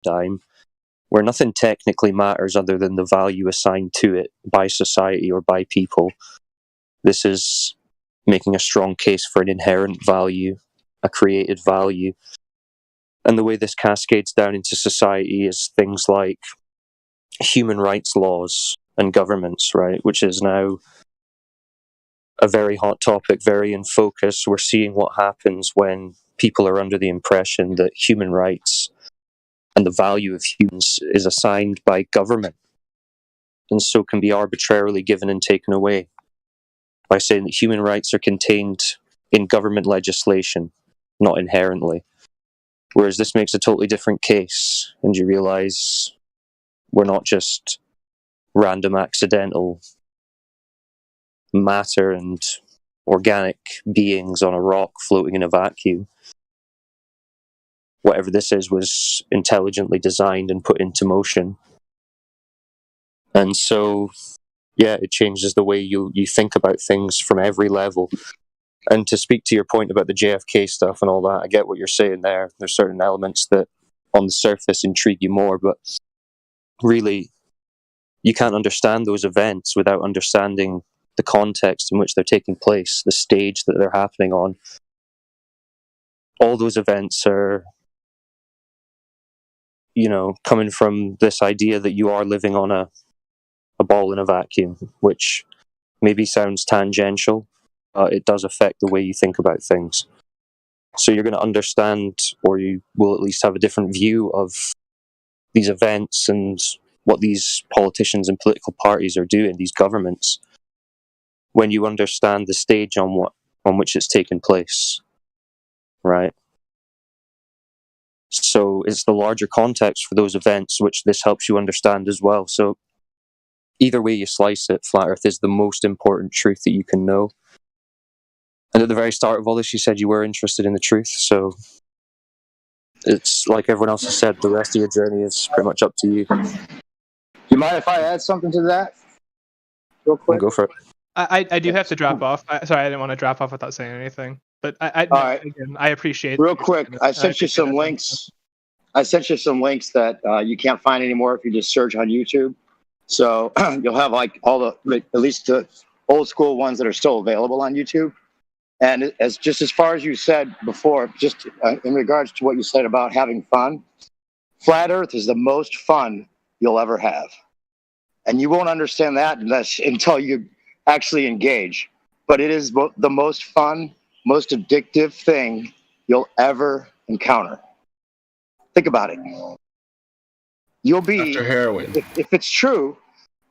paradigm where nothing technically matters other than the value assigned to it by society or by people. This is making a strong case for an inherent value, a created value. And the way this cascades down into society is things like human rights laws and governments, right? Which is now a very hot topic, very in focus. We're seeing what happens when people are under the impression that human rights and the value of humans is assigned by government, and so can be arbitrarily given and taken away by saying that human rights are contained in government legislation, not inherently. Whereas this makes a totally different case, and you realize we're not just random accidental matter and organic beings on a rock floating in a vacuum. Whatever this is was intelligently designed and put into motion. And so, yeah, it changes the way you think about things from every level. And to speak to your point about the JFK stuff and all that, I get what you're saying there. There's certain elements that on the surface intrigue you more, but really, you can't understand those events without understanding the context in which they're taking place, the stage that they're happening on. All those events are, coming from this idea that you are living on a ball in a vacuum, which maybe sounds tangential, but it does affect the way you think about things. So you're going to understand, or you will at least have a different view of these events and what these politicians and political parties are doing, these governments, when you understand the stage on which it's taken place, right? So it's the larger context for those events which this helps you understand as well. So either way you slice it, Flat Earth is the most important truth that you can know. And at the very start of all this, you said you were interested in the truth. So it's like everyone else has said, the rest of your journey is pretty much up to you. You mind if I add something to that real quick? Go for it. I do have to drop off. Sorry, I didn't want to drop off without saying anything. But again, I appreciate. Real quick, I sent you some links. I sent you some links that you can't find anymore if you just search on YouTube. So you'll have like all at least the old school ones that are still available on YouTube. And as far as you said before, just in regards to what you said about having fun, Flat Earth is the most fun you'll ever have. And you won't understand that until you actually engage. But it is the most fun, most addictive thing you'll ever encounter. Think about it. You'll be, after heroin. If it's true,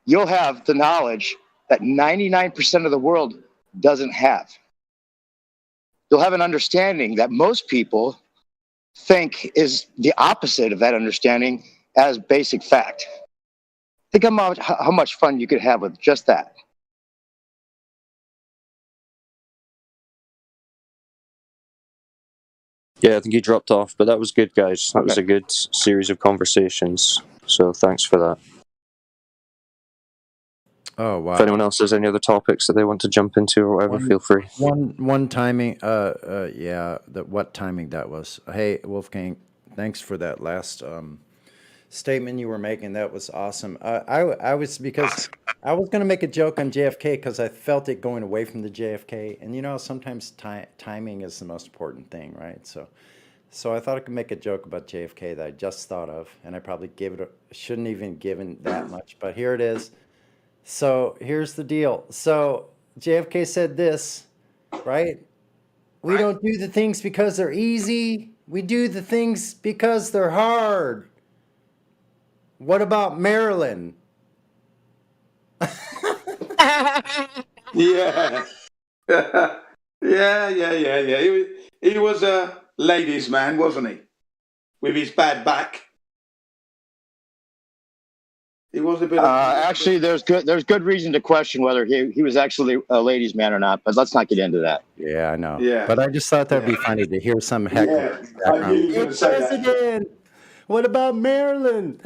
you'll have the knowledge that 99% of the world doesn't have. You'll have an understanding that most people think is the opposite of that understanding as basic fact. Think about how much fun you could have with just that. Yeah, I think he dropped off, but that was good, guys. That was a good series of conversations. So thanks for that. Oh, wow. If anyone else has any other topics that they want to jump into or whatever, feel free. One timing, what timing that was. Hey, Wolfgang, thanks for that last statement you were making. That was awesome. I was going to make a joke on JFK because I felt it going away from the JFK. And sometimes timing is the most important thing, right? So I thought I could make a joke about JFK that I just thought of, and I probably shouldn't even given that much, but here it is. So here's the deal. So JFK said this, right? We don't do the things because they're easy. We do the things because they're hard. What about Marilyn? Yeah. Yeah. He was a ladies' man, wasn't he? With his bad back. He was a bit. Actually, there's good reason to question whether he was actually a ladies' man or not. But let's not get into that. Yeah, I know. Yeah. But I just thought that'd be funny to hear some heckle. Yeah, I knew you were going to say President, what about Maryland?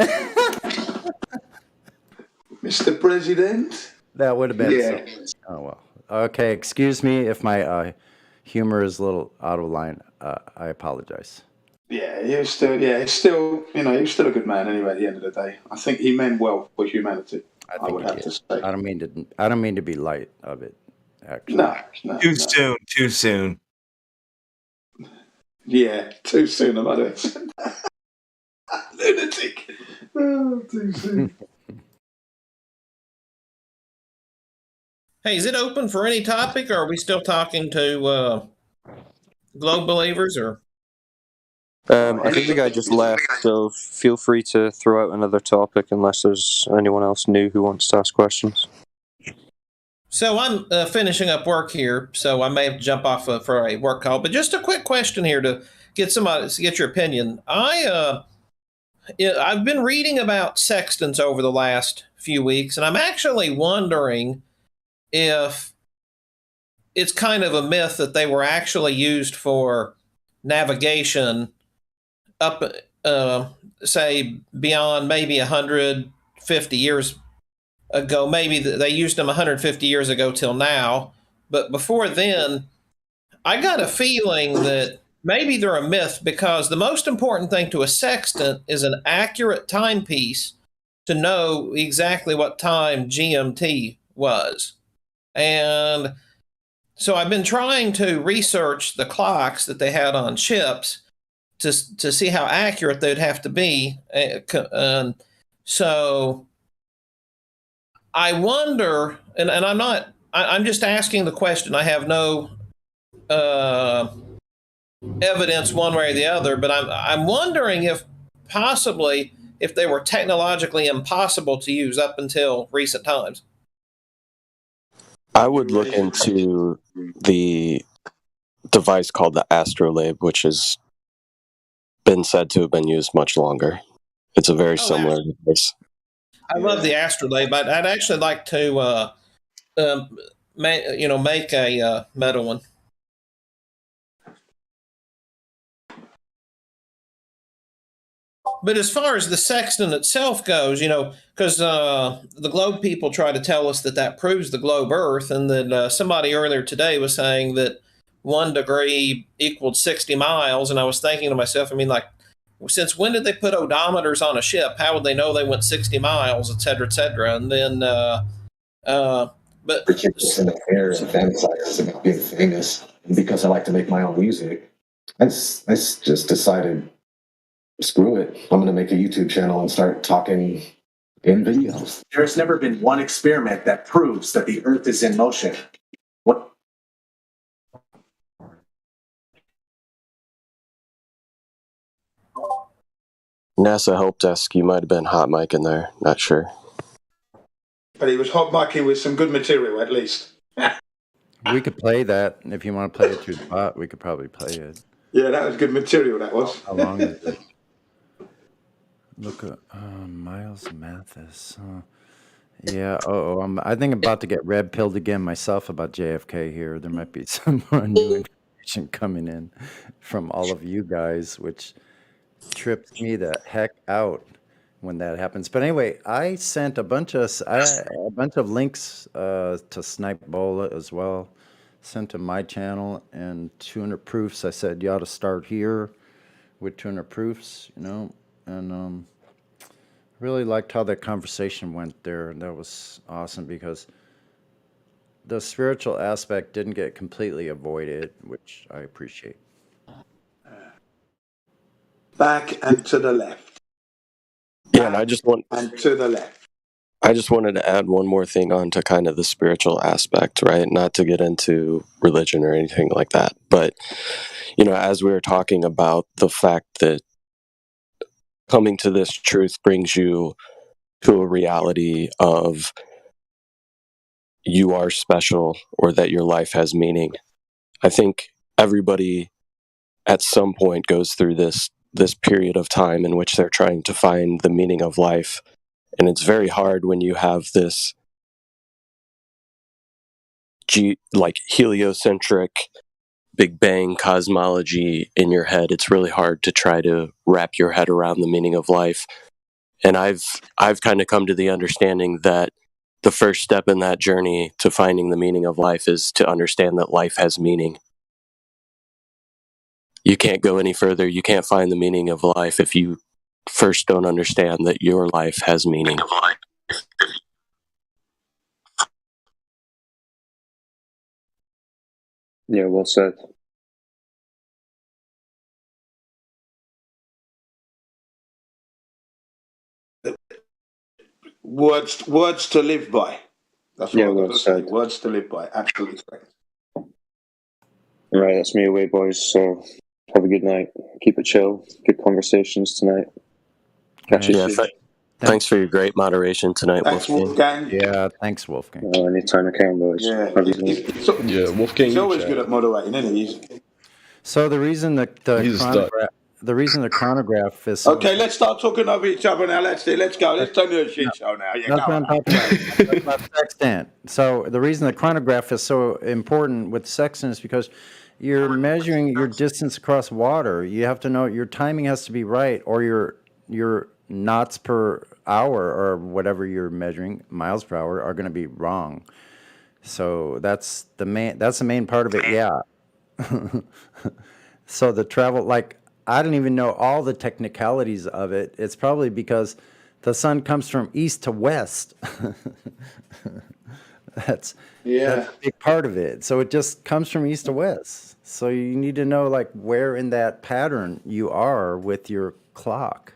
Mr. President? That would have been. Yeah. Oh well. Okay, excuse me if my humor is a little out of line. I apologize. Yeah, he was still. Yeah, he's still. He was still a good man anyway. At the end of the day, I think he meant well for humanity. I I think would he have did. to say. I don't mean to. I don't mean to be light of it. Actually, No, no, Too no. soon. Too soon. Yeah, too soon. I might have said that. Lunatic. Oh, too soon. Hey, is it open for any topic, or are we still talking to Globe believers? Or I think the guy just left, so feel free to throw out another topic unless there's anyone else new who wants to ask questions. so I'm finishing up work here, so I may have to jump off for a work call. But just a quick question here to get your opinion. I've been reading about sextants over the last few weeks, and I'm actually wondering if it's kind of a myth that they were actually used for navigation up, say, beyond maybe 150 years ago. Maybe they used them 150 years ago till now. But before then, I got a feeling that maybe they're a myth, because the most important thing to a sextant is an accurate timepiece to know exactly what time GMT was. And so I've been trying to research the clocks that they had on ships to see how accurate they'd have to be. So I wonder, and I'm just asking the question. I have no evidence one way or the other, but I'm wondering if possibly if they were technologically impossible to use up until recent times. I would look into the device called the Astrolabe, which has been said to have been used much longer. It's a very similar device. I love the Astrolabe. I'd actually like to, make a metal one. But as far as the sextant itself goes, because the globe people try to tell us that proves the globe Earth, and that somebody earlier today was saying that 1 degree equaled 60 miles. And I was thinking to myself, since when did they put odometers on a ship? How would they know they went 60 miles, et cetera, et cetera? And then, but ridiculous in the air and fantasize about being famous. And because I like to make my own music, I just decided, screw it. I'm going to make a YouTube channel and start talking in videos. There's never been one experiment that proves that the Earth is in motion. What? NASA help desk, you might have been hot mic in there, not sure. But he was hot micing with some good material, at least. we could play that if you want to play it through the bot. We could probably play it. Yeah, that was good material, that was. How long is it? Look at Miles Mathis. Yeah. I think I'm about to get red pilled again myself about JFK here. There might be some more new information coming in from all of you guys, which trips me the heck out when that happens. But anyway, I sent a bunch of links to Snipe Bola as well. Sent to my channel and 200 proofs. I said you ought to start here with 200 proofs, and really liked how that conversation went there. And that was awesome because the spiritual aspect didn't get completely avoided, which I appreciate. Back and to the left. Yeah, and and to the left. I just wanted to add one more thing on to kind of the spiritual aspect, right? Not to get into religion or anything like that. But, as we were talking about the fact that coming to this truth brings you to a reality of you are special or that your life has meaning. I think everybody at some point goes through this period of time in which they're trying to find the meaning of life. And it's very hard when you have this heliocentric Big Bang cosmology in your head. It's really hard to try to wrap your head around the meaning of life. And I've kind of come to the understanding that the first step in that journey to finding the meaning of life is to understand that life has meaning. you can't go any further. You can't find the meaning of life if you first don't understand that your life has meaning. Yeah, well said. Words to live by. That's what Yeah, I've got well to say. said. Words to live by. Absolutely correct. Right, that's me away, boys. So have a good night. Keep it chill. Good conversations tonight. Catch you Yeah, soon. thanks for your great moderation tonight, Thanks, Wolfgang. Wolfgang. Yeah, thanks, Wolfgang. Anytime I can, boys. Yeah, Have a good night. Wolfgang, he's you always chat. good at moderating, isn't he? So the reason that the reason the chronograph is so Okay, let's start talking over each other now. Let's go. Let's turn to a shit show now. Yeah, That's go what on. I'm talking about. I'm talking about sextant. So the reason the chronograph is so important with sextant is because you're measuring your distance across water. You have to know your timing has to be right, or your knots per hour or whatever you're measuring, miles per hour, are going to be wrong. So that's the main part of it. Yeah. So the travel, like, I don't even know all the technicalities of it. It's probably because the sun comes from east to west. That's a big part of it. So it just comes from east to west. So you need to know, like, where in that pattern you are with your clock.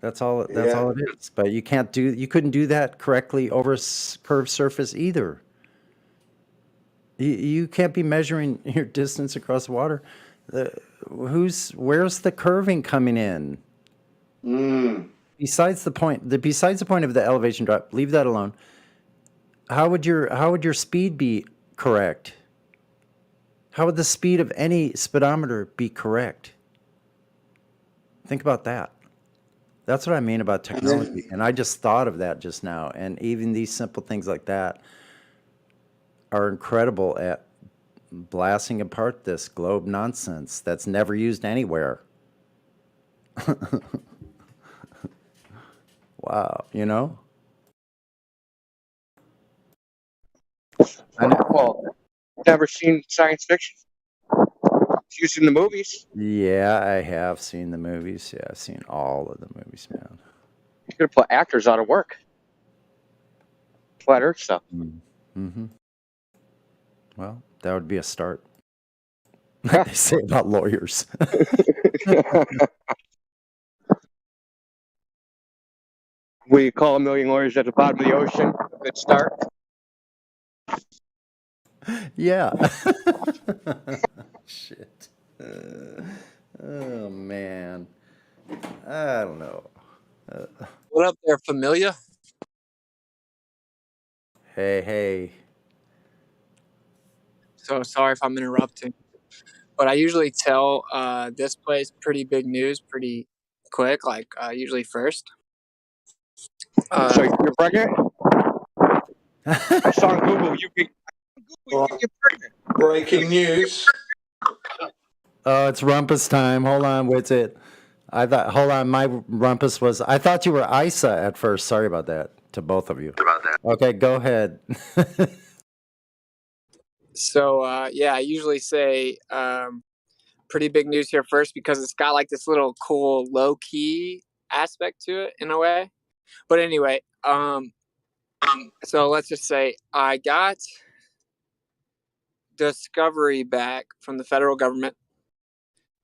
That's all it is. But you couldn't do that correctly over a curved surface either. You can't be measuring your distance across water. Where's the curving coming in? Besides the point of the elevation drop, leave that alone. How would your speed be correct? How would the speed of any speedometer be correct? Think about that. That's what I mean about technology. And I just thought of that just now. And even these simple things like that are incredible at blasting apart this globe nonsense that's never used anywhere. Wow, you know? Well, never seen science fiction. It's used in the movies. Yeah, I have seen the movies. Yeah, I've seen all of the movies, man. You're gonna put actors out of work. Flat Earth stuff. Mm-hmm. Well, that would be a start. Like they say about lawyers. We call a million lawyers at the bottom of the ocean. A good start. Yeah. Shit. Oh, man. I don't know. What up there, Familia? Hey. So sorry if I'm interrupting, but I usually tell this place pretty big news pretty quick, like usually first. So you're pregnant? I saw on Google you get pregnant. Breaking news. Oh, it's rumpus time. Hold on, what's it? Hold on, my rumpus was, I thought you were Isa at first. Sorry about that, to both of you. Okay, go ahead. So yeah, I usually say pretty big news here first because it's got like this little cool low key aspect to it in a way. But anyway, so let's just say I got Discovery back from the federal government.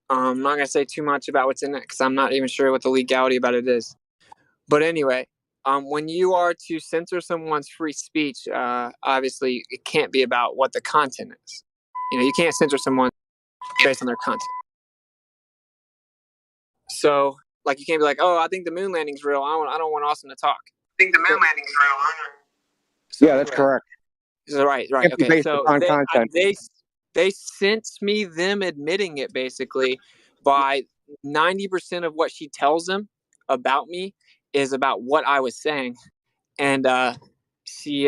I'm not gonna say too much about what's in it because I'm not even sure what the legality about it is. But anyway, when you are to censor someone's free speech, obviously it can't be about what the content is. You know, you can't censor someone based on their content. So, like, you can't be like, "Oh, I think the moon landing's real. I don't want Austin to talk." I think the moon landing's real. Yeah, that's correct. So, right. Can't be Okay, based so upon content. they sent me them admitting it basically by 90% of what she tells them about me is about what I was saying, and she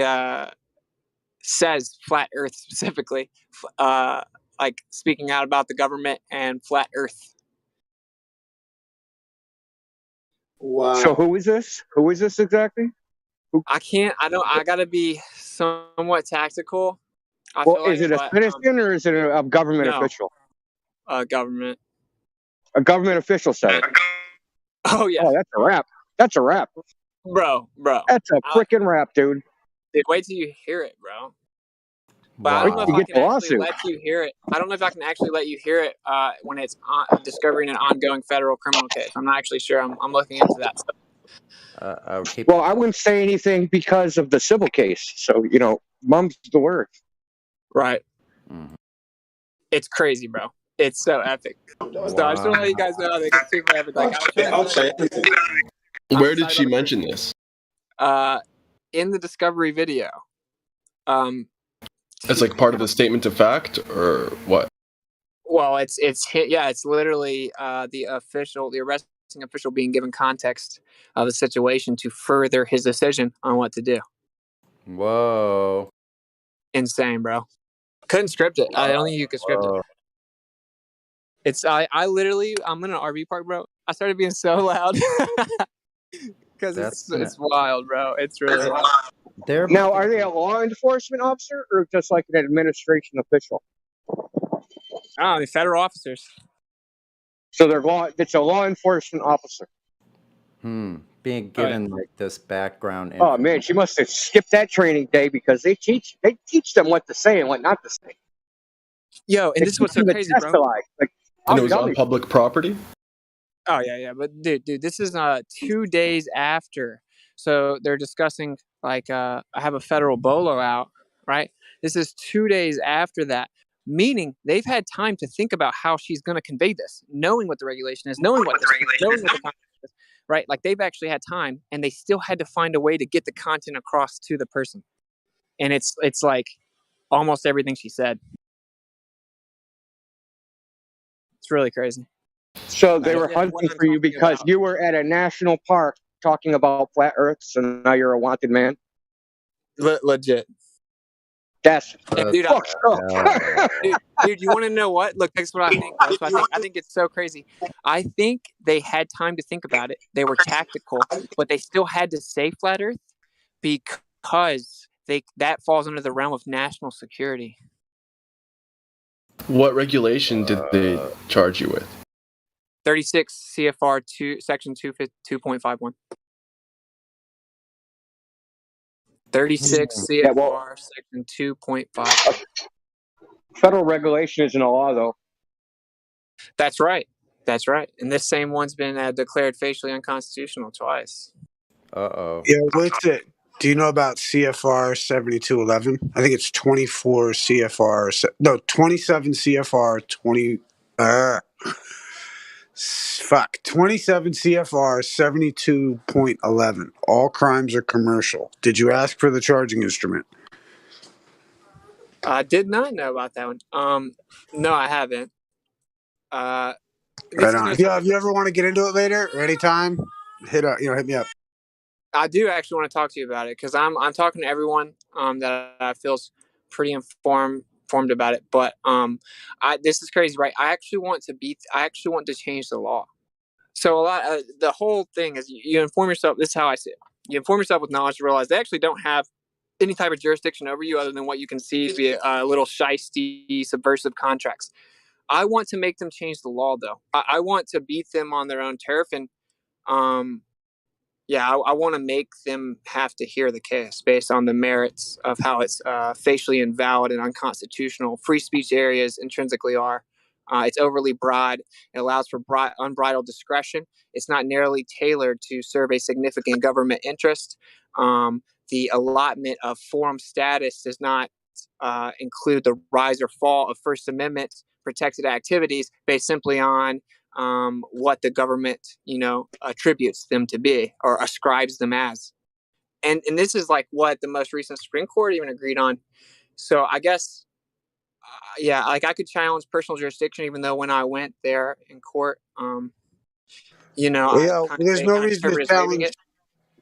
says flat Earth specifically, like speaking out about the government and flat Earth. Wow. So who is this? Who is this exactly? I gotta be somewhat tactical. Well, is it a citizen or is it a government official? government. A government official said it. Oh yeah. Oh, that's a wrap. That's a wrap. Bro. That's a freaking wrap, dude. Wait till you hear it, bro. But Wow. I don't know if You I get can the actually lawsuit. let you hear it. I don't know if I can actually let you hear it when it's discovering an ongoing federal criminal case. I'm not actually sure. I'm looking into that stuff. I'll keep. Well, I wouldn't say anything because of the civil case. So, mum's the word. Right. Mhm. It's crazy, bro. It's so epic. So I just want to let you guys know that it's super epic. Like, I'll say everything. Where did she mention this? In the discovery video. As like part of the statement of fact, or what? Well, it's literally the arresting official being given context of the situation to further his decision on what to do. Whoa. Insane, bro. Couldn't script it. I don't think you could script it. It's I literally I'm in an RV park, bro. I started being so loud because it's wild, bro. It's really wild. Now, are they a law enforcement officer or just like an administration official? Oh, the federal officers. So it's a law enforcement officer. Being given like this background. Oh man, she must have skipped that training day because they teach them what to say and what not to say. Yo, and this is what's so crazy, bro. And it was on public property? Oh yeah, but dude, this is 2 days after. So they're discussing like I have a federal bolo out, right? This is 2 days after that, meaning they've had time to think about how she's going to convey this, knowing what the regulation is, knowing what the content is, right? Like they've actually had time, and they still had to find a way to get the content across to the person, and it's like almost everything she said. It's really crazy. So they were hunting for you because you were at a national park talking about flat Earths, and now you're a wanted man. Legit. That's dude, dude, you want to know what? Look, that's what I think. I think it's so crazy. I think they had time to think about it. They were tactical, but they still had to say flat Earth because that falls under the realm of national security. What regulation did they charge you with? 36 CFR 2 section 2.51. 36 CFR section 2.5. Federal regulation isn't a law, though. That's right. And this same one's been declared facially unconstitutional twice. Yeah, what's it? Do you know about CFR 7211? I think it's 24 CFR. No, 27 CFR 20. 27 CFR 72.11. All crimes are commercial. Did you ask for the charging instrument? I did not know about that one. No, I haven't. Right on. If you ever want to get into it later or anytime, hit me up. I do actually want to talk to you about it because I'm talking to everyone that I feels pretty informed about it. But this is crazy, right? I actually want to change the law. So the whole thing is you inform yourself. This is how I see it. You inform yourself with knowledge to realize they actually don't have any type of jurisdiction over you other than what you can see via little shisty, subversive contracts. I want to make them change the law, though. I want to beat them on their own turf, and I want to make them have to hear the case based on the merits of how it's facially invalid and unconstitutional. Free speech areas intrinsically are. It's overly broad. It allows for unbridled discretion. It's not narrowly tailored to serve a significant government interest. The allotment of forum status does not include the rise or fall of First Amendment protected activities based simply on what the government, attributes them to be or ascribes them as. And this is like what the most recent Supreme Court even agreed on. So I guess, I could challenge personal jurisdiction, even though when I went there in court, there's no reason to challenge.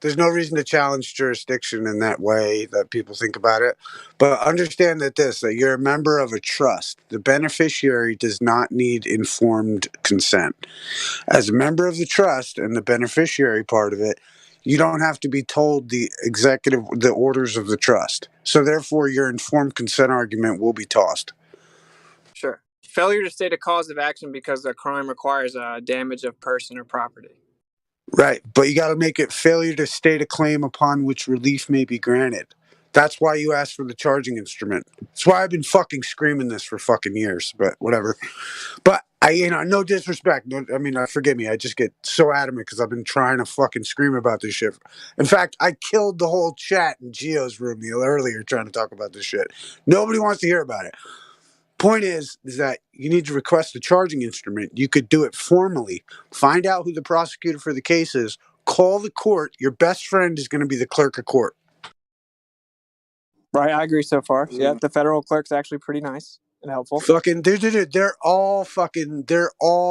There's no reason to challenge jurisdiction in that way that people think about it. But understand that you're a member of a trust. The beneficiary does not need informed consent. As a member of the trust and the beneficiary part of it, you don't have to be told the orders of the trust. So therefore, your informed consent argument will be tossed. Sure. Failure to state a cause of action because the crime requires damage of person or property. Right, but you got to make it failure to state a claim upon which relief may be granted. That's why you ask for the charging instrument. That's why I've been fucking screaming this for fucking years, but whatever. But no disrespect. Forgive me. I just get so adamant because I've been trying to fucking scream about this shit. In fact, I killed the whole chat in Gio's room earlier trying to talk about this shit. Nobody wants to hear about it. Point is that you need to request a charging instrument. You could do it formally. Find out who the prosecutor for the case is. Call the court. Your best friend is going to be the clerk of court. Right, I agree so far. Yeah, the federal clerk's actually pretty nice and helpful. Fucking, they're all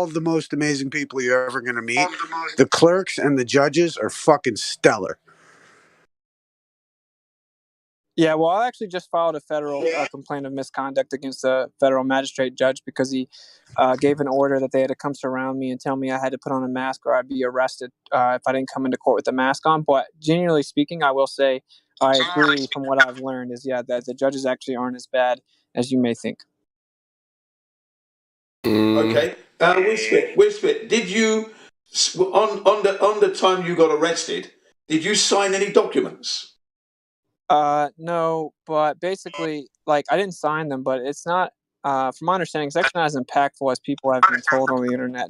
the most amazing people you're ever going to meet. The clerks and the judges are fucking stellar. Yeah, well, I actually just filed a federal complaint of misconduct against the federal magistrate judge because he gave an order that they had to come surround me and tell me I had to put on a mask or I'd be arrested if I didn't come into court with a mask on. But genuinely speaking, I will say I agree from what I've learned is, that the judges actually aren't as bad as you may think. Okay. Wisfit, did you, on the time you got arrested, did you sign any documents? No, but basically, I didn't sign them, but it's not, from my understanding, it's actually not as impactful as people have been told on the internet.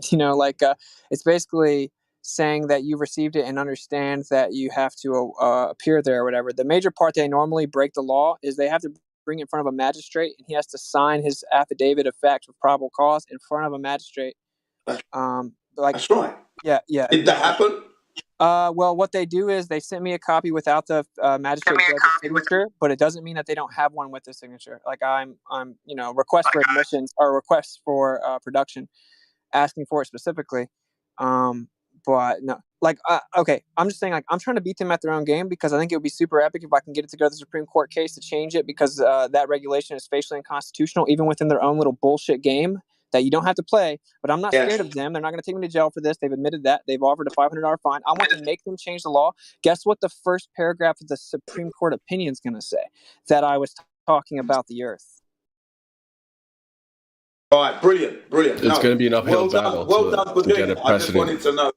It's basically saying that you received it and understand that you have to appear there or whatever. The major part they normally break the law is they have to bring it in front of a magistrate, and he has to sign his affidavit of fact with probable cause in front of a magistrate. That's right. Yeah. Did that happen? Well, what they do is they sent me a copy without the magistrate judge's signature, but it doesn't mean that they don't have one with the signature. I'm request for admissions or request for production, asking for it specifically. But no, okay, I'm just saying, I'm trying to beat them at their own game because I think it would be super epic if I can get it to go to the Supreme Court case to change it because that regulation is facially unconstitutional, even within their own little bullshit game that you don't have to play. But I'm not scared of them. They're not going to take me to jail for this. They've admitted that. They've offered a $500 fine. I want to make them change the law. Guess what the first paragraph of the Supreme Court opinion is going to say? That I was talking about the earth. All right, brilliant. It's going to be an uphill battle to get a precedent. I just wanted to know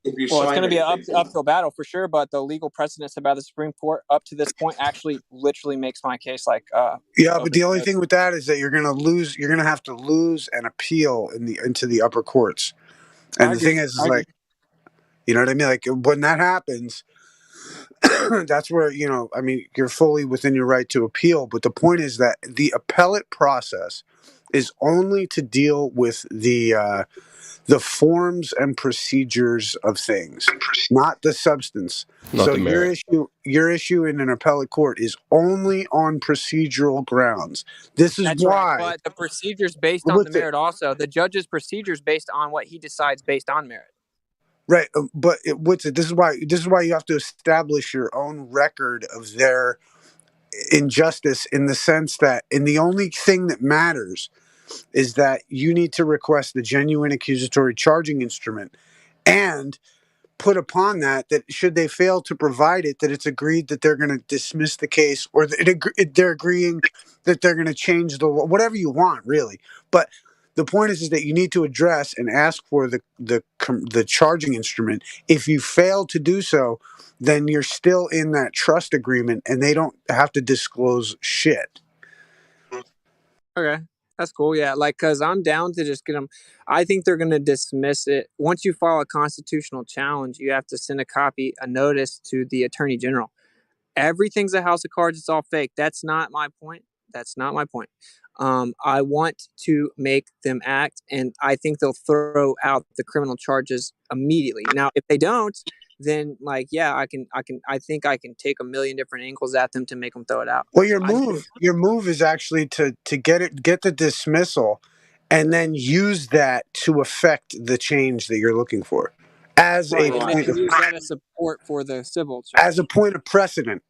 if you Well, it's going to be an uphill battle for sure, but the legal precedents about the Supreme Court up to this point actually literally makes my case but the only thing with that is that you're going to lose. You're going to have to lose an appeal into the upper courts. And the thing is you know what I mean? Like when that happens, that's where, you're fully within your right to appeal. But the point is that the appellate process is only to deal with the forms and procedures of things, not the substance. Not the merit. Your issue in an appellate court is only on procedural grounds. This is why. Right, but the procedure's based on the merit also. The judge's procedure's based on what he decides based on merit. Right, but this is why you have to establish your own record of their injustice in the sense that, and the only thing that matters is that you need to request the genuine accusatory charging instrument and put upon that should they fail to provide it, that it's agreed that they're going to dismiss the case or they're agreeing that they're going to change the law, whatever you want, really. But the point is that you need to address and ask for the charging instrument. If you fail to do so, then you're still in that trust agreement and they don't have to disclose shit. Okay. That's cool. Yeah. Cause I'm down to just get them. I think they're going to dismiss it. Once you file a constitutional challenge, you have to send a notice to the attorney general. Everything's a house of cards. It's all fake. That's not my point. I want to make them act, and I think they'll throw out the criminal charges immediately. Now, if they don't, then I think I can take a million different angles at them to make them throw it out. Well, your move is actually to get the dismissal, and then use that to affect the change that you're looking for, as a point of support for the civil charge. As a point of precedent.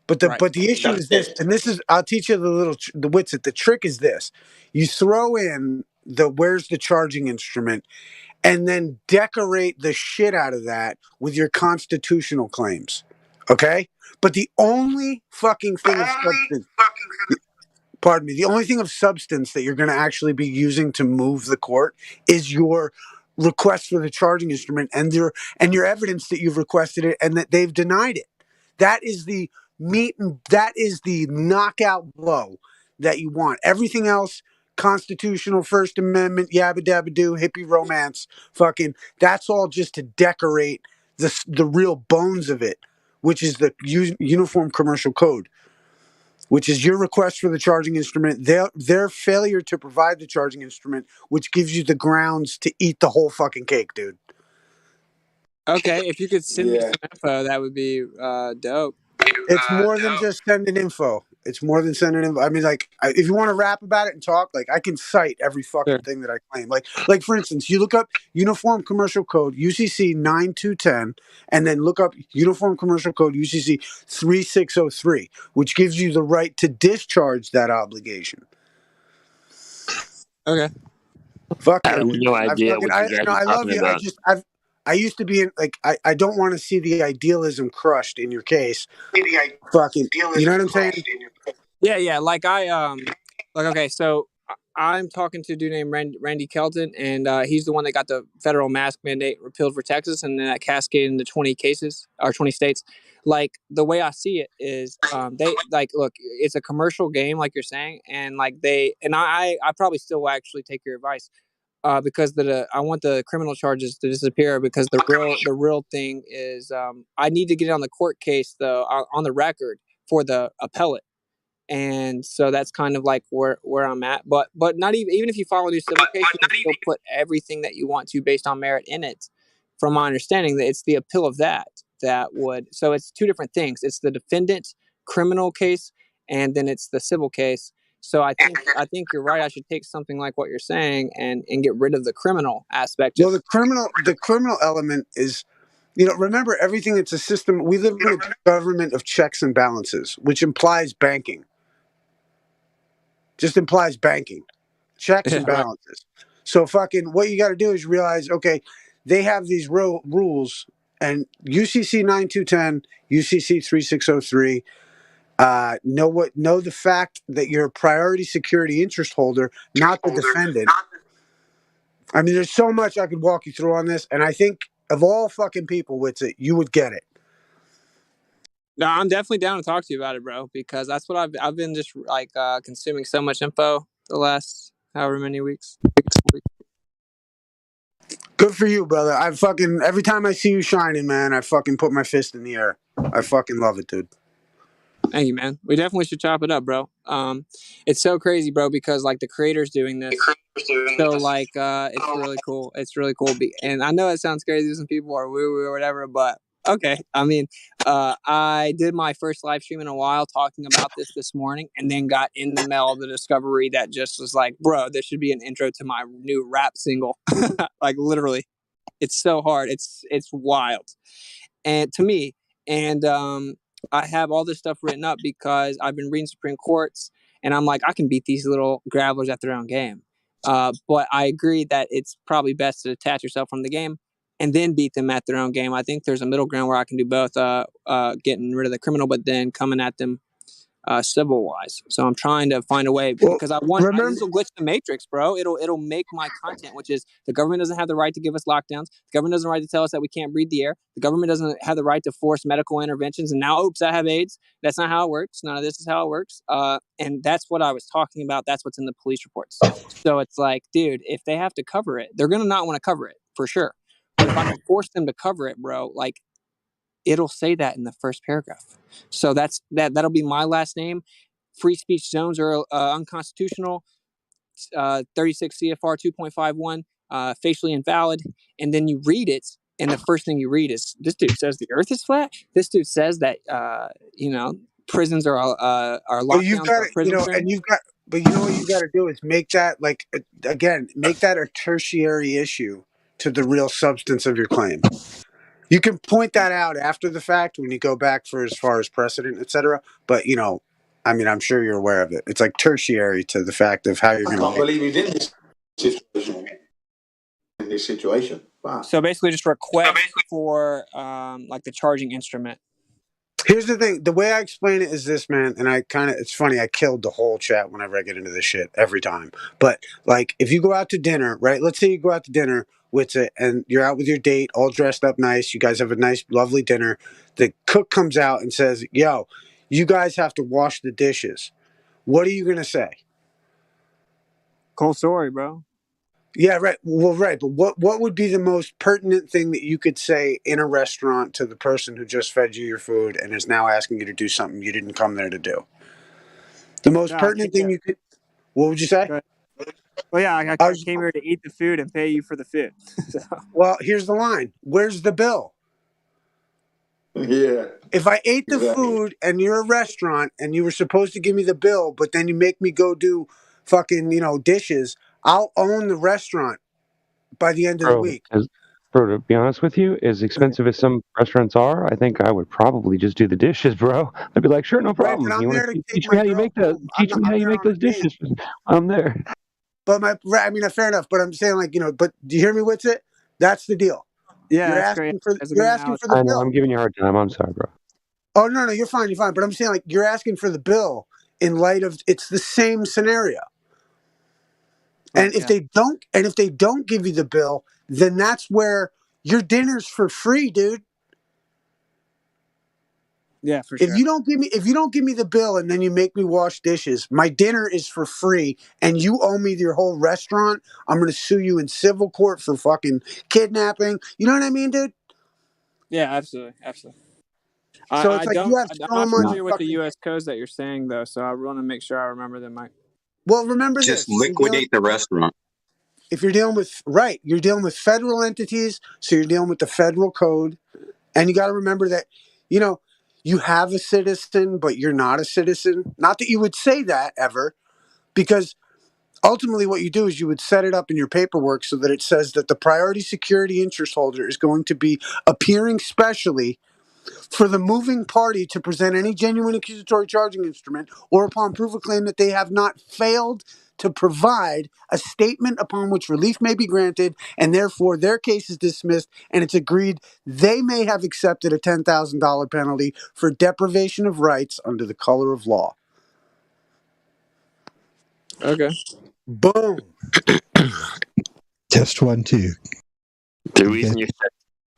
But the issue is this, and this is, I'll teach you the wits. The trick is this: you throw in where's the charging instrument, and then decorate the shit out of that with your constitutional claims. Okay? But the only fucking thing of substance. pardon me, the only thing of substance that you're going to actually be using to move the court is your request for the charging instrument and your evidence that you've requested it and that they've denied it. That is the meat and that is the knockout blow that you want. Everything else, constitutional, First Amendment, yabba dabba doo, hippie romance, fucking, that's all just to decorate the real bones of it, which is the Uniform Commercial Code, which is your request for the charging instrument, their failure to provide the charging instrument, which gives you the grounds to eat the whole fucking cake, dude. Okay, if you could send me some info, that would be dope. It's more than just sending info. It's more than sending info. I mean, like, if you want to rap about it and talk, like, I can cite every fucking thing that I claim. Like for instance, you look up Uniform Commercial Code UCC 9210, and then look up Uniform Commercial Code UCC 3603, which gives you the right to discharge that obligation. Okay. Fuck I yeah. have no idea what you guys are I love talking you. about. I used to be in, like, I don't want to see the idealism crushed in your case. Fucking, you know what I'm saying? Yeah. Like okay, so I'm talking to a dude named Randy Kelton, and he's the one that got the federal mask mandate repealed for Texas, and then that cascaded into 20 cases or 20 states. Like, the way I see it is, they like, look, it's a commercial game, like you're saying, and like I probably still will actually take your advice. Because I want the criminal charges to disappear, because the real thing is, I need to get it on the court case though, on the record for the appellate, and so that's kind of like where I'm at. But not even if you file a new civil case, you can still put everything that you want to based on merit in it. From my understanding, that it's the appeal of that would. So it's two different things. It's the defendant criminal case, and then it's the civil case. So I think you're right. I should take something like what you're saying and get rid of the criminal aspect. Well, the criminal element is, remember, everything, it's a system. We live in a government of checks and balances, which implies banking. Just implies banking. Checks and balances. So fucking what you got to do is realize, okay, they have these rules, and UCC 9210, UCC 3603, know the fact that you're a priority security interest holder, not the defendant. I mean, there's so much I could walk you through on this, and I think of all fucking people with it, you would get it. No, I'm definitely down to talk to you about it, bro, because that's what I've been just like consuming so much info the last however many weeks. Good for you, brother. Every time I see you shining, man, I fucking put my fist in the air. I fucking love it, dude. Thank you, man. We definitely should chop it up, bro. It's so crazy, bro, because like the creator's doing this. So like it's really cool. It's really cool. And I know it sounds crazy to some people or woo-woo or whatever, but okay. I mean, I did my first live stream in a while talking about this morning, and then got in the mail of the discovery that just was like, bro, this should be an intro to my new rap single. Like, literally. It's so hard. It's wild. And to me, and I have all this stuff written up because I've been reading Supreme Courts, and I'm like, I can beat these little gravelers at their own game. But I agree that it's probably best to detach yourself from the game and then beat them at their own game. I think there's a middle ground where I can do both, getting rid of the criminal, but then coming at them civil wise. So I'm trying to find a way, because I want this will glitch the matrix, bro. It'll make my content, which is the government doesn't have the right to give us lockdowns. The government doesn't have the right to tell us that we can't breathe the air. The government doesn't have the right to force medical interventions. And now, oops, I have AIDS. That's not how it works. None of this is how it works. And that's what I was talking about. That's what's in the police reports. So it's like, dude, if they have to cover it, they're gonna not want to cover it for sure. But if I can force them to cover it, bro, like, it'll say that in the first paragraph. So that'll be my last name. Free speech zones are unconstitutional. 36 CFR 2.51, facially invalid. And then you read it, and the first thing you read is, this dude says the earth is flat. This dude says that prisons are lockdowns. But you know what you got to do is make that, like, again, make that a tertiary issue to the real substance of your claim. You can point that out after the fact when you go back for as far as precedent, etc. But I mean, I'm sure you're aware of it. It's like tertiary to the fact of how you're going to. I can't believe he's in this situation. Wow. So basically, just request for like the charging instrument. Here's the thing. The way I explain it is this, man. And it's funny. I killed the whole chat whenever I get into this shit every time. But like, if you go out to dinner, right? Let's say you go out to dinner with it and you're out with your date, all dressed up nice. You guys have a nice, lovely dinner. The cook comes out and says, yo, you guys have to wash the dishes. What are you going to say? Cool story, bro. Yeah, right. Well, right. But what would be the most pertinent thing that you could say in a restaurant to the person who just fed you your food and is now asking you to do something you didn't come there to do? The most pertinent thing you could. What would you say? Well, yeah, I came here to eat the food and pay you for the food. Well, here's the line. Where's the bill? Yeah. If I ate the food and you're a restaurant and you were supposed to give me the bill, but then you make me go do fucking, dishes, I'll own the restaurant by the end of the week. Bro, to be honest with you, as expensive as some restaurants are, I think I would probably just do the dishes, bro. I'd be like, sure, no problem. Right, You want to teach me how you make the teach me how you make those dishes? I'm there. But fair enough. But I'm saying, but do you hear me? What's it? That's the deal. Yeah, you're that's asking great. for the I know, bill. I'm giving you a hard time. I'm sorry, bro. Oh no, you're fine. But I'm saying, you're asking for the bill in light of it's the same scenario. And if they don't give you the bill, then that's where your dinner's for free, dude. Yeah, for sure. If you don't give me the bill and then you make me wash dishes, my dinner is for free and you owe me your whole restaurant, I'm going to sue you in civil court for fucking kidnapping. You know what I mean, dude? Yeah, absolutely. So it's I'm you have not so much familiar with the fucking... U.S. codes that you're saying, though, so I want to make sure I remember them, Mike. Well, remember Just this. liquidate the restaurant. If you're dealing with, you're dealing with federal entities, so you're dealing with the federal code. And you got to remember that, you have a citizen, but you're not a citizen. Not that you would say that ever, because ultimately what you do is you would set it up in your paperwork so that it says that the priority security interest holder is going to be appearing specially for the moving party to present any genuine accusatory charging instrument or upon proof of claim that they have not failed to provide a statement upon which relief may be granted, and therefore their case is dismissed, and it's agreed they may have accepted a $10,000 penalty for deprivation of rights under the color of law. Okay. Boom. Test 1, 2. The reason you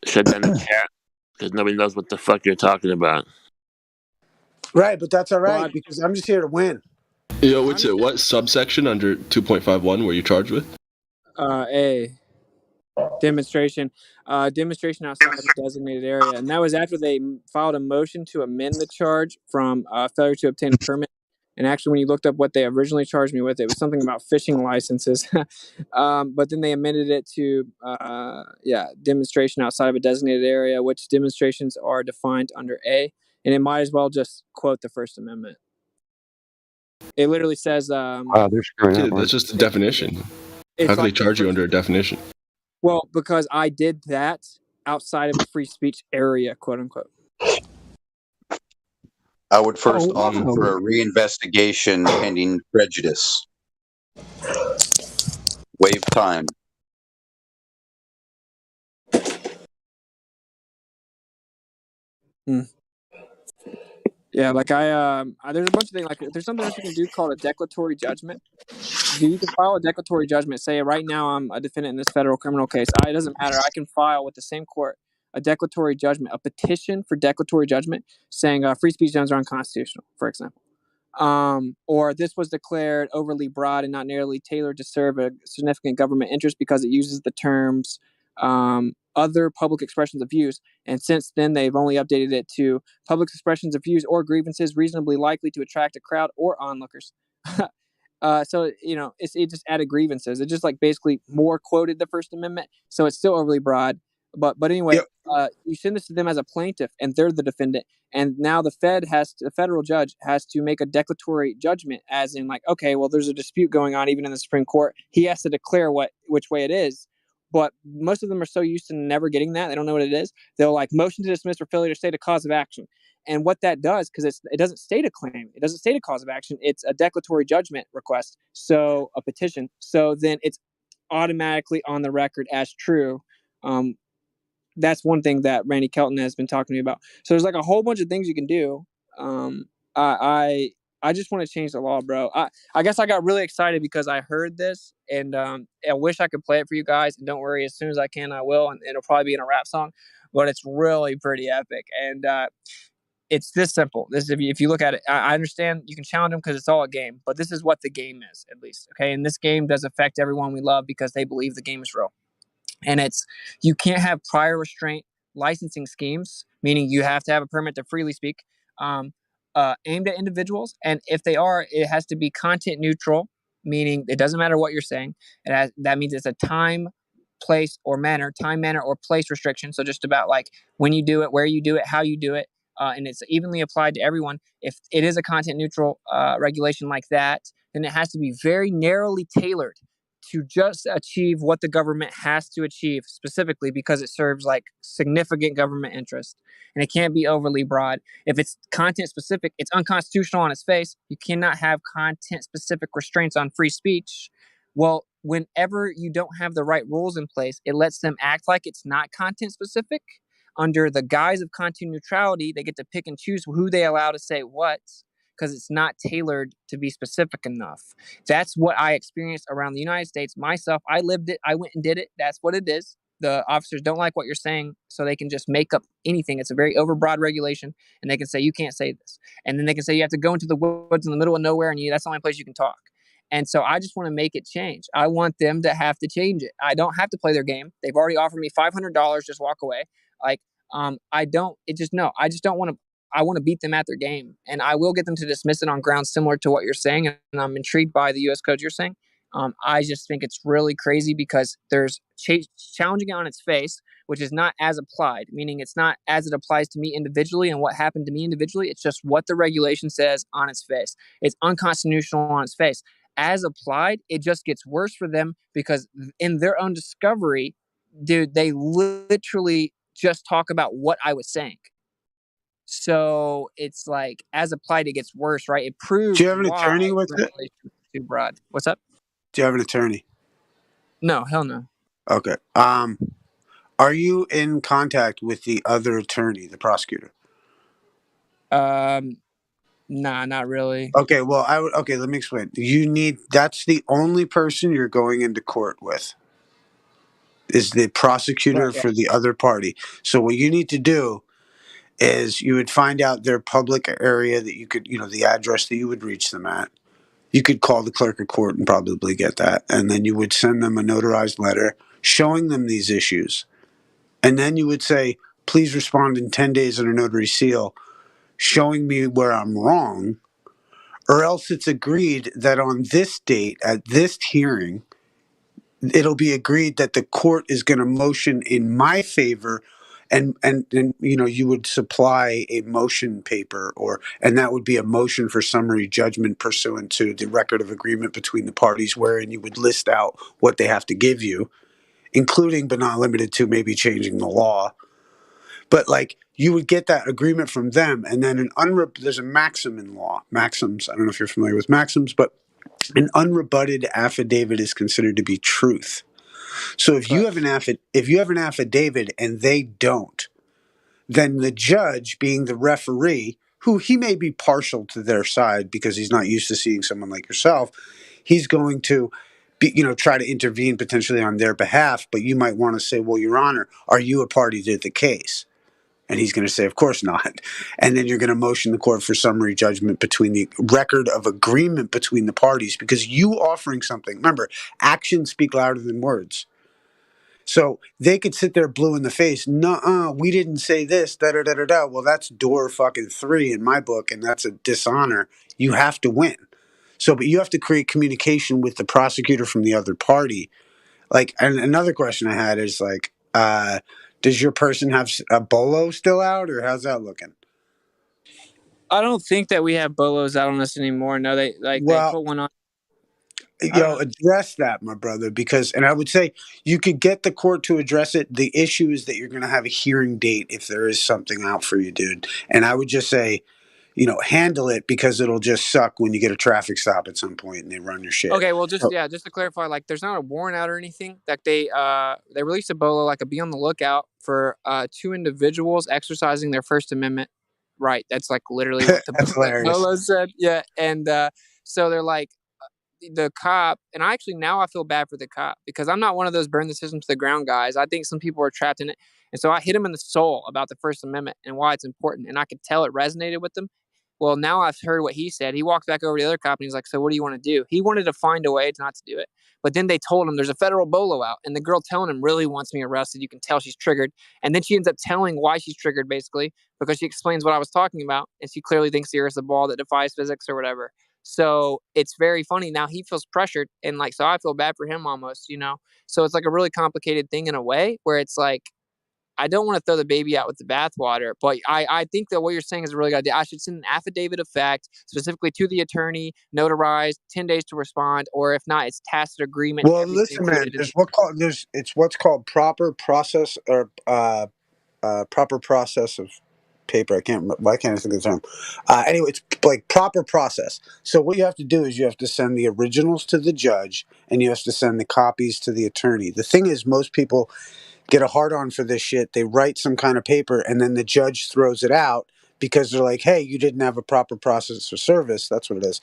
said that in the chat because nobody knows what the fuck you're talking about. Right, but that's all right because I'm just here to win. Yo, what subsection under 2.51 were you charged with? A demonstration outside the designated area, and that was after they filed a motion to amend the charge from failure to obtain a permit. And actually, when you looked up what they originally charged me with, it was something about fishing licenses. But then they amended it to demonstration outside of a designated area, which demonstrations are defined under A, and it might as well just quote the First Amendment. It literally says, wow, they're screwing up. That's just a definition. How can they charge you under a definition? Well, because I did that outside of a free speech area, quote unquote. I would first offer a reinvestigation pending prejudice. Waive time. Yeah, there's a bunch of things. There's something else you can do called a declaratory judgment. You can file a declaratory judgment. Say, right now I'm a defendant in this federal criminal case. It doesn't matter. I can file with the same court a declaratory judgment, a petition for declaratory judgment, saying free speech zones are unconstitutional, for example. Or this was declared overly broad and not nearly tailored to serve a significant government interest because it uses the terms other public expressions of views. And since then, they've only updated it to public expressions of views or grievances reasonably likely to attract a crowd or onlookers. So, it just added grievances. It just basically more quoted the First Amendment. So it's still overly broad. But anyway, you send this to them as a plaintiff and they're the defendant. And now the federal judge has to make a declaratory judgment as in okay, well, there's a dispute going on even in the Supreme Court. He has to declare which way it is. But most of them are so used to never getting that. They don't know what it is. They'll motion to dismiss for failure to state a cause of action. And what that does, because it doesn't state a claim, it doesn't state a cause of action, it's a declaratory judgment request, so a petition. So then it's automatically on the record as true. that's one thing that Randy Kelton has been talking to me about. So there's like a whole bunch of things you can do. I just want to change the law, bro. I guess I got really excited because I heard this, and I wish I could play it for you guys. And don't worry, as soon as I can, I will, and it'll probably be in a rap song. But it's really pretty epic, and it's this simple. This, if you look at it, I understand you can challenge them because it's all a game, but this is what the game is, at least. Okay, and this game does affect everyone we love because they believe the game is real. And it's, you can't have prior restraint licensing schemes, meaning you have to have a permit to freely speak, aimed at individuals. And if they are, it has to be content neutral, meaning it doesn't matter what you're saying. That means it's a time, place, or manner, or place restriction. So just about like when you do it, where you do it, how you do it. And it's evenly applied to everyone. If it is a content neutral regulation like that, then it has to be very narrowly tailored to just achieve what the government has to achieve specifically because it serves like significant government interest. And it can't be overly broad. If it's content specific, it's unconstitutional on its face. You cannot have content specific restraints on free speech. Well, whenever you don't have the right rules in place, it lets them act like it's not content specific. Under the guise of content neutrality, they get to pick and choose who they allow to say what, because it's not tailored to be specific enough. That's what I experienced around the United States myself. I lived it. I went and did it. That's what it is. The officers don't like what you're saying, so they can just make up anything. It's a very overbroad regulation, and they can say, you can't say this. And then they can say, you have to go into the woods in the middle of nowhere, and that's the only place you can talk. And so I just want to make it change. I want them to have to change it. I don't have to play their game. They've already offered me $500, just walk away. Like, I just don't want to. I want to beat them at their game, and I will get them to dismiss it on grounds similar to what you're saying. And I'm intrigued by the U.S. code you're saying. I just think it's really crazy because there's challenging it on its face, which is not as applied, meaning it's not as it applies to me individually and what happened to me individually. It's just what the regulation says on its face. It's unconstitutional on its face. As applied, it just gets worse for them because in their own discovery, dude, they literally just talk about what I was saying. So it's like, as applied, it gets worse, right? It proves. Do you have an attorney with it? Too broad. What's up? Do you have an attorney? No, hell no. Okay. Are you in contact with the other attorney, the prosecutor? Nah, not really. Okay. Well, okay, let me explain. That's the only person you're going into court with, is the prosecutor Right, yeah. for the other party. So what you need to do is you would find out their public area that you could, the address that you would reach them at. You could call the clerk of court and probably get that. And then you would send them a notarized letter showing them these issues. And then you would say, please respond in 10 days on a notary seal, showing me where I'm wrong, or else it's agreed that on this date, at this hearing, it'll be agreed that the court is going to motion in my favor, and you would supply a motion paper, and that would be a motion for summary judgment pursuant to the record of agreement between the parties, wherein you would list out what they have to give you, including but not limited to maybe changing the law. But like, you would get that agreement from them, and then there's a maxim in law. Maxims, I don't know if you're familiar with maxims, but an unrebutted affidavit is considered to be truth. So if you have an affidavit and they don't, then the judge, being the referee, who he may be partial to their side because he's not used to seeing someone like yourself, he's going to try to intervene potentially on their behalf. But you might want to say, well, Your Honor, are you a party to the case? And he's going to say, of course not. And then you're going to motion the court for summary judgment between the record of agreement between the parties, because you offering something, remember, actions speak louder than words. So they could sit there blue in the face. Nuh-uh, we didn't say this, da-da-da-da-da. Well, that's door fucking 3 in my book, and that's a dishonor. You have to win. But you have to create communication with the prosecutor from the other party. Like, and another question I had is like, does your person have a bolo still out, or how's that looking? I don't think that we have bolos out on us anymore. No, they put one on. Address that, my brother, and I would say you could get the court to address it. The issue is that you're going to have a hearing date if there is something out for you, dude. And I would just say, handle it, because it'll just suck when you get a traffic stop at some point and they run your shit. Okay, well, just to clarify, like, there's not a warrant out or anything. Like, they released a BOLO, like a be on the lookout for 2 individuals exercising their First Amendment right. That's like literally what the BOLO said. Yeah, and so they're like, the cop, and I feel bad for the cop, because I'm not one of those burn the system to the ground guys. I think some people are trapped in it, and so I hit him in the soul about the First Amendment and why it's important, and I could tell it resonated with him. Well, now I've heard what he said. He walked back over to the other cop and he's like, so what do you want to do? He wanted to find a way not to do it. But then they told him there's a federal BOLO out, and the girl telling him really wants me arrested. You can tell she's triggered. And then she ends up telling why she's triggered, basically, because she explains what I was talking about. And she clearly thinks the Earth's a ball that defies physics or whatever. So it's very funny. Now he feels pressured, and so I feel bad for him almost, So it's like a really complicated thing in a way, where it's like, I don't want to throw the baby out with the bathwater, but I think that what you're saying is a really good idea. I should send an affidavit of fact specifically to the attorney, notarized, 10 days to respond, or if not, it's tacit agreement. Well, listen, man, it's what's called proper process, or proper process of paper. Why can't I think of the term? Anyway, it's like proper process. So what you have to do is you have to send the originals to the judge, and you have to send the copies to the attorney. The thing is, most people get a hard-on for this shit. They write some kind of paper, and then the judge throws it out because they're like, hey, you didn't have a proper process or service. That's what it is.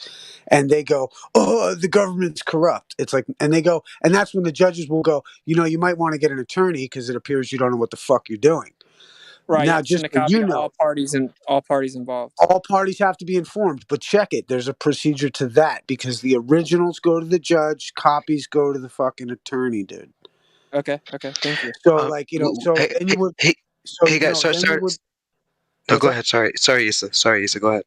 And they go, oh, the government's corrupt. It's like, and they go, and that's when the judges will go, you might want to get an attorney because it appears you don't know what the fuck you're doing. Right. Now, just so all parties involved. All parties have to be informed, but check it. There's a procedure to that, because the originals go to the judge, copies go to the fucking attorney, dude. Okay. Thank you. So, then you would. Hey guys, sorry. No, go ahead. Sorry, Issa. Go ahead.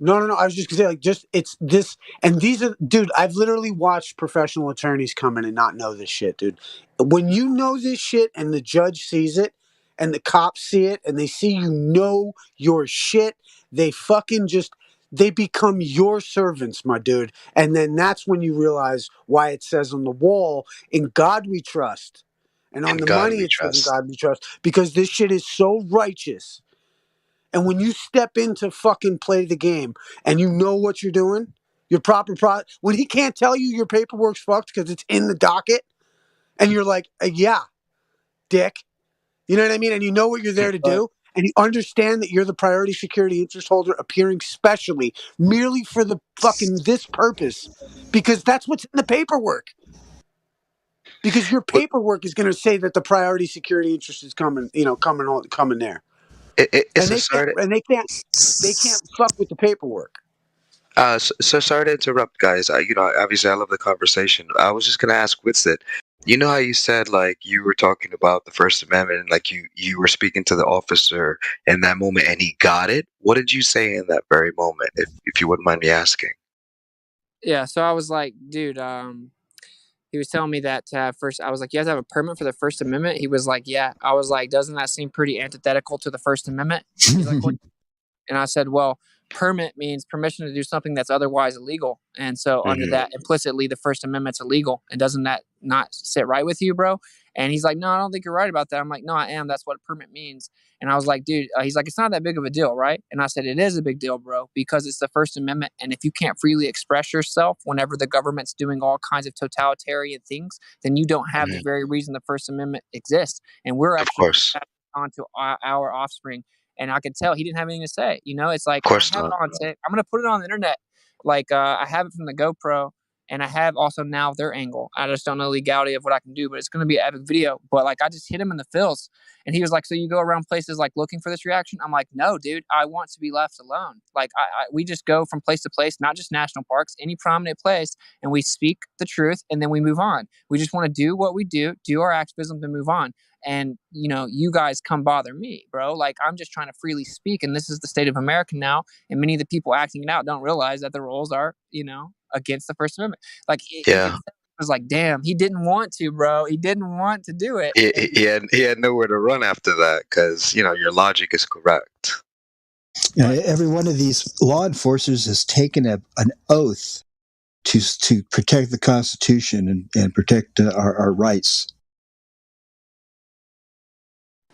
No. I was just gonna say, it's this, and these are, dude. I've literally watched professional attorneys come in and not know this shit, dude. When you know this shit, and the judge sees it, and the cops see it, and they see your shit, they fucking they become your servants, my dude. And then that's when you realize why it says on the wall, "In God we trust." And on the money, it says, "In God we trust," because this shit is so righteous. And when you step into fucking play the game, and you know what you're doing, your proper when he can't tell you your paperwork's fucked because it's in the docket, and you're like, yeah, dick. You know what I mean? And you know what you're there to do, and you understand that you're the priority security interest holder appearing specially merely for the fucking this purpose, because that's what's in the paperwork. Because your paperwork is going to say that the priority security interest is coming there. They can't fuck with the paperwork. So sorry to interrupt, guys. Obviously, I love the conversation. I was just gonna ask Witsit. You know how you said, like, you were talking about the First Amendment, and like you were speaking to the officer in that moment, and he got it. What did you say in that very moment, if you wouldn't mind me asking? Yeah. So I was like, dude. He was telling me that to have I was like, you have to have a permit for the First Amendment. He was like, yeah. I was like, doesn't that seem pretty antithetical to the First Amendment? He's like, what? And I said, well, permit means permission to do something that's otherwise illegal. And so under that, implicitly, the First Amendment's illegal. And doesn't that not sit right with you, bro? And he's like, no, I don't think you're right about that. I'm like, no, I am. That's what permit means. And I was like, dude, he's like, it's not that big of a deal, right? And I said, it is a big deal, bro, because it's the First Amendment. And if you can't freely express yourself whenever the government's doing all kinds of totalitarian things, then you don't have the very reason the First Amendment exists. And we're actually on to our offspring. And I could tell he didn't have anything to say. It's like, I'm going to put it on the internet. Like, I have it from the GoPro, and I have also now their angle. I just don't know the legality of what I can do, but it's going to be an epic video. But like, I just hit him in the feels, and he was like, so you go around places like looking for this reaction? I'm like, no, dude, I want to be left alone. Like, we just go from place to place, not just national parks, any prominent place, and we speak the truth, and then we move on. We just want to do what we do our activism, and move on. And, you guys come bother me, bro. Like, I'm just trying to freely speak. And this is the state of America now. And many of the people acting it out don't realize that the rules are, against the First Amendment. Like, it was like, damn, he didn't want to, bro. He didn't want to do it. He had nowhere to run after that, because, your logic is correct. Every one of these law enforcers has taken an oath to protect the Constitution and protect our rights.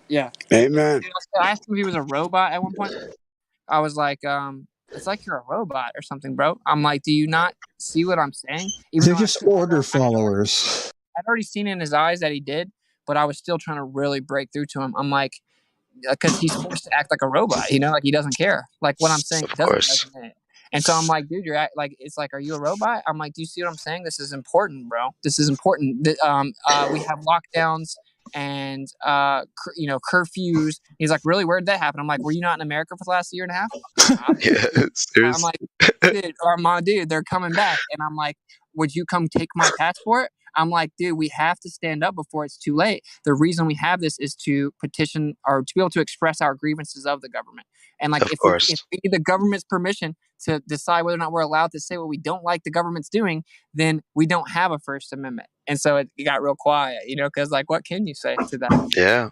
Yeah. Amen. I asked him if he was a robot at one point. I was like, it's like you're a robot or something, bro. I'm like, do you not see what I'm saying? They're just order followers. I'd already seen in his eyes that he did, but I was still trying to really break through to him. I'm like, because he's forced to act like a robot, like he doesn't care. Like what I'm saying doesn't resonate. And so I'm like, dude, it's like, are you a robot? I'm like, do you see what I'm saying? This is important, bro. This is important. We have lockdowns and curfews. He's like, really? Where did that happen? I'm like, were you not in America for the last year and a half? I'm like, dude, they're coming back. And I'm like, would you come take my passport? I'm like, dude, we have to stand up before it's too late. The reason we have this is to petition or to be able to express our grievances of the government. And like, if we need the government's permission to decide whether or not we're allowed to say what we don't like the government's doing, then we don't have a First Amendment. And so it got real quiet, because like, what can you say to that? Yeah.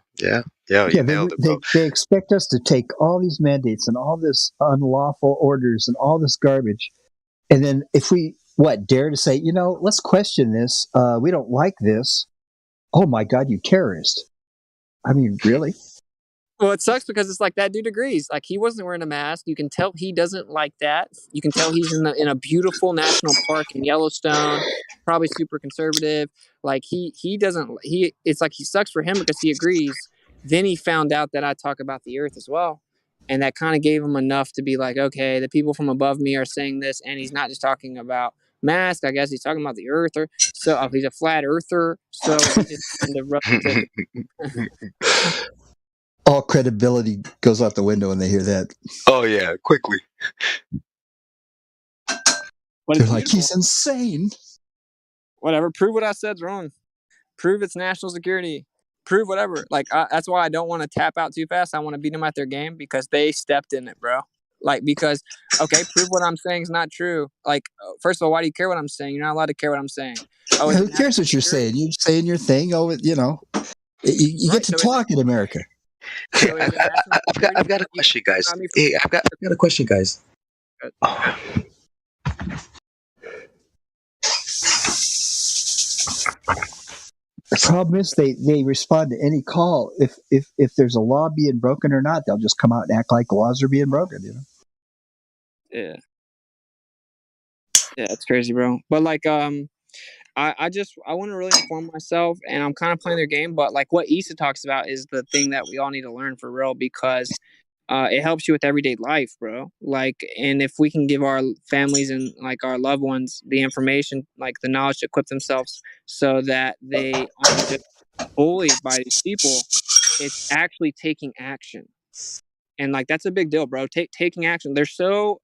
You nailed it, bro. They expect us to take all these mandates and all this unlawful orders and all this garbage. And then if we, dare to say, let's question this. We don't like this. Oh my God, you terrorist. I mean, really? Well, it sucks because it's like that dude agrees. Like he wasn't wearing a mask. You can tell he doesn't like that. You can tell he's in a beautiful national park in Yellowstone, probably super conservative. Like he doesn't, it's like he sucks for him because he agrees. Then he found out that I talk about the earth as well. And that kind of gave him enough to be like, okay, the people from above me are saying this. And he's not just talking about mask. I guess he's talking about the earth. So he's a flat earther. So he just kind of all credibility goes out the window when they hear that. Oh yeah, quickly. They're like, he's insane. Whatever. Prove what I said's wrong. Prove it's national security. Prove whatever. Like that's why I don't want to tap out too fast. I want to beat them at their game because they stepped in it, bro. Like because prove what I'm saying is not true. Like first of all, why do you care what I'm saying? You're not allowed to care what I'm saying. Oh, who cares what you're saying? You're saying your thing. Oh, you get to talk in America. Hey, I've got a question, guys. Hey, I've got a question, guys. The problem is they respond to any call. If there's a law being broken or not, they'll just come out and act like the laws are being broken. Yeah, it's crazy, bro. But like, I want to really inform myself, and I'm kind of playing their game. But like what Issa talks about is the thing that we all need to learn for real because it helps you with everyday life, bro. Like, and if we can give our families and like our loved ones the information, like the knowledge to equip themselves so that they aren't just bullied by these people, it's actually taking action. And like that's a big deal, bro. Taking action. They're so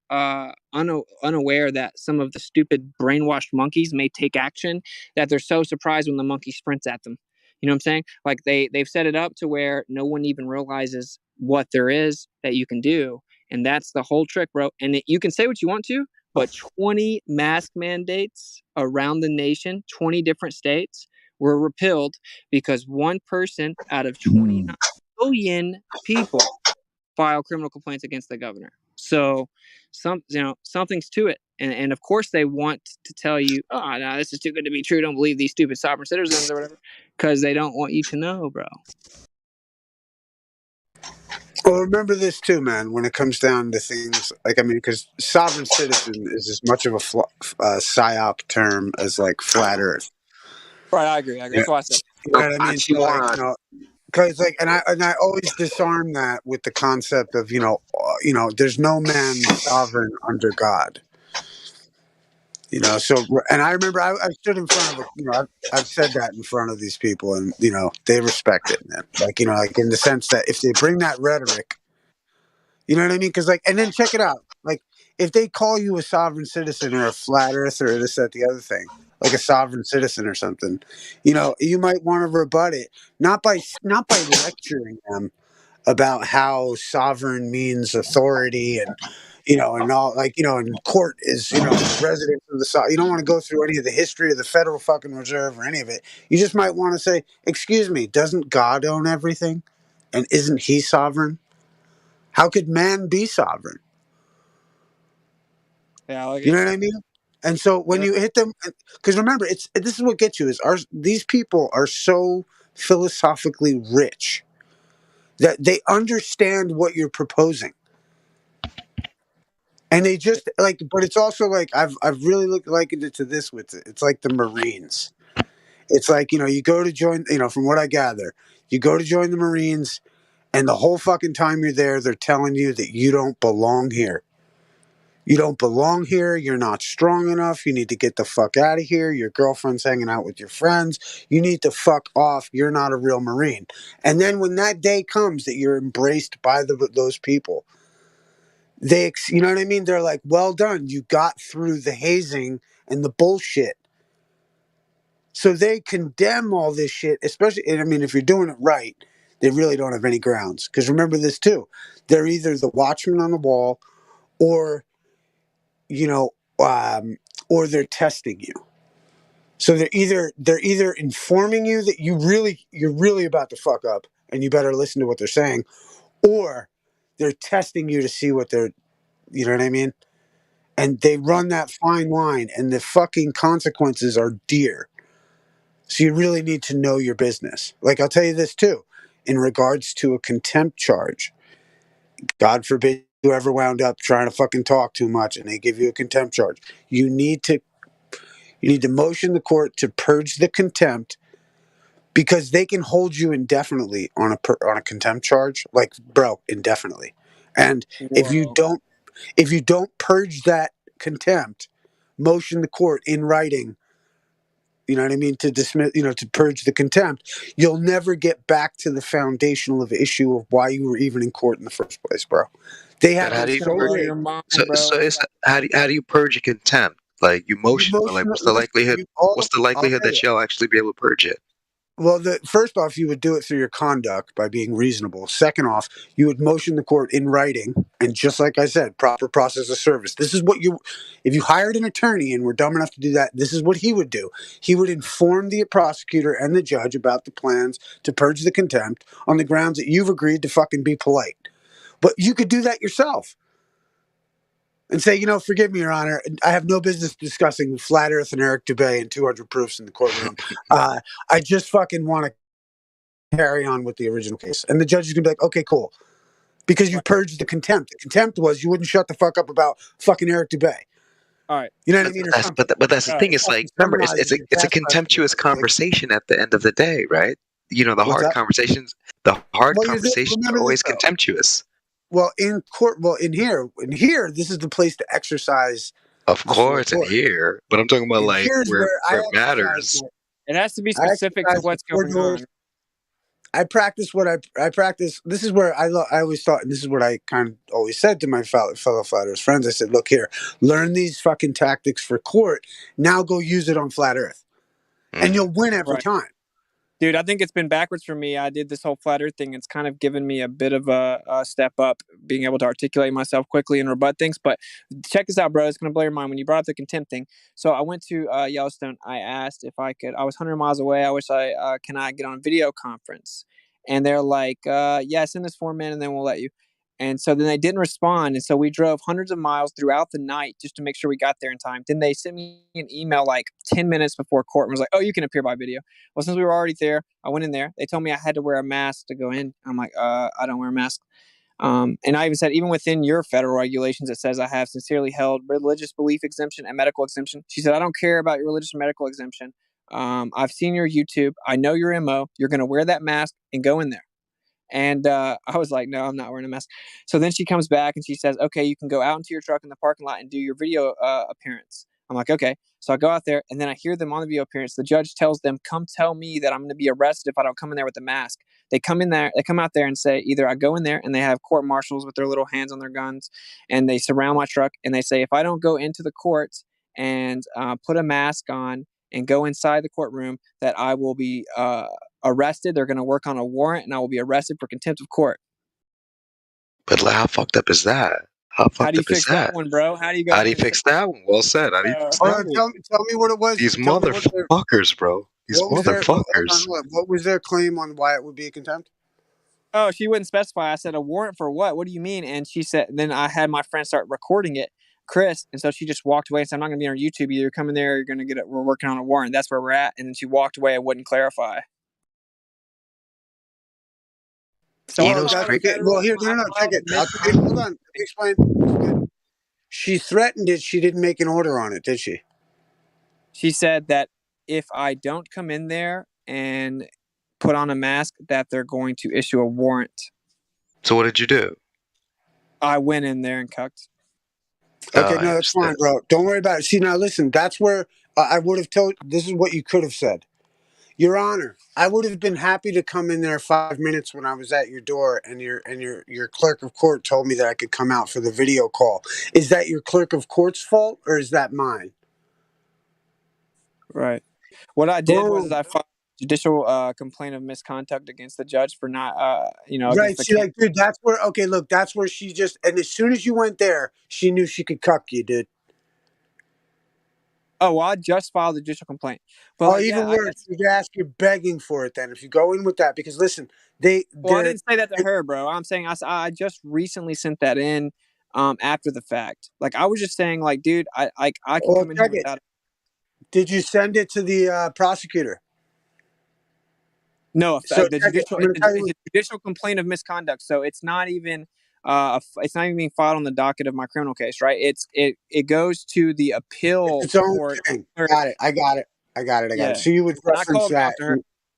unaware that some of the stupid brainwashed monkeys may take action that they're so surprised when the monkey sprints at them. You know what I'm saying? Like they've set it up to where no one even realizes what there is that you can do, and that's the whole trick, bro. And you can say what you want to, but 20 mask mandates around the nation, 20 different states were repealed because one person out of 29 million people file criminal complaints against the governor. So something's to it. And of course they want to tell you, oh, no, this is too good to be true. Don't believe these stupid sovereign citizens or whatever, because they don't want you to know, bro. Well, remember this too, man, when it comes down to things like, because sovereign citizen is as much of a psyop term as like flat earth. Right, I agree. That's why I said. You know what I mean? So, like, because like, and I always disarm that with the concept of there's no man sovereign under God. So and I remember I stood in front of I've said that in front of these people, and they respect it, man. Like like in the sense that if they bring that rhetoric, you know what I mean? Because and then check it out, like if they call you a sovereign citizen or a flat earther or this, that, the other thing, like a sovereign citizen or something, you might want to rebut it, not by lecturing them about how sovereign means authority and and all, and court is resident of the sovereign. You don't want to go through any of the history of the Federal fucking Reserve or any of it. You just might want to say, excuse me, doesn't God own everything? And isn't he sovereign? How could man be sovereign? Yeah, you know what I mean? And so when you hit them, because remember, this is what gets you, is these people are so philosophically rich that they understand what you're proposing. And they just like, but it's also like I've really likened it to this with it. It's like the Marines. It's like, you go to join, from what I gather, you go to join the Marines, and the whole fucking time you're there, they're telling you that you don't belong here. You don't belong here. You're not strong enough. You need to get the fuck out of here. Your girlfriend's hanging out with your friends. You need to fuck off. You're not a real Marine. And then when that day comes that you're embraced by those people, you know what I mean? They're like, well done. You got through the hazing and the bullshit. So they condemn all this shit, especially, and I mean, if you're doing it right, they really don't have any grounds. Because remember this too. They're either the watchman on the wall or or they're testing you. So they're either informing you that you're really about to fuck up and you better listen to what they're saying, or they're testing you to see what they're, you know what I mean? And they run that fine line, and the fucking consequences are dear. So you really need to know your business. Like, I'll tell you this too, in regards to a contempt charge. God forbid you ever wound up trying to fucking talk too much and they give you a contempt charge. You need to motion the court to purge the contempt, because they can hold you indefinitely on a contempt charge, like, bro, indefinitely. And if you don't purge that contempt, motion the court in writing, you know what I mean, to dismiss, to purge the contempt, you'll never get back to the foundational of issue of why you were even in court in the first place, bro. They have How do you so purge? late. So it's how do you purge a contempt? Like you motion, but like what's the likelihood? What's the likelihood that you'll actually be able to purge it? Well, first off, you would do it through your conduct by being reasonable. Second off, you would motion the court in writing, and just like I said, proper process of service. This is what if you hired an attorney and were dumb enough to do that, this is what he would do. He would inform the prosecutor and the judge about the plans to purge the contempt on the grounds that you've agreed to fucking be polite. But you could do that yourself and say, forgive me, Your Honor, I have no business discussing Flat Earth and Eric Dubay and 200 proofs in the courtroom. I just fucking want to carry on with the original case. And the judge is going to be like, okay, cool. Because you purged the contempt. The contempt was you wouldn't shut the fuck up about fucking Eric Dubay. All right. You know what I mean? But that's the thing. It's like, remember, it's a contemptuous conversation at the end of the day, right? The hard conversations are always contemptuous. Well, in court, in here, this is the place to exercise. Of course, in here, but I'm talking about like where it matters. It has to be specific to what's going on. I practice what I practice. This is where I always thought, and this is what I kind of always said to my fellow Flat Earth friends. I said, look here, learn these fucking tactics for court. Now go use it on Flat Earth, and you'll win every time. Dude, I think it's been backwards for me. I did this whole Flat Earth thing. It's kind of given me a bit of a step up, being able to articulate myself quickly and rebut things. But check this out, bro. It's going to blow your mind when you brought up the contempt thing. So I went to Yellowstone. I asked if I could. I was 100 miles away. I wish can I get on a video conference? And they're like, yeah, send this form in and then we'll let you. And so then they didn't respond. And so we drove hundreds of miles throughout the night just to make sure we got there in time. Then they sent me an email like 10 minutes before court and was like, oh, you can appear by video. Well, since we were already there, I went in there. They told me I had to wear a mask to go in. I'm like, I don't wear a mask. And I even said, even within your federal regulations, it says I have sincerely held religious belief exemption and medical exemption. She said, I don't care about your religious and medical exemption. I've seen your YouTube. I know your MO. You're going to wear that mask and go in there. And I was like, no, I'm not wearing a mask. So then she comes back and she says, okay, you can go out into your truck in the parking lot and do your video appearance. I'm like, okay. So I go out there and then I hear them on the video appearance. The judge tells them, come tell me that I'm going to be arrested if I don't come in there with a mask. They come out there and say, either I go in there and they have court marshals with their little hands on their guns and they surround my truck and they say, if I don't go into the court and put a mask on and go inside the courtroom, that I will be arrested. They're going to work on a warrant and I will be arrested for contempt of court. But how fucked up is that? How do you fix that one, bro? How do you fix that one? Well said. How do you fix that one? Tell me what it was. These motherfuckers, bro. These motherfuckers. What was their claim on why it would be a contempt? Oh, she wouldn't specify. I said, a warrant for what? What do you mean? And she said, then I had my friend start recording it, Chris. And so she just walked away and said, I'm not going to be on YouTube. Either come in there, you're going to get it. We're working on a warrant. That's where we're at. And then she walked away and wouldn't clarify. So well, here, no, check it. Hold on. Let me explain. she threatened it. She didn't make an order on it, did she? She said that if I don't come in there and put on a mask, that they're going to issue a warrant. So what did you do? I went in there and cucked. Okay, I no, that's fine, bro. Don't worry about it. See, now listen, that's where I would have told. This is what you could have said. Your Honor, I would have been happy to come in there 5 minutes when I was at your door, and your clerk of court told me that I could come out for the video call. Is that your clerk of court's fault, or is that mine? Right. What I did was I filed a judicial complaint of misconduct against the judge for not, against Right. the See, like, dude, that's where. Okay, look, that's where she just. And as soon as you went there, she knew she could cuck you, dude. Oh, well, I just filed a judicial complaint. But like, even yeah, worse, you ask, you're begging for it. Then, if you go in with that, because listen, I didn't say that to her, bro. I'm saying I just recently sent that in after the fact. Like, I was just saying, like, dude, I can come in here without. Did you send it to the prosecutor? No, So the judicial it's a judicial complaint of misconduct. So it's not even it's not even being filed on the docket of my criminal case, right? It goes to the appeal its own court. thing. Got it. I got it. So you would reference that.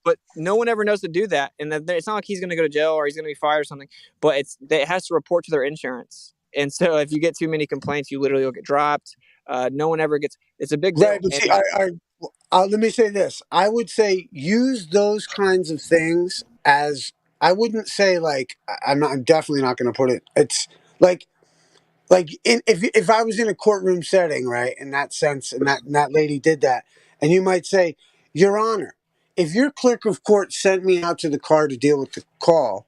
But no one ever knows to do that, and it's not like he's going to go to jail or he's going to be fired or something. But it has to report to their insurance, and so if you get too many complaints, you literally will get dropped. No one ever gets. It's a big deal. Right, but see, let me say this. I would say use those kinds of things as I wouldn't say like I'm definitely not going to put it. It's like if I was in a courtroom setting, right, in that sense, and that lady did that, and you might say, Your Honor, if your clerk of court sent me out to the car to deal with the call,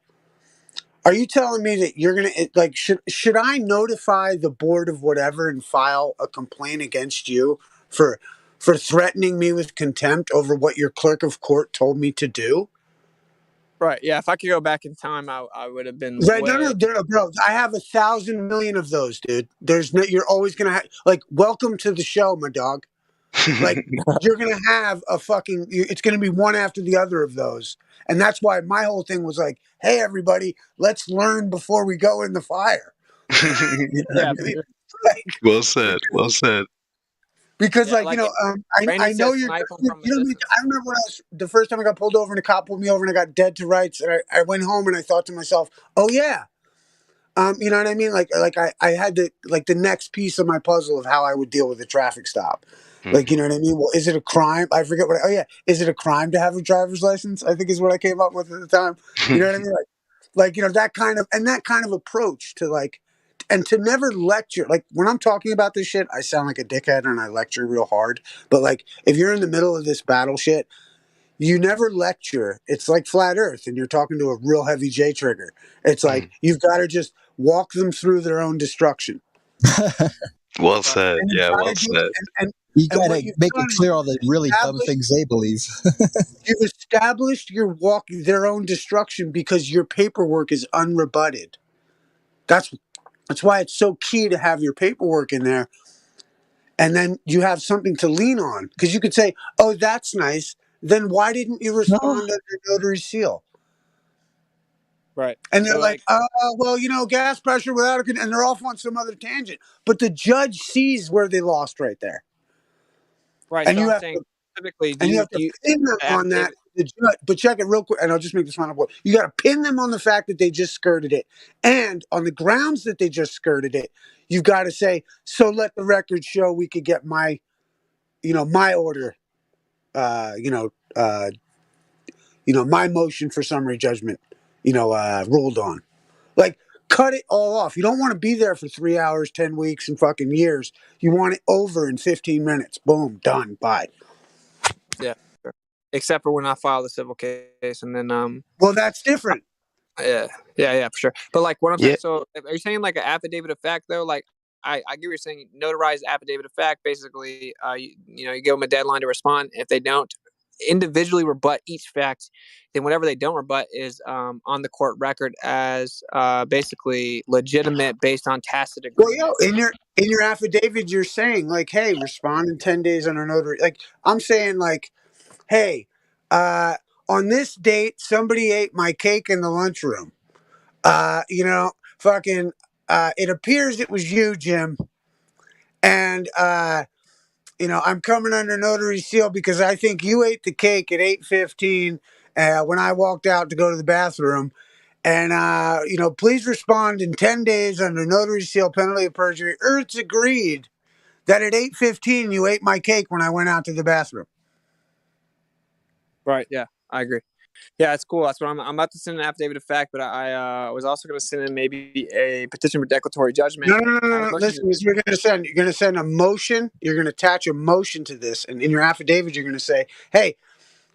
are you telling me that you're gonna like should I notify the board of whatever and file a complaint against you for threatening me with contempt over what your clerk of court told me to do? Right. Yeah. If I could go back in time, I would have been. Right. No, bro. I have 1,000 million of those, dude. There's no. You're always gonna have like. Welcome to the show, my dog. Like you're gonna have a fucking. It's gonna be one after the other of those, and that's why my whole thing was like, hey, everybody, let's learn before we go in the fire. Yeah. Well said. Well said. Because, I know you're. I remember when the first time I got pulled over and a cop pulled me over and I got dead to rights, and I went home and I thought to myself, "Oh yeah," you know what I mean? Like I had the next piece of my puzzle of how I would deal with a traffic stop. Like, you know what I mean? Well, is it a crime? I forget what. Is it a crime to have a driver's license? I think is what I came up with at the time. You know what I mean? Like that kind of approach to like. And to never lecture, like when I'm talking about this shit, I sound like a dickhead and I lecture real hard. But like, if you're in the middle of this battle shit, you never lecture. It's like flat earth and you're talking to a real heavy J trigger. It's like, you've got to just walk them through their own destruction. Well said. Yeah, well said. You got to make it clear all the really dumb things they believe. You've established their own destruction because your paperwork is unrebutted. That's why it's so key to have your paperwork in there. And then you have something to lean on. Because you could say, oh, that's nice. Then why didn't you respond under notary seal? Right. And they're like, well, gas pressure without and they're off on some other tangent. But the judge sees where they lost right there. Right. And so you I'm have saying to, specifically, and you have to pin them on that. But check it real quick, and I'll just make this final point. You got to pin them on the fact that they just skirted it. And on the grounds that they just skirted it, you've got to say, so let the record show we could get my order, my motion for summary judgment, ruled on. Like, cut it all off. You don't want to be there for 3 hours, 10 weeks, and fucking years. You want it over in 15 minutes. Boom, done, bye. Yeah. Sure. Except for when I file the civil case, and then well, that's different. Yeah, for sure. But like what I'm saying, so are you saying like an affidavit of fact though? Like I get what you're saying. Notarized affidavit of fact. Basically, you give them a deadline to respond. If they don't individually rebut each fact, then whatever they don't rebut is on the court record as basically legitimate based on tacit agreement. Well, in your affidavit, you're saying like, hey, respond in 10 days under notary. Like I'm saying like, hey, on this date, somebody ate my cake in the lunchroom. It appears it was you, Jim. And I'm coming under notary seal because I think you ate the cake at 8:15 when I walked out to go to the bathroom. And please respond in 10 days under notary seal, penalty of perjury. Ertz agreed that at 8:15 you ate my cake when I went out to the bathroom. Right. Yeah, I agree. Yeah, it's cool. That's what I'm about to send an affidavit of fact, but I was also going to send in maybe a petition for declaratory judgment. No. Listen, you're going to send a motion. You're going to attach a motion to this, and in your affidavit, you're going to say, "Hey,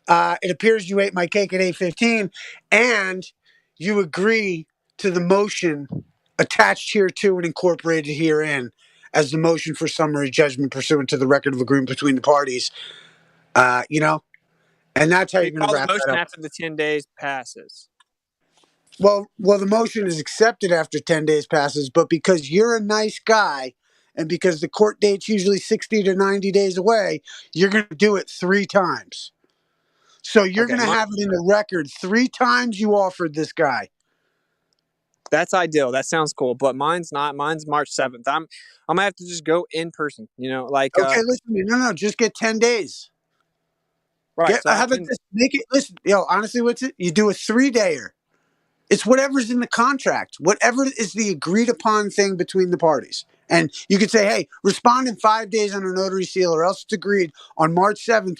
it appears you ate my cake at 8:15, and you agree to the motion attached here to and incorporated herein as the motion for summary judgment pursuant to the record of agreement between the parties." And that's how you're going to wrap the motion that up. after the 10 days passes. Well, the motion is accepted after 10 days passes, but because you're a nice guy and because the court date's usually 60 to 90 days away, you're going to do it 3 times. So you're going to have it in the record 3 times you offered this guy. That's ideal. That sounds cool, but mine's not. Mine's March 7th. I'm going to have to just go in person, Okay, listen, no, just get 10 days. Right. How about this? Make it, listen, honestly, what's it? You do a 3-dayer. It's whatever's in the contract, whatever is the agreed upon thing between the parties. And you could say, hey, respond in 5 days under notary seal, or else it's agreed on March 7th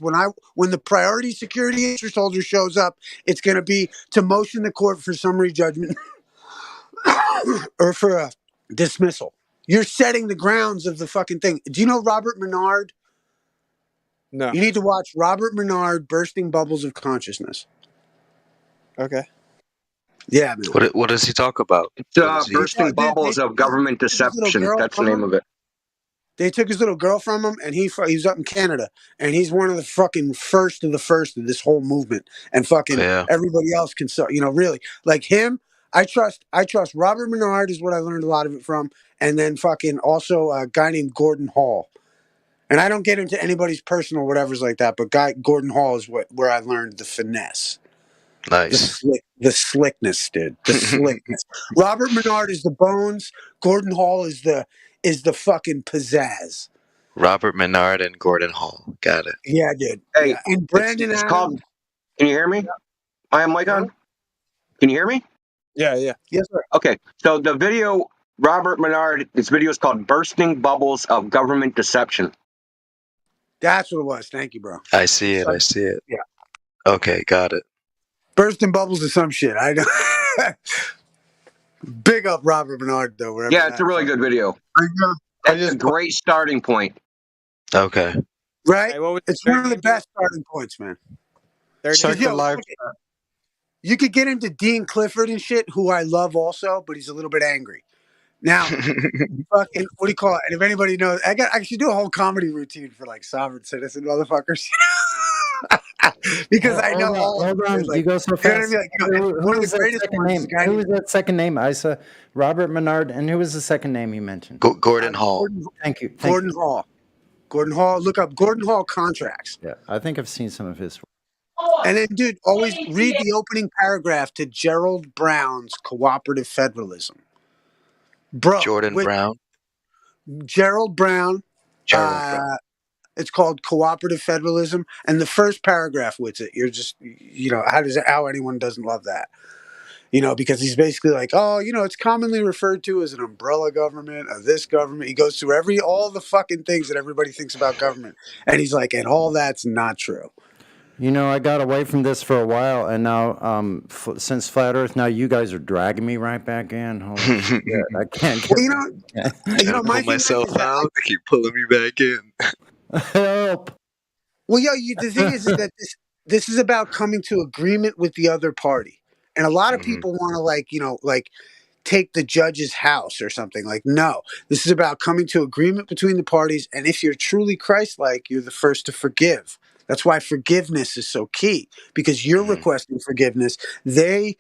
when the priority security interest holder shows up, it's going to be to motion the court for summary judgment or for a dismissal. You're setting the grounds of the fucking thing. Do you know Robert Menard? No. You need to watch Robert Menard, Bursting Bubbles of Consciousness. Okay. Yeah, man. What does he talk about? It's Bursting Bubbles of Government Deception. That's the name of it. They took his little girl from him, and he was up in Canada, and he's one of the fucking first of this whole movement, and fucking everybody else can, really like him. I trust Robert Menard is what I learned a lot of it from, and then fucking also a guy named Gordon Hall. And I don't get into anybody's personal whatever's like that, but Gordon Hall is where I learned the finesse. Nice. The slickness, dude. The slickness. Robert Menard is the bones. Gordon Hall is the fucking pizzazz. Robert Menard and Gordon Hall. Got it. Yeah, dude. Hey, yeah. And Brandon it's Adams. called. Can you hear me? I am mic on. Can you hear me? Yeah. Yes, sir. Okay. So the video, Robert Menard, this video is called "Bursting Bubbles of Government Deception." That's what it was. Thank you, bro. I see it. Yeah. Okay, got it. Bursting bubbles or some shit. I know. Big up Robert Menard, though. Yeah, it's a really good video. I know. That's a great starting point. Okay. Right? Hey, it's one of the best starting points, man. You could get into Dean Clifford and shit, who I love also, but he's a little bit angry. Now, fucking, what do you call it? And if anybody knows, I should do a whole comedy routine for like sovereign citizen motherfuckers. Because I know all hold on. You go so fast. Who was that second name? Isa, Robert Menard, and who was the second name you mentioned? Gordon Hall. Thank you. Gordon Hall. Gordon Hall. Look up Gordon Hall contracts. Yeah, I think I've seen some of his. And then, dude, always read the opening paragraph to Gerald Brown's Cooperative Federalism. Bro, Jordan Brown. Gerald Brown. It's called Cooperative Federalism, and the first paragraph with it, you're just, how anyone doesn't love that, because he's basically like, oh, it's commonly referred to as an umbrella government of this government. He goes through all the fucking things that everybody thinks about government, and he's like, and all that's not true. I got away from this for a while, and now, since Flat Earth, now you guys are dragging me right back in. Holy shit, I can't get I pull myself out. They keep pulling me back in. Help. Well, the thing is that this is about coming to agreement with the other party, and a lot of people want to take the judge's house or something. Like, no, this is about coming to agreement between the parties, and if you're truly Christ-like, you're the first to forgive. That's why forgiveness is so key, because you're requesting forgiveness. They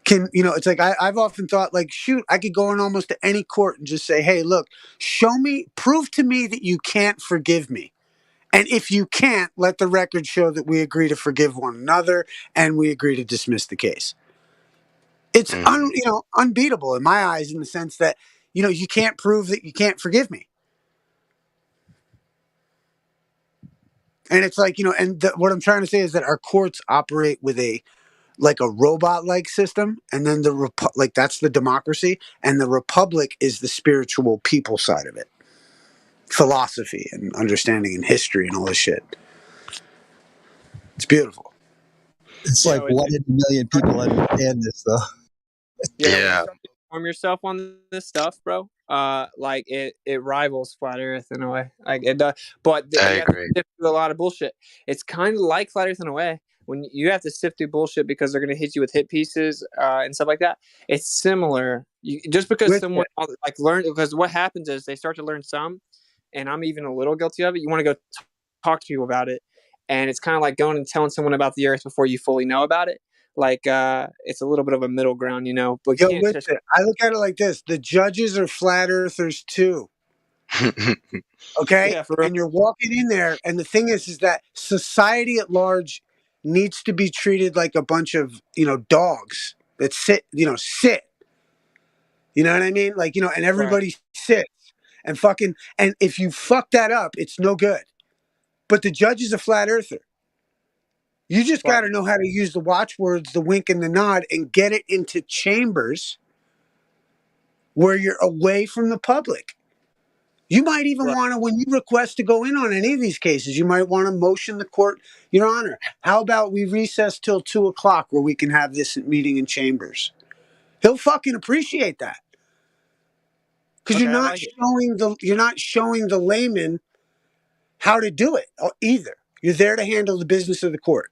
can, it's like I've often thought, like, shoot, I could go in almost to any court and just say, hey, look, prove to me that you can't forgive me. And if you can't, let the record show that we agree to forgive one another and we agree to dismiss the case. It's unbeatable in my eyes, in the sense that, you can't prove that you can't forgive me. And it's like, and what I'm trying to say is that our courts operate with a robot-like system, and then that's the democracy, and the republic is the spiritual people side of it, philosophy and understanding and history and all this shit. It's beautiful. It's like 1 in a million people understand this, though. When you start to inform yourself on this stuff, bro, like it rivals flat Earth in a way. Like it does, but you have to sift through a lot of bullshit. It's kind of like flat Earth in a way. When you have to sift through bullshit because they're going to hit you with hit pieces and stuff like that. It's similar. Just because someone because what happens is they start to learn some, and I'm even a little guilty of it. You want to go talk to people about it, and it's kind of like going and telling someone about the Earth before you fully know about it. Like it's a little bit of a middle ground, But I look at it like this: the judges are flat earthers too. Okay, yeah, and you're walking in there, and the thing is that society at large needs to be treated like a bunch of dogs that sit. You know what I mean? Like and everybody sits and fucking, and if you fuck that up, it's no good. But the judge is a flat earther. You just got to know how to use the watchwords, the wink and the nod, and get it into chambers where you're away from the public. You might even want to, when you request to go in on any of these cases, you might want to motion the court, Your Honor, how about we recess till 2:00 where we can have this meeting in chambers? He'll fucking appreciate that. Because you're not showing the layman how to do it either. You're there to handle the business of the court.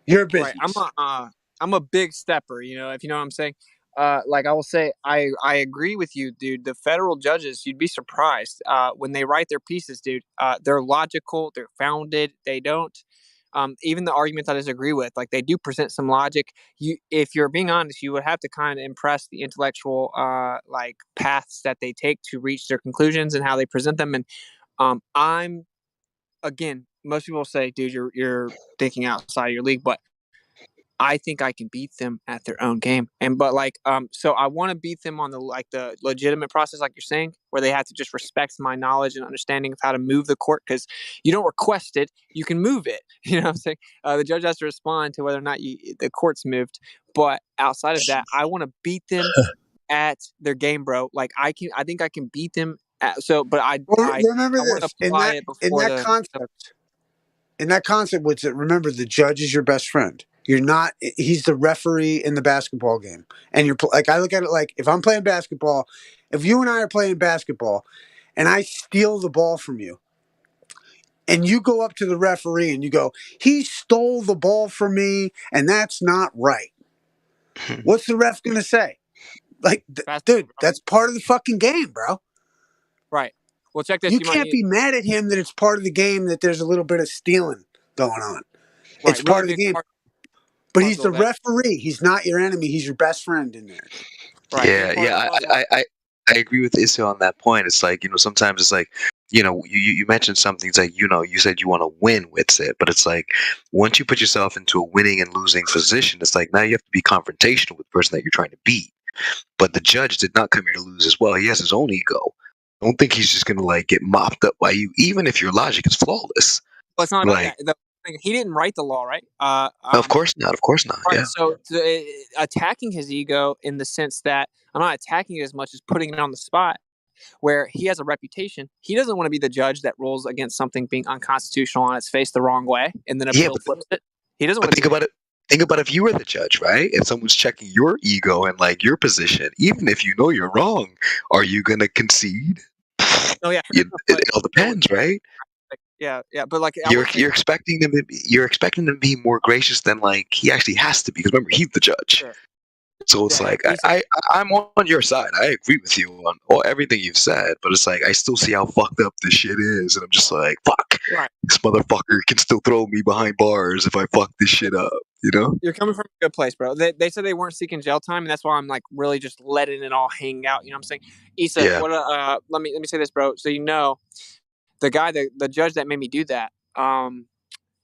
Your business. Right. I'm a big stepper, if you know what I'm saying. Like I will say, I agree with you, dude. The federal judges, you'd be surprised when they write their pieces, dude. They're logical, they're founded. They don't even the arguments I disagree with, like they do present some logic. If you're being honest, you would have to kind of impress the intellectual like paths that they take to reach their conclusions and how they present them. And I'm again, most people say, dude, you're thinking outside your league, but I think I can beat them at their own game. So I want to beat them on the legitimate process, like you're saying, where they have to just respect my knowledge and understanding of how to move the court, because you don't request it, you can move it. You know what I'm saying? The judge has to respond to whether or not the court's moved. But outside of that, I want to beat them at their game, bro. Like I think I can beat them. Remember this in that concept. In that concept, remember the judge is your best friend. He's the referee in the basketball game. And I look at it like, if I'm playing basketball, if you and I are playing basketball and I steal the ball from you and you go up to the referee and you go, he stole the ball from me and that's not right. What's the ref going to say? Like, dude, that's part of the fucking game, bro. Right. Well, check this. You can't be mad at him that it's part of the game that there's a little bit of stealing going on. Right. It's part of the game. But he's the referee. He's not your enemy. He's your best friend in there. Right. Yeah. I agree with Issa on that point. It's like, sometimes it's like, you mentioned something. It's like, you said you want to win with it, but it's like, once you put yourself into a winning and losing position, it's like, now you have to be confrontational with the person that you're trying to beat. But the judge did not come here to lose as well. He has his own ego. I don't think he's just going to get mopped up by you, even if your logic is flawless. Well, it's not about that. He didn't write the law, right? Of course not. Right. Yeah. So attacking his ego in the sense that I'm not attacking it as much as putting it on the spot, where he has a reputation. He doesn't want to be the judge that rules against something being unconstitutional on its face the wrong way, and then appeal flips it. He doesn't want to think about it. Think about if you were the judge, right? If someone's checking your ego and your position, even if you know you're wrong, are you going to concede? Oh yeah. It all depends, right? Yeah, but you're expecting them to be more gracious than he actually has to be, because remember, he's the judge. Sure. So it's I'm on your side. I agree with you on everything you've said, but it's I still see how fucked up this shit is, and I'm just like, fuck, this motherfucker can still throw me behind bars if I fuck this shit up. You're coming from a good place, bro. They said they weren't seeking jail time, and that's why I'm really just letting it all hang out. You know what I'm saying? Issa, let me say this, bro. So the guy, the judge that made me do that,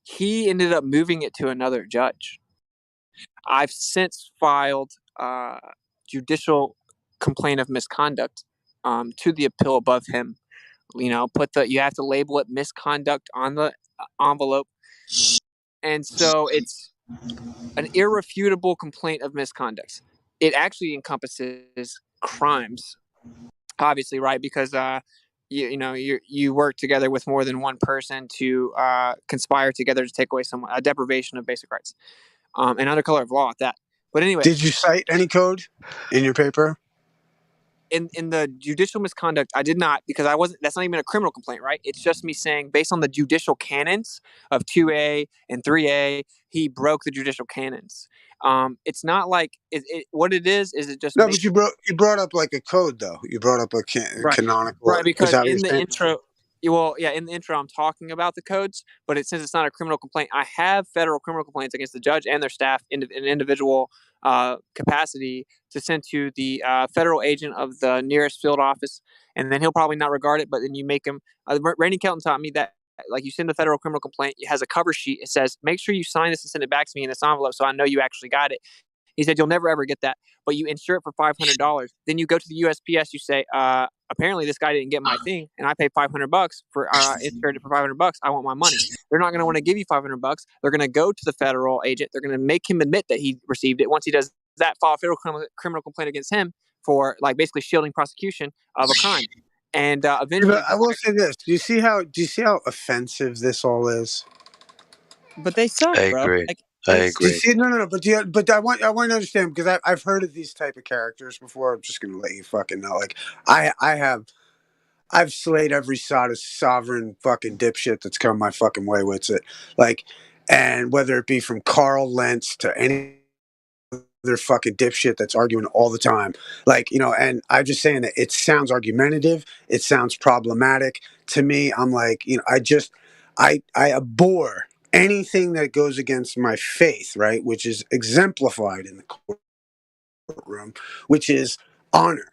he ended up moving it to another judge. I've since filed judicial complaint of misconduct to the appeal above him. You have to label it misconduct on the envelope. And so it's an irrefutable complaint of misconduct. It actually encompasses crimes, obviously, right? Because you work together with more than one person to conspire together to take away a deprivation of basic rights, and under color of law at that. But anyway, did you cite any code in your paper? In the judicial misconduct, I did not, because that's not even a criminal complaint, right? It's just me saying, based on the judicial canons of 2A and 3A, he broke the judicial canons. It's not like what it is it just no, but you brought up like a code though. You brought up a canonical, right? Because in the intro, in the intro, I'm talking about the codes, but since it's not a criminal complaint, I have federal criminal complaints against the judge and their staff in an individual capacity to send to the federal agent of the nearest field office, and then he'll probably not regard it, but then you make him. Randy Kelton taught me that, like, you send a federal criminal complaint, it has a cover sheet. It says, make sure you sign this and send it back to me in this envelope so I know you actually got it. He said, you'll never ever get that, but you insure it for $500. Then you go to the USPS, you say, apparently this guy didn't get my thing, and I paid $500 for insured it for $500. I want my money. They're not going to want to give you $500. They're going to go to the federal agent. They're going to make him admit that he received it. Once he does that, file a federal criminal complaint against him for, like, basically shielding prosecution of a crime. And eventually, I will say this: do you see how offensive this all is? But they suck, I bro. agree. Like, I agree. See, no. But I want to understand, because I've heard of these type of characters before. I'm just gonna let you fucking know. Like, I've slayed every sovereign fucking dipshit that's come my fucking way with it. Like, and whether it be from Carl Lentz to any other fucking dipshit that's arguing all the time. Like, and I'm just saying that it sounds argumentative. It sounds problematic to me. I'm like, I abhor anything that goes against my faith, right? Which is exemplified in the courtroom, which is honor.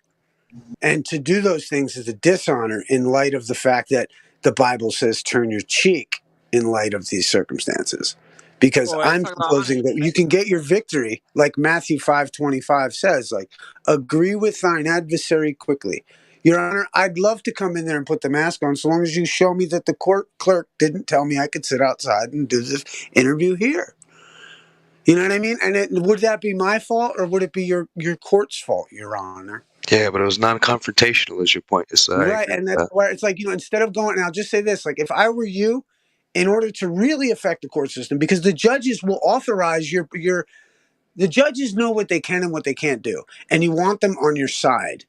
And to do those things is a dishonor in light of the fact that the Bible says turn your cheek in light of these circumstances. Because I'm proposing that you can get your victory, like Matthew 5:25 says, like, agree with thine adversary quickly. Your Honor, I'd love to come in there and put the mask on so long as you show me that the court clerk didn't tell me I could sit outside and do this interview here. You know what I mean? And would that be my fault, or would it be your court's fault, Your Honor? Yeah, but it was non-confrontational, is your point. Right, and that's where it's like, instead of going, and I'll just say this, like, if I were you, in order to really affect the court system, because the judges will authorize the judges know what they can and what they can't do, and you want them on your side.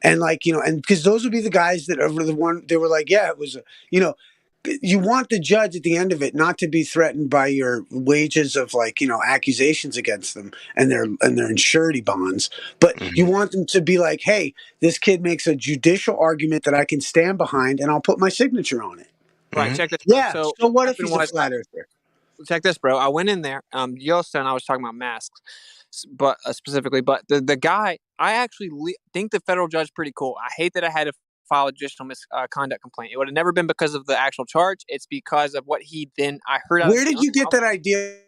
And like, and because those would be the guys that are the one, they were like, yeah, it was, you want the judge at the end of it not to be threatened by your wages of, like, accusations against them and their insurity bonds, but you want them to be like, hey, this kid makes a judicial argument that I can stand behind and I'll put my signature on it. Right, check this. Bro. Yeah, so what if he's a flat earther? Check this, bro. I went in there. Yellowstone, I was talking about masks, but specifically, but the guy, I actually think the federal judge pretty cool. I hate that I had to file a judicial misconduct complaint. It would have never been because of the actual charge. It's because of what he then, I heard. Where did you get that idea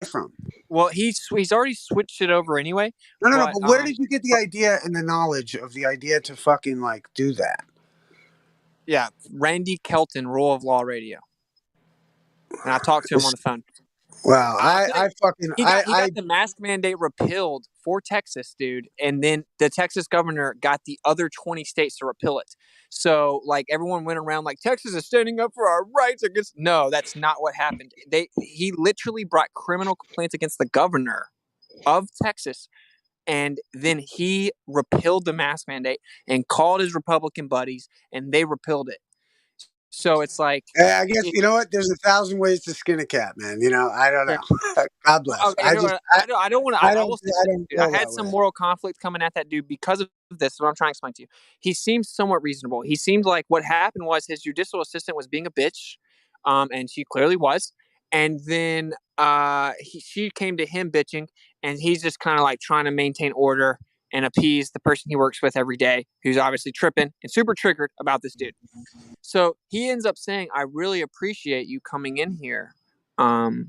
from? Well, he's already switched it over anyway. No. But where did you get the idea and the knowledge of the idea to fucking, like, do that? Yeah, Randy Kelton, Rule of Law Radio, and I talked to him on the phone. Wow, he got the mask mandate repealed for Texas, dude, and then the Texas governor got the other 20 states to repeal it. So, like, everyone went around like, Texas is standing up for our rights against. No, that's not what happened. He literally brought criminal complaints against the governor of Texas. And then he repealed the mask mandate and called his Republican buddies, and they repealed it. So it's like, I guess, you know what? There's 1,000 ways to skin a cat, man. I don't know. God bless. Okay, I don't want to. I had some moral conflict coming at that dude because of this. What I'm trying to explain to you. He seems somewhat reasonable. He seemed like what happened was his judicial assistant was being a bitch, and she clearly was. And then she came to him bitching, and he's just kind of like trying to maintain order and appease the person he works with every day, who's obviously tripping and super triggered about this dude. So he ends up saying, I really appreciate you coming in here and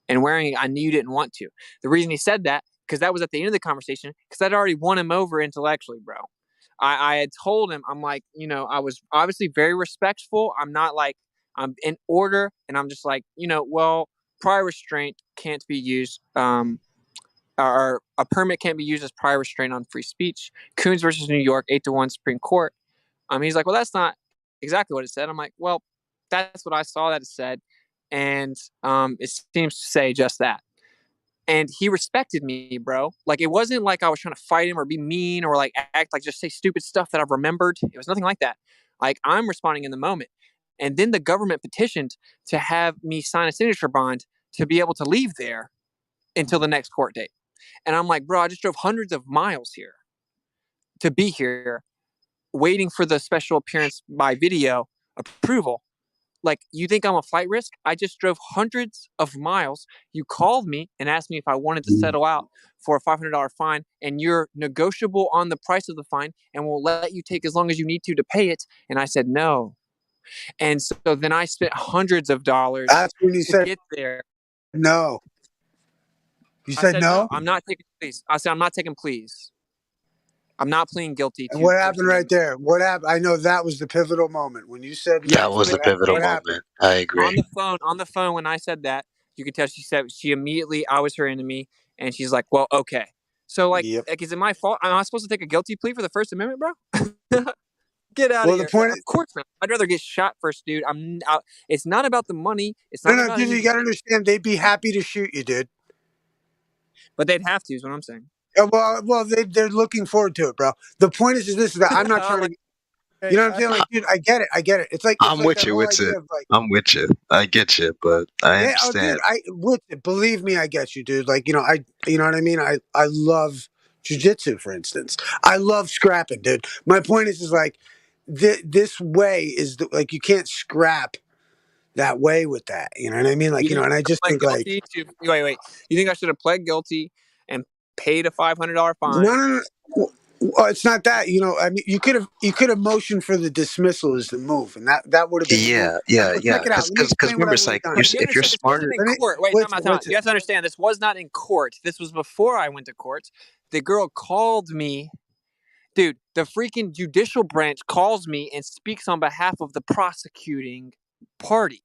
wearing it. I knew you didn't want to. The reason he said that, because that was at the end of the conversation, because I'd already won him over intellectually, bro. I had told him, I'm like, I was obviously very respectful. I'm not like, I'm in order, and I'm just like, well, prior restraint can't be used. Or a permit can't be used as prior restraint on free speech. Coons versus New York, 8-1 Supreme Court. He's like, well, that's not exactly what it said. I'm like, well, that's what I saw that it said, and it seems to say just that. And he respected me, bro. Like, it wasn't like I was trying to fight him or be mean or like act like just say stupid stuff that I've remembered. It was nothing like that. Like, I'm responding in the moment. And then the government petitioned to have me sign a signature bond to be able to leave there until the next court date. And I'm like, bro, I just drove hundreds of miles here to be here, waiting for the special appearance by video approval. Like, you think I'm a flight risk? I just drove hundreds of miles. You called me and asked me if I wanted to settle out for a $500 fine, and you're negotiable on the price of the fine and will let you take as long as you need to pay it. And I said no. And so then I spent hundreds of dollars to get there. No. You said no? I'm not taking pleas. I said I'm not taking pleas. I'm not pleading guilty. And what happened right there? What happened? I know that was the pivotal moment when you said that was the pivotal moment. I agree. On the phone when I said that, you could tell she immediately, I was her enemy, and she's like, well, okay. So like is it my fault? Am I supposed to take a guilty plea for the First Amendment, bro? Get out of here. Of course not. I'd rather get shot first, dude. It's not about the money. It's not about dude, you gotta understand, they'd be happy to shoot you, dude. But they'd have to, is what I'm saying. Well, they're looking forward to it, bro. The point is this: is that I'm not trying to. You know what I'm saying? Like, dude, I get it. It's like I'm with you. I'm with you. I get you, but I understand. Believe me, I get you, dude. Like, you know what I mean. I love jiu-jitsu, for instance. I love scrapping, dude. My point is like this way is like you can't scrap that way with that. You know what I mean? Like, and I just think like wait. You think I should have pled guilty and paid a $500 fine? No. Well, it's not that. I mean, you could have motioned for the dismissal as the move, and that would have been yeah. Because remember, it's like if you're smarter. Wait, you have to understand. This was not in court. This was before I went to court. The girl called me. Dude, the freaking judicial branch calls me and speaks on behalf of the prosecuting party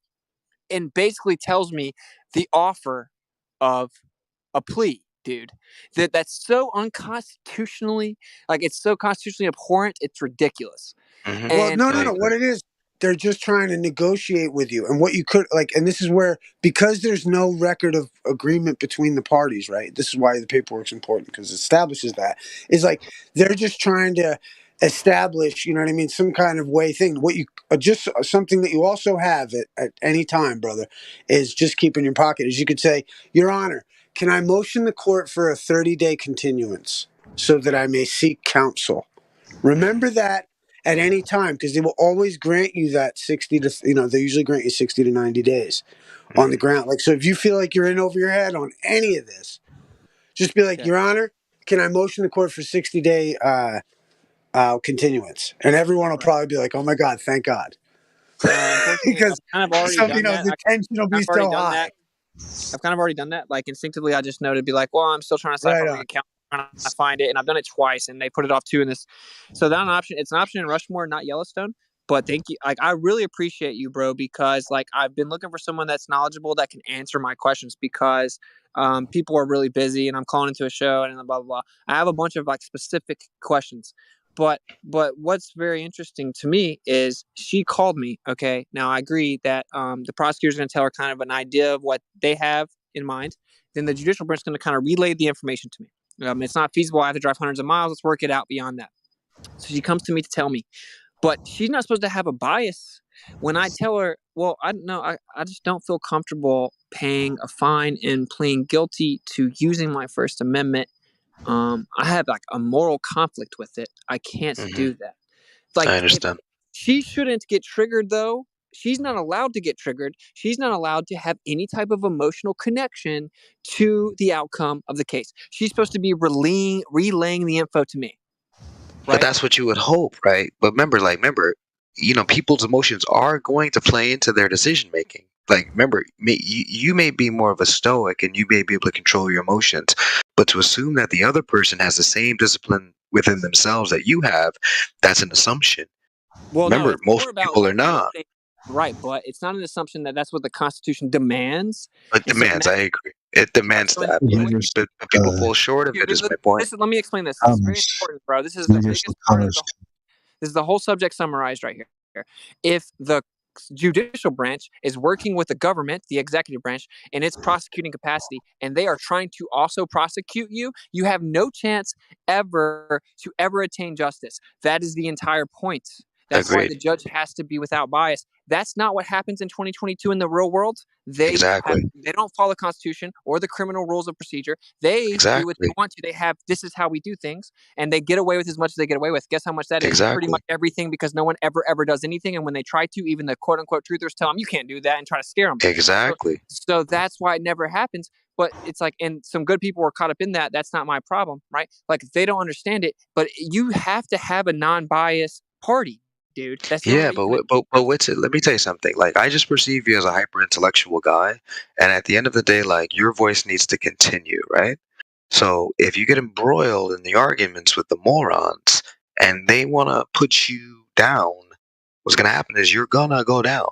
and basically tells me the offer of a plea, dude. That's so unconstitutionally, like, it's so constitutionally abhorrent, it's ridiculous. Mm-hmm. Well, no. What it is, they're just trying to negotiate with you. And what you could, like, and this is where, because there's no record of agreement between the parties, right? This is why the paperwork's important, because it establishes that. Is like, they're just trying to establish, you know what I mean, some kind of way thing. What you, just something that you also have at any time, brother, is just keep in your pocket. Is you could say, Your Honor, can I motion the court for a 30-day continuance so that I may seek counsel? Remember that at any time, because they will always grant you that 60 to, they usually grant you 60 to 90 days on the ground. Like, so if you feel like you're in over your head on any of this, just be like, Your Honor, can I motion the court for 60-day continuance? And everyone will probably be like, oh my God, thank God. Because I've kind of already done that. The tension will be so high. I've kind of already done that. Like, instinctively, I just know to be like, well, I'm still trying to sign my account, trying to find it, and I've done it twice, and they put it off too in this. So that's an option. It's an option in Rushmore, not Yellowstone. But thank you. Like, I really appreciate you, bro, because like I've been looking for someone that's knowledgeable that can answer my questions, because people are really busy, and I'm calling into a show and blah blah blah. I have a bunch of like specific questions. But what's very interesting to me is she called me. Okay, now I agree that the prosecutor's going to tell her kind of an idea of what they have in mind. Then the judicial branch is going to kind of relay the information to me. It's not feasible. I have to drive hundreds of miles. Let's work it out beyond that. So she comes to me to tell me, but she's not supposed to have a bias. When I tell her, well, I don't know, I just don't feel comfortable paying a fine and pleading guilty to using my First Amendment. I have like a moral conflict with it. I can't do that. Like, I understand. She shouldn't get triggered, though. She's not allowed to get triggered. She's not allowed to have any type of emotional connection to the outcome of the case. She's supposed to be relaying the info to me. Right? But that's what you would hope, right? But remember, people's emotions are going to play into their decision making. Like, remember, you may be more of a stoic and you may be able to control your emotions, but to assume that the other person has the same discipline within themselves that you have, that's an assumption. Well, remember, most people are not. Right, but it's not an assumption that that's what the Constitution demands. It And so demands. I agree. It demands that, but people fall short of here, it. Is my point. let me explain this. This is very important, bro. This is the biggest part of this is the whole subject summarized right here. If the judicial branch is working with the government, the executive branch, in its prosecuting capacity, and they are trying to also prosecute you, you have no chance ever to ever attain justice. That is the entire point. That's why the judge has to be without bias. That's not what happens in 2022 in the real world. They don't follow the Constitution or the criminal rules of procedure. They do what they want to. They have, this is how we do things, and they get away with as much as they get away with. Guess how much that is? Pretty much everything, because no one ever does anything. And when they try to, even the quote unquote truthers tell them you can't do that and try to scare them. Exactly. So that's why it never happens. But it's like, and some good people were caught up in that. That's not my problem, right? Like they don't understand it, but you have to have a non-biased party. Dude, that's but what's it? Let me tell you something. Like, I just perceive you as a hyper intellectual guy, and at the end of the day, like, your voice needs to continue, right? So if you get embroiled in the arguments with the morons and they want to put you down, what's gonna happen is you're gonna go down.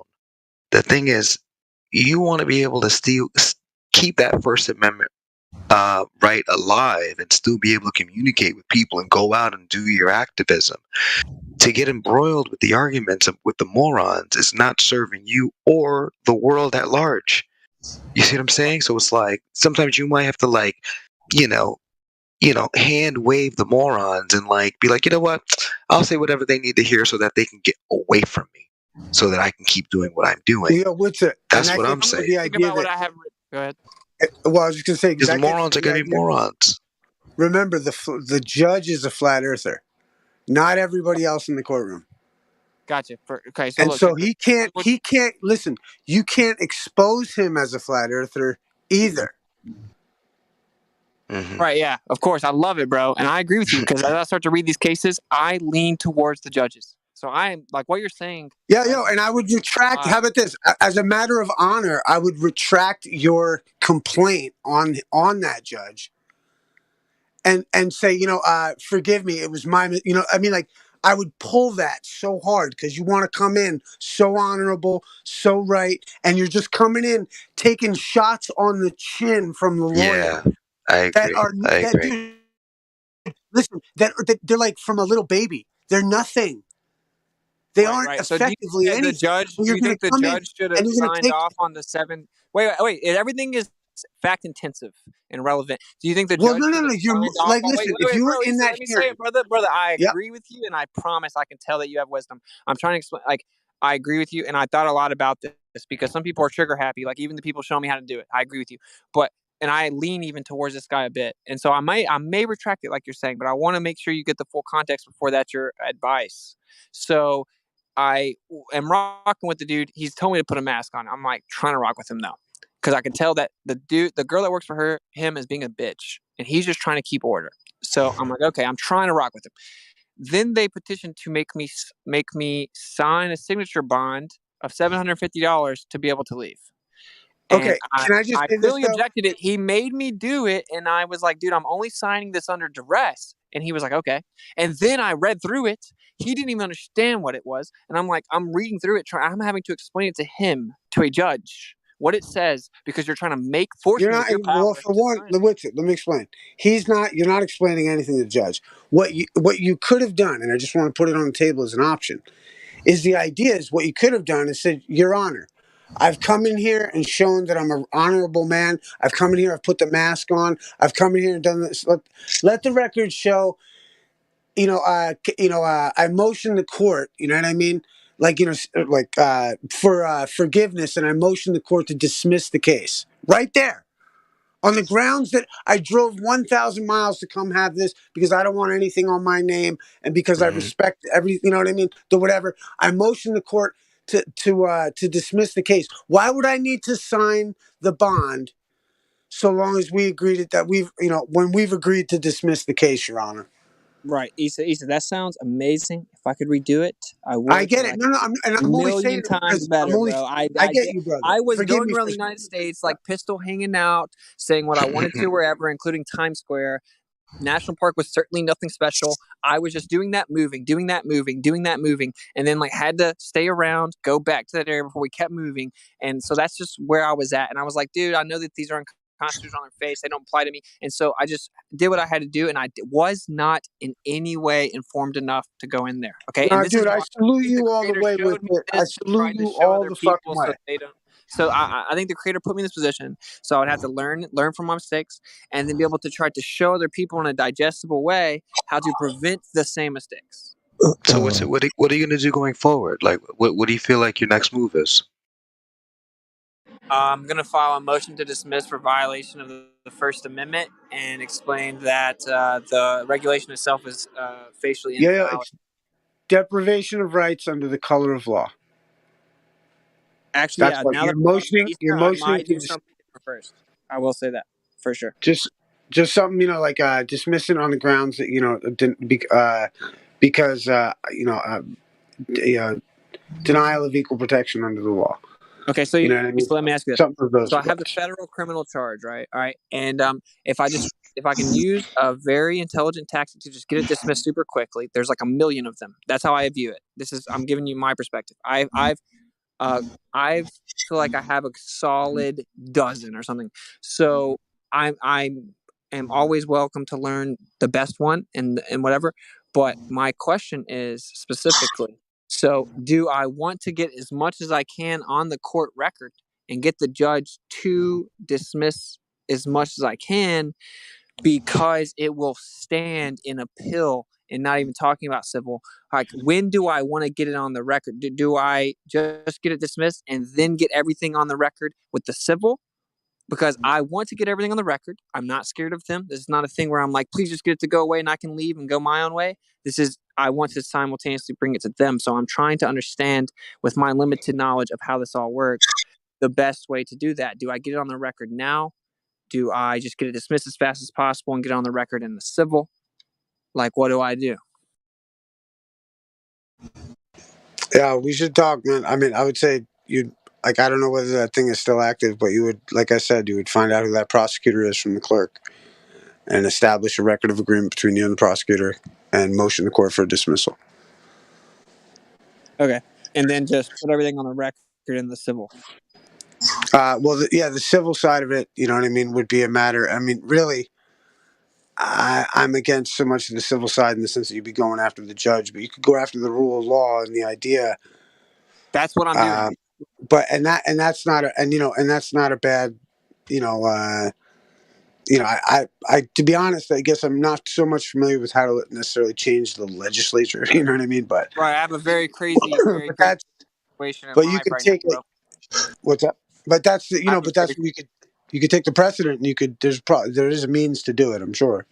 The thing is, you want to be able to keep that First Amendment right alive and still be able to communicate with people and go out and do your activism. To get embroiled with the arguments with the morons is not serving you or the world at large. You see what I'm saying? So it's like sometimes you might have to like, hand wave the morons and like be like, you know what? I'll say whatever they need to hear so that they can get away from me, so that I can keep doing what I'm doing. Yeah, what's it? That's what I'm saying. The idea about what I have. Go ahead. Well, I was just gonna say because the morons are gonna be morons. Remember, the judge is a flat earther. Not everybody else in the courtroom. Gotcha. Okay, so he can't listen. You can't expose him as a flat earther either. Mm-hmm. Right? Yeah. Of course, I love it, bro, and I agree with you because as I start to read these cases, I lean towards the judges. So I am like what you're saying. Yeah, and I would retract. How about this? As a matter of honor, I would retract your complaint on that judge. And say, forgive me, it was my, I mean, like, I would pull that so hard because you want to come in so honorable, so right, and you're just coming in taking shots on the chin from the lawyer. Yeah, I agree. Dude, listen, that they're like from a little baby. They're nothing. They aren't effectively anything. Do you think the judge should have signed off on the 7? Wait. Everything is fact intensive and relevant. Do you think the judge? Well, no. You're like, listen. If you were in that hearing, brother, I agree with you, and I promise I can tell that you have wisdom. I'm trying to explain. Like, I agree with you, and I thought a lot about this because some people are trigger happy. Like, even the people showing me how to do it. I agree with you, and I lean even towards this guy a bit, and so I may retract it, like you're saying, but I want to make sure you get the full context before that's your advice. So I am rocking with the dude. He's told me to put a mask on. I'm like trying to rock with him though. Because I can tell that the girl that works for him is being a bitch, and he's just trying to keep order. So I'm like, okay, I'm trying to rock with him. Then they petitioned to make me sign a signature bond of $750 to be able to leave. And okay, can I just? I clearly objected it. He made me do it, and I was like, dude, I'm only signing this under duress. And he was like, okay. And then I read through it. He didn't even understand what it was, and I'm like, I'm reading through it. I'm having to explain it to him, to a judge, what it says, because you're trying to force you're not. Well, for one, let me explain. You're not explaining anything to the judge. What you could have done, and I just want to put it on the table as an option, is the idea is what you could have done is said, Your Honor, I've come in here and shown that I'm an honorable man. I've come in here, I've put the mask on. I've come in here and done this. Let the record show. I motioned the court. You know what I mean? For forgiveness, and I motioned the court to dismiss the case right there on the grounds that I drove 1,000 miles to come have this because I don't want anything on my name and because I respect every, you know what I mean? Whatever. I motioned the court to dismiss the case. Why would I need to sign the bond so long as we agreed that when we've agreed to dismiss the case, Your Honor? Right, Issa, that sounds amazing. If I could redo it, I would. I get it. No, I'm only saying it times better, bro. I get you, brother. I was Forgive going me around the United States like pistol hanging out, saying what I wanted to wherever, including Times Square. National Park was certainly nothing special. I was just doing that moving, and then like had to stay around, go back to that area before we kept moving. And so that's just where I was at. And I was like, dude, I know that these are unconstitutional on their face. They don't apply to me. And so I just did what I had to do, and I was not in any way informed enough to go in there. Okay, No, and this dude, is I why salute the you all the creator way with showed me it. I this, salute tried to you show all other the fucking people so way. they don't. So I think the creator put me in this position, so I would have to learn from my mistakes, and then be able to try to show other people in a digestible way how to prevent the same mistakes. So what are you gonna do going forward? Like, what do you feel like your next move is? I'm going to file a motion to dismiss for violation of the First Amendment and explain that the regulation itself is facially Yeah, invalid. it's deprivation of rights under the color of law. Actually, That's yeah. what Now you're that motioning. You're I motioning might to do something different first. I will say that for sure. just something, like dismissing on the grounds that because denial of equal protection under the law. Okay, so You know what I mean? so let me ask you this. Something of those So I have the regards. federal criminal charge, right? All right, and if I can use a very intelligent tactic to just get it dismissed super quickly, there's like a million of them. That's how I view it. I'm giving you my perspective. I feel like I have a solid dozen or something. So I am always welcome to learn the best one and whatever. But my question is specifically, so do I want to get as much as I can on the court record and get the judge to dismiss as much as I can because it will stand in appeal and not even talking about civil? Like, when do I want to get it on the record? Do I just get it dismissed and then get everything on the record with the civil? Because I want to get everything on the record. I'm not scared of them. This is not a thing where I'm like, please just get it to go away and I can leave and go my own way. I want to simultaneously bring it to them. So I'm trying to understand, with my limited knowledge of how this all works, the best way to do that. Do I get it on the record now? Do I just get it dismissed as fast as possible and get it on the record in the civil? Like, what do I do? Yeah, we should talk, man. I mean, I would say I don't know whether that thing is still active, but you would, like I said, you would find out who that prosecutor is from the clerk and establish a record of agreement between you and the prosecutor and motion the court for a dismissal. Okay. And then just put everything on the record in the civil. The civil side of it, you know what I mean, would be a matter. I mean, really, I'm against so much of the civil side in the sense that you'd be going after the judge, but you could go after the rule of law and the idea. That's what I'm doing. That's not a bad, I to be honest, I guess I'm not so much familiar with how to necessarily change the legislature. You know what I mean? But right, I have a very crazy situation. But you can take it. What's up? But that's but you could take the precedent, and there is a means to do it. I'm sure.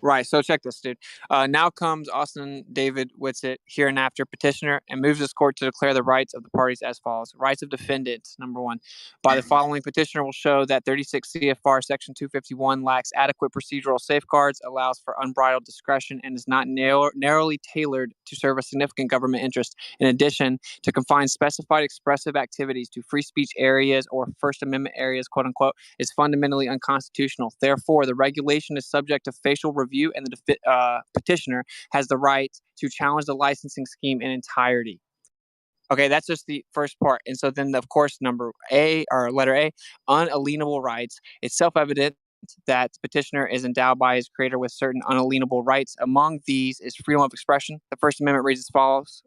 Right. So check this, dude. Now comes Austin David Whitsitt, hereinafter petitioner, and moves this court to declare the rights of the parties as follows. Rights of defendants, number 1. By the following, petitioner will show that 36 CFR Section 251 lacks adequate procedural safeguards, allows for unbridled discretion, and is not narrowly tailored to serve a significant government interest. In addition, to confine specified expressive activities to free speech areas or First Amendment areas, quote unquote, is fundamentally unconstitutional. Therefore, the regulation is subject to facial review, and the petitioner has the right to challenge the licensing scheme in entirety. Okay, that's just the first part. And so then, of course, letter A, unalienable rights. It's self-evident that the petitioner is endowed by his creator with certain unalienable rights. Among these is freedom of expression. The First Amendment reads as follows.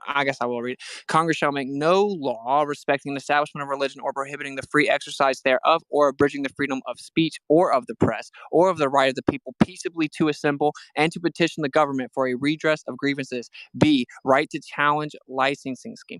I guess I will read it. Congress shall make no law respecting the establishment of religion or prohibiting the free exercise thereof or abridging the freedom of speech or of the press or of the right of the people peaceably to assemble and to petition the government for a redress of grievances. B, right to challenge licensing scheme.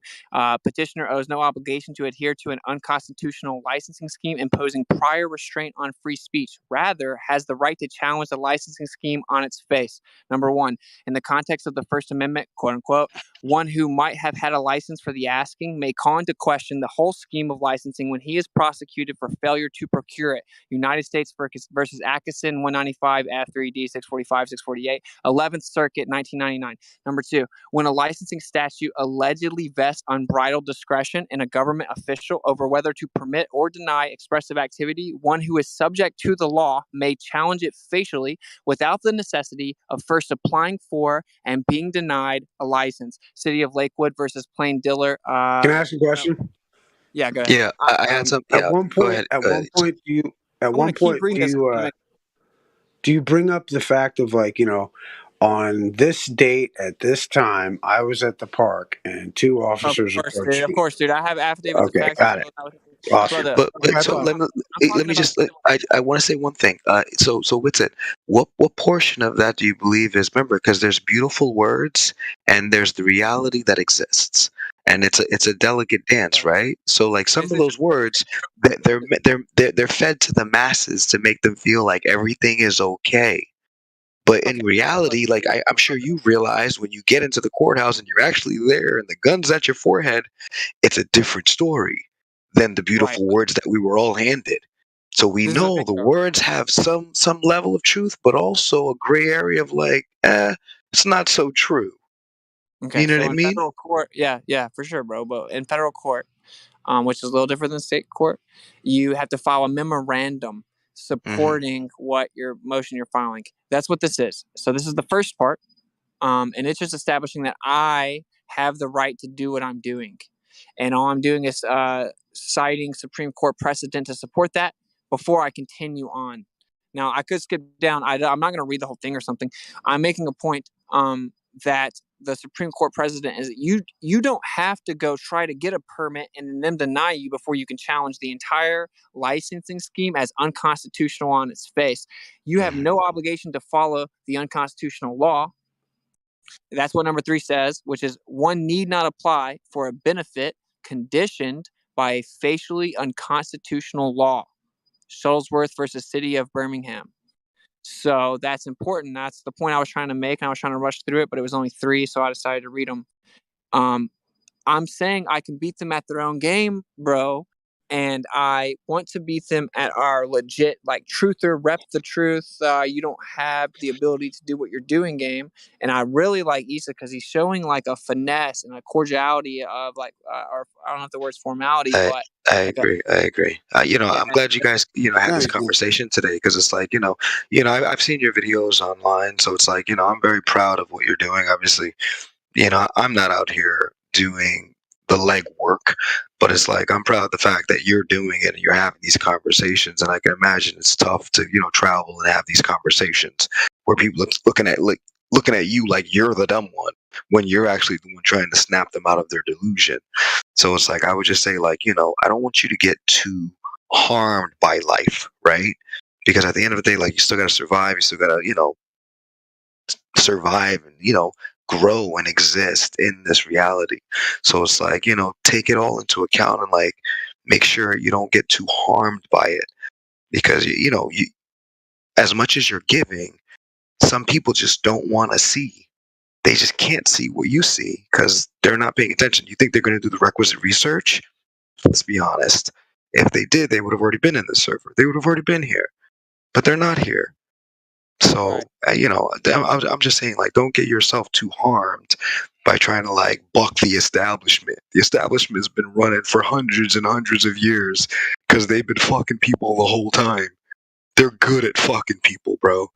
Petitioner owes no obligation to adhere to an unconstitutional licensing scheme imposing prior restraint on free speech. Rather, has the right to challenge the licensing scheme on its face. Number 1, in the context of the First Amendment, quote unquote, one who might have had a license for the asking may call into question the whole scheme of licensing when he is prosecuted for failure to procure it. United States versus Atkinson, 195 F3D 645 648, 11th Circuit, 1999. Number 2, when a licensing statute allegedly vests unbridled discretion in a government official over whether to permit or deny expressive activity, one who is subject to the law may challenge it facially without the necessity of first applying for and being denied a license. City of Lakewood versus Plain Diller. Can I ask a question? Yeah, go ahead. Yeah, I had some. At Yeah, one go point, ahead. at Go one ahead. point, do you bring up the fact of like, on this date at this time, I was at the park and 2 officers approached Of me. course, dude. I have affidavits Okay, and facts. got it. Awesome. But so let me just I want to say one thing. So Witsit, what portion of that do you believe is, remember, because there's beautiful words and there's the reality that exists, and it's a delicate dance, right? So like some of those words, they're fed to the masses to make them feel like everything is okay. But in reality, like I'm sure you realize when you get into the courthouse and you're actually there and the gun's at your forehead, it's a different story than the beautiful words that we were all handed. So we know the words have some level of truth, but also a gray area of like, it's not so true. Okay, You know so what I in mean? federal court, yeah, for sure, bro. But in federal court, which is a little different than state court, you have to file a memorandum supporting what your motion you're filing. That's what this is. So this is the first part, and it's just establishing that I have the right to do what I'm doing, and all I'm doing is citing Supreme Court precedent to support that before I continue on. Now I could skip down. I'm not going to read the whole thing or something. I'm making a point that the Supreme Court precedent is that you don't have to go try to get a permit and them deny you before you can challenge the entire licensing scheme as unconstitutional on its face. You have no obligation to follow the unconstitutional law. That's what number 3 says, which is one need not apply for a benefit conditioned by a facially unconstitutional law. Shuttlesworth versus City of Birmingham. So that's important. That's the point I was trying to make. I was trying to rush through it, but it was only 3, so I decided to read them. I'm saying I can beat them at their own game, bro. And I want to beat them at our legit, like, truther, rep the truth. You don't have the ability to do what you're doing game. And I really like Issa because he's showing like a finesse and a cordiality of like, or I don't know if the word's formality, but I agree. I'm glad you guys, had this conversation today because it's like, I've seen your videos online, so it's like, I'm very proud of what you're doing. Obviously, I'm not out here doing the legwork, but it's like I'm proud of the fact that you're doing it and you're having these conversations. And I can imagine it's tough to, travel and have these conversations where people looking at you like you're the dumb one when you're actually the one trying to snap them out of their delusion. So it's like I would just say, like, I don't want you to get too harmed by life, right? Because at the end of the day, like, you still got to survive. You still got to, survive and, grow and exist in this reality. So it's like, take it all into account and like make sure you don't get too harmed by it. Because, you as much as you're giving, some people just don't want to see. They just can't see what you see because they're not paying attention. You think they're going to do the requisite research? Let's be honest. If they did, they would have already been in the server. They would have already been here. But they're not here. So, I'm just saying, like, don't get yourself too harmed by trying to, like, buck the establishment. The establishment's been running for hundreds and hundreds of years because they've been fucking people the whole time. They're good at fucking people, bro.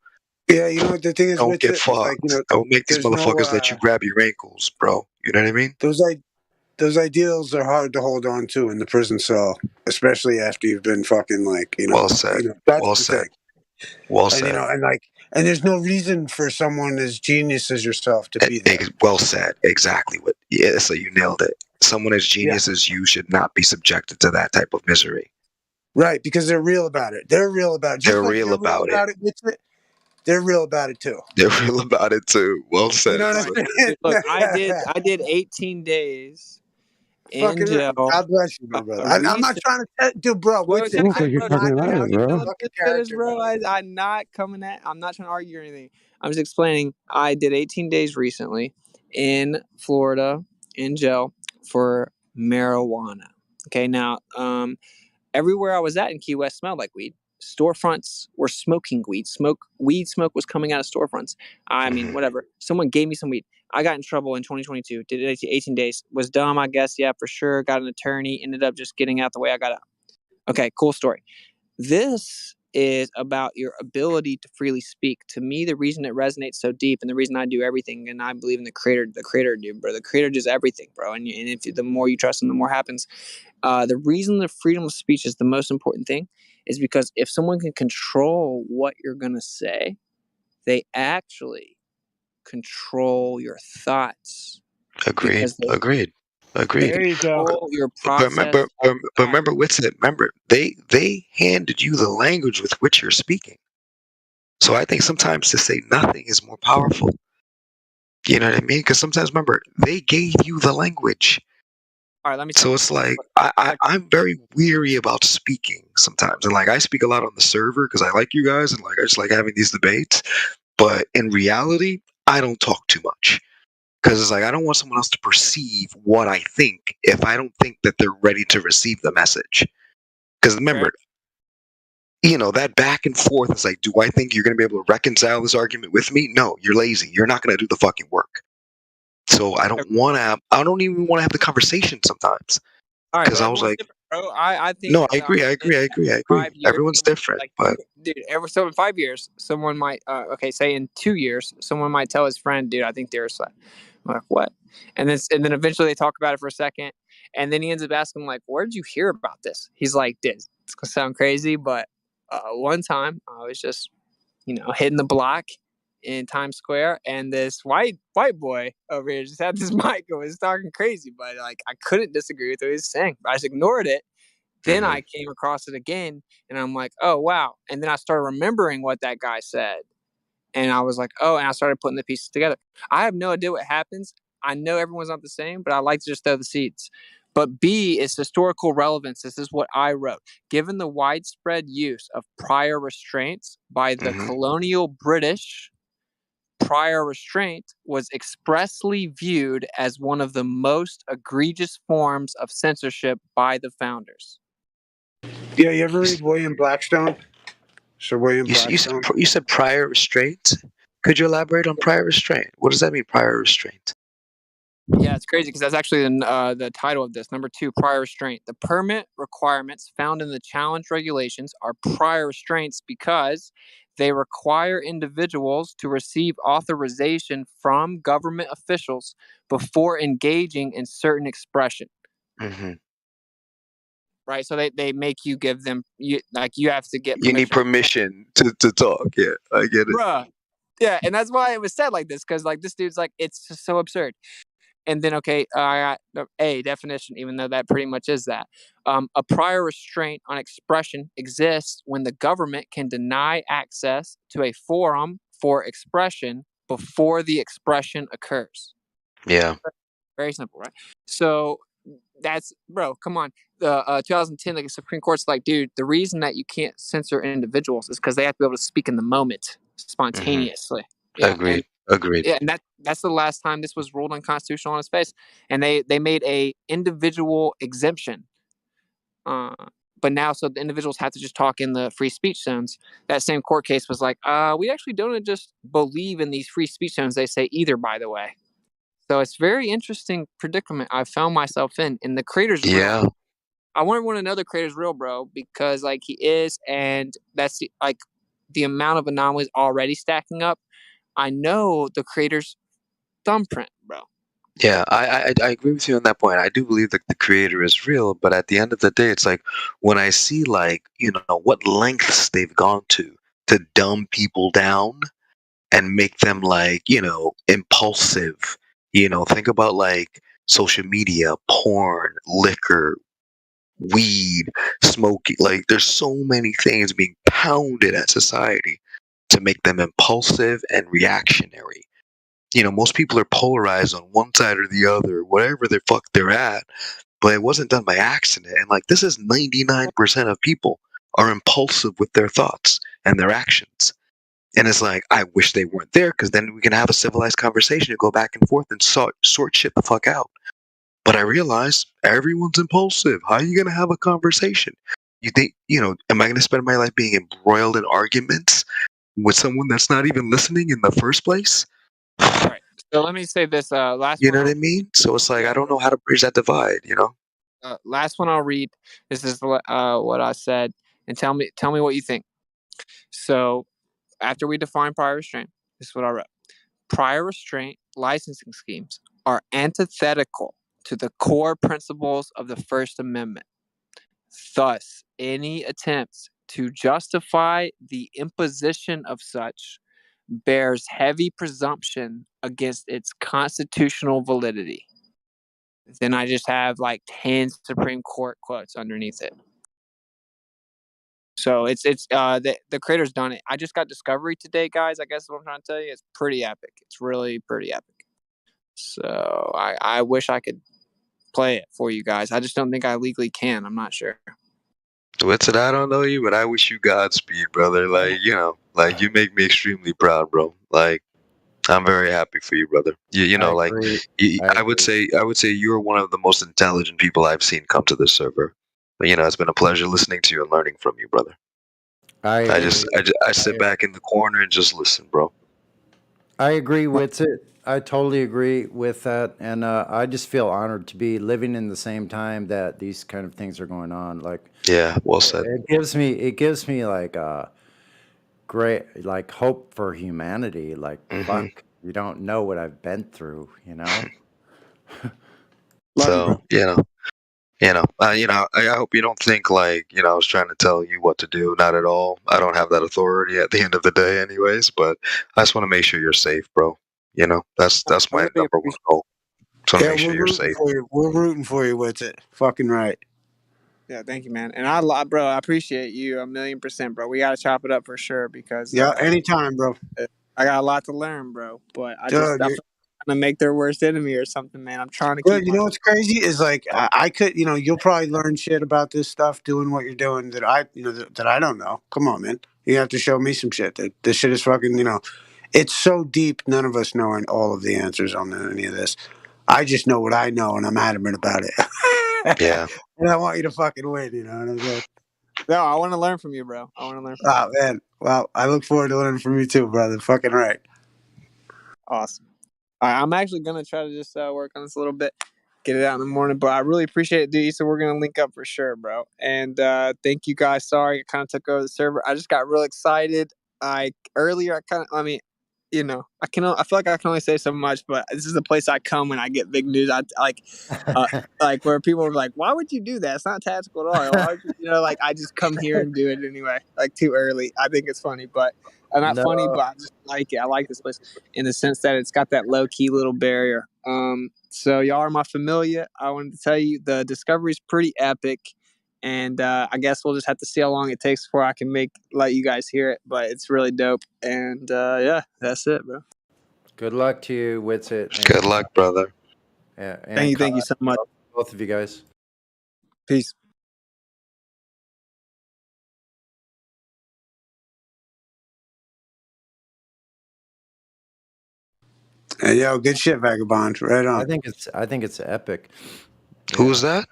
Yeah, the thing is, don't get fucked. Like, don't make these motherfuckers let you grab your ankles, bro. You know what I mean? Those ideals are hard to hold on to in the prison cell, especially after you've been fucking like, Well said. Well said. Well said. And there's no reason for someone as genius as yourself to be there. Well said. Exactly. So you nailed it. Someone as genius as you should not be subjected to that type of misery. Right, because they're real about it. They're real about it. They're real about it. They're real about it too. They're real about it too. Well said. You know what I mean? Look, I did 18 days in jail. God bless you, my brother. I'm not trying to do, bro. Looks like you're talking about it, bro. I'm not trying to argue or anything. I'm just explaining. I did 18 days recently in Florida in jail for marijuana. Okay, now everywhere I was at in Key West smelled like weed. Storefronts were smoking weed. Weed smoke was coming out of storefronts. I mean, whatever. Someone gave me some weed. I got in trouble in 2022. Did it 18 days. Was dumb, I guess. Yeah, for sure. Got an attorney. Ended up just getting out the way I got out. Okay, cool story. This is about your ability to freely speak. To me, the reason it resonates so deep, and the reason I do everything, and I believe in the creator, dude, bro. The creator does everything, bro. And if the more you trust him, the more happens. The reason the freedom of speech is the most important thing is because if someone can control what you're going to say, they actually control your thoughts. Agreed. Agreed. There you go. Your process. But remember, Whitson, they handed you the language with which you're speaking. So I think sometimes to say nothing is more powerful. You know what I mean? Because sometimes, remember, they gave you the language. All right, let me. So it's like I'm very weary about speaking sometimes, and like I speak a lot on the server because I like you guys and like I just like having these debates. But in reality, I don't talk too much because it's like I don't want someone else to perceive what I think if I don't think that they're ready to receive the message. Because remember, you know, that back and forth is like, do I think you're going to be able to reconcile this argument with me? No, you're lazy. You're not going to do the fucking work. So I don't want to. I don't even want to have the conversation sometimes. Because I was like, bro, I think. No, I agree. Everyone's different, but dude, so in 5 years, someone might. Say in 2 years, someone might tell his friend, "Dude, I think they're a slut." I'm like, what? And then eventually they talk about it for a second, and then he ends up asking, like, "Where did you hear about this?" He's like, "Dude, it's gonna sound crazy, but one time I was just, hitting the block in Times Square, and this white boy over here just had this mic and was talking crazy, but like I couldn't disagree with what he was saying. I just ignored it. Then I came across it again, and I'm like, oh wow. And then I started remembering what that guy said, and I was like, oh, and I started putting the pieces together. I have no idea what happens. I know everyone's not the same, but I like to just throw the seeds. But B is historical relevance. This is what I wrote. Given the widespread use of prior restraints by the colonial British, prior restraint was expressly viewed as one of the most egregious forms of censorship by the founders. Yeah, you ever read William Blackstone? Sir William Blackstone? You said prior restraint. Could you elaborate on prior restraint? What does that mean, prior restraint? Yeah, it's crazy because that's actually the title of this. Number 2, prior restraint. The permit requirements found in the challenge regulations are prior restraints because they require individuals to receive authorization from government officials before engaging in certain expression. Right, so they make you give them you have to get permission. You need permission to talk. Yeah, I get it. Bruh. Yeah, and that's why it was said like this, because like this dude's like, it's just so absurd. And then, I got a definition, even though that pretty much is that. A prior restraint on expression exists when the government can deny access to a forum for expression before the expression occurs. Yeah. Very simple, right? So that's, bro, come on. 2010, like the Supreme Court's like, dude, the reason that you can't censor individuals is because they have to be able to speak in the moment spontaneously. Yeah, Agreed. Yeah, and that's the last time this was ruled unconstitutional on its face, and they made a individual exemption. But now, so the individuals have to just talk in the free speech zones. That same court case was like, we actually don't just believe in these free speech zones. They say either, by the way. So it's very interesting predicament I found myself in the creator's real. I want everyone to know the creator's real, bro, because like he is, and that's the amount of anomalies already stacking up. I know the creator's thumbprint, bro. Yeah, I agree with you on that point. I do believe that the creator is real, but at the end of the day, it's like when I see like, what lengths they've gone to dumb people down and make them like, impulsive. Think about like social media, porn, liquor, weed, smoking. Like there's so many things being pounded at society to make them impulsive and reactionary. Most people are polarized on one side or the other, whatever the fuck they're at, but it wasn't done by accident. And like, this is 99% of people are impulsive with their thoughts and their actions. And it's like, I wish they weren't there because then we can have a civilized conversation and go back and forth and sort shit the fuck out. But I realize everyone's impulsive. How are you going to have a conversation? You think, am I going to spend my life being embroiled in arguments with someone that's not even listening in the first place? All right. So let me say this last You one. know what I mean? So it's like, I don't know how to bridge that divide, Last one I'll read. This is what I said, and tell me what you think. So after we define prior restraint, this is what I wrote. Prior restraint licensing schemes are antithetical to the core principles of the First Amendment. Thus, any attempts to justify the imposition of such bears heavy presumption against its constitutional validity. Then I just have like 10 Supreme Court quotes underneath it. So it's the creator's done it. I just got Discovery today, guys. I guess what I'm trying to tell you, it's pretty epic. It's really pretty epic. So I wish I could play it for you guys. I just don't think I legally can. I'm not sure. Whitson, I don't know you, but I wish you Godspeed, brother. Like, you make me extremely proud, bro. Like, I'm very happy for you, brother. I would say you're one of the most intelligent people I've seen come to this server. But it's been a pleasure listening to you and learning from you, brother. I sit back in the corner and just listen, bro. I agree with it. I totally agree with that, and I just feel honored to be living in the same time that these kind of things are going on. Like, yeah, well said. It gives me like great like hope for humanity. Like, fuck, you don't know what I've been through, So I hope you don't think like I was trying to tell you what to do. Not at all. I don't have that authority at the end of the day, anyways. But I just want to make sure you're safe, bro. That's my number one goal. So make sure you're safe. We're rooting for you with it. Fucking right. Yeah, thank you, man. And I appreciate you 1,000,000%, bro. We gotta chop it up for sure because anytime, bro. I got a lot to learn, bro. But I feel like I'm gonna make their worst enemy or something, man. I'm trying to keep. You know what's crazy is like I could, you'll probably learn shit about this stuff doing what you're doing that that I don't know. Come on, man. You have to show me some shit. That this shit is fucking, it's so deep. None of us know all of the answers on any of this. I just know what I know, and I'm adamant about it. Yeah. And I want you to fucking win. You know what I'm saying? No, I want to learn from you, bro. I want to learn from you. Oh, man. Well, I look forward to learning from you too, brother. Fucking right. Awesome. I'm actually going to try to just work on this a little bit, get it out in the morning, but I really appreciate it, dude. So we're going to link up for sure, bro. And thank you guys. Sorry, I kind of took over the server. I just got real excited. I feel like I can only say so much, but this is the place I come when I get big news. I like where people are like, why would you do that? It's not tactical at all. Why would you, I just come here and do it anyway, like too early. I think it's funny, but not funny, but I just like it. I like this place in the sense that it's got that low key little barrier. So y'all are my familia. I wanted to tell you the Discovery is pretty epic. And I guess we'll just have to see how long it takes before I can let you guys hear it. But it's really dope. And yeah, that's it, bro. Good luck to you, Witsit. Good luck, brother. Yeah, thank you so much, both of you guys. Peace. Hey, yo, good shit, Vagabond. Right on. I think it's epic. Who was that?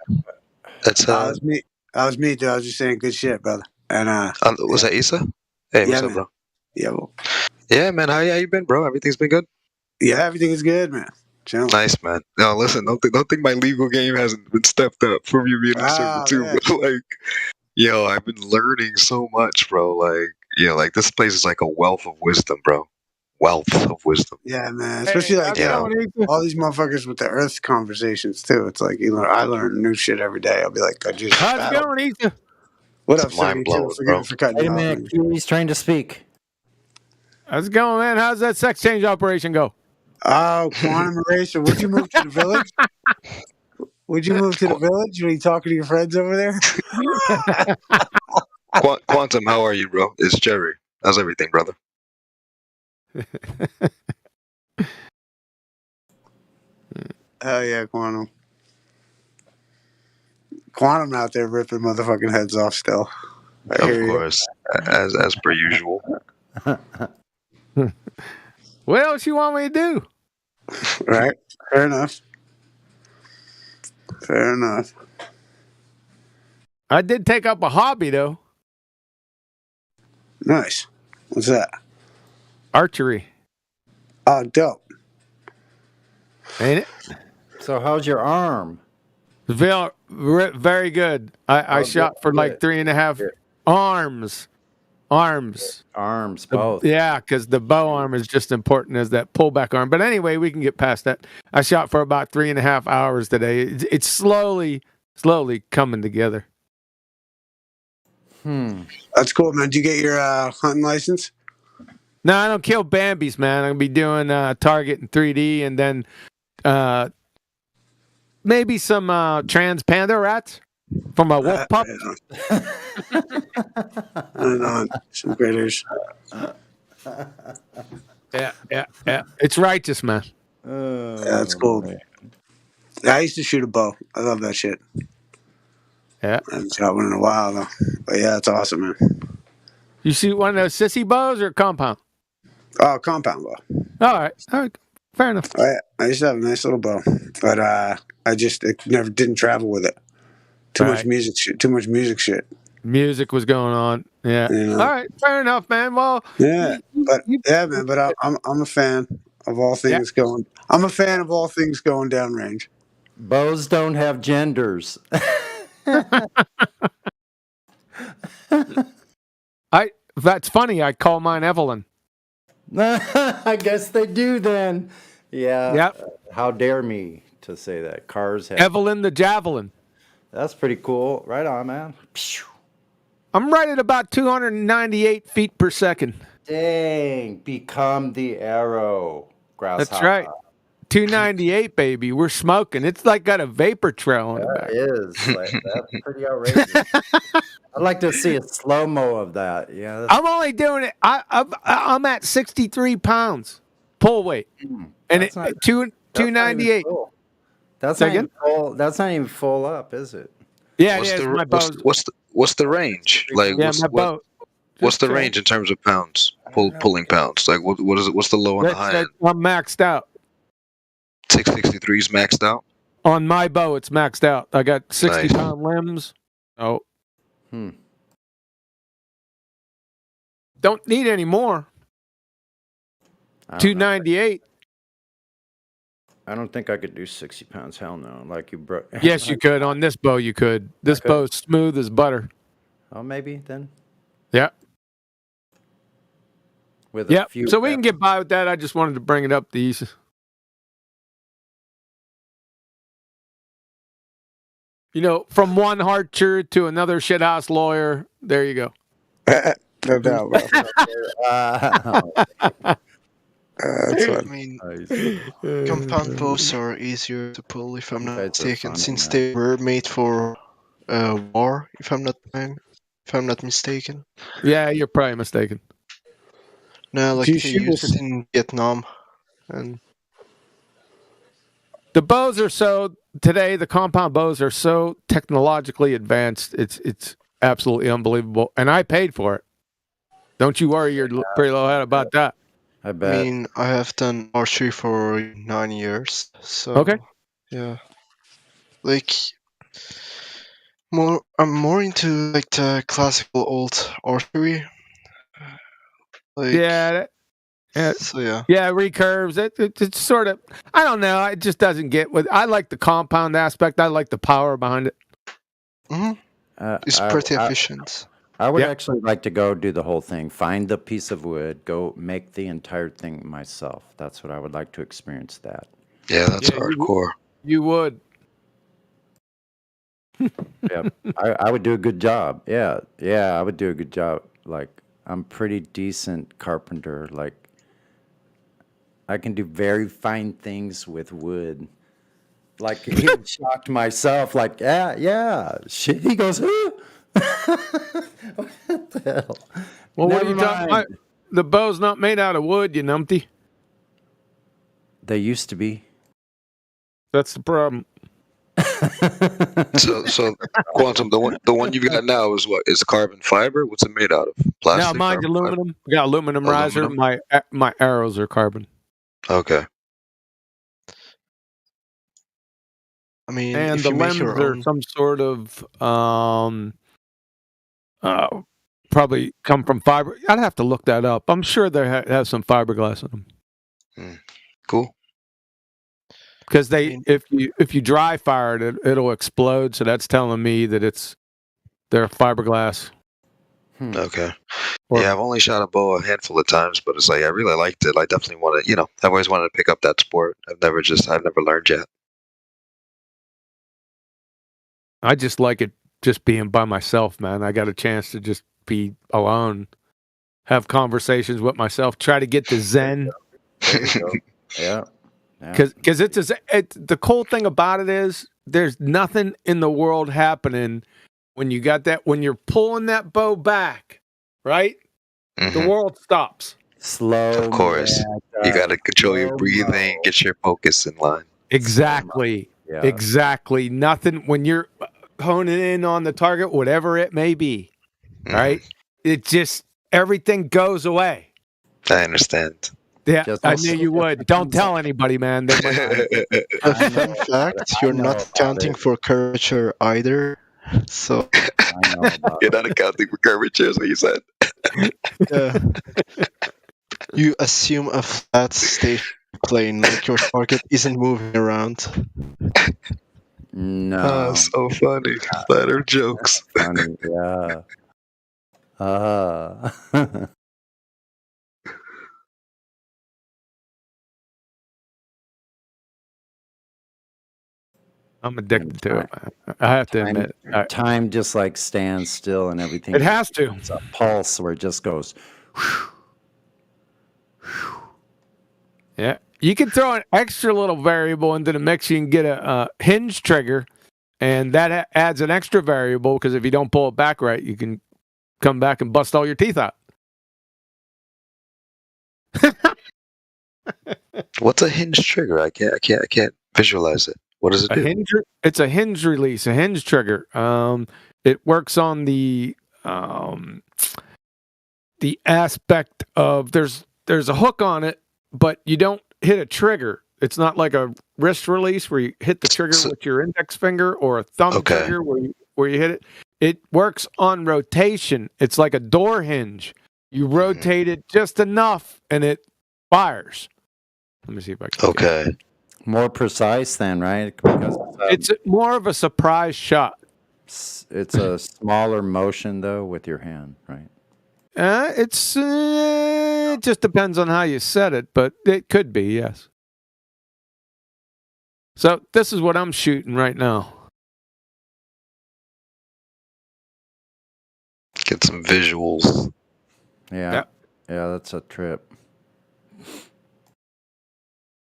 That's that was me. That was me, dude. I was just saying good shit, brother. And was that Issa? Hey, what's up, bro? Yeah, well. Yeah, man. How you been, bro? Everything's been good? Yeah, everything is good, man. Chilling. Nice, man. No, listen, don't think my legal game hasn't been stepped up from you being in the server too, bro. I've been learning so much, bro. Like this place is like a wealth of wisdom, bro. Wealth of wisdom. Yeah, man. Especially all these motherfuckers with the Earth conversations too. It's like I learn new shit every day. I'll be like, how's it going, Ethan? What up, mind blowing, bro? Wait a minute, he's trying to speak. How's it going, man? How's that sex change operation go? Oh, Quantum Eraser. Would you move to the village? Would you move to the village? Are you talking to your friends over there? Quantum, how are you, bro? It's Jerry. How's everything, brother? Hell yeah, Quantum. Quantum out there ripping motherfucking heads off still. Of course, as per usual. What else you want me to do? Right. Fair enough. Fair enough. I did take up a hobby though. Nice. What's that? Archery. Oh, dope. Ain't it? So how's your arm? Very good. I shot for like 3.5 arms. Both. Yeah, because the bow arm is just important as that pullback arm. But anyway, we can get past that. I shot for about 3.5 hours today. It's slowly coming together. That's cool, man. Did you get your hunting license? No, I don't kill Bambis, man. I'm gonna be doing target in 3D, and then maybe some trans panda rats from a wolf pup. Some critters. Yeah. It's righteous, man. Yeah, that's cool. Yeah, I used to shoot a bow. I love that shit. Yeah. I haven't shot one in a while, though. But yeah, it's awesome, man. You shoot one of those sissy bows or compound? Oh, compound bow. All right. Fair enough. I used to have a nice little bow, but I never didn't travel with it. Too much music shit. Music was going on. Yeah. You know? All right. Fair enough, man. Well. Yeah, man. But I'm a fan of all things going. I'm a fan of all things going downrange. Bows don't have genders. That's funny. I call mine Evelyn. I guess they do then. Yeah. Yep. How dare me to say that? Cars have Evelyn the Javelin. That's pretty cool. Right on, man. I'm right at about 298 feet per second. Dang. Become the arrow. Grasshopper. That's right. 298, baby. We're smoking. It's like got a vapor trail on the back. It is. That's pretty outrageous. I'd like to see a slow-mo of that. Yeah. I'm only doing it. I'm at 63 pounds pull weight. And it's 298. That's not even full. That's not even full up, is it? Yeah, What's the range? Like, what's the range in terms of pounds? Pulling pounds. Like, what is it? What's the low and the high end? I'm maxed out. 663 is maxed out. On my bow, it's maxed out. I got 60-pound limbs. Oh. Don't need any more. 298. I don't think I could do 60 pounds. Hell no. Like you broke. Yes, you could. On this bow, you could. This bow's smooth as butter. Oh, maybe then. Yeah. With a few. So we can get by with that. I just wanted to bring it up to East. You know, from one archer to another shithouse lawyer. There you go. No doubt, bro. I mean, compound bows are easier to pull, if I'm not mistaken, since they were made for war. If I'm not mistaken. Yeah, you're probably mistaken. No, like they used it in Vietnam, and the bows are so today. The compound bows are so technologically advanced. It's absolutely unbelievable, and I paid for it. Don't you worry your pretty low head about that. I bet. I mean, I have done archery for 9 years, so okay. Yeah, like I'm more into like the classical old archery. Like, yeah. So yeah. Yeah, recurves. It's sort of. I don't know. It just doesn't get with. I like the compound aspect. I like the power behind it. It's pretty efficient. I would actually like to go do the whole thing. Find the piece of wood. Go make the entire thing myself. That's what I would like to experience. That. Yeah, that's hardcore. You would. Yeah, I would do a good job. Yeah, I would do a good job. Like I'm pretty decent carpenter. Like I can do very fine things with wood. Like he shocked myself. Like yeah. Shit. He goes. What the hell? Well, what are you talking about? The bow's not made out of wood, you numpty. They used to be. That's the problem. So Quantum, the one you've got now is what? Is carbon fiber? What's it made out of? Plastic? No, mine's aluminum. I got aluminum riser. My arrows are carbon. Okay. I mean, And if the you make limbs your are own, some sort of probably come from fiber. I'd have to look that up. I'm sure they have some fiberglass in them. Cool. Because if you dry fire it, it'll explode. So that's telling me that they're fiberglass. Okay. Yeah, I've only shot a bow a handful of times, but it's like I really liked it. I definitely want to, I've always wanted to pick up that sport. I've never learned yet. I just like it just being by myself, man. I got a chance to just be alone, have conversations with myself, try to get to Zen. There you go. Yeah. Because the cool thing about it is there's nothing in the world happening when you're pulling that bow back, right? The world stops. Slow. Of course. You got to control your breathing, get your focus in line. Exactly. Yeah. Exactly. Nothing when you're honing in on the target, whatever it may be, right? It just, everything goes away. I understand. Yeah, I knew you would. Don't tell anybody, man. They might. a fun fact: you're not counting for curvature either. So You're not accounting for curvature, is what you said. Yeah. You assume a flat station plane, like your target isn't moving around. No. So funny. Better jokes. Funny, yeah. I'm addicted to it, man. I have to admit. Time just like stands still and everything. It has to. It's a pulse where it just goes. Yeah. You can throw an extra little variable into the mix. You can get a hinge trigger, and that adds an extra variable because if you don't pull it back right, you can come back and bust all your teeth out. What's a hinge trigger? I can't visualize it. What does it do? It's a hinge release, a hinge trigger. It works on the aspect of there's a hook on it, but you don't hit a trigger. It's not like a wrist release where you hit the trigger with your index finger or a thumb trigger where you hit it. It works on rotation. It's like a door hinge. You rotate it just enough and it fires. Let me see if I can. Okay. More precise then, right? Because it's more of a surprise shot. It's a smaller motion though with your hand, right? It just depends on how you set it, but it could be, yes. So this is what I'm shooting right now. Get some visuals. Yeah, that's a trip.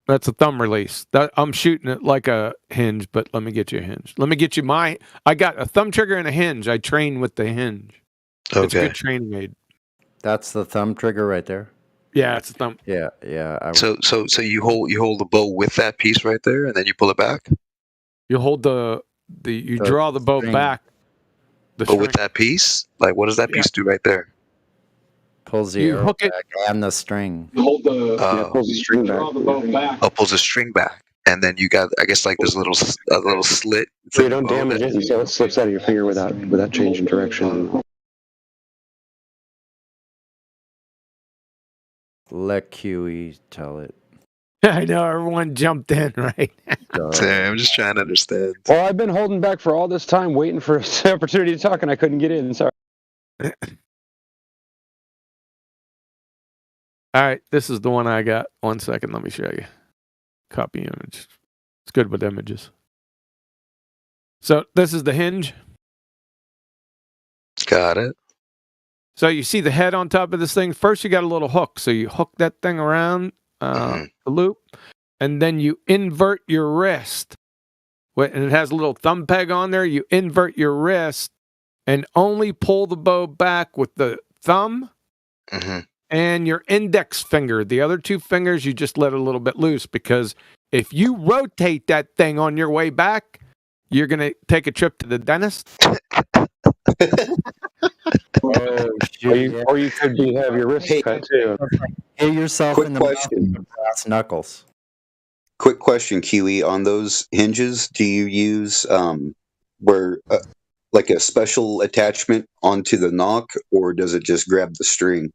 That's a thumb release. I'm shooting it like a hinge, but let me get you a hinge. Let me get you I got a thumb trigger and a hinge. I train with the hinge. Okay. It's a good training aid. That's the thumb trigger right there. Yeah, it's a thumb. Yeah. So you hold the bow with that piece right there, and then you pull it back. You hold you draw the bow back. But with that piece, like what does that piece do right there? Pulls the arrow back and the string. Hold pulls the string back. Oh, pulls the string back, and then you got, I guess, like there's a little slit. So you don't damage it until it slips out of your finger without changing direction. Let QE tell it. I know everyone jumped in, right? I'm just trying to understand. Well, I've been holding back for all this time, waiting for an opportunity to talk, and I couldn't get in. Sorry. All right, this is the one I got. 1 second, let me show you. Copy image. It's good with images. So this is the hinge. Got it. So you see the head on top of this thing. First, you got a little hook. So you hook that thing around the loop, and then you invert your wrist. And it has a little thumb peg on there. You invert your wrist and only pull the bow back with the thumb and your index finger. The other two fingers, you just let a little bit loose, because if you rotate that thing on your way back, you're going to take a trip to the dentist. Oh, shoot. Or you could have your wrist cut too. Hit yourself Quick in the mouth question. with brass knuckles. Quick question, Kiwi. On those hinges, do you use like a special attachment onto the knock, or does it just grab the string?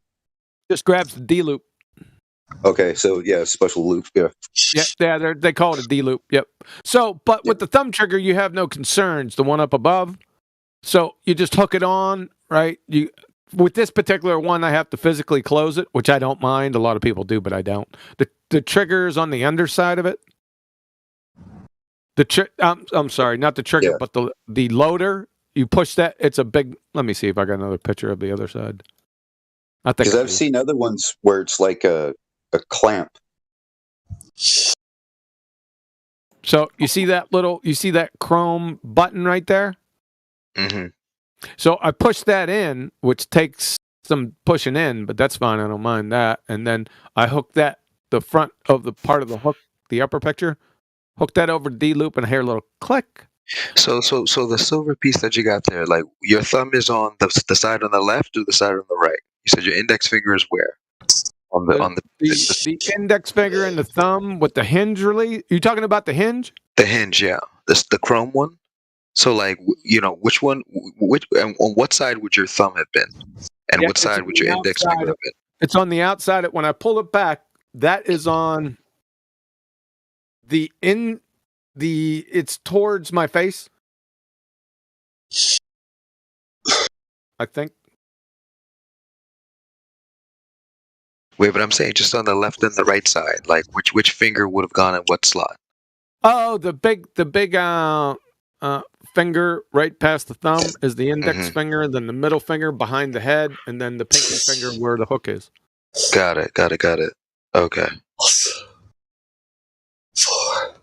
Just grabs the D loop. Okay, so yeah, special loop. Yeah. Yeah, they call it a D loop. Yep. So, but with the thumb trigger, you have no concerns. The one up above, so you just hook it on, right? With this particular one, I have to physically close it, which I don't mind. A lot of people do, but I don't. The trigger is on the underside of it. I'm sorry, not the trigger, but the loader. You push that. It's a big. Let me see if I got another picture of the other side. I think Because I've seen other ones where it's like a clamp. So you see that chrome button right there? Mm-hmm. So I push that in, which takes some pushing in, but that's fine. I don't mind that. And then I hook the front of the part of the hook, the upper picture, hook that over D loop, and I hear a little click. So the silver piece that you got there, like your thumb is on the side on the left or the side on the right? You said your index finger is where? The index finger and the thumb with the hinge really? You talking about the hinge? The hinge, yeah. The chrome one. So like, which one, and on what side would your thumb have been? And what side would your index finger have been? It's on the outside. When I pull it back, that is on it's towards my face. I think. Wait, but I'm saying just on the left and the right side. Like which finger would have gone in what slot? Oh, the big finger right past the thumb is the index finger, then the middle finger behind the head, and then the pinky finger where the hook is. Got it. Okay. 4.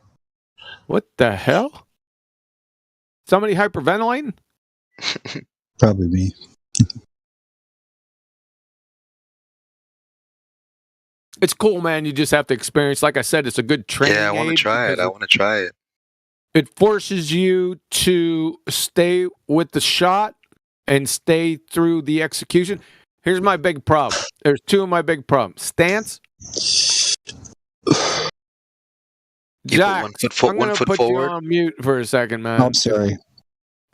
What the hell? Somebody hyperventilating? Probably me. It's cool, man. You just have to experience. Like I said, it's a good training. Yeah, I want to try it. It forces you to stay with the shot and stay through the execution. Here's my big problem. There's two of my big problems. Stance. Jack, I'm going to put you on mute for a second, man. I'm sorry.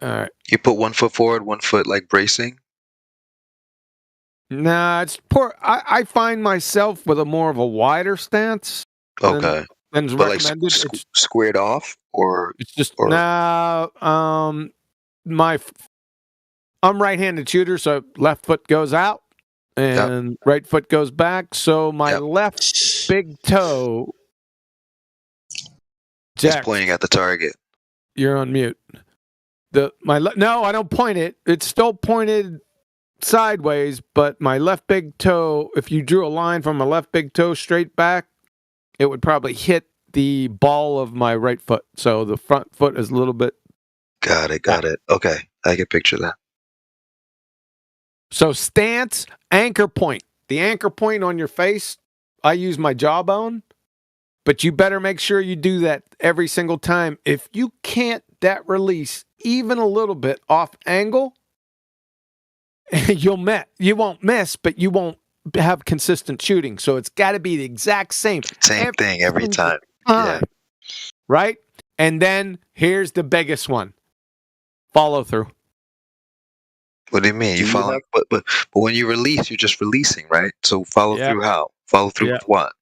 All right. You put 1 foot forward, 1 foot like bracing? Nah, it's poor. I find myself with a more of a wider stance. Okay. Than's but recommended. Like squared off, or it's just now. I'm right-handed shooter, so left foot goes out and right foot goes back. So my left big toe. Jack, is pointing at the target. You're on mute. No, I don't point it. It's still pointed sideways, but my left big toe, if you drew a line from my left big toe straight back, it would probably hit the ball of my right foot. So the front foot is a little bit. Got it. Okay, I can picture that. So stance, anchor point. The anchor point on your face, I use my jawbone, but you better make sure you do that every single time. If you can't that release even a little bit off angle, you won't miss, but you won't have consistent shooting. So it's got to be the exact same thing every time. Yeah. Right? And then here's the biggest one. Follow through. What do you mean? You follow, but when you release, you're just releasing, right? So follow through how? Follow through with what?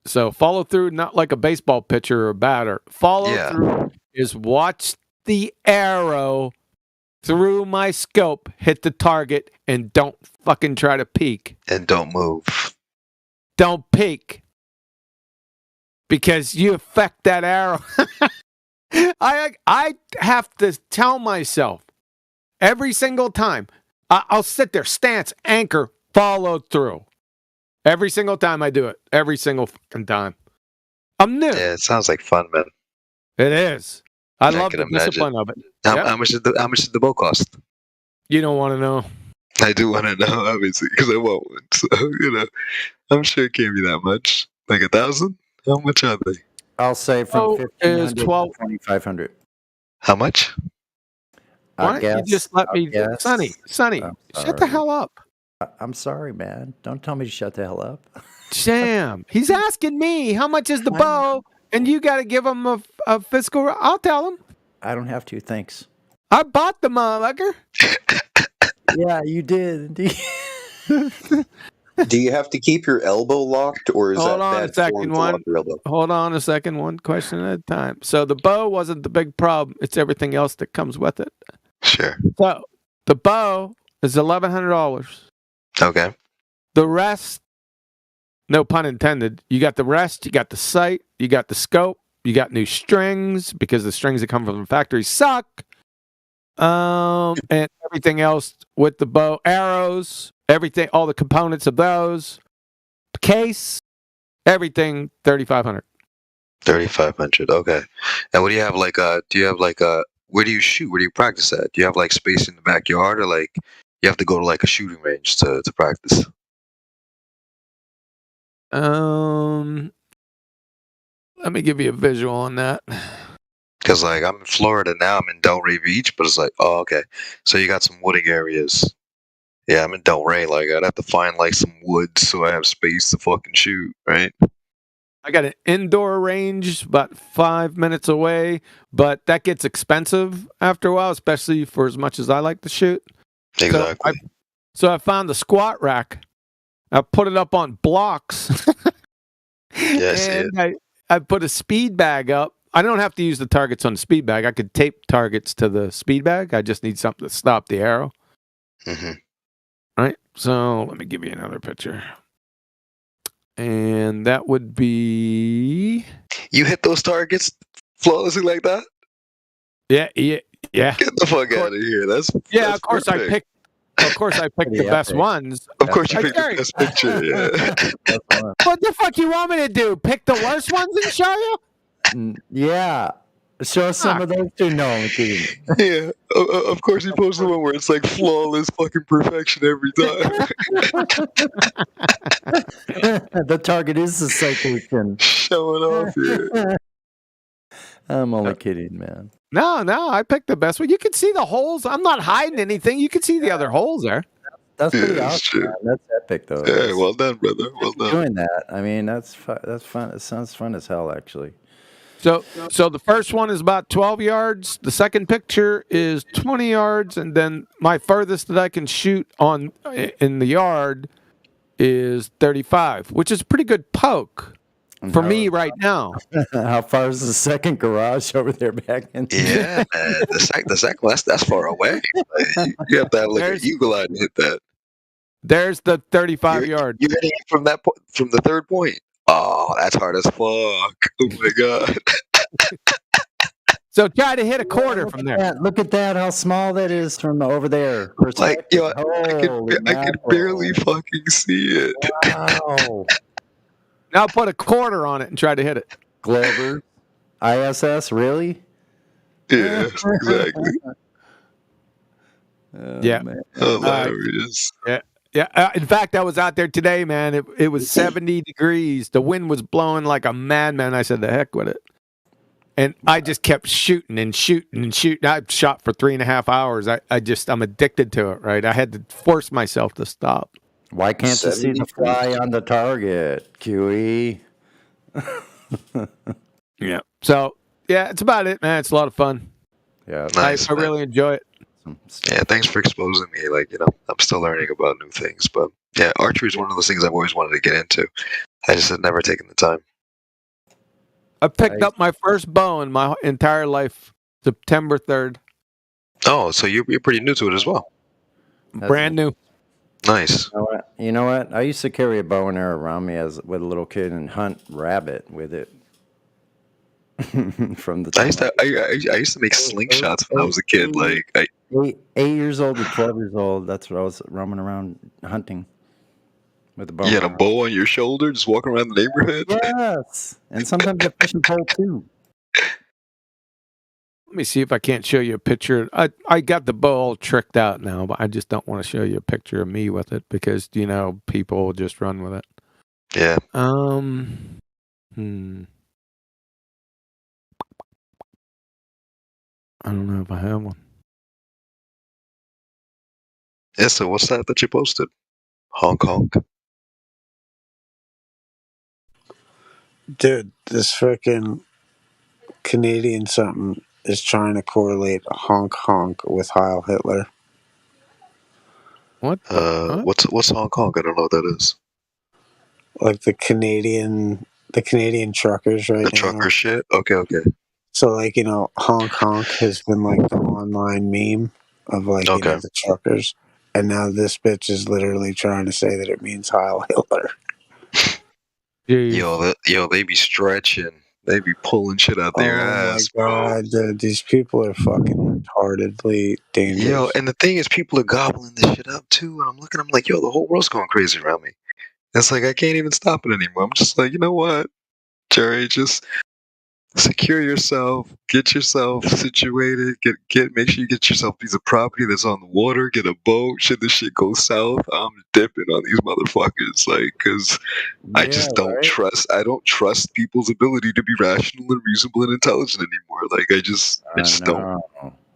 So follow through, not like a baseball pitcher or a batter. Follow through is watch the arrow through my scope, hit the target, and don't fucking try to peek. And don't move. Don't peek. Because you affect that arrow. I have to tell myself every single time. I'll sit there, stance, anchor, follow through. Every single time I do it. Every single fucking time. I'm new. Yeah, it sounds like fun, man. It is. I love the discipline of it. How much did the bow cost? You don't want to know. I do want to know, obviously, because I want one. So, I'm sure it can't be that much. Like 1,000? How much are they? I'll say from 1,500 to 2,500. How much? Why don't you just let me, Sonny, I'm shut the sorry. hell up. I'm sorry, man. Don't tell me to shut the hell up. Sam, he's asking me how much is the bow, and you got to give him a fiscal. I'll tell him. I don't have to. Thanks. I bought the motherfucker. Yeah, you did. Do you have to keep your elbow locked, or is Hold that on bad a second, form to one. lock your elbow? Hold on a second, one question at a time. So the bow wasn't the big problem. It's everything else that comes with it. Sure. So the bow is $1,100. Okay. The rest, no pun intended, you got the rest, you got the sight, you got the scope, you got new strings because the strings that come from the factory suck. And everything else with the bow, arrows, everything, all the components of those, case, everything, $3,500. 3,500. Okay. And what do you have like? Do you have like where do you shoot? Where do you practice at? Do you have like space in the backyard, or like you have to go to like a shooting range to practice? Let me give you a visual on that. Because like I'm in Florida now, I'm in Delray Beach, but it's like, oh, okay. So you got some wooding areas. Yeah, I'm in Delray. Like I'd have to find like some woods so I have space to fucking shoot, right? I got an indoor range about 5 minutes away, but that gets expensive after a while, especially for as much as I like to shoot. Exactly. So I found the squat rack. I put it up on blocks. Yes, and I put a speed bag up. I don't have to use the targets on the speed bag. I could tape targets to the speed bag. I just need something to stop the arrow. Mm-hmm. Right? So let me give you another picture. And that would be... You hit those targets flawlessly like that? Yeah. Get the fuck out of here. That's of course perfect. Of course I picked the best ones. Of course you picked the best picture, yeah. What the fuck you want me to do? Pick the worst ones and show you? Yeah. Show us some of those too. No, I'm kidding. Yeah. Of course you post the one where it's like flawless fucking perfection every time. The target is the citation. Showing off here. I'm only kidding, man. No, I picked the best one. You can see the holes. I'm not hiding anything. You can see the other holes there. That's pretty awesome. Man. That's epic, though. Yeah, well done, brother. Well done. Doing that, I mean, that's fun. It sounds fun as hell, actually. So the first one is about 12 yards. The second picture is 20 yards, and then my furthest that I can shoot in the yard is 35, which is a pretty good poke for me right now. How far is the second garage over there back in? Yeah, man. The second that's far away. Like, you have to have like an eagle eye to hit that. There's the 35 yard. You're hitting it from that point, from the third point. Oh, that's hard as fuck. Oh my god. So try to hit a quarter from there. Look at that, how small that is from over there. Like, yo, I can barely fucking see it. Wow. Now put a quarter on it and try to hit it. Glover. ISS, really? Yeah, exactly. Yeah. Hilarious. Yeah. In fact, I was out there today, man. It was 70 degrees. The wind was blowing like a madman. I said, the heck with it. And I just kept shooting and shooting and shooting. I shot for 3.5 hours. I'm addicted to it, right? I had to force myself to stop. Why can't you see the fly on the target, QE? Yeah. So, yeah, it's about it, man. It's a lot of fun. Yeah. Nice, I really enjoy it. Yeah, thanks for exposing me. Like, I'm still learning about new things. But yeah, archery is one of those things I've always wanted to get into. I just had never taken the time. I picked up my first bow in my entire life, September 3rd. Oh, so you're pretty new to it as well. Brand new. Nice. You know what? I used to carry a bow and arrow around me with a little kid and hunt rabbit with it. From the I used to make slingshots when I was a kid. Like 8 years old to 12 years old. That's what I was roaming around hunting with a bow. You had a bow on your shoulder, just walking around the neighborhood. Yes, and sometimes a fishing pole too. Let me see if I can't show you a picture. I got the bow all tricked out now, but I just don't want to show you a picture of me with it because people just run with it. Yeah. I don't know if I have one. Yeah, so what's that you posted? Hong Kong? Dude, this freaking Canadian something is trying to correlate honk honk with Heil Hitler. What? What's Hong Kong? I don't know what that is. Like the Canadian truckers right now. The trucker shit? Okay. So like, honk honk has been like the online meme of like, the truckers. And now this bitch is literally trying to say that it means Heil Hitler. Yo, they be stretching. They be pulling shit out their ass, Oh my god, dude, these people are fucking retardedly dangerous. Yo, and the thing is, people are gobbling this shit up too. And I'm like, yo, the whole world's going crazy around me. It's like I can't even stop it anymore. I'm just like, you know what, Jerry, just secure yourself, get yourself situated, make sure you get yourself a piece of property that's on the water, get a boat. Should this shit go south, I'm dipping on these motherfuckers, like, cause I just don't trust. I don't trust people's ability to be rational and reasonable and intelligent anymore. Like, I just don't.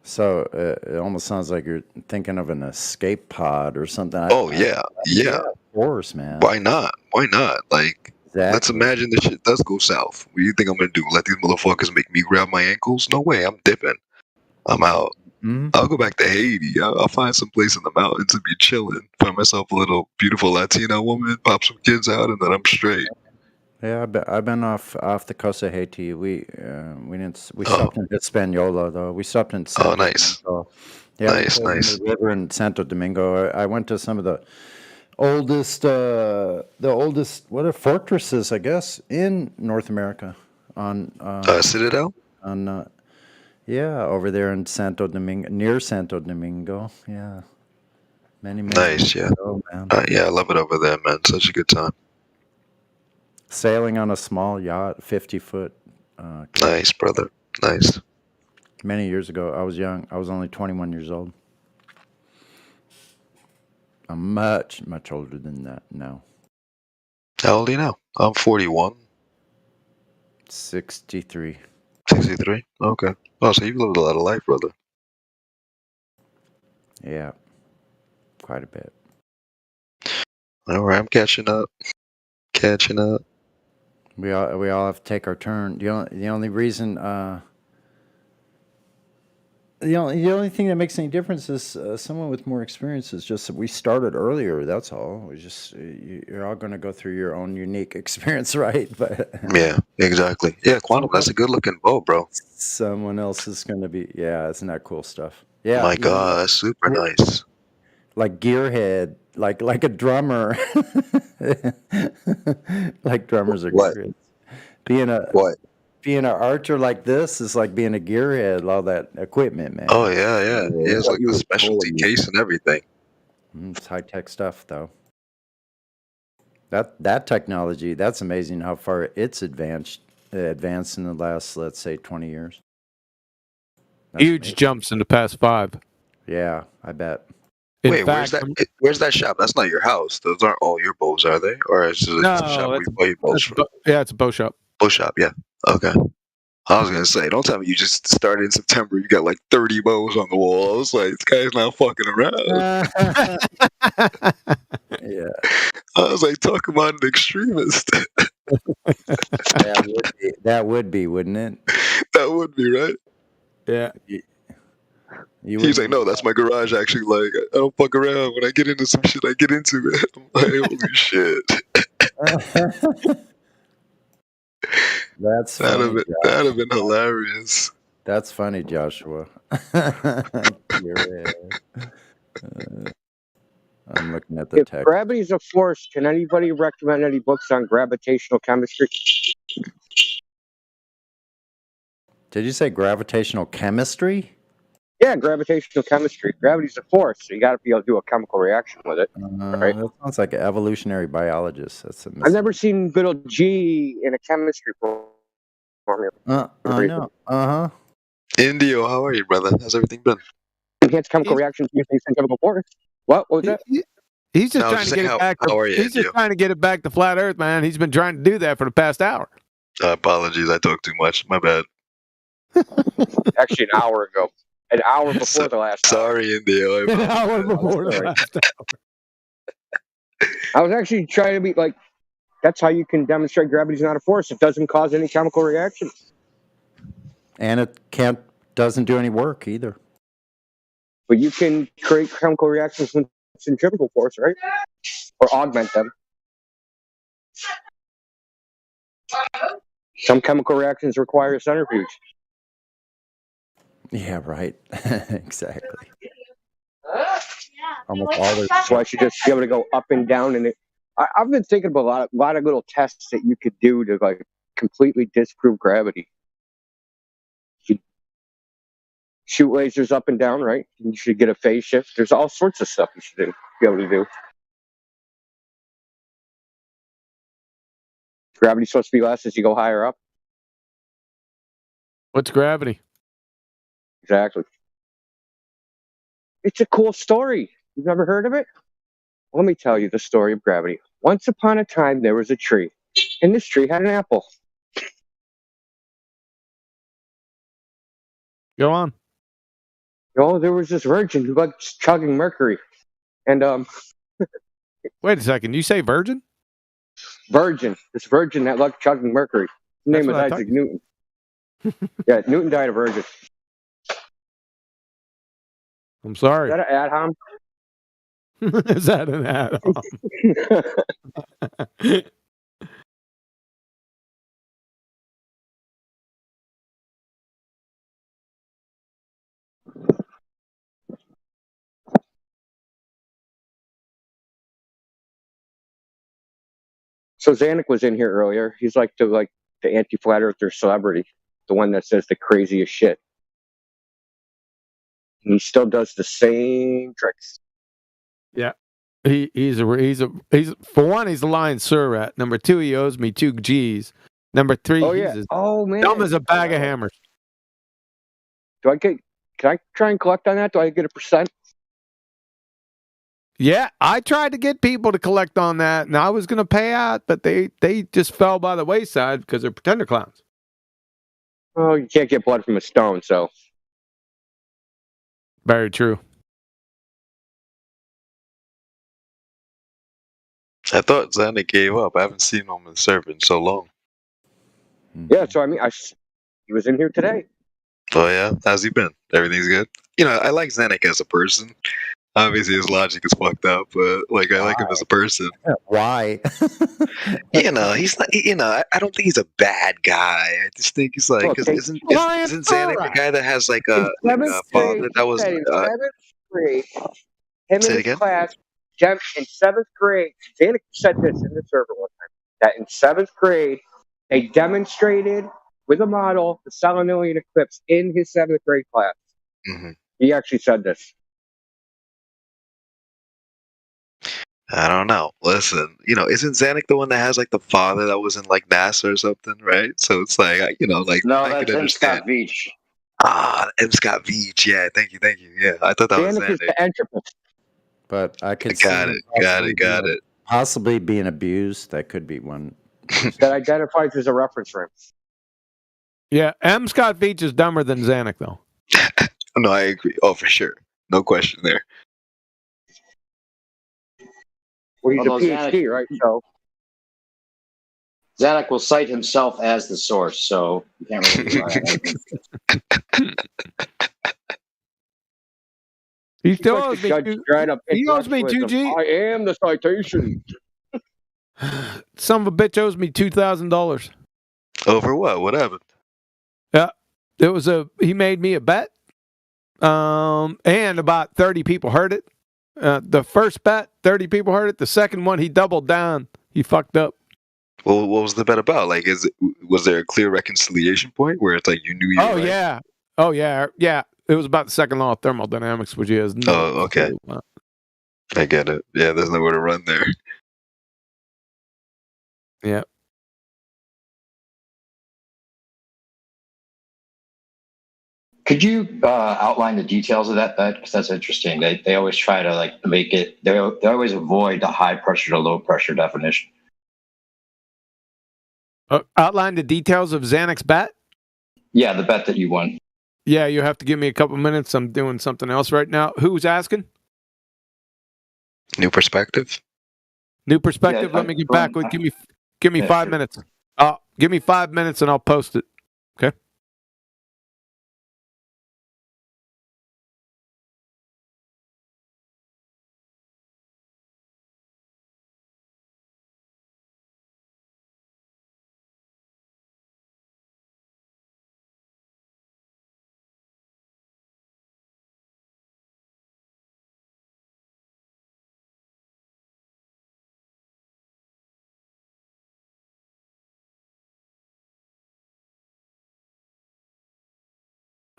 So it almost sounds like you're thinking of an escape pod or something. Yeah. Of course, man. Why not? Like, let's imagine this shit does go south. What do you think I'm gonna do? Let these motherfuckers make me grab my ankles? No way. I'm dipping. I'm out. I'll go back to Haiti. I'll find some place in the mountains and be chilling. Find myself a little beautiful Latina woman, pop some kids out, and then I'm straight. Yeah, I've been off the coast of Haiti. We stopped in Hispaniola though. We stopped in Santo nice. Domingo. Yeah, nice. The river in Santo Domingo. I went to some of the oldest what are fortresses, I guess, in North America. On Citadel. Over there in Santo Domingo, near Santo Domingo. Yeah, many nice. years ago, man. I love it over there, man. Such a good time. Sailing on a small yacht, 50-foot. Nice, brother. Nice. Many years ago, I was young. I was only 21 years old. I'm much, much older than that now. How old are you now? I'm 41. 63. 63? Okay. Oh, so you've lived a lot of life, brother. Yeah. Quite a bit. All right, I'm catching up. We all have to take our turn. The only reason the only thing that makes any difference is someone with more experience is just that we started earlier. That's all. We just you're all going to go through your own unique experience, right? But yeah, exactly. Yeah, Quantum. That's a good looking bow, bro. Someone else is going to be. Yeah, isn't that cool stuff? Yeah. My God, that's super nice. Like gearhead, like a drummer. Like drummers are good. Being an archer like this is like being a gearhead, all that equipment, man. Oh yeah. It's like the specialty case and everything. It's high-tech stuff, though. That technology, that's amazing how far it's advanced in the last, let's say, 20 years. That's huge amazing. Jumps in the past 5. Yeah, I bet. Wait, where's that shop? That's not your house. Those aren't all your bows, are they? Or is it a shop where you buy your bows from? Yeah, it's a bow shop. Bow shop, yeah. Okay. I was gonna say, don't tell me you just started in September. You got like 30 bows on the wall. I was like, this guy's not fucking around. Yeah. I was like, talk about an extremist. That would be, wouldn't it? That would be, right? Yeah. He's like, no, that's my garage. Actually, like, I don't fuck around. When I get into some shit, I get into it. I'm like, holy shit. That's funny, that'd have been hilarious. That's funny, Joshua. I'm looking at the text. If gravity is a force, can anybody recommend any books on gravitational chemistry? Did you say gravitational chemistry? Yeah, gravitational chemistry. Gravity's a force, so you got to be able to do a chemical reaction with it. Right? That sounds like an evolutionary biologist. I've never seen good old G in a chemistry formula. I know. Indio, how are you, brother? How's everything been? Enhanced chemical reactions using chemical force. What was that? He's just trying to get it back. He's just trying to get it back to flat Earth, man. He's been trying to do that for the past hour. Apologies, I talked too much. My bad. Actually, an hour ago. an hour before the last hour. Sorry, Indio. An hour before the Sorry. last hour. I was actually trying to be like, that's how you can demonstrate gravity's not a force. It doesn't cause any chemical reaction. And it doesn't do any work either. But you can create chemical reactions with centrifugal force, right? Or augment them. Some chemical reactions require a centrifuge. Yeah, right. Exactly. Almost always. So I should just be able to go up and down. And I've been thinking about a lot of little tests that you could do to like completely disprove gravity. You shoot lasers up and down, right? You should get a phase shift. There's all sorts of stuff you should be able to do. Gravity's supposed to be less as you go higher up. What's gravity? Exactly. It's a cool story. You've never heard of it? Let me tell you the story of gravity. Once upon a time, there was a tree, and this tree had an apple. Go on. There was this virgin who liked chugging mercury. And, Wait a second. You say virgin? Virgin. This virgin that liked chugging mercury. His name was Isaac Newton. Yeah, Newton died a virgin. I'm sorry. Is that an ad-hom? Is that an add-on? So Zanuck was in here earlier. He's like the anti-flat earther celebrity, the one that says the craziest shit. And he still does the same tricks. Yeah. He's for one, he's a lying surrat. Number two, he owes me 2 G's. Number 3, he's as dumb as a bag of hammers. Can I try and collect on that? Do I get a percent? Yeah, I tried to get people to collect on that, and I was going to pay out, but they just fell by the wayside because they're pretender clowns. Oh, you can't get blood from a stone, so. Very true. I thought Zanuck gave up. I haven't seen him on the server in so long. Yeah, so I mean, he was in here today. Oh yeah, how's he been? Everything's good. I like Zanuck as a person. Obviously, his logic is fucked up, but I like him as a person. Why? He's not. I don't think he's a bad guy. I just think he's like, because isn't Zanuck the guy that has a father that was? Seventh grade, him Say it and again? his class, in 7th grade, Zanuck said this in the server one time, that in 7th grade, they demonstrated with a model the Solenoid eclipse in his 7th grade class. Mm-hmm. He actually said this. I don't know. Listen, isn't Zanuck the one that has the father that was in NASA or something, right? So it's No, I that's could M. understand. Scott Veach. M. Scott Veach. Yeah, thank you. Yeah, I thought that was Zanuck is Zanuck. the entropist. But I could Got see it. possibly being abused. That could be one. That identifies as a reference frame. Yeah, M. Scott Veach is dumber than Zanuck, though. No, I agree. Oh, for sure. No question there. Well, he's Although a PhD, right? So Zanuck will cite himself as the source, so you can't really rely on anything. He still owes me 2 He owes me 2 G. I am the citation. Son of a bitch owes me $2,000. Over what? What happened? Yeah, he made me a bet, and about 30 people heard it. The first bet, 30 people heard it. The second one, he doubled down. He fucked up. Well, what was the bet about? Was there a clear reconciliation point where it's you knew you were right? Yeah. It was about the second law of thermodynamics, which is okay. I get it. Yeah, there's nowhere to run there. Yeah. Could you outline the details of that bet? Because that's interesting. They always try to make it. They always avoid the high pressure to low pressure definition. Outline the details of Zanuck's bet? Yeah, the bet that you won. Yeah, you have to give me a couple minutes. I'm doing something else right now. Who's asking? New perspective. New perspective. Let me get back with. Give me 5 minutes. Give me 5 minutes and I'll post it. Okay.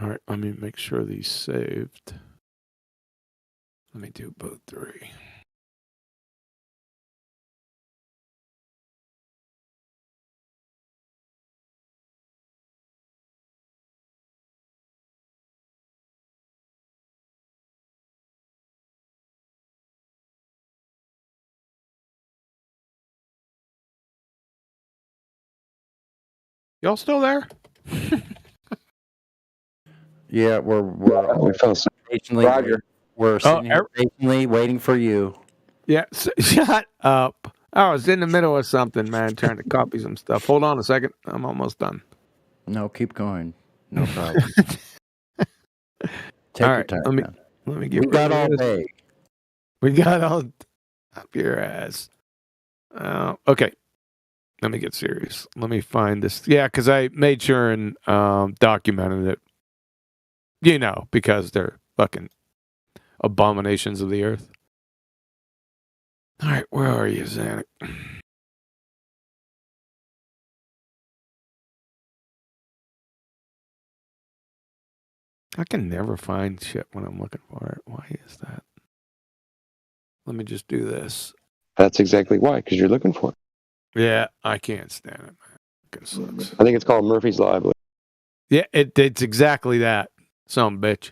All right, let me make sure these saved. Let me do both 3. Y'all still there? Yeah, we fell asleep. Roger. We're sitting here patiently waiting for you. Yeah, shut up. I was in the middle of something, man, trying to copy some stuff. Hold on a second. I'm almost done. No, keep going. No problem. Take all your right, time, man. Let me get We got all this. day. We got all up your ass. Okay. Let me get serious. Let me find this. Yeah, because I made sure and documented it. You know, because they're fucking abominations of the earth. All right, where are you, Zanuck? I can never find shit when I'm looking for it. Why is that? Let me just do this. That's exactly why, because you're looking for it. Yeah, I can't stand it, man. It sucks. I think it's called Murphy's Law, I believe. Yeah, it's exactly that. Some bitch.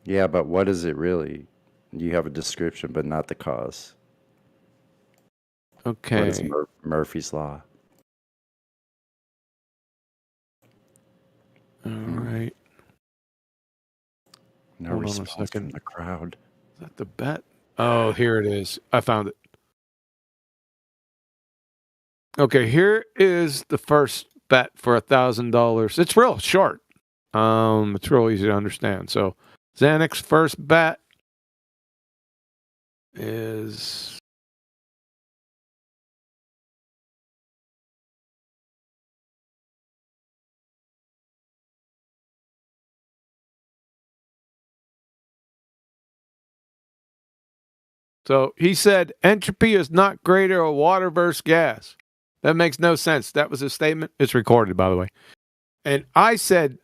Yeah, but what is it really? You have a description, but not the cause. Okay. What is Murphy's Law? All right. No Hold on a response from second. the crowd. Is that the bet? Oh, here it is. I found it. Okay, here is the first bet for $1,000. It's real short. It's real easy to understand. So, Zanuck's first bet is so he said entropy is not greater of water versus gas. That makes no sense. That was his statement. It's recorded, by the way. And I said,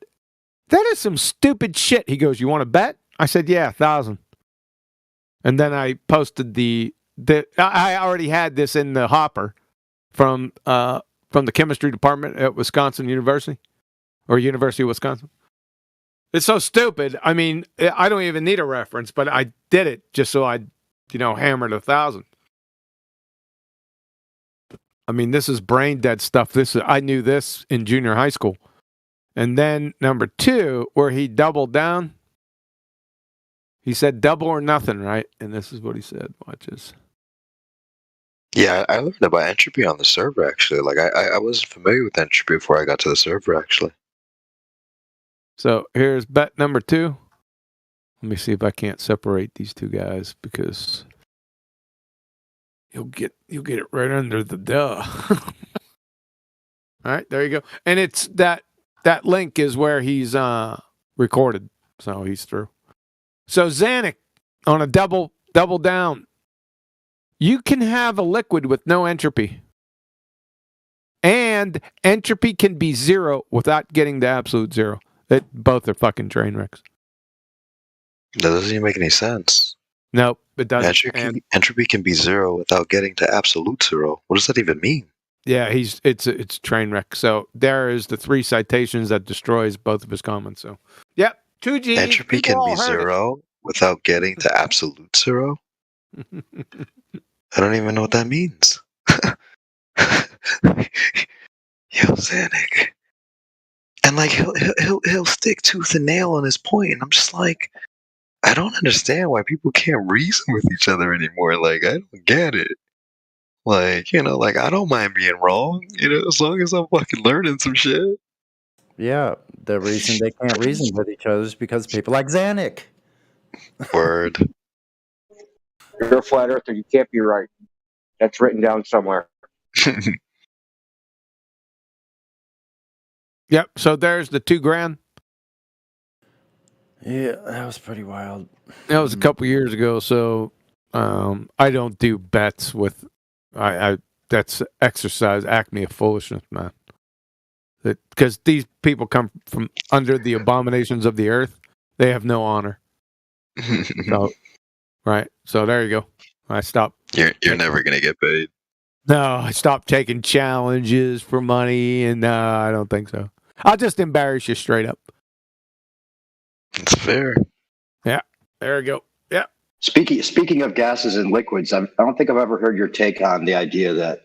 that is some stupid shit. He goes, you want to bet? I said, yeah, 1,000. And then I posted I already had this in the hopper from the chemistry department at Wisconsin University or University of Wisconsin. It's so stupid. I mean, I don't even need a reference, but I did it just so I, hammered 1,000. I mean, this is brain dead stuff. I knew this in junior high school. And then number 2, where he doubled down, he said double or nothing, right? And this is what he said. Watch this. Yeah, I learned about entropy on the server, actually. Like, I wasn't familiar with entropy before I got to the server, actually. So here's bet number 2. Let me see if I can't separate these two guys because you'll get it right under the duh. All right, there you go. And it's that link is where he's recorded, so he's through. So Zanuck on a double down. You can have a liquid with no entropy. And entropy can be 0 without getting to absolute 0. Both are fucking train wrecks. That doesn't even make any sense. Nope, it doesn't. Entropy can be 0 without getting to absolute 0. What does that even mean? Yeah, it's a train wreck. So there is the 3 citations that destroys both of his comments. So, yep, 2G. Entropy can be 0 without getting to absolute 0? I don't even know what that means. Yo, Zanuck. And like he'll stick tooth and nail on his point, and I'm just like, I don't understand why people can't reason with each other anymore. Like, I don't get it. Like, like I don't mind being wrong, as long as I'm fucking learning some shit. Yeah, the reason they can't reason with each other is because people like Zanuck. Word. You're a flat earther. You can't be right. That's written down somewhere. Yep. So there's the $2,000. Yeah, that was pretty wild. That was a couple years ago. So I don't do bets with. I that's exercise acme of foolishness, man. Because these people come from under the abominations of the earth, they have no honor. So, right. So there you go. I stopped. You're never gonna get paid. No, I stopped taking challenges for money, and no, I don't think so. I'll just embarrass you straight up. It's fair. Yeah. There we go. Yeah. Speaking of gases and liquids, I don't think I've ever heard your take on the idea that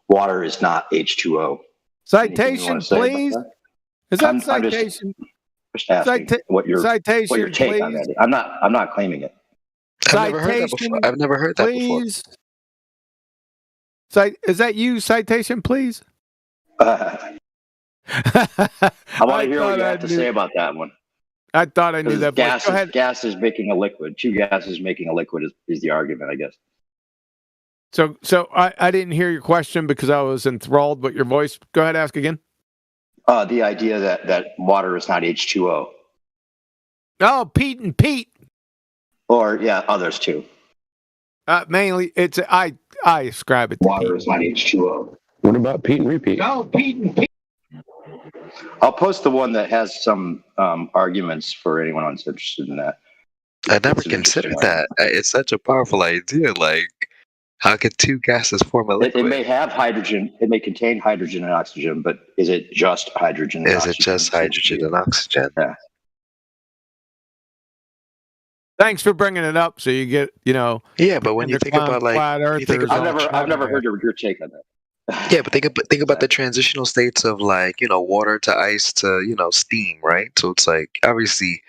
water is not H2O. Citation, please. Is that citation? Just asking what your take please. on that is. I'm not claiming it. I've never heard that before. Is that you? Citation, please. I want to hear what you have to say about that one. I thought I knew that. Gas is making a liquid. Two gases making a liquid is the argument, I guess. So I didn't hear your question because I was enthralled with your voice. Go ahead, ask again. The idea that water is not H2O. Oh, Pete and Pete. Or others too. Mainly, it's I ascribe it to water is not H2O. What about Pete and repeat? No, Pete and Pete. I'll post the one that has some arguments for anyone who's interested in that. I never considered that. It's such a powerful idea. Like, how could two gases form a liquid? It may have hydrogen. It may contain hydrogen and oxygen, but is it just hydrogen and oxygen? Is it just hydrogen and oxygen? Yeah. Thanks for bringing it up. So you get, Yeah, but when you think about I've never heard your take on that. Yeah, but think about the transitional states of water to ice to steam, right? So it's like obviously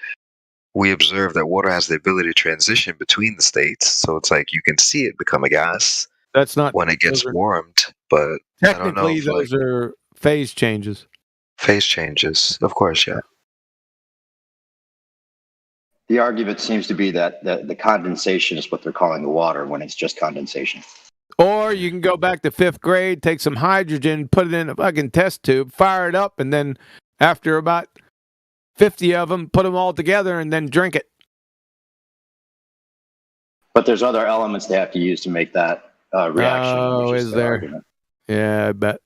we observe that water has the ability to transition between the states. So it's like you can see it become a gas. That's not when it gets warmed, but technically those are phase changes. Phase changes, of course, yeah. The argument seems to be that the condensation is what they're calling the water when it's just condensation. Or you can go back to 5th grade, take some hydrogen, put it in a fucking test tube, fire it up, and then after about 50 of them, put them all together and then drink it. But there's other elements they have to use to make that reaction. Oh, is there? Argument. Yeah, I bet.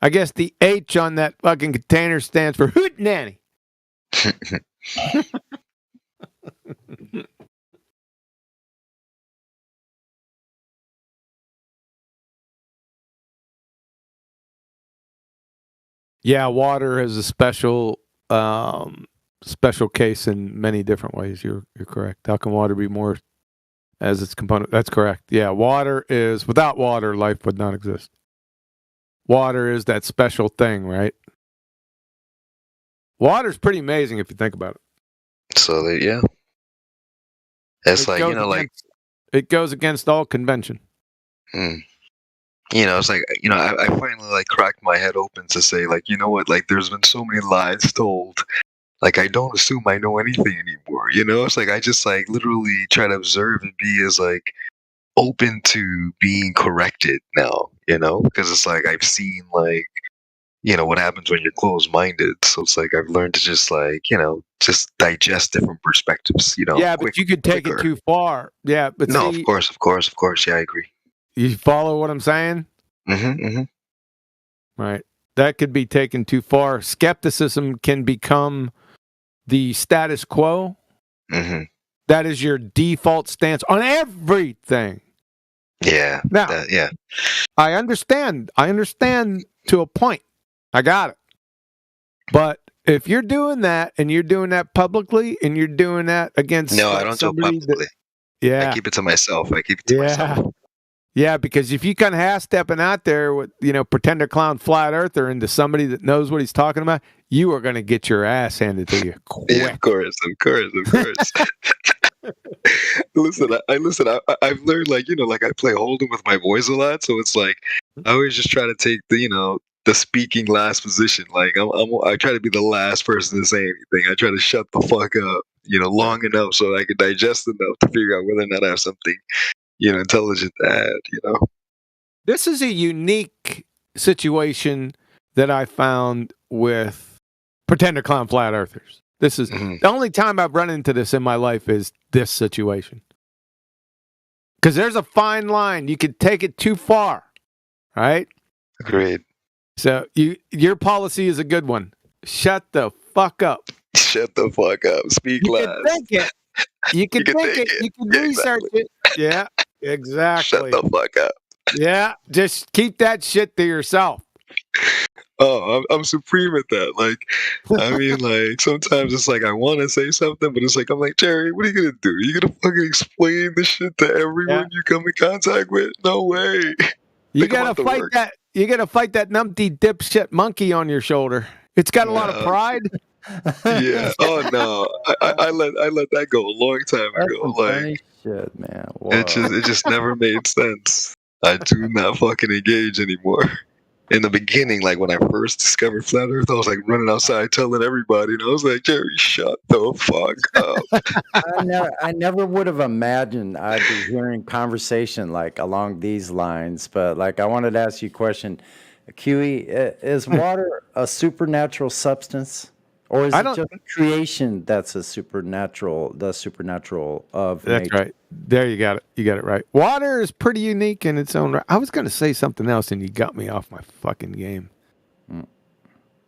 I guess the H on that fucking container stands for hootenanny. Yeah, water is a special case in many different ways. You're correct. How can water be more as its component? That's correct. Yeah, without water, life would not exist. Water is that special thing, right? Water's pretty amazing if you think about it. So yeah, it's it goes against all convention. It's like I finally cracked my head open to say what, there's been so many lies told. Like, I don't assume I know anything anymore. It's like I just literally try to observe and be as open to being corrected now. Because it's like I've seen what happens when you're closed-minded. So it's like I've learned to just just digest different perspectives. Yeah, but you could take it too far. Yeah, but no, of course. Yeah, I agree. You follow what I'm saying? Mm-hmm. Right. That could be taken too far. Skepticism can become the status quo. Mm-hmm. That is your default stance on everything. Yeah. Now, yeah. I understand to a point. I got it. But if you're doing that and you're doing that publicly and you're doing that against I don't do it publicly. Yeah. I keep it to myself. Yeah, because if you kind of half-stepping out there with, pretender clown flat earther into somebody that knows what he's talking about, you are going to get your ass handed to you quick. Yeah, of course. Listen, I've learned, like, I play Hold'em with my voice a lot, so it's like I always just try to take the speaking last position. Like I try to be the last person to say anything. I try to shut the fuck up, long enough so I can digest enough to figure out whether or not I have something, intelligent to add. This is a unique situation that I found with pretender clown flat earthers. This is the only time I've run into this in my life is this situation. Because there's a fine line. You could take it too far, right? Agreed. So your policy is a good one. Shut the fuck up. Shut the fuck up. Speak you last. Can think it. You can think it. You can research it. Yeah, exactly. Shut the fuck up. Yeah, just keep that shit to yourself. Oh, I'm supreme at that. Like, I mean, like, sometimes it's like I want to say something, but it's like, I'm like, Jerry, what are you going to do? You going to fucking explain this shit to everyone you come in contact with? No way. You got to fight that. You got to fight that numpty dipshit monkey on your shoulder. It's got a lot of pride. Yeah. Oh no, I let that go a long time ago. Like, shit, man. Wow. It just never made sense. I do not fucking engage anymore. In the beginning, like when I first discovered Flat Earth, I was like running outside telling everybody, and I was like, Jerry, shut the fuck up. I never would have imagined I'd be hearing conversation like along these lines, but like I wanted to ask you a question. QE, is water a supernatural substance? Or is it just creation that's the supernatural of That's nature? right. There you got it. You got it right. Water is pretty unique in its own right. I was going to say something else, and you got me off my fucking game.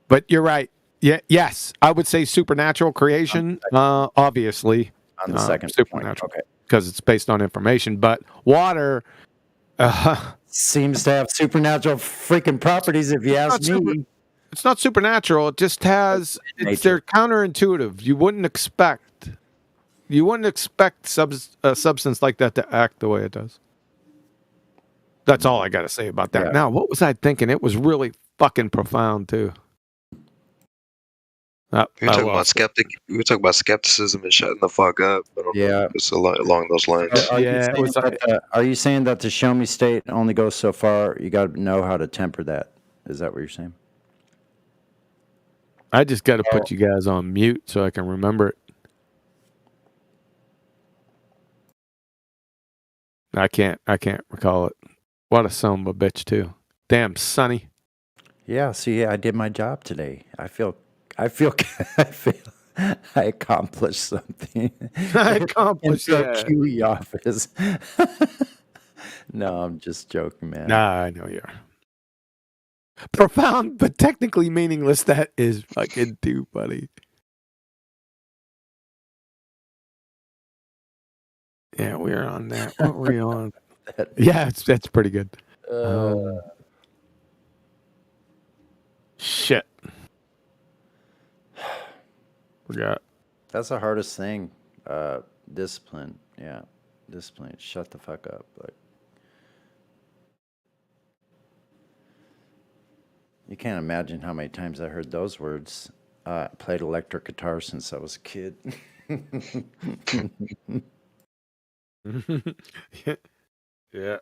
But you're right. Yeah. Yes, I would say supernatural creation. Obviously, on the second supernatural, because it's based on information. But water seems to have supernatural freaking properties. If you ask me. It's not supernatural. It just has. They're counterintuitive. You wouldn't expect a substance like that to act the way it does. That's all I got to say about that. Yeah. Now, what was I thinking? It was really fucking profound too. We were talking about skepticism and shutting the fuck up. I don't know. It's along those lines. Are you saying that the show me state only goes so far? You got to know how to temper that. Is that what you're saying? I just got to put you guys on mute so I can remember it. I can't recall it. What a son of a bitch too. Damn, Sonny. Yeah, see, I did my job today. I feel I accomplished something. I accomplished in the that. QE office. No, I'm just joking, man. Nah, I know you are. Profound, but technically meaningless. That is fucking too funny. Yeah, we're on that. What were we on? Yeah, that's pretty good. Shit. Forgot. That's the hardest thing. Discipline. Yeah, discipline. Shut the fuck up. Like, you can't imagine how many times I heard those words. I played electric guitar since I was a kid. Yeah.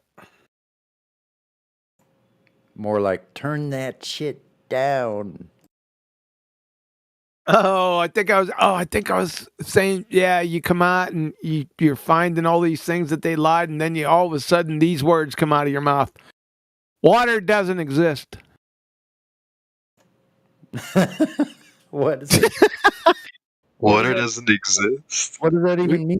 More like, turn that shit down. I think I was saying, yeah, you come out and you're finding all these things that they lied, and then all of a sudden these words come out of your mouth. Water doesn't exist. What is it? Water doesn't exist. What does that even mean?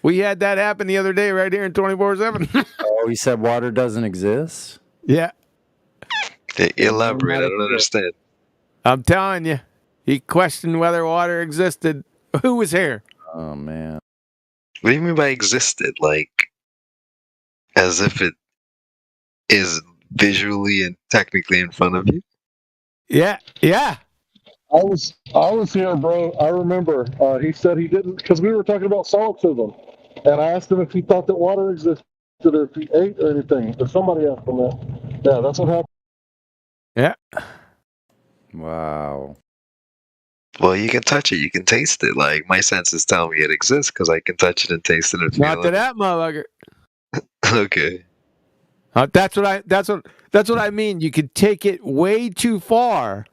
We had that happen the other day right here in 24/7. Oh, he said water doesn't exist? Yeah. Elaborate. I don't understand. I'm telling you. He questioned whether water existed. Who was here? Oh, man. What do you mean by existed? Like, as if it is visually and technically in front of you? Yeah. I was here, bro. I remember. He said he didn't, because we were talking about solipsism, and I asked him if he thought that water existed, if he ate or anything. But somebody asked him that. Yeah, that's what happened. Yeah. Wow. Well, you can touch it, you can taste it. Like my senses tell me it exists because I can touch it and taste it and feel Not to it. that motherfucker. Okay. That's what I mean. You could take it way too far,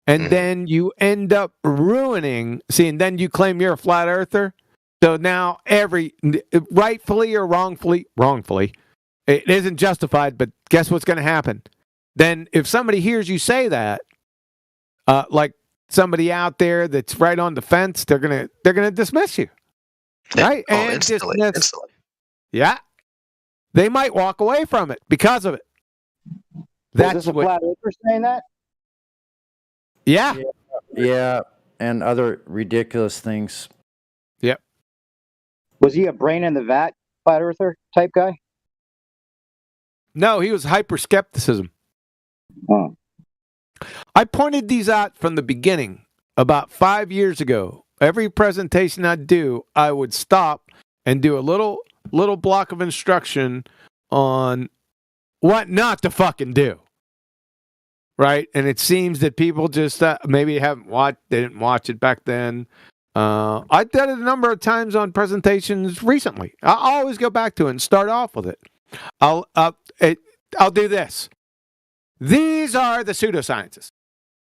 and then you end up ruining. See, and then you claim you're a flat earther. So now rightfully or wrongfully, it isn't justified. But guess what's going to happen? Then if somebody hears you say that, like somebody out there that's right on the fence, they're gonna dismiss you, right? Oh, And instantly. yeah, they might walk away from it because of it. Is this a flat earther saying that? Yeah. Yeah, and other ridiculous things. Yep. Was he a brain in the vat flat earther type guy? No, he was hyper skepticism. Oh. I pointed these out from the beginning about 5 years ago. Every presentation I'd do, I would stop and do a little block of instruction on what not to fucking do. Right? And it seems that people just maybe they didn't watch it back then. I did it a number of times on presentations recently. I'll always go back to it and start off with it. I'll do this. These are the pseudosciences: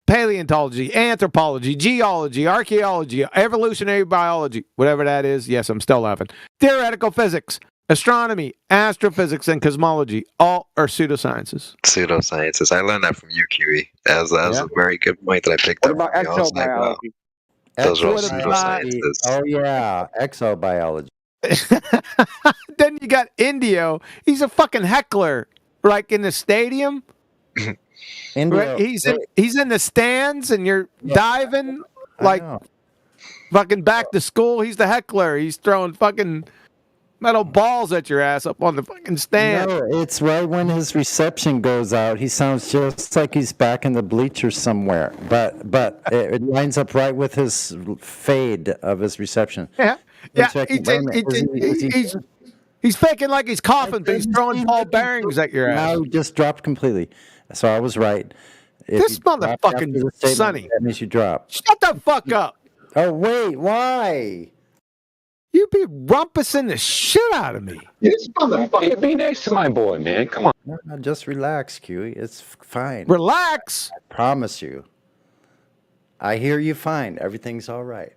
paleontology, anthropology, geology, archaeology, evolutionary biology, whatever that is. Yes, I'm still laughing. Theoretical physics, astronomy, astrophysics, and cosmology. All are pseudosciences. Pseudosciences. I learned that from you, Kiwi. That was a very good point that I picked up. What about from you. I was like, wow, those are all pseudosciences. Oh yeah, exobiology. Then you got Indio. He's a fucking heckler, like in the stadium. Right? He's in the stands, and you're diving like fucking back to school. He's the heckler. He's throwing fucking metal balls at your ass up on the fucking stand. No, it's right when his reception goes out. He sounds just like he's back in the bleachers somewhere. But it lines up right with his fade of his reception. Yeah. He's faking like he's coughing, but he's throwing ball bearings at your ass. Now he just dropped completely. So I was right. This motherfucking Sonny. That means you drop. Shut the fuck up. Oh, wait. Why? You be rumpusing the shit out of me. This motherfucker, be nice to my boy, man. Come on. No, just relax, Q. It's fine. Relax. I promise you. I hear you fine. Everything's all right.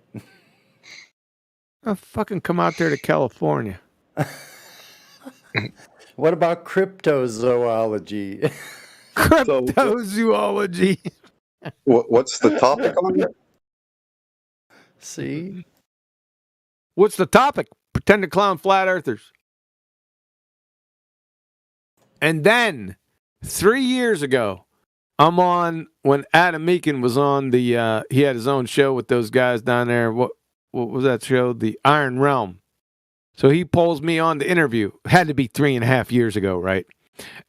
I'll fucking come out there to California. What about cryptozoology? Cryptozoology. What's the topic on it? See? What's the topic? Pretend to clown flat earthers. And then 3 years ago, I'm on when Adam Meakin was on the he had his own show with those guys down there. What was that show? The Iron Realm. So he pulls me on the interview. Had to be 3.5 years ago, right?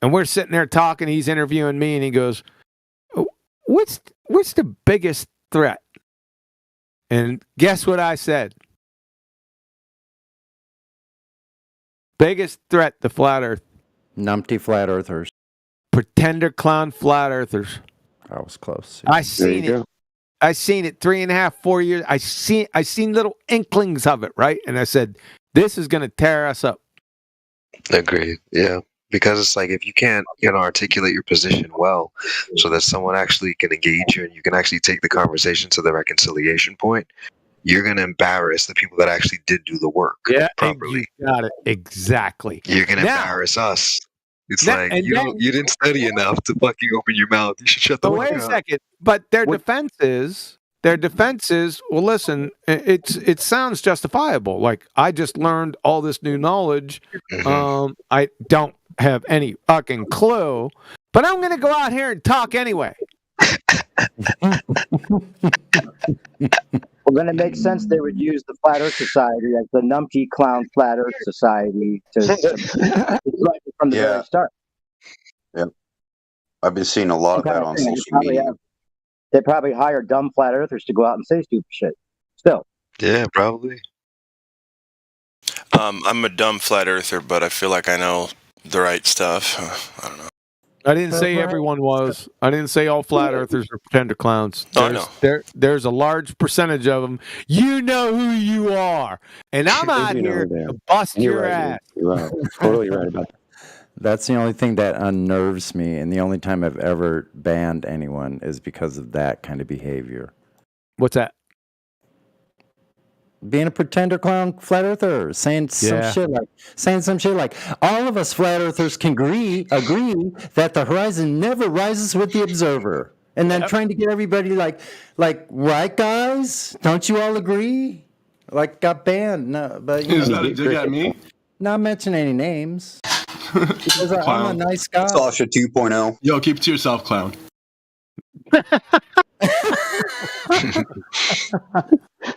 And we're sitting there talking. He's interviewing me, and he goes, "What's the biggest threat?" And guess what I said? Biggest threat to flat Earth. Numpty flat earthers. Pretender clown flat earthers. I was close. I seen it. I seen it 3.5, 4 years. I seen little inklings of it, right? And I said, this is going to tear us up. Agreed. Yeah. Because it's like if you can't, articulate your position well so that someone actually can engage you and you can actually take the conversation to the reconciliation point, you're going to embarrass the people that actually did do the work properly. You got it. Exactly. You're going to embarrass us. It's like you didn't study enough to fucking open your mouth. You should shut the fuck up. Wait a second. But their defense is, well, listen, it sounds justifiable. Like, I just learned all this new knowledge. Mm-hmm. I don't have any fucking clue, but I'm going to go out here and talk anyway. Well, then it makes sense they would use the Flat Earth Society as the numpty clown Flat Earth Society to from the very start. Yeah, I've been seeing a lot of that on social media. They probably hire dumb flat earthers to go out and say stupid shit. Still. Yeah, probably. I'm a dumb flat earther, but I feel like I know the right stuff. I don't know. I didn't say everyone was. I didn't say all flat earthers are pretender clowns. There's a large percentage of them. You know who you are, and I'm out here to bust your ass. You're right. Totally right about that. That's the only thing that unnerves me, and the only time I've ever banned anyone is because of that kind of behavior. What's that? Being a pretender clown flat earther, saying some shit like all of us flat earthers can agree that the horizon never rises with the observer, and then trying to get everybody like right, guys, don't you all agree? Like got banned. No, but Is that a dig at me? Not mention any names. Because I'm a nice guy. Sasha 2.0. Yo, keep it to yourself, clown.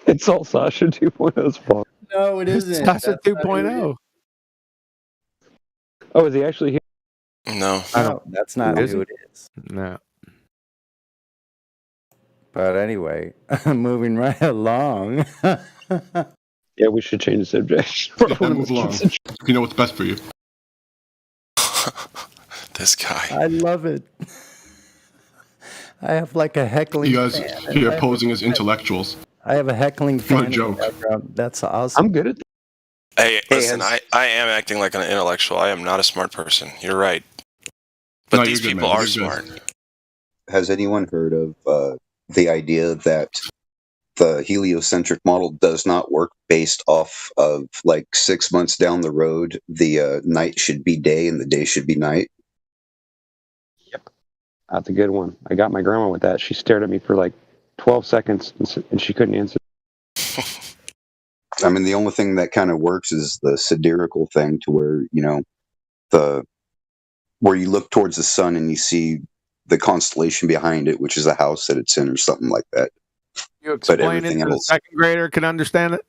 It's all Sasha 2.0's fault. No, it isn't. Sasha 2.0. Oh, is he actually here? No. That's not who it is. No. But anyway, moving right along. Yeah, we should change the subject. Yeah, move along. You know what's best for you. This guy. I love it. I have like a heckling. You guys fan. here posing as intellectuals. I have a heckling fan. What a joke. That's awesome. I'm good at that. Hey, listen, I am acting like an intellectual. I am not a smart person. You're right. But these people are smart. Has anyone heard of the idea that the heliocentric model does not work based off of like 6 months down the road, the night should be day and the day should be night? Yep. That's a good one. I got my grandma with that. She stared at me for like 12 seconds and she couldn't answer. I mean, the only thing that kind of works is the sidereal thing, to where, you know, where you look towards the sun and you see the constellation behind it, which is the house that it's in or something like that. You explain it so a second grader can understand it?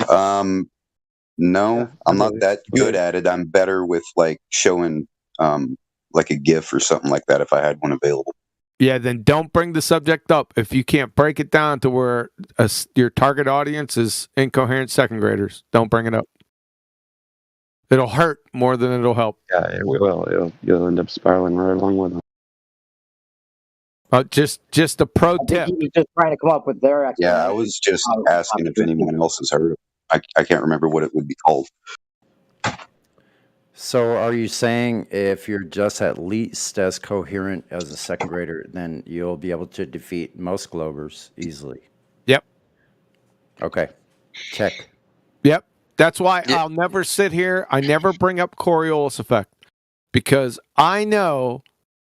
No, I'm not that good at it. I'm better with like showing like a GIF or something like that if I had one available. Yeah, then don't bring the subject up if you can't break it down to where your target audience is incoherent second graders. Don't bring it up. It'll hurt more than it'll help. Yeah, it will. You'll end up spiraling right along with them. Just a pro tip. He was just trying to come up with their explanation. Yeah, I was just asking if anyone else has heard of it. I can't remember what it would be called. So are you saying if you're just at least as coherent as a second grader, then you'll be able to defeat most Globers easily? Yep. Okay. Check. Yep. That's why I'll never sit here. I never bring up Coriolis effect because I know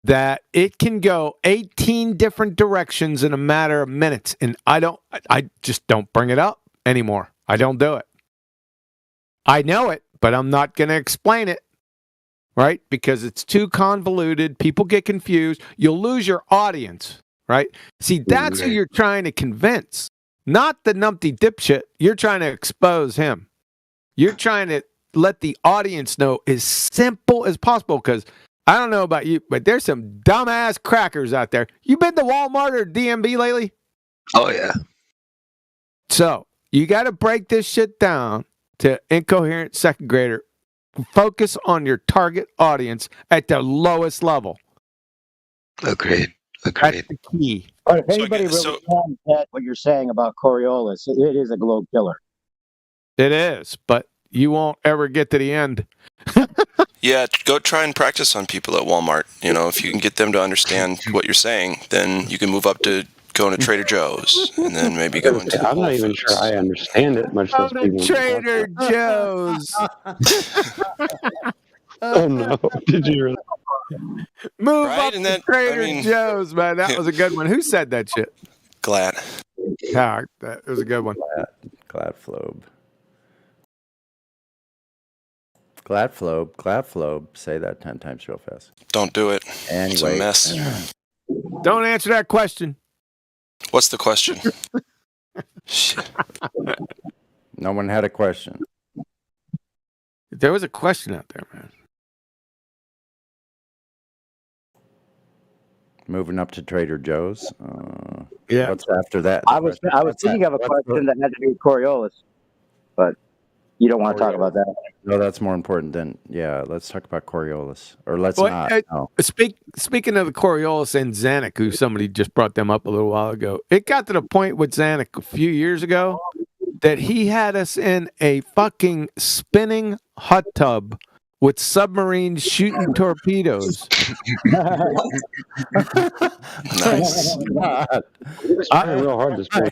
that it can go 18 different directions in a matter of minutes. And I just don't bring it up anymore. I don't do it. I know it, but I'm not going to explain it, right? Because it's too convoluted. People get confused. You'll lose your audience, right? See, that's who you're trying to convince, not the numpty dipshit. You're trying to expose him. You're trying to let the audience know as simple as possible because I don't know about you, but there's some dumbass crackers out there. You been to Walmart or DMV lately? Oh, yeah. So you got to break this shit down to incoherent second grader. Focus on your target audience at the lowest level. Agreed. That's the key. But if anybody really can get what you're saying about Coriolis, it is a globe killer. It is, but you won't ever get to the end. Yeah, go try and practice on people at Walmart. You know, if you can get them to understand what you're saying, then you can move up to going to Trader Joe's and then maybe go into I'm not even sure I understand it, much less go to Trader Joe's. Oh no! Did you really? Move up to Trader Joe's, man. That was a good one. Who said that shit? Glad. Yeah, that was a good one. Gladflobe. Gladflobe. Say that 10 times real fast. Don't do it. Anyway. It's a mess. Don't answer that question. What's the question? Shit. No one had a question. There was a question out there, man. Moving up to Trader Joe's. Yeah. What's after that? I was thinking of a question that had to do with Coriolis, but You don't want to talk about that. No, that's more important than let's talk about Coriolis, or let's Well, not. No. Speaking of the Coriolis and Zanuck, who somebody just brought them up a little while ago, it got to the point with Zanuck a few years ago that he had us in a fucking spinning hot tub with submarines shooting torpedoes. Nice. It's trying real hard to spin.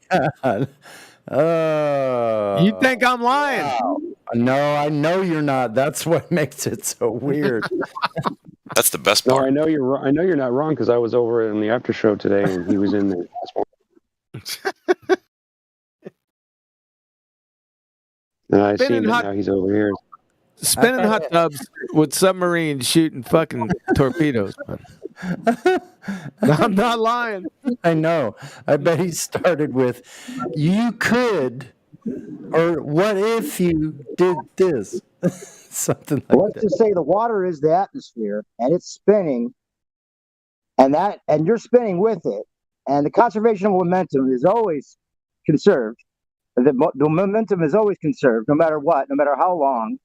You think I'm lying? Wow. No, I know you're not. That's what makes it so weird. That's the best No, part. I know you're not wrong because I was over in the after show today and he was in there. And I seen that now he's over here. Spinning hot tubs with submarines shooting fucking torpedoes. I'm not lying. I know. I bet he started with, "You could," or "What if you did this?" Something like Let's just say the water is the atmosphere, and it's spinning, and you're spinning with it, and the conservation of momentum is always conserved. The momentum is always conserved, no matter what, no matter how long,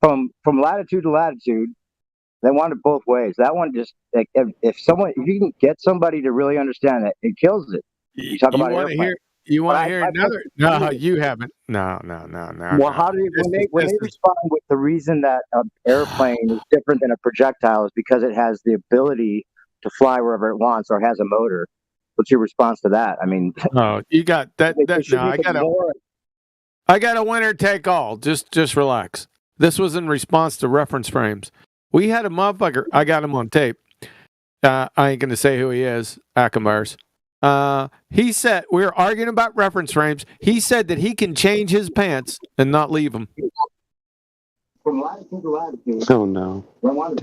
from latitude to latitude. They want it both ways. That one just, like, if you can get somebody to really understand it, it kills it. You talk about airplanes. You want to hear another? No, you haven't. No. Well, how do when they respond with the reason that an airplane is different than a projectile is because it has the ability to fly wherever it wants or has a motor? What's your response to that? I mean, oh, you got that. I got a winner take all. Just relax. This was in response to reference frames. We had a motherfucker. I got him on tape. I ain't gonna say who he is. Akamars. He said we were arguing about reference frames. He said that he can change his pants and not leave them. From latitude to latitude. Oh no!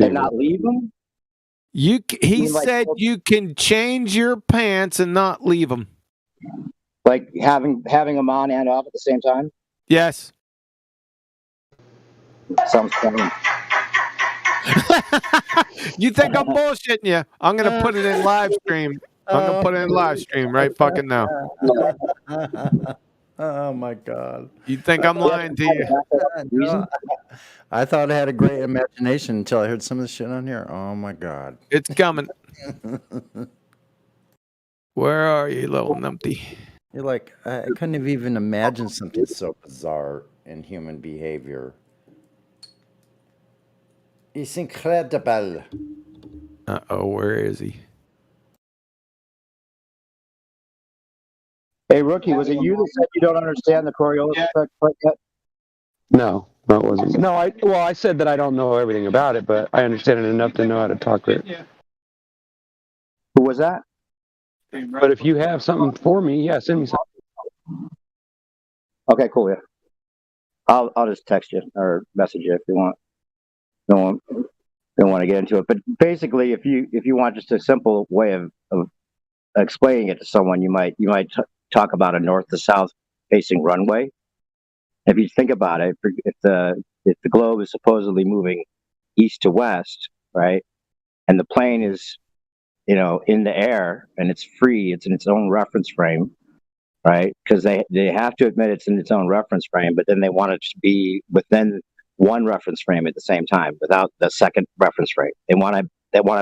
And not leave them. He said you can change your pants and not leave them. Like having them on and off at the same time. Yes. Sounds funny. You think I'm bullshitting you? I'm gonna put it in live stream. I'm gonna put it in live stream right fucking now. Oh my God! You think I'm lying to you? I thought I had a great imagination until I heard some of the shit on here. Oh my God! It's coming. Where are you, little numpty? You're like, I couldn't have even imagined something so bizarre in human behavior. It's incredible. Where is he? Hey, Rookie, was it you that said you don't understand the Coriolis effect quite yet? No, it wasn't. No, I said that I don't know everything about it, but I understand it enough to know how to talk to it. Who was that? But if you have something for me, send me something. Okay, cool. Yeah, I'll just text you or message you if you want. Don't want to get into it, but basically, if you want just a simple way of explaining it to someone, you might talk about a north to south facing runway. If you think about it, if the globe is supposedly moving east to west, right, and the plane is, in the air and it's free, it's in its own reference frame, right? Because they have to admit it's in its own reference frame, but then they want it to be within one reference frame at the same time without the second reference frame. They want it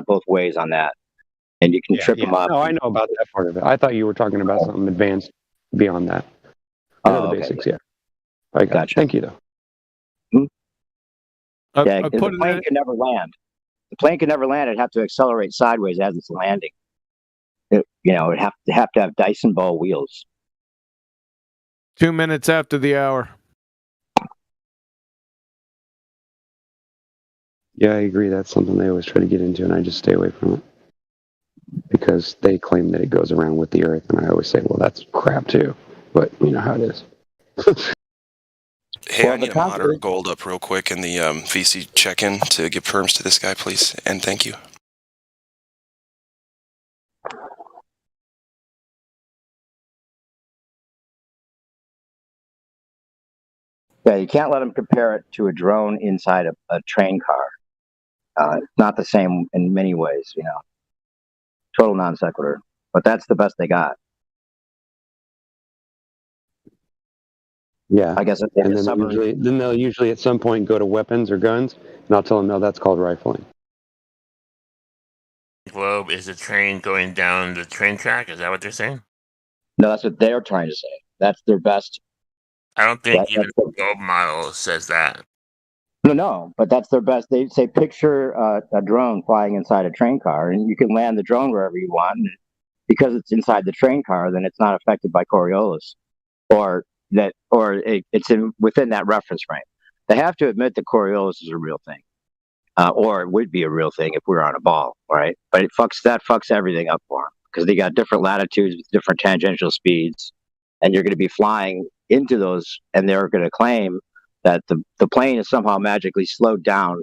both ways on that, and you can trip them up. No, I know about that part of it. I thought you were talking about something advanced beyond that. I know the basics, yeah. I got you. Thank you, though. The plane can never land. The plane can never land. It'd have to accelerate sideways as it's landing. It'd have to have Dyson ball wheels. 2 minutes after the hour. Yeah, I agree. That's something they always try to get into, and I just stay away from it. Because they claim that it goes around with the Earth, and I always say, well, that's crap, too. But you know how it is. Hey, I need a moderator gold up real quick in the VC check-in to give perms to this guy, please. And thank you. Yeah, you can't let them compare it to a drone inside a train car. It's not the same in many ways, Total non sequitur. But that's the best they got. Yeah. I guess it's And then they'll usually at some point go to weapons or guns, and I'll tell them, no, that's called rifling. Globe is a train going down the train track. Is that what they're saying? No, that's what they're trying to say. That's their best. I don't think even the globe model says that. No, but that's their best. They say picture a drone flying inside a train car, and you can land the drone wherever you want. And because it's inside the train car, then it's not affected by Coriolis, it's within that reference frame. They have to admit that Coriolis is a real thing, or it would be a real thing if we were on a ball, right? But it fucks everything up for them because they got different latitudes with different tangential speeds, and you're going to be flying into those, and they're going to claim that the plane is somehow magically slowed down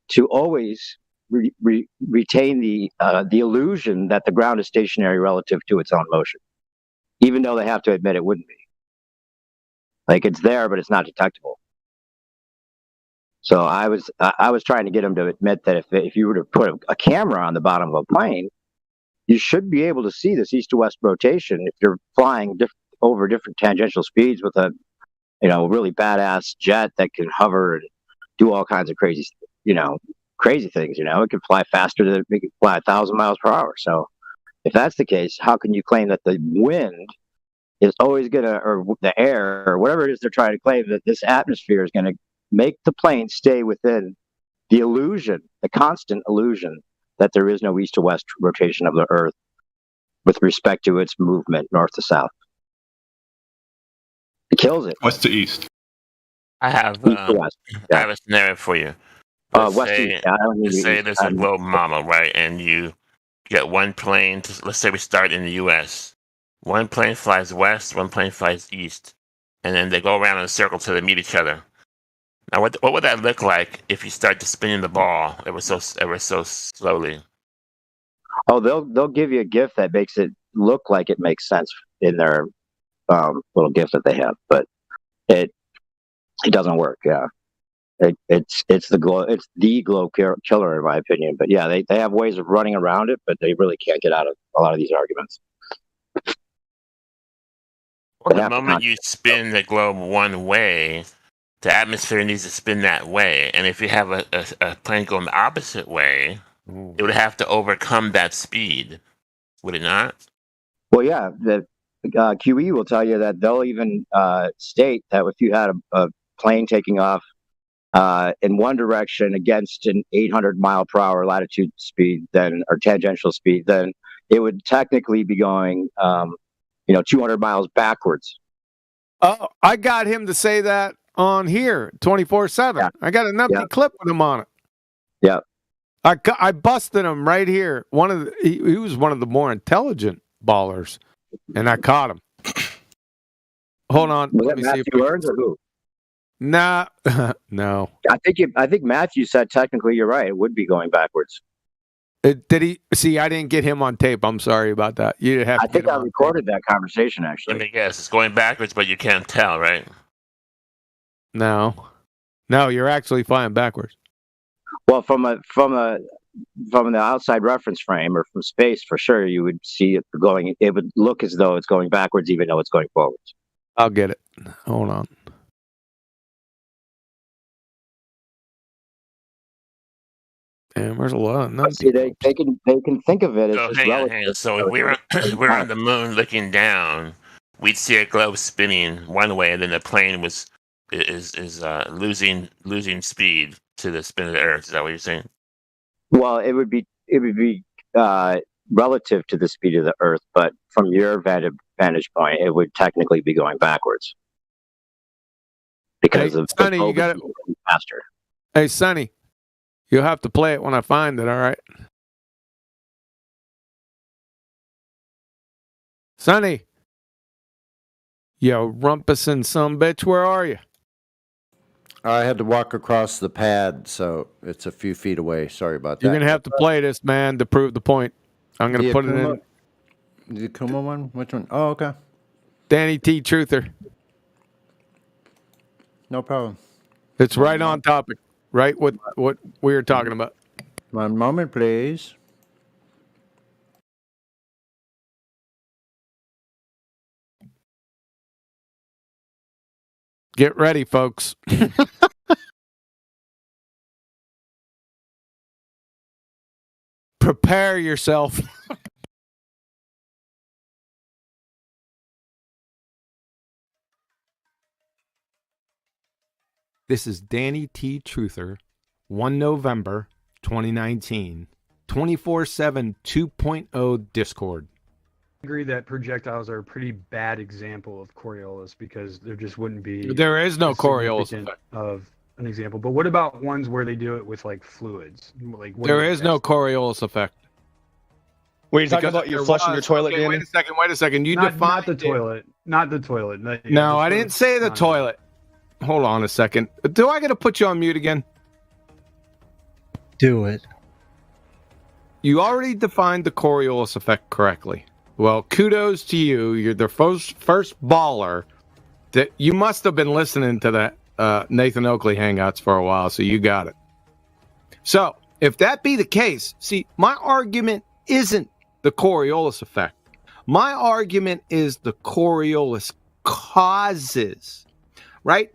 to always retain the illusion that the ground is stationary relative to its own motion, even though they have to admit it wouldn't be. Like it's there, but it's not detectable. So I was trying to get them to admit that if you were to put a camera on the bottom of a plane, you should be able to see this east to west rotation if you're flying over different tangential speeds with a really badass jet that can hover and do all kinds of crazy things. It can fly faster than it can fly 1,000 miles per hour. So if that's the case, how can you claim that the wind is always or the air or whatever it is they're trying to claim, that this atmosphere is going to make the plane stay within the illusion, the constant illusion that there is no east to west rotation of the Earth with respect to its movement north to south? It kills it. West to east. I have I have a scenario for you. Let's say there's a globe model, right? And you get one plane. Let's say we start in the U.S. One plane flies west, one plane flies east, and then they go around in a circle till they meet each other. Now, what would that look like if you start to spinning the ball ever so slowly? Oh, they'll give you a GIF that makes it look like it makes sense in their little GIF that they have, but it doesn't work. Yeah, it's the globe killer in my opinion. But yeah, they have ways of running around it, but they really can't get out of a lot of these arguments. Well, the moment you spin the globe one way, the atmosphere needs to spin that way, and if you have a plane going the opposite way, it would have to overcome that speed, would it not? Well, yeah, the QE will tell you that they'll even state that if you had a plane taking off in one direction against an 800 mile per hour latitude speed, or tangential speed, then it would technically be going 200 miles backwards. Oh, I got him to say that on here 24/7. Yeah. I got an empty clip with him on it. Yeah. I busted him right here. He was one of the more intelligent ballers, and I caught him. Hold on. Was that Matthew Ernst or who? Nah, no. I think Matthew said technically you're right. It would be going backwards. Did he? See, I didn't get him on tape. I'm sorry about that. You have. I think I recorded that conversation actually. Let me guess. It's going backwards, but you can't tell, right? No, you're actually flying backwards. Well, from the outside reference frame or from space, for sure, you would see it going. It would look as though it's going backwards, even though it's going forwards. I'll get it. Hold on. And there's a lot of see, they can think of it as hang on. So if we're on the moon looking down, we'd see a globe spinning one way, and then the plane is losing speed to the spin of the Earth. Is that what you're saying? Well, it would be relative to the speed of the Earth, but from your vantage point, it would technically be going backwards because of Sonny, you got it faster. Hey, Sonny. You'll have to play it when I find it, all right? Sonny. Yo, rumpus some bitch, where are you? I had to walk across the pad, so it's a few feet away. Sorry about that. You're going to have to play this, man, to prove the point. I'm going to put it in. The Kuma one? Which one? Oh, okay. Danny T. Truther. No problem. It's right on topic. Right, what we were talking about. 1 moment, please. Get ready, folks. Prepare yourself. This is Danny T. Truther, 1 November 2019, 24/7 2.0 Discord. I agree that projectiles are a pretty bad example of Coriolis because there just wouldn't be. There is no a Coriolis significant effect. Of an example. But what about ones where they do it with like fluids? Like what There is no Coriolis effect. Wait, you're talking Because about you there flushing your was- toilet, okay, Danny? Wait a second. You not defined the toilet. Not the toilet. No, I didn't say the toilet. Hold on a second. Do I got to put you on mute again? Do it. You already defined the Coriolis effect correctly. Well, kudos to you. You're the first baller that you must have been listening to that Nathan Oakley Hangouts for a while, so you got it. So, if that be the case, see, my argument isn't the Coriolis effect. My argument is the Coriolis causes, right?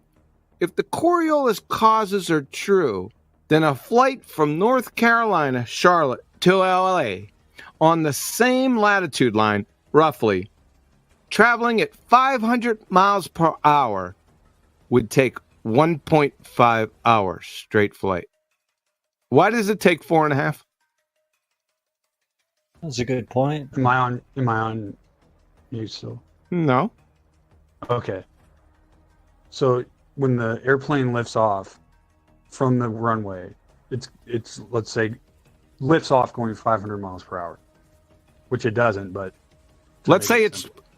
If the Coriolis causes are true, then a flight from North Carolina, Charlotte, to LA on the same latitude line, roughly, traveling at 500 miles per hour would take 1.5 hours straight flight. Why does it take 4.5? That's a good point. Am I on mute still? No. Okay. So when the airplane lifts off from the runway, it's let's say lifts off going 500 miles per hour, which it doesn't, but Let's say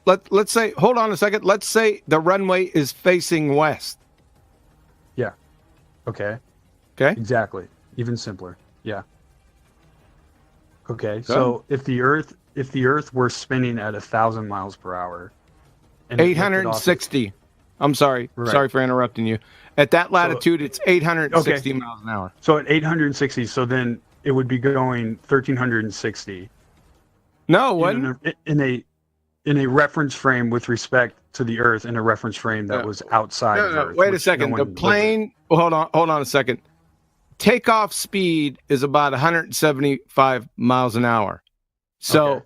let's say, hold on a second. Let's say the runway is facing west. yeah. Okay. Okay. Exactly. Even simpler. Yeah. Okay. So if the Earth were spinning at 1,000 miles per hour, and it lifted off- 860. I'm sorry. Right. Sorry for interrupting you. At that latitude, it's 860 miles an hour. So at 860, so then it would be going 1,360. No, what? In a reference frame with respect to the Earth, in a reference frame that was outside of Earth. Wait a which second. no The one lives plane. Hold on a second. Takeoff speed is about 175 miles an hour. So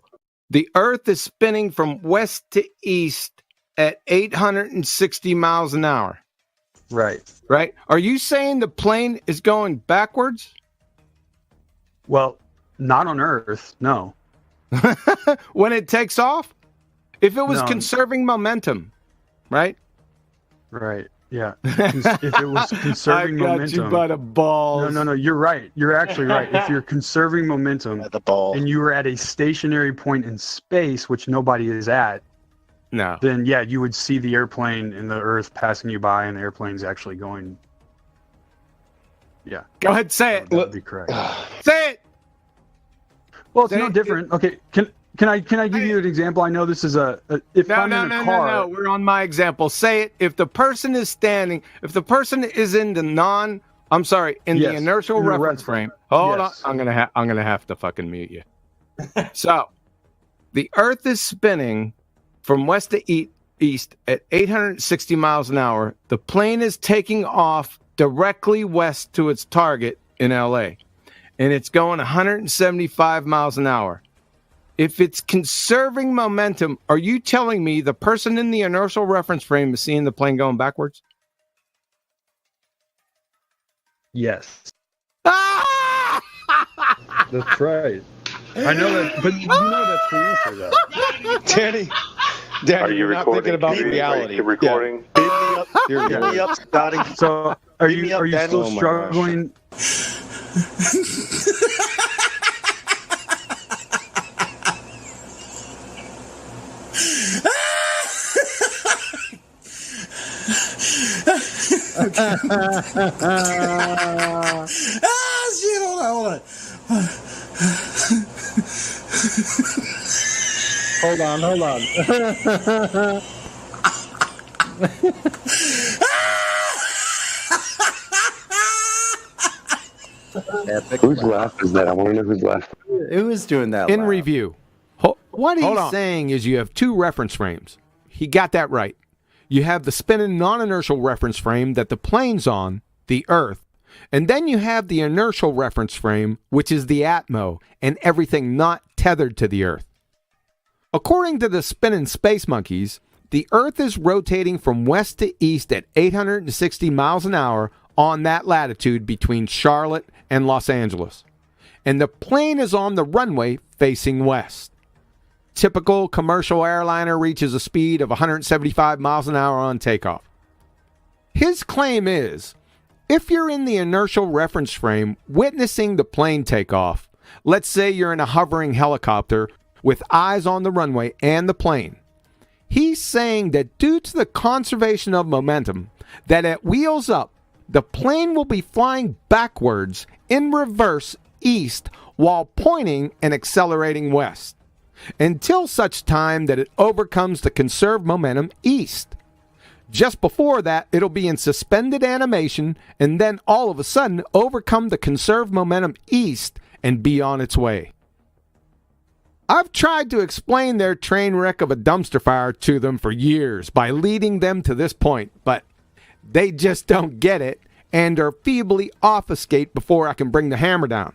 the Earth is spinning from west to east at 860 miles an hour. Right. Right. Are you saying the plane is going backwards? Well, not on Earth. No. When it takes off? If it was No. conserving momentum, right? Right. Yeah. If it was conserving I got momentum. you by the balls. No. You're right. You're actually right. If you're conserving momentum and you were at a stationary point in space, which nobody is at, no, then yeah, you would see the airplane and the Earth passing you by, and the airplane's actually going. Yeah. Go ahead, say it. That would be correct. Say it. Well, it's no different. Okay. Can I give you an example? I know this is if I'm in a car. No. We're on my example. Say it. If the person is standing, if the person is in the the inertial reference frame. Hold on. I'm gonna have to fucking mute you. So, the Earth is spinning from west to east at 860 miles an hour. The plane is taking off directly west to its target in LA, and it's going 175 miles an hour. If it's conserving momentum, are you telling me the person in the inertial reference frame is seeing the plane going backwards? Yes. Ah! That's right. I know that, but you know that's the answer, though. Danny, Are you you're not thinking about reality. You're recording. Yeah. Beam me up, Scotty. So, are Beam me you up, Danny. still Oh my struggling? Shit, hold on. Hold on. Whose laugh is that? I want to know whose laugh. Who is doing that? In laugh? review, what he's saying is you have two reference frames. He got that right. you have the spinning non-inertial reference frame that the plane's on, the Earth, and then you have the inertial reference frame, which is the Atmo, and everything not tethered to the Earth. According to the spinning space monkeys, the Earth is rotating from west to east at 860 miles an hour on that latitude between Charlotte and Los Angeles, and the plane is on the runway facing west. Typical commercial airliner reaches a speed of 175 miles an hour on takeoff. His claim is, if you're in the inertial reference frame witnessing the plane take off, let's say you're in a hovering helicopter with eyes on the runway and the plane, he's saying that due to the conservation of momentum, that at wheels up, the plane will be flying backwards in reverse east while pointing and accelerating west, until such time that it overcomes the conserved momentum east. Just before that, it'll be in suspended animation and then all of a sudden overcome the conserved momentum east and be on its way. I've tried to explain their train wreck of a dumpster fire to them for years by leading them to this point, but they just don't get it and are feebly obfuscate before I can bring the hammer down.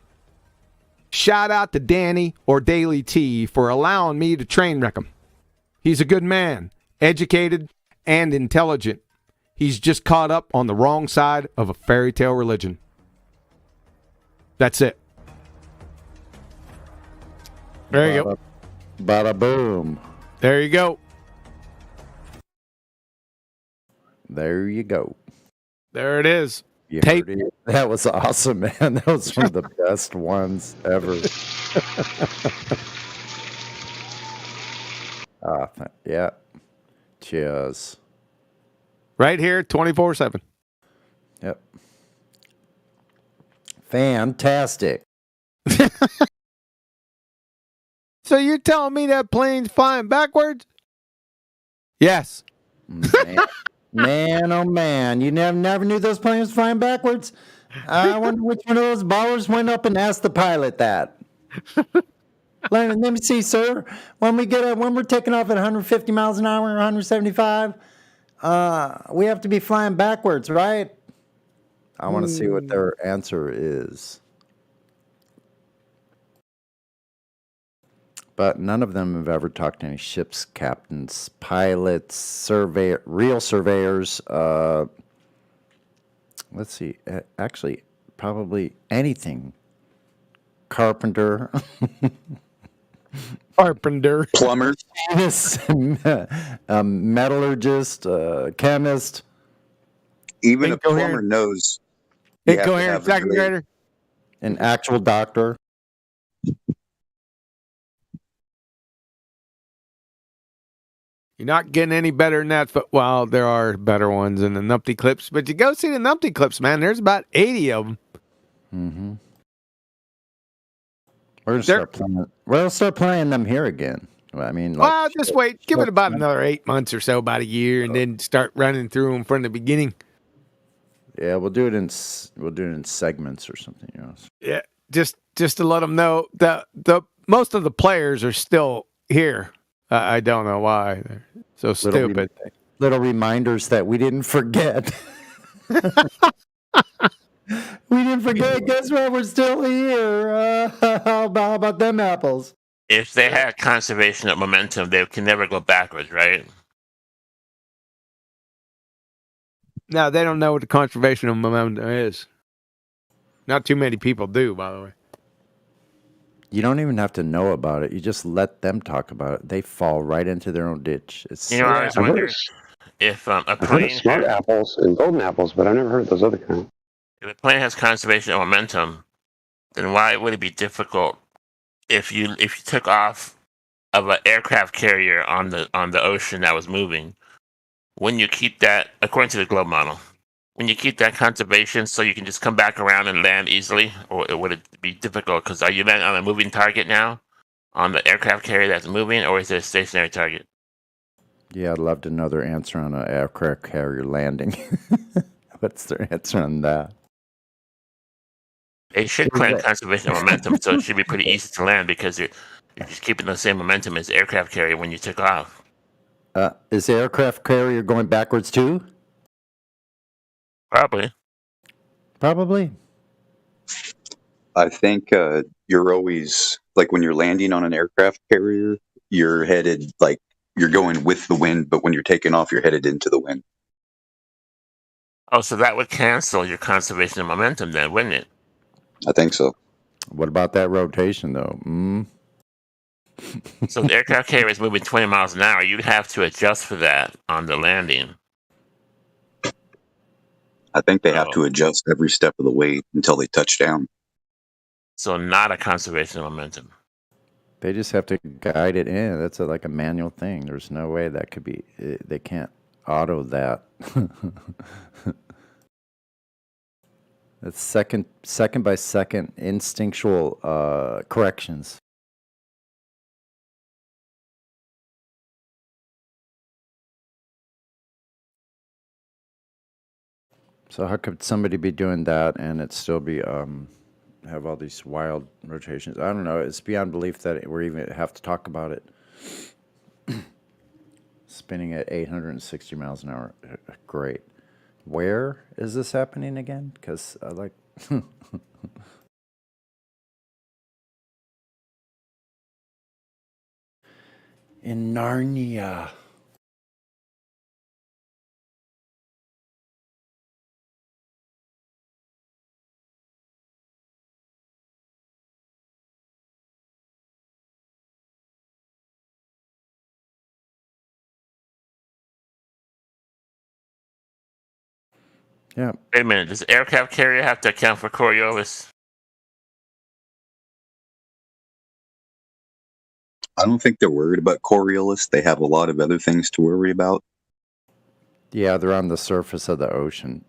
Shout out to Danny or Daily T for allowing me to train wreck him. He's a good man, educated and intelligent. He's just caught up on the wrong side of a fairy tale religion. That's it. There you go. Bada boom. There you go. There you go. There it is. You Tape. heard it. That was awesome, man. That was one of the best ones ever. Yeah. Cheers. Right here, 24/7. Yep. Fantastic. So you're telling me that plane's flying backwards? Yes. Man, oh man, you never knew those planes flying backwards? I wonder which one of those ballers went up and asked the pilot that. Let me see, sir. When we're taking off at 150 miles an hour or 175, we have to be flying backwards, right? I want to see what their answer is. But none of them have ever talked to any ship's captains, pilots, real surveyors. Let's see. Actually, probably anything. Carpenter. Carpenter. Plumbers. Metallurgist. Chemist. Even a plumber knows. Incoherent second grader. An actual doctor. You're not getting any better than that. Well, there are better ones in the Numpty Clips, but you go see the Numpty Clips, man. There's about 80 of them. Mm-hmm. We're gonna start playing them here again. I mean, well, just wait. Give it about another 8 months or so, about a year, and then start running through them from the beginning. Yeah, we'll do it in segments or something, you know. Yeah, just to let them know that the most of the players are still here. I don't know why they're so stupid. Little reminders that we didn't forget. We didn't forget. Guess what? We're still here. How about them apples? If they had conservation of momentum, they can never go backwards, right? No, they don't know what the conservation of momentum is. Not too many people do, by the way. You don't even have to know about it. You just let them talk about it. They fall right into their own ditch. I always wonder if a I've heard plane of smart apples and golden apples, but I've never heard of those other kinds. If a plane has conservation of momentum, then why would it be difficult if you took off of an aircraft carrier on the ocean that was moving? When you keep that, according to the globe model, when you keep that conservation, so you can just come back around and land easily, or would it be difficult? Because are you landing on a moving target now, on the aircraft carrier that's moving, or is it a stationary target? Yeah, I'd love to know their answer on an aircraft carrier landing. What's their answer on that? They should claim conservation of momentum, so it should be pretty easy to land because you're just keeping the same momentum as the aircraft carrier when you took off. Is the aircraft carrier going backwards too? Probably. Probably. I think you're always like when you're landing on an aircraft carrier, you're headed like you're going with the wind, but when you're taking off, you're headed into the wind. Oh, so that would cancel your conservation of momentum then, wouldn't it? I think so. What about that rotation though? So the aircraft carrier is moving 20 miles an hour. You'd have to adjust for that on the landing. I think they have to adjust every step of the way until they touch down. So not a conservation of momentum. They just have to guide it in. That's like a manual thing. There's no way that could be. They can't auto that. That's second by second instinctual corrections. So how could somebody be doing that and it still be have all these wild rotations? I don't know. It's beyond belief that we even have to talk about it. Spinning at 860 miles an hour. Great. Where is this happening again? Because I like... In Narnia. Yeah. Wait a minute. Does the aircraft carrier have to account for Coriolis? I don't think they're worried about Coriolis. They have a lot of other things to worry about. Yeah, they're on the surface of the ocean.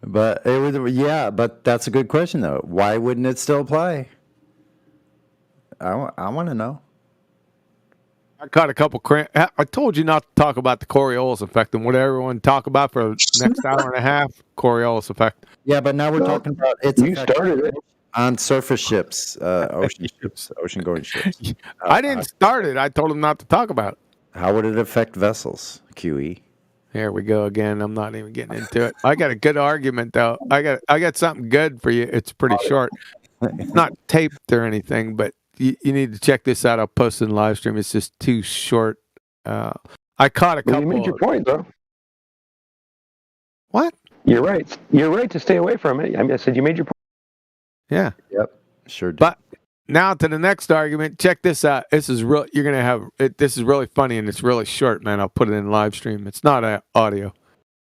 But it was, yeah, but that's a good question though. Why wouldn't it still apply? I want to know. I caught a couple I told you not to talk about the Coriolis effect and what everyone talk about for the next hour and a half. Coriolis effect. Yeah, but now we're talking about its You effect started it. on surface ships, ocean ships, ocean-going ships. I didn't start it. I told him not to talk about it. How would it affect vessels, QE? Here we go again. I'm not even getting into it. I got a good argument though. I got something good for you. It's pretty short. It's not taped or anything, but you need to check this out. I'll post it in live stream. It's just too short. I caught a couple. You made your point, though. What? You're right. You're right to stay away from it. I mean, I said you made your point. Yeah. Yep. Sure did. But now to the next argument. Check this out. This is real. You're gonna have it. This is really funny and it's really short, man. I'll put it in live stream. It's not audio.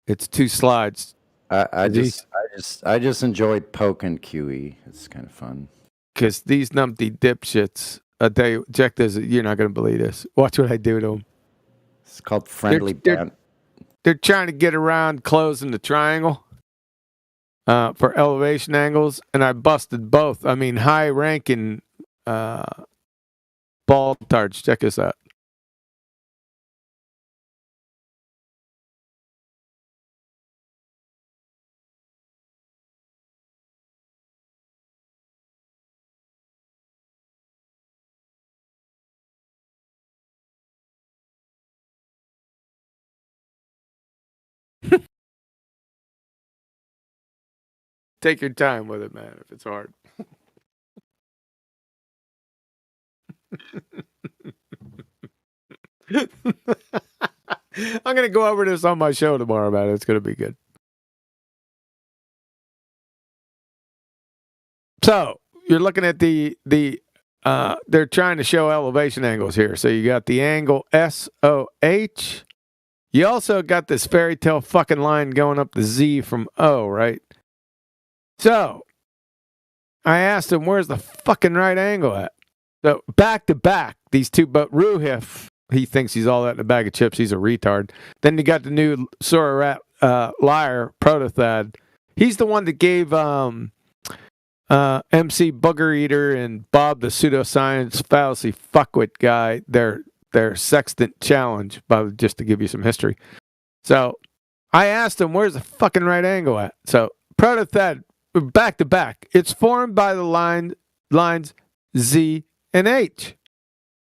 It's 2 slides. I just enjoyed poking QE. It's kind of fun. Because these numpty dipshits, I'll tell you, check this. You're not going to believe this. Watch what I do to them. It's called friendly ban. They're trying to get around closing the triangle for elevation angles, and I busted both. I mean, high-ranking baltards. Check this out. Take your time with it, man, if it's hard. I'm going to go over this on my show tomorrow, man. It's going to be good. So, you're looking at they're trying to show elevation angles here. So, you got the angle SOH. You also got this fairy tale fucking line going up the Z from O, right? So, I asked him, where's the fucking right angle at? So, back to back, these two, but Ruhif, he thinks he's all that in a bag of chips. He's a retard. Then you got the new Sora liar, Protothad. He's the one that gave MC Booger Eater and Bob the pseudoscience fallacy fuckwit guy their sextant challenge, just to give you some history. So, I asked him, where's the fucking right angle at? So, Protothad, back to back. It's formed by the lines Z and H.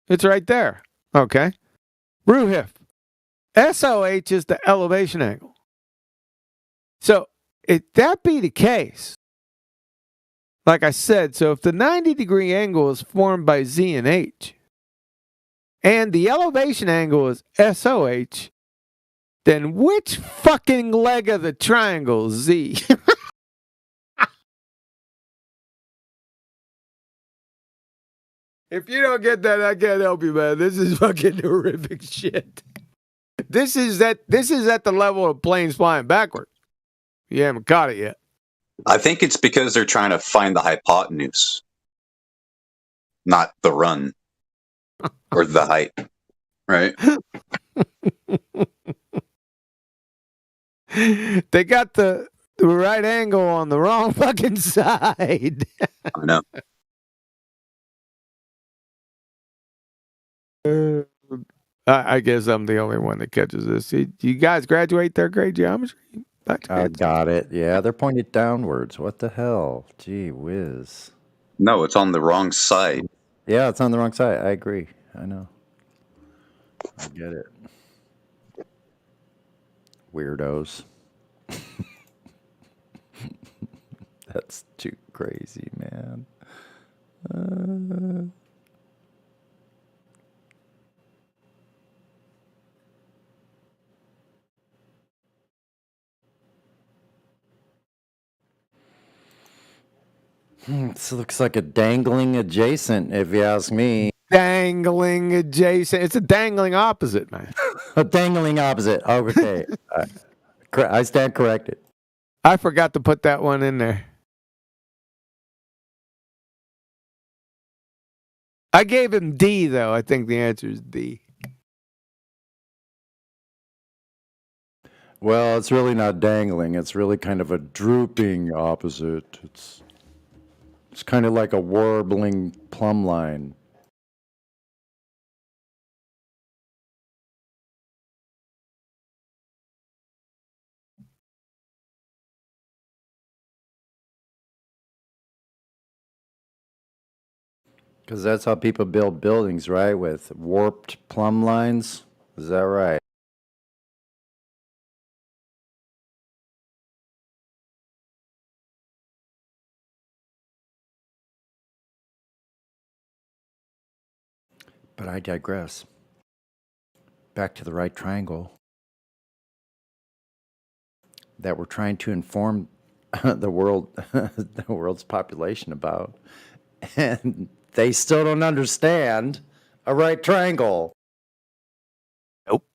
It's right there. Okay. Ruhif. SOH is the elevation angle. So if that be the case, like I said, so if the 90-degree angle is formed by Z and H, and the elevation angle is SOH, then which fucking leg of the triangle is Z? If you don't get that, I can't help you, man. This is fucking horrific shit. This is at the level of planes flying backwards. You haven't caught it yet. I think it's because they're trying to find the hypotenuse, not the run or the height, right? They got the right angle on the wrong fucking side. I know. I guess I'm the only one that catches this. You guys graduate third grade geometry? I got it. Yeah, they're pointed downwards. What the hell? Gee whiz. No, it's on the wrong side. Yeah, it's on the wrong side. I agree. I know. I get it. Weirdos. That's too crazy, man. This looks like a dangling adjacent, if you ask me. Dangling adjacent. It's a dangling opposite, man. A dangling opposite. Okay. I stand corrected. I forgot to put that one in there. I gave him D, though. I think the answer is D. Well, it's really not dangling. It's really kind of a drooping opposite. It's kind of like a warbling plumb line. Because that's how people build buildings, right? With warped plumb lines. Is that right? But I digress. Back to the right triangle that we're trying to inform the world's population about. And they still don't understand a right triangle. Nope.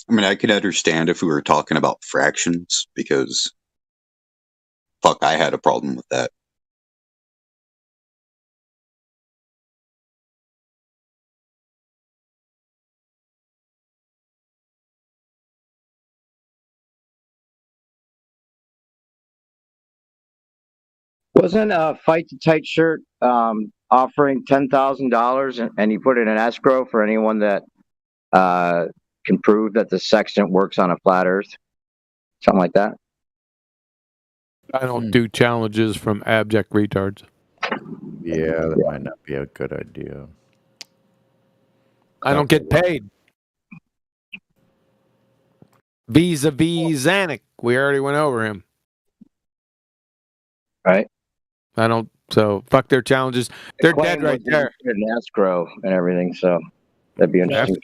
I mean, I could understand if we were talking about fractions, because fuck, I had a problem with that. Wasn't Fight the Tight Shirt offering $10,000 and you put it in escrow for anyone that can prove that the sextant works on a flat Earth? Something like that? I don't do challenges from abject retards. Yeah, that might not be a good idea. I don't get paid. Vis-a-vis Zanuck. We already went over him. Right. I don't, so fuck their challenges. They're dead right there. In escrow and everything, so that'd be interesting.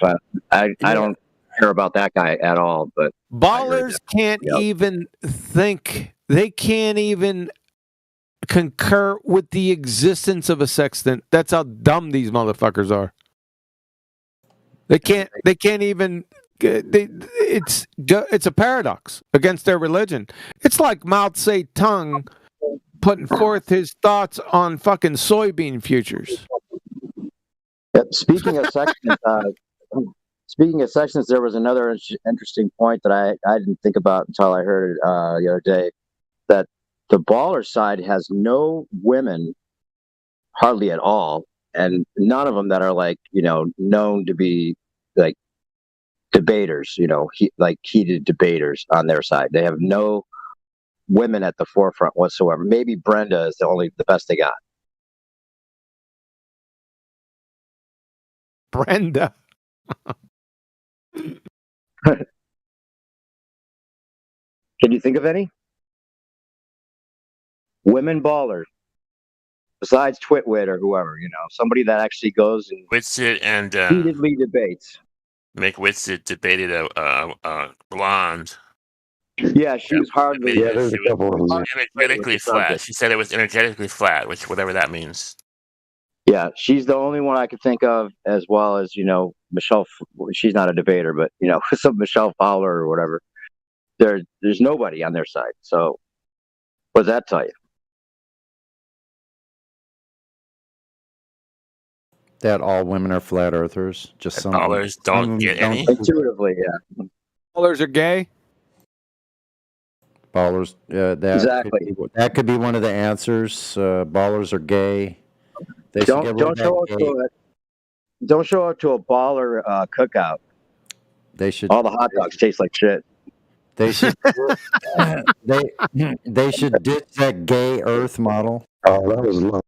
I don't care about that guy at all, but ballers can't even think. They can't even concur with the existence of a sextant. That's how dumb these motherfuckers are. They can't even. It's a paradox against their religion. It's like Mao Zedong putting forth his thoughts on fucking soybean futures. Speaking of sextants, there was another interesting point that I didn't think about until I heard it the other day, that the baller side has no women, hardly at all, and none of them that are like, known to be like debaters, like heated debaters on their side. They have no women at the forefront whatsoever. Maybe Brenda is the best they got. Brenda. Can you think of any women ballers besides Twitwit or whoever? Somebody that actually goes and Whitsitt and heatedly debates. Make Whitsitt debated a blonde. Yeah, she was hardly. Yeah, there's a couple of them. Energetically flat. She said it was energetically flat, which whatever that means. Yeah, she's the only one I could think of, as well as Michelle. She's not a debater, but some Michelle Fowler or whatever. There's nobody on their side. So, what does that tell you? That all women are flat earthers. Just some ballers don't get any. Intuitively, yeah. Ballers are gay. Ballers. Exactly. That could be one of the answers. Ballers are gay. Don't show up to a baller cookout. They should. All the hot dogs taste like shit. They should. they should ditch that gay Earth model. Oh, that was low.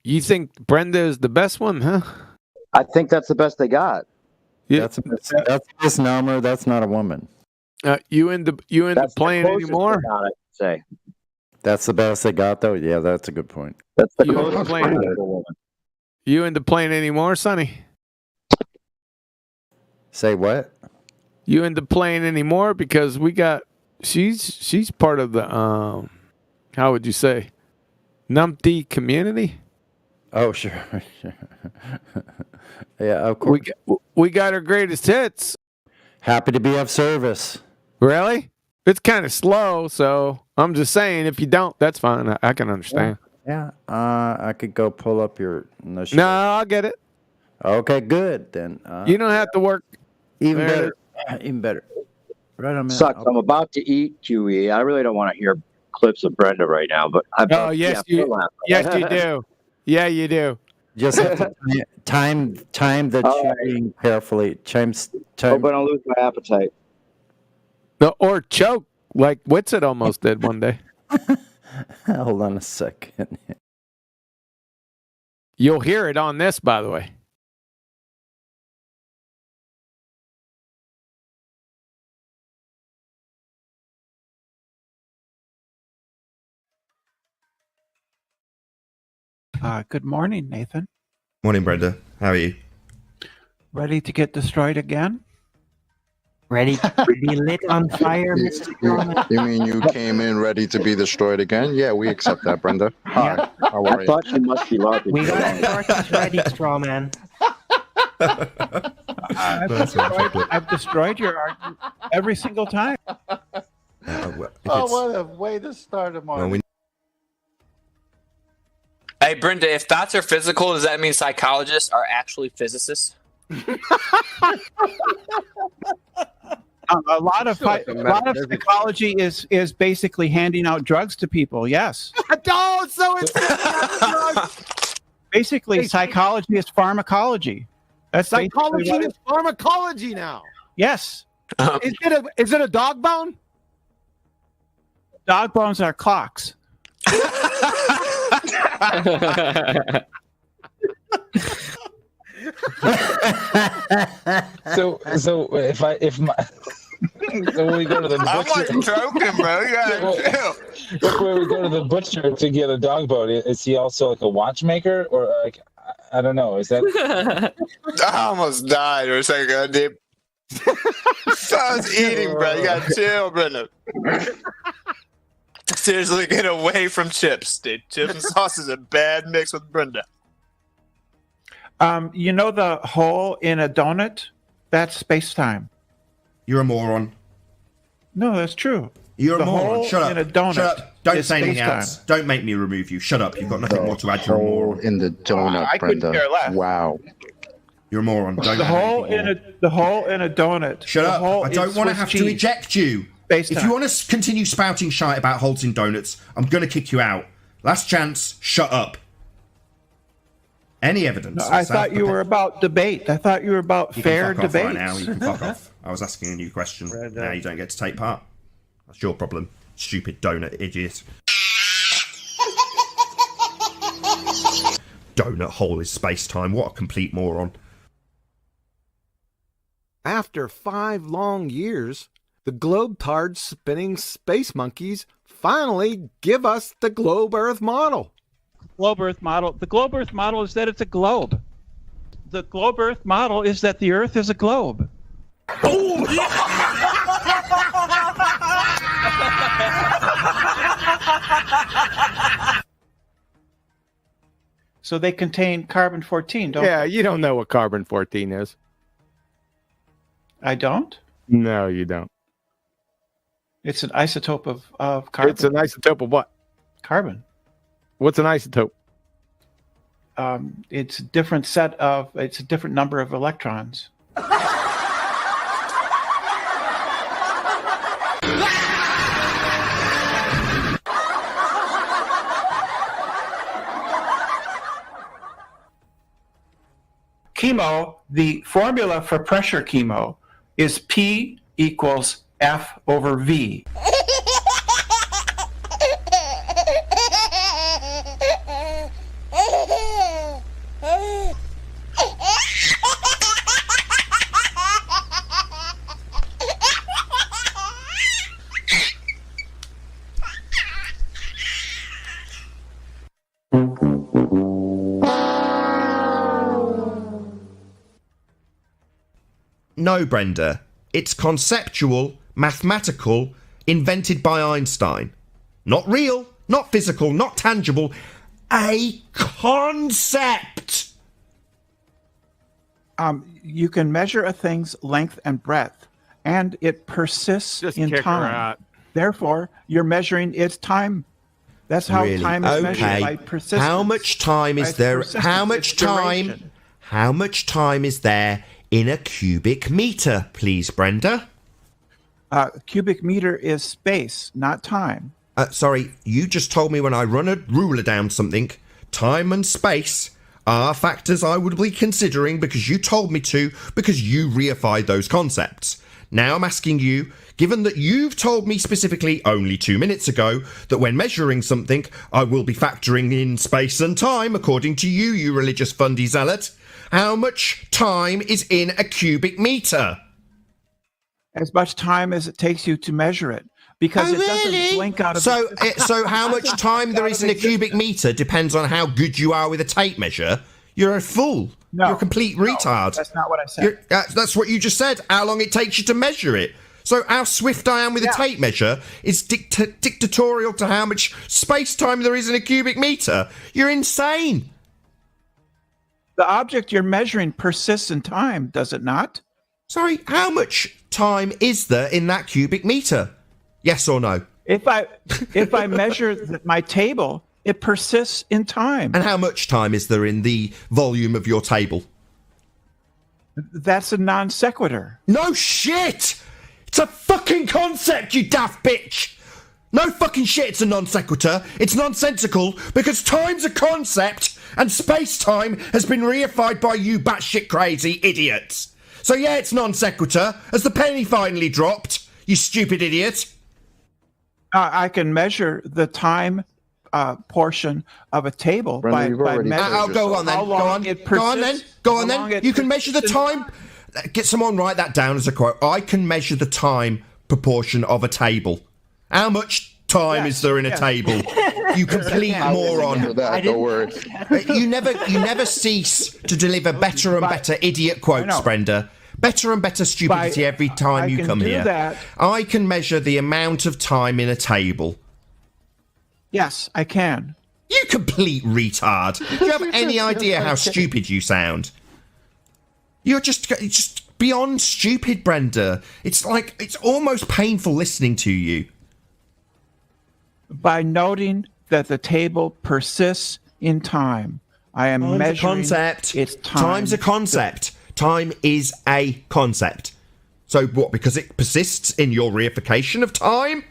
You think Brenda is the best one, huh? I think that's the best they got. Yeah. That's a misnomer. That's not a woman. You into playing anymore? I'd say. That's the best they got, though. Yeah, that's a good point. That's the You closest into playing, to a woman. you into playing anymore, Sonny? Say what? You into playing anymore? Because we got she's part of the how would you say, numpty community? Oh, sure. Yeah, of course. We got her greatest hits. Happy to be of service. Really? It's kind of slow, so I'm just saying, if you don't, that's fine. I can understand. Yeah. I could go pull up your. No, I'll get it. Okay, good then. You don't have to work. Even there. better. Even better. Right on, man. Sucks. I'm about to eat QE. I really don't want to hear clips of Brenda right now, but Oh, yes, you do. Yeah, you do. Just have to time the chewing carefully. Time. Hope I don't lose my appetite. Or choke like Whitsitt almost did one day. Hold on a second. You'll hear it on this, by the way. Good morning, Nathan. Morning, Brenda. How are you? Ready to get destroyed again? Ready to be lit on fire, Mr. Strawman? You mean you came in ready to be destroyed again? Yeah, we accept that, Brenda. Hi, how are I you? thought you must be laughing. We got parties ready, Strawman. I've destroyed your argument every single time. What a way to start a morning. Hey, Brenda, if thoughts are physical, does that mean psychologists are actually physicists? A lot of psychology is basically handing out drugs to people. Yes. Oh, so it's basically psychology is pharmacology. That's psychology basically is pharmacology now. Yes. Is it a dog bone? Dog bones are clocks. So if my so when we go to the butcher, I'm like joking, bro. You gotta chill. When we go to the butcher to get a dog bone, is he also like a watchmaker or like I don't know? Is that? I almost died for a second, dude. I was eating, bro. You gotta chill, Brenda. Seriously, get away from chips, dude. Chips and sauce is a bad mix with Brenda. You know the hole in a donut? That's space-time. You're a moron. No, that's true. You're the a moron. Hole Shut up. In a donut. Shut up. Don't is say anything space-time. else. Don't make me remove you. Shut up. You've got nothing more to add. You're a Hole moron. in the donut, I couldn't Brenda. care less. Wow. You're a moron. Don't The add hole anything in more. the hole in a donut. Shut The up. hole I in don't want to Swiss have cheese. to eject you. Space-time. If you want to continue spouting shite about holes in donuts, I'm going to kick you out. Last chance. Shut up. Any evidence? No, I thought you were about debate. I thought you were about You fair can fuck off debate. right now. You can fuck off. I was asking a new question. Now you don't get to take part. That's your problem. Stupid donut idiot. Donut hole is space-time. What a complete moron. After 5 long years, the globe-tards spinning space monkeys finally give us the globe Earth model. Globe Earth model. The globe Earth model is that it's a globe. The globe Earth model is that the Earth is a globe. So they contain carbon-14, don't Yeah, they? you don't know what carbon-14 is. I don't? No, you don't. It's an isotope of carbon. It's an isotope of what? Carbon. What's an isotope? It's a different it's a different number of electrons. Chemo, the formula for pressure chemo is P equals F over V. No, Brenda. It's conceptual, mathematical, invented by Einstein. Not real, not physical, not tangible. A concept! You can measure a thing's length and breadth, and it persists Just in kick her time. out. Therefore, you're measuring its time. That's how Really? time is measured, by persistence. How much time is By there? persistence, How much it's time? duration. How much time is there in a cubic meter, please, Brenda? Cubic meter is space, not time. Sorry, you just told me when I run a ruler down something, time and space are factors I would be considering because you told me to, because you reified those concepts. Now I'm asking you, given that you've told me specifically only 2 minutes ago that when measuring something, I will be factoring in space and time, according to you, you religious fundy zealot, how much time is in a cubic meter? As much time as it takes you to measure it, because it doesn't blink out of existence. So how much time there is in a cubic meter depends on how good you are with a tape measure. You're a fool. No, You're a complete retard. That's not what I said. That's what you just said. How long it takes you to measure it. So how swift I am with a tape measure is dictatorial to how much space time there is in a cubic meter. You're insane. The object you're measuring persists in time, does it not? Sorry, how much time is there in that cubic meter? Yes or no? If I measure my table, it persists in time. And how much time is there in the volume of your table? That's a non sequitur. No shit! It's a fucking concept, you daft bitch! No fucking shit, it's a non sequitur. It's nonsensical because time's a concept and space-time has been reified by you batshit crazy idiots. So yeah, it's non sequitur, as the penny finally dropped, you stupid idiot. I can measure the time portion of a table by measuring. Go on then. Go on then. You can measure the time. Get someone write that down as a quote. I can measure the time proportion of a table. How much time is there in a table? You complete moron. Don't worry. You never cease to deliver better and better idiot quotes, Brenda. Better and better stupidity every time you come here. That. I can measure the amount of time in a table. Yes, I can. You complete retard. Do you have any idea how stupid you sound? You're just beyond stupid, Brenda. It's almost painful listening to you. By noting that the table persists in time. I am Time's measuring a concept. its time. Time's a concept. Time is a concept. So what? Because it persists in your reification of time?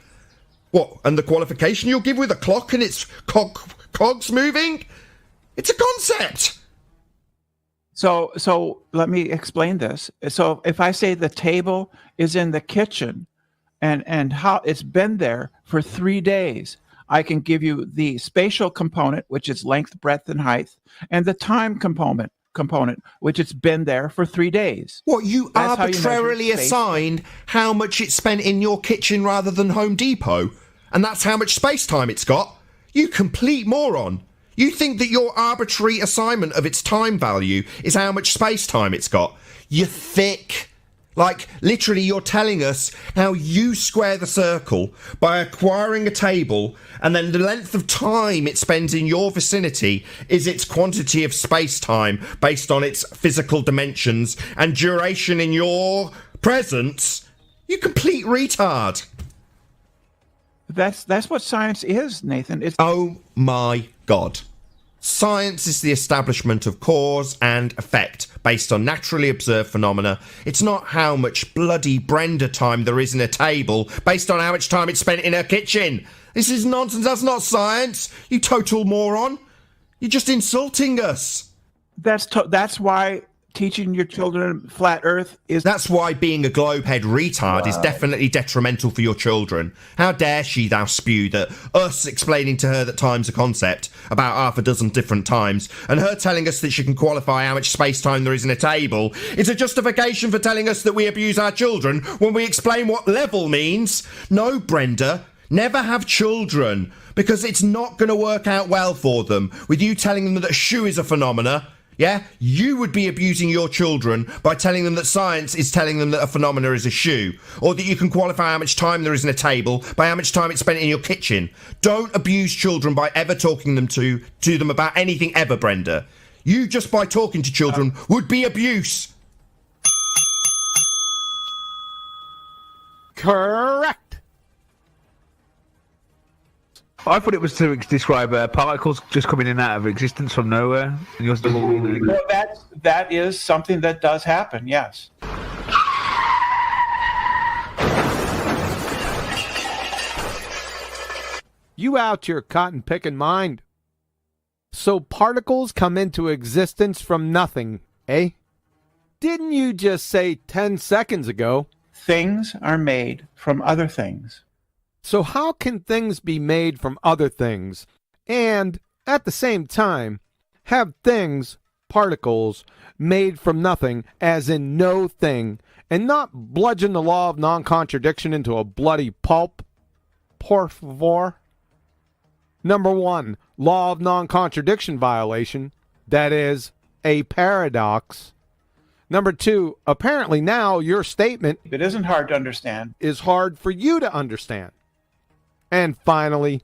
What? And the qualification you'll give with a clock and its cogs moving? It's a concept. So let me explain this. So if I say the table is in the kitchen and how it's been there for 3 days, I can give you the spatial component, which is length, breadth, and height, and the time component, which it's been there for 3 days. What, you That's how you measure arbitrarily space. assigned how much it's spent in your kitchen rather than Home Depot? And that's how much space time it's got? You complete moron. You think that your arbitrary assignment of its time value is how much space time it's got? You thick. Like, literally, you're telling us how you square the circle by acquiring a table, and then the length of time it spends in your vicinity is its quantity of space-time based on its physical dimensions and duration in your presence. You complete retard. That's what science is, Nathan. It's Oh my God. Science is the establishment of cause and effect based on naturally observed phenomena. It's not how much bloody Brenda time there is in a table based on how much time it's spent in her kitchen. This is nonsense. That's not science, you total moron. You're just insulting us. That's why teaching your children flat Earth is. That's why being a globehead retard is definitely detrimental for your children. How dare she thou spew that us explaining to her that time's a concept about half a dozen different times, and her telling us that she can qualify how much space-time there is in a table is a justification for telling us that we abuse our children when we explain what level means. No, Brenda, never have children, because it's not going to work out well for them with you telling them that a shoe is a phenomena. Yeah, you would be abusing your children by telling them that science is telling them that a phenomena is a shoe, or that you can qualify how much time there is in a table by how much time it's spent in your kitchen. Don't abuse children by ever talking them to them about anything ever, Brenda. You just by talking to children would be abuse. Correct. I thought it was to describe particles just coming in and out of existence from nowhere. And you're still Well, that is something that does happen, yes. You out your cotton picking mind. So particles come into existence from nothing, eh? Didn't you just say 10 seconds ago? Things are made from other things. So how can things be made from other things and, at the same time, have things, particles, made from nothing, as in no thing, and not bludgeon the law of non-contradiction into a bloody pulp? Por favor. Number 1, law of non-contradiction violation, that is, a paradox. Number 2, apparently now your statement, it isn't hard to understand, is hard for you to understand. And finally,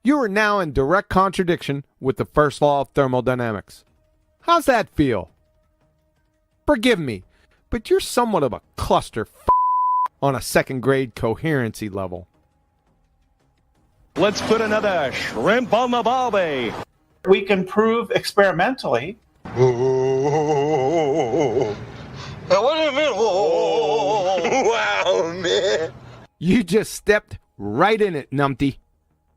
you are now in direct contradiction with the first law of thermodynamics. How's that feel? Forgive me, but you're somewhat of a cluster on a second grade coherency level. Let's put another shrimp on the barbie. We can prove experimentally. What do you mean? Wow, man. You just stepped right in it, numpty.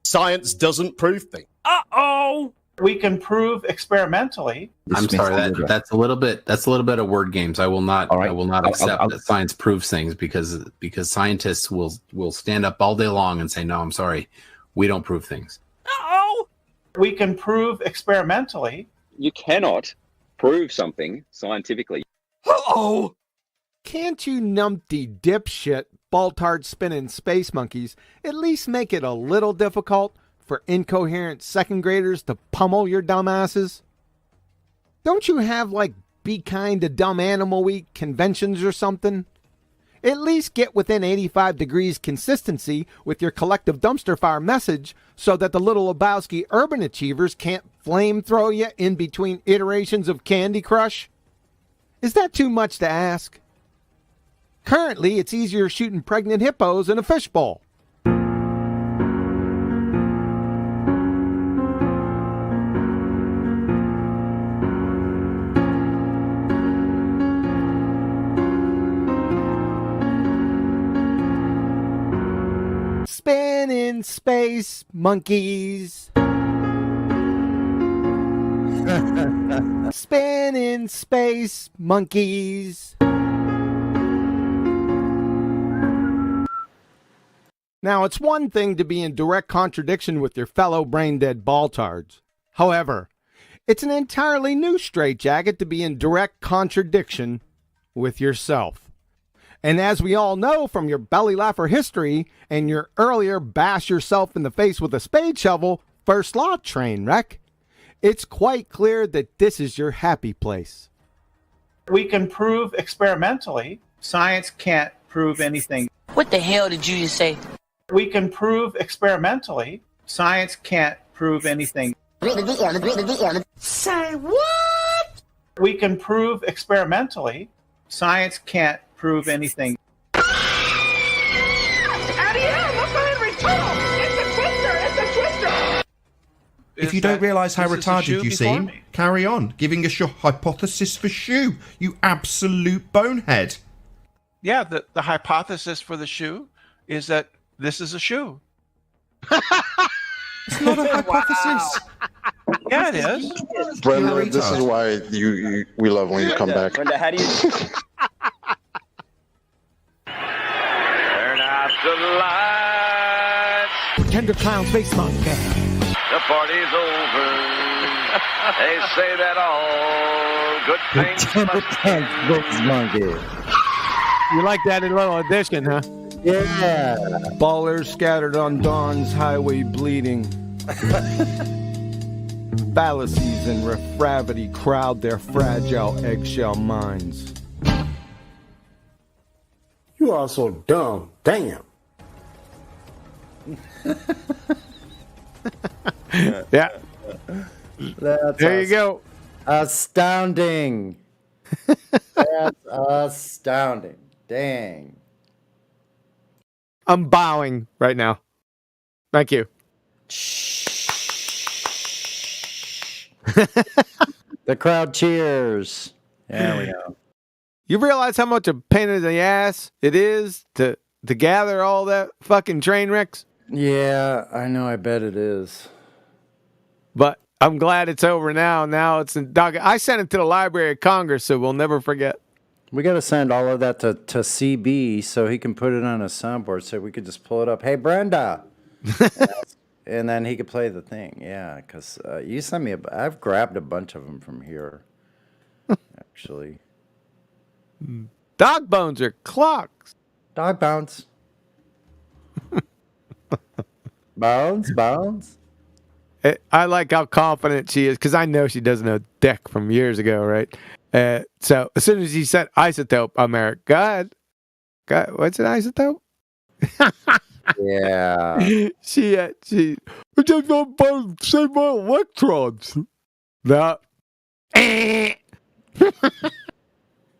Science doesn't prove things. Uh-oh! We can prove experimentally. I'm sorry, that's a little bit of word games. I will not accept that science proves things because scientists will stand up all day long and say, no, I'm sorry, we don't prove things. Uh-oh! We can prove experimentally. You cannot prove something scientifically. Uh-oh! Can't you numpty dipshit Baltard spinning space monkeys at least make it a little difficult for incoherent second graders to pummel your dumbasses? Don't you have, like, Be Kind to Dumb Animal Week conventions or something? At least get within 85 degrees consistency with your collective dumpster fire message so that the little Lebowski urban achievers can't flamethrow you in between iterations of Candy Crush? Is that too much to ask? Currently, it's easier shooting pregnant hippos in a fishbowl. Spinning space monkeys. Spinning space monkeys. Now, it's one thing to be in direct contradiction with your fellow brain-dead baltards. However, it's an entirely new straitjacket to be in direct contradiction with yourself. And as we all know from your belly laugher history and your earlier bash yourself in the face with a spade shovel first law train wreck, it's quite clear that this is your happy place. We can prove experimentally. Science can't prove anything. What the hell did you just say? We can prove experimentally. Science can't prove anything. Say what? We can prove experimentally. Science can't prove anything. If you don't realise how retarded you seem, carry on giving us your hypothesis for shoe, you absolute bonehead. Yeah, the hypothesis for the shoe is that this is a shoe. It's not a hypothesis. Yeah, it is. Brenda, this is why we love when you come back. Brenda, how do you? Turn out the lights. Tender clown face monkey. The party's over. They say that all good things must monkey. You like that in little addition, huh? Yeah. Ballers scattered on dawn's highway bleeding. Fallacies and refravity crowd their fragile eggshell minds. You are so dumb. Damn. Yeah. That's there you go. Astounding. That's astounding. Dang. I'm bowing right now. Thank you. The crowd cheers. There we go. You realize how much a pain in the ass it is to gather all that fucking train wrecks? Yeah, I know. I bet it is. But I'm glad it's over now. Now it's in docket. I sent it to the Library of Congress, so we'll never forget. We got to send all of that to CB so he can put it on a soundboard so we could just pull it up. Hey, Brenda. And then he could play the thing. Yeah, because you sent me I've grabbed a bunch of them from here, actually. Dog bones are clocks. Dog bones. Bones. I like how confident she is because I know she doesn't know dick from years ago, right? So as soon as he said isotope, I'm there. God, what's an isotope? Yeah. she just want to save my electrons. No. And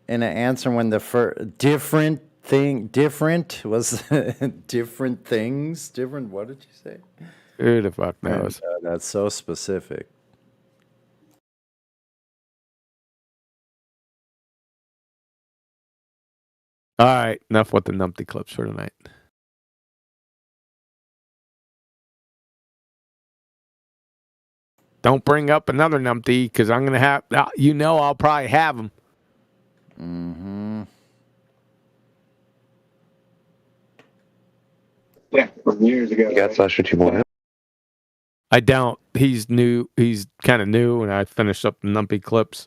an answer when the different was different things. Different. What did you say? Who the fuck knows? That's so specific. All right, enough with the numpty clips for tonight. Don't bring up another numpty because I'm gonna have. I'll probably have them. Mm-hmm. Yeah, from years ago. You got Slasher 2.0? I don't. He's new. He's kind of new, and I finished up the numpty clips.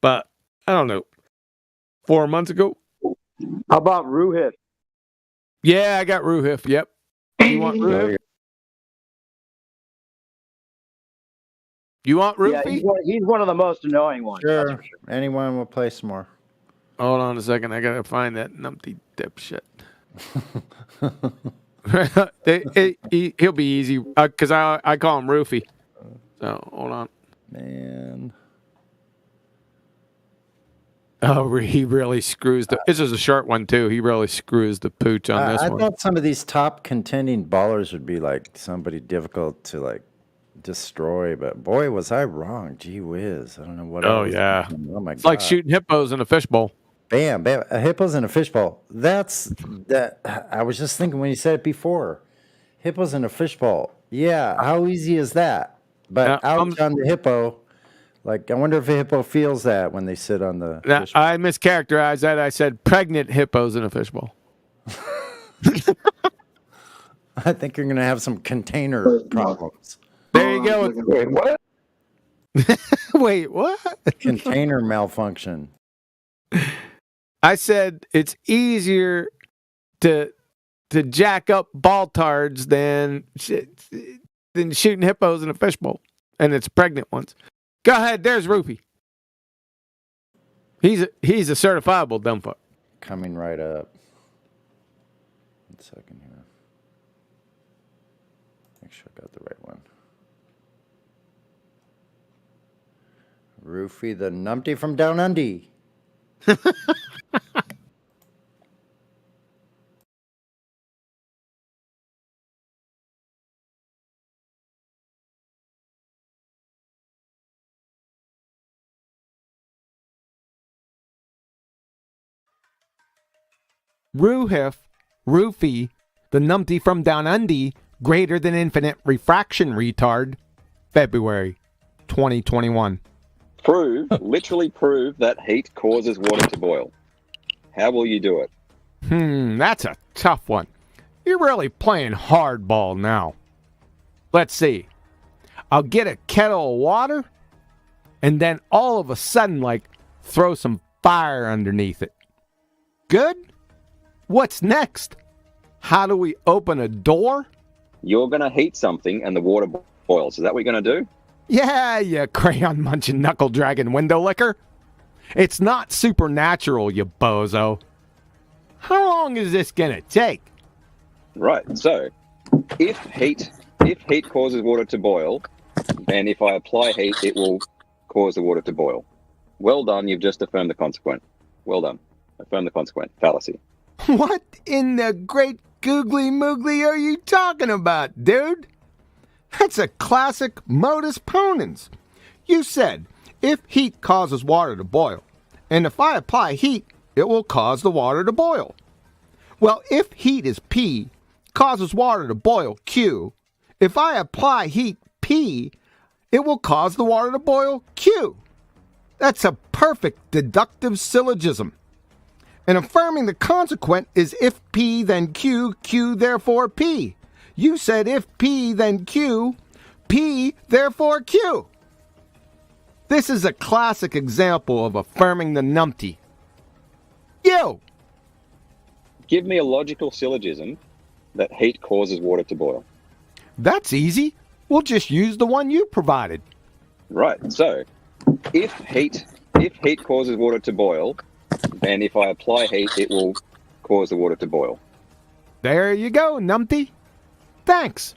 But I don't know. 4 months ago. How about Ruhif? Yeah, I got Ruhif. Yep. You want Ruhif? You want Rufy? Yeah, he's one of the most annoying ones. Sure. Anyone will play some more. Hold on a second. I gotta find that numpty dipshit. He'll be easy because I call him Roofy. So hold on, man. Oh, he really screws the. This is a short one too. He really screws the pooch on this one. I thought some of these top contending ballers would be like somebody difficult to like destroy, but boy, was I wrong. Gee whiz, I don't know what. Oh yeah. Thinking. Oh my it's God. Like shooting hippos in a fishbowl. Bam, hippos in a fishbowl. That's that. I was just thinking when you said it before. Hippos in a fishbowl. Yeah, how easy is that? But out on the hippo, like I wonder if a hippo feels that when they sit on the fishbowl. I mischaracterized that. I said pregnant hippos in a fishbowl. I think you're going to have some container problems. There you go. Wait, what? Wait, what? Container malfunction. I said it's easier to jack up baltards than shooting hippos in a fishbowl, and it's pregnant ones. Go ahead, there's Rupee. He's a certifiable dumb fuck. Coming right up. 1 second here. Make sure I got the right one. Rufy the numpty from down under. Rufy, the numpty from down under, greater than infinite refraction retard, February 2021. Literally prove that heat causes water to boil. How will you do it? That's a tough one. You're really playing hardball now. Let's see. I'll get a kettle of water, and then all of a sudden, throw some fire underneath it. Good? What's next? How do we open a door? You're going to heat something and the water boils. Is that what you're going to do? Yeah, you crayon-munching, knuckle-dragging window licker. It's not supernatural, you bozo. How long is this going to take? Right, so if heat causes water to boil, and if I apply heat, it will cause the water to boil. Well done, you've just affirmed the consequent. Well done. Affirm the consequent. Fallacy. What in the great googly moogly are you talking about, dude? That's a classic modus ponens. You said, if heat causes water to boil, and if I apply heat, it will cause the water to boil. Well, if heat is P, causes water to boil Q, if I apply heat P, it will cause the water to boil Q. That's a perfect deductive syllogism. And affirming the consequent is if P then Q, Q therefore P. You said if P then Q, P therefore Q. This is a classic example of affirming the numpty. You! Give me a logical syllogism that heat causes water to boil. That's easy. We'll just use the one you provided. Right, so if heat causes water to boil, and if I apply heat, it will cause the water to boil. There you go, numpty. Thanks.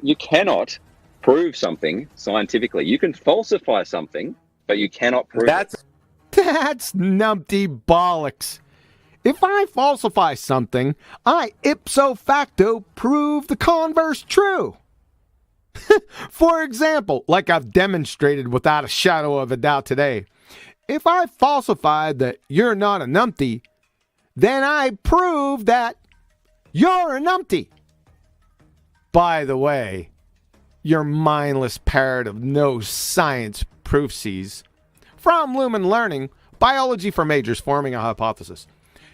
You cannot prove something scientifically. You can falsify something, but you cannot prove it. That's numpty bollocks. If I falsify something, I ipso facto prove the converse true. For example, like I've demonstrated without a shadow of a doubt today, if I falsify that you're not a numpty, then I prove that you're a numpty. By the way, your mindless parrot of no science proofsies. From Lumen Learning, Biology for Majors Forming a Hypothesis.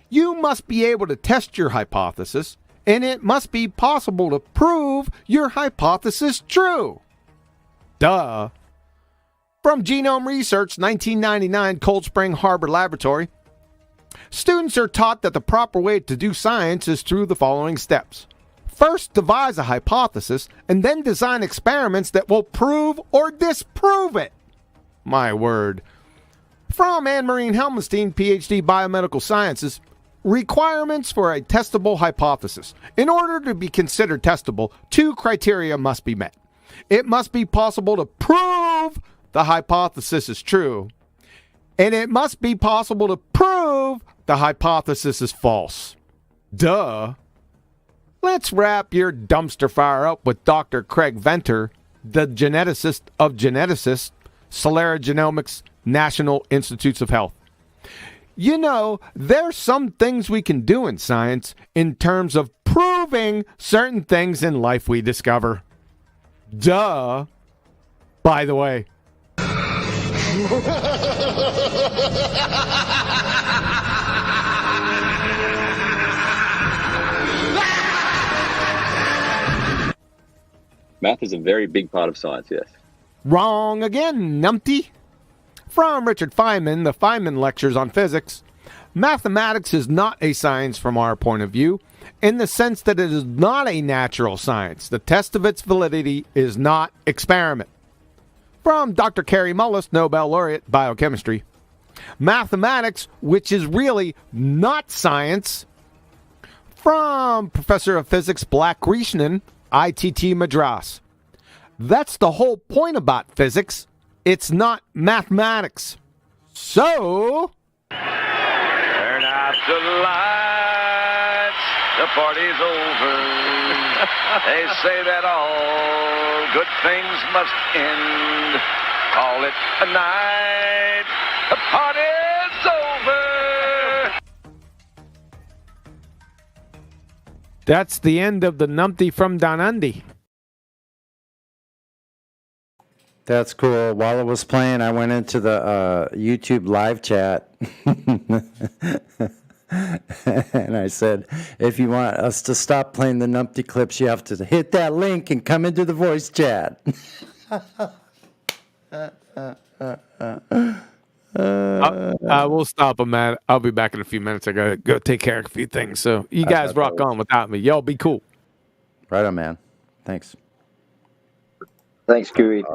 You must be able to test your hypothesis, and it must be possible to prove your hypothesis true. Duh. From Genome Research, 1999, Cold Spring Harbor Laboratory. Students are taught that the proper way to do science is through the following steps. First, devise a hypothesis, and then design experiments that will prove or disprove it. My word. From Anne-Marie Helmenstein, PhD, Biomedical Sciences, requirements for a testable hypothesis. In order to be considered testable, 2 criteria must be met. It must be possible to prove the hypothesis is true, and it must be possible to prove the hypothesis is false. Duh. Let's wrap your dumpster fire up with Dr. Craig Venter, the geneticist of geneticists, Celera Genomics, National Institutes of Health. You know, there's some things we can do in science in terms of proving certain things in life we discover. Duh. By the way. Math is a very big part of science, yes. Wrong again, numpty. From Richard Feynman, the Feynman Lectures on Physics. Mathematics is not a science from our point of view, in the sense that it is not a natural science. The test of its validity is not experiment. From Dr. Carey Mullis, Nobel laureate, biochemistry. Mathematics, which is really not science. From Professor of Physics Black Krishnan, ITT Madras. That's the whole point about physics. It's not mathematics. So... Turn out the lights, the party's over. They say that all good things must end. Call it a night, the party's over. That's the end of the Numpty from Donundy. That's cool. While it was playing, I went into the YouTube live chat. And I said, if you want us to stop playing the Numpty clips, you have to hit that link and come into the voice chat. We'll stop them, man. I'll be back in a few minutes. I gotta go take care of a few things. So you guys rock on without me. Y'all be cool. Right on, man. Thanks. Thanks, Gooey.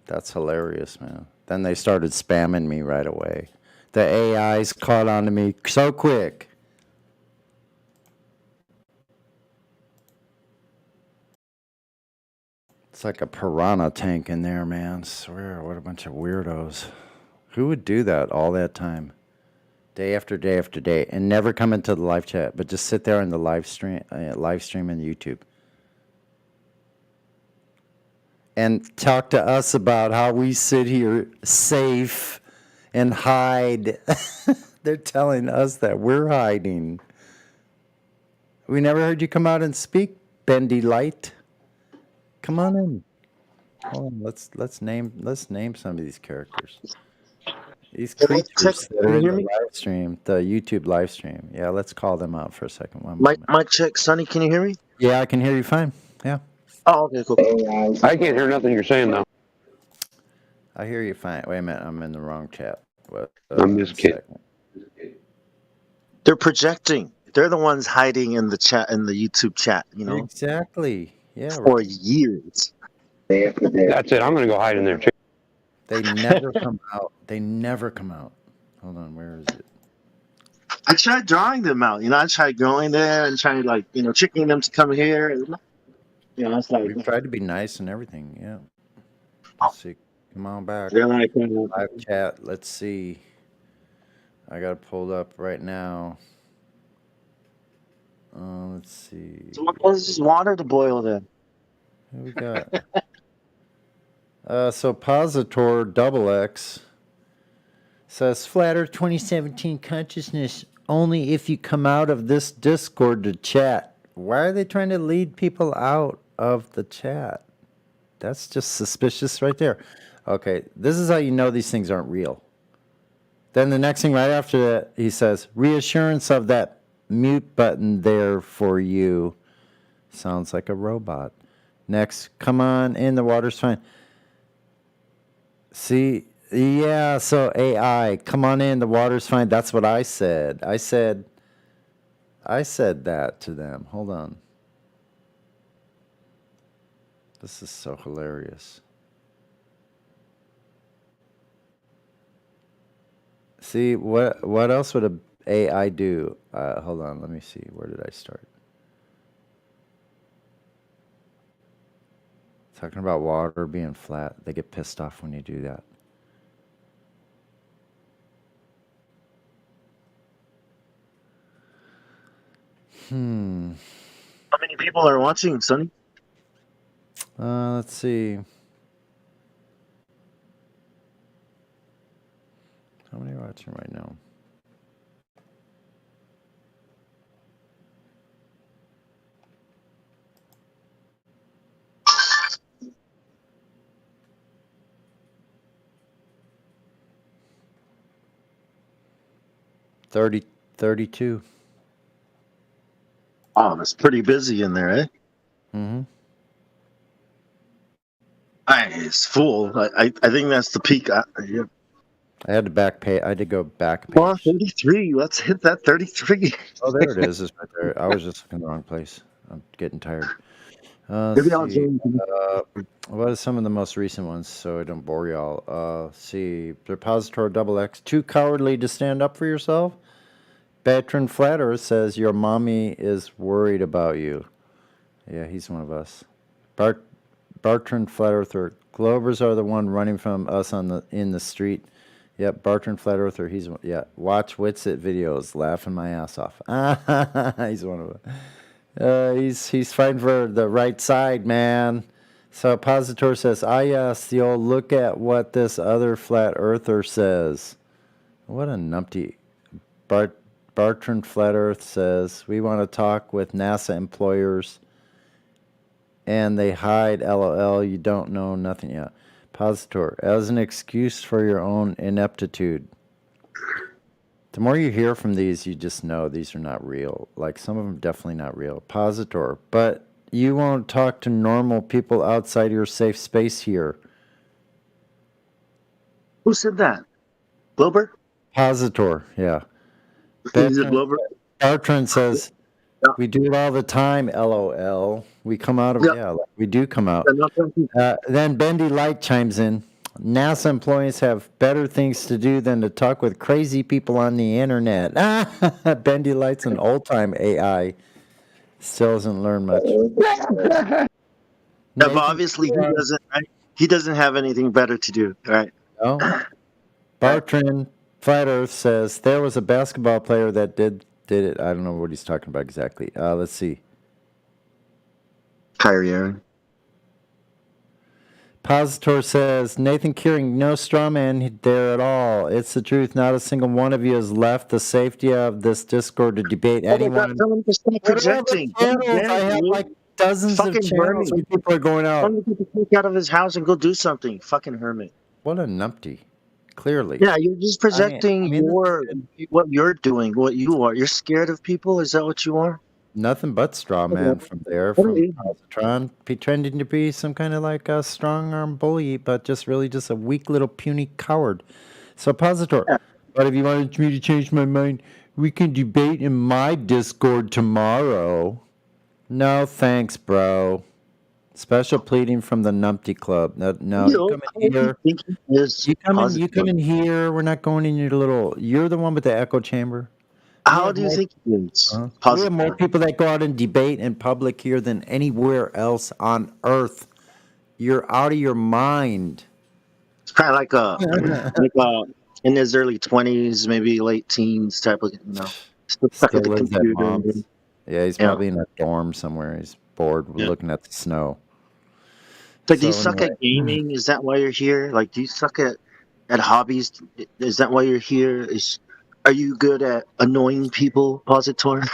That's hilarious, man. Then they started spamming me right away. The AIs caught on to me so quick. It's like a piranha tank in there, man. I swear, what a bunch of weirdos. Who would do that all that time? Day after day after day, and never come into the live chat, but just sit there in the live stream on YouTube. And talk to us about how we sit here safe and hide. They're telling us that we're hiding. We never heard you come out and speak, Bendy Light. Come on in. Hold on, let's name some of these characters. These creatures that are in the live stream, the YouTube live stream. Yeah, let's call them out for a second. Mic check, Sonny. Can you hear me? Yeah, I can hear you fine. Yeah. Oh, okay, cool. I can't hear nothing you're saying though. I hear you fine. Wait a minute, I'm in the wrong chat. I'm just kidding. They're projecting. They're the ones hiding in the chat, in the YouTube chat. You know. Exactly. Yeah. For years. That's it. I'm gonna go hide in there too. They never come out. They never come out. Hold on, where is it? I tried drawing them out. You know, I tried going there and trying like, tricking them to come here. And, it's like we tried to be nice and everything. Yeah. Let's see. Come on back. Live chat. Let's see. I got it pulled up right now. Let's see. So what was this water to boil then? Who we got? So Positor Double X says Flat Earth 2017 consciousness only if you come out of this Discord to chat. Why are they trying to lead people out of the chat? That's just suspicious right there. Okay, this is how you know these things aren't real. Then the next thing right after that, he says, reassurance of that mute button there for you. Sounds like a robot. Next, come on in, the water's fine. See, yeah, so AI, come on in, the water's fine. That's what I said. I said that to them. Hold on. This is so hilarious. See, what else would a AI do? Hold on, let me see. Where did I start? Talking about water being flat. They get pissed off when you do that. How many people are watching, Sonny? Let's see. How many are watching right now? 32. Oh, it's pretty busy in there, eh? Mm-hmm. It's full. I think that's the peak. Yeah. I had to back pay. I had to go back Come on, page. 33. Let's hit that 33. Oh, there it is. It's right there. I was just looking in the wrong place. I'm getting tired. Maybe I'll Let's see. join you. What are some of the most recent ones so I don't bore y'all? Let's see. Repository double X. Too cowardly to stand up for yourself? Bertrand Flatterer says your mommy is worried about you. Yeah, he's one of us. Bertrand Flatterer. Glovers are the one running from us in the street. Yep, Bertrand Flatterer. Watch Witsit videos, laughing my ass off. He's one of us. He's fighting for the right side, man. So Positor says, yes, the old look at what this other flat earther says. What a numpty. Bertrand Flat Earth says, we want to talk with NASA employers and they hide, LOL, you don't know nothing yet. Positor, as an excuse for your own ineptitude. The more you hear from these, you just know these are not real. Like, some of them definitely not real. Positor, but you won't talk to normal people outside your safe space here. Who said that? Glober? Positor, yeah. Is it Glober? Bertrand says, we do it all the time, LOL. We come out of, we do come out. Then Bendy Light chimes in. NASA employees have better things to do than to talk with crazy people on the internet. Bendy Light's an old-time AI. Still doesn't learn much. Yeah, but obviously he doesn't have anything better to do, right? No. Bertrand Flat Earth says there was a basketball player that did it. I don't know what he's talking about exactly. Let's see. Kyrie Irving. Positor says, Nathan Kearing, no straw man there at all. It's the truth. Not a single one of you has left the safety of this Discord to debate anyone. Projecting. I have like dozens of channels where people are going out. Tell him to get the fuck out of his house and go do something. Fucking hermit. What a numpty. Clearly. Yeah, you're just projecting what you're doing, what you are. You're scared of people? Is that what you are? Nothing but straw man from there, from Positron, pretending to be some kind of like a strong arm bully, but just really just a weak little puny coward. So Positor, but if you wanted me to change my mind, we can debate in my Discord tomorrow. No thanks, bro. Special pleading from the Numpty Club. No, you come in here. You come in here. We're not going in your little. You're the one with the echo chamber. How do you think it is? We have more people that go out and debate in public here than anywhere else on Earth. You're out of your mind. It's kind of like in his early 20s, maybe late teens type of, stuck at the computer. Yeah, he's probably in a dorm somewhere. He's bored looking at the snow. But do you suck at gaming? Is that why you're here? Like, do you suck at hobbies? Is that why you're here? Are you good at annoying people, Positor?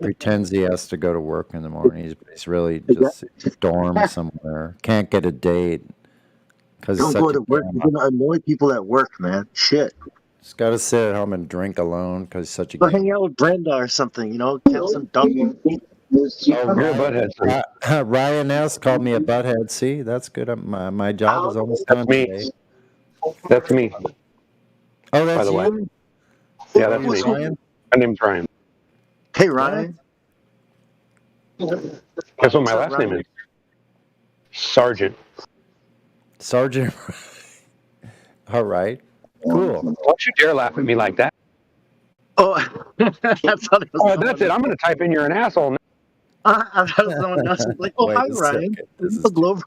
Pretends he has to go to work in the morning. He's really just dorm somewhere. Can't get a date. Don't go to work. You're going to annoy people at work, man. Shit. Just got to sit at home and drink alone because he's such a Go hang out with Brenda or something, count some dumb. You're a butthead. Ryan S. called me a butthead. See, that's good. My job is almost done today. That's me. Oh, that's by the you? way. Yeah, that's me. Ryan? My name's Ryan. Hey, Ryan. Guess what my last name is? Sergeant. Sergeant. All right. Cool. Don't you dare laugh at me like that. Oh, that's it. I'm going to type in you're an asshole. I thought it was someone else. Like, oh, hi, Ryan. This is Glover.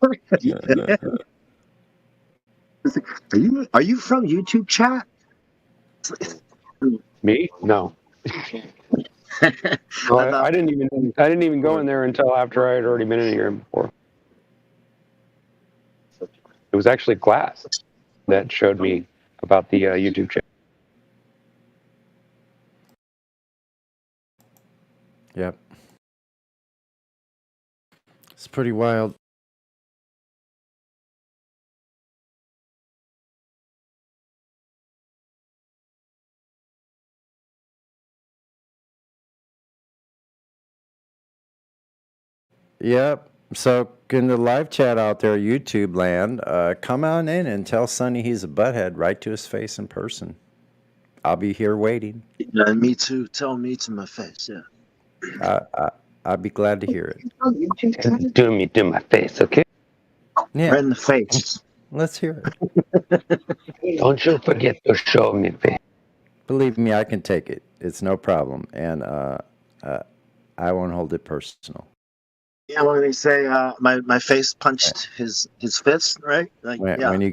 Are you from YouTube chat? Me? No. I didn't even go in there until after I had already been in here before. It was actually Glass that showed me about the YouTube channel. Yep. It's pretty wild. Yep. So in the live chat out there, YouTube land, come on in and tell Sonny he's a butthead right to his face in person. I'll be here waiting. Yeah, me too. Tell me to my face. Yeah. I'd be glad to hear it. Do me to my face, okay? Yeah. Right in the face. Let's hear it. Don't you forget to show me face. Believe me, I can take it. It's no problem, and I won't hold it personal. Yeah, when they say my face punched his fist, right? Like, When you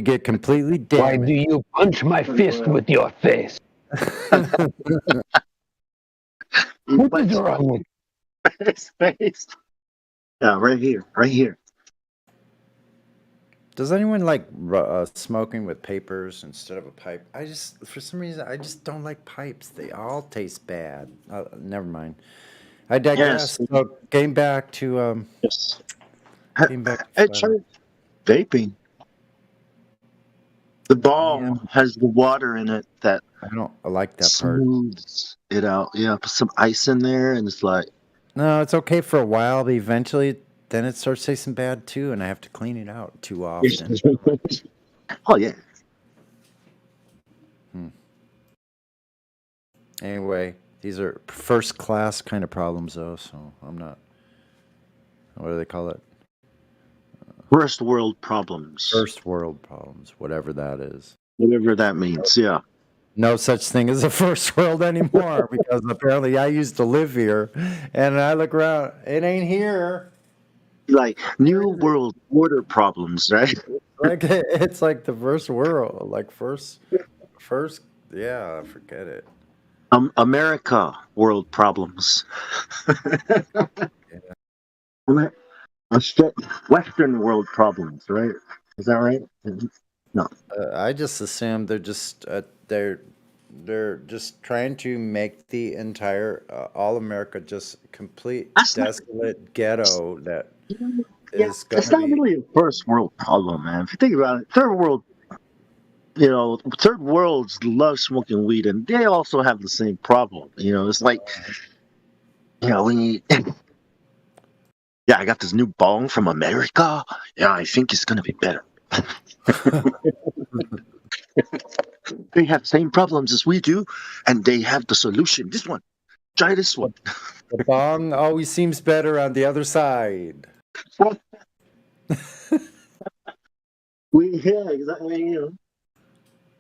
get completely damaged. Why do you punch my fist with your face? What is wrong with his face? Yeah, right here. Does anyone like smoking with papers instead of a pipe? For some reason, I just don't like pipes. They all taste bad. Never mind. I digress. Yes. So, getting back to yes. Getting back I to tried vaping. The bong has the water in it that I like that part. Smooths it out. Yeah, put some ice in there, and it's like. No, it's okay for a while, but eventually, then it starts tasting bad too, and I have to clean it out too often. Oh yeah. Anyway, these are first class kind of problems, though. So I'm not. What do they call it? First world problems. First world problems, whatever that is. Whatever that means, yeah. No such thing as a first world anymore because apparently I used to live here, and I look around, it ain't here. Like new world order problems, right? Like it's like the first world, like first, yeah, forget it. America world problems. Western world problems, right? Is that right? No. I just assume they're just they're just trying to make the entire all America just complete desolate ghetto that is going it's not really a first world problem, man. If you think about it, third world worlds love smoking weed, and they also have the same problem. It's like, we need. Yeah, I got this new bong from America. Yeah, I think it's gonna be better. They have the same problems as we do, and they have the solution. This one, try this one. The bong always seems better on the other side. Yeah, exactly.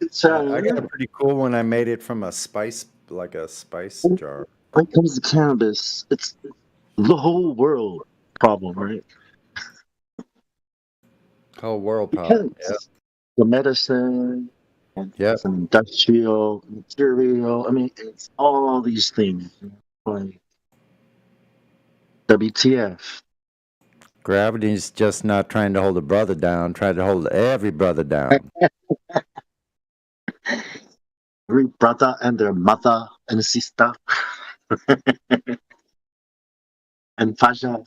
It's I got a pretty cool one. I made it from a spice jar. When it comes to cannabis, it's the whole world problem, right? Whole world problem. Yeah. The medicine, some industrial material. I mean, it's all these things. Like WTF. Gravity's just not trying to hold a brother down, trying to hold every brother down. Every brother and their mother and sister. And Fasha.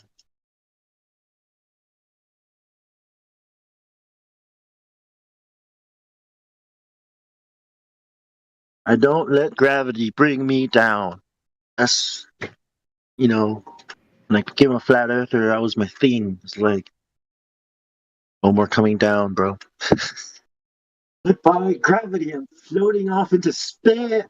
I don't let gravity bring me down. That's, when I became a flat earther, that was my theme. It's like, no more coming down, bro. By gravity, I'm floating off into space.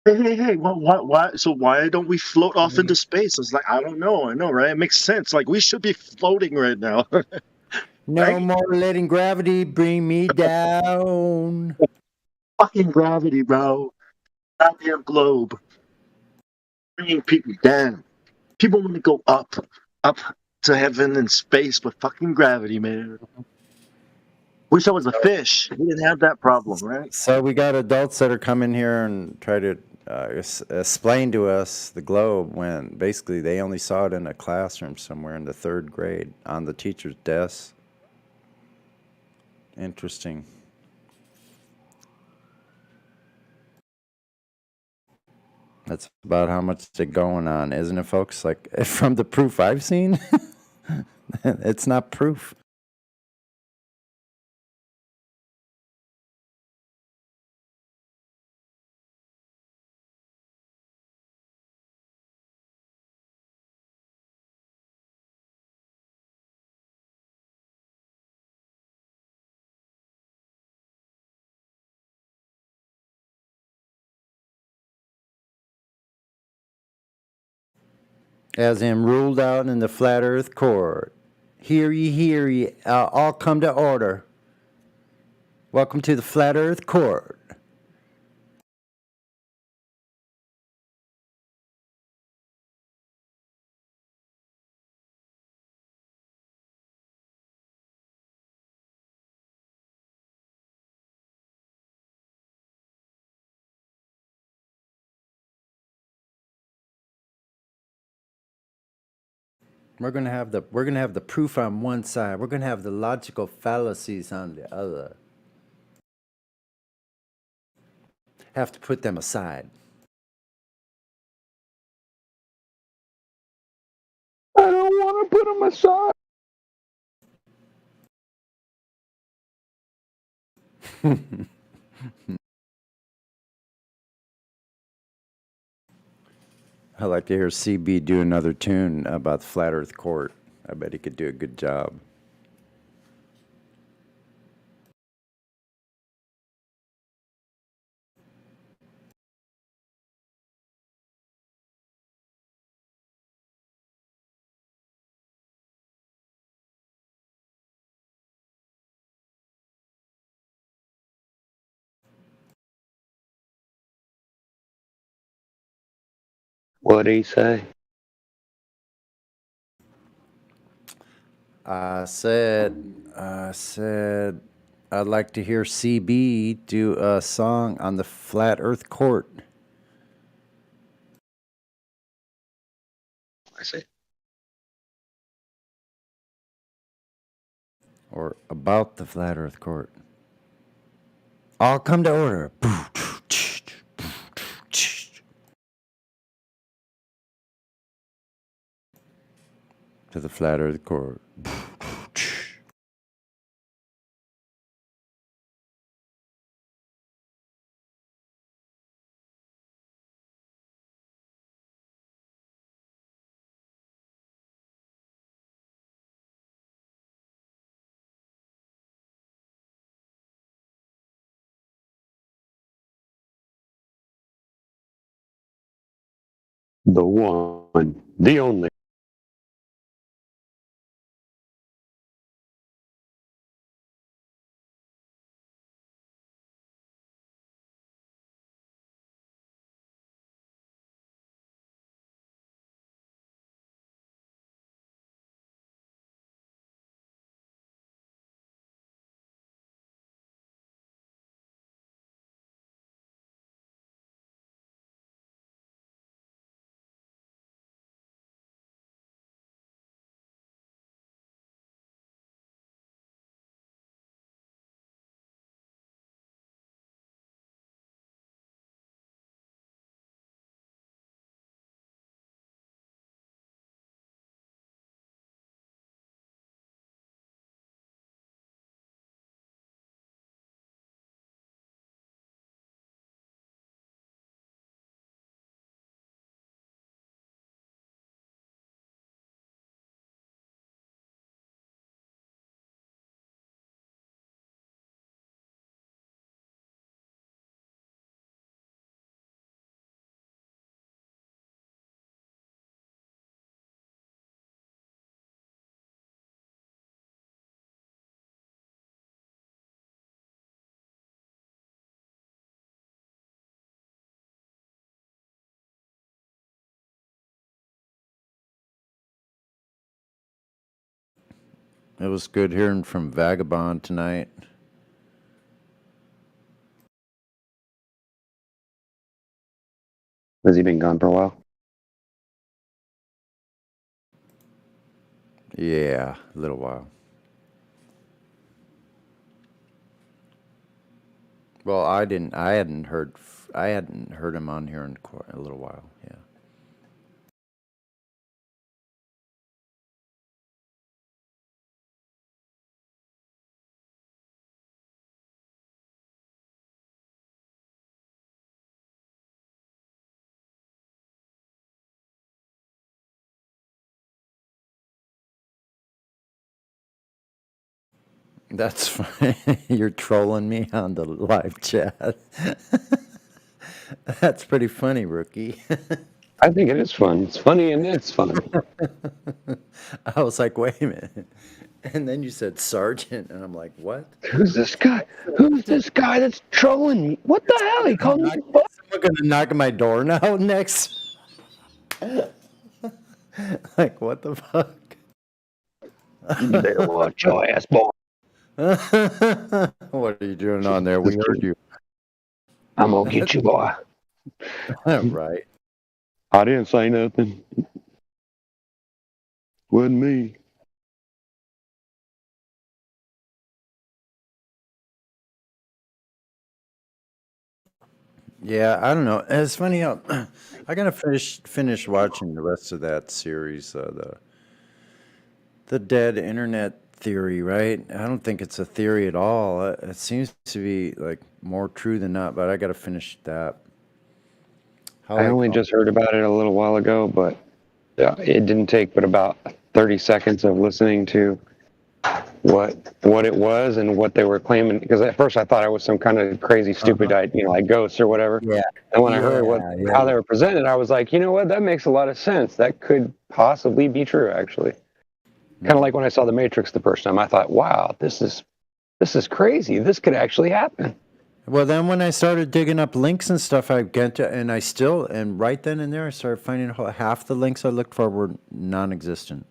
Hey, why? So why don't we float off into space? It's like, I don't know. I know, right? It makes sense. Like, we should be floating right now. No more letting gravity bring me down. Fucking gravity, bro. Goddamn globe. Bringing people down. People want to go up to heaven and space, but fucking gravity, man. Wish I was a fish. We didn't have that problem, right? So we got adults that are coming here and try to explain to us the globe when basically they only saw it in a classroom somewhere in the 3rd grade on the teacher's desk. Interesting. That's about how much is going on, isn't it, folks? Like, from the proof I've seen, it's not proof. As in ruled out in the flat earth court. Hear ye, all come to order. Welcome to the flat earth court. We're gonna have the proof on one side. We're gonna have the logical fallacies on the other. Have to put them aside. I don't want to put them aside. I'd like to hear CB do another tune about the flat earth court. I bet he could do a good job. What'd he say? I said, I'd like to hear CB do a song on the flat earth court. I see. Or about the flat earth court. All come to order. To the flat earth court. The one, the only. It was good hearing from Vagabond tonight. Has he been gone for a while? Yeah, a little while. Well, I hadn't heard him on here in quite a little while. Yeah. That's fine. You're trolling me on the live chat. That's pretty funny, Rookie. I think it is fun. It's funny and it's fun. I was like, wait a minute. And then you said sergeant, and I'm like, what? Who's this guy? Who's this guy that's trolling me? What the hell? He called me. Someone gonna knock on my door now next? Like, what the fuck? You better watch your ass, boy. What are you doing on there? We heard you. I'm gonna get you, boy. Right. I didn't say nothing. Wasn't me. Yeah, I don't know. It's funny how I gotta finish watching the rest of that series, the dead internet theory, right? I don't think it's a theory at all. It seems to be like more true than not, but I gotta finish that. I only just heard about it a little while ago, but it didn't take but about 30 seconds of listening to what it was and what they were claiming. Because at first I thought it was some kind of crazy, stupid, like ghosts or whatever. Yeah. And when I heard how they were presented, I was like, you know what? That makes a lot of sense. That could possibly be true, actually. Kind of like when I saw The Matrix the first time, I thought, wow, this is crazy. This could actually happen. Well, then when I started digging up links and stuff, I get to, and right then and there, I started finding half the links I looked for were non-existent.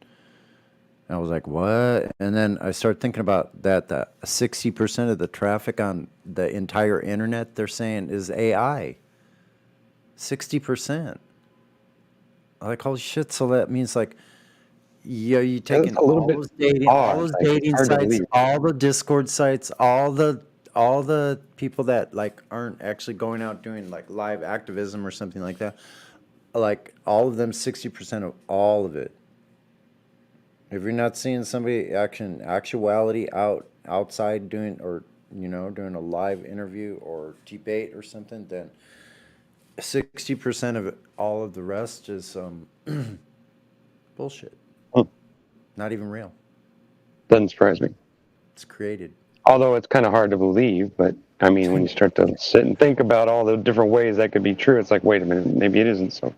I was like, what? And then I started thinking about that 60% of the traffic on the entire internet, they're saying, is AI. 60%. Like, holy shit, so that means like, yeah, you taking all those dating sites, all the Discord sites, all the people that like aren't actually going out doing like live activism or something like that, like all of them, 60% of all of it. If you're not seeing somebody actuality outside doing, or doing a live interview or debate or something, then 60% of it, all of the rest is bullshit. Not even real. Doesn't surprise me. It's created. Although it's kind of hard to believe, but I mean, when you start to sit and think about all the different ways that could be true, it's like, wait a minute, maybe it isn't so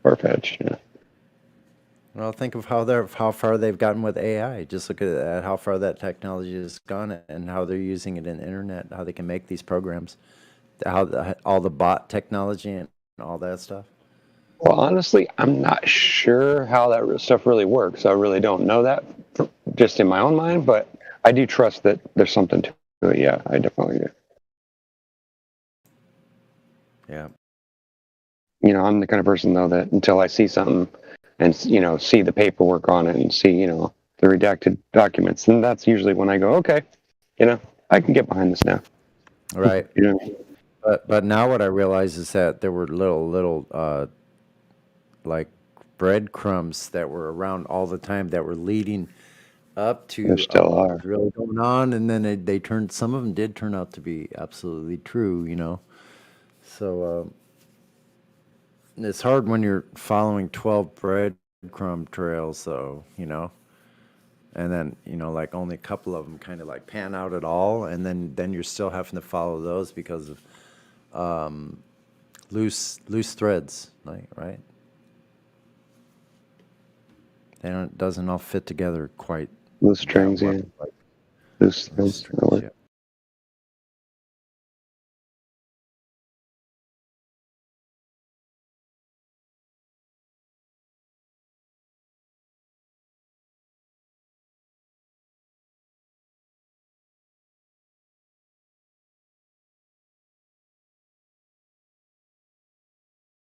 far-fetched. Well, think of how far they've gotten with AI. Just look at how far that technology has gone and how they're using it in the internet, how they can make these programs, all the bot technology and all that stuff. Well, honestly, I'm not sure how that stuff really works. I really don't know that just in my own mind, but I do trust that there's something to it. Yeah, I definitely do. Yeah. I'm the kind of person, though, that until I see something and, see the paperwork on it and see, the redacted documents, then that's usually when I go, okay, I can get behind this now. Right. You know what I mean? But now what I realize is that there were little like breadcrumbs that were around all the time that were leading up to There still what are. was really going on, and then they turned, some of them did turn out to be absolutely true, So it's hard when you're following 12 breadcrumb trails, though, and then like only a couple of them kind of like pan out at all, and then you're still having to follow those because of loose threads, like, right? Doesn't all fit together quite. Loose strings, yeah. Loose strings. Yeah.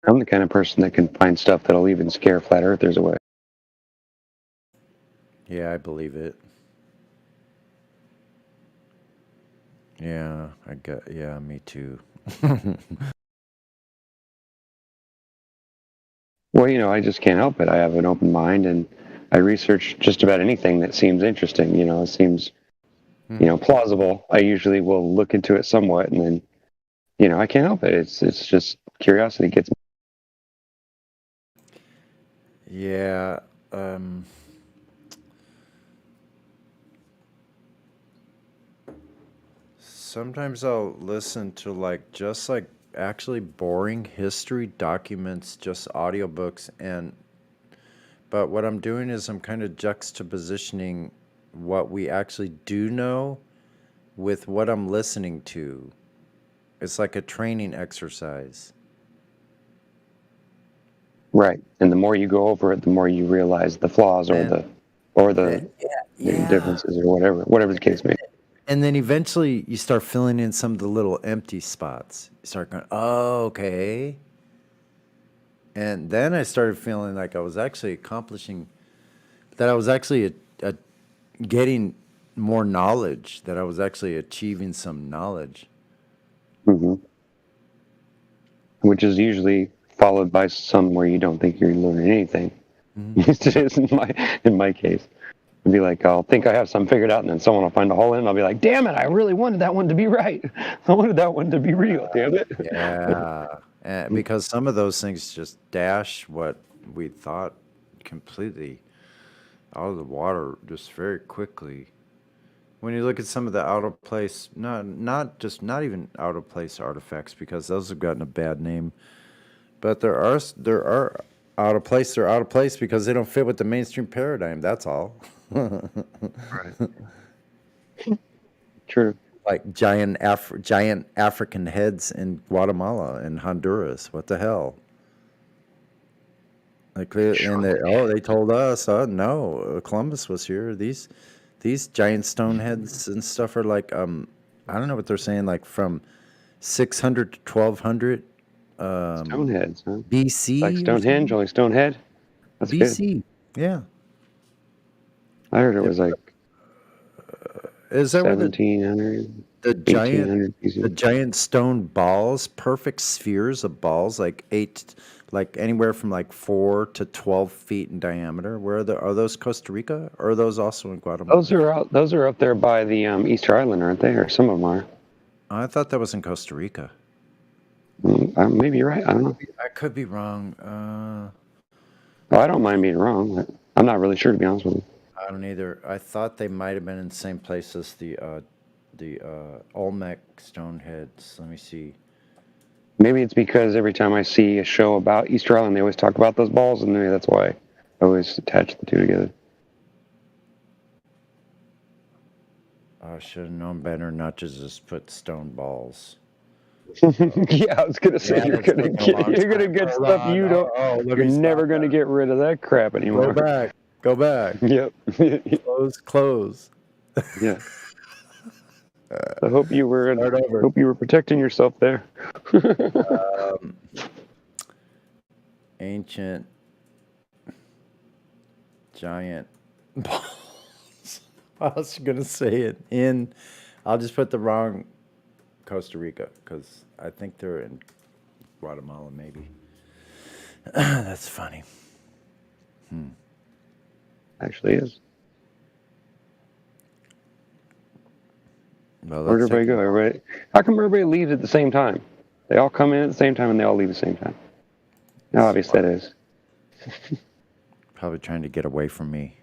I'm the kind of person that can find stuff that'll even scare flat earthers away. Yeah, I believe it. Yeah, yeah, me too. Well, I just can't help it. I have an open mind, and I research just about anything that seems interesting. It seems, plausible. I usually will look into it somewhat, and then, I can't help it. It's just curiosity gets me. Yeah. Sometimes I'll listen to just like actually boring history documents, just audiobooks, but what I'm doing is I'm kind of juxtapositioning what we actually do know with what I'm listening to. It's like a training exercise. Right. And the more you go over it, the more you realize the flaws or the differences or whatever the case may be. And then eventually you start filling in some of the little empty spots. You start going, oh, okay. And then I started feeling like I was actually accomplishing, that I was actually getting more knowledge, that I was actually achieving some knowledge. Mm-hmm. Which is usually followed by some where you don't think you're learning anything. It is in my case. It'd be like, I'll think I have something figured out, and then someone will find a hole in it, and I'll be like, damn it, I really wanted that one to be right. I wanted that one to be real, damn it. Yeah. Because some of those things just dash what we thought completely out of the water just very quickly. When you look at some of the out of place, not even out of place artifacts, because those have gotten a bad name, but there are out of place. They're out of place because they don't fit with the mainstream paradigm. That's all. Right. True. Like giant African heads in Guatemala and Honduras. What the hell? Like, and they told us, no, Columbus was here. These giant stone heads and stuff are like, I don't know what they're saying, like from 600 to 1200. Stoneheads, huh? BC. Like Stonehenge, only Stonehead? That's BC. Good. Yeah. I heard it was like is that 1700, the giant stone balls, perfect spheres of balls, like anywhere from like 4 to 12 feet in diameter. Are those Costa Rica, or are those also in Guatemala? Those are up there by the Easter Island, aren't they? Or some of them are. I thought that was in Costa Rica. Maybe you're right. I don't know. I could be wrong. I don't mind being wrong. I'm not really sure, to be honest with you. I don't either. I thought they might have been in the same place as the Olmec Stoneheads. Let me see. Maybe it's because every time I see a show about Easter Island, they always talk about those balls, and maybe that's why I always attach the two together. I should have known better not to just put stone balls. Yeah, I was gonna say you're gonna get stuff you don't. You're never gonna get rid of that crap anymore. Go back. Yep. Close. Yeah. I hope you were protecting yourself there. Ancient giant balls. I was gonna say it I'll just put the wrong Costa Rica, because I think they're in Guatemala, maybe. That's funny. Actually is. Well, where'd everybody go? How come everybody leaves at the same time? They all come in at the same time and they all leave at the same time. How obvious that is. Probably trying to get away from me.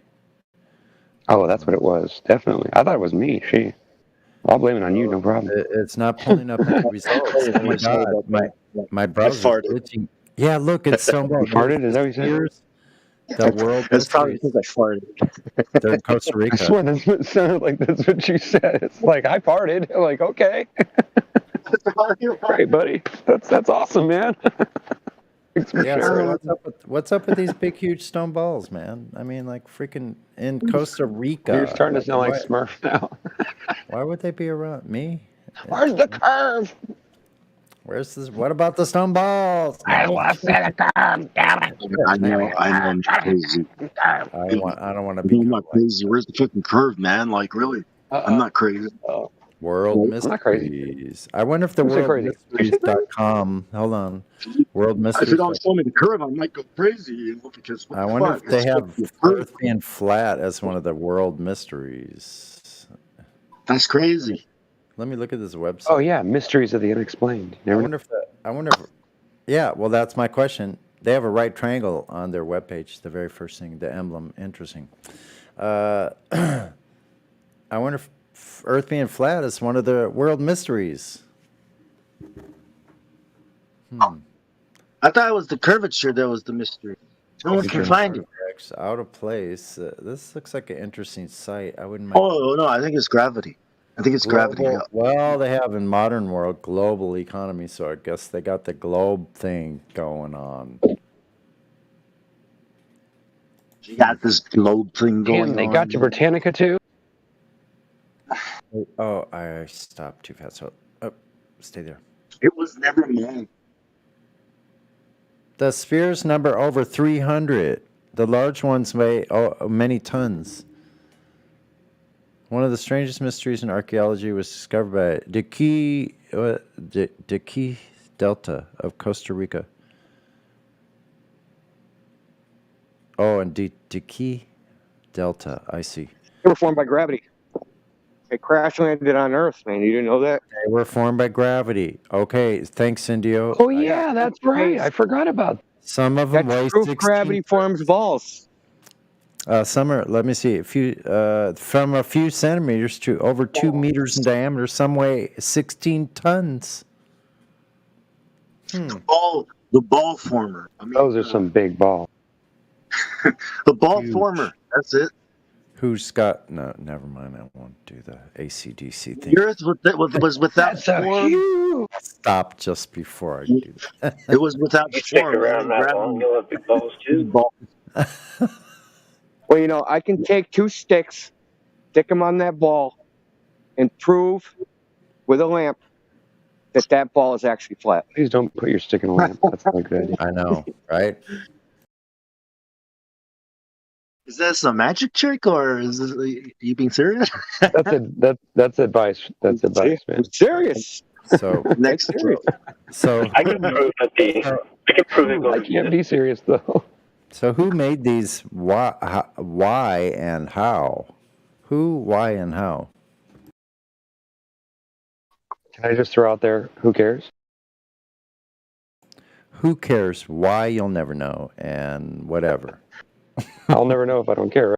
Oh, that's what it was. Definitely. I thought it was me. I'll blame it on you, no problem. It's not pulling up the results. Oh my God. My browser is glitching. Yeah, look, it's so You farted? Is that what you said? The world. That's probably because I farted. They're in Costa Rica. I swear that's what it sounded like. That's what you said. It's like, I farted. I'm like, okay. Great, buddy. That's awesome, man. So what's up with these big, huge stone balls, man? I mean, like freaking in Costa Rica. You're starting to sound like Smurf now. Why would they be around me? Where's the curve? Where's this? What about the stone balls? I want to see the curve. Damn it! I know. I'm crazy. I don't want to be. I'm not crazy. Where's the fucking curve, man? Like, really? I'm not crazy. World Mysteries. I wonder if the worldmysteries.com. Hold on. World Mysteries. If you don't show me the curve, I might go crazy. Because I wonder if they have Earth being flat as one of the world mysteries. That's crazy. Let me look at this website. Oh yeah, Mysteries of the Unexplained. I wonder if. Yeah, well, that's my question. They have a right triangle on their webpage. The very first thing, the emblem. Interesting. I wonder if Earth being flat is one of the world mysteries. I thought it was the curvature that was the mystery. No one can find it. Out of place. This looks like an interesting site. I wouldn't mind. Oh no, I think it's gravity. I think it's gravity. Yeah. Well, they have in modern world global economy, so I guess they got the globe thing going on. You got this globe thing going on. They got you Britannica too. Oh, I stopped too fast. So, stay there. It was never mine. The spheres number over 300. The large ones weigh many tons. One of the strangest mysteries in archaeology was discovered by Diqui Delta of Costa Rica. Oh, and Diqui Delta, I see. They were formed by gravity. They crash landed on Earth, man. You didn't know that? They were formed by gravity. Okay, thanks, Indio. Oh yeah, that's right. I forgot about. Some of them weigh 16. Gravity forms balls. Some are, let me see, from a few centimeters to over 2 meters in diameter. Some weigh 16 tons. The ball former. I mean, those are some big balls. The ball former. That's it. Who's got? No, never mind. I won't do the AC/DC thing. The Earth was without form. Stop just before I do that. It was without form. Around that long, you'll have big balls too. Well, you know, I can take 2 sticks, stick them on that ball, and prove with a lamp that ball is actually flat. Please don't put your stick in a lamp. That's not a good idea. I know, right? Is this a magic trick, or is this, are you being serious? That's advice. That's advice, man. I'm serious. So next So I can prove that I can't be serious though. So who made these? Why and how? Who, why, and how? Can I just throw out there? Who cares? Who cares? Why, you'll never know, and whatever. I'll never know if I don't care.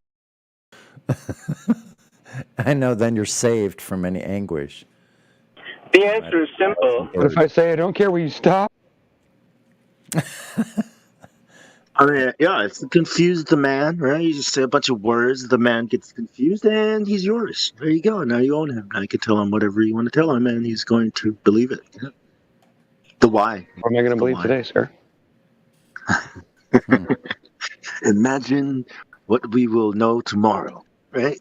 I know. Then you're saved from any anguish. The answer is simple. But if I say I don't care, will you stop? I mean, yeah, it's to confuse the man, right? You just say a bunch of words, the man gets confused, and he's yours. There you go. Now you own him. Now you can tell him whatever you want to tell him, and he's going to believe it. Yeah. The why. What am I going to believe today, sir? Imagine what we will know tomorrow, right?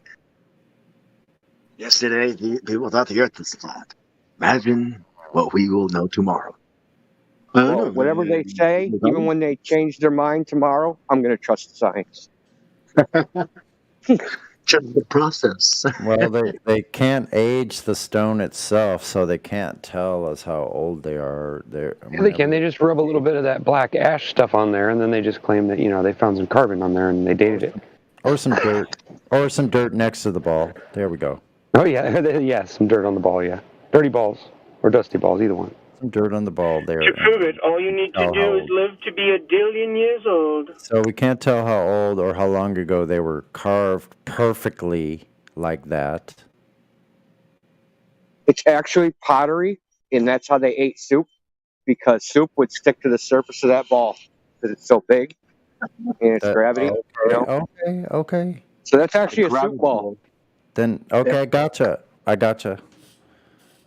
Yesterday, people thought the earth was flat. Imagine what we will know tomorrow. Well, whatever they say, even when they change their mind tomorrow, I'm going to trust science. Just the process. Well, they can't age the stone itself, so they can't tell us how old they are. Yeah, they can. They just rub a little bit of that black ash stuff on there, and then they just claim that, you know, they found some carbon on there and they dated it. Or some dirt. Or some dirt next to the ball. There we go. Oh, yeah. Yeah, some dirt on the ball, yeah. Dirty balls or dusty balls, either one. Some dirt on the ball there. To prove it, all you need to do is live to be 1 billion years old. So we can't tell how old or how long ago they were carved perfectly like that. It's actually pottery, and that's how they ate soup, because soup would stick to the surface of that ball because it's so big and it's gravity. Okay, you know? okay. So that's actually a soup ball. Then, okay, I gotcha.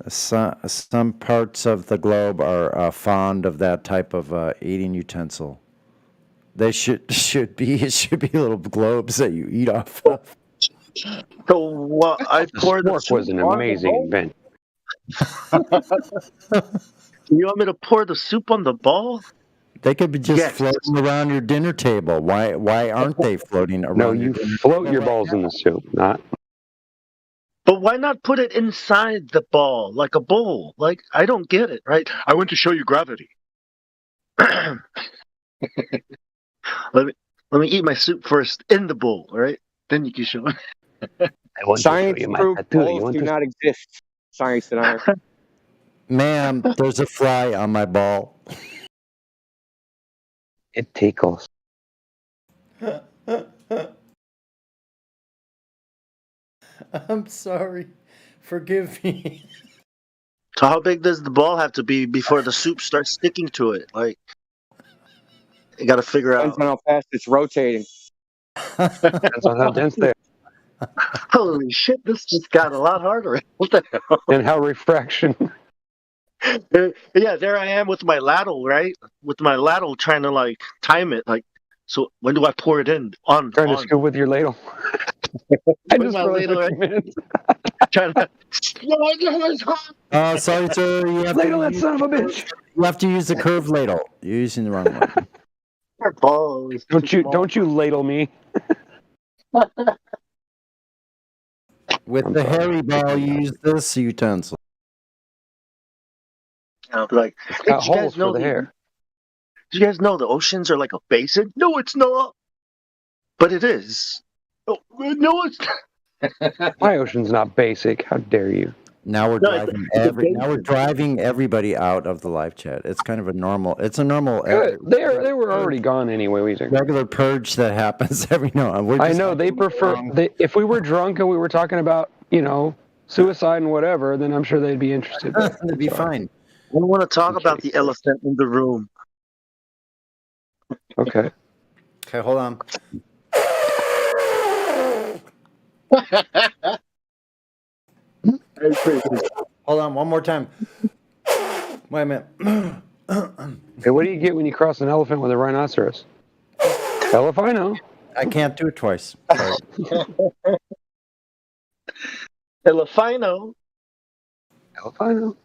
Some parts of the globe are fond of that type of eating utensil. They should be little globes that you eat off of. So I poured the soup was an amazing invention. You want me to pour the soup on the ball? They could be just floating around your dinner table. Why aren't they floating around? No, you float your balls in the soup, not. But why not put it inside the ball, like a bowl? Like, I don't get it, right? I want to show you gravity. Let me eat my soup first in the bowl, all right? Then you can show it. Science proved balls do not exist. Science denier. Ma'am, there's a fly on my ball. It tickles. I'm sorry. Forgive me. So how big does the ball have to be before the soup starts sticking to it? Like, you got to figure out. Depends on how fast it's rotating. Depends on how dense they are. Holy shit! This just got a lot harder. What the hell? And how refraction. Yeah, there I am with my ladle, right? With my ladle, trying to like time it. Like, so when do I pour it in? Trying to scoop with your ladle. I just my ladle, right? minutes. Trying to. Sorry, sir. You have Ladle, that son of a bitch. You have to use the curved ladle. You're using the wrong one. Ball is Don't you ladle me. With the hairy ball, use this utensil. Like, It's got holes for the hair. Do you guys know the oceans are like a basin? No, it's not. But it is. Oh, no, it's not. My ocean's not basic. How dare you? Now we're driving everybody out of the live chat. It's kind of a normal. It's a normal. They were already gone anyway. We think. Regular purge that happens every now and then. I know they prefer. If we were drunk and we were talking about suicide and whatever, then I'm sure they'd be interested. They'd be fine. We want to talk about the elephant in the room. Okay. Okay, hold on. Hold on, one more time. Wait a minute. Hey, what do you get when you cross an elephant with a rhinoceros? Elephino. I can't do it twice. Elephino. Elephino.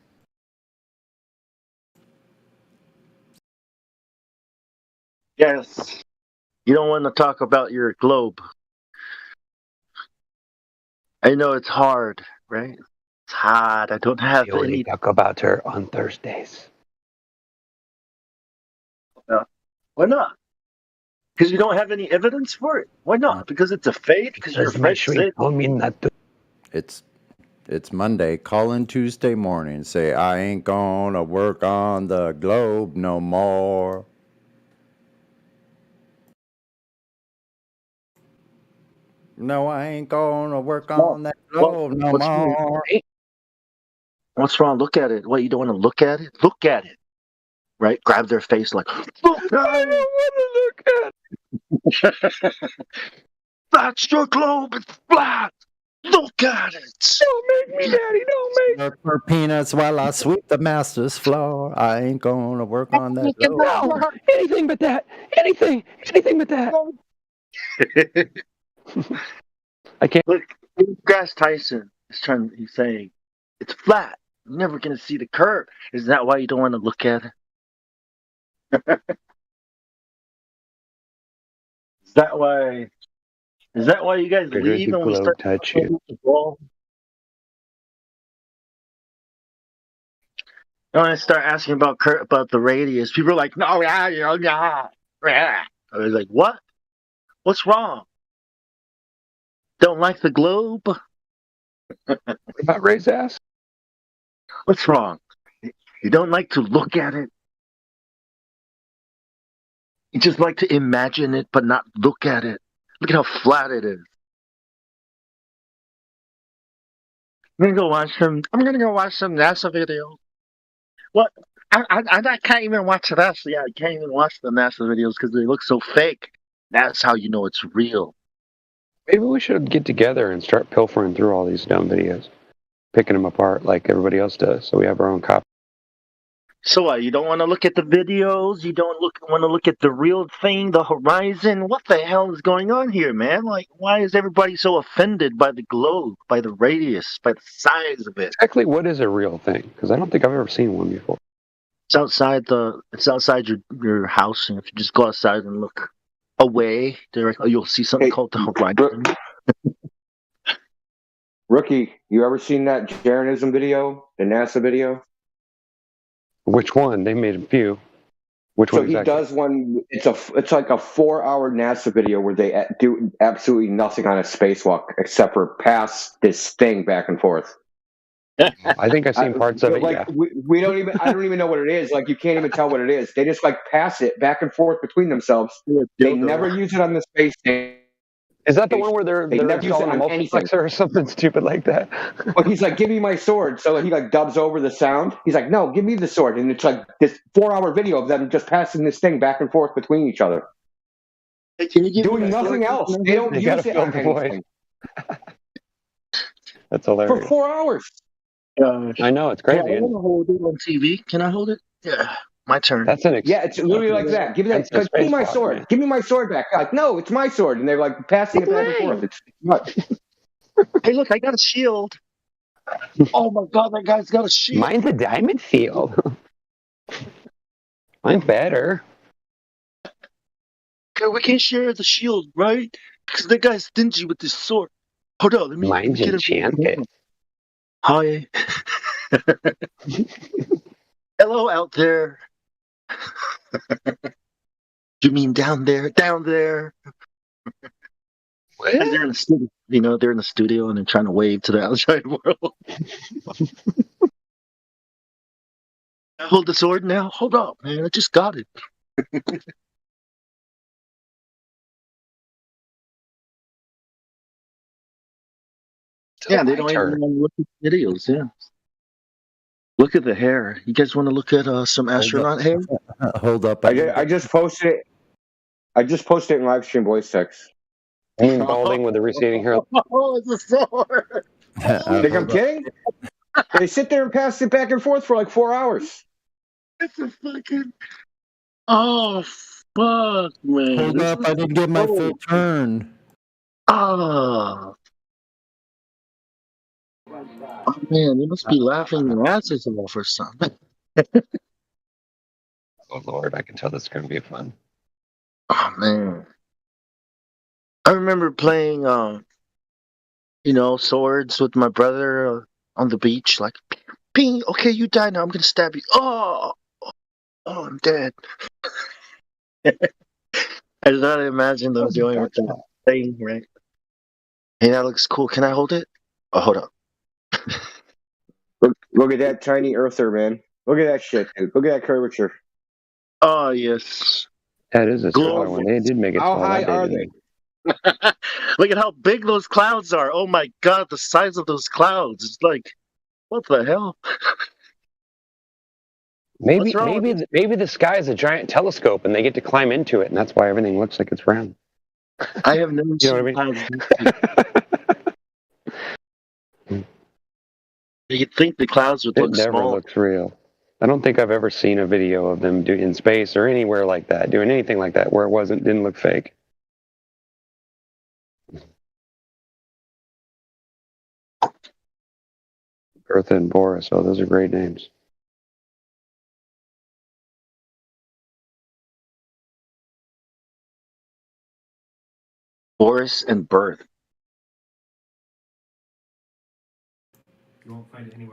Yes. You don't want to talk about your globe. I know it's hard, right? It's hard. I don't have We only any. talk about her on Thursdays. Why not? Because you don't have any evidence for it. Why not? Because it's a fate. Because you're afraid to say it. It's Monday. Call in Tuesday morning. Say I ain't gonna work on the globe no more. No, I ain't gonna work on that globe no more. What's wrong? Look at it. What, you don't want to look at it? Look at it. Right? Grab their face like, look at I don't want to look at it. That's your globe. It's flat. Look at it. Don't make me, Daddy. Don't make me. Work for peanuts while I sweep the master's floor. I ain't gonna work on that globe. No, anything but that. Anything but that. I can't. Look, Grass Tyson is he's saying, it's flat. You're never going to see the curve. Is that why you don't want to look at it? Is that why you guys Where does leave the and we globe start touch you? the ball? When I start asking about the radius, people are like, no, yeah. I was like, what? What's wrong? Don't like the globe? What about Ray's ass? What's wrong? You don't like to look at it? You just like to imagine it, but not look at it. Look at how flat it is. I'm gonna go watch some NASA videos. What? I can't even watch NASA. Yeah, I can't even watch the NASA videos because they look so fake. That's how you know it's real. Maybe we should get together and start pilfering through all these dumb videos, picking them apart like everybody else does, so we have our own copy. So what? You don't want to look at the videos? You don't want to look at the real thing, the horizon? What the hell is going on here, man? Like, why is everybody so offended by the globe, by the radius, by the size of it? Exactly, what is a real thing? Because I don't think I've ever seen one before. It's outside your house, and if you just go outside and look away, you'll see something called the horizon. Rookie, you ever seen that Jeranism video, the NASA video? Which one? They made a few. Which one? So he does one. It's like a 4-hour NASA video where they do absolutely nothing on a spacewalk except for pass this thing back and forth. I think I've seen parts of it. Like yeah. we don't even. I don't even know what it is. Like you can't even tell what it is. They just like pass it back and forth between themselves. They never use it on the space station. Is that the one where they're They never use it installing a on anything. multiplexer or something stupid like that? Well, he's like, give me my sword. So he like dubs over the sound. He's like, no, give me the sword. And it's like this 4-hour video of them just passing this thing back and forth between each other. Hey, can you give me Doing that nothing sword? else. They don't You use gotta it fill on the void. anything. That's For hilarious. 4 hours. I know, it's Hey, I crazy. want to hold it on TV. Can I hold it? Yeah, my turn. That's an Yeah, it's literally like that. Give me that. expensive Give me my space sword. man. Give me my sword back. Like, no, it's my sword. And they're like passing it back and forth. It's nuts. Hey, look, I got a shield. Oh my god, that guy's got a shield. Mine's a diamond field. Mine's better. Okay, we can share the shield, right? Because that guy's stingy with his sword. Hold on, let me Mine's get him. enchanted. Hi. Hello out there. You mean down there? Down there. And they're in the studio. You know, they're in the studio and they're trying to wave to the outside world. I hold the sword now. Hold up, man. I just got it. Yeah, they don't even want to look at videos. Yeah. Look at the hair. You guys want to look at some astronaut hair? Hold up. I just posted it. I just posted it in live stream voice text. You mean balding with a receding hair? Oh, it's a sword. Think I'm kidding? They sit there and pass it back and forth for like 4 hours. It's a fucking. Oh, fuck, man. Hold This up. is I didn't get my so- full turn. Ah. Oh, man, they must be laughing their asses off or something. Oh Lord, I can tell this is gonna be fun. Oh, man. I remember playing, swords with my brother on the beach. Like, ping, okay, you die now. I'm going to stab you. Oh, I'm dead. I did not imagine them doing with that thing, right? Hey, that looks cool. Can I hold it? Oh, hold up. Look at that tiny earther, man. Look at that shit, dude. Look at that curvature. Oh, yes. That is a Glory. smaller one. They did make it How small high that day, are didn't they? Look at how big those clouds are. Oh, my God, the size of those clouds. It's like, what the hell? Maybe What's wrong with maybe the sky is a giant telescope and they get to climb into it, and that's why everything looks like it's round. I have never You know seen what I mean? clouds. You'd think the clouds would It look never small. looks real. I don't think I've ever seen a video of them in space or anywhere like that, doing anything like that where it didn't look fake. Bertha and Boris, oh, those are great names. Boris and Bert.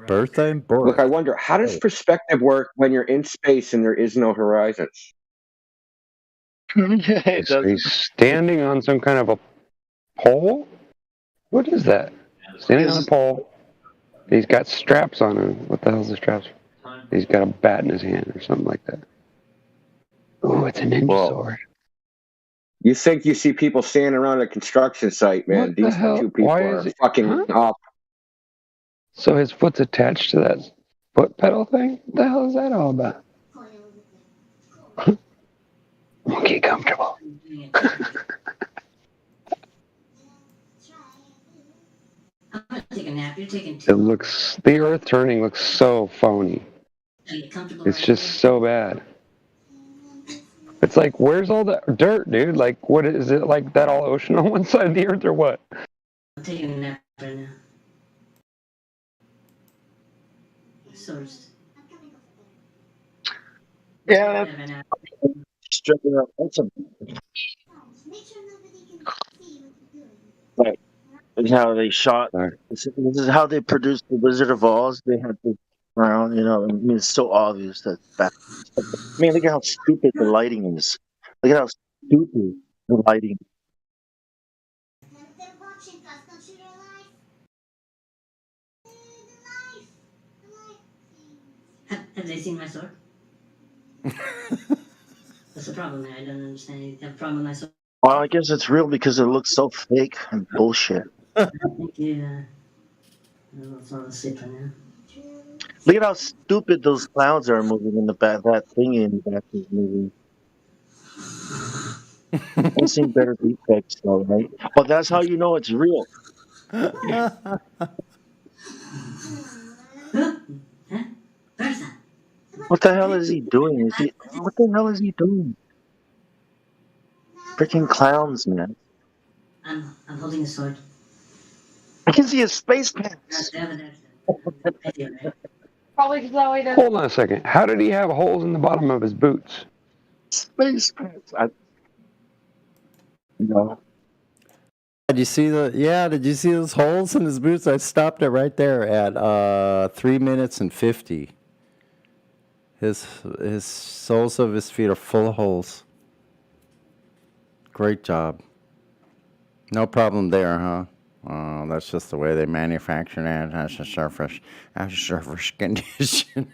Bertha and Boris. Look, I wonder, how does perspective work when you're in space and there is no horizons? He's standing on some kind of a pole? What is that? Standing on a pole. He's got straps on him. What the hell's the straps? He's got a bat in his hand or something like that. Oh, it's a ninja sword. You think you see people standing around a construction site, man. What the These hell? two people Why are is it- fucking up. So his foot's attached to that foot pedal thing? What the hell is that all about? Monkey comfortable. Take a nap. You're taking The earth turning looks so phony. It's just so bad. It's like, where's all the dirt, dude? Like, what is it, like that all ocean on one side of the earth or what? I'm taking a nap right now. Source. Yeah, straight up. That's a right. This is how they shot. This is how they produced the Wizard of Oz. They had this around, I mean, it's so obvious that. I mean, look at how stupid the lighting is. Look at how stupid the lighting. Have they seen my sword? That's the problem, man. I don't understand. You have a problem with my sword? Well, I guess it's real because it looks so fake and bullshit. Yeah. I'll fall asleep for now. Look at how stupid those clouds are moving in the back. That thingy in the back is moving. I've seen better effects though, right? But that's how you know it's real. What the hell is he doing? What the hell is he doing? Freaking clowns, man. I'm holding a sword. I can see his space pants. Probably Zoe does. Hold on a second. How did he have holes in the bottom of his boots? Space pants. No. Did you see did you see those holes in his boots? I stopped it right there at 3 minutes and 50. His soles of his feet are full of holes. Great job. No problem there, huh? Oh, that's just the way they manufacture it as a surface condition.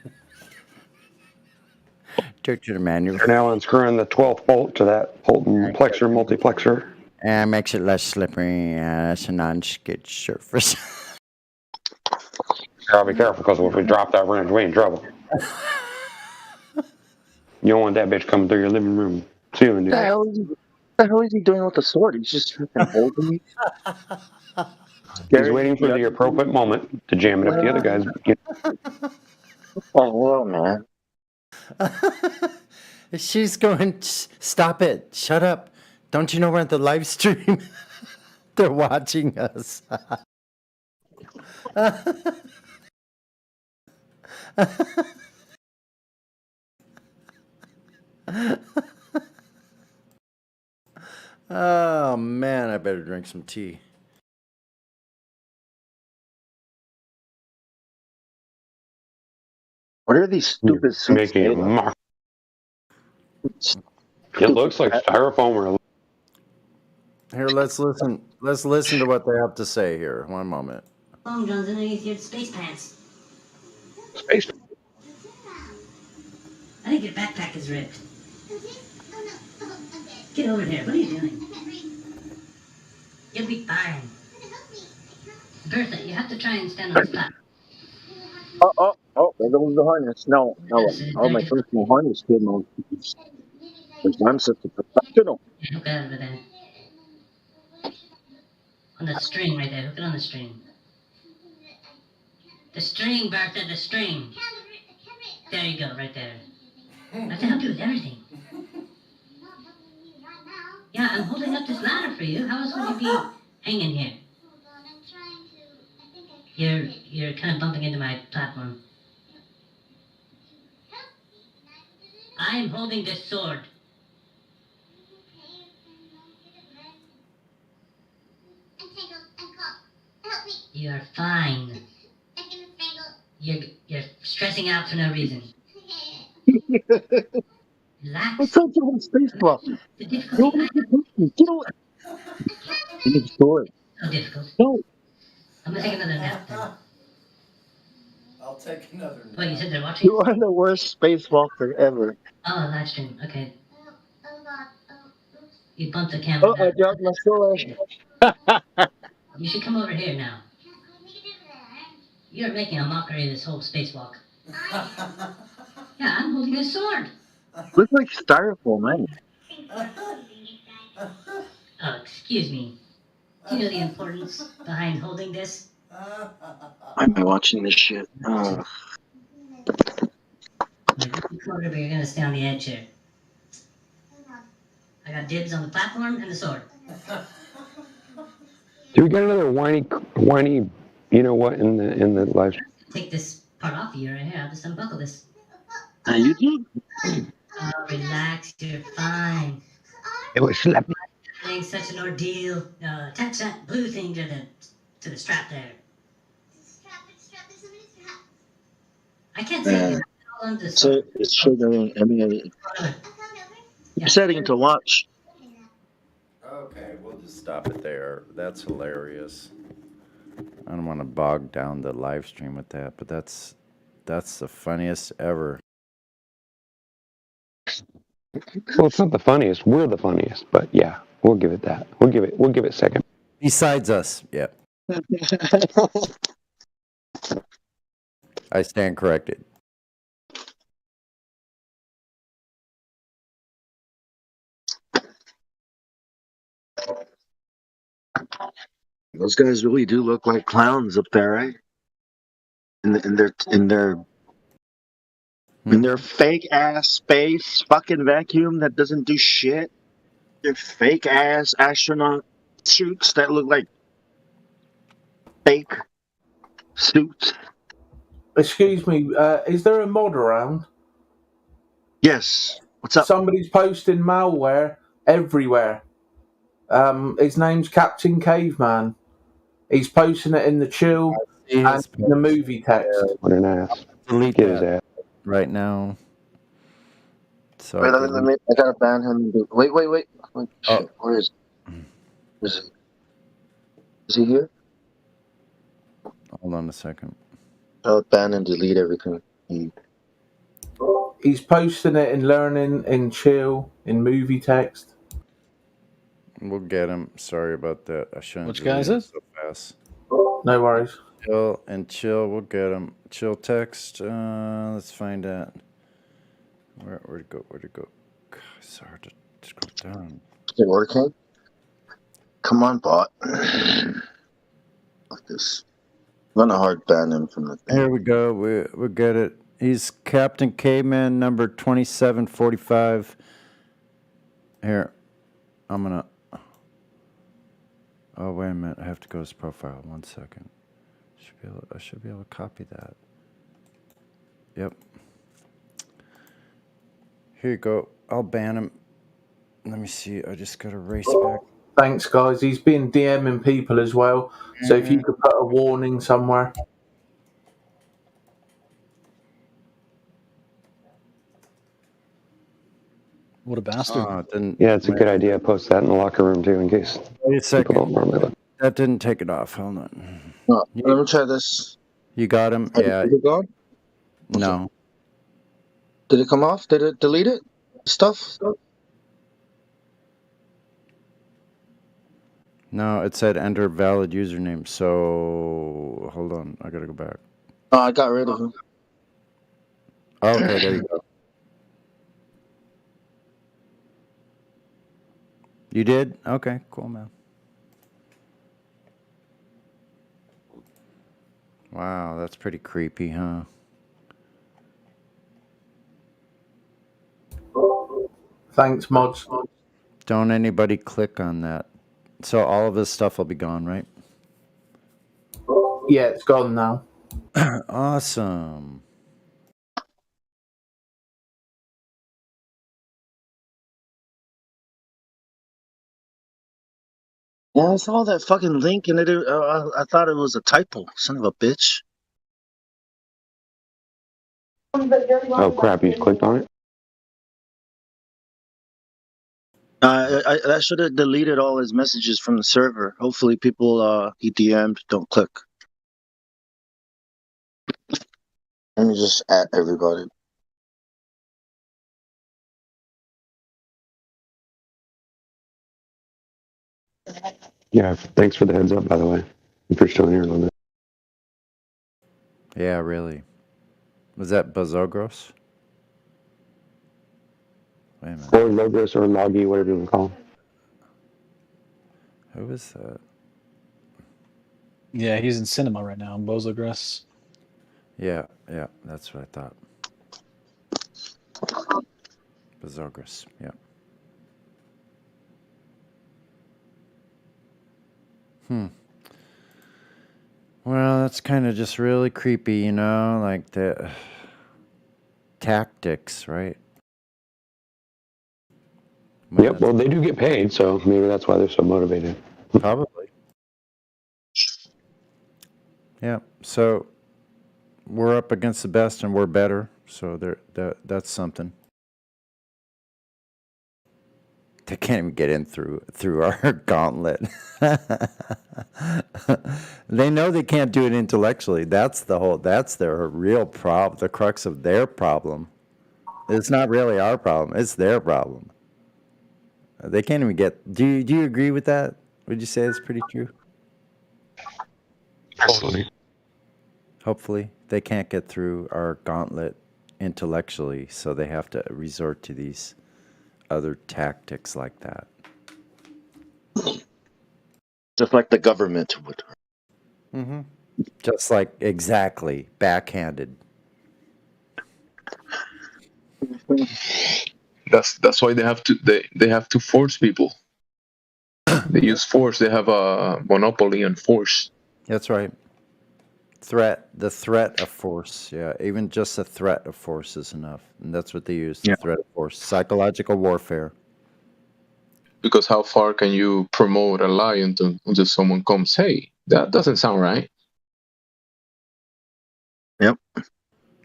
To the manual. You're now unscrewing the 12th bolt to that Holton plexer multiplexer. And makes it less slippery. It's a non-skid surface. Gotta be careful because if we drop that wrench, we in trouble. You don't want that bitch coming through your living room ceiling, dude. What the hell is he doing with the sword? He's just freaking holding it. He's waiting for the appropriate moment to jam it up the other guy's. Oh, well, man. She's going, stop it. Shut up. Don't you know we're at the live stream? They're watching us. Oh, man, I better drink some tea. What are these stupid suits? Making a mock. It looks like styrofoam or. Here, let's listen. Let's listen to what they have to say here. One moment. Long John's underneath your space pants. Space. I think your backpack is ripped. Get over here. What are you doing? You'll be fine. Bertha, you have to try and stand on the spot. Oh, there goes the harness. No. Oh, my personal harness came on. Because I'm such a professional. Hook it over there. On the string right there. Hook it on the string. The string, Bertha, the string. There you go, right there. I have to help you with everything. Yeah, I'm holding up this ladder for you. How else would you be hanging here? You're kind of bumping into my platform. I'm holding this sword. You're fine. You're stressing out for no reason. Relax. What's up with the space block? Get away. You need to store it. So difficult. No. I'm gonna take another nap then. I'll take another nap. What, you said they're watching? You are the worst spacewalker ever. Oh, live stream. Okay. You bumped the camera. Oh, I dropped my sword. You should come over here now. You're making a mockery of this whole spacewalk. Yeah, I'm holding a sword. Looks like styrofoam, man. Oh, excuse me. Do you know the importance behind holding this? Why am I watching this shit? Oh. You're gonna stay on the edge here. I got dibs on the platform and the sword. Do we get another whiny, you know what, in the live stream? Take this part off of you right here. I'll just unbuckle this. You did? Oh, relax. You're fine. It was slapping. It's such an ordeal. Attach that blue thing to the strap there. I can't say it. So it's triggering. I mean, you're setting it to launch. Okay, we'll just stop it there. That's hilarious. I don't want to bog down the live stream with that, but that's the funniest ever. Well, it's not the funniest. We're the funniest, but yeah. We'll give it that. We'll give it second. Besides us, yeah. I stand corrected. Those guys really do look like clowns up there, right? In their fake ass space fucking vacuum that doesn't do shit. Their fake ass astronaut suits that look like fake suits. Excuse me, is there a mod around? Yes. What's up? Somebody's posting malware everywhere. His name's Captain Caveman. He's posting it in the chill and in the movie text. What an ass. Delete Get his ass. right now. So Wait, let me. I gotta ban him. Wait. Shit, where is he? Is he here? Hold on a second. I'll ban and delete everything. He's posting it in learning, in chill, in movie text. We'll get him. Sorry about that. I shouldn't. Which guy is delete it? so fast. No worries. Chill and chill. We'll get him. Chill text. Let's find out. Where'd it go? God, it's so hard to scroll down. Is it working? Come on, bot. Like this. I'm gonna hard ban him from the thing. Here we go. We get it. He's Captain Caveman number 2745. Here, I'm gonna. Oh wait a minute. I have to go to his profile. 1 second. I should be able to copy that. Yep. Here you go. I'll ban him. Let me see. I just gotta race back. Thanks, guys. He's been DMing people as well. So if you could put a warning somewhere. What a bastard. Yeah, it's a good idea. Post that in the locker room too, in case Wait a second. people don't normally look. That didn't take it off. Hold on. No, let me try this. You got him? Yeah. Is it gone? No. Did it come off? Did it delete it? Stuff? No, it said enter valid username. So hold on. I gotta go back. Oh, I got rid of him. Okay, there you go. You did? Okay, cool, man. Wow, that's pretty creepy, huh? Thanks, mods. Don't anybody click on that. So all of his stuff will be gone, right? Yeah, it's gone now. Awesome. Yeah, I saw that fucking link and I thought it was a typo. Son of a bitch. Oh crap! You clicked on it. I should have deleted all his messages from the server. Hopefully people he DM'd don't click. Let me just add everybody. Yeah. Thanks for the heads up, by the way. If you're still here on that. Yeah, really. Was that Bazogros? Wait a minute. Or Logos or Logi, whatever you want to call him. Who is that? Yeah, he's in cinema right now. Bozogras. Yeah, that's what I thought. Bazogras, yeah. Well, that's kind of just really creepy, you know, like the tactics, right? Yep, well, they do get paid, so maybe that's why they're so motivated. Probably. Yeah, so we're up against the best and we're better, so that's something. They can't even get in through our gauntlet. They know they can't do it intellectually. That's their real problem, the crux of their problem. It's not really our problem, it's their problem. They can't even get. Do you agree with that? Would you say it's pretty true? Hopefully, they can't get through our gauntlet intellectually, so they have to resort to these other tactics like that. Just like the government would. Mm-hmm. Just like exactly backhanded. That's why they have to force people. They use force. They have a monopoly on force. That's right. The threat of force. Yeah, even just the threat of force is enough, and that's what they use. The threat of force, psychological warfare. Because how far can you promote a lie until someone comes, hey, that doesn't sound right? Yep.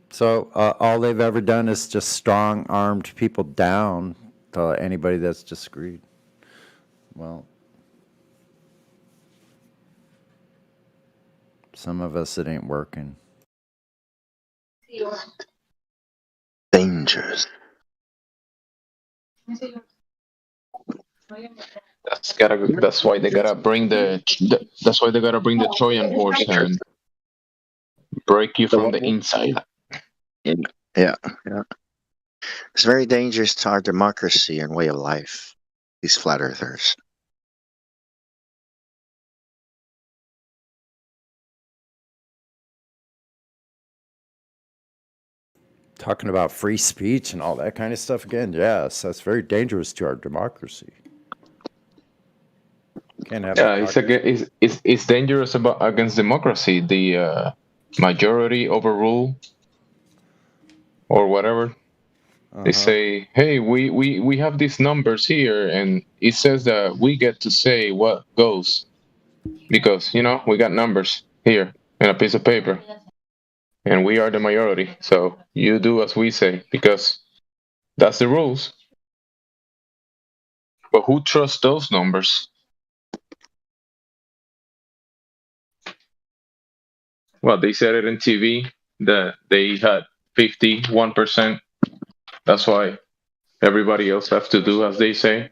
So all they've ever done is just strong-armed people down to anybody that's disagreed. Well, some of us, it ain't working. Dangers. That's why they gotta bring the Trojan horse and break you from the inside. Yeah. It's very dangerous to our democracy and way of life, these flat earthers. Talking about free speech and all that kind of stuff again. Yes, that's very dangerous to our democracy. Can't have it's dangerous against democracy. The majority overrule or whatever. They say, hey, we have these numbers here, and it says that we get to say what goes because we got numbers here in a piece of paper, and we are the majority. So you do as we say because that's the rules. But who trusts those numbers? Well, they said it in TV that they had 51%. That's why everybody else have to do as they say.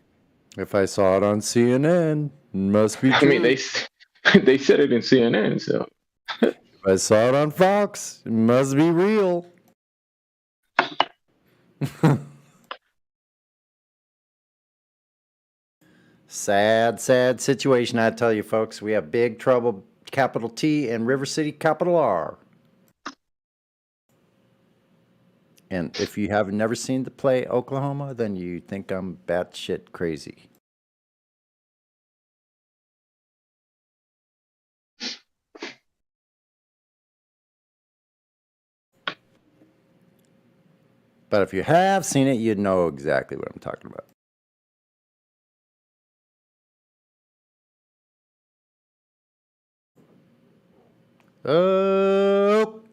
If I saw it on CNN, it must be true. I mean, they said it in CNN, so. If I saw it on Fox, it must be real. Sad situation, I tell you, folks. We have big trouble, capital T, and River City, capital R. And if you have never seen the play Oklahoma, then you think I'm batshit crazy. But if you have seen it, you'd know exactly what I'm talking about.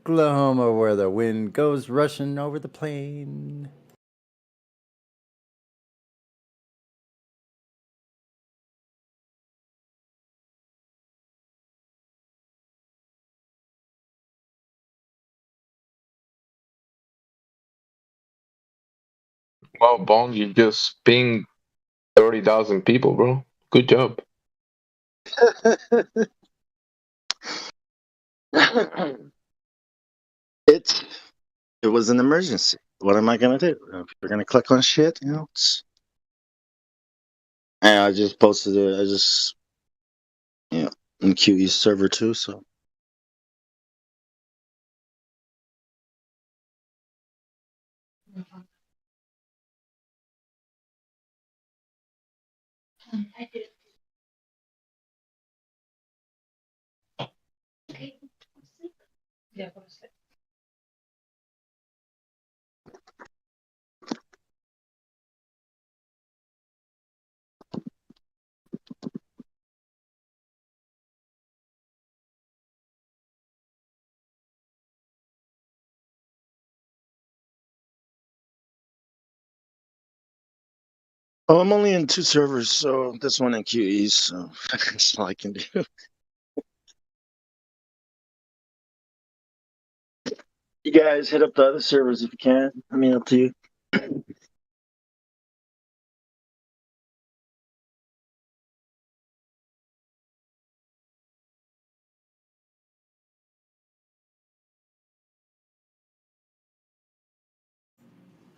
Oklahoma, where the wind goes rushing over the plain. Wow, Bong, you just pinged 30,000 people, bro. Good job. It was an emergency. What am I gonna do? We're gonna click on shit, And I just posted it. I just, in QE's server too. So. I did. Okay. Yeah, go to sleep. Oh, I'm only in 2 servers, so this one in QE's, so that's all I can do. You guys hit up the other servers if you can. I mean, up to you.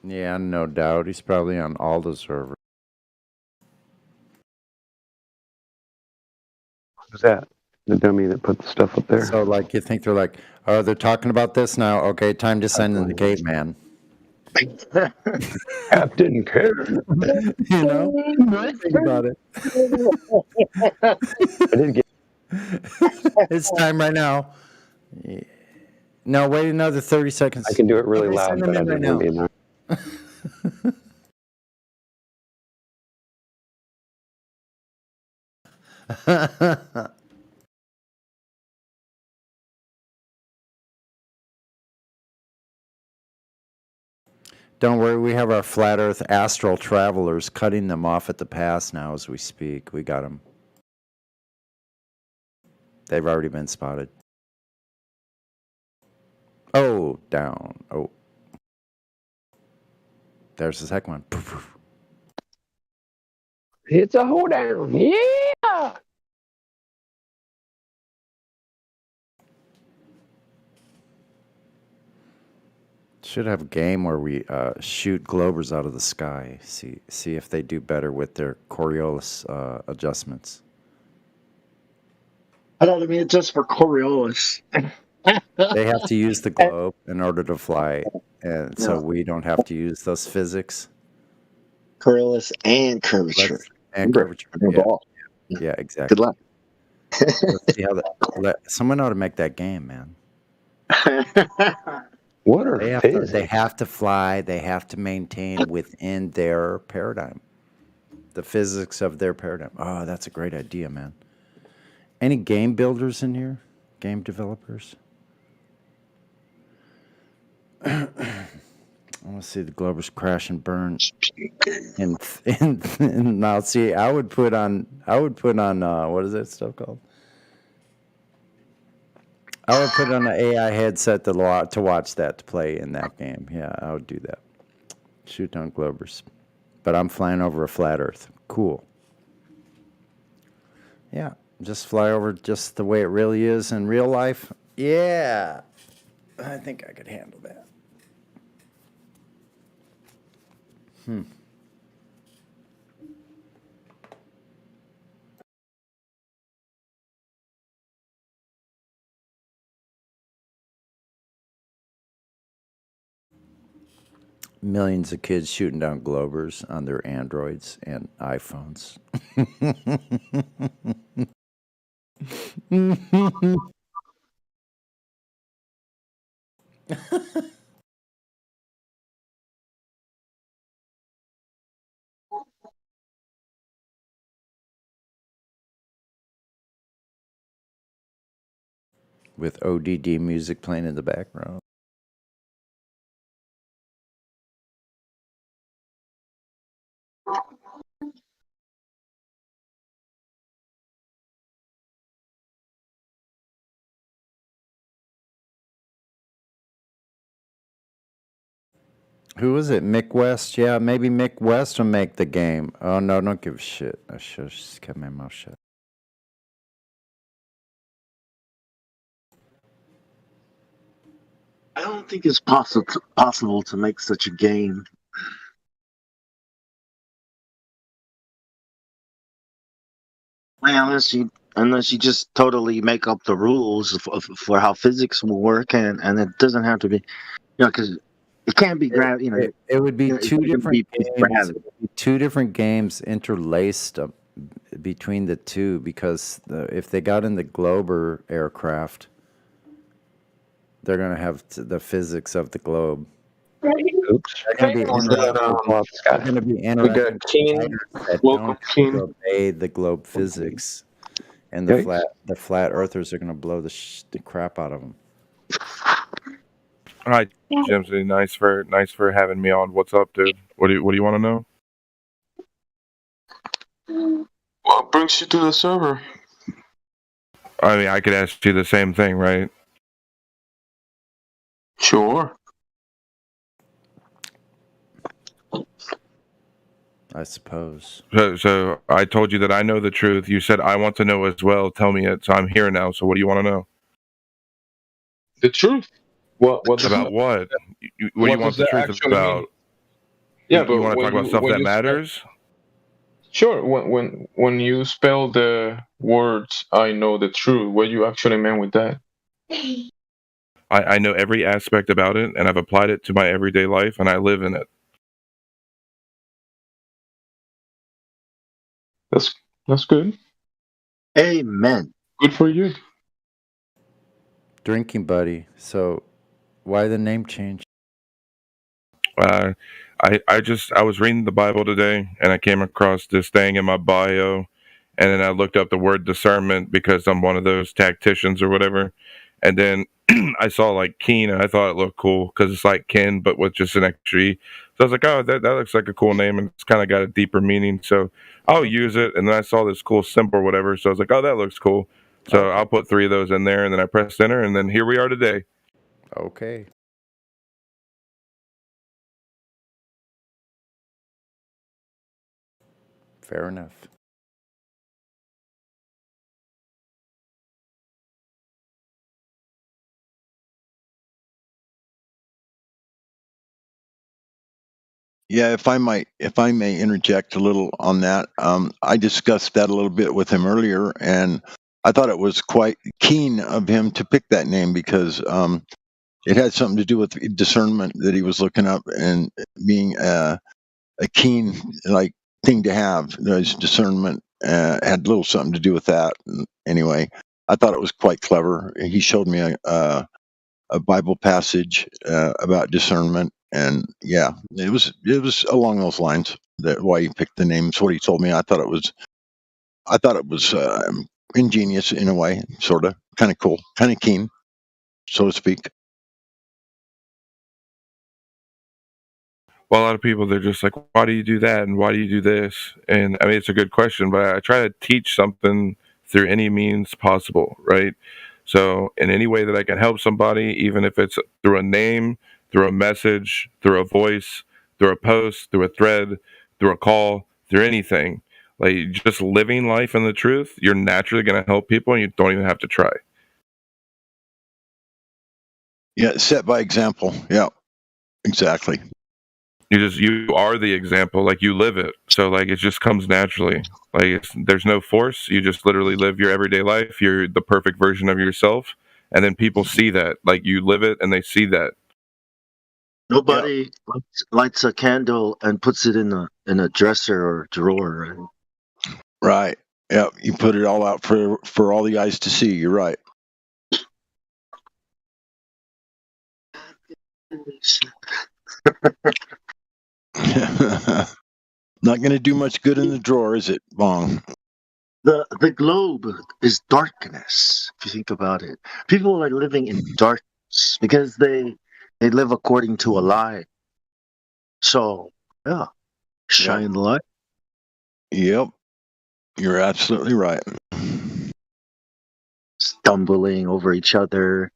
Yeah, no doubt. He's probably on all the servers. Who's that? The dummy that put the stuff up there. So, like, you think they're like, oh, they're talking about this now. Okay, time to send in the caveman. Captain Care. You know? Think about it. I did get. It's time right now. No, wait another 30 seconds. I can do it really Okay, loud, send but them I in right don't now. Don't worry, we have our flat Earth astral travelers cutting them off at the pass now as we speak. We got them. They've already been spotted. Oh, down. Oh. There's the second one. Poof, poof. It's a hoedown. Yeah. Should have a game where we shoot Globers out of the sky. See if they do better with their Coriolis adjustments. I don't mean just for Coriolis. They have to use the globe in order to fly, and so we don't have to use those physics. Coriolis and curvature. And curvature. Yeah, exactly. Good luck. Let's see how someone ought to make that game, man. What are they have to fly. They have to maintain within their paradigm, the physics of their paradigm. Oh, that's a great idea, man. Any game builders in here? Game developers? I want to see the Globers crash and burn. And now, see, I would put on what is that stuff called? I would put on an AI headset to watch that, to play in that game. Yeah, I would do that. Shoot down Globers. But I'm flying over a flat Earth. Cool. Yeah, just fly over just the way it really is in real life. Yeah, I think I could handle that. Millions of kids shooting down Globers on their Androids and iPhones. With ODD music playing in the background. Who is it? Mick West? Yeah, maybe Mick West will make the game. Oh, no, don't give a shit. I should have just kept my mouth shut. I don't think it's possible to make such a game. Well, unless you just totally make up the rules for how physics will work, and it doesn't have to be, because it can't be gravity. It would be two different games. Two different games interlaced between the two, because if they got in the Glober aircraft, they're going to have the physics of the globe. Oops. They're going to be interacting that don't obey the globe physics, and the flat earthers are going to blow the crap out of them. Hi, Jimsy. Nice for having me on. What's up, dude? What do you want to know? What brings you to the server? I mean, I could ask you the same thing, right? Sure. I suppose. So I told you that I know the truth. You said I want to know as well. Tell me it. So I'm here now. So what do you want to know? The truth. What about what? What do you want the truth about? Yeah, but you want to talk about stuff that matters? Sure. When you spell the words "I know the truth," what you actually meant with that? I know every aspect about it, and I've applied it to my everyday life, and I live in it. That's good. Amen. Good for you. Drinking buddy. So, why the name change? I was reading the Bible today, and I came across this thing in my bio, and then I looked up the word discernment because I'm one of those tacticians or whatever, and then I saw like Keen, and I thought it looked cool because it's like Ken but with just an extra E. So I was like, oh, that looks like a cool name, and it's kind of got a deeper meaning, so I'll use it. And then I saw this cool symbol or whatever, so I was like, oh, that looks cool. So I'll put 3 of those in there, and then I pressed enter, and then here we are today. Okay. Fair enough. Yeah, if I may interject a little on that, I discussed that a little bit with him earlier, and I thought it was quite keen of him to pick that name because it had something to do with discernment that he was looking up, and being a keen like thing to have. His discernment had a little something to do with that. And anyway, I thought it was quite clever. He showed me a Bible passage about discernment, and yeah, it was along those lines. That why he picked the name. It's what he told me. I thought it was ingenious in a way, sort of, kind of cool, kind of keen, so to speak. Well, a lot of people, they're just like, why do you do that? And why do you do this? And I mean, it's a good question, but I try to teach something through any means possible, right? So in any way that I can help somebody, even if it's through a name, through a message, through a voice, through a post, through a thread, through a call, through anything, like just living life in the truth, you're naturally going to help people and you don't even have to try. Yeah, set by example. Yeah, exactly. You are the example, like you live it. So like it just comes naturally. Like there's no force. You just literally live your everyday life. You're the perfect version of yourself, and then people see that. Like you live it, and they see that. Nobody lights a candle and puts it in a dresser or drawer. Right? Right. Yeah, you put it all out for all the eyes to see. You're right. Not going to do much good in the drawer, is it, Bong? The globe is darkness. If you think about it, people are living in darkness because they live according to a lie. So yeah, shine the light. Yep, you're absolutely right. Stumbling over each other.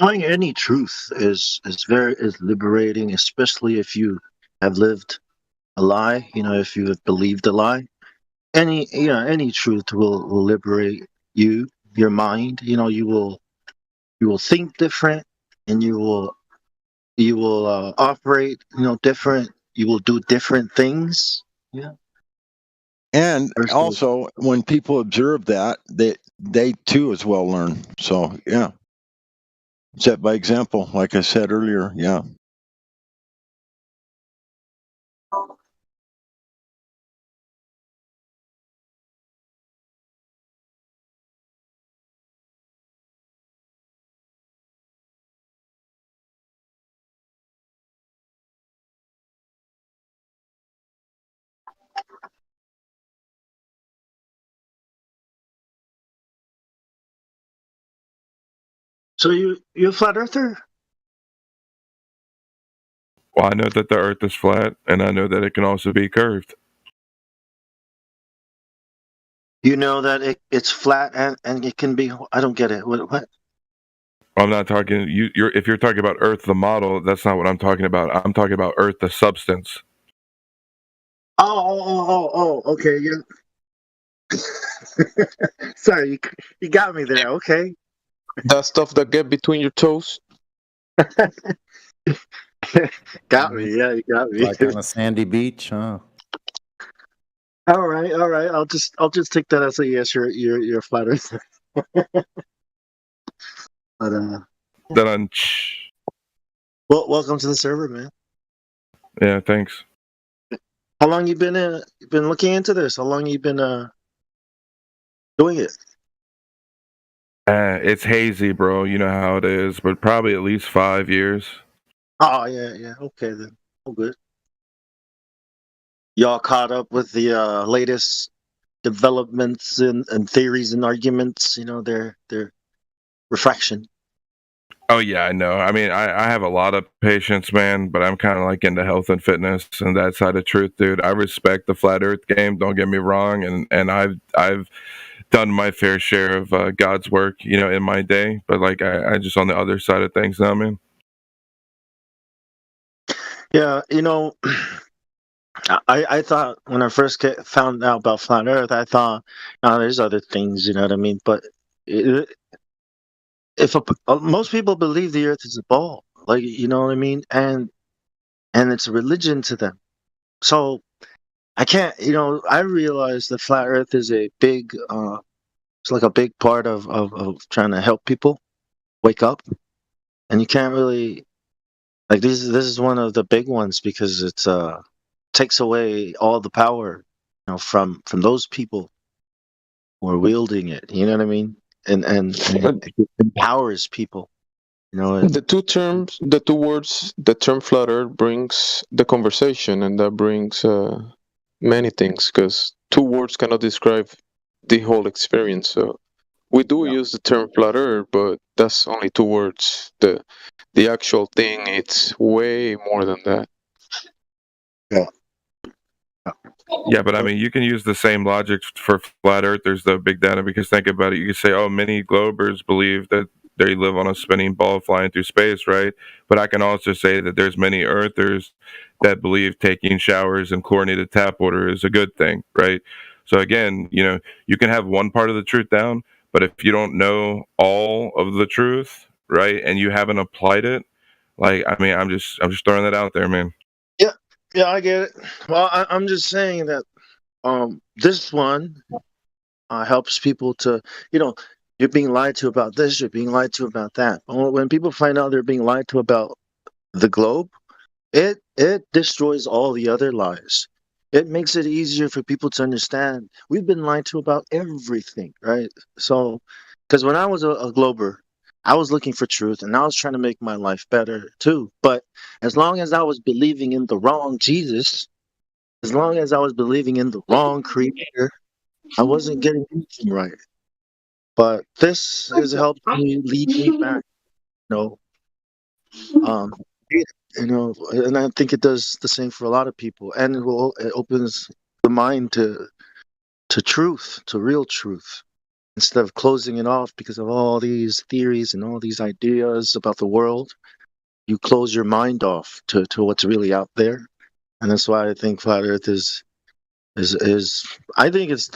Knowing any truth is liberating, especially if you have lived a lie. If you have believed a lie, any truth will liberate you, your mind. You will think different, and you will operate different. You will do different things. Yeah. And also, when people observe that, they too as well learn. So yeah. Set by example, like I said earlier, yeah. So you're a flat earther? Well, I know that the earth is flat, and I know that it can also be curved. You know that it's flat and it can be. I don't get it. What? I'm not talking. If you're talking about Earth the model, that's not what I'm talking about. I'm talking about Earth the substance. Oh, okay, yeah. Sorry, you got me there. Okay. That stuff that get between your toes. Got me. Yeah, you got me. Like on a sandy beach, huh? All right. I'll just take that as a yes. You're a flat earther. But well, welcome to the server, man. Yeah, thanks. How long you been looking into this? How long you been doing it? It's hazy, bro. You know how it is, but probably at least 5 years. Oh yeah. Okay then. Oh good. Y'all caught up with the latest developments and theories and arguments? You know, their refraction. Oh yeah, I know. I mean, I have a lot of patience, man, but I'm kind of like into health and fitness and that side of truth, dude. I respect the flat Earth game. Don't get me wrong, and I've done my fair share of God's work, you know, in my day. But like, I just on the other side of things now, man. Yeah, you know, I thought when I first found out about flat Earth, I thought, oh, there's other things, you know what I mean? But most people believe the Earth is a ball, like, you know what I mean, and it's a religion to them. So I can't, you know, I realize that flat Earth is a big, it's like a big part of trying to help people wake up, and you can't really like this is one of the big ones because it's takes away all the power, you know, from those people who are wielding it. You know what I mean? And it empowers people. You know, the two words, the term flat earth brings the conversation, and that brings many things, because two words cannot describe the whole experience. So we do use the term flat earth, but that's only two words. The actual thing, it's way more than that. Yeah. Yeah, but I mean, you can use the same logic for flat earthers, though, Big Data, because think about it. You can say, oh, many globers believe that they live on a spinning ball flying through space, right? But I can also say that there's many earthers that believe taking showers in chlorinated tap water is a good thing, right? So again, you know, you can have one part of the truth down, but if you don't know all of the truth, right, and you haven't applied it, like, I mean, I'm just throwing that out there, man. Yeah, I get it. Well, I'm just saying that this one helps people to, you know, you're being lied to about this, you're being lied to about that. When people find out they're being lied to about the globe, it destroys all the other lies. It makes it easier for people to understand. We've been lied to about everything, right? So, because when I was a glober, I was looking for truth, and I was trying to make my life better too. But as long as I was believing in the wrong Jesus, as long as I was believing in the wrong creator, I wasn't getting anything right. But this has helped me lead me back, you know, you know, and I think it does the same for a lot of people, and it opens the mind to truth, to real truth, instead of closing it off because of all these theories and all these ideas about the world. You close your mind off to what's really out there, and that's why I think flat Earth is I think it's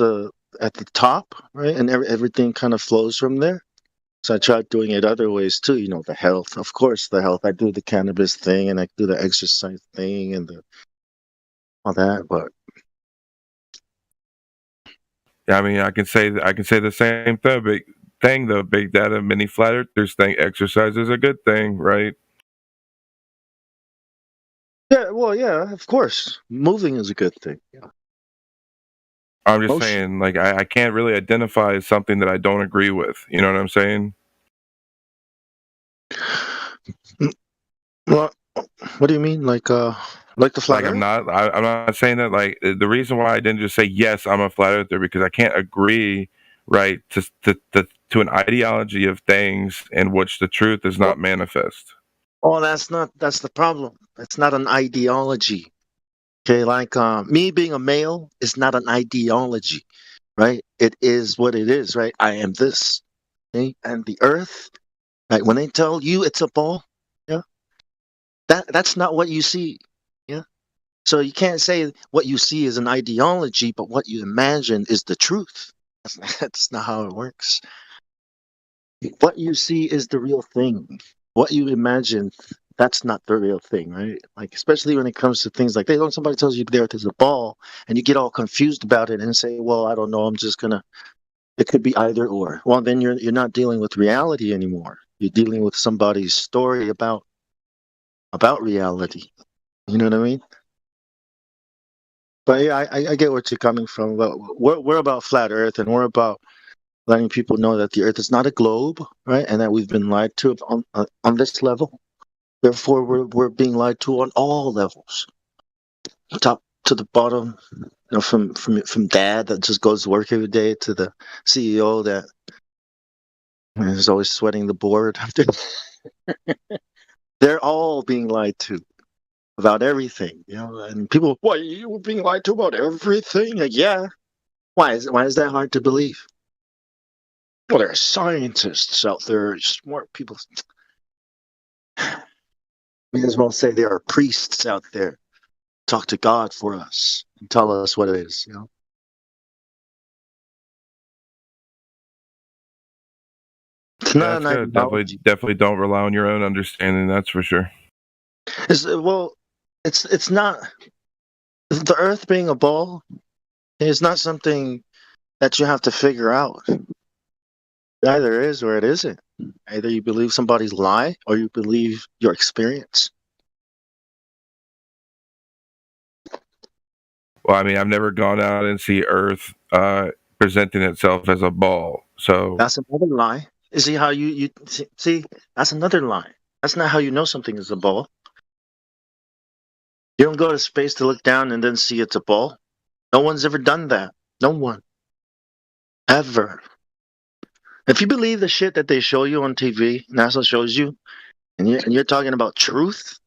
at the top, right, and everything kind of flows from there. So I tried doing it other ways too. You know, the health, of course, the health. I do the cannabis thing, and I do the exercise thing, and all that. But yeah, I mean, I can say the same thing, though. Big Data, many flat earthers think exercise is a good thing, right? yeah, well, yeah, of course, moving is a good thing. Yeah. I'm just saying, like, I can't really identify as something that I don't agree with. You know what I'm saying? Well, what do you mean, like the flat Earth? I'm not saying that. Like, the reason why I didn't just say yes, I'm a flat earther, because I can't agree, right, to an ideology of things in which the truth is not manifest. Oh, that's the problem. It's not an ideology. Okay, like me being a male is not an ideology, right? It is what it is, right? I am this, okay? And the Earth Like when they tell you it's a ball, yeah, that's not what you see. Yeah. So you can't say what you see is an ideology, but what you imagine is the truth. That's not how it works. What you see is the real thing. What you imagine, that's not the real thing, right? Like especially when it comes to things like when somebody tells you the earth is a ball and you get all confused about it and say, well, I don't know, I'm just gonna it could be either or. Well, then you're not dealing with reality anymore. You're dealing with somebody's story about reality. You know what I mean? But yeah, I get where you're coming from. But we're about flat Earth, and we're about letting people know that the Earth is not a globe, right? And that we've been lied to on this level. Therefore, we're being lied to on all levels, top to the bottom. You know, from dad that just goes to work every day to the CEO that is always sweating the board. They're all being lied to about everything, you know. And people, why you were being lied to about everything? Like, yeah. Why is that hard to believe? Well, there are scientists out there, smart people. May as well say there are priests out there. Talk to God for us and tell us what it is, you know. It's not an good. ideology. Definitely don't rely on your own understanding. That's for sure. It's not the Earth being a ball is not something that you have to figure out. It either is or it isn't. Either you believe somebody's lie or you believe your experience. Well, I mean, I've never gone out and see Earth presenting itself as a ball. So that's another lie. Is see how you see? That's another lie. That's not how you know something is a ball. You don't go to space to look down and then see it's a ball. No one's ever done that. No one. Ever. If you believe the shit that they show you on TV, NASA shows you, and you're talking about truth,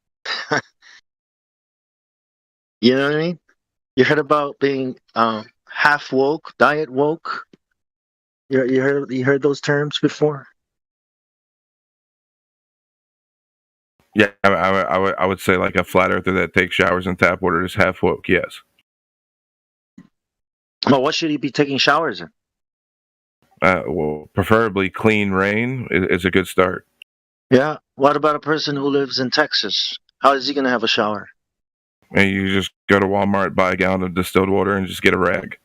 you know what I mean? You heard about being half woke, diet woke. You heard those terms before? yeah, I would say like a flat earther that takes showers in tap water is half woke. Yes. Well, what should he be taking showers in? Well, preferably clean rain is a good start. Yeah. What about a person who lives in Texas? How is he going to have a shower? And you just go to Walmart, buy a gallon of distilled water, and just get a rag.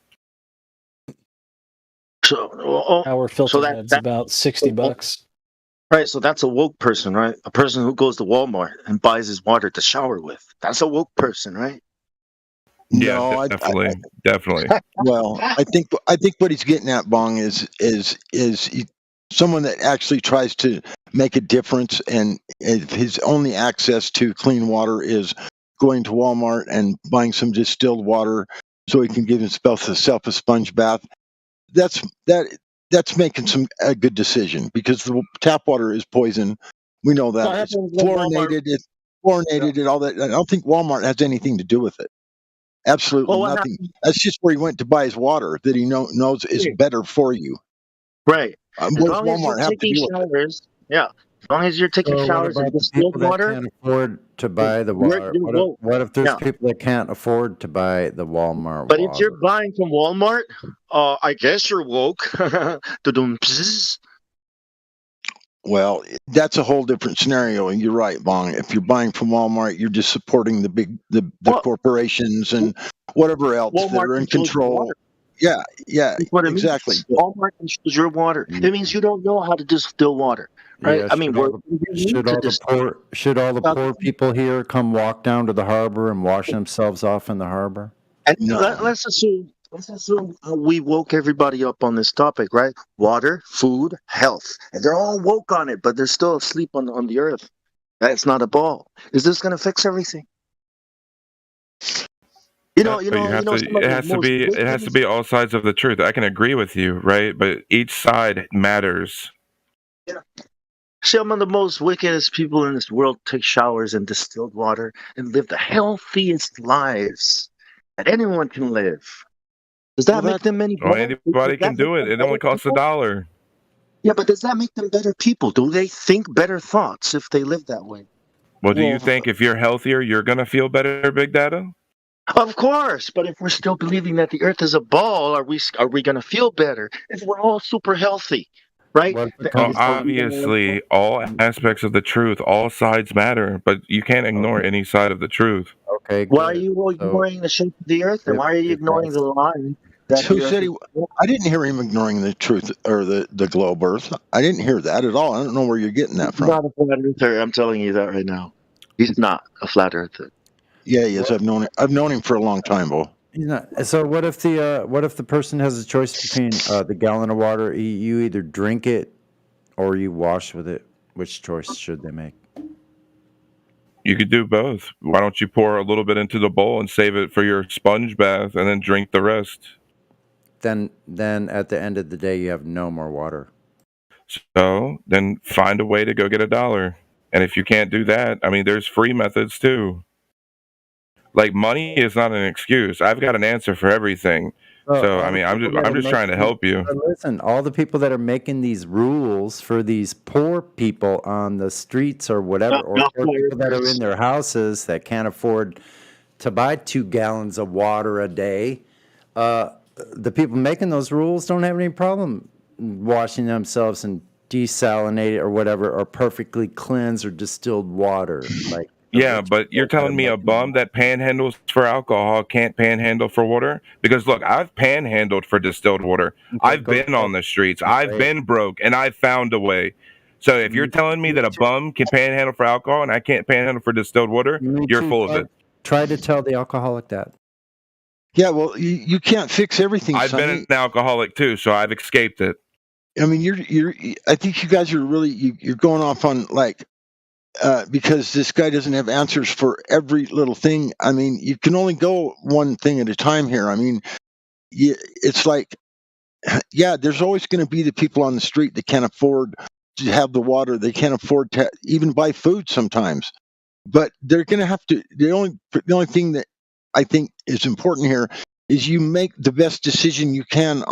So, Our filter head's about $60. Right, so that's a woke person, right? A person who goes to Walmart and buys his water to shower with. That's a woke person, right? Yeah, No, definitely. Well, I think what he's getting at, Bong, is someone that actually tries to make a difference, and if his only access to clean water is going to Walmart and buying some distilled water so he can give himself a sponge bath. That's making a good decision, because the tap water is poison. We know that. It's fluorinated. It's fluorinated and all that. I don't think Walmart has anything to do with it. Absolutely nothing. That's just where he went to buy his water that he knows is better for you. Right. What does Walmart have to do with it? Yeah. As long as you're taking showers in distilled water. Can't afford to buy the water. What if there's people that can't afford to buy the Walmart But water? if you're buying from Walmart, I guess you're woke. Well, that's a whole different scenario, and you're right, Bong. If you're buying from Walmart, you're just supporting the corporations and whatever else that are in control. Yeah, exactly. Walmart controls your water. It means you don't know how to distill water, right? Yeah, I mean, should all the poor people here come walk down to the harbor and wash themselves off in the harbor? And let's assume we woke everybody up on this topic, right? Water, food, health, and they're all woke on it, but they're still asleep on the earth. That's not a ball. Is this going to fix everything? It has to be all sides of the truth. I can agree with you, right? But each side matters. Yeah. Some of the most wickedest people in this world take showers in distilled water and live the healthiest lives that anyone can live. Does that make them any better? Anybody can do it. It only costs $1. Yeah, but does that make them better people? Do they think better thoughts if they live that way? Well, do you think if you're healthier, you're going to feel better, Big Data? Of course, but if we're still believing that the Earth is a ball, are we going to feel better if we're all super healthy, right? Well, obviously, all aspects of the truth, all sides matter, but you can't ignore any side of the truth. Okay. Why are you ignoring the shape of the Earth, and why are you ignoring the line? Who said he? I didn't hear him ignoring the truth or the globe Earth. I didn't hear that at all. I don't know where you're getting that He's from. not a flat earther. I'm telling you that right now. He's not a flat earther. Yeah, he is. I've known him for a long time, Bo. He's not. So what if the person has a choice between the gallon of water? You either drink it or you wash with it. Which choice should they make? You could do both. Why don't you pour a little bit into the bowl and save it for your sponge bath and then drink the rest? Then at the end of the day, you have no more water. So then find a way to go get $1. And if you can't do that, I mean, there's free methods too. Like, money is not an excuse. I've got an answer for everything. So I mean, I'm just trying to help you. Listen, all the people that are making these rules for these poor people on the streets or whatever, or poor people that are in their houses that can't afford to buy 2 gallons of water a day, the people making those rules don't have any problem washing themselves in desalinated or whatever, or perfectly cleansed or distilled water. Like, yeah, but you're telling me a bum that panhandles for alcohol can't panhandle for water? Because look, I've panhandled for distilled water. I've been on the streets. I've been broke, and I've found a way. So if you're telling me that a bum can panhandle for alcohol and I can't panhandle for distilled water, you're full of it. Try to tell the alcoholic that. Yeah, well, you can't fix everything. I've been an alcoholic too, so I've escaped it. I mean, I think you guys are really you're going off on like. Because this guy doesn't have answers for every little thing. I mean, you can only go one thing at a time here. I mean, it's like, yeah, there's always going to be the people on the street that can't afford to have the water. They can't afford to even buy food sometimes. But they're going to have to. The only thing that I think is important here is you make the best decision you can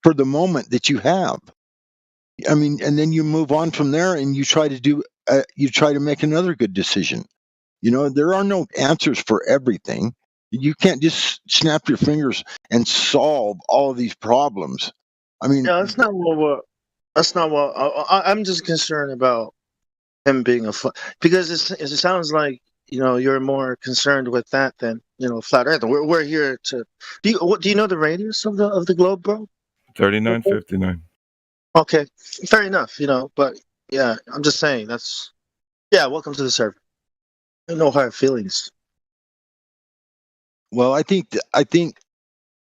for the moment that you have. I mean, and then you move on from there, and you try to make another good decision. You know, there are no answers for everything. You can't just snap your fingers and solve all of these problems. I mean, yeah, that's not what. I'm just concerned about him being because it sounds like you're more concerned with that than flat Earth. We're here to. Do you know the radius of the globe, bro? 3959. Okay, fair enough. But yeah, I'm just saying welcome to the server. No hard feelings. Well, I think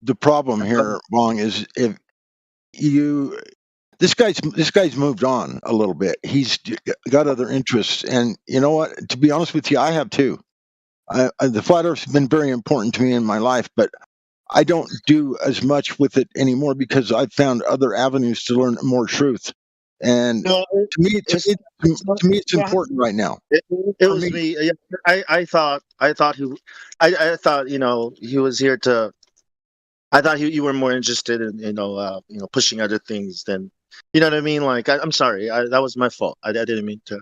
the problem here, Wong, is if this guy's moved on a little bit. He's got other interests, and you know what? To be honest with you, I have too. The flat Earth's been very important to me in my life, but I don't do as much with it anymore because I've found other avenues to learn more truth. And to me, it's important right now. It was me. I thought he was here to. I thought you were more interested in pushing other things than what I mean. Like I'm sorry, that was my fault. I didn't mean to.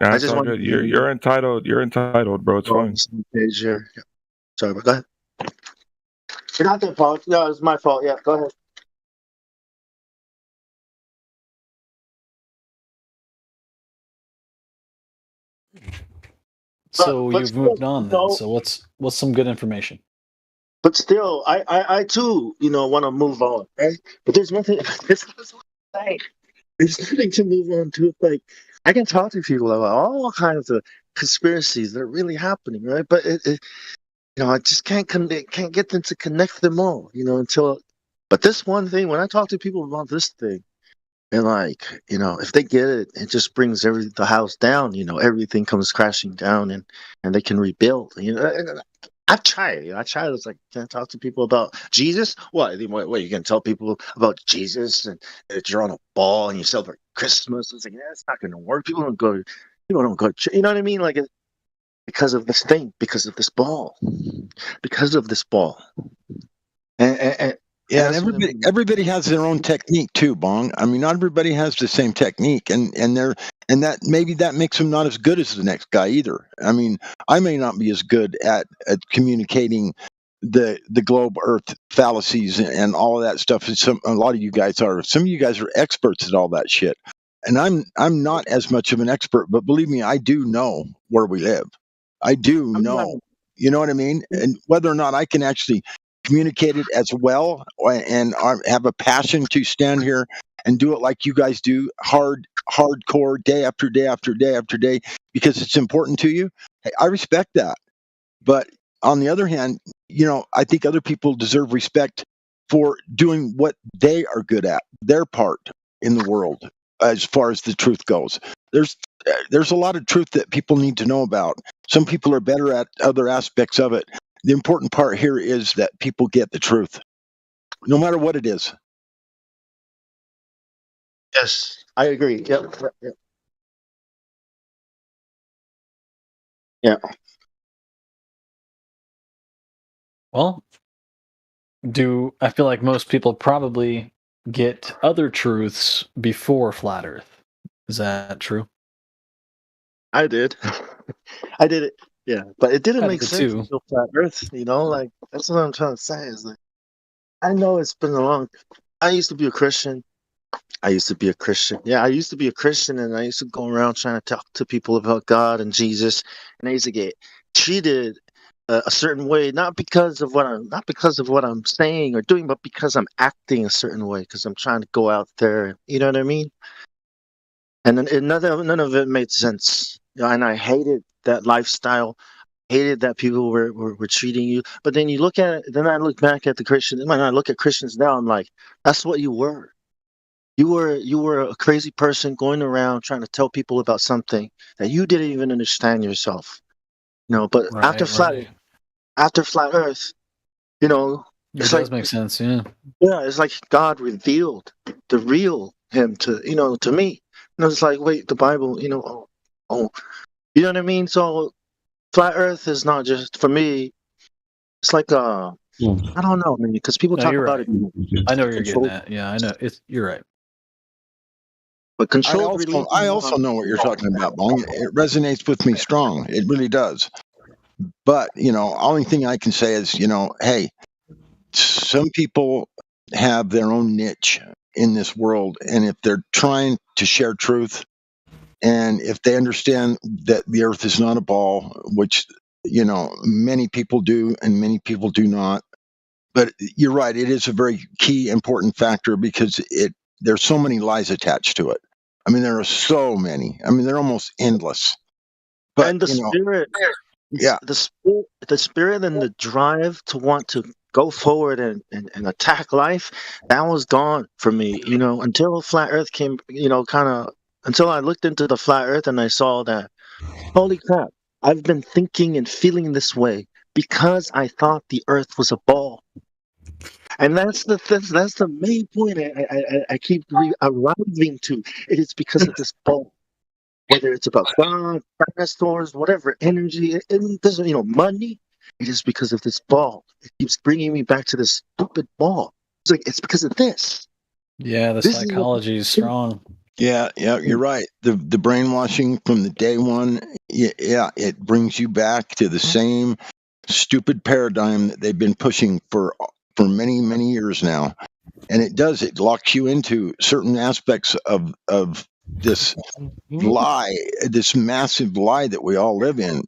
I just wanted. You're entitled. You're entitled, bro. It's fine. Sorry, but go ahead. You're not the fault. No, it's my fault. Yeah, go ahead. So you've moved on then. So what's some good information? But still, I too, want to move on, right? But there's nothing. There's nothing to move on to. It's like I can talk to people about all kinds of conspiracies that are really happening, right? But I just can't get them to connect them all, until. But this one thing, when I talk to people about this thing, and if they get it, it just brings the house down. Everything comes crashing down, and they can rebuild. I've tried. I tried. It's like, can I talk to people about Jesus? What you can tell people about Jesus and that you're on a ball and you celebrate Christmas? It's like, it's not going to work. People don't go. You know what I mean? Like, because of this thing, because of this ball, and Yeah, and everybody has their own technique too, Bong. I mean, not everybody has the same technique, and that maybe that makes them not as good as the next guy either. I mean, I may not be as good at communicating the globe Earth fallacies and all of that stuff as a lot of you guys are. Some of you guys are experts at all that shit, and I'm not as much of an expert. But believe me, I do know where we live. I do know. You know what I mean? And whether or not I can actually communicate it as well and have a passion to stand here and do it like you guys do, hardcore, day after day after day after day, because it's important to you. Hey, I respect that. But on the other hand, I think other people deserve respect for doing what they are good at, their part in the world, as far as the truth goes. There's a lot of truth that people need to know about. Some people are better at other aspects of it. The important part here is that people get the truth, no matter what it is. Yes, I agree. Yep. Yeah. Well, I feel like most people probably get other truths before Flat Earth. Is that true? I did. I did it. Yeah, but it didn't I make did sense too. until Flat Earth. Like that's what I'm trying to say. Is like I know it's been a long. I used to be a Christian. Yeah, I used to be a Christian, and I used to go around trying to talk to people about God and Jesus, and I used to get treated a certain way, not because of what I'm saying or doing, but because I'm acting a certain way, because I'm trying to go out there. You know what I mean? And then none of it made sense. And I hated that lifestyle. Hated that people were treating you. But then you look at it. Then I look back at the Christians. When I look at Christians now, I'm like, that's what you were. You were a crazy person going around trying to tell people about something that you didn't even understand yourself. But after Flat Earth, it it's does like make sense. Yeah. yeah, it's like God revealed the real him to me. It's like, wait, the Bible, oh, you know what I mean? So Flat Earth is not just for me. It's like I don't know, man, because people No, talk you're about right. it. I know what you're getting at. Yeah, I know. You're right. But controlled religion. I also know what you're talking about, Bong. It resonates with me strong. It really does. But, only thing I can say is, hey, some people have their own niche in this world. And if they're trying to share truth, and if they understand that the earth is not a ball, which, many people do and many people do not. But you're right. It is a very key, important factor because there's so many lies attached to it. I mean, there are so many. I mean, they're almost endless. But And the spirit, yeah, the spirit and the drive to want to go forward and attack life, that was gone for me. Until Flat Earth came. Until I looked into the Flat Earth and I saw that, holy crap, I've been thinking and feeling this way because I thought the Earth was a ball. And that's the main point I keep arriving to. It is because of this ball. Whether it's about God, dinosaurs, whatever, energy, it doesn't, money. It is because of this ball. It keeps bringing me back to this stupid ball. It's because of this. Yeah, the psychology is strong. Yeah, you're right. The brainwashing from the day one, yeah, it brings you back to the same stupid paradigm that they've been pushing for many, many years now. And it locks you into certain aspects of this lie, this massive lie that we all live in.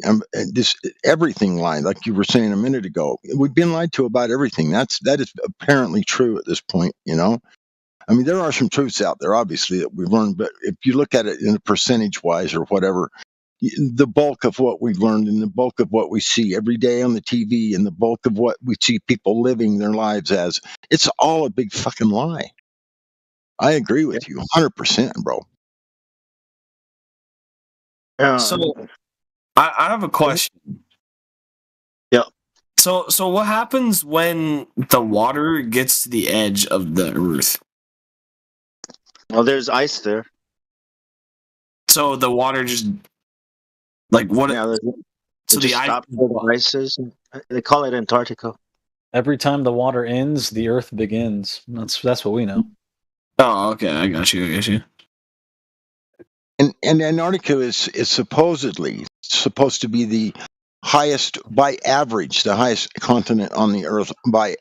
This everything lie, like you were saying a minute ago. We've been lied to about everything. That is apparently true at this point, I mean, there are some truths out there, obviously, that we've learned, but if you look at it in a percentage-wise or whatever, the bulk of what we've learned and the bulk of what we see every day on the TV and the bulk of what we see people living their lives as, it's all a big fucking lie. I agree with you 100%, bro. So, I have a question. Yeah. So what happens when the water gets to the edge of the Earth? Well, there's ice there. So the water just like what? Yeah, so the ice is. They call it Antarctica. Every time the water ends, the Earth begins. That's what we know. Oh, okay. I got you. And Antarctica is supposedly supposed to be the highest by average, the highest continent on the Earth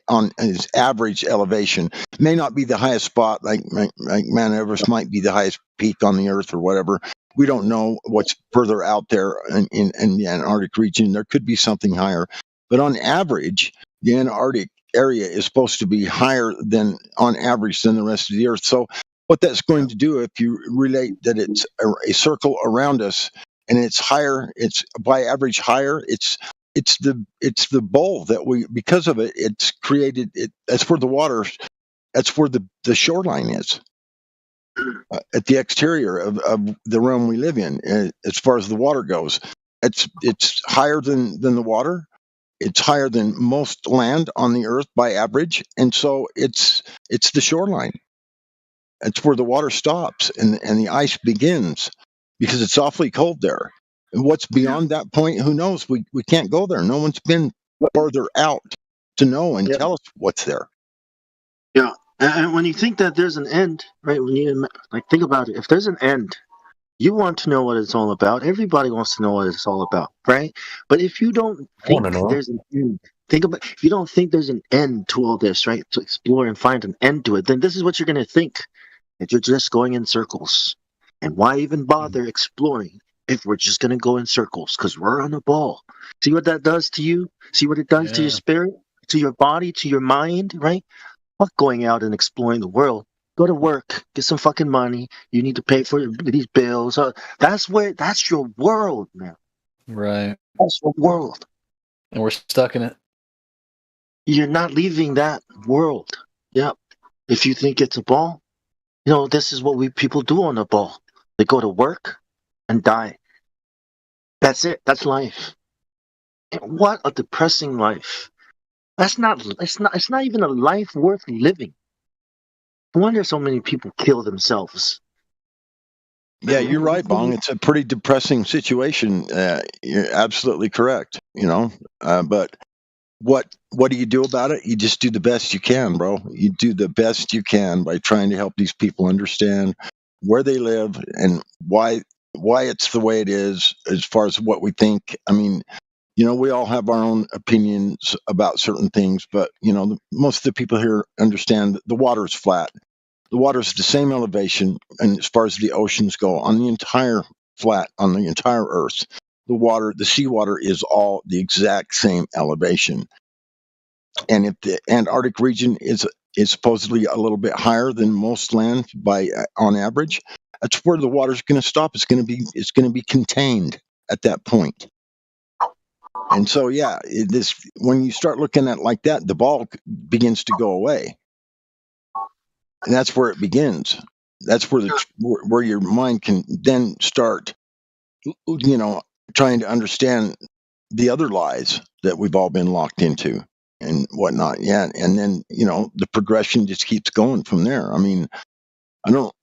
on its average elevation. May not be the highest spot, like Mount Everest might be the highest peak on the Earth or whatever. We don't know what's further out there in the Antarctic region. There could be something higher, but on average, the Antarctic area is supposed to be higher than on average than the rest of the Earth. So what that's going to do, if you relate that it's a circle around us and it's higher, it's by average higher, it's the bowl that we, because of it, it's created it. That's where the water, that's where the shoreline is, at the exterior of the realm we live in, as far as the water goes. It's higher than the water. It's higher than most land on the Earth by average, and so it's the shoreline. It's where the water stops and the ice begins, because it's awfully cold there. And what's beyond that point, who knows? We can't go there. No one's been further out to know and tell us what's there. Yeah, and when you think that there's an end, right? When you think about it, if there's an end, you want to know what it's all about. Everybody wants to know what it's all about, right? But if you don't think there's an end, if you don't think there's an end to all this, right? To explore and find an end to it, then this is what you're going to think. That you're just going in circles. And why even bother exploring if we're just going to go in circles? Because we're on a ball. See what that does to you? See what it does to your spirit, to your body, to your mind, right? Fuck going out and exploring the world. Go to work, get some fucking money. You need to pay for these bills. That's your world, man. Right. That's your world. And we're stuck in it. You're not leaving that world. Yep. If you think it's a ball, this is what people do on the ball. They go to work and die. That's it. That's life. And what a depressing life. It's not even a life worth living. No wonder so many people kill themselves. Yeah, you're right, Bong. It's a pretty depressing situation. You're absolutely correct. But what do you do about it? You just do the best you can, bro. You do the best you can by trying to help these people understand where they live and why it's the way it is, as far as what we think. I mean, we all have our own opinions about certain things, but most of the people here understand that the water is flat. The water is the same elevation, and as far as the oceans go, on the entire flat, on the entire Earth, the seawater is all the exact same elevation. And if the Antarctic region is supposedly a little bit higher than most land on average, that's where the water's going to stop. It's going to be contained at that point. And so, yeah, when you start looking at it like that, the ball begins to go away, and that's where it begins. That's where your mind can then start, trying to understand the other lies that we've all been locked into and whatnot. Yeah, and then the progression just keeps going from there. I mean, I don't.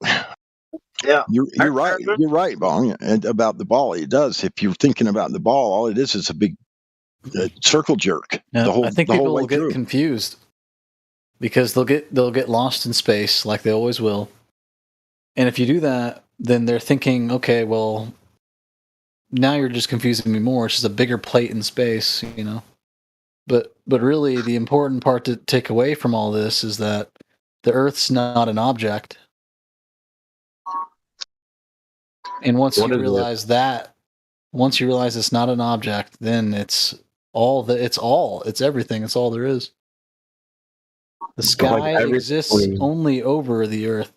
Yeah, you're right. You're right, Bong, about the ball. It does. If you're thinking about the ball, all it is a big circle jerk. I think people will get confused because they'll get lost in space like they always will. And if you do that, then they're thinking, okay, well, now you're just confusing me more. It's just a bigger plate in space, But really, the important part to take away from all this is that the Earth's not an object. And once you realize it's not an object, then it's everything. It's all there is. The sky exists only over the Earth.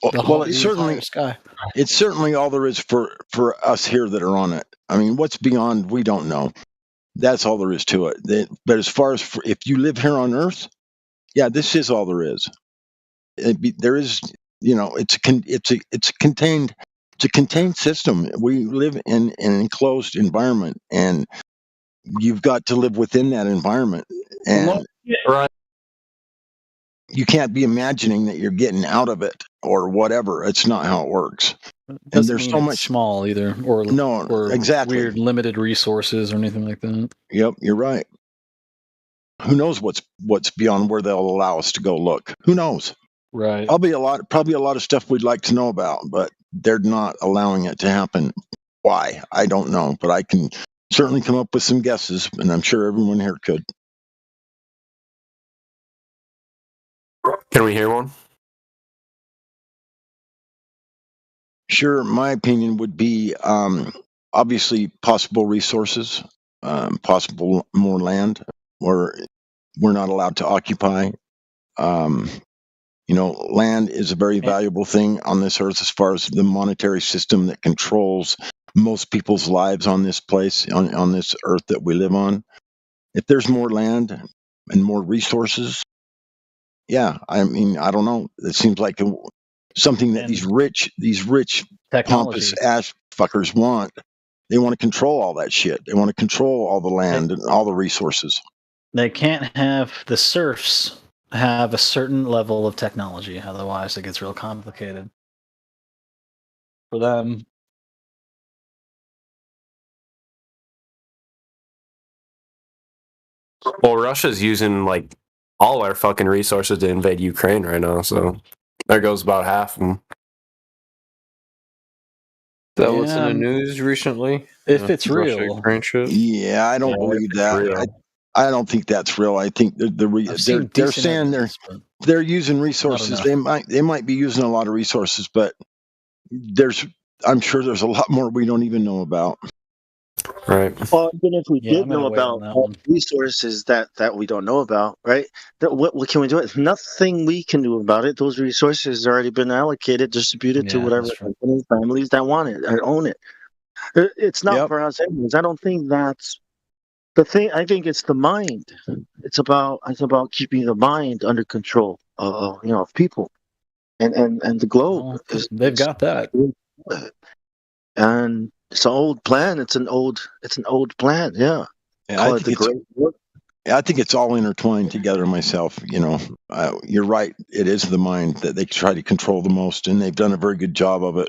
It's certainly all there is for us here that are on it. I mean, what's beyond, we don't know. That's all there is to it. But as far as if you live here on Earth, yeah, this is all there is. There is, it's a contained system. We live in an enclosed environment, and you've got to live within that environment. And you can't be imagining that you're getting out of it or whatever. It's not how it works. And there's so much small either, or exactly weird limited resources or anything like that. Yep, you're right. Who knows what's beyond where they'll allow us to go look? Who knows? Right. Probably a lot of stuff we'd like to know about, but they're not allowing it to happen. Why? I don't know, but I can certainly come up with some guesses, and I'm sure everyone here could. Can we hear one? Sure. My opinion would be obviously possible resources, possible more land where we're not allowed to occupy. Land is a very valuable thing on this earth as far as the monetary system that controls most people's lives on this place, on this earth that we live on. If there's more land and more resources, yeah, I mean, I don't know. It seems like something that these rich, pompous ass fuckers want. They want to control all that shit. They want to control all the land and all the resources. They can't have the serfs have a certain level of technology, otherwise it gets real complicated for them. Well, Russia's using like all our fucking resources to invade Ukraine right now, so there goes about half of them. That was in the news recently. If it's Russia, real. Ukraine shit. Yeah, I don't believe that. I don't think that's real. I think they're saying they're using resources. They might be using a lot of resources, but I'm sure there's a lot more we don't even know about. Right. Well, even if we did know about resources that we don't know about, right? What can we do? Nothing we can do about it. Those resources have already been allocated, distributed to whatever families that want it or own it. It's not for us anyways. I don't think that's the thing. I think it's the mind. It's about keeping the mind under control of people, and the globe. They've got that. And it's an old plan. It's an old plan. Yeah. I think it's all intertwined together myself. You're right. It is the mind that they try to control the most, and they've done a very good job of it.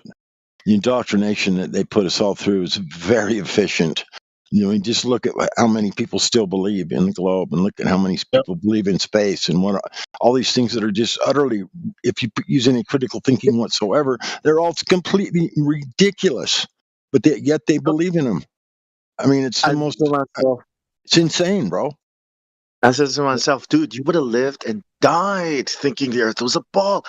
The indoctrination that they put us all through is very efficient. You just look at how many people still believe in the globe, and look at how many people believe in space, and what all these things that are just utterly, if you use any critical thinking whatsoever, they're all completely ridiculous. But yet they believe in them. I mean, it's the most. It's insane, bro. I said to myself, dude, you would have lived and died thinking the Earth was a ball.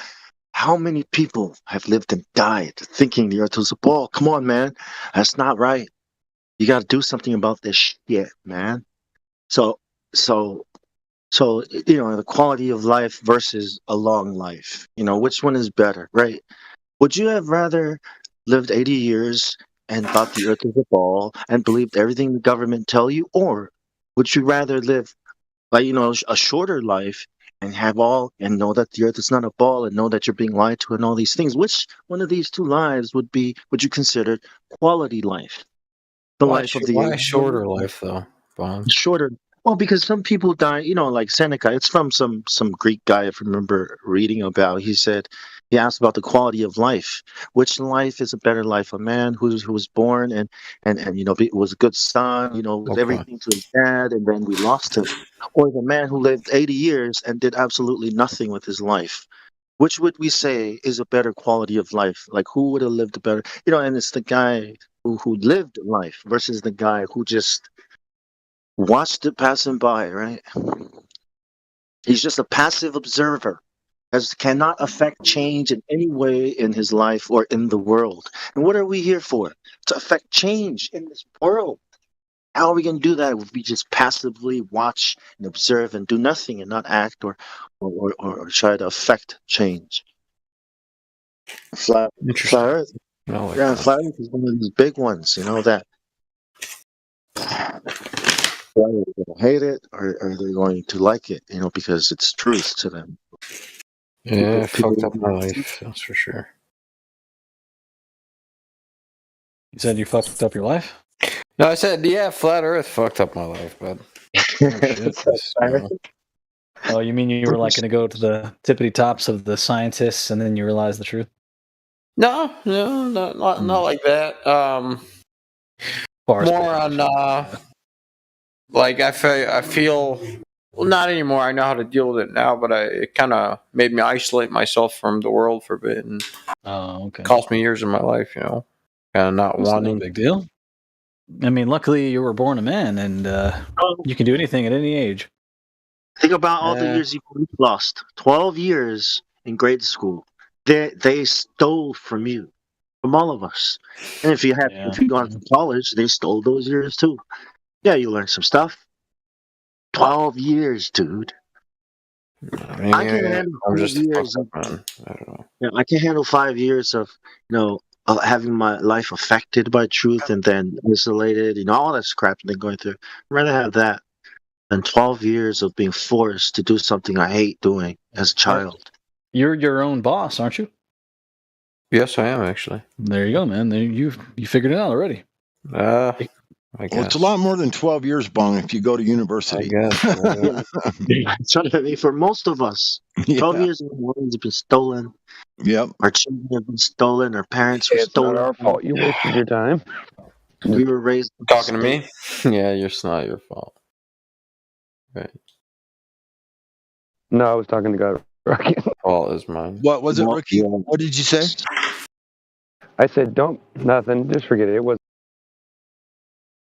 How many people have lived and died thinking the Earth was a ball? Come on, man, that's not right. You got to do something about this shit, man. So the quality of life versus a long life. Which one is better, right? Would you have rather lived 80 years and thought the Earth was a ball and believed everything the government tell you, or would you rather live a shorter life and know that the Earth is not a ball and know that you're being lied to and all these things? Which one of these two lives would you consider quality life? Why shorter life though, Bob? Shorter. Well, because some people die, like Seneca. It's from some Greek guy, if I remember reading about. He asked about the quality of life. Which life is a better life? A man who was born and was a good son, with everything to his dad, and then we lost him, or the man who lived 80 years and did absolutely nothing with his life. Which would we say is a better quality of life? Like, who would have lived a better? And it's the guy who lived life versus the guy who just watched it passing by, right? He's just a passive observer, cannot affect change in any way in his life or in the world. And what are we here for? To affect change in this world. How are we going to do that if we just passively watch and observe and do nothing and not act or try to affect change? Flat Earth. Flat Earth is one of these big ones, that whether they'll hate it or they're going to like it, because it's truth to them. Yeah, fucked up my life, that's for sure. You said you fucked up your life? No, I said, yeah, flat Earth fucked up my life, but Oh, you mean you were like going to go to the tippity tops of the scientists and then you realize the truth? No, not like that. More on like I feel Well, not anymore. I know how to deal with it now, but it kind of made me isolate myself from the world for a bit, and cost me years of my life. You know, kind of not That's no wanting. big deal. I mean, luckily you were born a man, and you can do anything at any age. Think about all the years you've lost. 12 years in grade school. They stole from you, from all of us. And if you gone to college, they stole those years too. Yeah, you learned some stuff. 12 years, dude. I can handle I'm 5 just a years fucked of, up man. I don't know. yeah, I can handle 5 years of, of having my life affected by truth and then isolated, all that crap I've been going through. I'd rather have that than 12 years of being forced to do something I hate doing as a child. You're your own boss, aren't you? Yes, I am actually. There you go, man. You figured it out already. I guess. Well, it's a lot more than 12 years, Bong, if you go to university. That's what I mean, for most of us, 12 years of our lives have been stolen. Yep. Our children have been stolen. Our parents were It's stolen. not our fault. You wasted your time. We were raised. Talking to me? Yeah, it's not your fault. Right. No, I was talking to God. Fault is mine. What was it, Rookie? What did you say? I said, nothing. Just forget it. It was.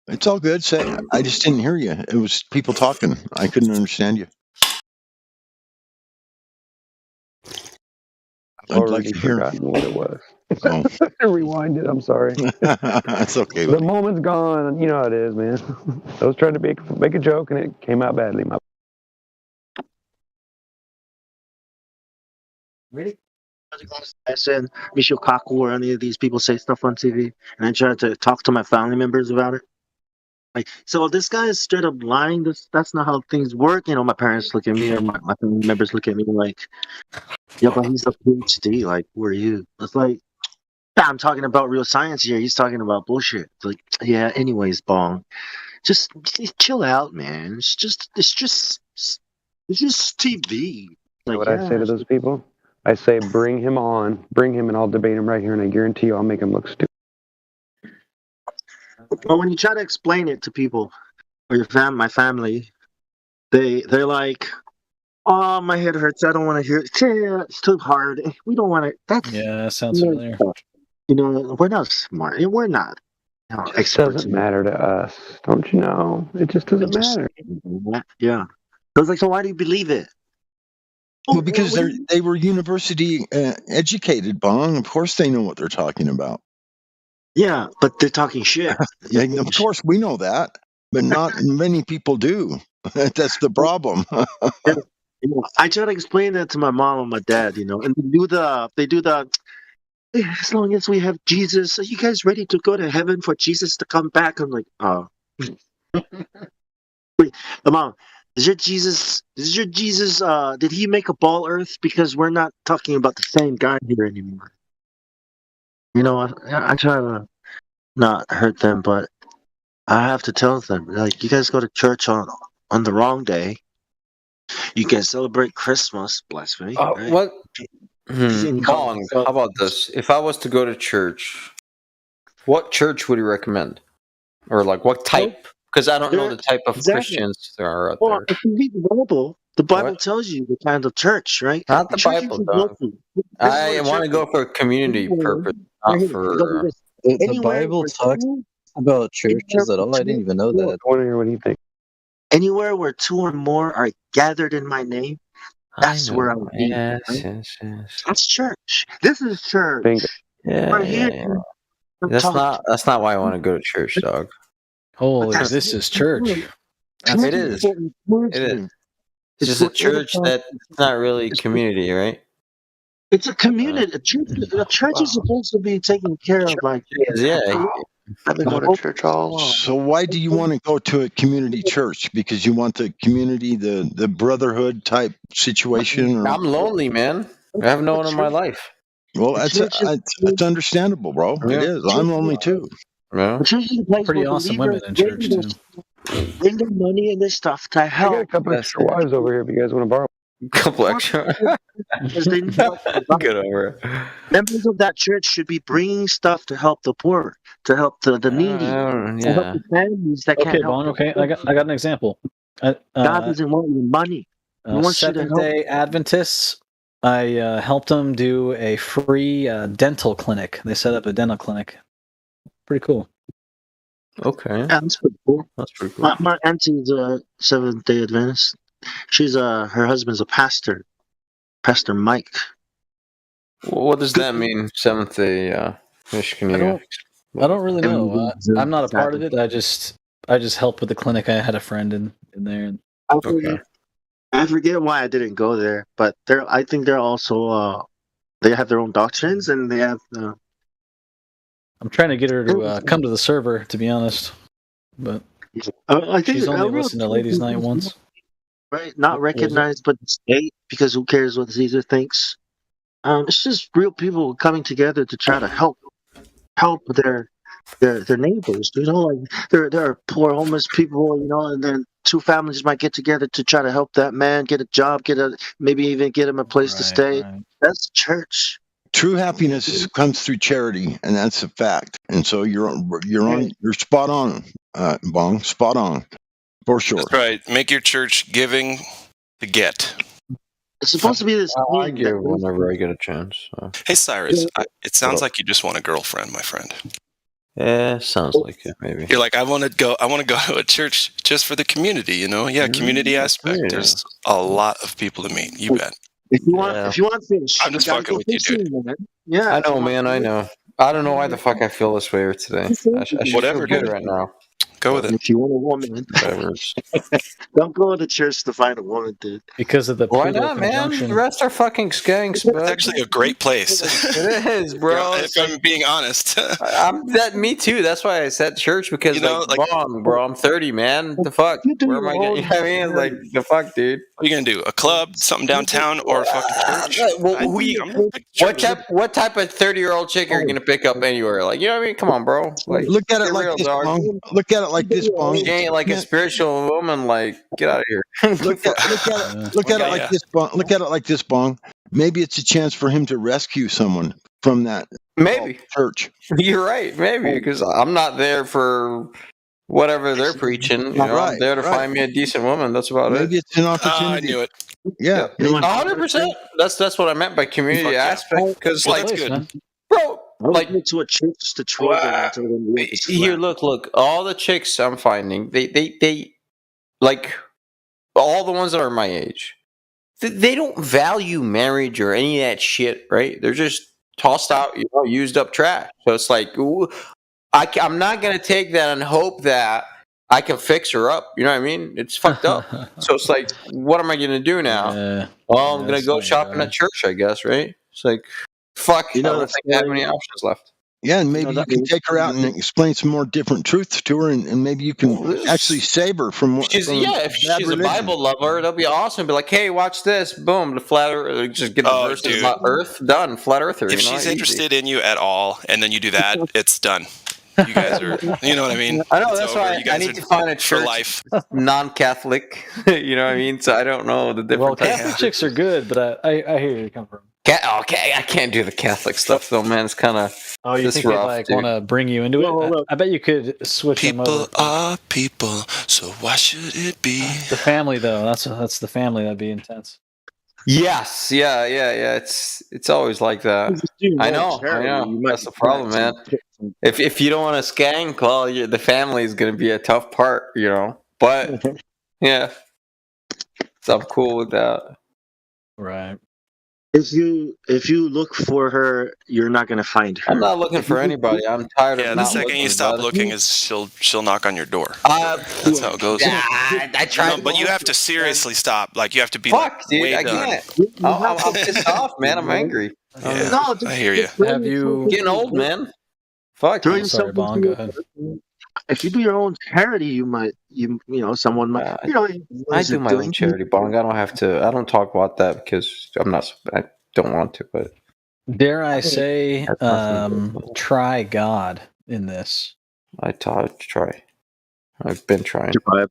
It's all good. Say, I just didn't hear you. It was people talking. I couldn't understand you. I'd like to hear what it was. Oh. Rewind it. I'm sorry. That's okay. The moment's gone. You know how it is, man. I was trying to make a joke, and it came out badly. Really? I said Michio Kaku or any of these people say stuff on TV, and I tried to talk to my family members about it. Like, so this guy is straight up lying. That's not how things work. My parents look at me, or my family members look at me like, yeah, but he's a PhD. Like, who are you? It's like, yeah, I'm talking about real science here. He's talking about bullshit. It's like, yeah. Anyways, Bong, just chill out, man. It's just TV. Like, What I say to those people? I say, bring him on, and I'll debate him right here, and I guarantee you I'll make him look stupid. But when you try to explain it to people, or my family, they're like, "Oh, my head hurts. I don't want to hear it. Yeah, it's too hard. We don't want to." That sounds familiar. We're not smart. We're not. It doesn't matter to us, don't you know? It just doesn't matter. Yeah. I was like, so why do you believe it? Well, because they were university educated, Bong. Of course, they know what they're talking about. Yeah, but they're talking shit. Of course, we know that, but not many people do. That's the problem. I try to explain that to my mom and my dad, and they do the. As long as we have Jesus, are you guys ready to go to heaven for Jesus to come back? I'm like, oh. Wait, Mom, is your Jesus? Did he make a ball Earth? Because we're not talking about the same guy here anymore. I try to not hurt them, but I have to tell them, like, you guys go to church on the wrong day. You can celebrate Christmas, blasphemy. Right? What? Bong, how about this? If I was to go to church, what church would you recommend? Or like what type? Because I don't know the type of Christians there are out there. If you read the Bible, tells you the kind of church, right? Not the Bible, though. I want to go for a community purpose, not for... The Bible talks about churches at all? I didn't even know that. I want to hear what he thinks. Anywhere where two or more are gathered in my name, that's where I'll be. Yes, right? yes. That's church. This is church. Yeah. That's not why I want to go to church, dog. Holy, this is church. It is. It is. It's just a church that's not really community, right? It's a community. A church is supposed to be taking care of, like, I've been going to church all along. So why do you want to go to a community church? Because you want the community, the brotherhood type situation? Or? I'm lonely, man. I have no one in my life. Well, that's understandable, bro. Yeah. It is. I'm lonely too. Yeah. Pretty awesome women in church too. Bring their money and their stuff to help. I got a couple extra wives over here if you guys want to borrow. Couple extra. Get over it. Members of that church should be bringing stuff to help the poor, to help the needy, to help the families that can't help. Okay, I got an example. God doesn't want your money. He wants you to help. Seventh-day Adventists. I helped them do a free dental clinic. They set up a dental clinic. Pretty cool. Okay. Yeah, that's pretty cool. That's pretty cool. My auntie's a Seventh-day Adventist. She's her husband's a pastor, Pastor Mike. What does that mean? Seventh Day Michigan. I don't really know. I'm not a part of it. I just helped with the clinic. I had a friend in there. I forget why I didn't go there, but I think they're also they have their own doctrines and they have. I'm trying to get her to come to the server, to be honest, but I think she's only listened to Ladies' Night once. Right, not recognized, but state, because who cares what Caesar thinks? It's just real people coming together to try to help their neighbors. You know, like there are poor homeless people, you know, and then two families might get together to try to help that man get a job, maybe even get him a place to stay. Right. That's church. True happiness comes through charity, and that's a fact. And so you're spot on, Bong, spot on, for sure. That's right. Make your church giving to get. It's supposed to be this. I give whenever I get a chance. So. Hey, Cyrus, it sounds like you just want a girlfriend, my friend. Yeah, sounds like it. Maybe you're like, I want to go to a church just for the community. You know, community aspect. Yeah. There's a lot of people to meet. You bet. If you want fish, I'm just fucking with you, dude. Yeah, I know, man. I know. I don't know why the fuck I feel this way today. I should Whatever, feel good right now. Go with it. If you want a woman, don't go to church to find a woman, dude. Because of the why not, man? The rest are fucking skanks, bud. It's actually a great place. It is, bro. If I'm being honest. Me too. That's why I said church because bro, I'm 30, man. The fuck? Where am I getting? You know what I mean? Like the fuck, dude. What are you gonna do? A club, something downtown, or a fucking church? What type of 30-year-old chick are you gonna pick up anywhere? Like, you know what I mean? Come on, bro. Like, look at it like this, Bong. Look at it like this, Bong. She ain't like a spiritual woman. Like, get out of here. Look at it like this, Bong. Look at it like this, Bong. Maybe it's a chance for him to rescue someone from that. Maybe church. You're right. Maybe because I'm not there for whatever they're preaching. You know, I'm there to find me a decent woman. That's about it. Maybe it's an opportunity. I knew it. Yeah, 100%. That's what I meant by community aspect. Because that's good, bro. Like to a church to troll them. Here, look. All the chicks I'm finding, they like all the ones that are my age. They don't value marriage or any of that shit, right? They're just tossed out, used up trash. So it's like, I'm not gonna take that and hope that I can fix her up. You know what I mean? It's fucked up. So it's like, what am I gonna do now? Well, I'm gonna go shopping at church, I guess, right? It's like, fuck. I don't think I have any options left. Yeah, and maybe you can take her out and explain some more different truths to her, and maybe you can actually save her from. If she's a Bible lover, it'll be awesome. Be like, hey, watch this. Boom, the flat Earth. Just get the verses about Earth. Done. Flat Earther. If she's interested in you at all, and then you do that, it's done. You guys are, you know what I mean? I know, that's why I need to find a church for life. Non-Catholic. You know what I mean? So I don't know the difference. Well, Catholic chicks are good, but I hear where you come from. Okay, I can't do the Catholic stuff though, man. It's kind of you think rough, they want to bring you into it? I bet you could switch them over. People are people, so why should it be? The family though, that's the family. That'd be intense. Yes, yeah. It's always like that. I know. That's the problem, man. If you don't want to skank, well, the family is going to be a tough part, you know. But yeah, so I'm cool with that. Right. If you look for her, you're not going to find her. I'm not looking for anybody. I'm tired of. Yeah, the second you stop looking, is she'll knock on your door. That's how it goes. I tried, but you have to seriously stop. Like you have to be. Fuck, dude, I can't. I'm pissed off, man. I'm angry. Yeah, I hear you. Have you getting old, man? Fuck. Sorry, Bon, go ahead. If you do your own charity, you might, someone might, I do my own charity, Bong. I don't have to. I don't talk about that because I don't want to. But dare I say, try God in this. I try. I've been trying. And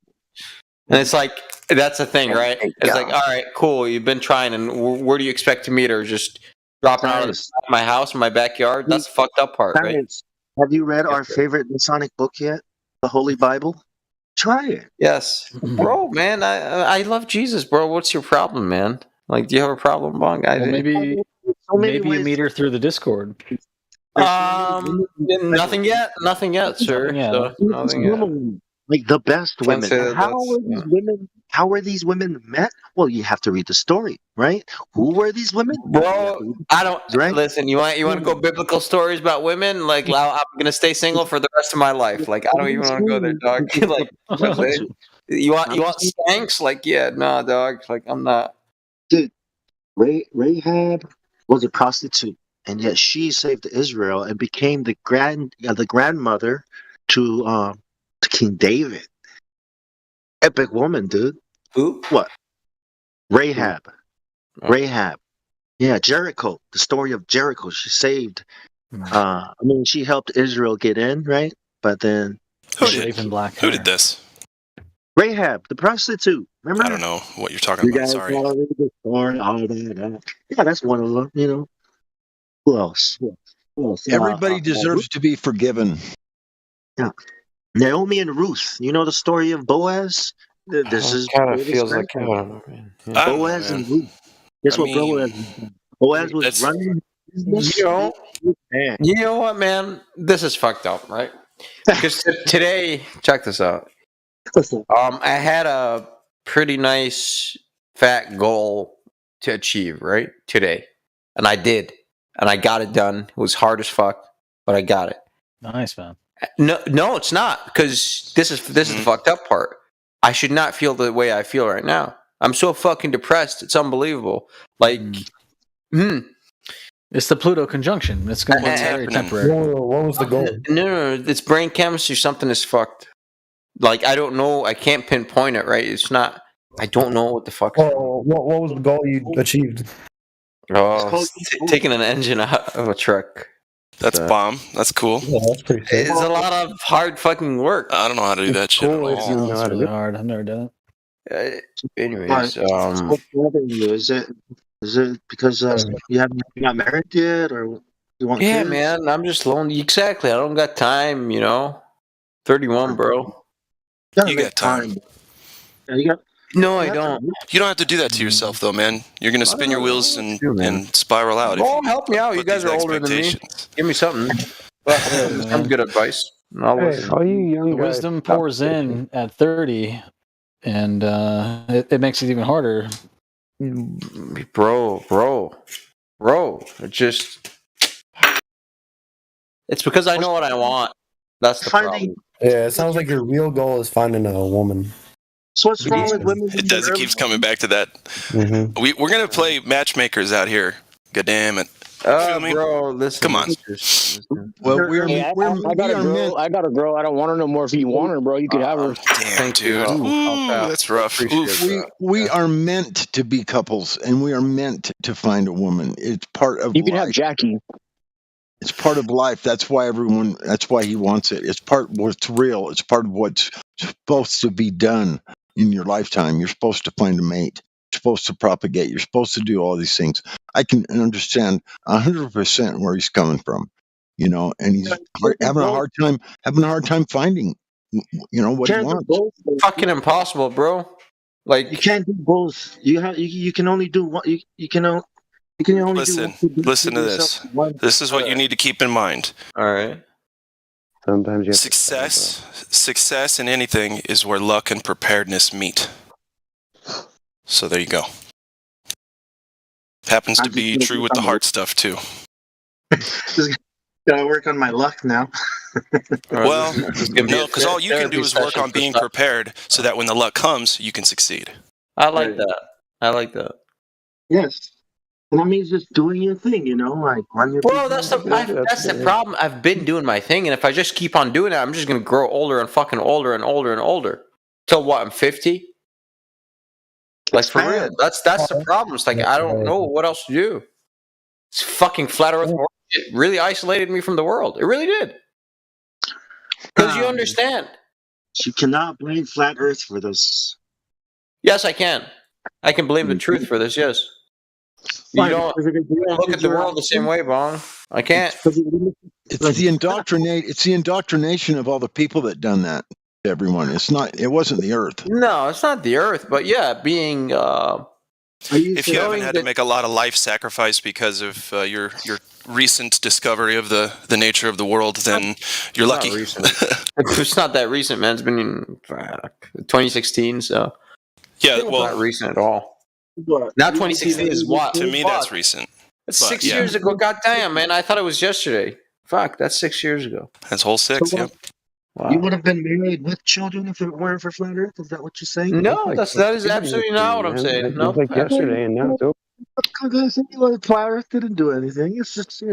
it's like that's the thing, right? It's like, all right, cool. You've been trying, and where do you expect to meet her? Just dropping out of my house in my backyard? That's the fucked up part, right? Have you read our favorite Masonic book yet? The Holy Bible? Try it. Yes, bro, man. I love Jesus, bro. What's your problem, man? Like, do you have a problem, Bong? I Well, maybe So many maybe you ways. meet her through the Discord. Nothing yet, sir. Nothing yet. So, nothing yet. Women, like the best Can't women. say And that how that's- were these women? How were these women met? Well, you have to read the story, right? Who were these women? Bro, I don't listen. You want to go biblical stories about women? Like, I'm gonna stay single for the rest of my life. Like, I don't even want to go there, dog. Like, you want skanks? Like, yeah, no, dog. Like, I'm not. Dude, Rahab was a prostitute, and yet she saved Israel and became the grandmother to King David. Epic woman, dude. Who? What? Rahab. Rahab. Yeah, Jericho. The story of Jericho. She saved. I mean, she helped Israel get in, right? But then Who did this? Rahab, the prostitute. Remember? I don't know what you're talking You about. guys Sorry. gotta read the story, all that. Yeah, that's one of them. You know. Who else? Who else? Everybody deserves to be forgiven. Yeah. Naomi and Ruth. You know the story of Boaz? This is kind of feels like Boaz and Ruth. Guess what Boaz was running. You know what, man? This is fucked up, right? Because today, check this out. I had a pretty nice fat goal to achieve, right? Today. And I did. And I got it done. It was hard as fuck, but I got it. Nice, man. No, it's not, because this is the fucked up part. I should not feel the way I feel right now. I'm so fucking depressed. It's unbelievable. Like, It's the Pluto conjunction. It's going to be very temporary. What was the goal? No, it's brain chemistry. Something is fucked. Like, I don't know. I can't pinpoint it, right? It's not. I don't know what the fuck. What was the goal you achieved? Oh, taking an engine out of a truck. That's bomb. That's cool. Yeah, that's pretty cool. It's a lot of hard fucking work. I don't know how to do that shit at all. It's really hard. I've never done it. Anyways, What's bothering you? Is it because you're not married yet, or you want yeah, kids? man. I'm just lonely. Exactly. I don't got time. 31, bro. You got time. Yeah, you got. No, I don't. You don't have to do that to yourself, though, man. You're gonna spin your wheels and spiral out. Oh, help me out. You guys are older than me. Give me something. Some good advice. All you young The guys, wisdom pours in at 30, and it makes it even harder. Bro. It's because I know what I want. That's the problem. Yeah, it sounds like your real goal is finding a woman. So what's wrong with women? It does. It keeps coming back to that. We're gonna play matchmakers out here. God damn it. Bro, listen. Come on. Well, I got a girl. I don't want her no more. If you want her, bro, you could have her. Damn, dude. Ooh, that's rough. We are meant to be couples, and we are meant to find a woman. It's part of. You can have Jackie. It's part of life. That's why That's why he wants it. It's part of what's real. It's part of what's supposed to be done in your lifetime. You're supposed to find a mate. You're supposed to propagate. You're supposed to do all these things. I can understand 100% where he's coming from, and he's having a hard time finding, what he wants. Fucking impossible, bro. Like, you can't do both. You can only do one. You can only listen to this. This is what you need to keep in mind. All right. Sometimes you have Success in anything is where luck and preparedness meet. So there you go. Happens to be true with the heart stuff too. Gotta work on my luck now. Well, no, because all you can do is work on being prepared so that when the luck comes, you can succeed. I like that. Yes. And that means just doing your thing, like run your. Bro, that's the problem. I've been doing my thing, and if I just keep on doing it, I'm just gonna grow older and fucking older and older and older. Till what? I'm 50. Like, for real. That's the problem. It's like, I don't know what else to do. It's fucking flat Earth. It really isolated me from the world. It really did. Because you understand. You cannot blame flat Earth for this. Yes, I can. I can blame the truth for this. Yes. You don't look at the world the same way, Bong. I can't. It's the indoctrination of all the people that done that. everyone. It's not. It wasn't the Earth. No, it's not the Earth, but yeah, being. If you haven't had to make a lot of life sacrifice because of your recent discovery of the nature of the world, then you're lucky. It's not that recent, man. It's been in 2016, so yeah, it's not recent at all. Now 2016 is what? To me, that's recent. That's 6 years ago. God damn, man! I thought it was yesterday. Fuck, that's 6 years ago. That's whole 6. So, yeah. Wow. You would have been married with children if it weren't for flat Earth. Is that what you're saying? No, that is absolutely not what I'm saying. It No, was like yesterday, and now it's over. Flat Earth didn't do anything. It's just It's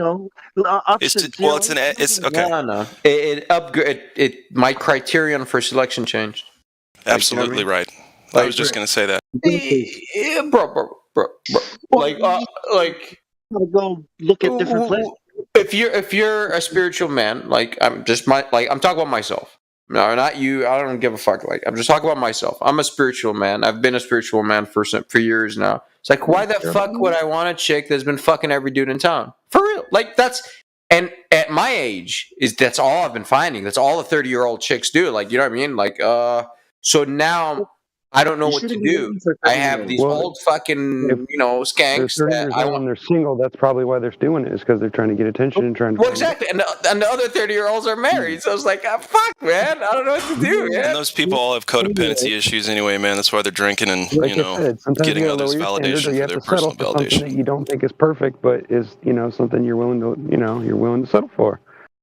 okay. No. It upgrade. My criterion for selection changed. Absolutely right. I was just gonna say that. Yeah, bro. Like, gotta go look at different places. If you're a spiritual man, like I'm talking about myself. No, not you. I don't give a fuck. Like I'm just talking about myself. I'm a spiritual man. I've been a spiritual man for years now. It's like, why the fuck would I want a chick that's been fucking every dude in town? For real. Like that's, and at my age that's all I've been finding. That's all the 30-year-old chicks do. Like, you know what I mean? Like, so now I don't know what to do. I have these old fucking, skanks that I want. When they're single, that's probably why they're doing it. Is because they're trying to get attention and trying to. Well, exactly, and the other 30-year-olds are married. So it's like, fuck, man, I don't know what to do. Man. And those people all have codependency issues anyway, man. That's why they're drinking and getting others' validation for their personal validation. That you don't think is perfect, but is something you're willing to settle for.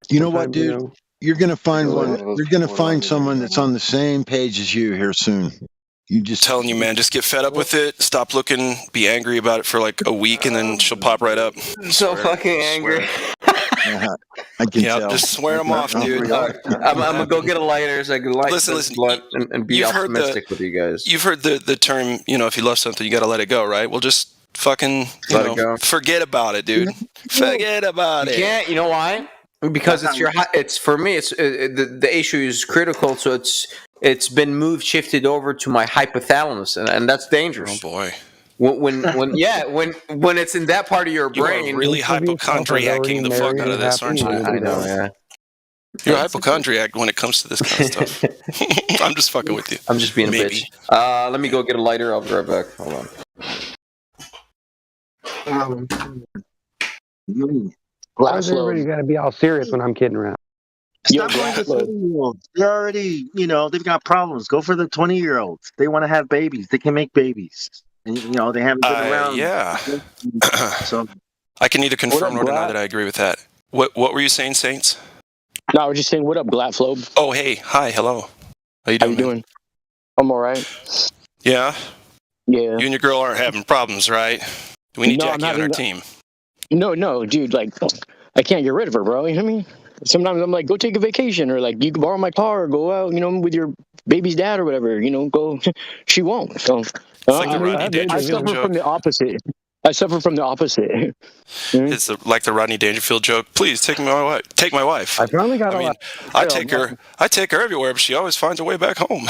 You know what, dude? You're gonna find one. You're gonna find someone that's on the same page as you here soon. You just telling you, man, just get fed up with it. Stop looking, be angry about it for like a week, and then she'll pop right up. So fucking angry. I can tell. Just swear them off, dude. I'm gonna go get a lighter so I can light this blunt and be optimistic with you guys. You've heard the term, if you love something, you got to let it go, right? Well, just fucking let it go. Forget about it, dude. Forget about it. You can't. You know why? Because it's for me. It's the issue is critical, so it's been shifted over to my hypothalamus, and that's dangerous. Oh boy! When it's in that part of your brain, you are really hypochondriacing the fuck out of this, aren't you? I know, yeah. You're a hypochondriac when it comes to this kind of stuff. I'm just fucking with you. I'm just being a bitch. Let me go get a lighter. I'll be right back. Hold on. Why is everybody got to be all serious when I'm kidding around? Stop going to 30-year-olds. They're already, they've got problems. Go for the 20-year-olds. They want to have babies. They can make babies. And, they haven't been around. Yeah. So I can neither confirm nor deny that I agree with that. What were you saying, Saints? No, I was just saying, what up, Glatflobe? Oh, hey. Hi. Hello. How you doing? I'm all right. Yeah? Yeah. You and your girl aren't having problems, right? We need Jackie on our team. No, dude, like, I can't get rid of her, bro. You know what I mean? Sometimes I'm like, go take a vacation, or like, you can borrow my car, or go out, with your baby's dad or whatever, go. She won't. So I suffer from the opposite. It's like the Rodney Dangerfield joke. Please take my wife. I finally got I take her everywhere, but she always finds her way back home.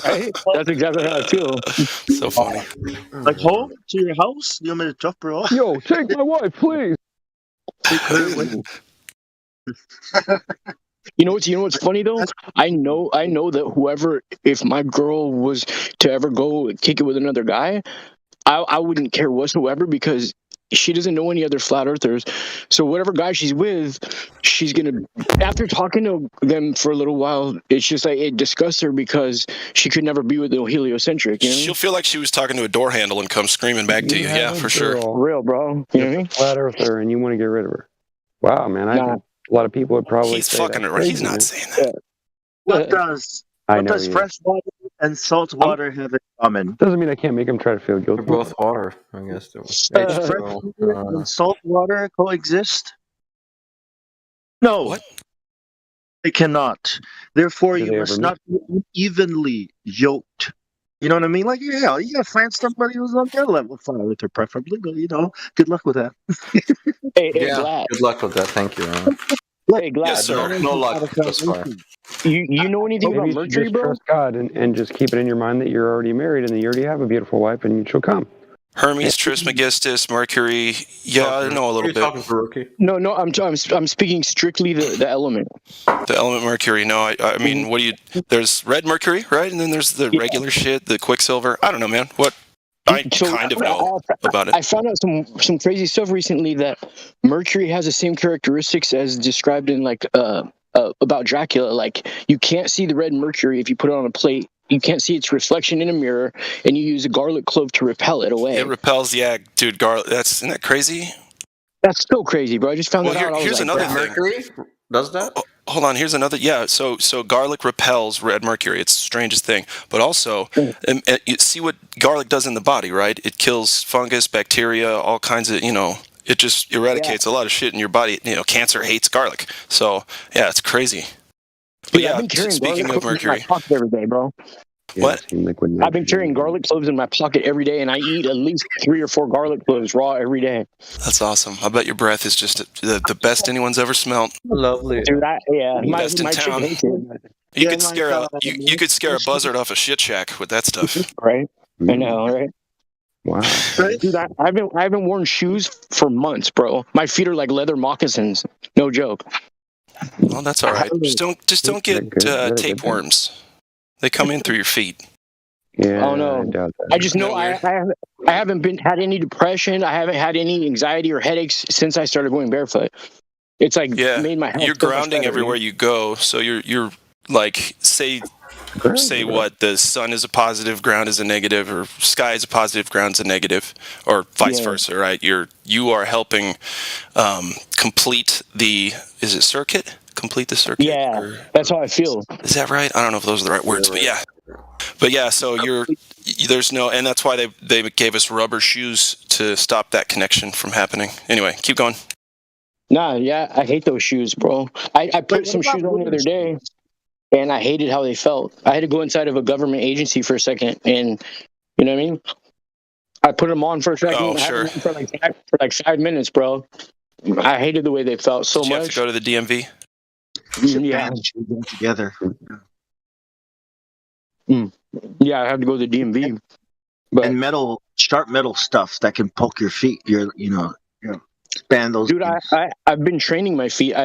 Right? That's exactly how I feel. So funny. Like home to your house? You want me to drop her off? Yo, take my wife, please. You know what's funny though? I know that if my girl was to ever go kick it with another guy, I wouldn't care whatsoever, because she doesn't know any other flat earthers. So whatever guy she's with, she's gonna, after talking to them for a little while, it's just like it disgusts her because she could never be with no heliocentric. She'll feel like she was talking to a door handle and come screaming back to you. Yeah, for sure. Real, bro. You know what I mean? Flat earther, and you want to get rid of her. Wow, man. A lot of people would probably. He's fucking it right. He's not saying that. What does fresh water and salt water have in common? Doesn't mean I can't make them try to feel guilty. They're both water, I guess. Fresh water and salt water coexist? No. What? They cannot. Therefore, you must not be evenly yoked. You know what I mean? Like, yeah, you gotta find somebody who's on their level, fine with her preferably, but good luck with that. Good luck with that. Thank you. Hey, Glad. Yes, sir. No luck thus far. You know anything about Mercury, just bro? trust God and just keep it in your mind that you're already married and that you already have a beautiful wife and she'll come. Hermes, Trismegistus, Mercury. Yeah, I know a little bit. No, I'm speaking strictly the element. The element Mercury. No, I mean, what do you? There's red Mercury, right? And then there's the regular shit, the Quicksilver. I don't know, man. What? I kind of know about it. I found out some crazy stuff recently that Mercury has the same characteristics as described in like about Dracula. Like you can't see the red Mercury if you put it on a plate. You can't see its reflection in a mirror, and you use a garlic clove to repel it away. It repels, yeah, dude. Garlic. Isn't that crazy? That's so crazy, bro. I just found that out. Here's another thing. Mercury does that? Hold on. Here's another. Yeah. So garlic repels red mercury. It's the strangest thing. But also, you see what garlic does in the body, right? It kills fungus, bacteria, all kinds of. It just eradicates a lot of shit in your body. Cancer hates garlic. So yeah, it's crazy. But I've been carrying speaking of mercury, in my pocket every day, bro. What? I've been carrying garlic cloves in my pocket every day, and I eat at least 3 or 4 garlic cloves raw every day. That's awesome. I bet your breath is just the best anyone's ever smelled. Lovely, dude. My best in town. You could scare you could scare a buzzard off a shit shack with that stuff. Right? I know, right? Wow. Dude, I haven't worn shoes for months, bro. My feet are like leather moccasins. No joke. Well, that's all right. Just don't get tapeworms. They come in through your feet. Yeah. Oh no! I just know I haven't had any depression. I haven't had any anxiety or headaches since I started going barefoot. It's like made my health. You're grounding everywhere you go, so you're like say what the sun is a positive, ground is a negative, or sky is a positive, ground is a negative, or vice versa, right? You are helping complete the circuit. Complete the circuit. Yeah, that's how I feel. Is that right? I don't know if those are the right words, but yeah. So there's no, and that's why they gave us rubber shoes to stop that connection from happening. Anyway, keep going. Nah, yeah, I hate those shoes, bro. I put some shoes on the other day, and I hated how they felt. I had to go inside of a government agency for a second, and you know what I mean. I put them on for a second. Oh, sure. For like 5 minutes, bro. I hated the way they felt so much. Did you have to go to the DMV? Yeah, together. Yeah, I have to go to the DMV. And sharp metal stuff that can poke your feet. Span those. Dude, I've been training my feet.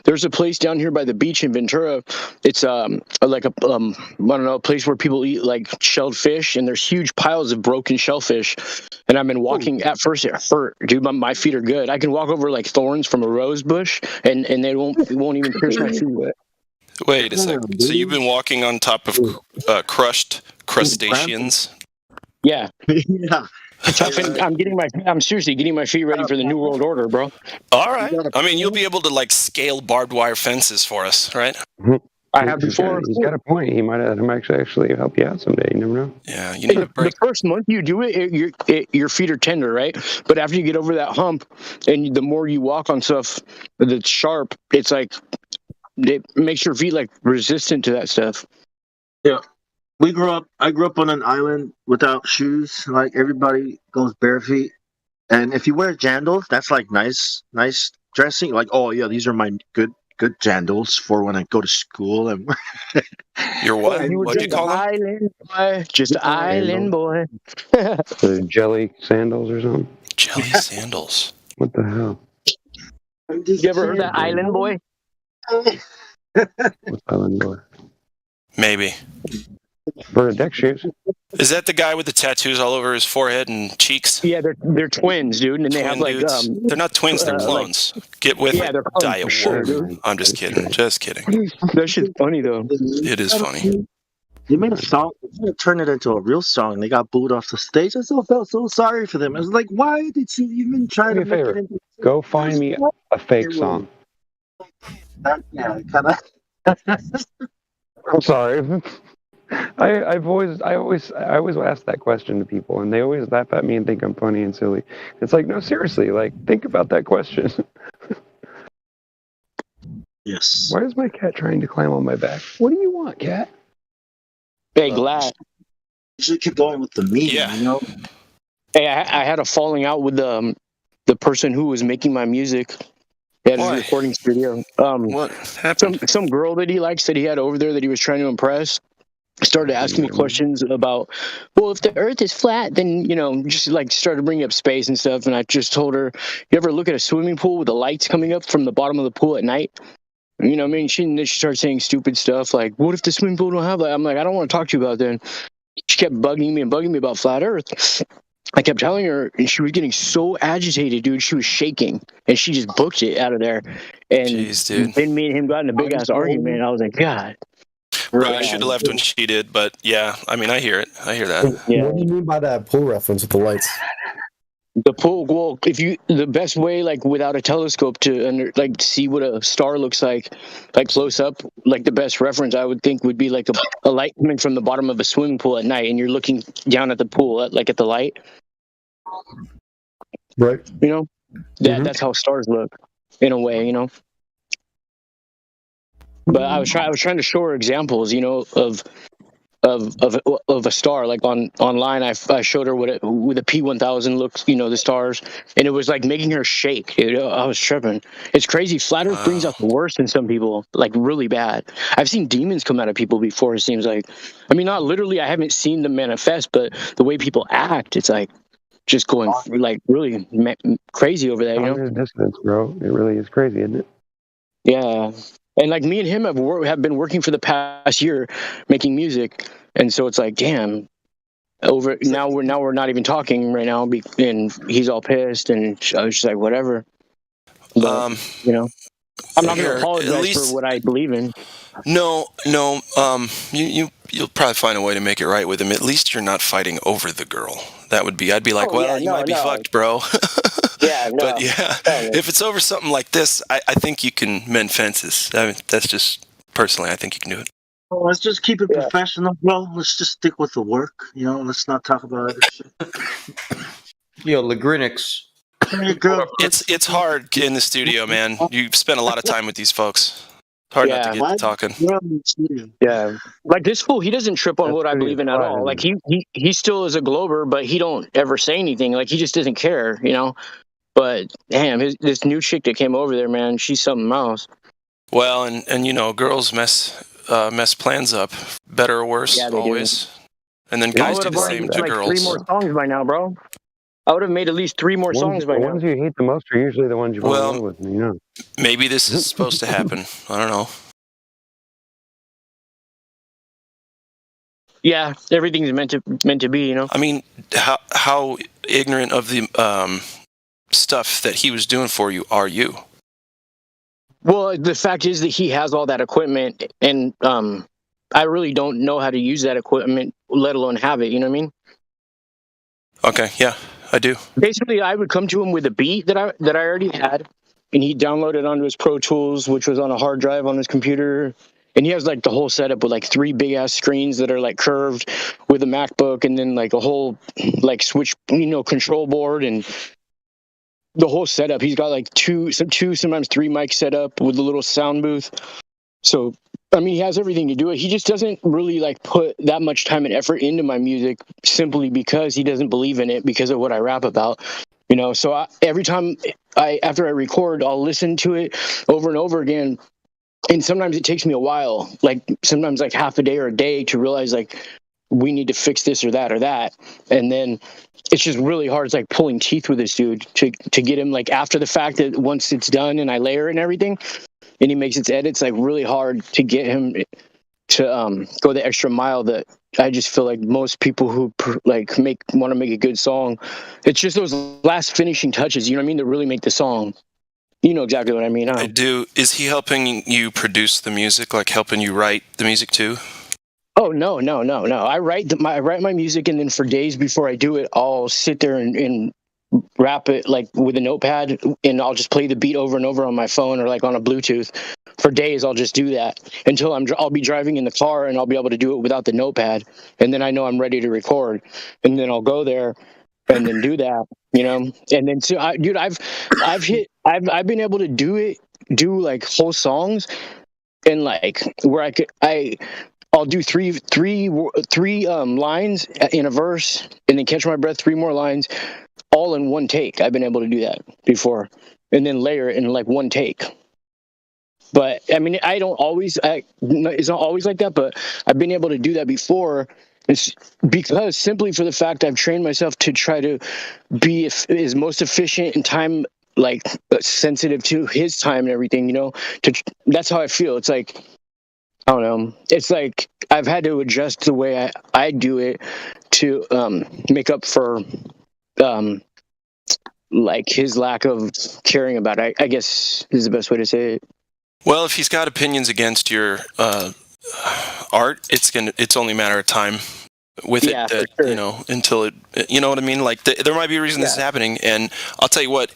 There's a place down here by the beach in Ventura. It's like a I don't know, a place where people eat like shelled fish, and there's huge piles of broken shellfish. And I've been walking. At first, it hurt, dude. My feet are good. I can walk over like thorns from a rose bush, and it won't even pierce my feet. Wait a second. So you've been walking on top of crushed crustaceans? Yeah. Yeah. I'm seriously getting my feet ready for the New World Order, bro. All right. I mean, you'll be able to like scale barbed wire fences for us, right? I have before. He's got a point. He might actually help you out someday. You never know. Yeah, you need a break. The first month you do it, your feet are tender, right? But after you get over that hump, and the more you walk on stuff that's sharp, it's like it makes your feet like resistant to that stuff. Yeah. I grew up on an island without shoes. Like everybody goes bare feet. And if you wear jandals, that's like nice dressing. Like, oh yeah, these are my good jandals for when I go to school. And you're what? What'd you call them? Island boy, just island boy. The jelly sandals or something. Jelly sandals. What the hell? You ever heard that island boy? What's island boy? Maybe. Vertex shoes. Is that the guy with the tattoos all over his forehead and cheeks? Yeah, they're twins, dude, and they have like they're not twins, they're clones. Get with it. They're clones for sure, dude. I'm just kidding. Just kidding. That shit's funny though. It is funny. They made a song, turned it into a real song. They got booed off the stage. I felt so sorry for them. I was like, why did you even try to make it into? Go find me a fake song. Yeah, kind of. I'm sorry. I always ask that question to people, and they always laugh at me and think I'm funny and silly. It's like, no, seriously, like think about that question. Yes. Why is my cat trying to climb on my back? What do you want, cat? Hey, glad. You should keep going with the meeting. Yeah. You know. Hey, I had a falling out with the person who was making my music. He had his recording studio. What happened? Some girl that he likes that he had over there that he was trying to impress. started asking me questions about, well, if the earth is flat, then, just like started bringing up space and stuff. And I just told her, you ever look at a swimming pool with the lights coming up from the bottom of the pool at night? You know what I mean? She started saying stupid stuff like, what if the swimming pool don't have that? I'm like, I don't want to talk to you about that. She kept bugging me about flat earth. I kept telling her, and she was getting so agitated, dude. She was shaking, and she just booked it out of there. And Jeez, dude. then me and him got in a big ass argument. I was like, God. Probably should have left when she did, but yeah, I mean, I hear it. I hear that. Yeah. What do you mean by that pool reference with the lights? The pool, well, the best way, like without a telescope to see what a star looks like close up, like the best reference I would think would be like a light coming from the bottom of a swimming pool at night, and you're looking down at the pool, at the light. Right. That's how stars look, in a way, But I was trying to show her examples, of a star. Like online, I showed her with a P1000 looks, the stars, and it was like making her shake, dude. I was tripping. It's crazy. Flat Earth brings out the worst in some people, like really bad. I've seen demons come out of people before. It seems like, I mean, not literally. I haven't seen them manifest, but the way people act, it's like just going like really crazy over that. Cognitive dissonance, bro. It really is crazy, isn't it? Yeah. And like me and him have been working for the past year making music, and so it's like, damn. Now we're not even talking right now, and he's all pissed, and I was just like, whatever. But, I'm not gonna apologize for what I believe in. No. You'll probably find a way to make it right with him. At least you're not fighting over the girl. That would be. I'd be like, you might be fucked, bro. Yeah, no. But yeah, if it's over something like this, I think you can mend fences. I mean, that's just personally, I think you can do it. Well, let's just keep it professional, bro. Let's just stick with the work. Let's not talk about other shit. Yo, Lagrinix. It's hard in the studio, man. You've spent a lot of time with these folks. It's hard not to get talking. Yeah, like this fool, he doesn't trip on what I believe in at all. Like he still is a Glober, but he don't ever say anything. Like he just doesn't care, But damn, this new chick that came over there, man, she's something else. Well, and girls mess plans up, better or worse, always. And then guys do the same to girls. 3 more songs by now, bro. I would have made at least 3 more songs by now. The ones you hate the most are usually the ones you fall in love with. Maybe this is supposed to happen. I don't know. Yeah, everything's meant to be, I mean, how ignorant of the stuff that he was doing for you are you? Well, the fact is that he has all that equipment, and I really don't know how to use that equipment, let alone have it. You know what I mean? Okay, yeah, I do. Basically, I would come to him with a beat that I already had, and he downloaded onto his Pro Tools, which was on a hard drive on his computer. And he has like the whole setup with like 3 big ass screens that are like curved with a MacBook, and then like a whole like switch, control board, and the whole setup. He's got like two, sometimes 3 mics set up with a little sound booth. So, I mean, he has everything to do it. He just doesn't really like put that much time and effort into my music simply because he doesn't believe in it because of what I rap about. So every time after I record, I'll listen to it over and over again. And sometimes it takes me a while, like sometimes like half a day or a day to realize like we need to fix this or that or that. And then it's just really hard. It's like pulling teeth with this dude to get him like after the fact that once it's done and I layer and everything and he makes its edits, like really hard to get him to go the extra mile that I just feel like most people who want to make a good song, it's just those last finishing touches, you know what I mean, that really make the song. You know exactly what I mean, huh? I do. Is he helping you produce the music, like helping you write the music too? Oh, no. I write my music, and then for days before I do it, I'll sit there and rap it like with a notepad, and I'll just play the beat over and over on my phone or like on a Bluetooth. For days, I'll just do that until I'll be driving in the car, and I'll be able to do it without the notepad. And then I know I'm ready to record, and then I'll go there and then do that, And then so, I've been able to do like whole songs, and like where I'll do three lines in a verse, and then catch my breath, 3 more lines, all in one take. I've been able to do that before, and then layer it in like one take. But I mean, I don't always. It's not always like that, but I've been able to do that before. It's because simply for the fact I've trained myself to try to be as most efficient and time like sensitive to his time and everything. That's how I feel. It's like I don't know. It's like I've had to adjust the way I do it to make up for like his lack of caring about it. I guess is the best way to say it. Well, if he's got opinions against your art, it's only a matter of time with it that until it, you know what I mean? Like there might be a reason this is happening, and I'll tell you what,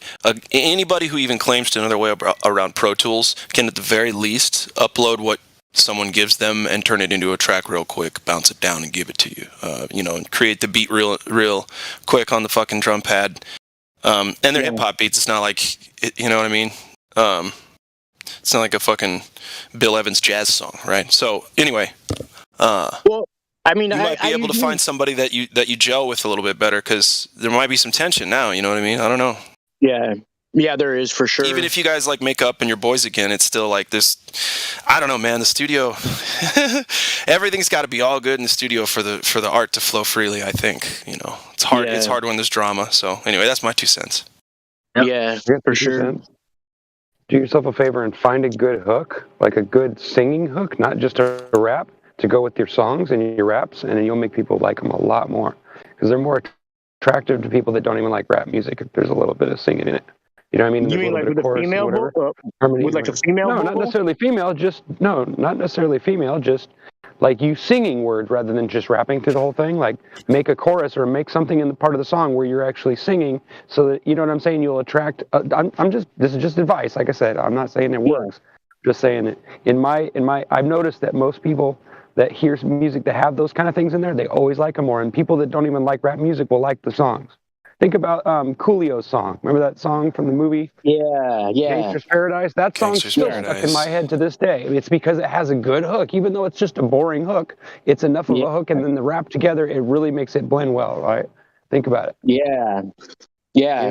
anybody who even claims to know their way around Pro Tools can at the very least upload what someone gives them and turn it into a track real quick, bounce it down and give it to you, and create the beat real quick on the fucking drum pad. And they're hip hop beats. It's not like, you know what I mean? It's not like a fucking Bill Evans jazz song, right? So anyway, well, I mean, you might be able to find somebody that you gel with a little bit better, because there might be some tension now. You know what I mean? I don't know. Yeah, there is for sure. Even if you guys like make up and you're boys again, it's still like this. I don't know, man. The studio, everything's got to be all good in the studio for the art to flow freely. I think it's hard. Yeah. It's hard when there's drama. So anyway, that's my 2 cents. Yep. Yeah, for sure. Do yourself a favor and find a good hook, like a good singing hook, not just a rap, to go with your songs and your raps, and then you'll make people like them a lot more, because they're more attractive to people that don't even like rap music if there's a little bit of singing in it. You know what I mean? You mean like with a female vocal? With like a female vocal? No, not necessarily female. Not necessarily female. Just like you singing words rather than just rapping through the whole thing. Like make a chorus or make something in the part of the song where you're actually singing, so that you know what I'm saying. You'll attract. This is just advice. Like I said, I'm not saying it works. Just saying it. In my, I've noticed that most people that hear music that have those kind of things in there, they always like them more. And people that don't even like rap music will like the songs. Think about Coolio's song. Remember that song from the movie? Yeah. Gangster's Paradise? That song's still stuck in my head to this day. It's because it has a good hook. Even though it's just a boring hook, it's enough of a hook, and then the rap together, it really makes it blend well, right? Think about it. Yeah.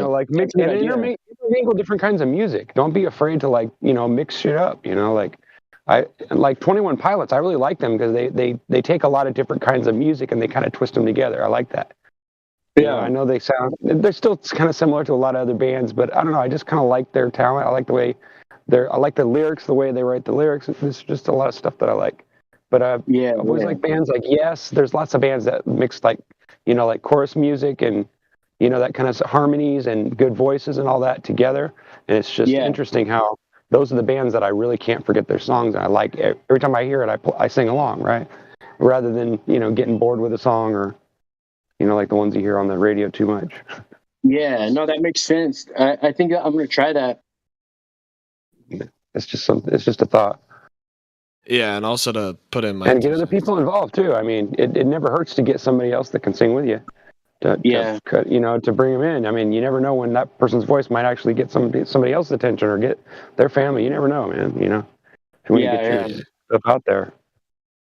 Like mix and intermingle different kinds of music. Don't be afraid to mix shit up. I like 21 Pilots. I really like them because they take a lot of different kinds of music and they kind of twist them together. I like that. Yeah, I know they're still kind of similar to a lot of other bands, but I don't know. I just kind of like their talent. I like the way I like the lyrics, the way they write the lyrics. There's just a lot of stuff that I like. But I've always liked bands like Yes. There's lots of bands that mix like chorus music and that kind of harmonies and good voices and all that together. And it's just interesting how those are the bands that I really can't forget their songs. And I like every time I hear it, I sing along, right? Rather than getting bored with a song or like the ones you hear on the radio too much. Yeah, no, that makes sense. I think I'm going to try that. It's just a thought. Yeah, and also to put in and get other people involved too. I mean, it never hurts to get somebody else that can sing with you. To bring them in. I mean, you never know when that person's voice might actually get somebody else's attention or get their family. You never know, man. When you get your stuff out there,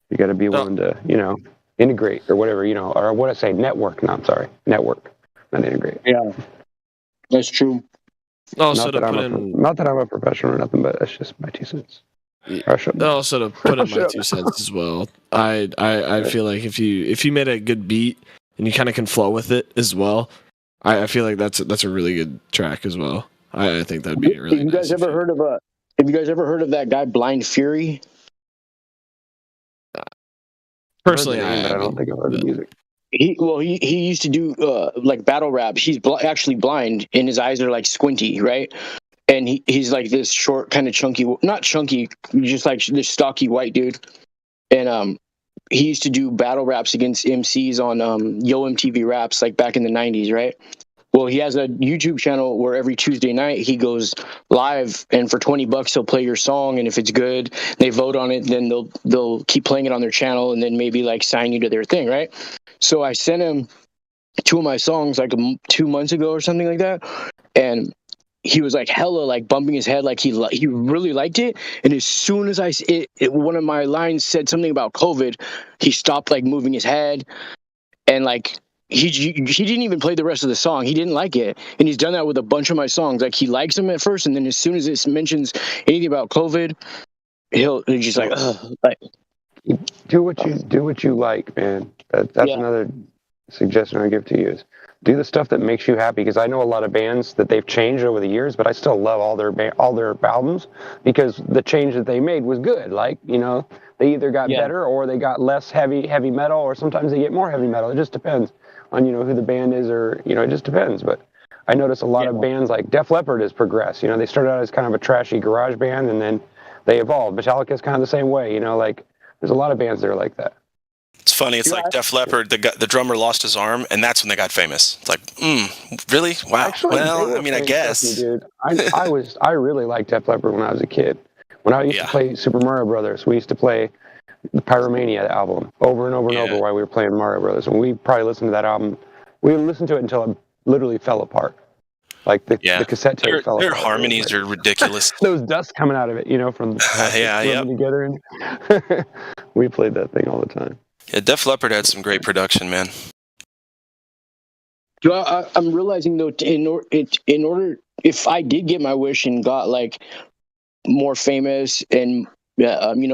you got to be willing to, integrate or whatever, or what I say, network. No, I'm sorry, network, not integrate. Yeah, that's true. Also, not that I'm a professional or nothing, but that's just my 2 cents. Also, to put in my 2 cents as well, I feel like if you made a good beat and you kind of can flow with it as well, I feel like that's a really good track as well. I think that'd be really. Have you guys ever heard of that guy Blind Fury? Personally, I don't think I've heard the music. He used to do like battle rap. He's actually blind, and his eyes are like squinty, right? And he's like this short, kind of chunky, not chunky, just like this stocky white dude. And he used to do battle raps against MCs on Yo MTV Raps, like back in the 90s, right? Well, he has a YouTube channel where every Tuesday night he goes live, and for $20 he'll play your song, and if it's good, they vote on it, then they'll keep playing it on their channel, and then maybe like sign you to their thing, right? So I sent him 2 of my songs like 2 months ago or something like that, and he was like hella like bumping his head, like he really liked it. And as soon as one of my lines said something about COVID, he stopped like moving his head, and like. He didn't even play the rest of the song. He didn't like it. And he's done that with a bunch of my songs. Like, he likes them at first, and then as soon as it mentions anything about COVID, he's just like, ugh, like do what you like, man. That's another suggestion I give to you is do the stuff that makes you happy. Because I know a lot of bands that they've changed over the years, but I still love all their albums because the change that they made was good. Like, you know, they either got better or they got less heavy metal, or sometimes they get more heavy metal. It just depends on, you know, who the band is, or, you know, it just depends. But I notice a lot of bands like Def Leppard has progressed. You know, they started out as kind of a trashy garage band, and then they evolved. Metallica's kind of the same way. You know, like there's a lot of bands that are like that. It's funny. It's like Def Leppard. The drummer lost his arm, and that's when they got famous. It's like, really? Wow. Actually, well, I mean, I guess. Dude. I really liked Def Leppard when I was a kid. When I used to play Super Mario Brothers, we used to play the Pyromania album over and over and over while we were playing Mario Brothers. And we probably listened to that album. We listened to it until it literally fell apart. Like the cassette tape fell apart. Their harmonies are ridiculous. Those dust coming out of it, you know, from the together. And we played that thing all the time. Yeah, Def Leppard had some great production, man. I'm realizing though, in order, if I did get my wish and got like more famous and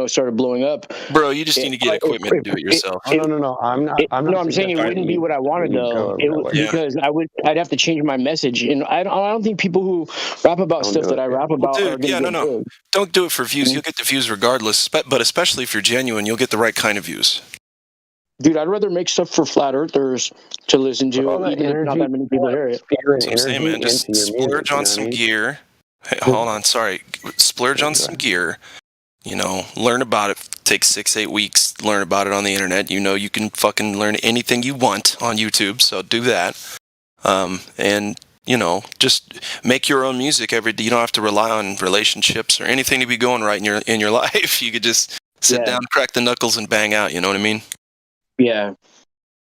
started blowing up, bro, you just need to get equipment to do it yourself. No, I'm not. I'm saying it wouldn't be what I wanted though. Because I'd have to change my message, and I don't think people who rap about stuff that I rap about are gonna no. Don't do it for views. You'll get the views regardless. But especially if you're genuine, you'll get the right kind of views. Dude, I'd rather make stuff for flat earthers to listen to, even if not that many people hear it. That's what I'm saying, man. Just splurge on some gear. Hey, hold on, sorry. Splurge on some gear. You know, learn about it. Take 6-8 weeks. Learn about it on the internet. You know, you can fucking learn anything you want on YouTube. So do that. And you know, just make your own music every day. You don't have to rely on relationships or anything to be going right in your life. You could just sit down, crack the knuckles, and bang out. You know what I mean? Yeah.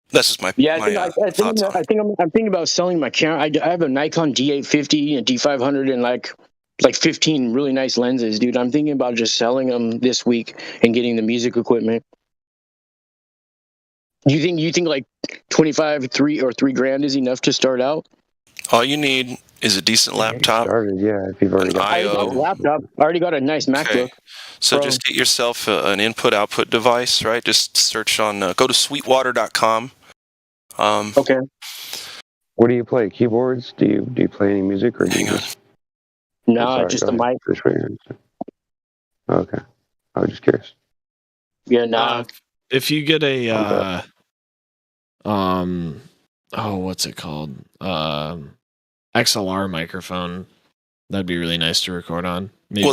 That's just my I think I'm thinking about selling my camera. I have a Nikon D850 and D500 and like 15 really nice lenses, dude. I'm thinking about just selling them this week and getting the music equipment. You think like 3 grand is enough to start out? All you need is a decent laptop. If you've already got I got a laptop. I already got a nice MacBook. So just get yourself an input-output device, right? Just search on, go to sweetwater.com. Okay. What do you play? Keyboards? Do you play any music, or do you just? No, just a mic. Okay. I was just curious. Yeah, nah. If you get a what's it called? XLR microphone, that'd be really nice to record on. Maybe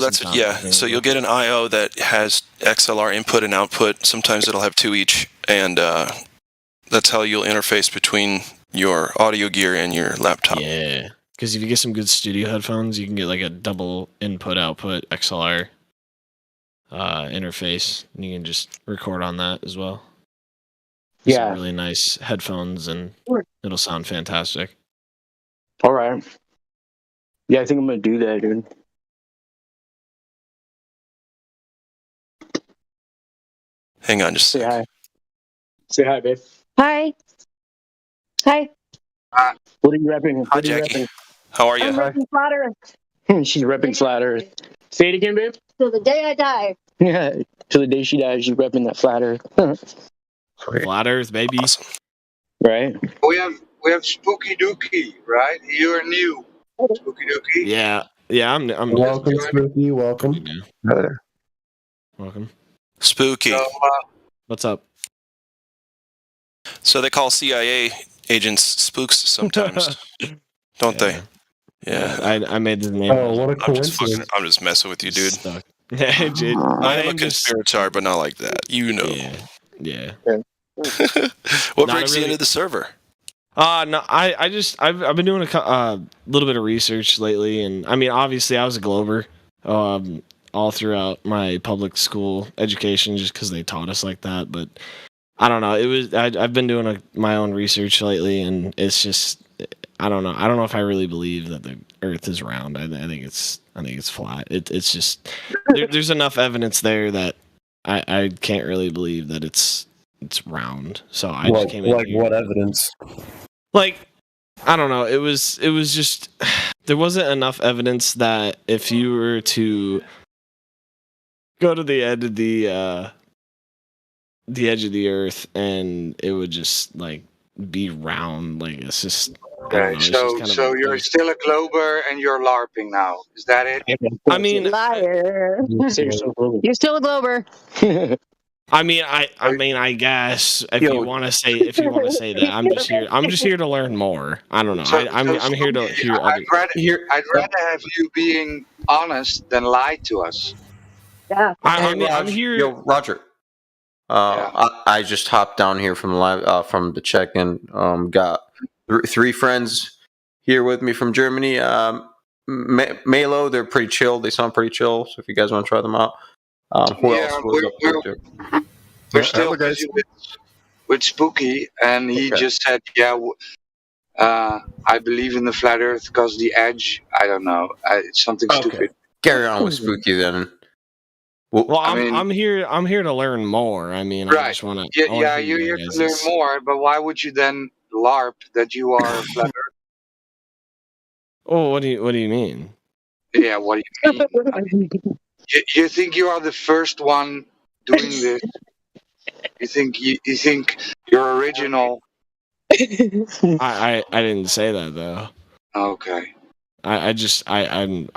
so you'll get an I/O that has XLR input and output. Sometimes it'll have 2 each, and that's how you'll interface between your audio gear and your laptop. Yeah, because if you get some good studio headphones, you can get like a double input-output XLR interface, and you can just record on that as well. Some really nice headphones, and it'll sound fantastic. All right. Yeah, I think I'm gonna do that, dude. Hang on, just say hi. Say hi, babe. Hi. Hi. What are you repping? Hi, Jackie. How are you? I'm repping Flat Earth. She's repping Flat Earth. Say it again, babe. Till the day I die. Yeah, till the day she dies, she's repping that Flat Earth. Flat Earth, baby. Awesome. Right. We have Spooky Dookie, right? You're new. Spooky Dookie. Yeah. I'm welcome, Spooky. Welcome. Welcome. Spooky. So, what's up? So they call CIA agents spooks sometimes, don't they? Yeah. I made the name. Oh, what a coincidence! I'm just messing with you, dude. Hey, dude. I am a conspirator, but not like that. You know. Yeah. What brings you into the server? No, I've been doing a little bit of research lately, and I mean, obviously, I was a Glober, all throughout my public school education, just because they taught us like that. But I don't know. I've been doing my own research lately, and it's just I don't know. I don't know if I really believe that the Earth is round. I think it's flat. It's just there's enough evidence there that I can't really believe that it's round. So I just came in like here. What evidence? Like, I don't know. It was just there wasn't enough evidence that if you were to go to the edge of the edge of the earth, and it would just like be round. Like it's just. I don't Okay, know, it's just kind so of you're still a Glober and you're LARPing now. Is that it? I mean, Liar. You're still a Glober. I mean, I guess if you want to say that, I'm just here to learn more. I don't know. I'm here to hear other. I'd rather have you being honest than lie to us. Yeah. I'm here. Yo, Roger. I just hopped down here from the live from the check-in. Got three friends here with me from Germany. Malo, they're pretty chill. They sound pretty chill. So if you guys want to try them out, who else was up there? We're still busy with Spooky, and he just said, "Yeah, I believe in the flat Earth because the edge. I don't know. It's something stupid." Carry on with Spooky then. Well, I'm here to learn more. I mean, I just want to. Yeah, you're here to learn more. But why would you then LARP that you are a flat Earth? Oh, what do you mean? Yeah, what do you mean? You think you are the first one doing this? You think you're original? I didn't say that though. Okay. I'm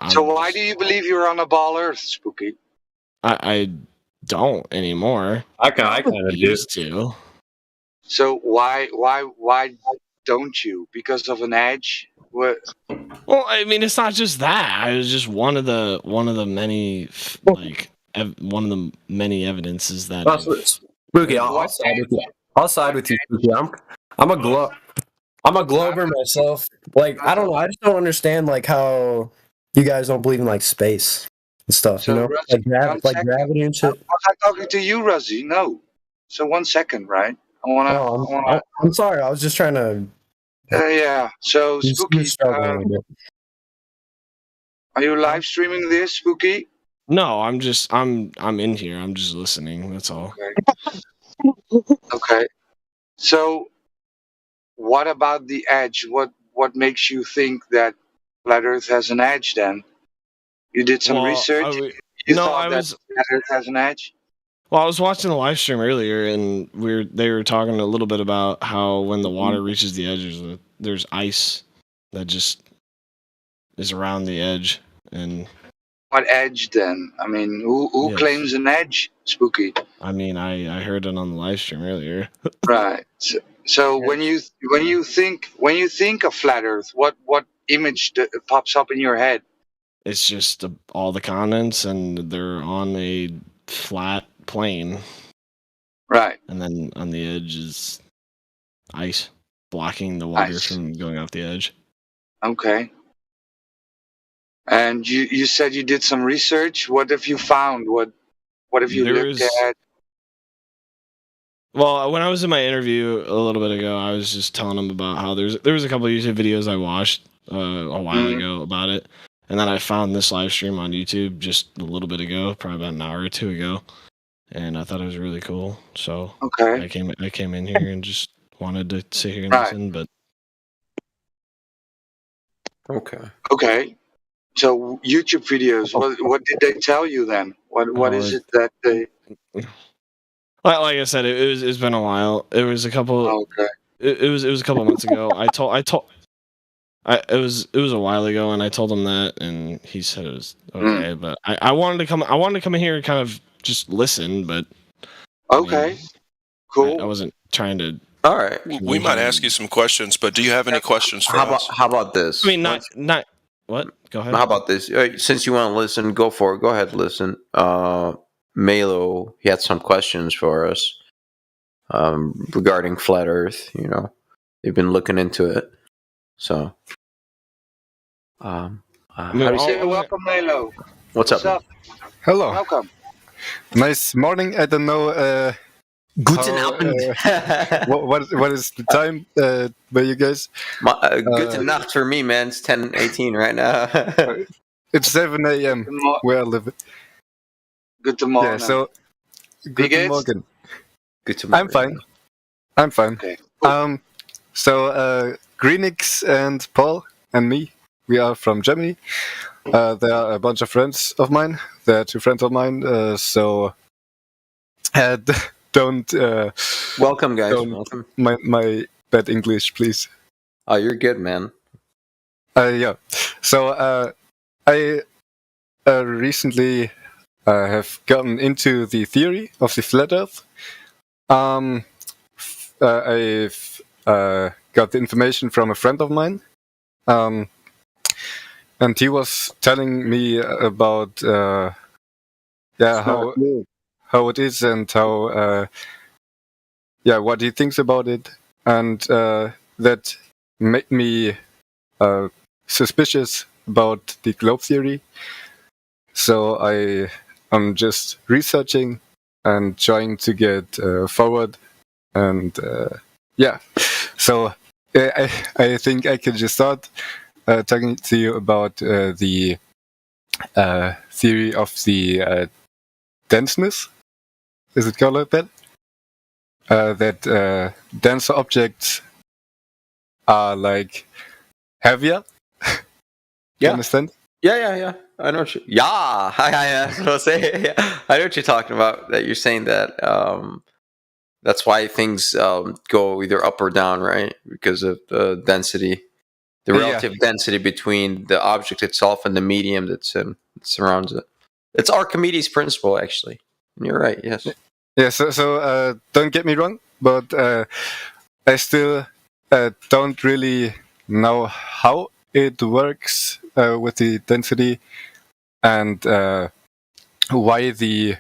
So why do you believe you're on a ball Earth, Spooky? I don't anymore. I kind of used to. So why don't you? Because of an edge? What? Well, I mean, it's not just that. It was just one of the many one of the many evidences that. Spooky, I'll side with you. I'll side with you, Spooky. I'm a Glober myself. Like, I don't know. I just don't understand like how you guys don't believe in like space and stuff. So, you know, Rusty, like gravity and shit. I'm not talking to you, Rusty. No. So 1 second, right? I'm sorry. I was just trying to. Yeah. So Spooky, are you live streaming this, Spooky? No, I'm in here. I'm just listening. That's all. Okay. So, what about the edge? What makes you think that flat Earth has an edge? Then you did some research. You thought that flat Earth has an edge. Well, I was watching the live stream earlier, and they were talking a little bit about how when the water reaches the edges, there's ice that just is around the edge. And what edge then? I mean, who claims an edge, Spooky? I mean, I heard it on the live stream earlier. Right. So when you think of flat Earth, what image pops up in your head? It's just all the continents, and they're on a flat plane. Right. And then on the edge is ice blocking the water from going off the edge. Okay. And you said you did some research. What have you found? What have you looked at? Well, when I was in my interview a little bit ago, I was just telling them about how there was a couple of YouTube videos I watched a while ago about it, and then I found this live stream on YouTube just a little bit ago, probably about an hour or two ago, and I thought it was really cool. So I came in here and just wanted to sit here and listen. But okay. So YouTube videos. What did they tell you then? What is it that they? Like I said, it's been a while. It was a couple. It was a couple months ago. It was a while ago, and I told him that, and he said it was okay. But I wanted to come. I wanted to come in here and kind of just listen. But cool. I wasn't trying to. All right. We might ask you some questions, but do you have any questions for us? How about this? I mean, not. What? Go ahead. How about this? Since you want to listen, go for it. Go ahead, listen. Malo, he had some questions for us regarding flat Earth. You know, they've been looking into it. So, welcome, Malo. What's up? Hello. Welcome. Nice morning. I don't know. Guten Abend. What is the time by you guys? Guten Nacht for me, man. It's 10:18 right now. It's 7 a.m. where I live. Good morning. Yeah, so good morning. Good morning. I'm fine. Okay. So Greenix and Paul and me, we are from Germany. there are a bunch of friends of mine. There are two friends of mine. So don't. Welcome, guys. Don't Welcome. my bad English, please. Oh, you're good, man. Yeah. So I recently have gotten into the theory of the flat Earth. I've got the information from a friend of mine, and he was telling me about how it is and how what he thinks about it, and that made me suspicious about the globe theory. So I am just researching and trying to get forward, and so I think I can just start talking to you about the theory of the denseness. Is it called like that? That denser objects are like heavier. You understand? Yeah. I know what you. Yeah, that's what I was saying. Yeah. I know what you're talking about. That you're saying that that's why things go either up or down, right? Because of the density, the relative density between the object itself and the medium that surrounds it. It's Archimedes' principle, actually. And you're right. Yes. Yeah. So don't get me wrong, but I still don't really know how it works with the density and why the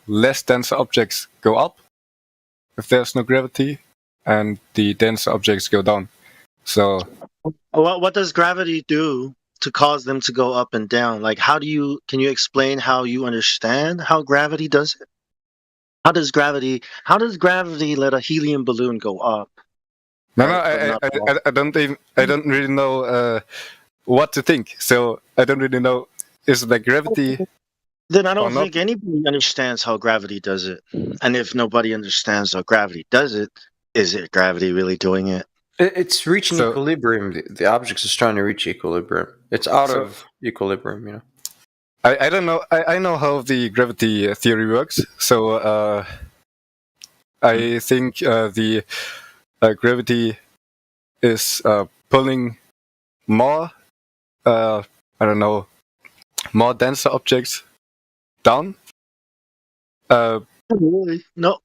less dense objects go up if there's no gravity, and the dense objects go down. So, what does gravity do to cause them to go up and down? Like, can you explain how you understand how gravity does it? How does gravity let a helium balloon go up? No, I don't really know what to think. So I don't really know. Is it like gravity? Then I don't think anybody understands how gravity does it. And if nobody understands how gravity does it, is it gravity really doing it? It's reaching equilibrium. The object is trying to reach equilibrium. It's out of equilibrium, you know. I don't know. I know how the gravity theory works. So I think the gravity is pulling more, more denser objects down. Really? No.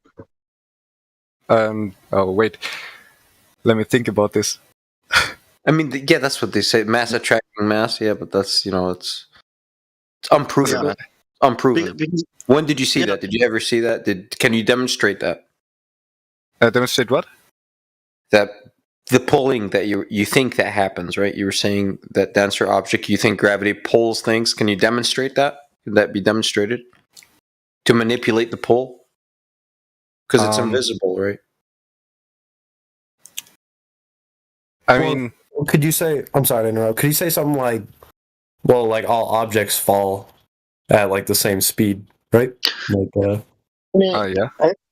Wait. Let me think about this. I mean, that's what they say. Mass attracting mass. Yeah, but that's it's unproven. Yeah. Unproven. When did you see that? Did you ever see that? Can you demonstrate that? Demonstrate what? That the pulling that you think that happens, right? You were saying that denser object, you think gravity pulls things. Can you demonstrate that? Could that be demonstrated? To manipulate the pull? Because it's invisible, right? I mean, could you say? I'm sorry to interrupt. Could you say something like, "Well, like all objects fall at like the same speed, right?" Like, yeah.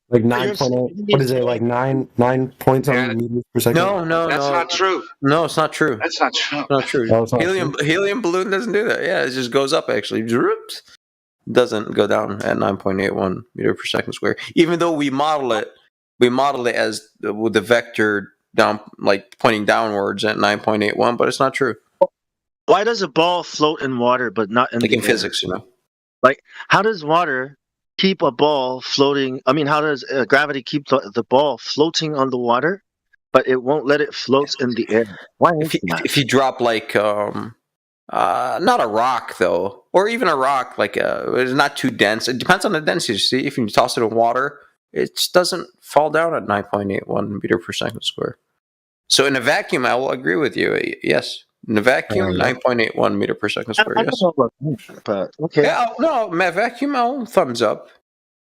Like 9.8. What is it? Like 9 points on meters per second? No. That's not true. No, it's not true. That's not true. Not true. Oh, it's not helium balloon doesn't do that. Yeah, it just goes up actually. Doesn't go down at 9.81 meter per second square. Even though we model it as with the vector down, like pointing downwards at 9.81, but it's not true. Why does a ball float in water but not in like the in air? Physics, you know? Like, how does water keep a ball floating? I mean, how does gravity keep the ball floating on the water, but it won't let it float in the air? Why is that? If you drop like not a rock though, or even a rock like it's not too dense. It depends on the density. See, if you toss it in water, it just doesn't fall down at 9.81 meter per second square. So in a vacuum, I will agree with you. Yes, in a vacuum, 9.81 meter per second square. I Yes. don't know about that, but okay. Yeah, no, vacuum. I'll thumbs up.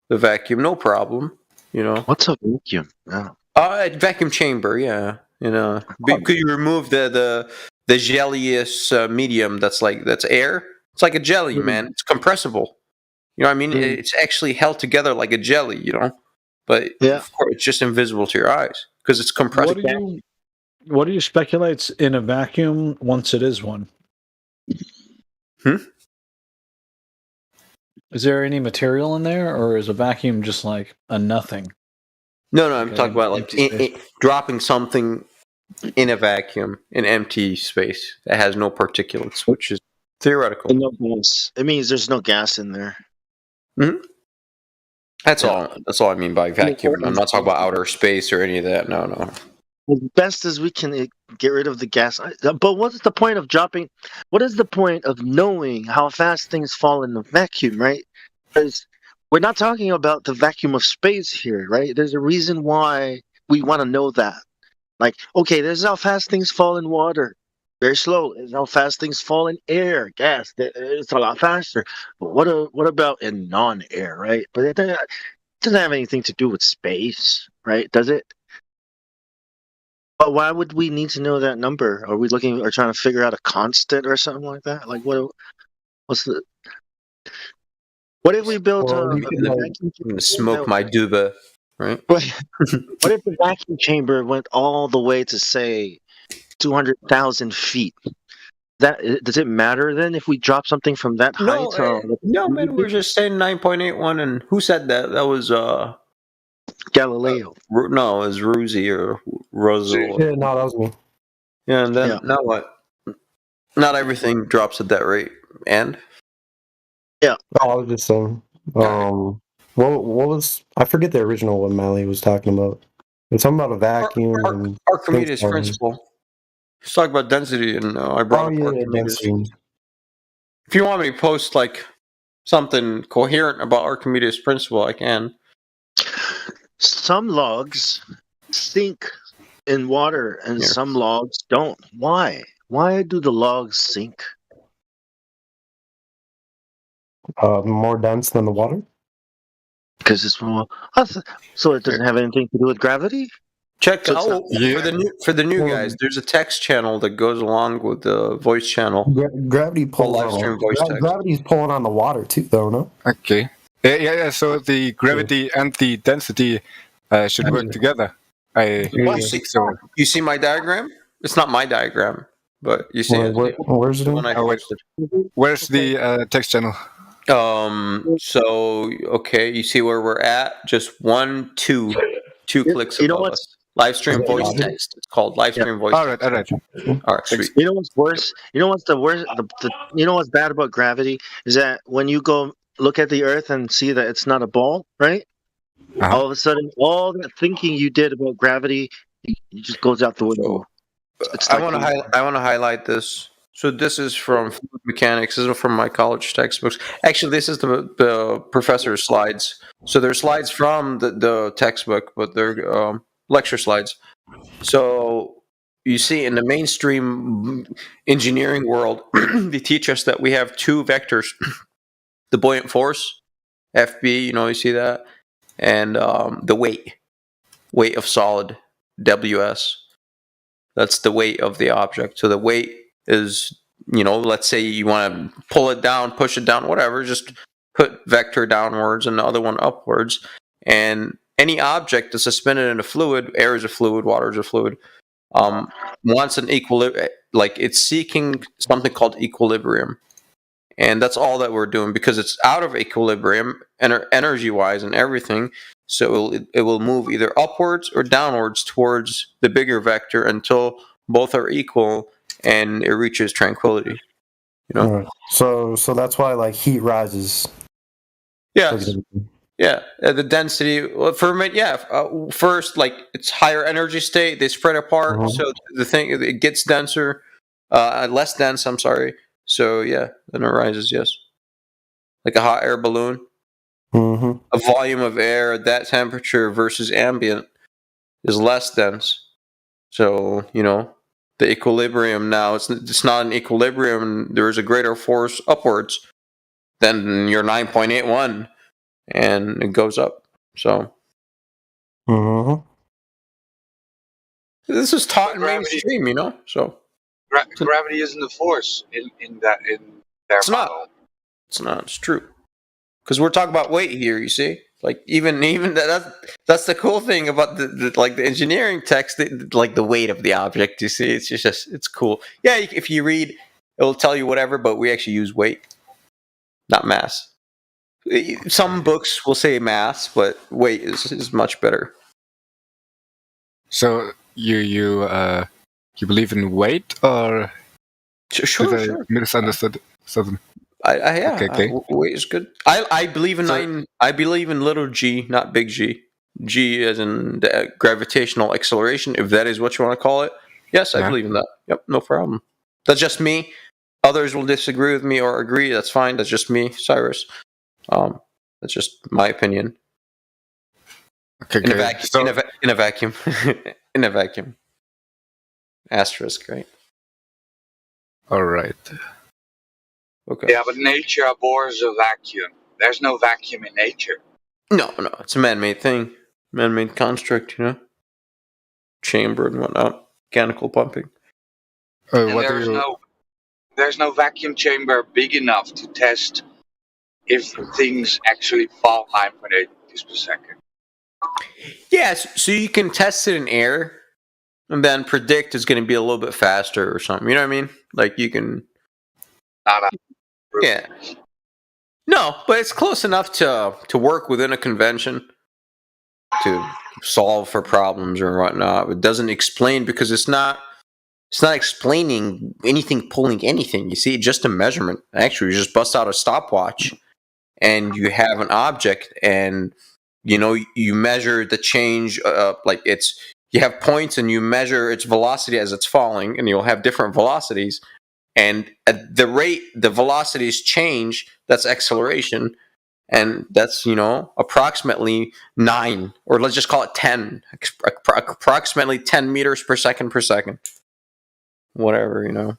The vacuum, no problem. You know. What's a vacuum? Oh. Vacuum chamber. Yeah, could you remove the jellyous medium that's air? It's like a jelly, man. It's compressible. You know what I mean? It's actually held together like a jelly, But of course, it's just invisible to your eyes because it's compressed. What do you speculate's in a vacuum once it is one? Is there any material in there, or is a vacuum just like a nothing? No, I'm talking about like dropping something in a vacuum, in empty space that has no particulates, which is theoretical. No gas. It means there's no gas in there. Mm-hmm. That's all. That's all I mean by vacuum. I'm not talking about outer space or any of that. No. As best as we can get rid of the gas. But what is the point of dropping? What is the point of knowing how fast things fall in the vacuum, right? Because we're not talking about the vacuum of space here, right? There's a reason why we want to know that. Like, okay, there's how fast things fall in water. Very slow. There's how fast things fall in air, gas. It's a lot faster. But what about in non-air, right? But it doesn't have anything to do with space, right? Does it? But why would we need to know that number? Are we looking or trying to figure out a constant or something like that? Like what if we built I'm gonna smoke my duba, right? What if the vacuum chamber went all the way to say 200,000 feet? Does it matter then if we drop something from that height? No, man. We're just saying 9.81, and who said that? That was Galileo. No, it was Ruzi or Rosa. Yeah, no, that was me. Yeah, and then now what? Not everything drops at that rate, and yeah. I was just saying. What was? I forget the original one Mally was talking about. It's something about a vacuum. and Archimedes principle. Let's talk about density, and I brought up Archimedes. density. If you want me to post like something coherent about Archimedes principle, I can. Some logs sink in water, and some logs don't. Why? Why do the logs sink? More dense than the water? Because it's more. So it doesn't have anything to do with gravity? Check out for the new guys. There's a text channel that goes along with the voice channel. Gravity pulls live stream voice text. Gravity's pulling on the water too, though. No. Okay. Yeah. So the gravity and the density should work together. I think so. You see my diagram? It's not my diagram, but you see it. Where's it? When I posted. Where's the text channel? So okay, you see where we're at? Just two clicks above us. Live stream voice text. It's called live stream voice text. All right, sweet. You know what's worse? You know what's the worst? You know what's bad about gravity is that when you go look at the Earth and see that it's not a ball, right? All of a sudden, all that thinking you did about gravity, it just goes out the window. I want to highlight this. So this is from fluid mechanics. This is from my college textbooks. Actually, this is the professor's slides. So they're slides from the textbook, but they're lecture slides. So you see in the mainstream engineering world, they teach us that we have two vectors. The buoyant force, FB, you see that? And the weight of solid, WS. That's the weight of the object. So the weight is, let's say you want to pull it down, push it down, whatever, just put vector downwards and the other one upwards. And any object that's suspended in a fluid, air is a fluid, water is a fluid, wants an equilibrium, like it's seeking something called equilibrium. And that's all that we're doing because it's out of equilibrium energy-wise and everything. So it will move either upwards or downwards towards the bigger vector until both are equal and it reaches tranquility. Right. So that's why like heat rises. Yes. Yeah. The density first, like it's higher energy state. They spread apart. So the thing, it gets denser, less dense. I'm sorry. So yeah, then it rises. Yes. Like a hot air balloon. A volume of air at that temperature versus ambient is less dense. So, the equilibrium now, it's not an equilibrium. There is a greater force upwards than your 9.81, and it goes up. So, this is taught in mainstream, So, gravity isn't a force in their it's model. not. It's not. It's true. Because we're talking about weight here, you see, like even that's the cool thing about the engineering text, like the weight of the object. You see, it's cool. Yeah, if you read It'll tell you whatever, but we actually use weight, not mass. Some books will say mass, but weight is much better. So you believe in weight, or sure, did I misunderstood something? Yeah, Okay. Weight is good. I believe in I believe in little g, not big G. G as in the gravitational acceleration, if that is what you want to call it. Yes, I believe in that. Yep, no problem. That's just me. Others will disagree with me or agree. That's fine. That's just me, Cyrus. That's just my opinion. Okay, in a vacuum. In a vacuum. Asterisk, right? All right. Okay. Yeah, but nature abhors a vacuum. There's no vacuum in nature. No, it's a man-made thing, man-made construct. Chamber and whatnot, mechanical pumping. And there's no vacuum chamber big enough to test if things actually fall 9.8 meters per second. Yes, so you can test it in air and then predict it's going to be a little bit faster or something. You know what I mean? Like you can. Yeah. No, but it's close enough to work within a convention to solve for problems or whatnot. It doesn't explain because it's not explaining anything, pulling anything. You see, just a measurement. Actually, you just bust out a stopwatch and you have an object and you measure the change, you have points and you measure its velocity as it's falling, and you'll have different velocities. And at the rate the velocities change, that's acceleration. And that's, approximately 9, or let's just call it 10, approximately 10 meters per second. Whatever,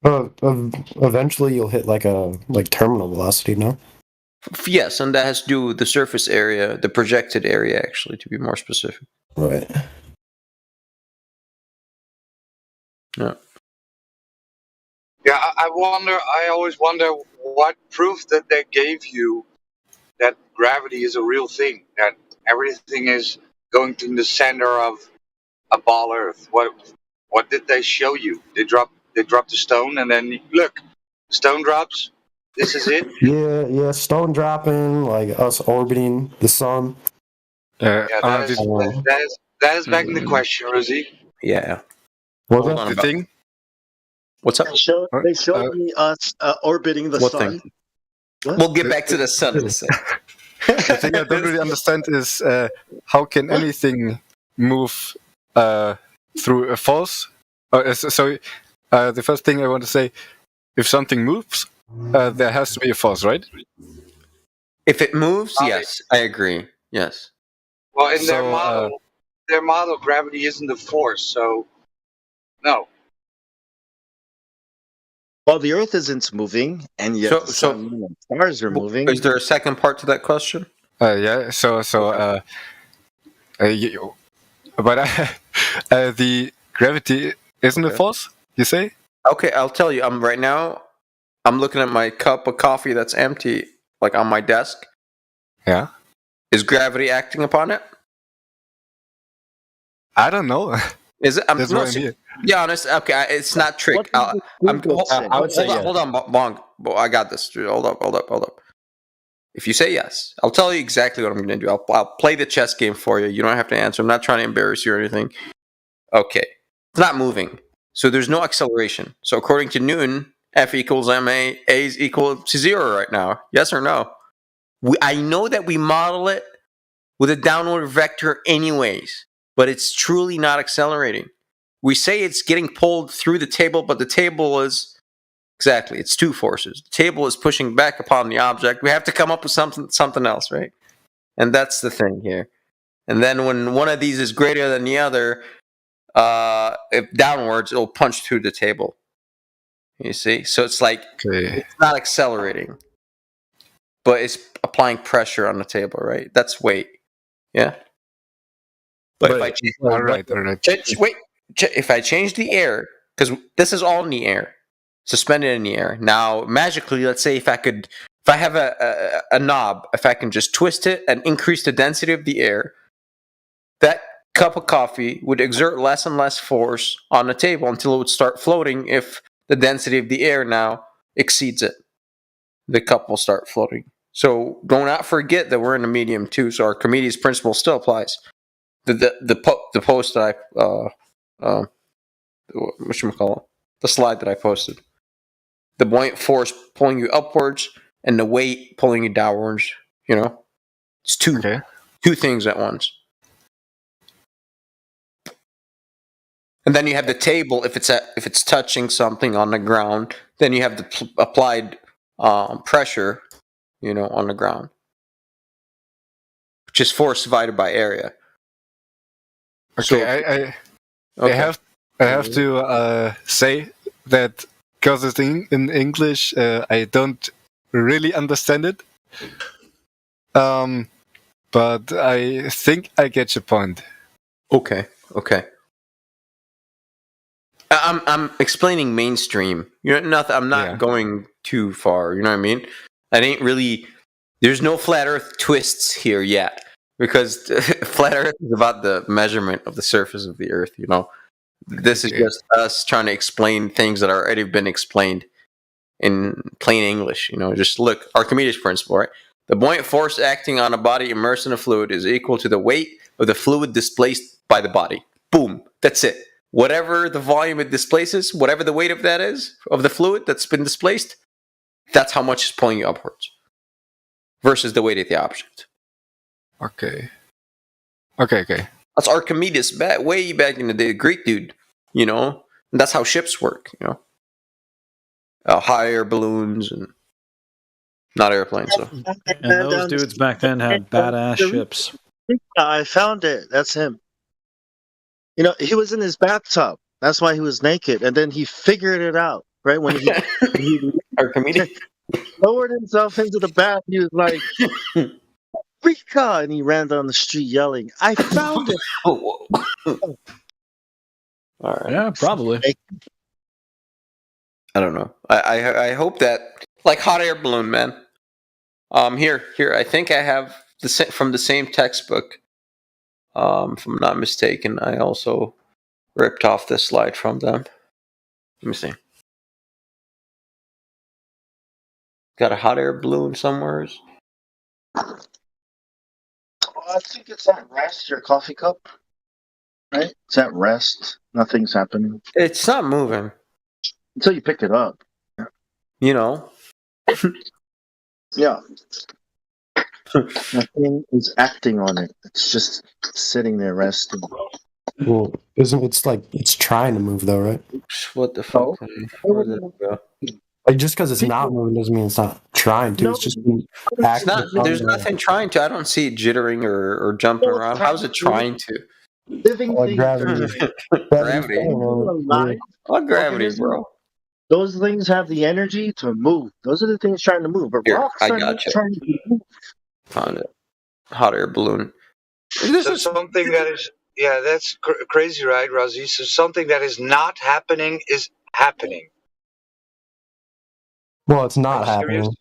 Eventually you'll hit like terminal velocity, no? Yes, and that has to do with the surface area, the projected area, actually, to be more specific. Right. Yeah. Yeah, I always wonder what proof that they gave you that gravity is a real thing, that everything is going to the center of a ball Earth. What did they show you? They dropped the stone, and then look, stone drops. This is it. Yeah, stone dropping, like us orbiting the sun. That is begging the question, Rosie. Yeah. What's Hold on the about- thing? What's up? They showed me us orbiting the What sun. thing? We'll get back to the sun in a second. The thing I don't really understand is how can anything move through a force? The first thing I want to say, if something moves, there has to be a force, right? If it moves, yes, I agree. Yes. Well, in their model, gravity isn't a force, so no. Well, the Earth isn't moving, and yet the sun and stars are moving. Is there a second part to that question? Yeah. The gravity isn't a force, you say? Okay, I'll tell you. Right now, I'm looking at my cup of coffee that's empty, like on my desk. Yeah. Is gravity acting upon it? I don't know. Is it? That's why I'm here. Be honest. Okay, it's not trick. Hold on, Bong. I got this. Dude. Hold up. If you say yes, I'll tell you exactly what I'm going to do. I'll play the chess game for you. You don't have to answer. I'm not trying to embarrass you or anything. Okay. It's not moving. So there's no acceleration. So according to Newton, F equals ma, A is equal to 0 right now. Yes or no? I know that we model it with a downward vector anyways, but it's truly not accelerating. We say it's getting pulled through the table, but the table is... Exactly, it's two forces. The table is pushing back upon the object. We have to come up with something else, right? And that's the thing here. And then when one of these is greater than the other, if downwards, it'll punch through the table. You see? So it's like, It's not accelerating, but it's applying pressure on the table, right? That's weight. Yeah? But if I change... All right. If I change the air, because this is all in the air, suspended in the air. Now, magically, let's say if I have a knob, if I can just twist it and increase the density of the air, that cup of coffee would exert less and less force on the table until it would start floating if the density of the air now exceeds it. The cup will start floating. So do not forget that we're in a medium too. So Archimedes' principle still applies. The post that the slide that I posted. The buoyant force pulling you upwards and the weight pulling you downwards. You know, it's two things at once. And then you have the table if it's touching something on the ground. Then you have the applied pressure, you know, on the ground, which is force divided by area. Okay, I have to say that because it's in English, I don't really understand it. But I think I get your point. Okay. I'm explaining mainstream. You know, I'm not going too far. You know what I mean? I ain't really. There's no flat Earth twists here yet, because flat Earth is about the measurement of the surface of the Earth. You know, this is just us trying to explain things that are already been explained in plain English. You know, just look, Archimedes' principle, right? The buoyant force acting on a body immersed in a fluid is equal to the weight of the fluid displaced by the body. Boom. That's it. Whatever the volume it displaces, whatever the weight of that is, of the fluid that's been displaced, that's how much is pulling you upwards. Versus the weight of the object. Okay. That's Archimedes way back in the day, Greek dude. You know? And that's how ships work, you know? Hot air balloons and not airplanes. So. And those dudes back then had badass ships. I found it. That's him. You know, he was in his bathtub. That's why he was naked. And then he figured it out, right? When he Archimedes lowered himself into the bath, he was like, Eureka! And he ran down the street yelling, I found it. All right. Yeah, probably. I don't know. I hope that, like hot air balloon, man. Here. I think I have from the same textbook. If I'm not mistaken, I also ripped off this slide from them. Let me see. Got a hot air balloon somewhere. I think it's at rest, your coffee cup. Right? It's at rest. Nothing's happening. It's not moving. Until you pick it up. You know? Yeah. Nothing is acting on it. It's just sitting there resting. Well, isn't it's like it's trying to move though, right? What the fuck? Where did it go? Like just because it's not moving doesn't mean it's not trying to. No. It's just It's not, there's nothing trying to. I don't see it jittering or jumping around. How's it trying to? Living things. gravity. Gravity. What gravity, bro? Those things have the energy to move. Those are the things trying to move. But Here, rocks I are not gotcha. trying to move. Found it. Hot air balloon. So something that is, that's crazy, right, Razi? So something that is not happening is happening. Well, it's not Are you serious? happening,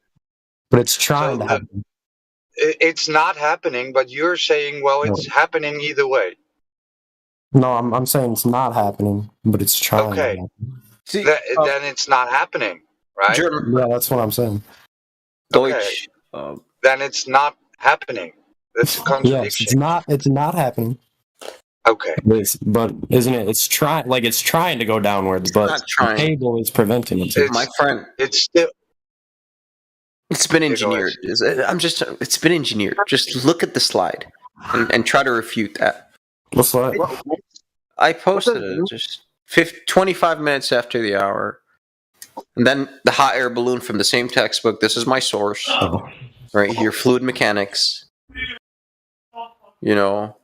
but it's trying to happen. It's not happening, but you're saying, well, it's happening either way. No, I'm saying it's not happening, but it's trying. Okay. To happen. See, Then it's not happening, right? Yeah, that's what I'm saying. Deutsch. Then it's not happening. That's a Yes, contradiction. it's not happening. Okay. But isn't it? It's trying to go downwards, but not trying. the table is preventing it. My friend, it's still. It's been engineered. It's been engineered. Just look at the slide and try to refute that. What's that? I posted it just 25 minutes after the hour. And then the hot air balloon from the same textbook. This is my source. Right here, fluid mechanics. You know,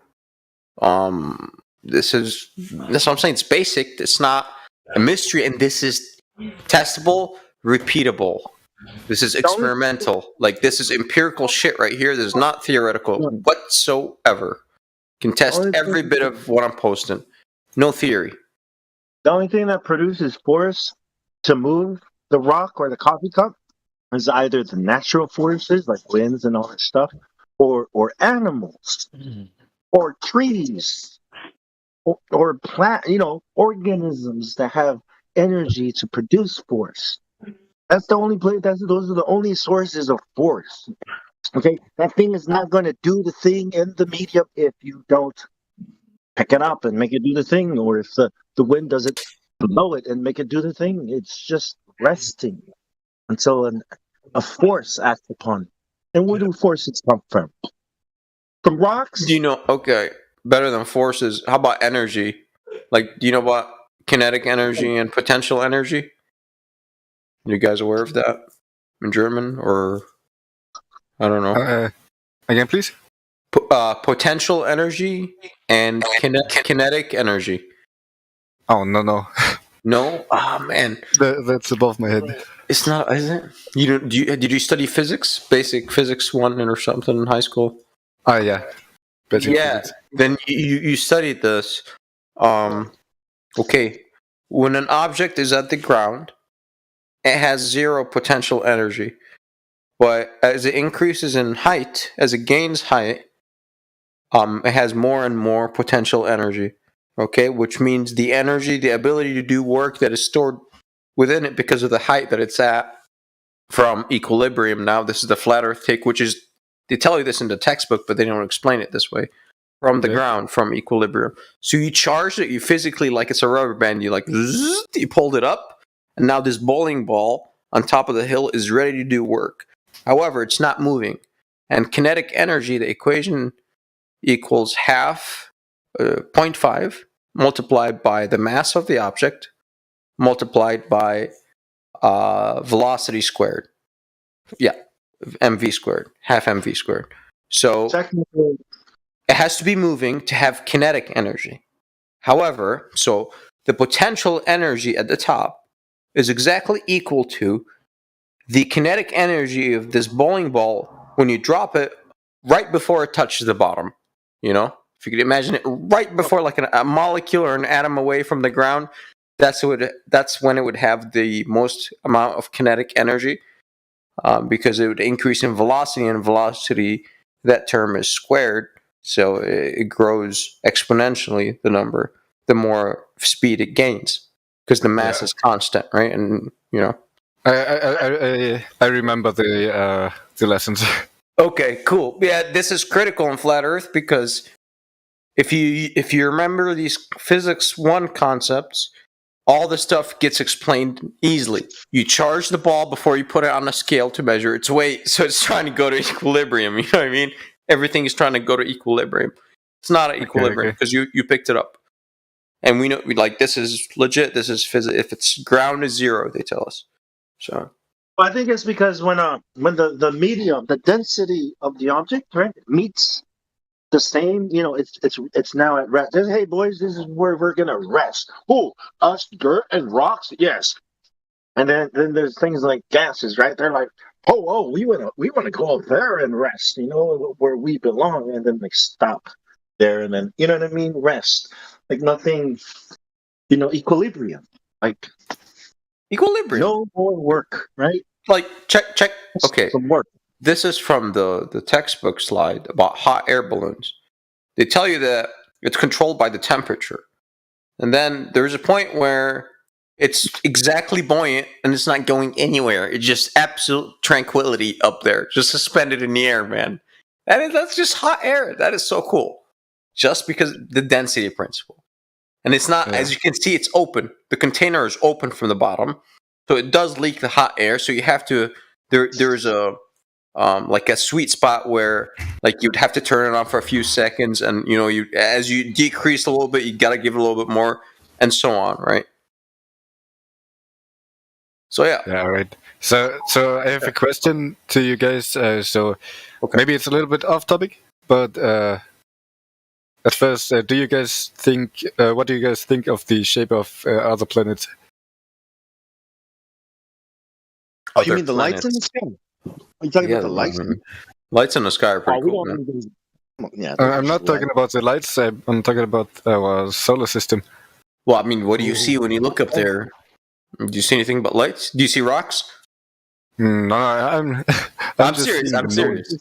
that's what I'm saying. It's basic. It's not a mystery, and this is testable, repeatable. This is experimental. Like, this is empirical shit right here. This is not theoretical whatsoever. Can test every bit of what I'm posting. No theory. The only thing that produces force to move the rock or the coffee cup is either the natural forces like winds and all that stuff, or animals, or trees, or plant, organisms that have energy to produce force. That's the only place. Those are the only sources of force. Okay, that thing is not going to do the thing in the medium if you don't pick it up and make it do the thing, or if the wind doesn't blow it and make it do the thing. It's just resting until a force acts upon it. And where do forces come from? From rocks? Do you know? Okay, better than forces. How about energy? Like, do you know about kinetic energy and potential energy? You guys aware of that in German, or I don't know? Again, please. Potential energy and kinetic energy. Oh no. No? Oh man, that's above my head. It's not, is it? You don't? Did you study physics, basic physics 1 or something in high school? Oh yeah, basic physics. Then you studied this. Okay, when an object is at the ground, it has 0 potential energy, but as it increases in height, as it gains height, it has more and more potential energy. Okay, which means the energy, the ability to do work that is stored within it because of the height that it's at from equilibrium. Now, this is the flat Earth take, which is, they tell you this in the textbook, but they don't explain it this way. From the ground, from equilibrium. So you charged it, you physically, like it's a rubber band, you like, zzz, you pulled it up, and now this bowling ball on top of the hill is ready to do work. However, it's not moving. And kinetic energy, the equation equals half 0.5 multiplied by the mass of the object multiplied by velocity squared. Yeah, mv squared, half mv squared. So technically, it has to be moving to have kinetic energy. However, so the potential energy at the top is exactly equal to the kinetic energy of this bowling ball when you drop it right before it touches the bottom. You know, if you could imagine it right before, like a molecule or an atom away from the ground, that's when it would have the most amount of kinetic energy, because it would increase in velocity, and velocity, that term is squared, so it grows exponentially, the number, the more speed it gains, because the mass is constant, right? And you know, I remember the lessons. Okay, cool. Yeah, this is critical in flat Earth, because if you remember these physics 1 concepts, all the stuff gets explained easily. You charge the ball before you put it on a scale to measure its weight, so it's trying to go to equilibrium. You know what I mean? Everything is trying to go to equilibrium. It's not at equilibrium because you picked it up, and we know, like, this is legit. This is physics. If it's ground is 0, they tell us. So. Well, I think it's because when the medium, the density of the object, right, meets the same, you know, it's now at rest. Hey boys, this is where we're gonna rest. Who? Us, dirt and rocks? Yes. And then there's things like gases, right? They're like, oh, we wanna go up there and rest, you know, where we belong, and then they stop there, and then, you know what I mean? Rest. Like nothing, you know, equilibrium. Like equilibrium. No more work, right? Like check. Okay. Some work. This is from the textbook slide about hot air balloons. They tell you that it's controlled by the temperature. And then there's a point where it's exactly buoyant and it's not going anywhere. It's just absolute tranquility up there, just suspended in the air, man. That's just hot air. That is so cool. Just because the density principle. And it's not, as you can see, it's open. The container is open from the bottom. So it does leak the hot air. So you have to, there's a, like a sweet spot where, like, you'd have to turn it on for a few seconds, and you know, as you decrease a little bit, you gotta give it a little bit more, and so on, right? So yeah, right. So I have a question to you guys. Maybe it's a little bit off topic, but at first, do you guys think? What do you guys think of the shape of other planets? Oh, you mean the lights in the sky? Are you talking about the lights? Lights in the sky are pretty cool, man. Yeah, I'm not talking about the lights. I'm talking about our solar system. Well, I mean, what do you see when you look up there? Do you see anything but lights? Do you see rocks? No, I'm serious. I'm serious.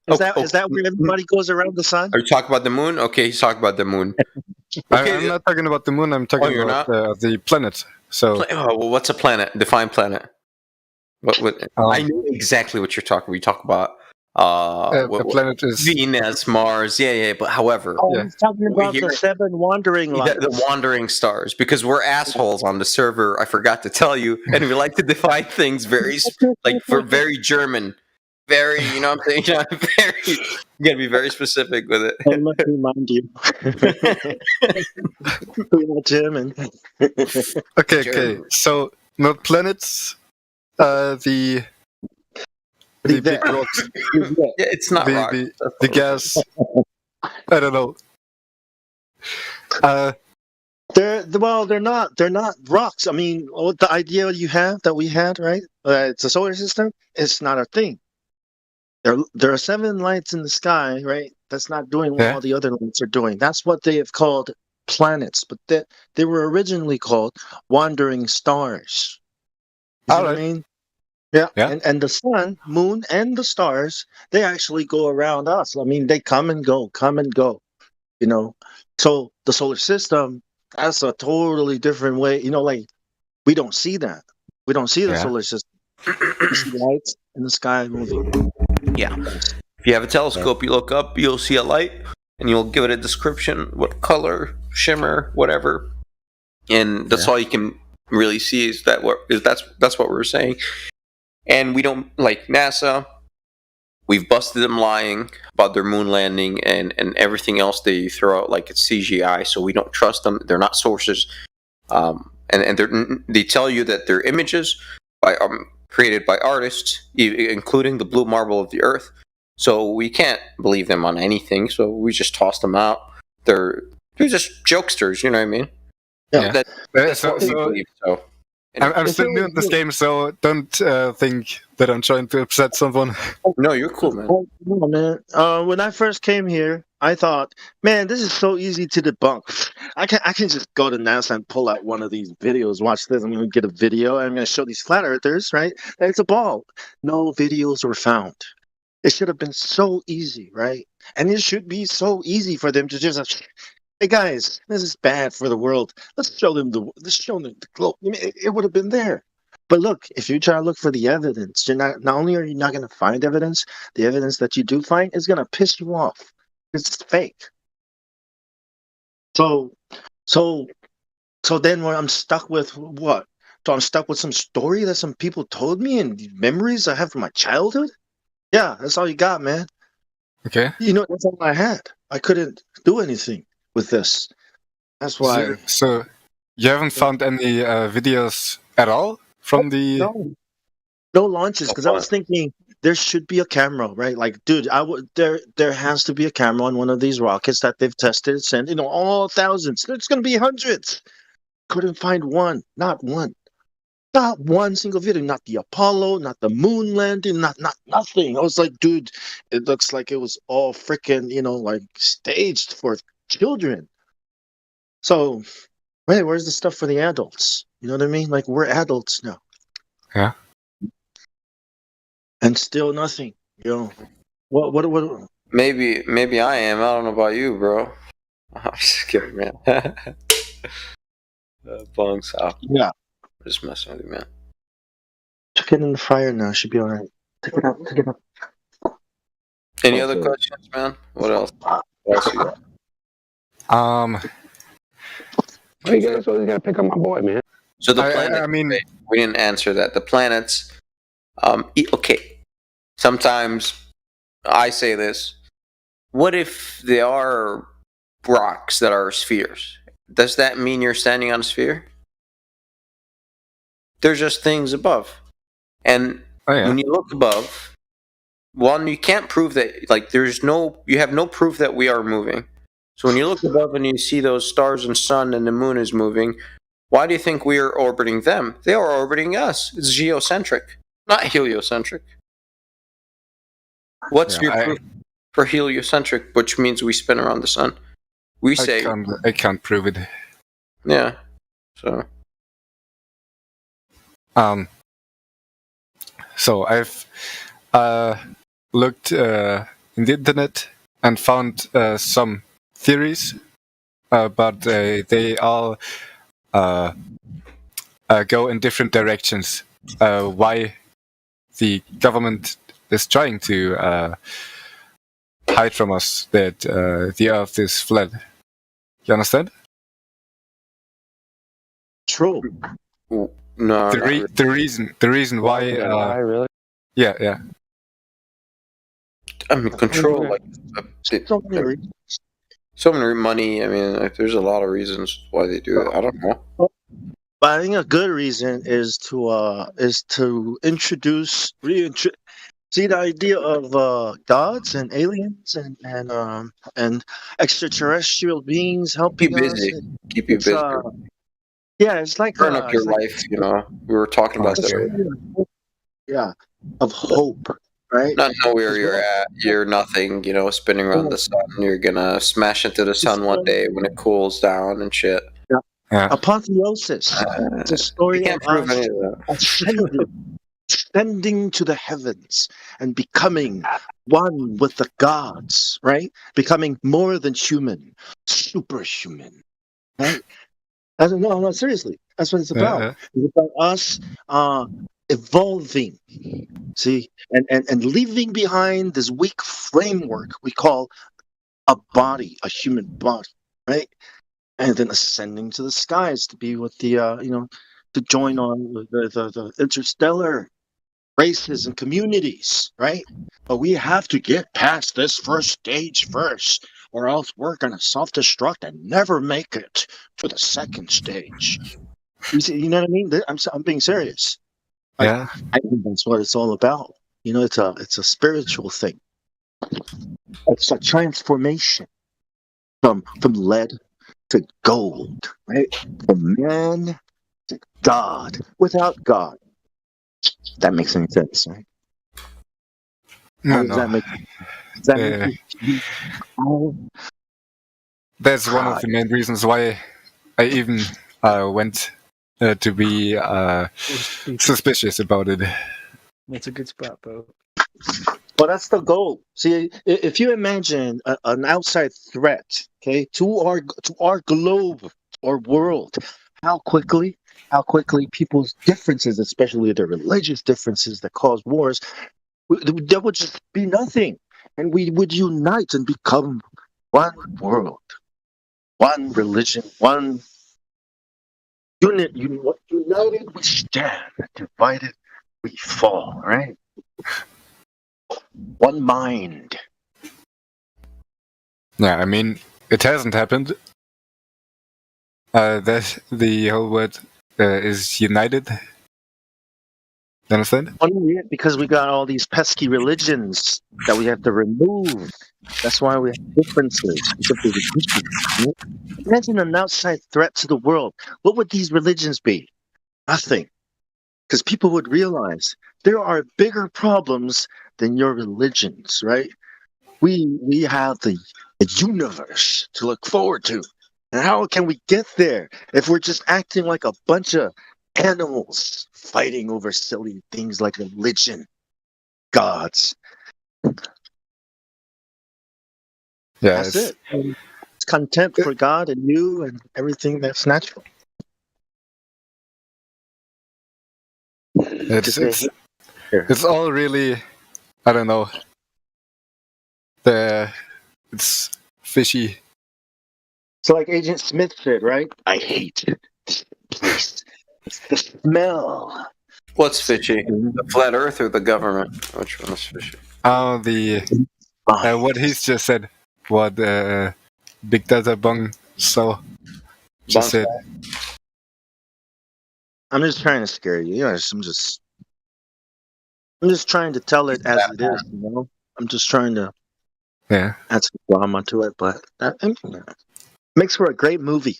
Is that where everybody goes around the sun? Are you talking about the moon? Okay, he's talking about the moon. Okay. I'm not talking about the moon. I'm talking about the planet. So, well, what's a planet? Define planet. I know exactly what you're talking about. You talk about a planet is Venus, Mars. Yeah. But however, he's talking about the 7 wandering lights. The wandering stars, because we're assholes on the server. I forgot to tell you, and we like to define things very very German. Very, you know what I'm saying? You gotta be very specific with it. I must remind you. We're not German. Okay. So, not planets. The big rocks. Yeah, it's not rock. The gas. I don't know. They're not rocks. I mean, the idea that we had, right? It's a solar system. It's not a thing. There are 7 lights in the sky, right? That's not doing what all the other lights are doing. That's what they have called planets, but they were originally called wandering stars. You see what I mean? Yeah. And the sun, moon, and the stars, they actually go around us. I mean, they come and go. You know, so the solar system, that's a totally different way. You know, like we don't see that. We don't see the solar system. We see lights in the sky moving. Yeah. If you have a telescope, you look up, you'll see a light, and you'll give it a description, what color, shimmer, whatever, and that's all you can really see. That's what we're saying. And we don't, like NASA, we've busted them lying about their moon landing and everything else they throw out like it's CGI, so we don't trust them. They're not sources. And they tell you that they're images created by artists, including the blue marble of the earth. So we can't believe them on anything, so we just toss them out. They're just jokesters, you know what I mean? Yeah. That's what we believe, so. I'm still new in this game, so don't think that I'm trying to upset someone. No, you're cool, man. No, man. When I first came here, I thought, man, this is so easy to debunk. I can just go to NASA and pull out one of these videos. Watch this. I'm going to get a video. I'm going to show these flat earthers, right? And it's a ball. No videos were found. It should have been so easy, right? And it should be so easy for them to just, hey guys, this is bad for the world. Let's show them the globe. I mean, it would have been there. But look, if you try to look for the evidence, not only are you not going to find evidence, the evidence that you do find is going to piss you off. It's fake. So then I'm stuck with what? So I'm stuck with some story that some people told me and memories I have from my childhood? Yeah, that's all you got, man. Okay. You know, that's all I had. I couldn't do anything with this. That's why. So you haven't found any videos at all from the... No launches, because I was thinking there should be a camera, right? Like, dude, there has to be a camera on one of these rockets that they've tested, sent, all thousands. There's going to be hundreds. Couldn't find one, not one. Not one single video, not the Apollo, not the moon landing, not nothing. I was like, dude, it looks like it was all freaking, like staged for children. So, hey, where's the stuff for the adults? You know what I mean? Like, we're adults now. Yeah. And still nothing. What? Maybe I am. I don't know about you, bro. I'm just kidding, man. Bongs out. Yeah. Just messing with you, man. Took it in the fire now. Should be alright. Take it out. Any other questions, man? What else? What else you got? Why you guys always gotta pick on my boy, man? So the planet. We didn't answer that. The planets. Okay. Sometimes I say this. What if they are rocks that are spheres? Does that mean you're standing on a sphere? They're just things above. And when you look above, one, you can't prove that, like, you have no proof that we are moving. So when you look above and you see those stars and sun and the moon is moving, why do you think we are orbiting them? They are orbiting us. It's geocentric, not heliocentric. What's your proof for heliocentric, which means we spin around the sun? We say... I can't prove it. Yeah. So... So I've looked in the internet and found some theories, but they all go in different directions. Why the government is trying to hide from us that the Earth is flat. You understand? True. No, the reason why. Really? Yeah. I mean, control, like so many money. I mean, like, there's a lot of reasons why they do it. I don't know. But I think a good reason is to introduce, see the idea of gods and aliens and extraterrestrial beings helping Keep you busy. us. Keep you busy. Yeah, it's like turn up your life. You know, we were talking about that. Yeah, of hope, right? Not know where you're at. You're nothing. You know, spinning around the sun. You're gonna smash into the sun one day when it cools down and shit. Yeah. Apotheosis. It's a story can't of prove us any of that. ascending to the heavens and becoming one with the gods, right? Becoming more than human, superhuman, right? No, seriously. That's what it's about. It's about us evolving, see, and leaving behind this weak framework we call a body, a human body, right? And then ascending to the skies to be with the, to join on with the interstellar races and communities, right? But we have to get past this first stage first, or else we're going to self-destruct and never make it to the second stage. You know what I mean? I'm being serious. Yeah. I think that's what it's all about. You know, it's a spiritual thing. It's a transformation from lead to gold, right? From man to God. Without God. If that makes any sense, right? No. That's one of the main reasons why I even went to be suspicious about it. That's a good spot, Bo. Well, that's the goal. See, if you imagine an outside threat, okay, to our globe or world, how quickly people's differences, especially their religious differences that cause wars, there would just be nothing, and we would unite and become one world, one religion, one unit. United we stand, divided we fall. Right? One mind. Yeah, I mean, it hasn't happened. That the whole world is united. You understand? Because we got all these pesky religions that we have to remove. That's why we have differences. Imagine an outside threat to the world. What would these religions be? Nothing. Because people would realize there are bigger problems than your religions, right? We have the universe to look forward to. And how can we get there if we're just acting like a bunch of animals fighting over silly things like religion, gods? Yeah, that's it. It's contempt for God and you and everything that's natural. It's all really, I don't know. It's fishy. So like Agent Smith said, right? I hate this place. It's the smell. What's fishy? The flat Earth or the government? Which one is fishy? Oh, what he's just said. What Big Data Bong so just said. I'm just trying to scare you. I'm just trying to tell it as it is. You know, I'm just trying to add some drama to it, but that makes for a great movie.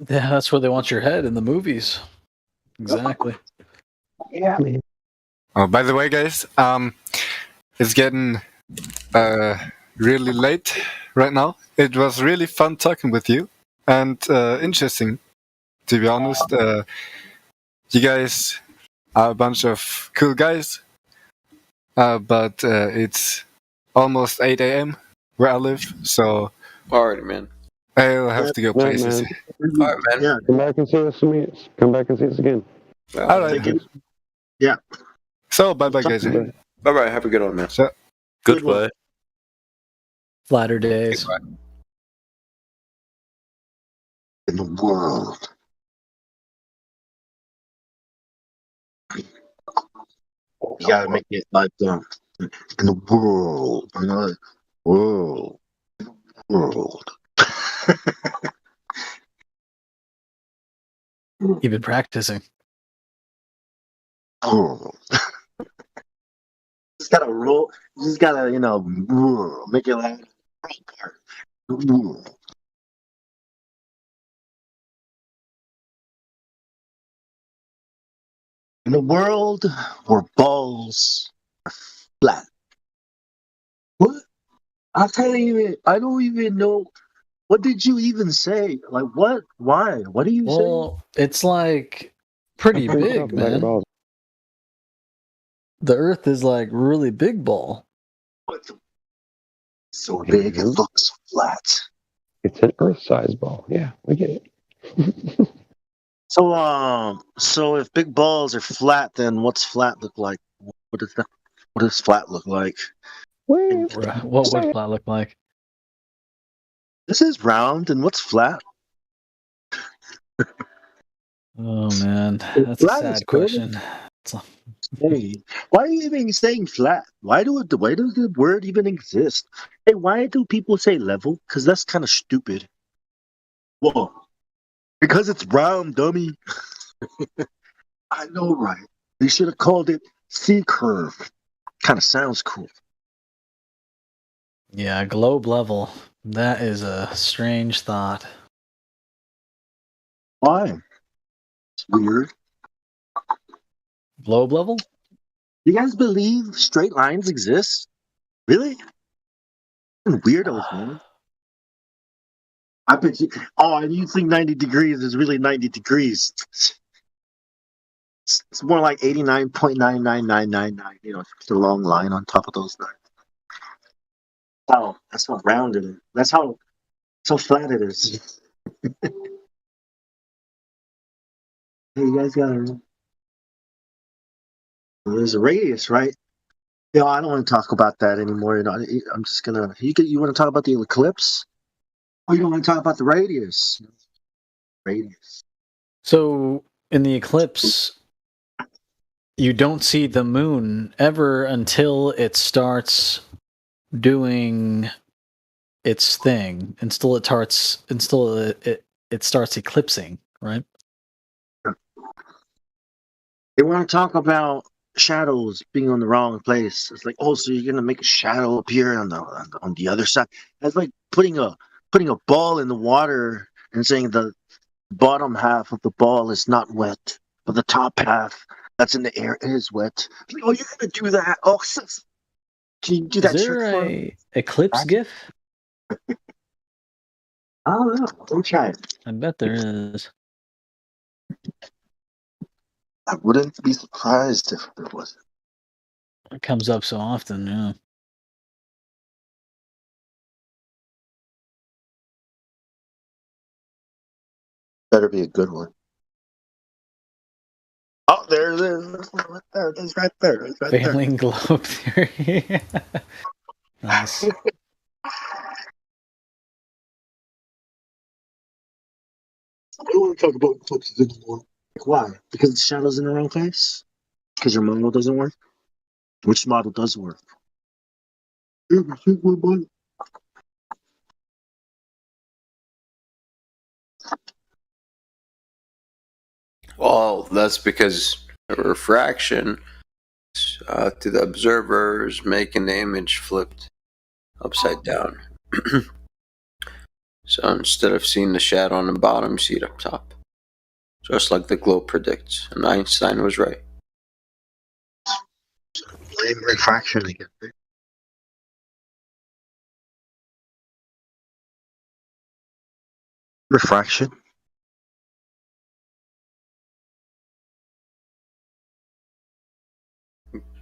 Yeah, that's where they want your head in the movies. Exactly. Yeah, man. Oh, by the way, guys, it's getting really late right now. It was really fun talking with you and interesting, to be honest. You guys are a bunch of cool guys, but it's almost 8 a.m. where I live, so... Alright, man. I'll have to go Yeah, places. man. All right, man. Yeah. Come back and see us. Come back and see us again. All right. Yeah. So, bye-bye, guys. Bye-bye. Have a good one, man. So, Goodbye. Flatter days. In the world. You gotta make it like in the world. You know, world. World. You've been practicing. World. Just gotta roll. You just gotta, make it like world. In a world where balls are flat. What? I don't even know. What did you even say? Like, what? Why? What do you say? Well, it's like pretty big, man. The Earth is like really big ball. So big it looks flat. It's an Earth-sized ball. Yeah, we get it. So if big balls are flat, then what's flat look like? What does flat look like? What would flat look like? This is round, and what's flat? Oh man, that's a Flat is sad question. Hey, why are you even saying flat? Why does the word even exist? Hey, why do people say level? Because that's kind of stupid. Whoa. Because it's round, dummy. I know, right? They should have called it C curve. Kind of sounds cool. Yeah, globe level. That is a strange thought. Why? It's weird. Globe level? You guys believe straight lines exist? Really? Weirdos, man. I bet you. Oh, and you think 90 degrees is really 90 degrees? It's more like 89.99999. It's a long line on top of those nines. That's how round it is. That's how flat it is. Hey, you guys gotta. There's a radius, right? I don't want to talk about that anymore. I'm just gonna. You want to talk about the eclipse? Or you don't want to talk about the radius? Radius. So in the eclipse, you don't see the moon ever until it starts doing its thing, until it starts eclipsing, right? They want to talk about shadows being on the wrong place. It's like, oh, so you're gonna make a shadow appear on the other side. That's like putting a ball in the water and saying the bottom half of the ball is not wet, but the top half that's in the air is wet. Like, oh, you're gonna do that? Oh, can you do that? Is there a eclipse GIF? I don't know. Don't try it. I bet there is. I wouldn't be surprised if there wasn't. It comes up so often, yeah. Better be a good one. Oh, there it is. Right there. It's right there. It's right Failing globe theory. Nice. I don't want to talk about eclipses anymore. Why? Because the shadow's in the wrong place? Because your model doesn't work? Which model does work? Well, that's because refraction to the observers making the image flipped upside down. So instead of seeing the shadow on the bottom, you see it up top. Just like the globe predicts. And Einstein was right. Blame refraction again. Refraction?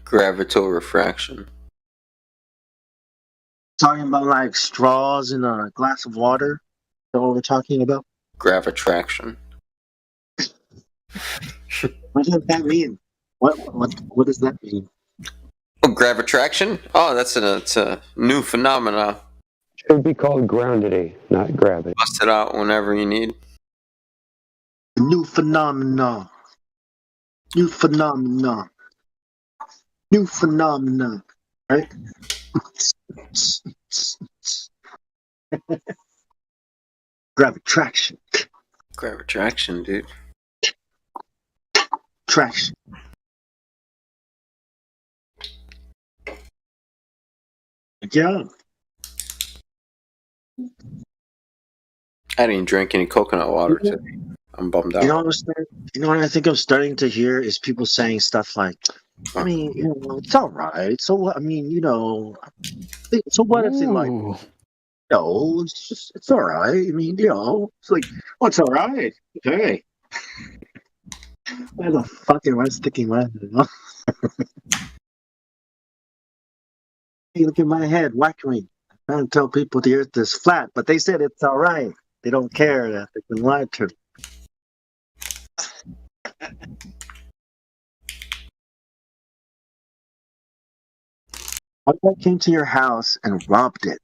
Gravitol refraction. Talking about like straws in a glass of water that what we're talking about? Gravitraction. What does that mean? What does that mean? Oh, gravitraction? Oh, it's a new phenomenon. It would be called groundity, not gravity. Bust it out whenever you need. New phenomenon. New phenomenon. New phenomenon. Right? Gravitraction. Gravitraction, dude. Traction. Yeah. I didn't drink any coconut water today. I'm bummed out. You know what I think I'm starting to hear is people saying stuff like, I mean, it's all right. So what? I mean, so what if they like, no, it's all right. I mean, it's like, oh, it's all right. Okay. Why the fuck am I sticking my head? Hey, look at my head, whack me. I'm trying to tell people the earth is flat, but they said it's all right. They don't care that they've been lied to. What if I came to your house and robbed it?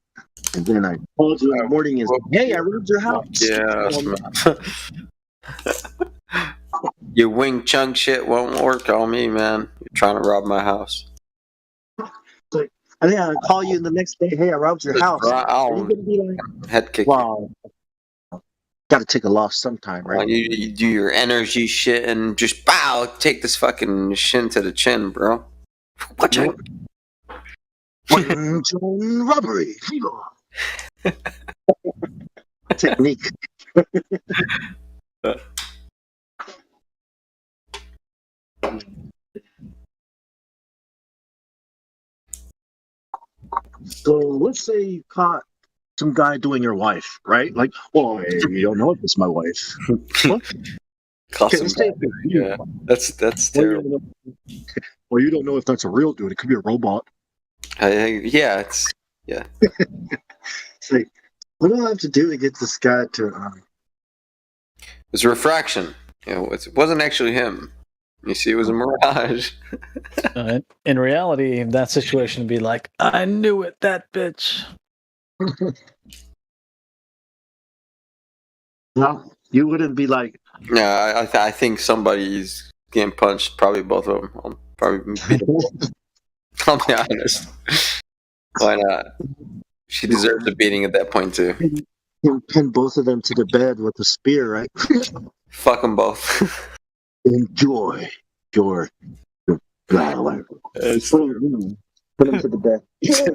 And then I called you in the morning and said, hey, I robbed your house. Yeah, your Wing Chun shit won't work on me, man. You're trying to rob my house. And then I call you the next day, hey, I robbed your house. Are you gonna be like, head kick? Wow. Got to take a loss sometime, right? You do your energy shit and just take this fucking shin to the chin, bro. Watch out. Robbery. Technique. So let's say you caught some guy doing your wife, right? Like, well, you don't know if it's my wife. Yeah, that's terrible. Well, you don't know if that's a real dude. It could be a robot. Yeah, it's. It's like, what do I have to do to get this guy to? It's refraction. It wasn't actually him. You see, it was a mirage. In reality, in that situation would be like, I knew it, that bitch. No, you wouldn't be like. No, I think somebody's getting punched. Probably both of them. I'll probably beat them. I'll be honest. Why not? She deserves a beating at that point too. Pin both of them to the bed with a spear, right? Fuck them both. Enjoy your battle. Put them to the bed. Yeah,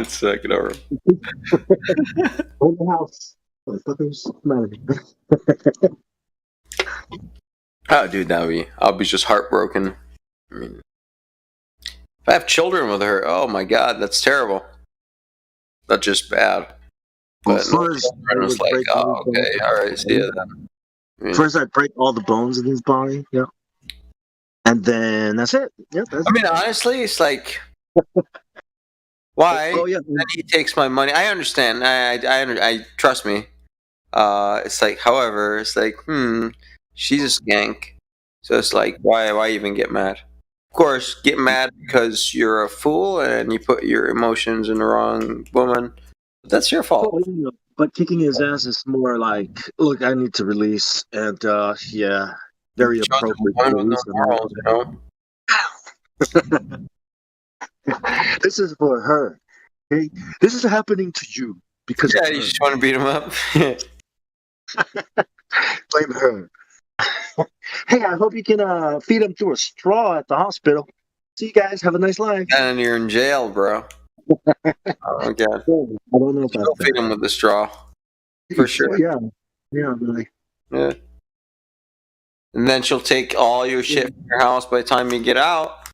it's fucking over. Own the house. Motherfuckers, Oh, dude, I'll be just heartbroken. I mean, if I have children with her, oh my god, that's terrible. That's just bad. But first, I was like, oh, okay, all right, see ya then. First, I'd break all the bones in his body, and then that's it. Yeah, I mean, honestly, it's like, why? Oh, yeah. Then he takes my money. I understand. I trust me. It's like, however, it's like, she's a skank, so it's like, why even get mad? Of course, get mad because you're a fool and you put your emotions in the wrong woman. But that's your fault. Oh, but kicking his ass is more like, look, I need to release, and very appropriate. This is for her. Okay, this is happening to you because you just want to beat him up. Blame her. Hey, I hope you can feed him through a straw at the hospital. See you guys. Have a nice life. And you're in jail, bro. Oh god. I don't know about that. Feed him with the straw. For sure. Yeah, really. Yeah. And then she'll take all your shit from your house by the time you get out.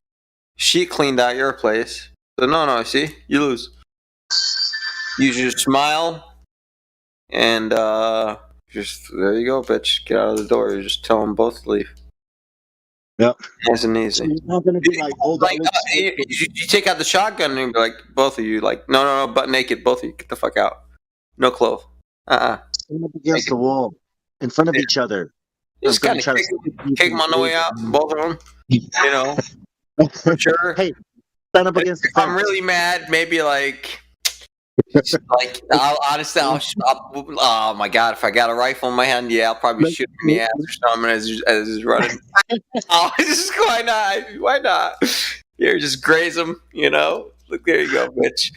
She cleaned out your place. So no, see? You lose. You just smile and just there you go, bitch. Get out of the door. You just tell them both to leave. Yep. Nice and easy. It's not gonna be like, you take out the shotgun and be like, both of you, like, no, butt naked, both of you, get the fuck out. No clothes. stand up against the wall in front of each other. You just kind of kick them on the way out, both of them. You know, sure. Hey, stand up against the fence. I'm really mad. Maybe like I'll oh my god, if I got a rifle in my hand, yeah, I'll probably shoot him in the ass or something as he's running. Oh, just why not? Why not? Here, just graze him. You know, look, there you go, bitch.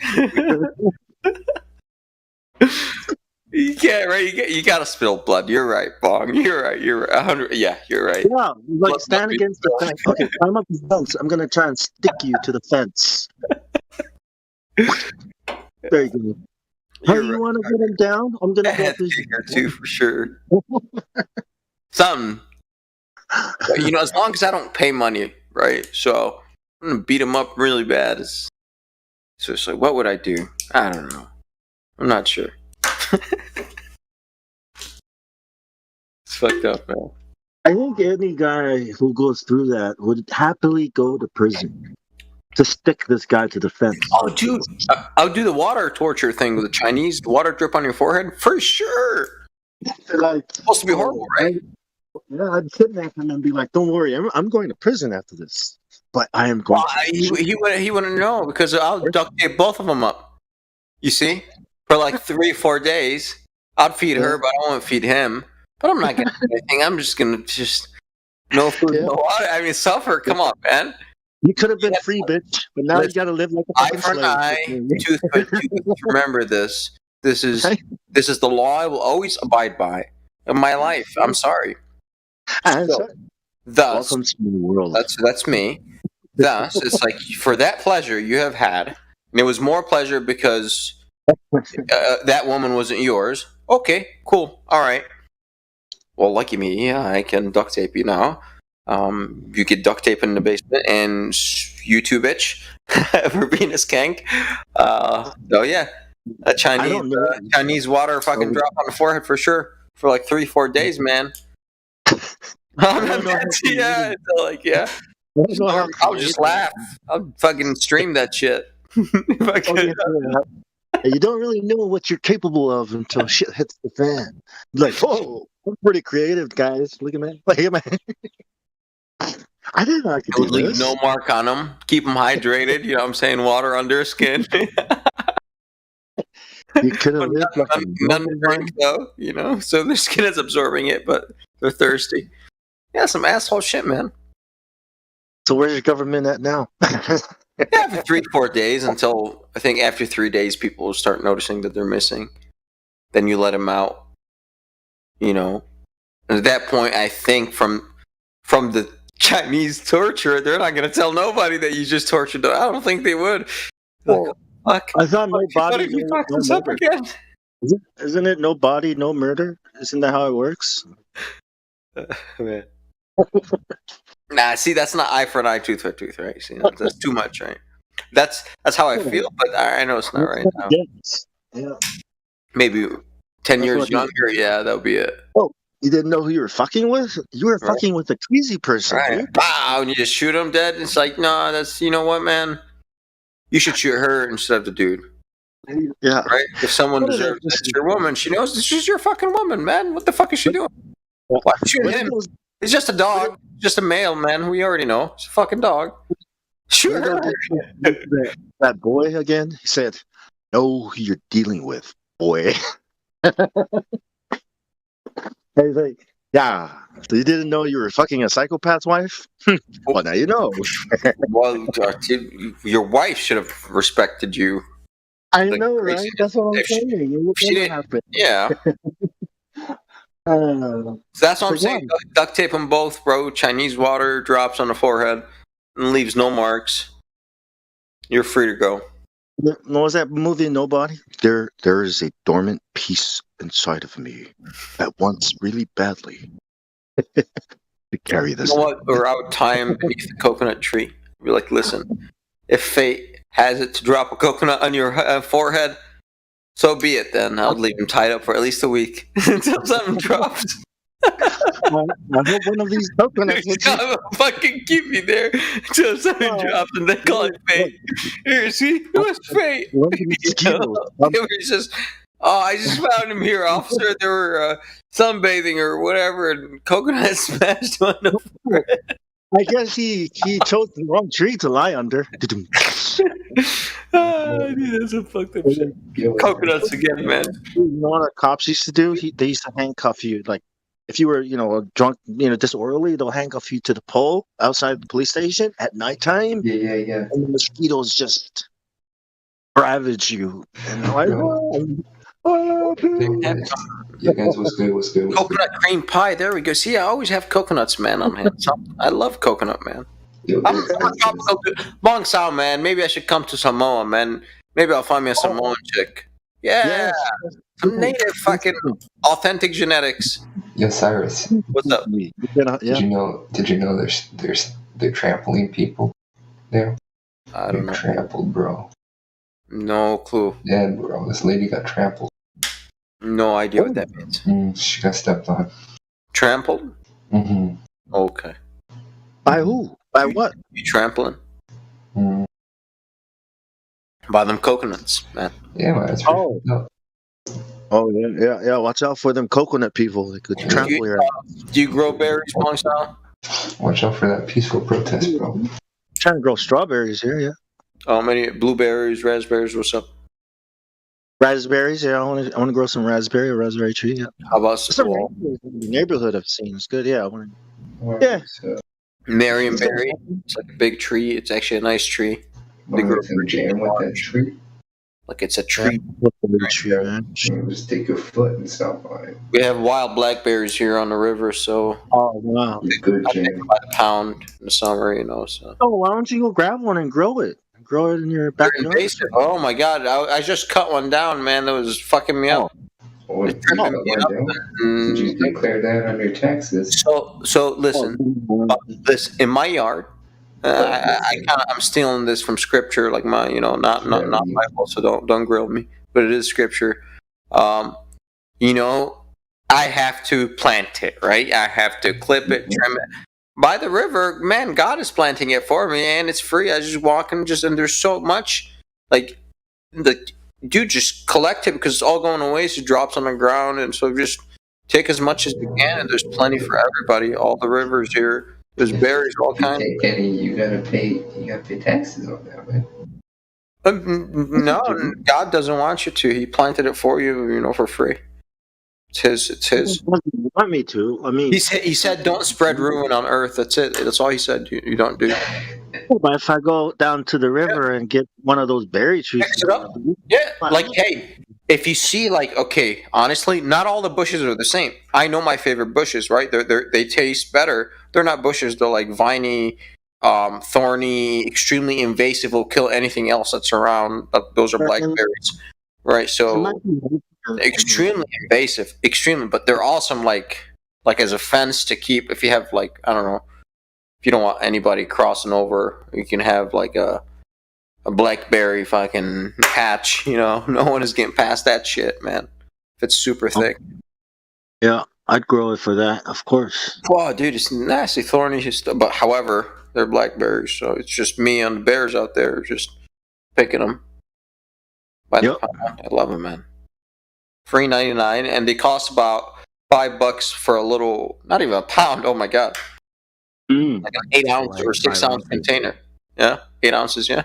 You can't, right? You got to spill blood. You're right, Bong. You're right. You're right. 100. Yeah, you're right. Yeah, like stand against the fence. Okay, climb up the fence. I'm gonna try and stick you to the fence. Very good. Hey, you want to get him down? I'm gonna go here too for sure. Something. But, you know, as long as I don't pay money, right? So I'm gonna beat him up really bad. So it's like, what would I do? I don't know. I'm not sure. It's fucked up, man. I think any guy who goes through that would happily go to prison to stick this guy to the fence. Oh, dude, I'll do the water torture thing with the Chinese. Water drip on your forehead for sure. Like, it's supposed to be horrible, right? Yeah, I'd kidnap him and be like, "Don't worry, I'm going to prison after this." But I am going. He wouldn't know because I'll duct tape both of them up. You see, for like 3-4 days. I'd feed her, but I won't feed him. But I'm not gonna do anything. I'm just gonna no food, no water. I mean, suffer. Come on, man. You could have been free, bitch, but now you got to live like a eye for an eye, tooth for tooth. Remember this. This is the law I will always abide by in my life. I'm sorry. So, thus, welcome to the world. That's me. Thus, it's like for that pleasure you have had, and it was more pleasure because that woman wasn't yours. Okay, cool, all right. Well, lucky me, yeah, I can duct tape you now. You could duct tape in the basement, and you too, bitch, for being a skank. So yeah, a Chinese water fucking drop on the forehead for sure for like 3-4 days, man. Yeah, like yeah. I'll just laugh. I'll fucking stream that shit. You don't really know what you're capable of until shit hits the fan. Like, whoa, I'm pretty creative, guys. Look at me. Look at me. I didn't know I could do leave this. No mark on them. Keep them hydrated. You know what I'm saying? Water under skin. You could have lived like none to drink though, you know. So their skin is absorbing it, but they're thirsty. Yeah, some asshole shit, man. So where's your government at now? Yeah, for 3-4 days until I think after 3 days people will start noticing that they're missing. Then you let them out. You know, and at that point, I think from the Chinese torture, they're not going to tell nobody that you just tortured them. I don't think they would. Well, fuck. I thought no body. We fucked this up again. Isn't it no body, no murder? Isn't that how it works? Man. Nah, see, that's not eye for an eye, tooth for tooth, right? See, that's too much, right? That's how I feel, but I know it's not right now. Yeah. Maybe 10 years younger, yeah, that would be it. Oh, you didn't know who you were fucking with? You were fucking with a crazy person. Right. Dude. Wow, and you just shoot him dead? It's like, no, that's, you know what, man? You should shoot her instead of the dude. Yeah. Right? If someone deserves it, it's your woman. She knows this is your fucking woman, man. What the fuck is she doing? Why shoot him? It's just a dog. Just a male, man. We already know. It's a fucking dog. Shoot her. That boy again, he said, know who you're dealing with, boy. He's like, yeah. So you didn't know you were fucking a psychopath's wife? Well, now you know. Well, your wife should have respected you. I know, right? That's what I'm saying. She didn't. Yeah. So that's what I'm saying. Duct tape them both, bro. Chinese water drops on the forehead and leaves no marks. You're free to go. What was that movie, Nobody? There is a dormant piece inside of me that wants really badly to carry this. You know what? Or I would tie him beneath the coconut tree. Be like, listen, if fate has it to drop a coconut on your forehead, so be it then. I'll leave him tied up for at least a week until something drops. I hope one of these coconuts fucking keep me there until something drops and then call it fate. Here, see? It was fate. It was just Oh, I just found him here, officer. They were sunbathing or whatever, and coconut smashed on the forehead. I guess he chose the wrong tree to lie under. Dude, that's some fucked up shit. Coconuts again, man. You know what our cops used to do? They used to handcuff you. Like, if you were, drunk, disorderly, they'll handcuff you to the pole outside the police station at nighttime. Yeah. And the mosquitoes just ravage you. And they're like, Yeah, guys, what's good? Coconut cream pie. There we go. See, I always have coconuts, man, on hand. I love coconut, man. I'm a tropical dude. Long Sao, man. Maybe I should come to Samoa, man. Maybe I'll find me a Samoan chick. Yeah. Some native fucking authentic genetics. Yo, Cyrus. What's up? Did you know they're trampling people there? I don't know. Trampled, bro. No clue. Yeah, bro. This lady got trampled. No idea what that means. She got stepped on. Trampled? Mm-hmm. Okay. By who? By what? You trampling? By them coconuts, man. Yeah, man. It's Oh yeah. Watch out for them coconut people. They could trample your ass. Do you grow berries, Long Sao? Watch out for that peaceful protest, bro. I'm trying to grow strawberries here, yeah. Oh, many blueberries, raspberries. What's up? Raspberries, yeah. I want to grow some raspberry tree. Yeah. How about some neighborhood I've seen? It's good. Yeah, Yeah. Marionberry. It's like a big tree. It's actually a nice tree. They grow jam with that tree. Like it's a tree. Just take your foot and stop on it. We have wild blackberries here on the river, so oh wow, good I take them by the pound in the summer, so. Oh, why don't you go grab one and grow it? Grow it in your backyard. Oh my god, I just cut one down, man. That was fucking me up. Did you declare that on your taxes? So listen, in my yard, I'm stealing this from scripture, like my, not Bible, so don't grill me, but it is scripture. I have to plant it, right? I have to clip it, trim it. By the river, man, God is planting it for me, and it's free. I just walk and there's so much, dude, just collect it because it's all going to waste. It drops on the ground, and so just take as much as you can, and there's plenty for everybody. All the rivers here, there's berries, all kinds. Kenny, you gotta pay taxes on that, man. No, God doesn't want you to. He planted it for you, for free. It's his. He doesn't want me to. I mean, he said, "Don't spread ruin on earth." That's it. That's all he said. You don't do. But if I go down to the river and get one of those berry trees, mix it up. Yeah, hey, if you see, okay, honestly, not all the bushes are the same. I know my favorite bushes, right? They taste better. They're not bushes. They're like viney, thorny, extremely invasive. Will kill anything else that's around. Those are blackberries, right? So. Extremely invasive, but they're awesome. Like as a fence to keep. If you have I don't know, if you don't want anybody crossing over, you can have a blackberry fucking patch. No one is getting past that shit, man. If it's super thick. Yeah, I'd grow it for that, of course. Wow, dude, it's nasty, thorny stuff. But however, they're blackberries, so it's just me and the bears out there just picking them. By the pound. I love them, man. Free 99, and they cost about $5 for a little, not even a pound. Oh my god, like an 8 ounce or 6 ounce container. Yeah, 8 ounces. Yeah,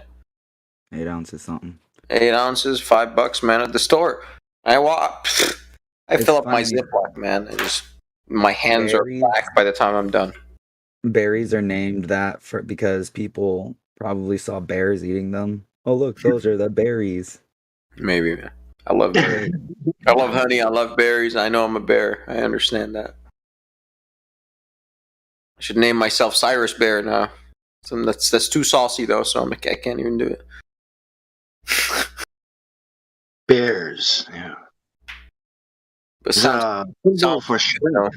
8 ounces something. 8 ounces, $5, man, at the store. I fill up my Ziploc, man. My hands are black by the time I'm done. Berries are named that because people probably saw bears eating them. Oh look, those are the berries. Maybe, man. I love berries. I love honey. I love berries. I know I'm a bear. I understand that. I should name myself Cyrus Bear now. So that's too saucy though, so I can't even do it. Bears, yeah. But sound for sure.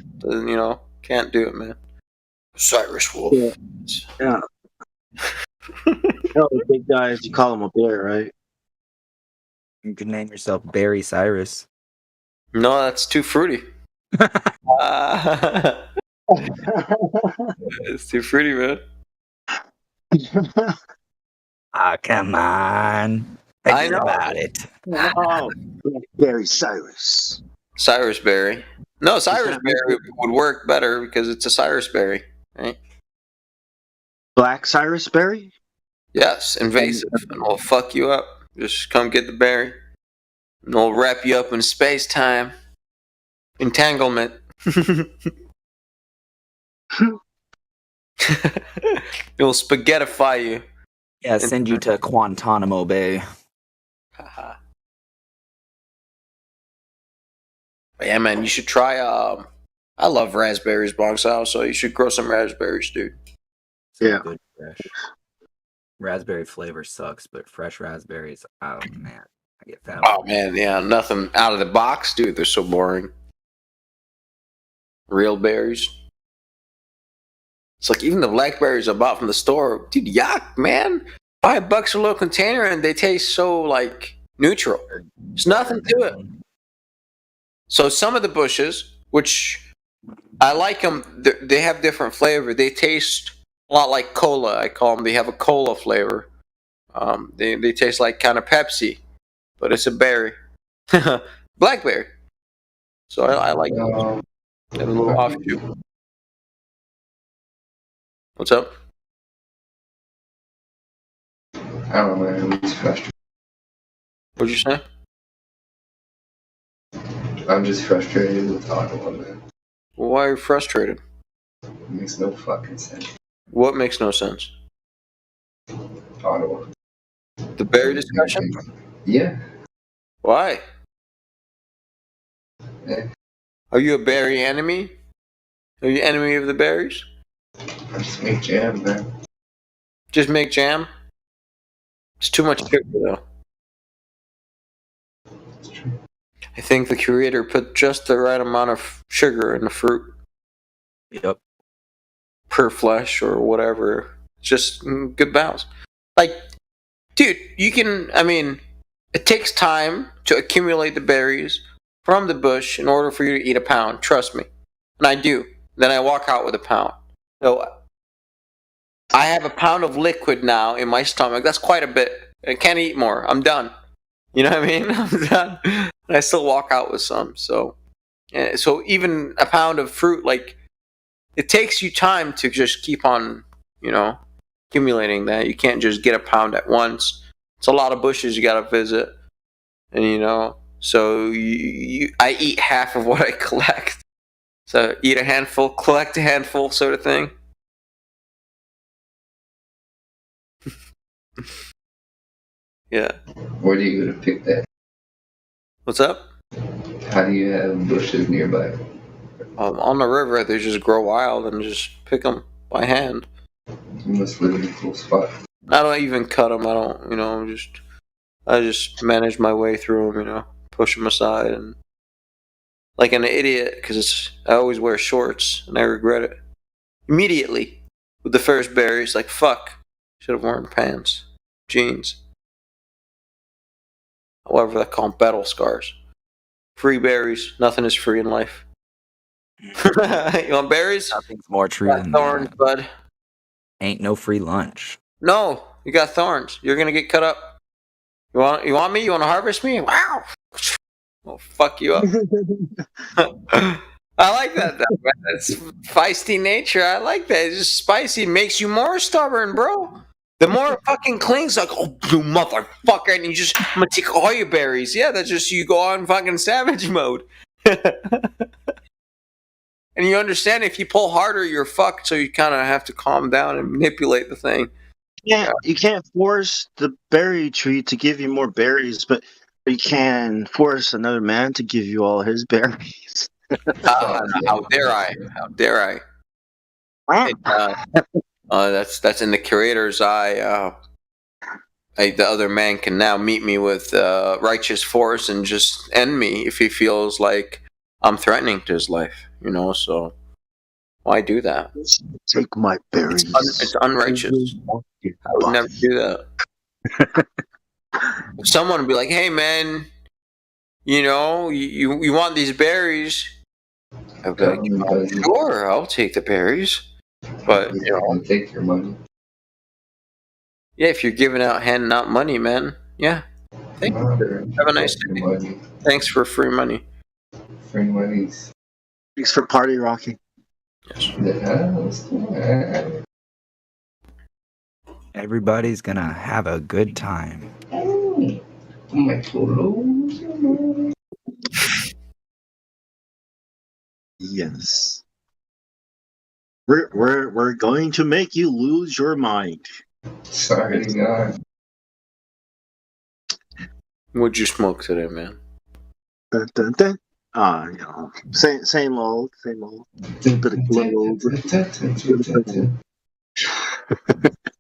Can't do it, man. Cyrus Wolf. Yeah. The big guys, you call him a bear, right? You could name yourself Barry Cyrus. No, that's too fruity. It's too fruity, man. Ah, come on. I know about it. Oh, Blackberry Cyrus. Cyrus berry. No, Cyrus berry would work better because it's a Cyrus berry, right? Black Cyrus berry? Yes, invasive, and will fuck you up. Just come get the berry, and it'll wrap you up in space time. Entanglement. It'll spaghettify you. Yeah, send you to Guantanamo Bay. Yeah, man, you should try. I love raspberries, Bonsal, so you should grow some raspberries, dude. Yeah. Good fresh. Raspberry flavor sucks, but fresh raspberries, oh man, I get fat. Oh man, yeah, nothing out of the box, dude. They're so boring. Real berries. It's like even the blackberries I bought from the store, dude. Yuck, man. $5 a little container, and they taste so like neutral. There's nothing to it. So some of the bushes, which I like them, they have different flavor. They taste a lot like cola. I call them. They have a cola flavor. They taste like kind of Pepsi, but it's a berry, blackberry. So I like those. They have a little offshoot. What's up? I don't know, man. I'm just frustrated. What'd you say? I'm just frustrated with Ottawa, man. Why are you frustrated? It makes no fucking sense. What makes no sense? Ottawa. The berry discussion? Yeah. Why? Yeah. Are you a berry enemy? Are you enemy of the berries? I just make jam, man. Just make jam? It's too much sugar, though. I think the creator put just the right amount of sugar in the fruit. Yep. Per flesh or whatever. Just good balance. Like, dude, it takes time to accumulate the berries from the bush in order for you to eat a pound. Trust me. And I do. Then I walk out with a pound. So I have a pound of liquid now in my stomach. That's quite a bit. I can't eat more. I'm done. You know what I mean? I'm done. And I still walk out with some. So even a pound of fruit, like, it takes you time to just keep on, accumulating that. You can't just get a pound at once. It's a lot of bushes you got to visit. And, so I eat half of what I collect. So eat a handful, collect a handful, sort of thing. Yeah. Where do you go to pick that? What's up? How do you have bushes nearby? On the river, they just grow wild and just pick them by hand. You must live in a cool spot. I don't even cut them. I don't, I just manage my way through them, push them aside and like an idiot because I always wear shorts and I regret it immediately with the first berries. Like, fuck, should have worn pants, jeans. However, they call them battle scars. Free berries. Nothing is free in life. You want berries? Nothing's more true than thorns, that. bud. Ain't no free lunch. No, you got thorns. You're gonna get cut up. You want me? You want to harvest me? Wow. I'll fuck you up. I like that, though, man. That's feisty nature. I like that. It's just spicy. It makes you more stubborn, bro. The more it fucking clings, like, oh, you motherfucker, and I'm gonna take all your berries. Yeah, that's just you go on fucking savage mode. And you understand if you pull harder, you're fucked, so you kind of have to calm down and manipulate the thing. Yeah, you can't force the berry tree to give you more berries, but you can force another man to give you all his berries. How dare I? How dare I? That's in the creator's eye. The other man can now meet me with righteous force and just end me if he feels like I'm threatening to his life. So why do that? Take my berries. It's unrighteous. I would never do that. Someone would be like, "Hey, man, you want these berries?" I'd be like, "Sure, I'll take the berries." But I'll take your money. Yeah, if you're handing out money, man. Yeah. Thank you. Have a nice day. Thanks for free money. Free monies. Thanks for party rocking. Everybody's gonna have a good time. Yes. We're going to make you lose your mind. Sorry, God. What'd you smoke today, man? Dun, dun, dun. You know, same old. Bit of globe.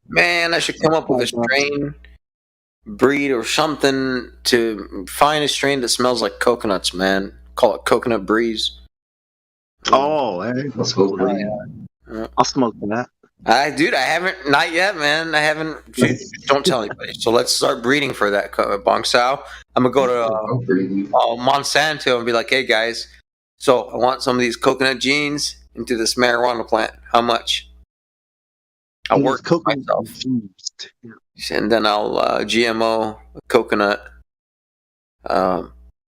Man, I should come up with a strain, breed, or something to find a strain that smells like coconuts, man. Call it Coconut Breeze. Oh, hey, let's go. I'll smoke that. Dude, I haven't, not yet, man. I haven't. Don't tell anybody. So let's start breeding for that, Bong Sao. I'm gonna go to Monsanto and be like, hey guys, so I want some of these coconut genes into this marijuana plant. How much? I'll work myself, and then I'll GMO coconut.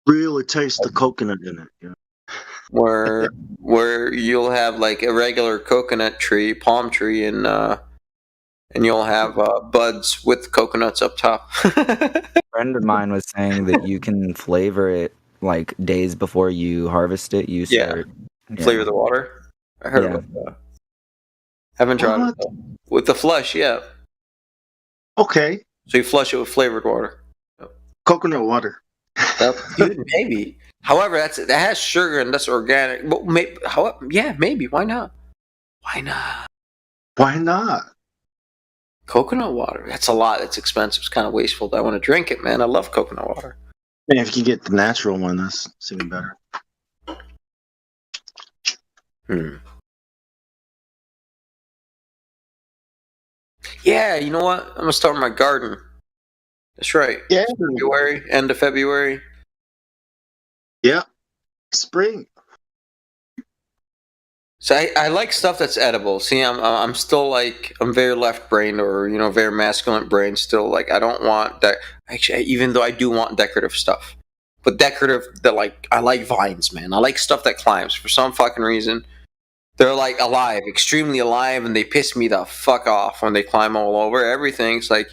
Really taste the coconut in it. Yeah. Where you'll have like a regular coconut tree, palm tree, and you'll have buds with coconuts up top. A friend of mine was saying that you can flavor it like days before you harvest it. You start flavor the water. I heard about that. Haven't tried it though. With the flush, yeah. Okay. So you flush it with flavored water. Coconut water. Dude, maybe. However, that has sugar and that's organic. But maybe. Why not? Why not? Coconut water. That's a lot. It's expensive. It's kind of wasteful. I want to drink it, man. I love coconut water. And if you get the natural one, that's even better. Yeah, you know what? I'm gonna start my garden. That's right. Yeah. End of February. Yeah. Spring. So I like stuff that's edible. See, I'm still like I'm very left brained or very masculine brain. Still like I don't want that. Actually, even though I do want decorative stuff, but decorative that like I like vines, man. I like stuff that climbs for some fucking reason. They're like alive, extremely alive, and they piss me the fuck off when they climb all over. Everything's like,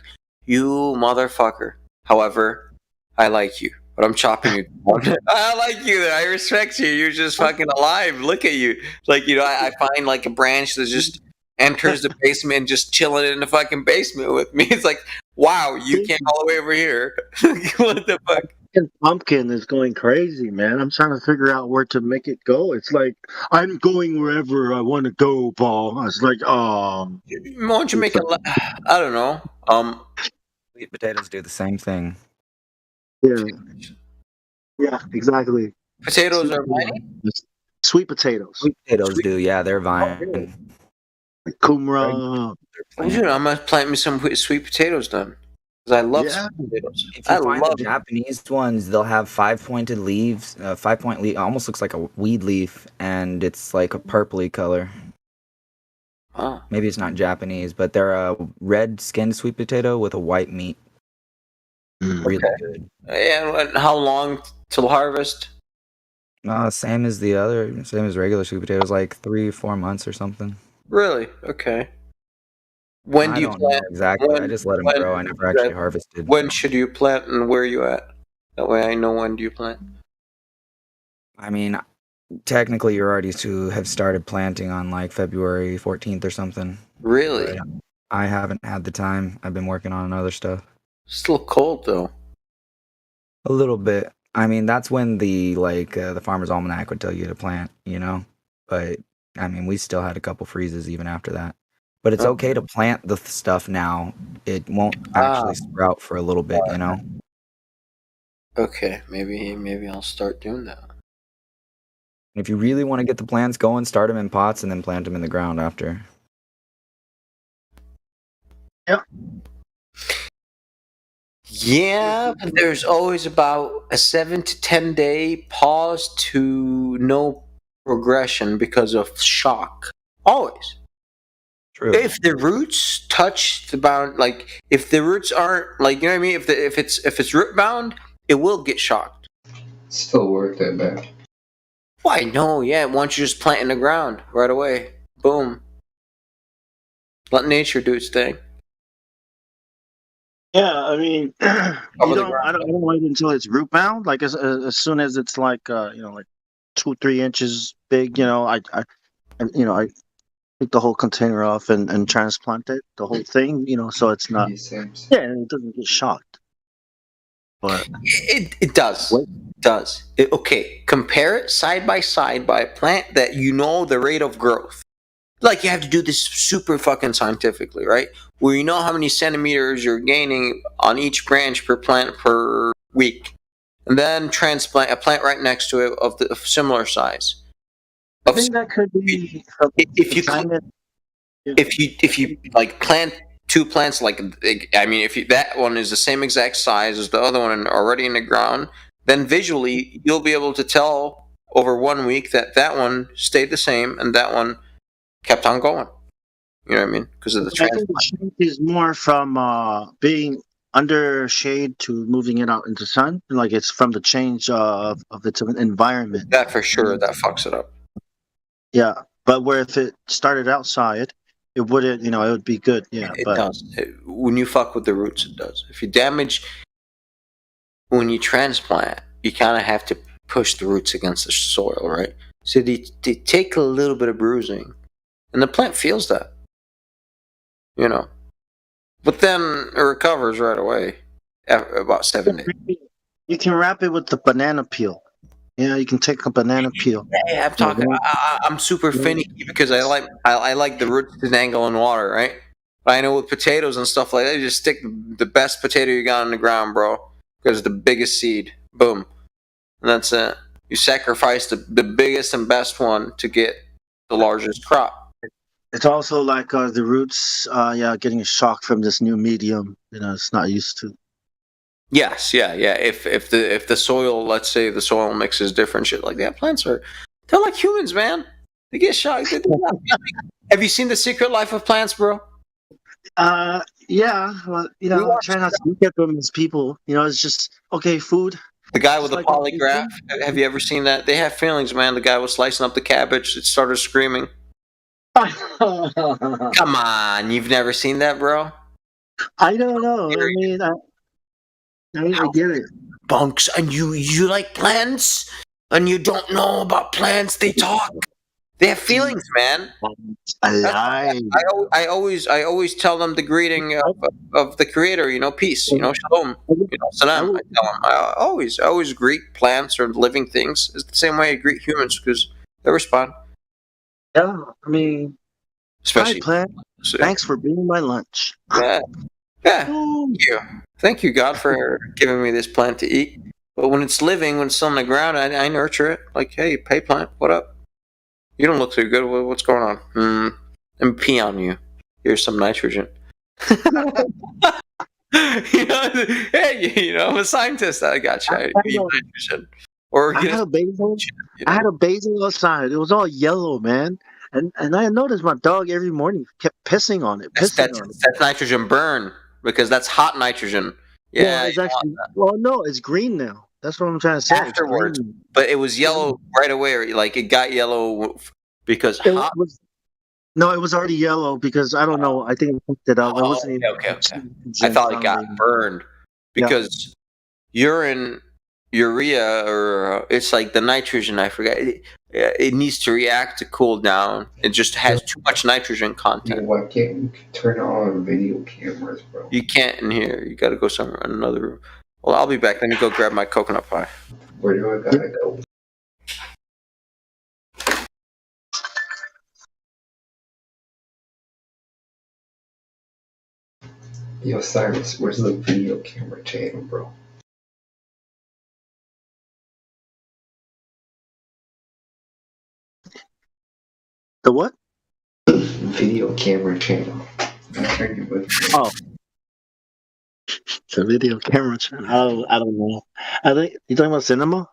you motherfucker. However, I like you, but I'm chopping you down. I like you. I respect you. You're just fucking alive. Look at you. Like, I find like a branch that just enters the basement and just chilling in the fucking basement with me. It's like, wow, you came all the way over here. What the fuck? Pumpkin is going crazy, man. I'm trying to figure out where to make it go. It's like I'm going wherever I want to go, Paul. It's like, why don't you make I don't know. Sweet potatoes do the same thing. Yeah, exactly. Potatoes are viney? Sweet potatoes. Sweet potatoes do, yeah, they're vine. Kumra. Dude, I'm gonna plant me some sweet potatoes then. Because I love sweet potatoes. If you find the Japanese ones, they'll have 5-pointed leaves. 5-point leaf almost looks like a weed leaf, and it's like a purpley color. Oh. Maybe it's not Japanese, but they're a red-skinned sweet potato with a white meat. Really good. And how long till harvest? Same as regular sweet potatoes, like 3-4 months or something. Really? Okay. When do you plant? Know exactly. I just let them grow. I never actually harvested. When should you plant and where are you at? That way I know when do you plant. I mean, technically you're already to have started planting on like February 14th or something. Really? But I haven't had the time. I've been working on other stuff. Still cold though. A little bit. I mean, that's when the Farmer's Almanac would tell you to plant, But I mean, we still had a couple freezes even after that. But it's okay to plant the stuff now. It won't actually sprout for a little bit, Okay, maybe I'll start doing that. If you really want to get the plants going, start them in pots and then plant them in the ground after. Yep. Yeah, but there's always about a 7 to 10 day pause to no progression because of shock. Always. True. If the roots touch the bound, like if the roots aren't like, you know what I mean. If it's root bound, it will get shocked. Still worth it, man. Why no? Yeah, why don't you just plant in the ground right away? Boom. Let nature do its thing. Yeah, I mean, I don't wait until it's root bound. Like as soon as it's like like 2-3 inches big, I take the whole container off and transplant it, the whole thing, so it's not. Yeah, and it doesn't get shocked. But it does. Does. Okay, compare it side by side by a plant that you know the rate of growth. Like you have to do this super fucking scientifically, right? Where you know how many centimeters you're gaining on each branch per plant per week. And then transplant a plant right next to it of similar size. I think that could be if you like plant two plants, like I mean, if that one is the same exact size as the other one already in the ground, then visually you'll be able to tell over 1 week that one stayed the same and that one kept on going. You know what I mean? Because of the transplant. I think the change is more from being under shade to moving it out into sun. Like it's from the change of its environment. That for sure, that fucks it up. Yeah, but where if it started outside, it wouldn't. It would be good. Yeah, it does. When you fuck with the roots, it does. If you damage, when you transplant, you kind of have to push the roots against the soil, right? So they take a little bit of bruising, and the plant feels that. But then it recovers right away after about 7 days. You can wrap it with the banana peel. You can take a banana peel. Yeah, I'm talking. I'm super finicky because I like the roots to dangle in water, right? But I know with potatoes and stuff like that, you just stick the best potato you got in the ground, bro, because it's the biggest seed. Boom, and that's it. You sacrifice the biggest and best one to get the largest crop. It's also like the roots, getting a shock from this new medium. It's not used to. Yes, yeah. If the soil, let's say the soil mix is different, shit like that, they're like humans, man. They get shocked. Have you seen The Secret Life of Plants, bro? Yeah. Well, I try not to look at them as people. It's just okay, food. The guy with the polygraph. Have you ever seen that? They have feelings, man. The guy was slicing up the cabbage. It started screaming. Come on, you've never seen that, bro? I don't know. I get it. Bunks, and you like plants, and you don't know about plants. They talk. They have feelings, man. Alive. I always tell them the greeting of the Creator. Peace. Shalom. Salam. I tell them. I always greet plants or living things. It's the same way I greet humans because they respond. Yeah, especially hi, plant. Thanks for being my lunch. Yeah. Thank you, God, for giving me this plant to eat. But when it's living, when it's on the ground, I nurture it. Like, hey plant, what up? You don't look too good. What's going on? Let me pee on you. Here's some nitrogen. Hey, I'm a scientist. I got you. I need nitrogen. Or I had a basil. I had a basil outside. It was all yellow, man. And I noticed my dog every morning kept pissing on it. That's nitrogen burn because that's hot nitrogen. Yeah, it's actually. Well, no, it's green now. That's what I'm trying to say. Afterwards, but it was yellow right away. Like it got yellow because hot. No, it was already yellow because I don't know. I think I picked it up. Okay. I thought it got burned because urine. Urea or it's like the nitrogen. I forget. It needs to react to cool down. It just has too much nitrogen content. Why can't we turn on video cameras, bro? You can't in here. You got to go somewhere in another room. Well, I'll be back. Let me go grab my coconut pie. Where do I gotta go? Yo, Cyrus, where's the video camera channel, bro? The what? Video camera channel. Oh. The video camera channel. I don't know. I think you talking about cinema?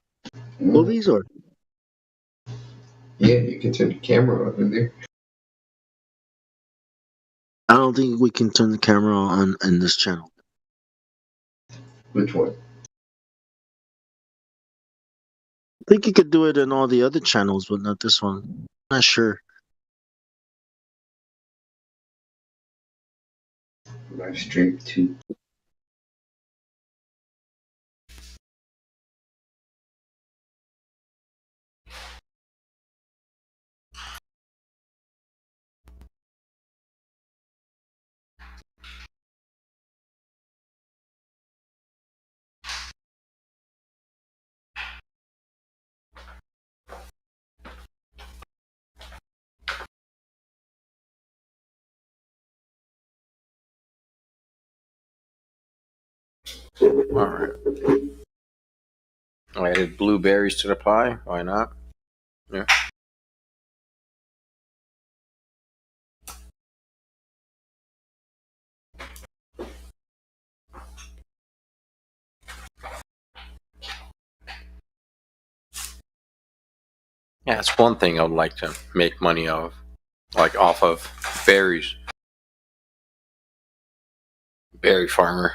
Movies or? Yeah, you can turn the camera on in there. don't think we can turn the camera on in this channel. Which one? I think you could do it in all the other channels, but not this one. Not sure. Live stream 2. All right. I added blueberries to the pie. Why not? Yeah. Yeah, that's one thing I would like to make money of, like off of berries. Berry farmer.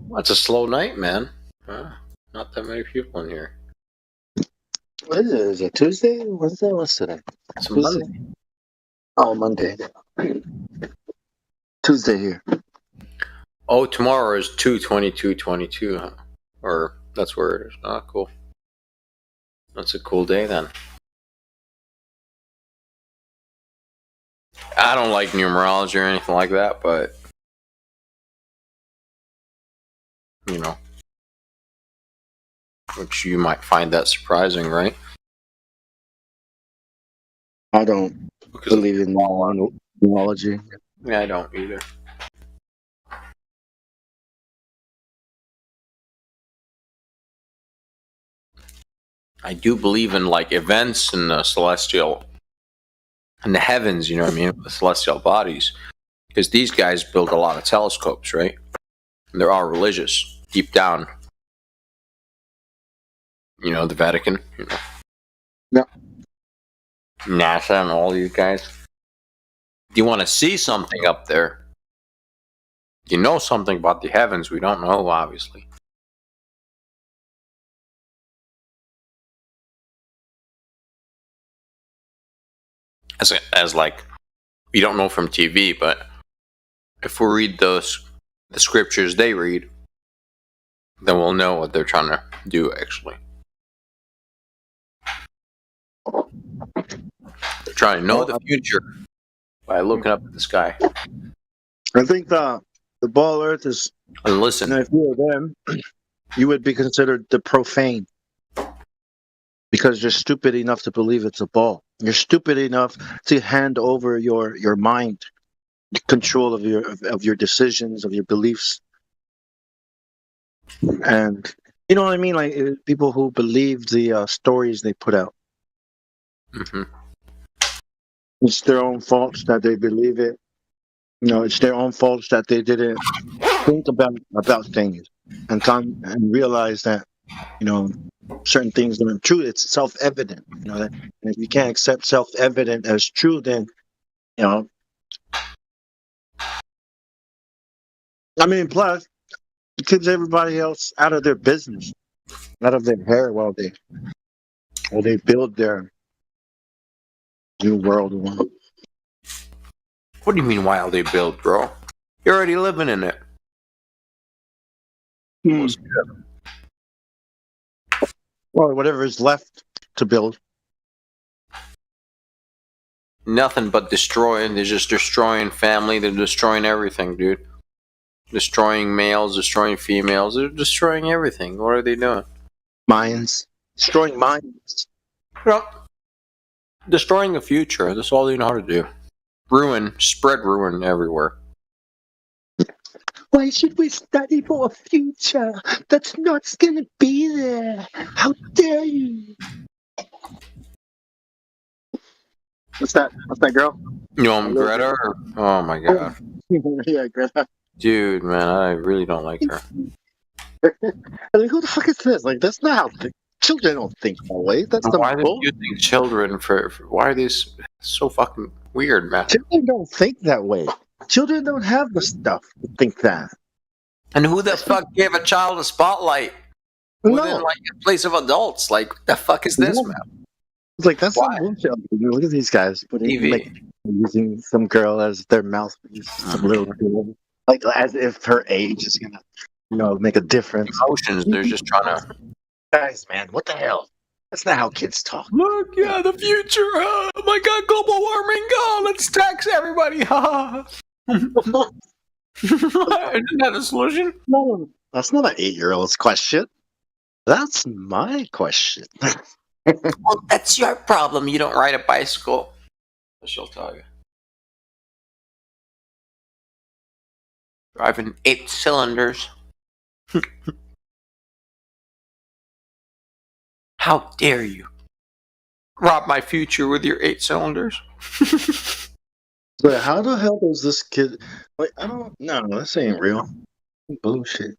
Well, it's a slow night, man. Not that many people in here. What is it? Is it Tuesday? Wednesday? What's today? It's Tuesday? Monday. Oh, Monday. Tuesday here. Oh, tomorrow is 2/22/22, huh? Or that's where it is. Ah, cool. That's a cool day then. I don't like numerology or anything like that, but you know, which you might find that surprising, right? I don't believe in numerology. Yeah, I don't either. I do believe in like events in the celestial, in the heavens, you know what I mean, the celestial bodies, because these guys build a lot of telescopes, right? And they're all religious, deep down. You know, the Vatican, you know. Yeah. NASA and all these guys. Do you want to see something up there? You know something about the heavens we don't know, obviously. As like, we don't know from TV, but if we read the scriptures they read, then we'll know what they're trying to do, actually. They're trying to know the future by looking up at the sky. I think the ball Earth is. And listen. And if you were them, you would be considered the profane. Because you're stupid enough to believe it's a ball. You're stupid enough to hand over your mind, control of your decisions, of your beliefs. And you know what I mean? Like people who believe the stories they put out. Mm-hmm. It's their own faults that they believe it. You know, it's their own faults that they didn't think about things and come and realize that, you know, certain things aren't true. It's self-evident. You know, that, and if you can't accept self-evident as true, then, you know, I mean, plus it keeps everybody else out of their business, out of their hair while they build their new world. What do you mean while they build, bro? You're already living in it. Was good. Well, whatever is left to build. Nothing but destroying. They're just destroying family. They're destroying everything, dude. Destroying males, destroying females. They're destroying everything. What are they doing? Minds. Destroying minds. Well, destroying the future. That's all they know how to do. Ruin. Spread ruin everywhere. Why should we study for a future that's not going to be there? How dare you? What's that? What's that girl? You know, Greta? Or, oh my god. Yeah, Greta. Dude, man, I really don't like her. I mean, who the fuck is this? Like, that's not how children don't think that way. That's the Why are they bull. using children for why are these so fucking weird, man? Children don't think that way. Children don't have the stuff to think that. And who the fuck gave a child a spotlight within like a place of adults? Like, what the fuck is this, man? It's like, that's some bullshit. Look at these guys using some girl as their mouthpiece, some little girl. Like, as if her age is gonna, make a difference. Emotions, they're just trying to. Guys, man, what the hell? That's not how kids talk. Look, yeah, the future. Oh my god, global warming. Oh, let's tax everybody. Ha. Isn't that a solution? No, that's not an 8-year-old's question. That's my question. Well, that's your problem. You don't ride a bicycle. She'll tell you. Driving 8 cylinders. How dare you rob my future with your 8 cylinders? But how the hell does this kid? Like, I don't. No, this ain't real. Bullshit.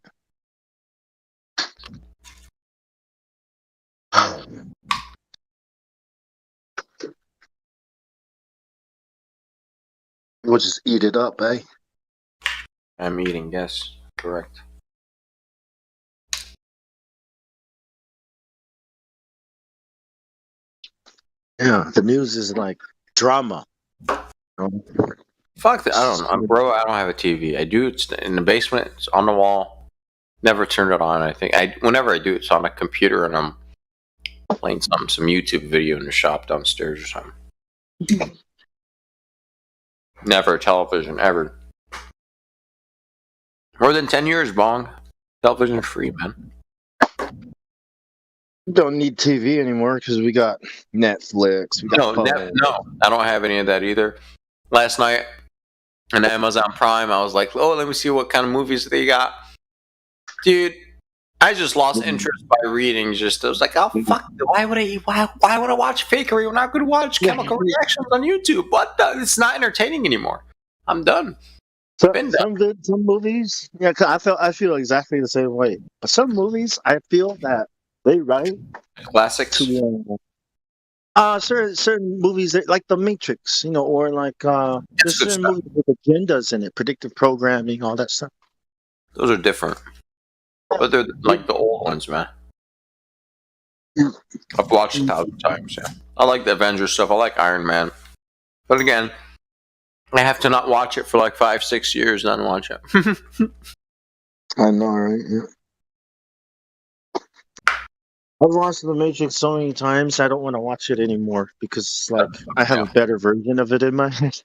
We'll just eat it up, eh? I'm eating, yes. Correct. Yeah, the news is like drama. Fuck that. I don't know. Bro, I don't have a TV. I do. It's in the basement. It's on the wall. Never turned it on. I think whenever I do, it's on a computer and I'm playing some YouTube video in the shop downstairs or something. Never a television, ever. More than 10 years, Bong. Television free, man. We don't need TV anymore because we got Netflix. We got No, I don't have any of that either. Last night on Amazon Prime, I was like, oh, let me see what kind of movies they got. Dude, I just lost interest by reading. I was like, oh, fuck. Why would I watch fakery when I'm going to watch chemical reactions on YouTube? It's not entertaining anymore. I'm done. Some movies, yeah, 'cause I feel exactly the same way. But some movies, I feel that they write classics. Certain movies like The Matrix, or like there's certain movies with agendas in it, predictive programming, all that stuff. Those are different, but they're like the old ones, man. I've watched 1,000 times. Yeah, I like the Avengers stuff. I like Iron Man, but again, I have to not watch it for like 5-6 years, then watch it. I know, right? Yeah. I've watched The Matrix so many times, I don't want to watch it anymore because, like, I have a better version of it in my head.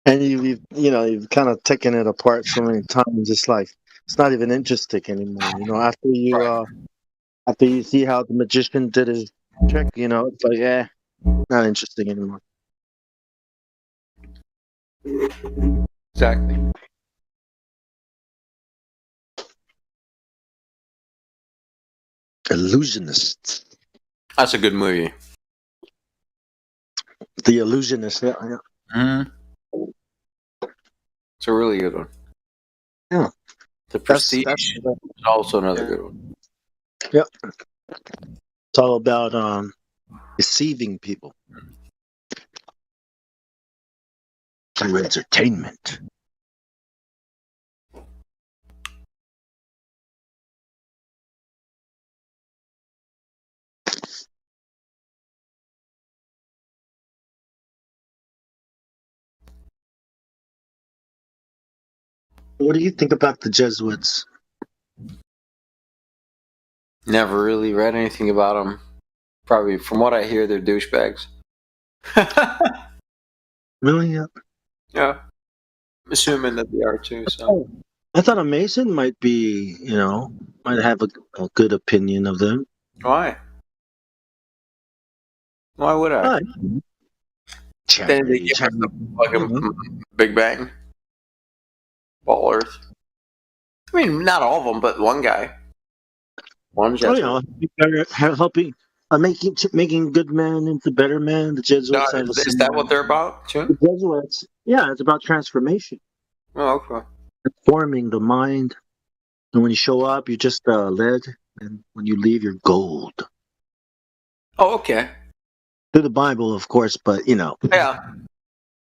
And you've kind of taken it apart so many times. It's like it's not even interesting anymore. After you see how the magician did his trick, it's like, not interesting anymore. Exactly. Illusionists. That's a good movie. The Illusionist, yeah. Mm-hmm. It's a really good one. Yeah. The Prestige is also another good one. Yep. It's all about deceiving people through entertainment. What do you think about the Jesuits? Never really read anything about them. Probably, from what I hear, they're douchebags. Really? Yeah. Yeah. I'm assuming that they are too, so. I thought a Mason might be, might have a good opinion of them. Why? Why would I? Why? Then they give us the fucking Big Bang. Ball Earth. I mean, not all of them, but one guy. One Jesuit. Helping, making good men into better men. The Jesuits have is that what they're about, too? The Jesuits, yeah, it's about transformation. Oh, okay. Forming the mind. And when you show up, you're just lead, and when you leave, you're gold. Oh, okay. Through the Bible, of course, but Yeah.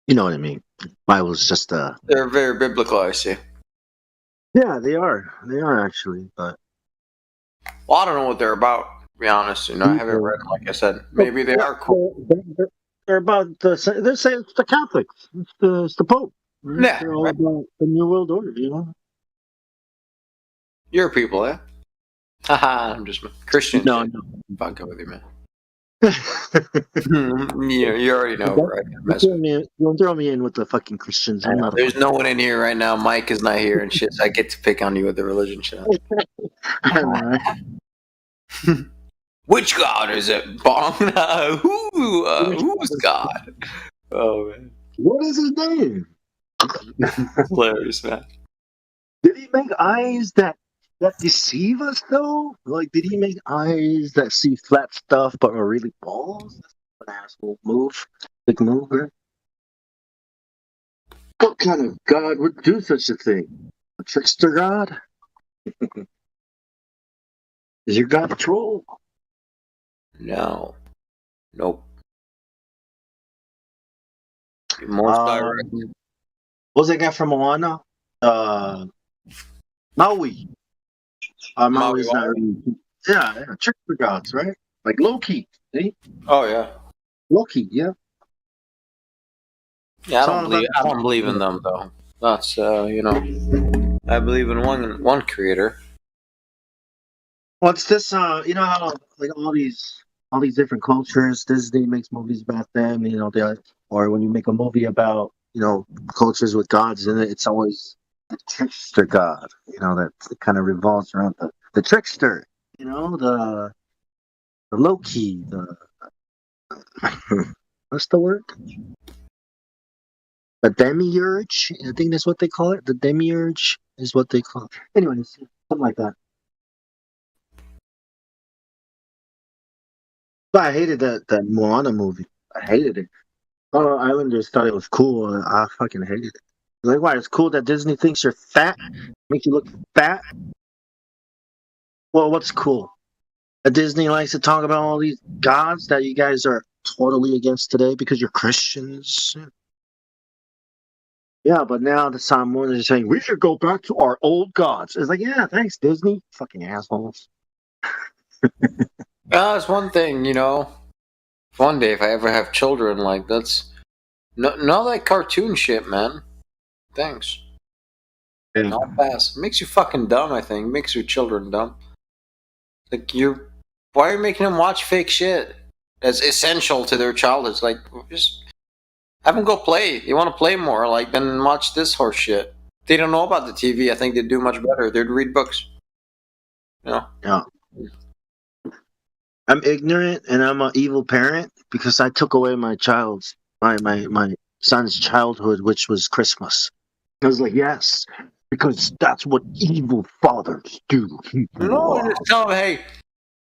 You know what I mean. Bible is just They're very biblical, I see. Yeah, they are. They are actually, but. Well, I don't know what they're about, to be honest. I haven't read them, like I said. Maybe they are cool. They're about they're saying it's the Catholics. It's the Pope. Right? Yeah. They're all about the New World Order, Your people, eh? Haha, I'm just Christian. No. Vodka with you, man. You already know, right? Don't throw me in with the fucking Christians. There's no one in here right now. Mike is not here and shit. So I get to pick on you with the religion shit. Which god is it? Bong? Who's God? Oh man. What is his name? Hilarious, man. Did he make eyes that deceive us though? Like, did he make eyes that see flat stuff but are really balls? That's an asshole move. Big move, right? What kind of god would do such a thing? A trickster god? Is your god a troll? No. Nope. Most direct. What's that guy from Moana? Maui. Maui's not really. Yeah, trickster gods, right? Like Loki. See? Oh yeah. Loki, yeah. Yeah, I don't believe in them though. That's I believe in one creator. What's this? You know how like all these different cultures, Disney makes movies about them. Or when you make a movie about cultures with gods in it, it's always the trickster god. That kind of revolves around the trickster. The Loki. What's the word? The demiurge. I think that's what they call it. The demiurge is what they call it. Anyways, something like that. But I hated that Moana movie. I hated it. Oh, Islanders thought it was cool. And I fucking hated it. Like, why? It's cool that Disney thinks you're fat, makes you look fat. Well, what's cool? That Disney likes to talk about all these gods that you guys are totally against today because you're Christians. Yeah, but now the Samoans are saying we should go back to our old gods. It's like, yeah, thanks, Disney. Fucking assholes. It's one thing, One day, if I ever have children, like that's not that cartoon shit, man. Thanks. Yeah. Not fast. It makes you fucking dumb. I think makes your children dumb. Like why are you making them watch fake shit? That's essential to their childhood. Like just have them go play. You want to play more, like then watch this horse shit. They don't know about the TV. I think they'd do much better. They'd read books. Yeah. I'm ignorant and I'm an evil parent because I took away my son's childhood, which was Christmas. I was like, yes, because that's what evil fathers do. No, just tell them, hey,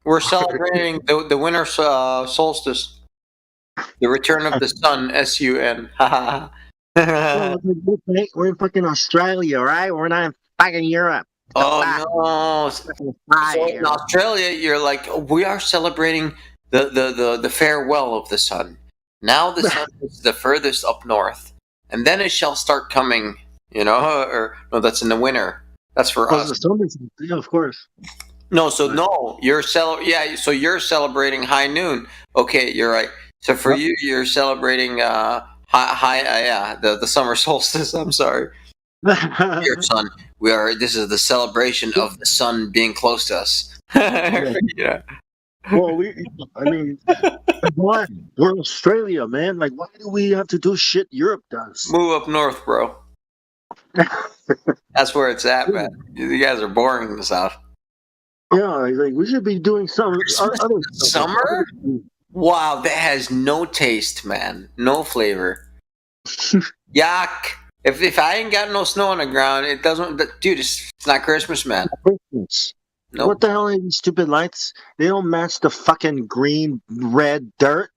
we're celebrating the winter solstice, the return of the sun. SUN. We're in fucking Australia, right? We're not in fucking Europe. Oh no! So in Australia, you're like, we are celebrating the farewell of the sun. Now the sun is the furthest up north, and then it shall start coming. Or no, that's in the winter. That's for us. The summer, yeah, of course. No, so no, you're so you're celebrating high noon. Okay, you're right. So for you, you're celebrating the summer solstice. I'm sorry. Here, son, we are. This is the celebration of the sun being close to us. Yeah. Well, I mean, why? We're Australia, man. Like, why do we have to do shit Europe does? Move up north, bro. That's where it's at, man. You guys are boring in the south. Yeah, like we should be doing some other Summer? Wow, that has no taste, man. No flavor. Yuck. If I ain't got no snow on the ground, it doesn't. Dude, it's not Christmas, man. Christmas. Nope. What the hell are these stupid lights? They don't match the fucking green, red dirt.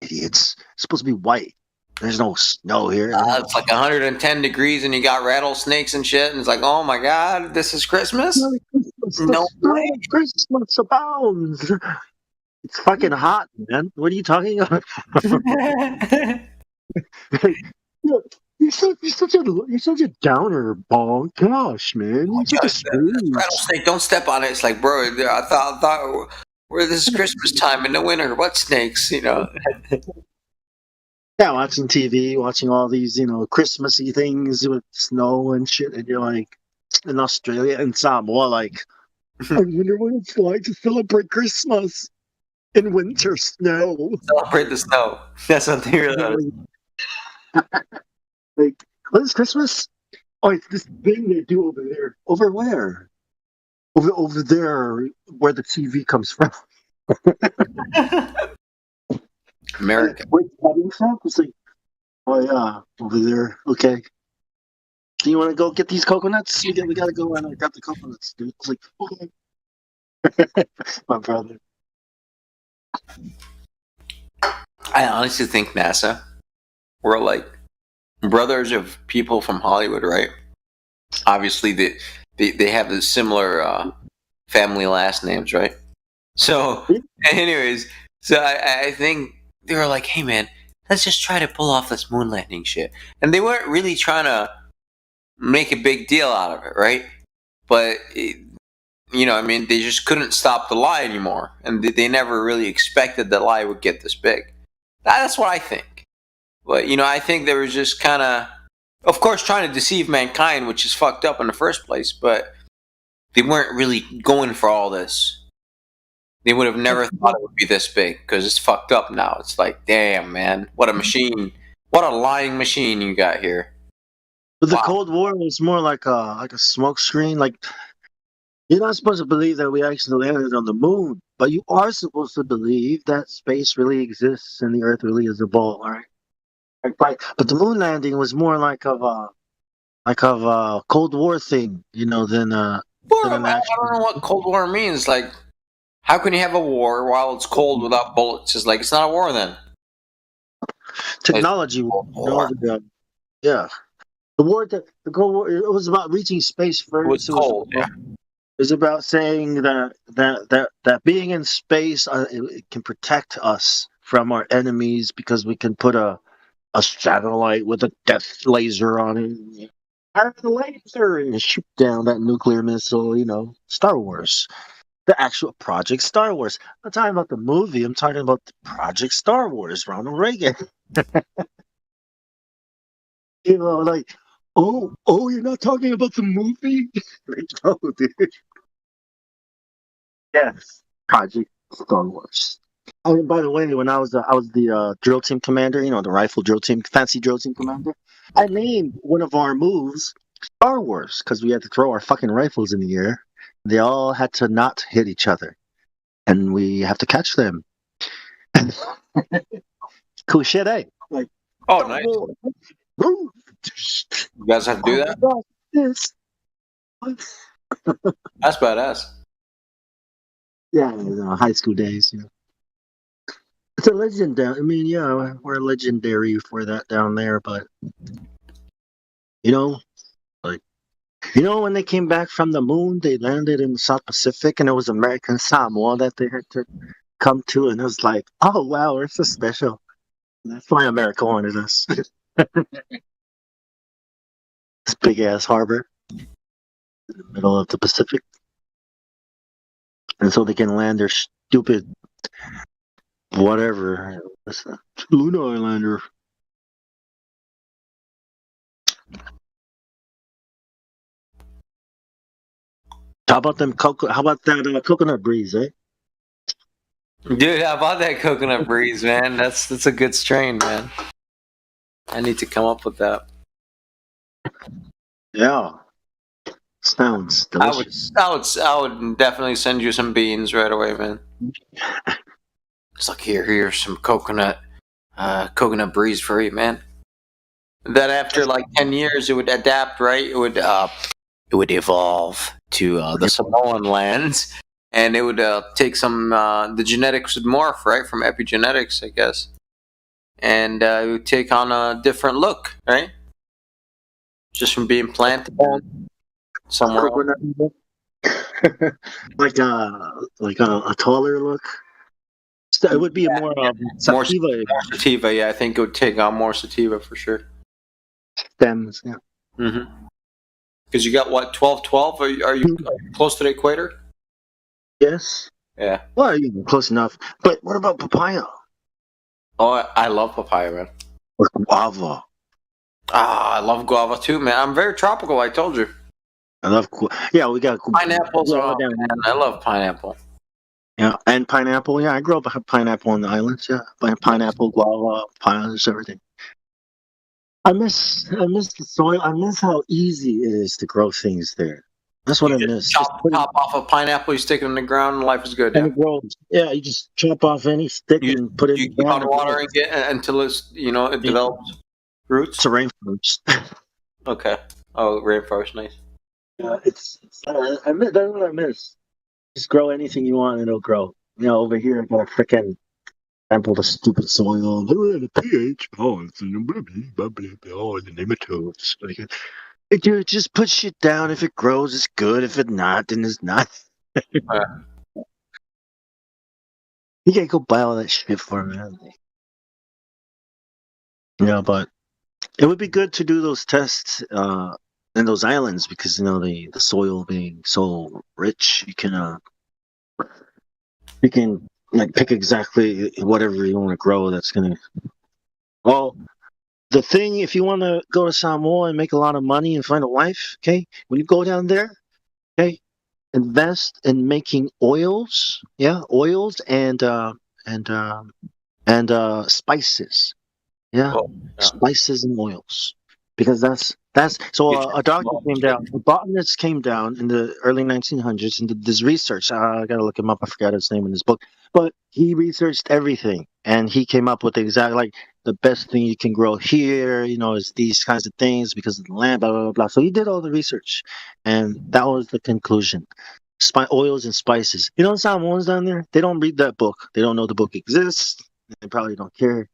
Idiots. It's supposed to be white. There's no snow here. It's like 110 degrees and you got rattlesnakes and shit. And it's like, oh my God, this is Christmas? No way. Christmas abounds. It's fucking hot, man. What are you talking about? You're such a downer, ball. Gosh, man. You're such a rattlesnake, don't step on it. It's like, bro, I thought this is Christmas time in the winter. What snakes, you know? Yeah, watching TV, watching all these, Christmassy things with snow and shit, and you're like, in Australia and Samoa, like, I wonder what it's like to celebrate Christmas in winter snow. Celebrate the snow. That's what they realize. Like, what is Christmas? Oh, it's this thing they do over there. Over where? Over there, where the TV comes from. America. Where's the wedding from? It's like, oh yeah, over there. Okay. Do you want to go get these coconuts? We gotta go and I got the coconuts, dude. It's like, okay. My brother. I honestly think NASA, we're like brothers of people from Hollywood, right? Obviously, they have the similar family last names, right? So, anyways, I think they were like, hey man, let's just try to pull off this moon landing shit. And they weren't really trying to make a big deal out of it, right? But, I mean, they just couldn't stop the lie anymore. And they never really expected the lie would get this big. That's what I think. But, I think they were just kind of course, trying to deceive mankind, which is fucked up in the first place. But they weren't really going for all this. They would have never thought it would be this big because it's fucked up now. It's like, damn, man, what a machine. What a lying machine you got here. But the Cold War was more like a smoke screen. Like, you're not supposed to believe that we actually landed on the moon, but you are supposed to believe that space really exists and the Earth really is a ball, all right? But the moon landing was more like of a Cold War thing, than I don't know what Cold War means. Like, how can you have a war while it's cold without bullets? It's like, it's not a war then. Technology war. Yeah. The Cold War, it was about reaching space first. It was cold, yeah. It was about saying that being in space it can protect us from our enemies because we can put a satellite with a death laser on it. Fire the laser and shoot down that nuclear missile, Star Wars. The actual Project Star Wars. I'm not talking about the movie. I'm talking about the Project Star Wars, Ronald Reagan. Like, oh, you're not talking about the movie? Like, no, dude. Yes, Project Star Wars. Oh, and by the way, when I was the drill team commander, the rifle drill team, fancy drill team commander, I named one of our moves Star Wars because we had to throw our fucking rifles in the air. They all had to not hit each other, and we have to catch them. Cool shit, eh? Like, oh, nice. You guys have to do that? Yes. That's badass. Yeah, high school days. It's a legendary. I mean, yeah, we're legendary for that down there, but when they came back from the moon, they landed in the South Pacific, and it was American Samoa that they had to come to, and it was like, oh wow, we're so special. That's why America wanted us. This big ass harbor in the middle of the Pacific, and so they can land their stupid whatever. Lunar Islander. How about them How about that coconut breeze, eh? Dude, how about that coconut breeze, man? That's a good strain, man. I need to come up with that. Yeah. Sounds delicious. I would definitely send you some beans right away, man. It's like here's some coconut breeze for you, man. That after like 10 years, it would adapt, right? It would evolve to the Samoan lands, and it would take some the genetics would morph, right, from epigenetics, I guess, and it would take on a different look, right, just from being planted somewhere. like a taller look. It would be more sativa. More sativa, yeah. I think it would take on more sativa for sure. Stems, yeah. Mm-hmm. Because you got what, 12-12? Are you close to the equator? Yes. Yeah. Well, close enough. But what about papaya? Oh, I love papaya, man. Or guava. Ah, I love guava too, man. I'm very tropical. I told you. I love yeah. We got pineapples. Oh, man, I love pineapple. Yeah, and pineapple. Yeah, I grew up with pineapple on the islands. Yeah, pineapple, guava, pineapples, everything. I miss the soil. I miss how easy it is to grow things there. That's what I miss. Chop off a pineapple, you stick it in the ground, and life is good. And it grows. Yeah, you just chop off any stick and put it in the ground. You water it until it's it develops roots. It's a rainforest. Okay. Oh, rainforest, nice. Yeah, that's what I miss. Just grow anything you want, and it'll grow. Over here I got a freaking sample the stupid soil. The pH. Oh, it's the nematodes. Dude, just put shit down. If it grows, it's good. If it not, then it's not. You can't go buy all that shit for me. But it would be good to do those tests in those islands because the soil being so rich, you can like pick exactly whatever you want to grow. That's gonna. Well, the thing, if you want to go to Samoa and make a lot of money and find a wife, okay, when you go down there, okay, invest in making oils, oils and spices, spices and oils, because that's so. A doctor came down, a botanist came down in the early 1900s and did this research. I gotta look him up. I forgot his name in his book, but he researched everything and he came up with the best thing you can grow here, is these kinds of things because of the land, blah, blah, blah, blah. So he did all the research, and that was the conclusion. Oils and spices. The Samoans down there, they don't read that book. They don't know the book exists. They probably don't care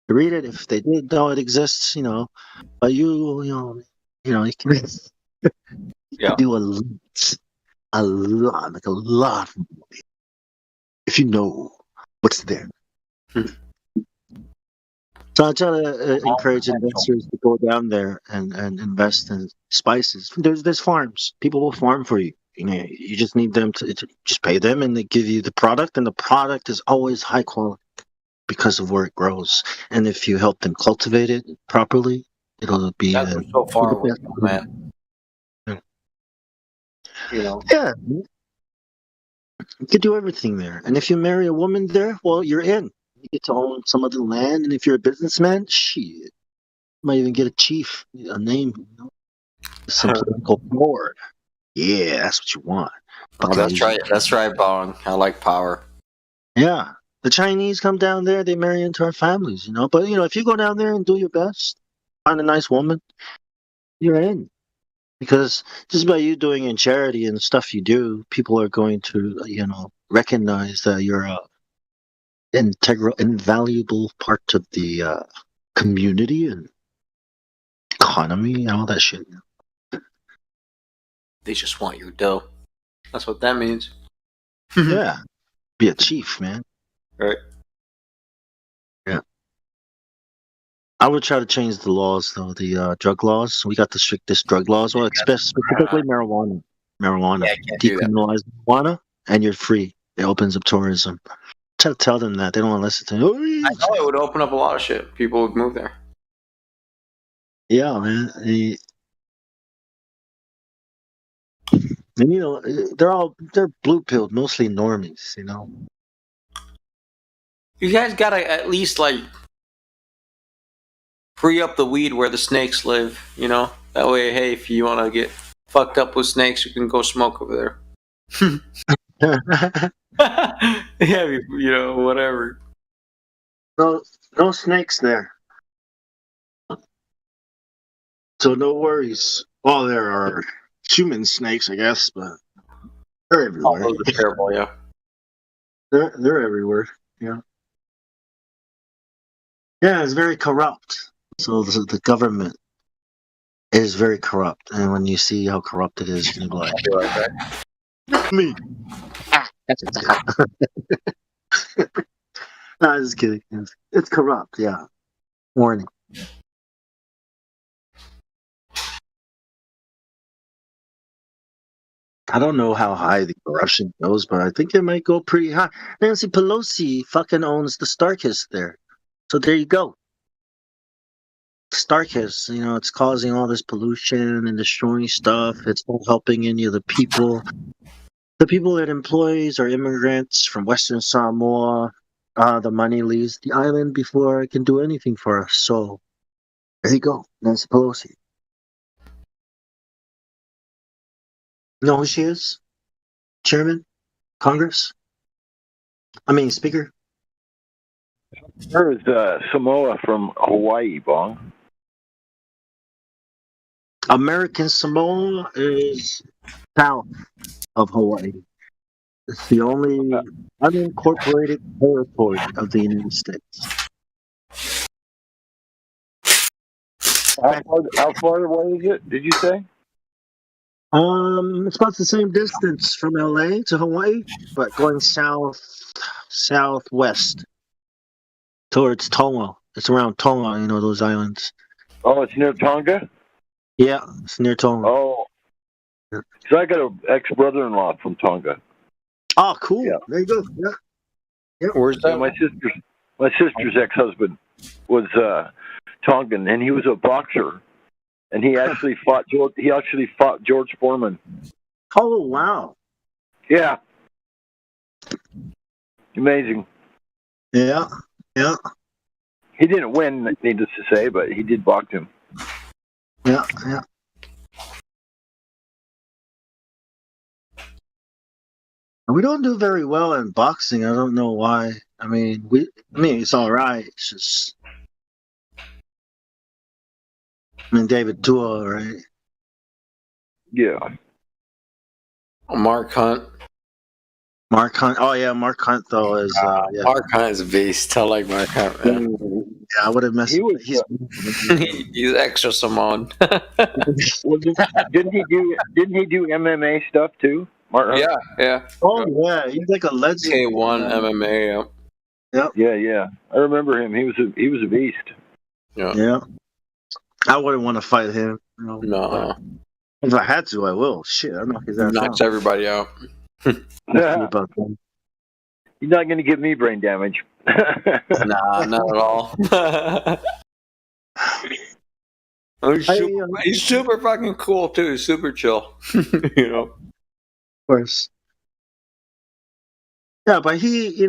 to read it. If they did know it exists, but you can do a lot, if you know what's there. So I try to encourage investors to go down there and invest in spices. There's farms. People will farm for you. You just need them to just pay them, and they give you the product, and the product is always high quality because of where it grows. And if you help them cultivate it properly, it'll be so far away, man. Yeah. You could do everything there. And if you marry a woman there, well, you're in. You get to own some of the land, and if you're a businessman, shit, you might even get a chief, a name, some political board. Yeah, that's what you want. Oh, that's right. That's right, Bong. I like power. Yeah, the Chinese come down there, they marry into our families, But if you go down there and do your best, find a nice woman, you're in. Because just by you doing in charity and stuff you do, people are going to, recognize that you're a integral, invaluable part of the community and economy and all that shit. They just want your dough. That's what that means. Yeah. Be a chief, man. Right. Yeah. I would try to change the laws, though, the drug laws. We got the strictest drug laws. Well, specifically marijuana. Yeah, decriminalize marijuana, and you're free. It opens up tourism. Try to tell them that. They don't want to listen to me. I know it would open up a lot of shit. People would move there. Yeah, man. And they're blue pilled, mostly normies. You guys gotta at least like free up the weed where the snakes live. That way, hey, if you want to get fucked up with snakes, you can go smoke over there. Yeah, whatever. No snakes there. So no worries. Well, there are human snakes, I guess, but they're everywhere. Oh, those are terrible, yeah. They're everywhere. Yeah. Yeah, it's very corrupt. So the government is very corrupt, and when you see how corrupt it is, you're like, me. No, I'm just kidding. It's corrupt. Yeah. Warning. I don't know how high the corruption goes, but I think it might go pretty high. Nancy Pelosi fucking owns the Starkist there. So there you go. Starkist, it's causing all this pollution and destroying stuff. It's not helping any of the people. The people it employs are immigrants from Western Samoa. The money leaves the island before it can do anything for us. So there you go, Nancy Pelosi. You know who she is? Chairman? Congress? Speaker? Where is Samoa from Hawaii, Bong? American Samoa is south of Hawaii. It's the only unincorporated territory of the United States. How far away is it, did you say? It's about the same distance from LA to Hawaii, but going southwest towards Tonga. It's around Tonga, those islands. Oh, it's near Tonga? Yeah, it's near Tonga. Oh. So I got an ex-brother-in-law from Tonga. Oh, cool. Yeah. There you go. Yeah. Where's that? My sister's ex-husband was Tongan, and he was a boxer. And he actually fought George Foreman. Oh, wow. Yeah. Amazing. Yeah. He didn't win, needless to say, but he did box him. Yeah. We don't do very well in boxing. I don't know why. It's all right. It's just, David Tua, right? Yeah. Mark Hunt. Oh yeah, Mark Hunt though is. Yeah. Mark Hunt is a beast. I like Mark Hunt, man. Yeah, I would have messed. He's extra Samoan. Didn't he do MMA stuff too? Mark Hunt? Yeah. Oh yeah, he's like a legend. K1 MMA. Yeah. I remember him. He was a beast. Yeah. I wouldn't want to fight him. No. If I had to, I will. Shit, I knock his ass out. Knocks everybody out. Yeah. He's not going to give me brain damage. Nah, not at all. He's super fucking cool too. Super chill. Of course. Yeah, but he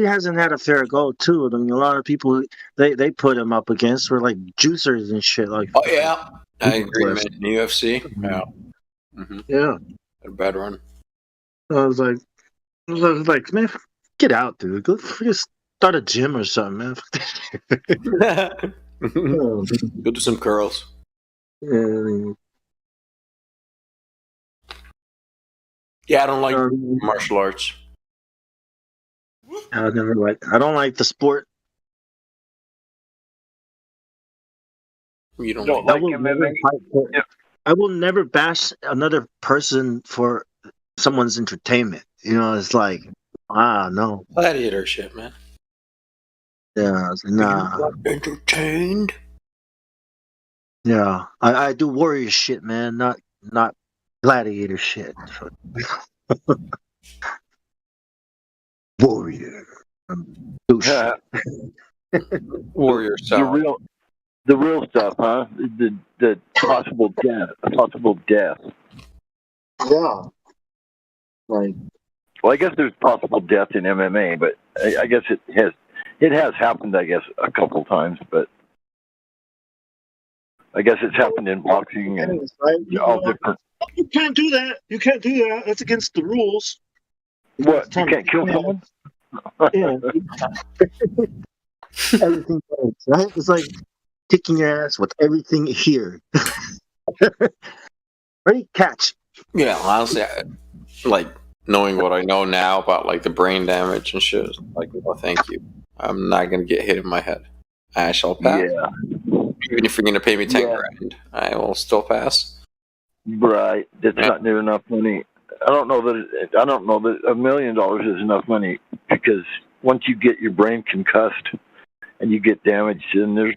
hasn't had a fair go too. A lot of people they put him up against were like juicers and shit. Like, oh yeah, I agree, man. UFC, yeah, yeah, a bad run. I was like, man, get out, dude. Go start a gym or something, man. Go do some curls. Yeah, I don't like martial arts. I don't like the sport. You don't like MMA? I will never bash another person for someone's entertainment. It's like, no. Gladiator shit, man. Yeah, nah. Entertained? Yeah, I do warrior shit, man, not gladiator shit. Warrior. Warrior style. The real stuff, huh? The possible death. Yeah. Like, well, I guess there's possible death in MMA, but I guess it has happened. I guess a couple times, but I guess it's happened in boxing and all different. You can't do that. You can't do that. That's against the rules. What? You can't kill someone? Yeah. Everything goes, right? It's like kicking your ass with everything here. Ready? Catch. Yeah, honestly, like knowing what I know now about like the brain damage and shit, like, well, thank you. I'm not gonna get hit in my head. I shall pass. Yeah. Even if you're gonna pay me 10 grand, I will still pass. Right. That's not near enough money. I don't know that $1 million is enough money, because once you get your brain concussed and you get damaged, then there's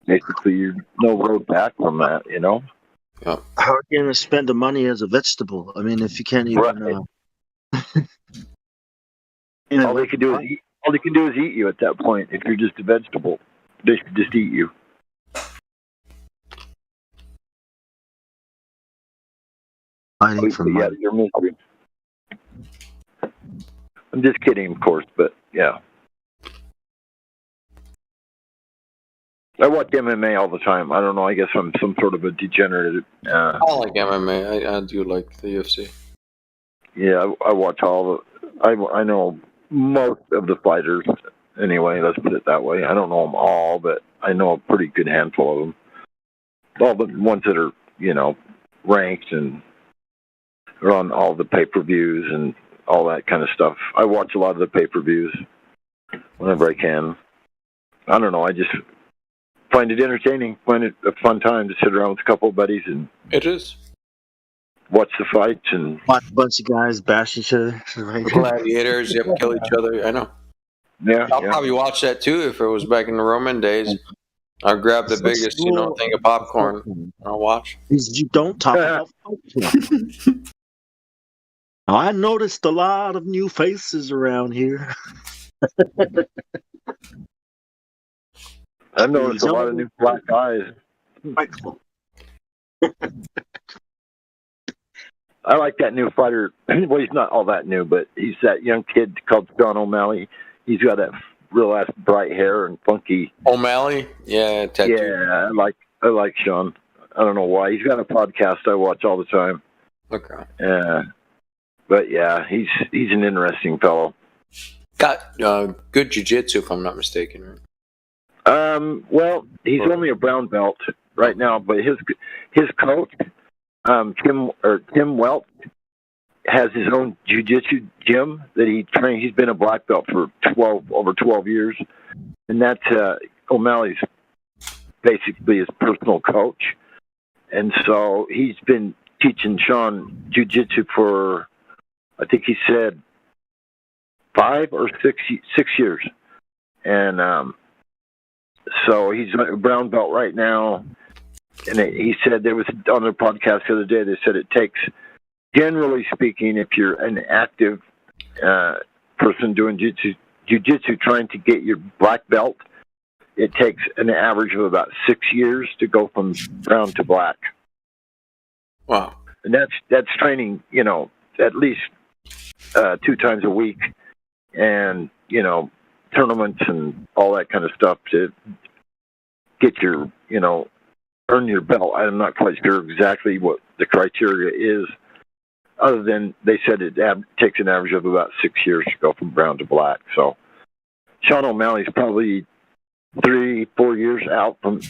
basically no road back from that, you know? Yeah. How are you going to spend the money as a vegetable? I mean, if you can't even. All they can do is eat you at that point. If you're just a vegetable, they should just eat you. Fighting for money. Your misery. I'm just kidding, of course, but yeah. I watch MMA all the time. I don't know. I guess I'm some sort of a degenerate. I like MMA. I do like the UFC. Yeah, I watch all the. I know most of the fighters. Anyway, let's put it that way. I don't know them all, but I know a pretty good handful of them. All the ones that are, ranked and are on all the pay-per-views and all that kind of stuff. I watch a lot of the pay-per-views whenever I can. I don't know. I just find it entertaining. Find it a fun time to sit around with a couple of buddies and. It is. Watch the fights and watch a bunch of guys bash each other. Right? Gladiators, kill each other. I know. Yeah, I'll probably watch that too if it was back in the Roman days. I'll grab the biggest, thing of popcorn. And I'll watch. You don't talk about popcorn. I noticed a lot of new faces around here. I've noticed a lot of new black eyes. I like that new fighter. Well, he's not all that new, but he's that young kid called Sean O'Malley. He's got that real ass bright hair and funky. O'Malley? Yeah, tattoo. Yeah, I like Sean. I don't know why. He's got a podcast I watch all the time. Okay. But yeah, he's an interesting fellow. Got good jiu-jitsu, if I'm not mistaken, right? Well, he's only a brown belt right now, but his coach, Tim Welch, has his own jiu-jitsu gym that he trains. He's been a black belt for over 12 years, and that's O'Malley's basically his personal coach. And so he's been teaching Sean jiu-jitsu for, I think he said 5 or 6 years. And so he's a brown belt right now. And he said, there was on their podcast the other day, they said it takes, generally speaking, if you're an active person doing jiu-jitsu trying to get your black belt, it takes an average of about 6 years to go from brown to black. Wow. And that's training, at least 2 times a week, and, tournaments and all that kind of stuff to get your, earn your belt. I'm not quite sure exactly what the criteria is, other than they said it takes an average of about 6 years to go from brown to black. So Sean O'Malley's probably 3 years out from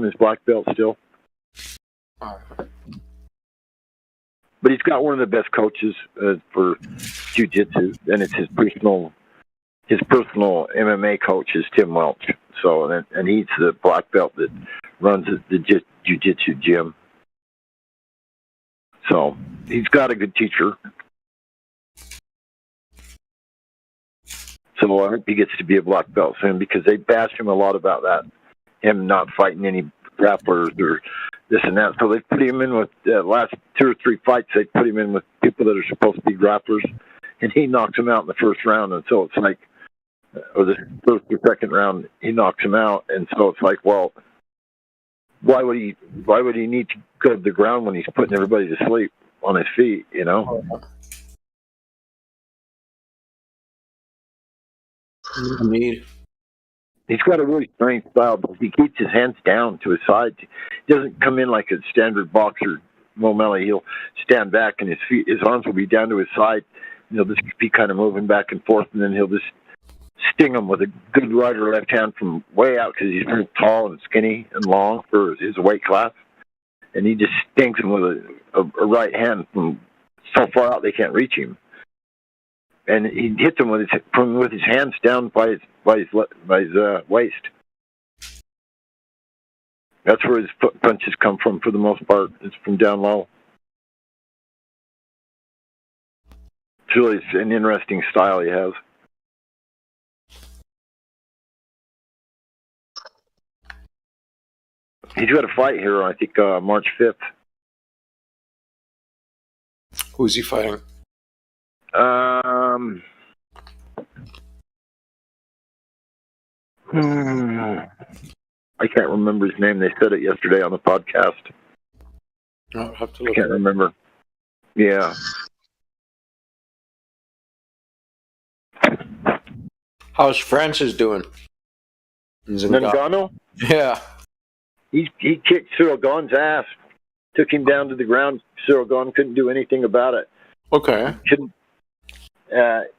his black belt still. But he's got one of the best coaches for jiu-jitsu, and it's his personal MMA coach is Tim Welch. So, and he's the black belt that runs the jiu-jitsu gym. So he's got a good teacher. So I hope he gets to be a black belt soon, because they bash him a lot about that, him not fighting any grapplers or this and that. So they put him in with the last 2 or 3 fights. They put him in with people that are supposed to be grapplers, and he knocks them out in the first round. And so it's like, or the first or second round, he knocks him out. And so it's like, well, why would he need to go to the ground when he's putting everybody to sleep on his feet? Need. He's got a really strange style, but he keeps his hands down to his side. He doesn't come in like a standard boxer, Mo Melly. He'll stand back and his arms will be down to his side. And he'll just be kind of moving back and forth, and then he'll just sting him with a good right or left hand from way out because he's very tall and skinny and long for his weight class. And he just stings him with a right hand from so far out they can't reach him. And he hits him with his hands down by his waist. That's where his punches come from for the most part. It's from down low. It's really an interesting style he has. He's got a fight here, I think, March 5th. Who's he fighting? I can't remember his name. They said it yesterday on the podcast. I'll have to I look. can't remember. Yeah. How's Francis doing? Ngannou? Yeah. He kicked Cyril Gane's ass. Took him down to the ground. Cyril Gane couldn't do anything about it. Okay. Couldn't.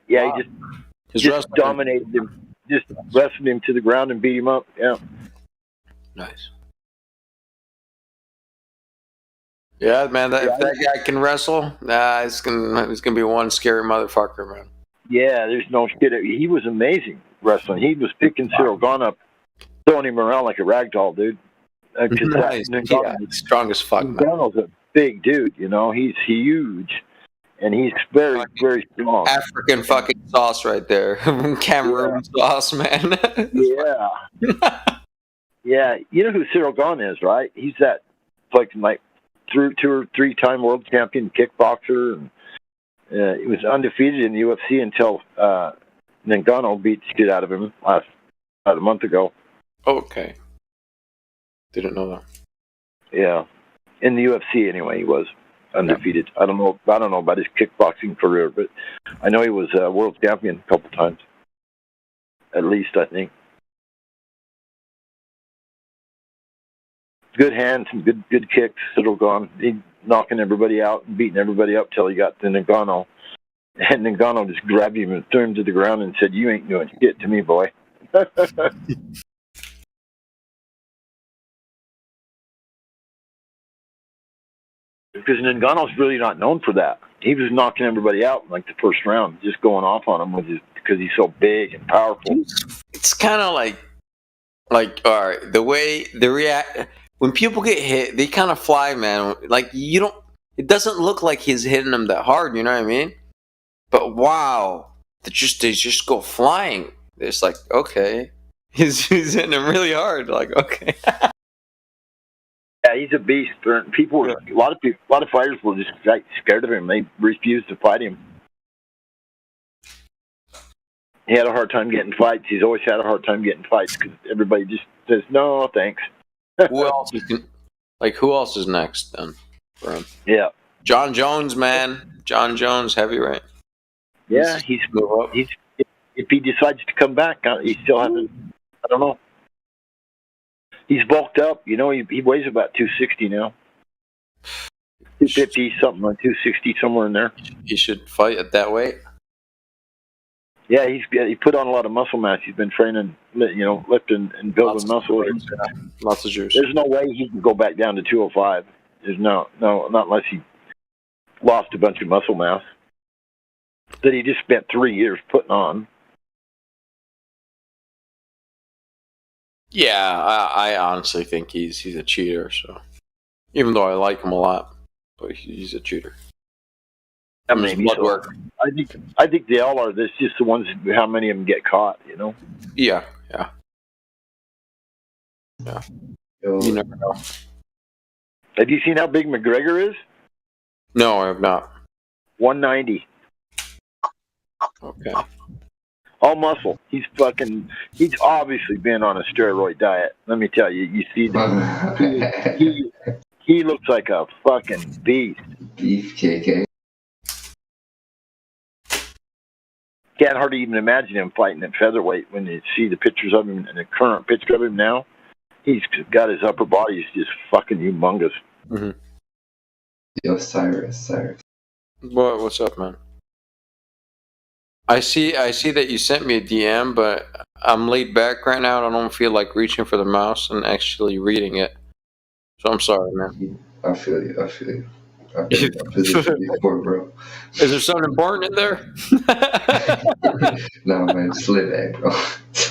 He just dominated him. Just wrestled him to the ground and beat him up. Yeah. Nice. Yeah, man. If that guy can wrestle, he's gonna be one scary motherfucker, man. Yeah, there's no shit. He was amazing wrestling. He was picking Cyril Gane up, throwing him around like a rag doll, dude. Nice. Yeah, strong as fuck, man. Gano's a big dude, you know. He's huge, and he's very, very strong. African fucking sauce right there. Cameroon sauce, man. Yeah. Yeah. You know who Cyril Gane is, right? He's that like 2 or 3 time world champion kickboxer, and he was undefeated in the UFC until Ngannou beat the shit out of him about a month ago. Okay. Didn't know that. Yeah. In the UFC anyway, he was undefeated. I don't know about his kickboxing career, but I know he was a world champion a couple times. At least, I think. Good hands and good kicks. Cyril Gane. He knocking everybody out and beating everybody up till he got to Ngannou. And Ngannou just grabbed him and threw him to the ground and said, "You ain't doing shit to me, boy." Because Ngannou's really not known for that. He was knocking everybody out in like the first round, just going off on him because he's so big and powerful. It's kind of like all right, the way they react when people get hit, they kind of fly, man. Like it doesn't look like he's hitting them that hard. You know what I mean? But wow, they just go flying. It's like, okay, he's hitting them really hard. Like, okay. Yeah, he's a beast. People, a lot of fighters were just scared of him. They refused to fight him. He had a hard time getting fights. He's always had a hard time getting fights because everybody just says no, thanks. Who else is next then for him? Yeah, John Jones, man. John Jones, heavyweight. Yeah, he's if he decides to come back, he still hasn't. I don't know. He's bulked up. You know, he weighs about 260 now. 250 something, like 260 somewhere in there. He should fight at that weight. Yeah, he put on a lot of muscle mass. He's been training, lifting and building muscle. Lots of juice. There's no way he can go back down to 205. There's no, not unless he lost a bunch of muscle mass that he just spent 3 years putting on. Yeah, I honestly think he's a cheater. So, even though I like him a lot, but he's a cheater. I mean, I think they all are. There's just the ones. How many of them get caught? You know? Yeah. You never know. Have you seen how big McGregor is? No, I have not. 190. Okay. All muscle. He's obviously been on a steroid diet. Let me tell you. You see, he looks like a fucking beast. Beef KK. can't hardly even imagine him fighting at featherweight when you see the pictures of him and the current picture of him now. He's got his upper body is just fucking humongous. Mm-hmm. Yo, Cyrus. What's up, man? I see that you sent me a DM, but I'm laid back right now. And I don't feel like reaching for the mouse and actually reading it. So I'm sorry, man. I feel you. I've been in that position before, bro. Is there something important in there? No, man, it's Fleabag, bro.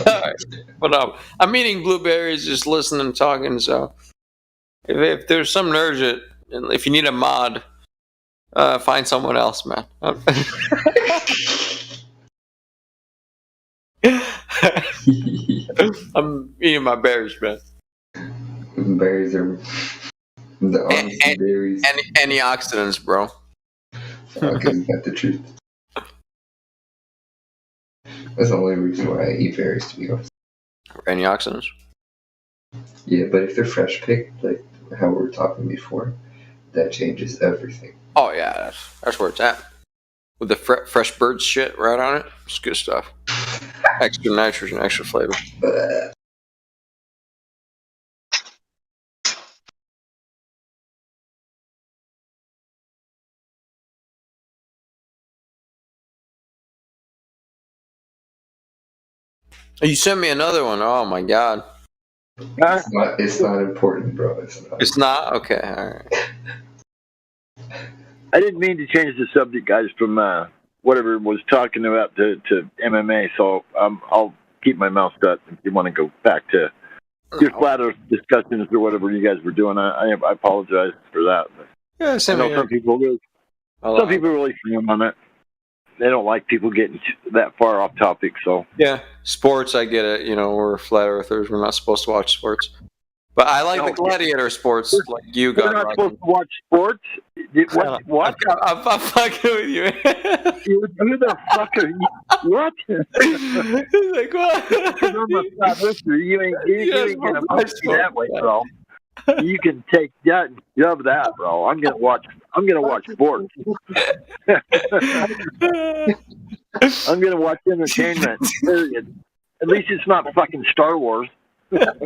Alright. But I'm eating blueberries, just listening and talking. So if there's some urgent, and if you need a mod, find someone else, man. I'm eating my berries, man. Berries are the honest berries. Antioxidants, bro. Okay, you got the truth. That's the only reason why I eat berries, to be honest. Antioxidants? Yeah, but if they're fresh picked, like how we were talking before, that changes everything. Oh yeah, that's where it's at. With the fresh bird shit right on it, it's good stuff. Extra nitrogen, extra flavor. You sent me another one. Oh my god. It's not important, bro. It's not? Okay, alright. I didn't mean to change the subject, guys, from whatever was talking about to MMA, so I'll keep my mouth shut if you want to go back to your flat earth discussions or whatever you guys were doing. I apologize for that. But yeah, I know some people really frown on it. They don't like people getting that far off topic, so. Yeah, sports, I get it. You know, we're flat earthers. We're not supposed to watch sports. But I like the gladiator sports, like you got. We're not supposed to watch sports? What? I'm fucking with you. Who the fuck are you? What? Like, what? You ain't gonna push me that way, bro. You can take that and shove that, bro. I'm gonna watch sports. I'm gonna watch entertainment. Period. At least it's not fucking Star Wars. Because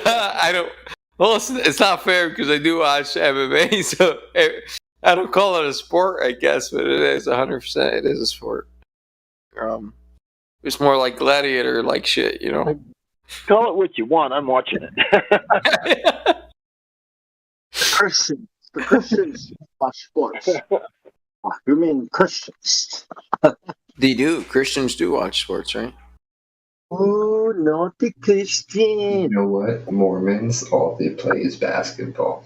I don't. Well, it's not fair because I do watch MMA, so I don't call it a sport, I guess, but it is 100%. It is a sport. It's more like gladiator, like shit, you know. Call it what you want. I'm watching it. The Christians watch sports. You mean Christians? They do. Christians do watch sports, right? Oh, not the Christian. You know what? Mormons, all they play is basketball.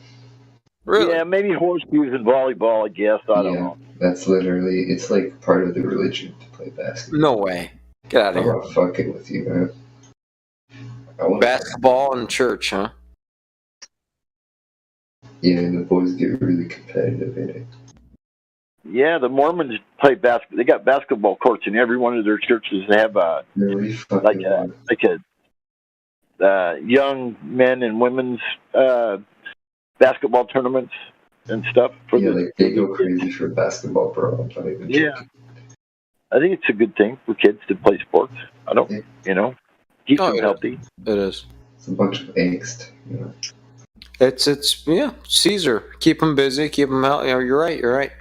Really? Yeah, maybe horseshoes and volleyball, I guess. I don't know. That's literally, it's like part of the religion to play basketball. No way. Get out of here. I'm not fucking with you, man. Basketball and church, huh? Yeah, and the boys get really competitive in it. Yeah, the Mormons play basketball. They got basketball courts in every one of their churches. They have like a young men and women's basketball tournaments and stuff. They go crazy for basketball, bro. I'm not even joking. I think it's a good thing for kids to play sports. Keep them healthy. It is. It's a bunch of angst, you know. It's Caesar. Keep them busy. Keep them healthy. You're right.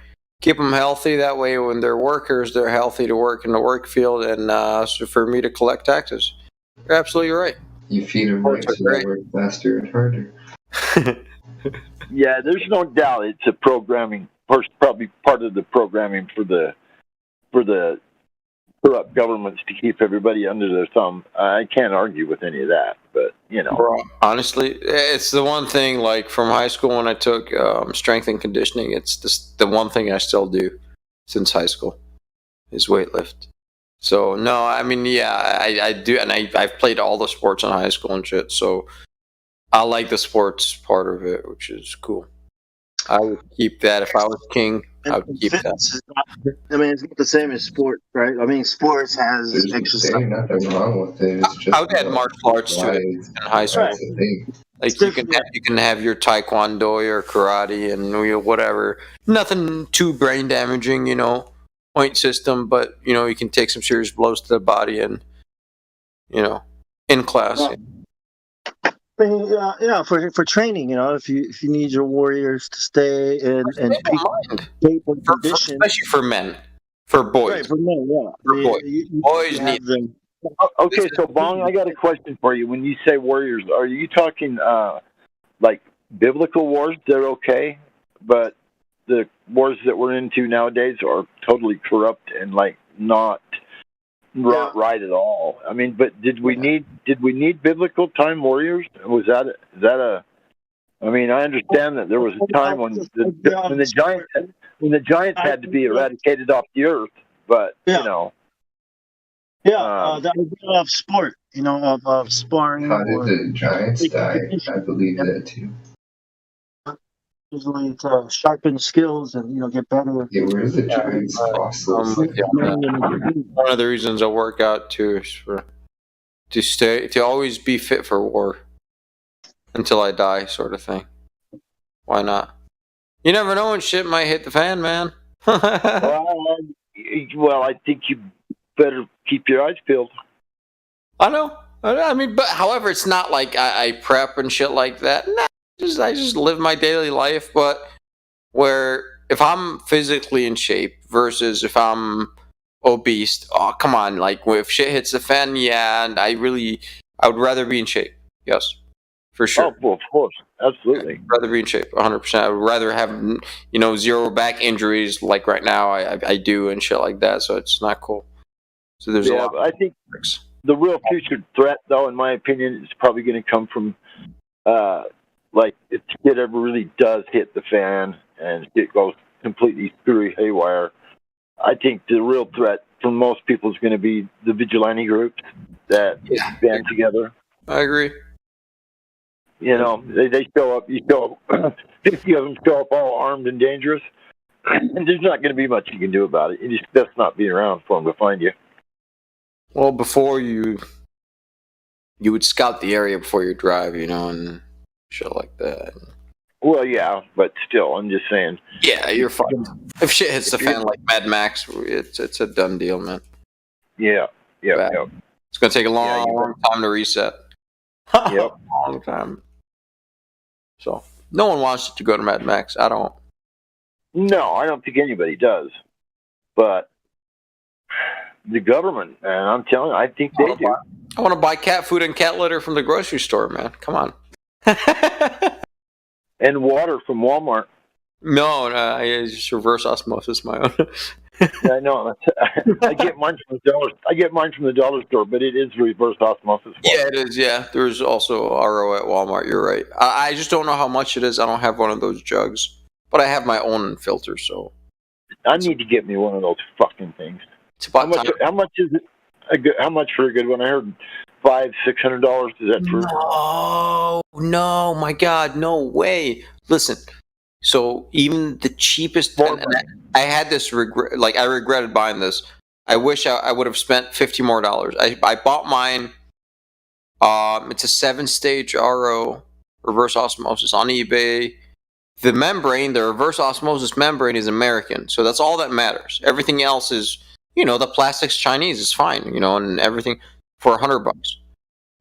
Keep them healthy. That way, when they're workers, they're healthy to work in the work field, and so for me to collect taxes. You're absolutely right. You feed them right, so they work faster and harder. Yeah, there's no doubt it's a programming. Probably part of the programming for the corrupt governments to keep everybody under their thumb. I can't argue with any of that, but Bro, honestly, it's the one thing. Like from high school when I took strength and conditioning, it's the one thing I still do since high school is weightlift. So no, I mean, yeah, I do, and I've played all the sports in high school and shit. So I like the sports part of it, which is cool. I would keep that if I was king. I would keep that. Fitness is not, I mean, it's not the same as sport, right? I mean, sports has exercise. There's nothing wrong with it. It's just I would add martial arts to it in high school. That's the thing. Like you can have your taekwondo or karate and whatever. Nothing too brain damaging, point system, but you can take some serious blows to the body and in class. I mean, for training, if you need your warriors to stay in shape and condition, especially for men, for boys. Right, for men, yeah. For boys. Boys need them. Okay, so Bong, I got a question for you. When you say warriors, are you talking like biblical wars? They're okay, but the wars that we're into nowadays are totally corrupt and like not right at all. I mean, but did we need biblical time warriors? Was that a? I mean, I understand that there was a time when the giants had to be eradicated off the earth, but that was of sport, of sparring. How did the giants die? I believe that too. Usually to sharpen skills and get better. Yeah, where's the giants' fossils? One of the reasons I work out too is to always be fit for war until I die, sort of thing. Why not? You never know when shit might hit the fan, man. Well, I think you better keep your eyes peeled. I know. I mean, but however, it's not like I prep and shit like that. Nah, I just live my daily life. But where if I'm physically in shape versus if I'm obese, oh come on! Like if shit hits the fan, yeah, and I would rather be in shape. Yes, for sure. Oh, well, of course, absolutely. I'd rather be in shape, 100%. I would rather have zero back injuries like right now I do and shit like that. So it's not cool. So there's a lot. I think the real future threat, though, in my opinion, is probably going to come from, like, if it ever really does hit the fan and it goes completely screwy haywire. I think the real threat for most people is going to be the vigilante groups that band together. I agree. They show up. 50 of them show up all armed and dangerous, and there's not going to be much you can do about it. You just best not be around for them to find you. Well, before you would scout the area before you drive, and shit like that. Well, yeah, but still, I'm just saying. Yeah, you're fine. If shit hits the fan like Mad Max, it's a done deal, man. Yeah. It's gonna take a long time to reset. Yep. Long time. So no one wants to go to Mad Max. I don't. No, I don't think anybody does. But the government, and I'm telling you, I think they do. I want to buy cat food and cat litter from the grocery store, man. Come on. And water from Walmart. No, I just reverse osmosis my own. Yeah, I know. I get mine from the dollar. I get mine from the dollar store, but it is reverse osmosis. Yeah, it is. Yeah, there's also RO at Walmart. You're right. I just don't know how much it is. I don't have one of those jugs, but I have my own filter. So I need to get me one of those fucking things. It's about how much is it? How much for a good one? I heard $500-$600. Is that true? No, my God, no way. Listen, so even the cheapest, and I had this regret. Like I regretted buying this. I wish I would have spent $50 more. I bought mine. It's a 7-stage RO reverse osmosis on eBay. The membrane, the reverse osmosis membrane, is American, so that's all that matters. Everything else is, the plastic's Chinese. Is fine, and everything for $100.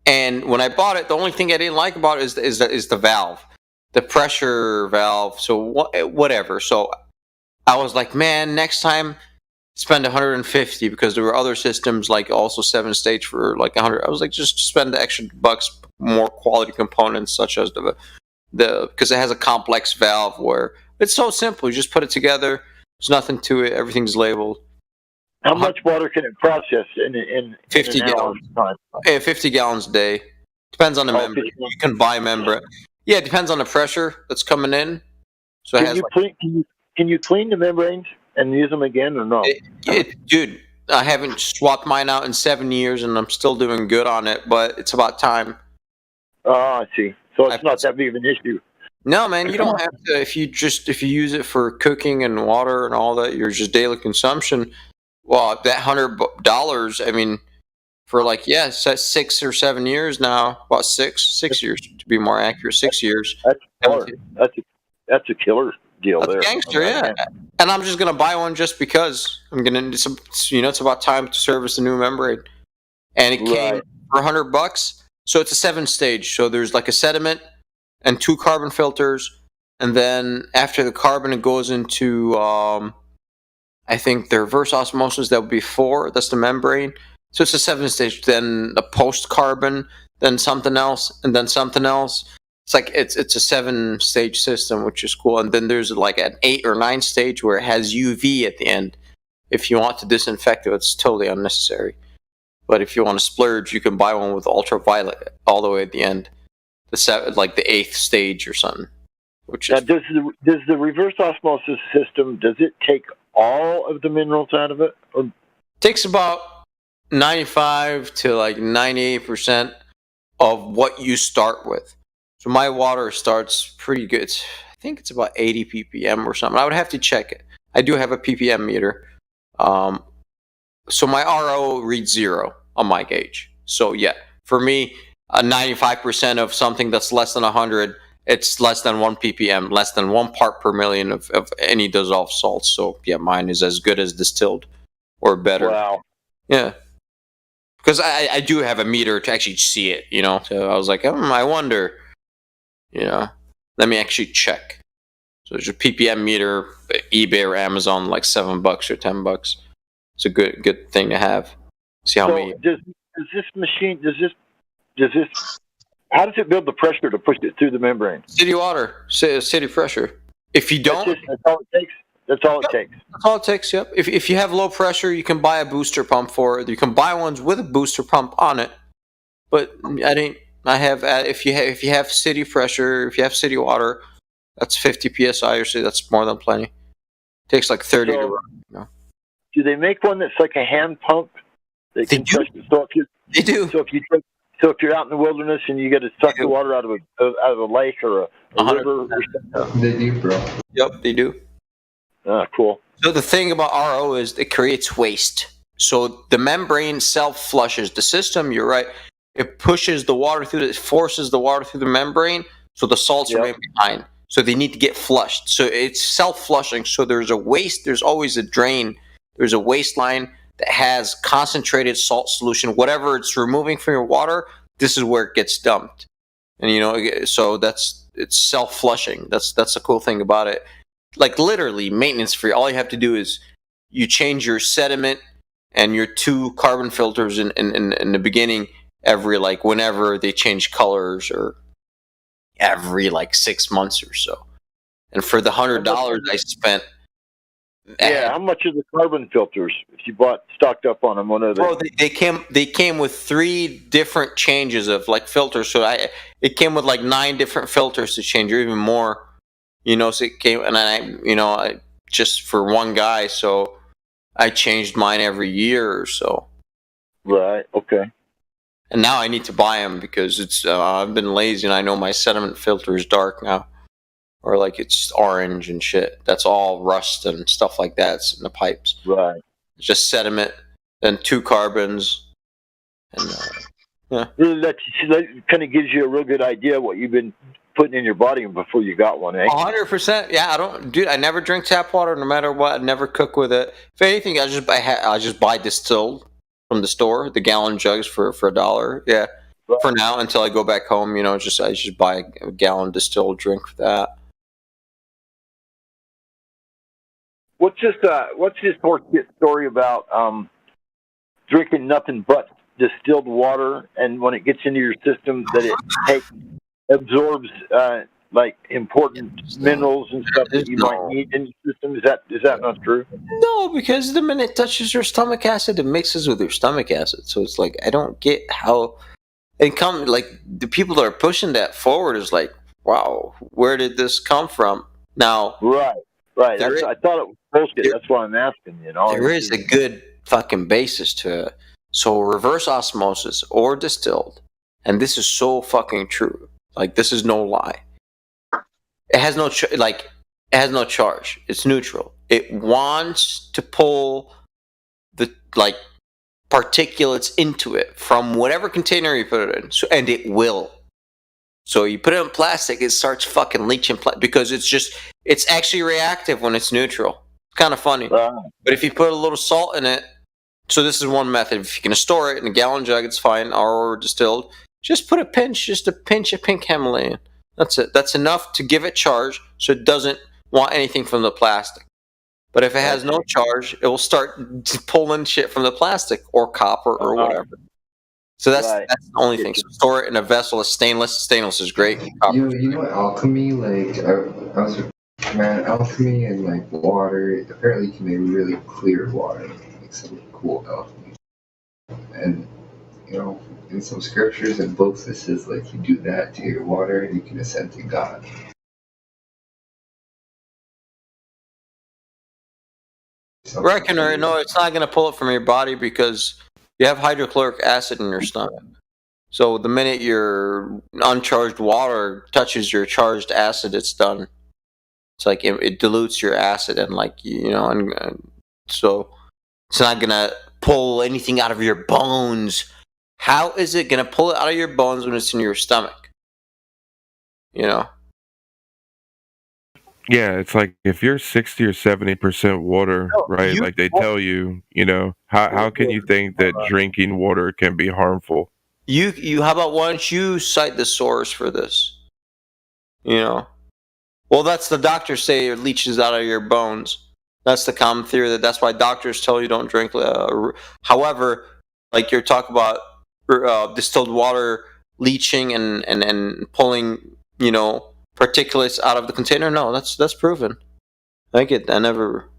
And when I bought it, the only thing I didn't like about it is the valve, the pressure valve. So whatever. So I was like, man, next time spend $150, because there were other systems like also 7-stage for like $100. I was like, just spend the extra bucks, more quality components such as the because it has a complex valve where it's so simple. You just put it together. There's nothing to it. Everything's labeled. How much water can it process in 50 gallons? Time? 50 gallons a day. Depends on the membrane. You can buy membrane. Yeah, it depends on the pressure that's coming in. So can you clean the membranes and use them again or no? Dude, I haven't swapped mine out in 7 years, and I'm still doing good on it. But it's about time. Oh, I see. So it's not that big of an issue. No, man, you don't have to. If you use it for cooking and water and all that, your just daily consumption. Well, that $100. I mean, for like 6 or 7 years now. About 6 years to be more accurate. 6 years. That's killer. That's a killer deal there. Gangster, yeah. And I'm just gonna buy one just because I'm gonna. It's about time to service the new membrane, and it came for $100. So it's a 7-stage. So there's like a sediment and 2 carbon filters, and then after the carbon, it goes into I think the reverse osmosis. That would be 4. That's the membrane. So it's a 7-stage. Then a post carbon, then something else, and then something else. It's like it's a 7-stage system, which is cool. And then there's like an 8 or 9 stage where it has UV at the end. If you want to disinfect it, it's totally unnecessary. But if you want to splurge, you can buy one with ultraviolet all the way at the end. Like the 8th stage or something. Which is does the reverse osmosis system, does it take all of the minerals out of it? Or? Takes about 95 to like 98% of what you start with. So my water starts pretty good. I think it's about 80 ppm or something. I would have to check it. I do have a ppm meter. So my RO reads 0 on my gauge. So yeah, for me, 95% of something that's less than 100, it's less than 1 ppm, less than 1 part per million of any dissolved salts. So yeah, mine is as good as distilled or better. Wow. Yeah. Because I do have a meter to actually see it, So I was like, I wonder, let me actually check. So there's a ppm meter, eBay or Amazon, like $7 or $10. It's a good thing to have. See how many. Does this machine? How does it build the pressure to push it through the membrane? City water, city pressure. If you don't, that's all it takes. That's all it takes. That's all it takes. Yep. If you have low pressure, you can buy a booster pump for it. You can buy ones with a booster pump on it. But I have. If you have city pressure, if you have city water, that's 50 psi or so. That's more than plenty. It takes like 30 to run. Do they make one that's like a hand pump? They do. They do. So if you're out in the wilderness and you got to suck the water out of a lake or a river or something. They do, bro. Yep, they do. Ah, cool. So the thing about RO is it creates waste. So the membrane self-flushes the system. You're right. It pushes the water through. It forces the water through the membrane, so the salts remain behind. So they need to get flushed. So it's self-flushing. So there's a waste. There's always a drain. There's a waste line that has concentrated salt solution. Whatever it's removing from your water, this is where it gets dumped. And so it's self-flushing. That's the cool thing about it. Like literally maintenance free. All you have to do is you change your sediment and your 2 carbon filters in the beginning every whenever they change colors or every 6 months or so. And for the $100 I spent. Yeah, how much are the carbon filters if you stocked up on them? What are they? Bro, they came with 3 different changes of filters. So it came with 9 different filters to change, or even more. So it came, and I just for one guy, so I changed mine every year or so. Right. Okay. And now I need to buy them because I've been lazy, and I know my sediment filter is dark now. Or it's orange and shit. That's all rust and stuff like that. It's in the pipes. Right. It's just sediment, then 2 carbons, and yeah. Really, that kind of gives you a real good idea what you've been putting in your body before you got one, eh? 100%. Yeah, I never drink tap water, no matter what. I never cook with it. If anything, I just buy distilled from the store, the gallon jugs for $1. Yeah. Right. For now, until I go back home, I just buy a gallon distilled drink for that. What's this horseshit story about drinking nothing but distilled water, and when it gets into your system, that it absorbs important minerals and stuff that you might need in your system? Is that not true? No, because the minute it touches your stomach acid, it mixes with your stomach acid. So it's I don't get how the people that are pushing that forward is wow, where did this come from? Now, right. I thought it was bullshit. That's why I'm asking. There is a good fucking basis to it. So reverse osmosis or distilled, and this is so fucking true. This is no lie. it has no it has no charge. It's neutral. It wants to pull the particulates into it from whatever container you put it in. So, and it will. So you put it in plastic, it starts fucking leaching because it's actually reactive when it's neutral. It's kind of funny. But if you put a little salt in it, so this is one method. If you can store it in a gallon jug, it's fine, or distilled. Just put a pinch of pink Himalayan. That's it. That's enough to give it charge, so it doesn't want anything from the plastic. But if it has no charge, it will start pulling shit from the plastic or copper or whatever. So that's the only thing. So store it in a vessel of stainless. Stainless is great. You know alchemy, I was man, alchemy and water, apparently you can make really clear water, make some cool alchemy. And in some scriptures and books it says you do that to your water and you can ascend to God. Reckoner, no, it's not going to pull it from your body because you have hydrochloric acid in your stomach. So the minute your uncharged water touches your charged acid, it's done. It's it dilutes your acid and and so it's not going to pull anything out of your bones. How is it going to pull it out of your bones when it's in your stomach? Yeah, it's if you're 60 or 70% water, right? They tell you, how can you think that drinking water can be harmful? How about why don't you cite the source for this? Well, that's the doctors say it leaches out of your bones. That's the common theory. That's why doctors tell you don't drink. However, you're talking about distilled water leaching and pulling, particulates out of the container. No, that's proven. I never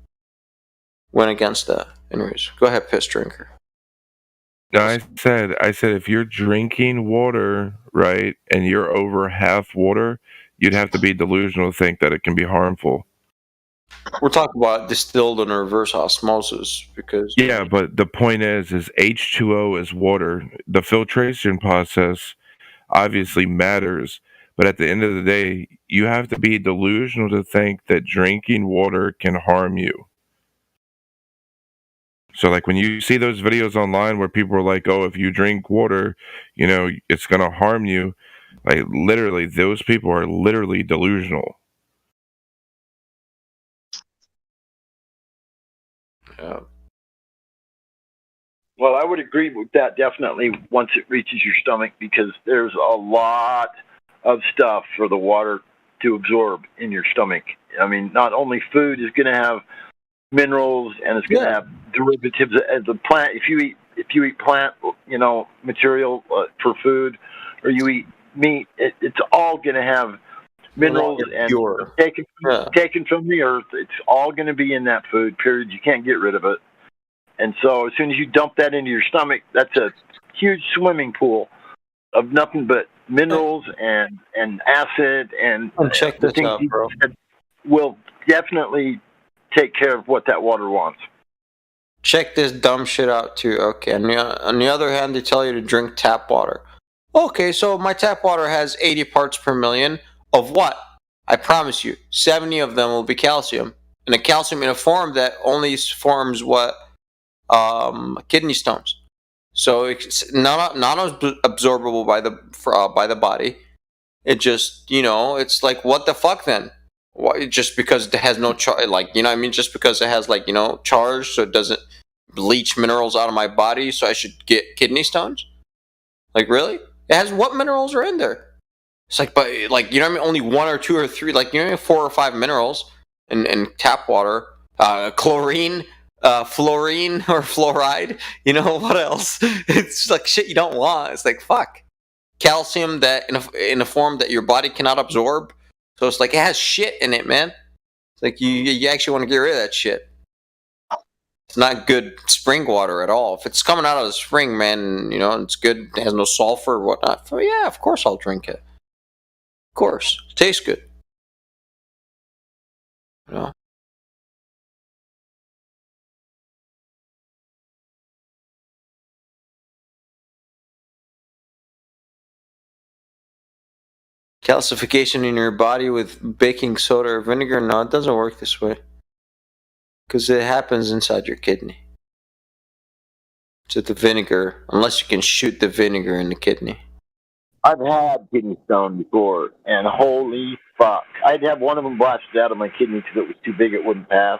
went against that. Anyways, go ahead, piss drinker. No, I said if you're drinking water, right, and you're over half water, you'd have to be delusional to think that it can be harmful. We're talking about distilled and reverse osmosis because but the point is H2O is water. The filtration process obviously matters, but at the end of the day, you have to be delusional to think that drinking water can harm you. So when you see those videos online where people are like, oh, if you drink water, it's going to harm you. Literally, those people are literally delusional. Yeah. Well, I would agree with that definitely once it reaches your stomach because there's a lot of stuff for the water to absorb in your stomach. I mean, not only food is going to have minerals and it's going to have derivatives as the plant. If you eat plant, material for food, or you eat meat, it's all going to have minerals and taken from the earth. It's all going to be in that food. Period. You can't get rid of it. And so as soon as you dump that into your stomach, that's a huge swimming pool of nothing but minerals and acid and check this out, bro. Will definitely take care of what that water wants. Check this dumb shit out too. Okay, on the other hand, they tell you to drink tap water. Okay, so my tap water has 80 parts per million of what? I promise you, 70 of them will be calcium. And a calcium in a form that only forms what? Kidney stones. So it's not absorbable by the body. It just, it's what the fuck then? Why, just because it has no charge, just because it has charge, so it doesn't bleach minerals out of my body, so I should get kidney stones? Really? It has what minerals are in there? It's but only 1 or 2 or 3, 4 or 5 minerals in tap water, chlorine, fluorine or fluoride. What else? It's shit you don't want. It's fuck. Calcium that in a form that your body cannot absorb. So it's it has shit in it, man. It's you actually want to get rid of that shit. It's not good spring water at all. If it's coming out of the spring, man, it's good. It has no sulfur or whatnot. So yeah, of course I'll drink it. Of course. It tastes good. calcification in your body with baking soda or vinegar? No, it doesn't work this way. Because it happens inside your kidney. So the vinegar, unless you can shoot the vinegar in the kidney. I've had kidney stone before, and holy fuck. I'd have one of them blasted out of my kidney because it was too big, it wouldn't pass.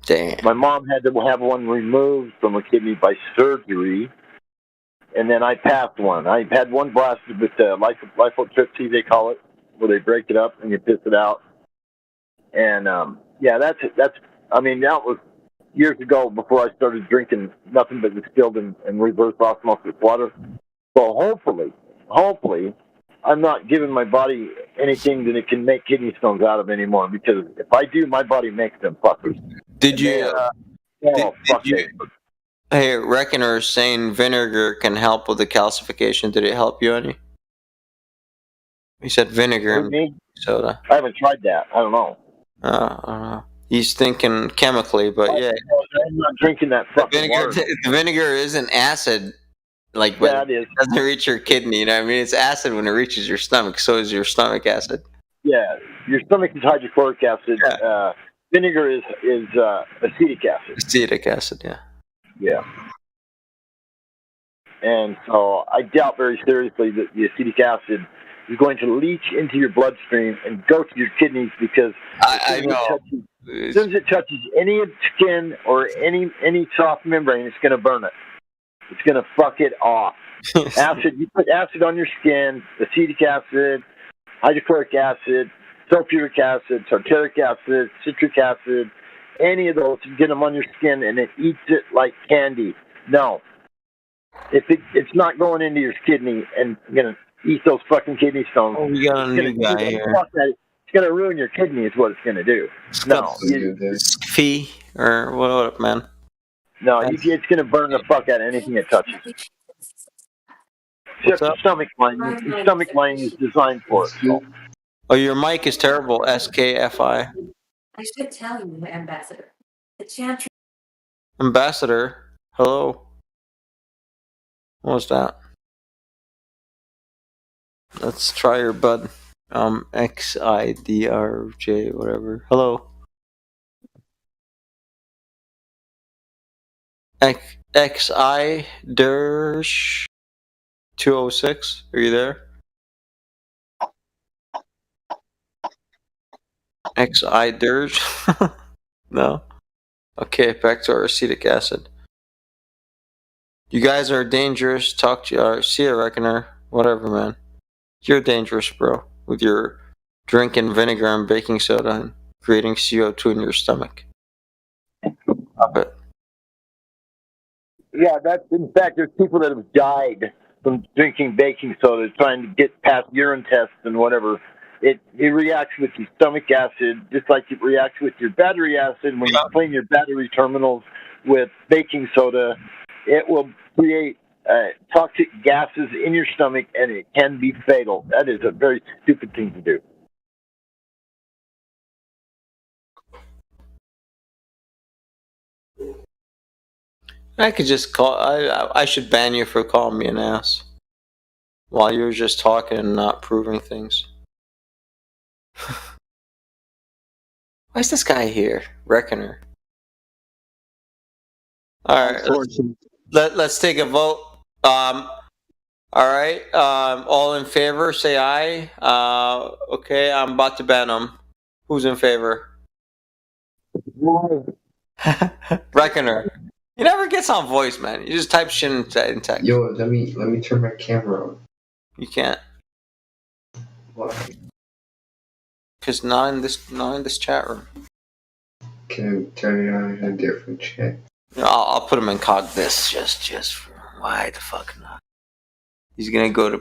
Damn. My mom had to have one removed from her kidney by surgery, and then I passed one. I had one blasted with lithotripsy, they call it, where they break it up and you piss it out. And, that was years ago before I started drinking nothing but distilled and reverse osmosis water. So hopefully, I'm not giving my body anything that it can make kidney stones out of anymore, because if I do, my body makes them fuckers. Did you... Hey, Reckoner is saying vinegar can help with the calcification. Did it help you any? He said vinegar and soda. I haven't tried that. I don't know. I don't know. He's thinking chemically, but yeah. I'm not drinking that fucking water. The vinegar isn't acid. Like, it is. It doesn't reach your kidney, you know what I mean? It's acid when it reaches your stomach, so is your stomach acid. Yeah, your stomach is hydrochloric acid. Yeah. Vinegar is acetic acid. Acetic acid, yeah. Yeah. And so I doubt very seriously that the acetic acid is going to leach into your bloodstream and go to your kidneys, because I know. As soon as it touches any skin or any soft membrane, it's going to burn it. It's going to fuck it off. Acid, you put acid on your skin, acetic acid, hydrochloric acid, sulfuric acid, tartaric acid, citric acid, any of those, you get them on your skin and it eats it like candy. No. If it's not going into your kidney and going to eat those fucking kidney stones. Oh, we got a new guy here. It's going to ruin your kidney is what it's going to do. No. Fee, or what up, man? No, it's going to burn the fuck out of anything it touches. Except the stomach line. The stomach line is designed for it. So. Oh, your mic is terrible, SKFI. I should tell you, Ambassador. The chantry. Ambassador? Hello? What was that? Let's try your bud. XIDRJ, whatever. Hello? XI Dersh 206. Are you there? XI Dersh? No. Okay, back to our acetic acid. You guys are dangerous. Talk to you. See ya, Reckoner. Whatever, man. You're dangerous, bro. With your drinking vinegar and baking soda and creating CO2 in your stomach. Stop it. Yeah, in fact, there's people that have died from drinking baking soda, trying to get past urine tests and whatever. It reacts with your stomach acid, just like it reacts with your battery acid. When you clean your battery terminals with baking soda, it will create toxic gases in your stomach, and it can be fatal. That is a very stupid thing to do. I could just call. I should ban you for calling me an ass while you're just talking and not proving things. Why is this guy here, Reckoner? All right, let's take a vote. All right, all in favor, say aye. Okay, I'm about to ban him. Who's in favor? Reckoner. He never gets on voice, man. You just type shit in text. Yo, let me turn my camera on. You can't. Why? Because not in this chat room. Can I turn it on in a different chat? I'll put him in this just for why the fuck not? He's gonna go to.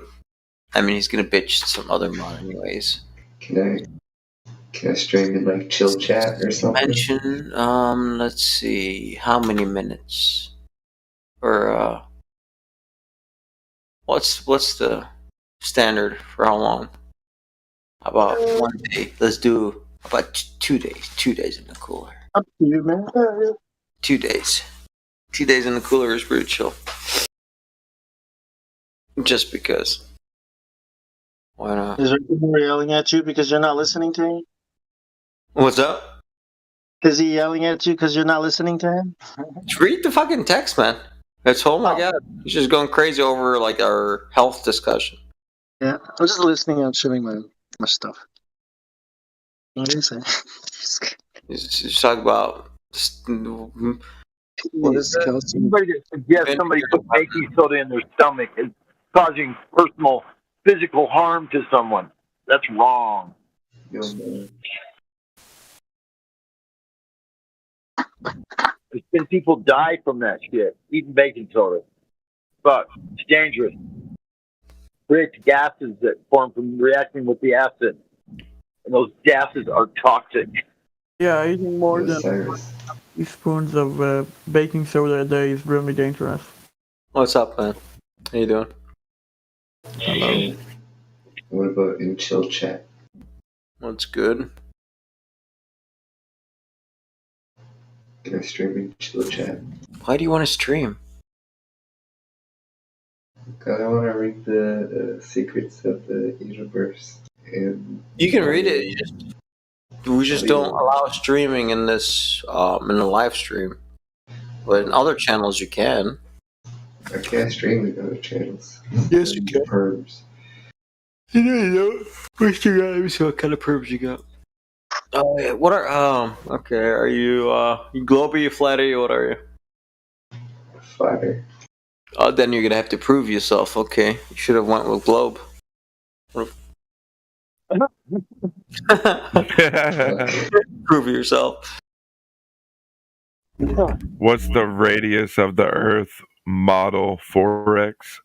He's gonna bitch some other mod anyways. Can I stream in like chill chat or something? Mention. Let's see. How many minutes? Or what's the standard for how long? How about 1 day? Let's do about 2 days. 2 days in the cooler. Up to you, man. 2 days. 2 days in the cooler is pretty chill. Just because. Why not? Is Ricky Moore yelling at you because you're not listening to him? What's up? Is he yelling at you because you're not listening to him? Just read the fucking text, man. It's oh my god. He's just going crazy over like our health discussion. Yeah, I'm just listening and chilling my stuff. What do you say? He's talking about what is that? Anybody that suggests somebody put baking soda in their stomach is causing personal physical harm to someone. That's wrong. There's been people die from that shit, eating baking soda. But it's dangerous. Creates gases that form from reacting with the acid. And those gases are toxic. Yeah, eating more than 2 spoons of baking soda a day is really dangerous. What's up, man? How you doing? Hello. What about in chill chat? What's good? Can I stream in chill chat? Why do you want to stream? Because I want to read the secrets of the universe. And You can read it. We just don't allow streaming in this in the live stream. But in other channels you can. I can't stream in other channels. Yes, you can. Pervs. What's your guys? What kind of pervs you got? Oh, yeah. What are okay? Are you you globe or you flatter? What are you? Flatter. Oh, then you're gonna have to prove yourself. Okay, you should have went with globe. Prove yourself. What's the radius of the Earth model 4x?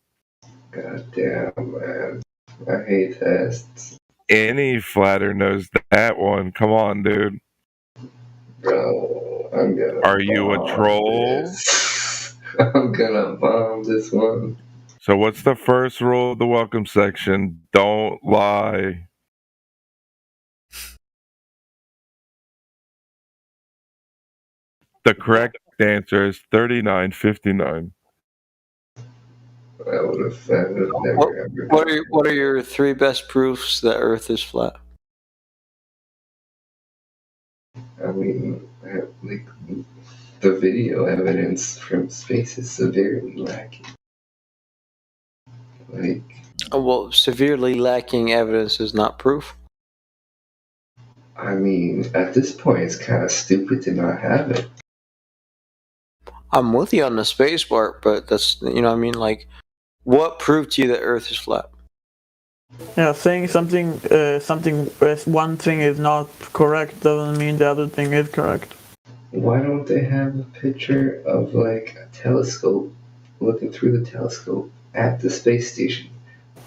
God damn, man. I hate tests. Any flatter knows that one. Come on, dude. Bro, I'm gonna. Are you a troll? I'm gonna bomb this one. So, what's the first rule of the welcome section? Don't lie. The correct answer is 3959. I would have never ever. What are your 3 best proofs that Earth is flat? I mean, like the video evidence from space is severely lacking. Like, Well, severely lacking evidence is not proof. I mean, at this point, it's kind of stupid to not have it. I'm with you on the space part, but that's what I mean. Like, what proved to you that Earth is flat? Yeah, saying something one thing is not correct doesn't mean the other thing is correct. Why don't they have a picture of like a telescope looking through the telescope at the space station?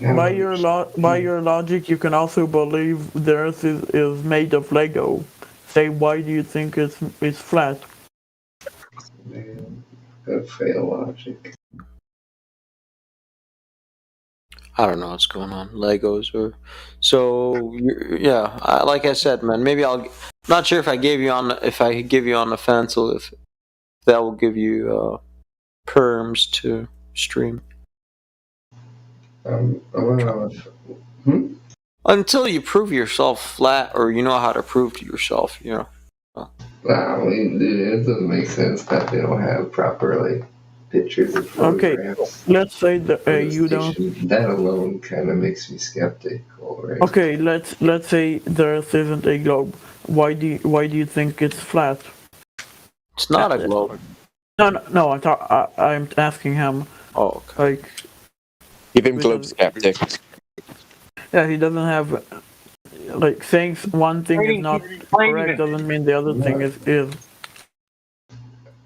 By your logic, you can also believe the Earth is made of Lego. Say, why do you think it's flat? Man, gotta fail logic. I don't know what's going on. Legos or so. Yeah, like I said, man. Maybe not sure if I give you on the fence, or if that will give you perms to stream. Until you prove yourself flat, or you know how to prove to yourself, I mean, dude, it doesn't make sense that they don't have proper like pictures of photographs. Okay, let's say that you don't. That alone kind of makes me skeptical, right? Okay, let's say the Earth isn't a globe. Why do you think it's flat? It's not a globe. No. I'm asking him. Oh, okay. Like, even globe skeptic. Yeah, he doesn't have. Like, saying one thing is not correct doesn't mean the other thing is. Is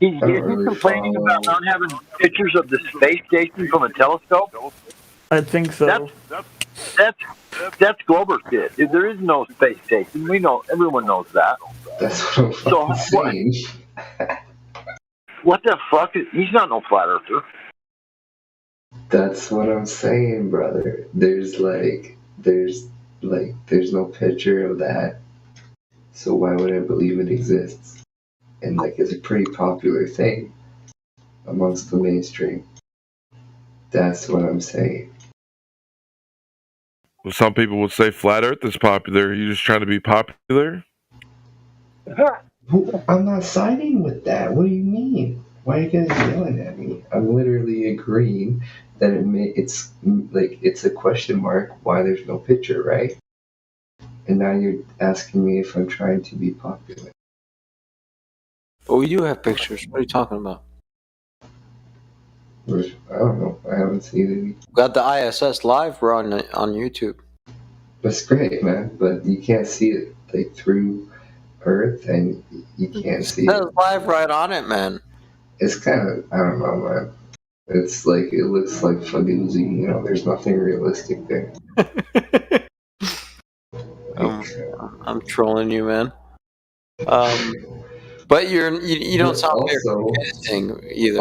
he complaining about not having pictures of the space station from a telescope? I think so. That's Glober shit. There is no space station. We know. Everyone knows that. That's what I'm saying. What the fuck? He's not no flat earther. That's what I'm saying, brother. There's no picture of that. So why would I believe it exists? And like, it's a pretty popular thing amongst the mainstream. That's what I'm saying. Some people would say flat Earth is popular. You're just trying to be popular. I'm not siding with that. What do you mean? Why are you guys yelling at me? I'm literally agreeing that it's a question mark why there's no picture, right? And now you're asking me if I'm trying to be popular. But we do have pictures. What are you talking about? I don't know. I haven't seen any. Got the ISS live. We're on YouTube. That's great, man. But you can't see it like through Earth, and you can't see That's it. live right on it, man. It's kind of, I don't know, man. It's like, it looks like Fugoozy, you know, there's nothing realistic there. I'm trolling you, man. But you don't sound very convincing either.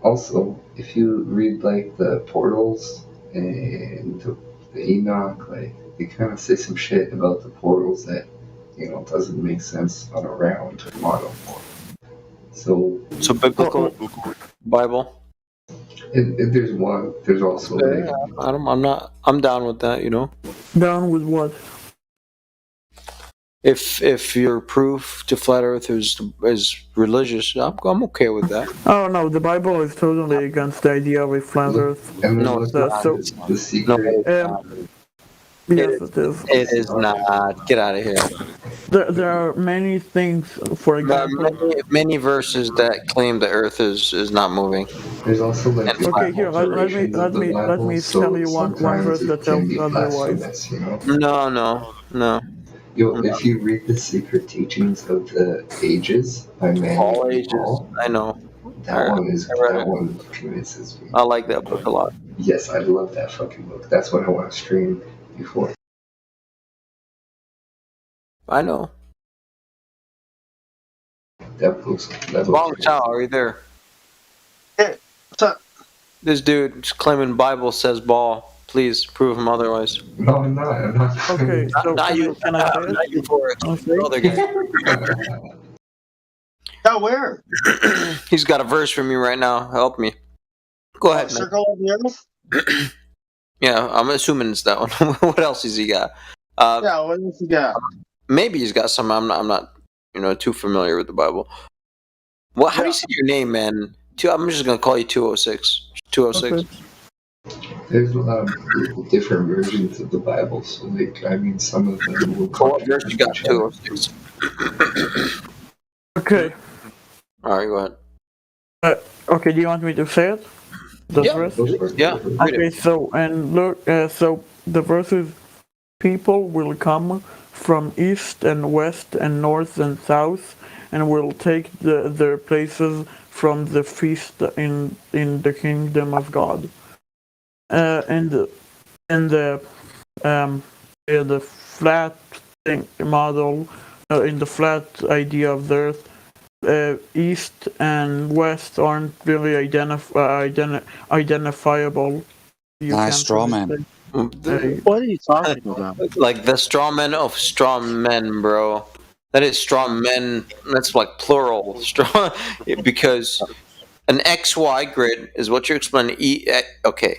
Also, if you read like the portals and the Enoch, like they kind of say some shit about the portals that, you know, doesn't make sense on a round model. So biblical Bible. There's one. There's also like, I'm down with that. You know. Down with what? If your proof to flat Earth is religious, I'm okay with that. Oh no, the Bible is totally against the idea of a flat Earth. No, it's not. The secret. Yes, it is. It is not. Get out of here. There are many things, for example. Many verses that claim the Earth is not moving. There's also like. Okay, here let me tell you one verse that tells otherwise. No. Yo, if you read the secret teachings of the ages by All ages, I know. That one convinces me. I like that book a lot. Yes, I love that fucking book. That's what I want to stream before. I know. That book's Bong Chao, are you there? Yeah, what's up? This dude is claiming Bible says ball. Please prove him otherwise. No, I'm not. Okay, so not you for it. Other guy. Yeah, where? He's got a verse for me right now. Help me. Go ahead, man. Circle of the Earth? Yeah, I'm assuming it's that one. What else has he got? Yeah, what else he got? Maybe he's got some. I'm not too familiar with the Bible. Well, how do you say your name, man? I'm just gonna call you 206. 206. Okay. There's a lot of different versions of the Bible, so some of them will what verse you got? 206. Okay. All right, go ahead. Okay, do you want me to say it? The verse? Yeah. Okay, so and look, so the verse is, people will come from east and west and north and south, and will take their places from the feast in the kingdom of God. And the flat model, in the flat idea of the Earth, east and west aren't really identifiable. Nice straw man. What are you talking about? Like the straw men of straw men, bro. That is straw men. That's like plural straw, because an XY grid is what you're explaining. Okay.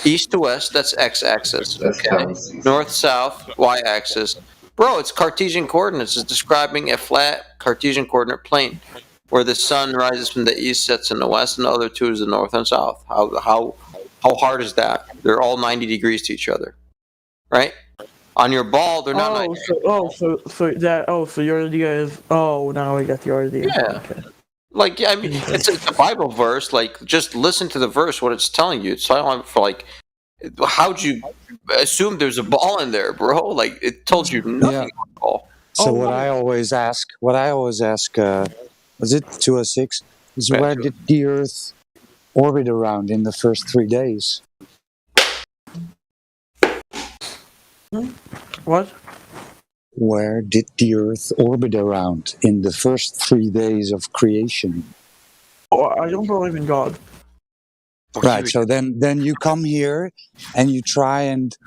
East to west, that's x-axis. Okay. North south, y-axis. Bro, it's Cartesian coordinates. It's describing a flat Cartesian coordinate plane where the sun rises from the east, sets in the west, and the other two is the north and south. How hard is that? They're all 90 degrees to each other, right? On your ball, they're not. So your idea is, now I got your idea. Yeah. Okay. Like, I mean, it's a Bible verse. Like, just listen to the verse, what it's telling you. It's telling for like, how'd you assume there's a ball in there, bro? Like, it told you nothing about the ball. So what I always ask, was it 206? Is where did the Earth orbit around in the first 3 days? What? Where did the Earth orbit around in the first 3 days of creation? Oh, I don't believe in God. Right, so then you come here and you try and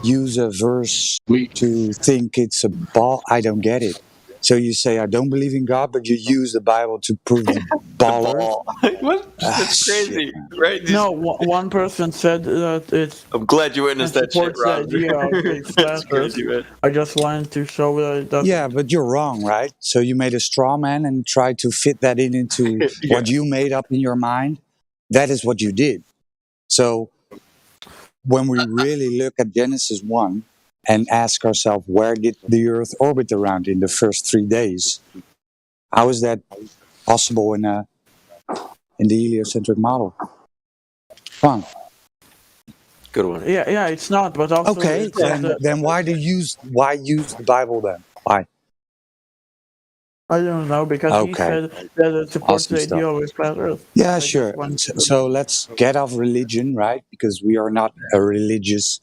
use a verse to think it's a ball. I don't get it. So you say, I don't believe in God, but you use the Bible to prove the ball. What? That's crazy, right? No, one person said that it's. I'm glad you witnessed that shit, supports the Rob. idea of a flat Earth. I just wanted to show that it doesn't. Yeah, but you're wrong, right? So you made a straw man and tried to fit that into what you made up in your mind. That is what you did. So when we really look at Genesis 1 and ask ourselves, where did the Earth orbit around in the first 3 days? How is that possible in the heliocentric model? Fun. Good one. Yeah, it's not. But also, okay. Then why use the Bible then? Why? I don't know, because he said that it supports the idea of a flat Earth. Yeah, sure. So let's get off religion, right? Because we are not a religious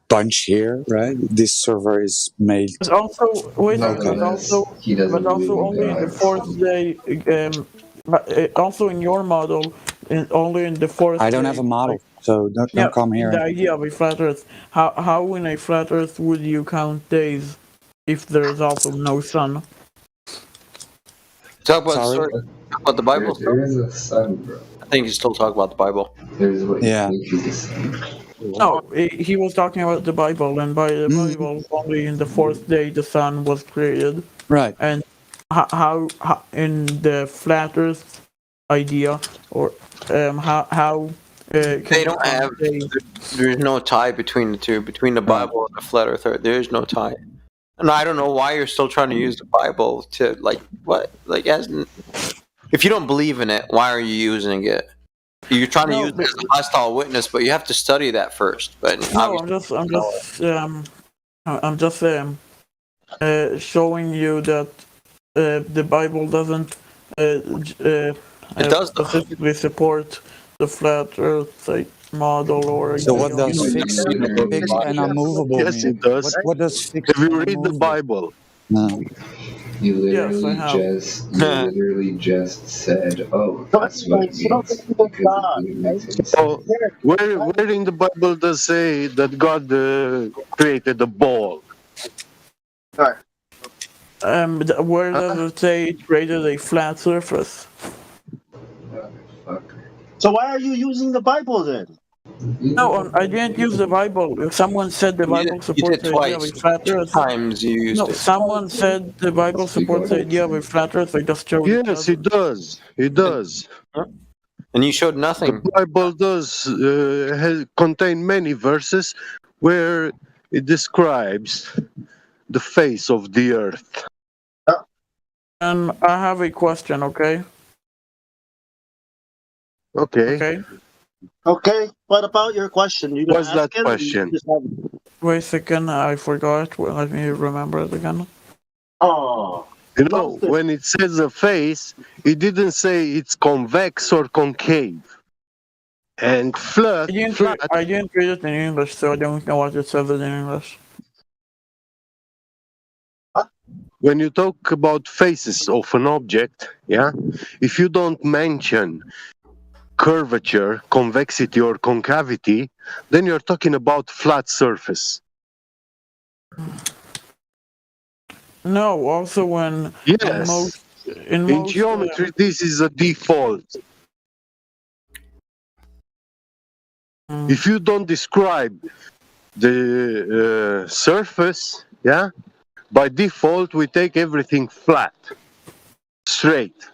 bunch here, right? This server is made. But also, wait a minute. But also only in the fourth day. Also in your model, only in the fourth. I don't have a model, so don't come here. The idea of a flat Earth. How in a flat Earth would you count days if there is also no sun? Talk about the Bible. There is a sun, bro. I think you still talk about the Bible. There's what yeah. No, he was talking about the Bible, and by the Bible, only in the fourth day the sun was created. Right. And how in the flat Earth idea, or how they don't have. There's no tie between the two, between the Bible and the flat Earth. There is no tie. And I don't know why you're still trying to use the Bible to if you don't believe in it, why are you using it? You're trying to use it as a hostile witness, but you have to study that first. But no, I'm just showing you that the Bible doesn't it does specifically support the flat Earth model or. So what does fixed and unmovable mean? Yes, it does. What does fixed? If you read the Bible. No. You literally just said, "Oh, that's what it means." So, where in the Bible does say that God created a ball? Where does it say it created a flat surface? So why are you using the Bible then? No, I didn't use the Bible. If someone said the Bible supports the idea of a flat Earth, times you used it. Someone said the Bible supports the idea of a flat Earth. I just showed. Yes, it does. It does. And you showed nothing. The Bible does contain many verses where it describes the face of the earth. And I have a question. Okay. Okay. What about your question? What's that question? Wait a second. I forgot. Well, let me remember it again. Oh. You know, when it says a face, it didn't say it's convex or concave. And flat. I didn't read it in English, so I don't know what it says in English. When you talk about faces of an object, if you don't mention curvature, convexity, or concavity, then you're talking about flat surface. No, also when in geometry, this is a default. If you don't describe the surface, by default we take everything flat, straight.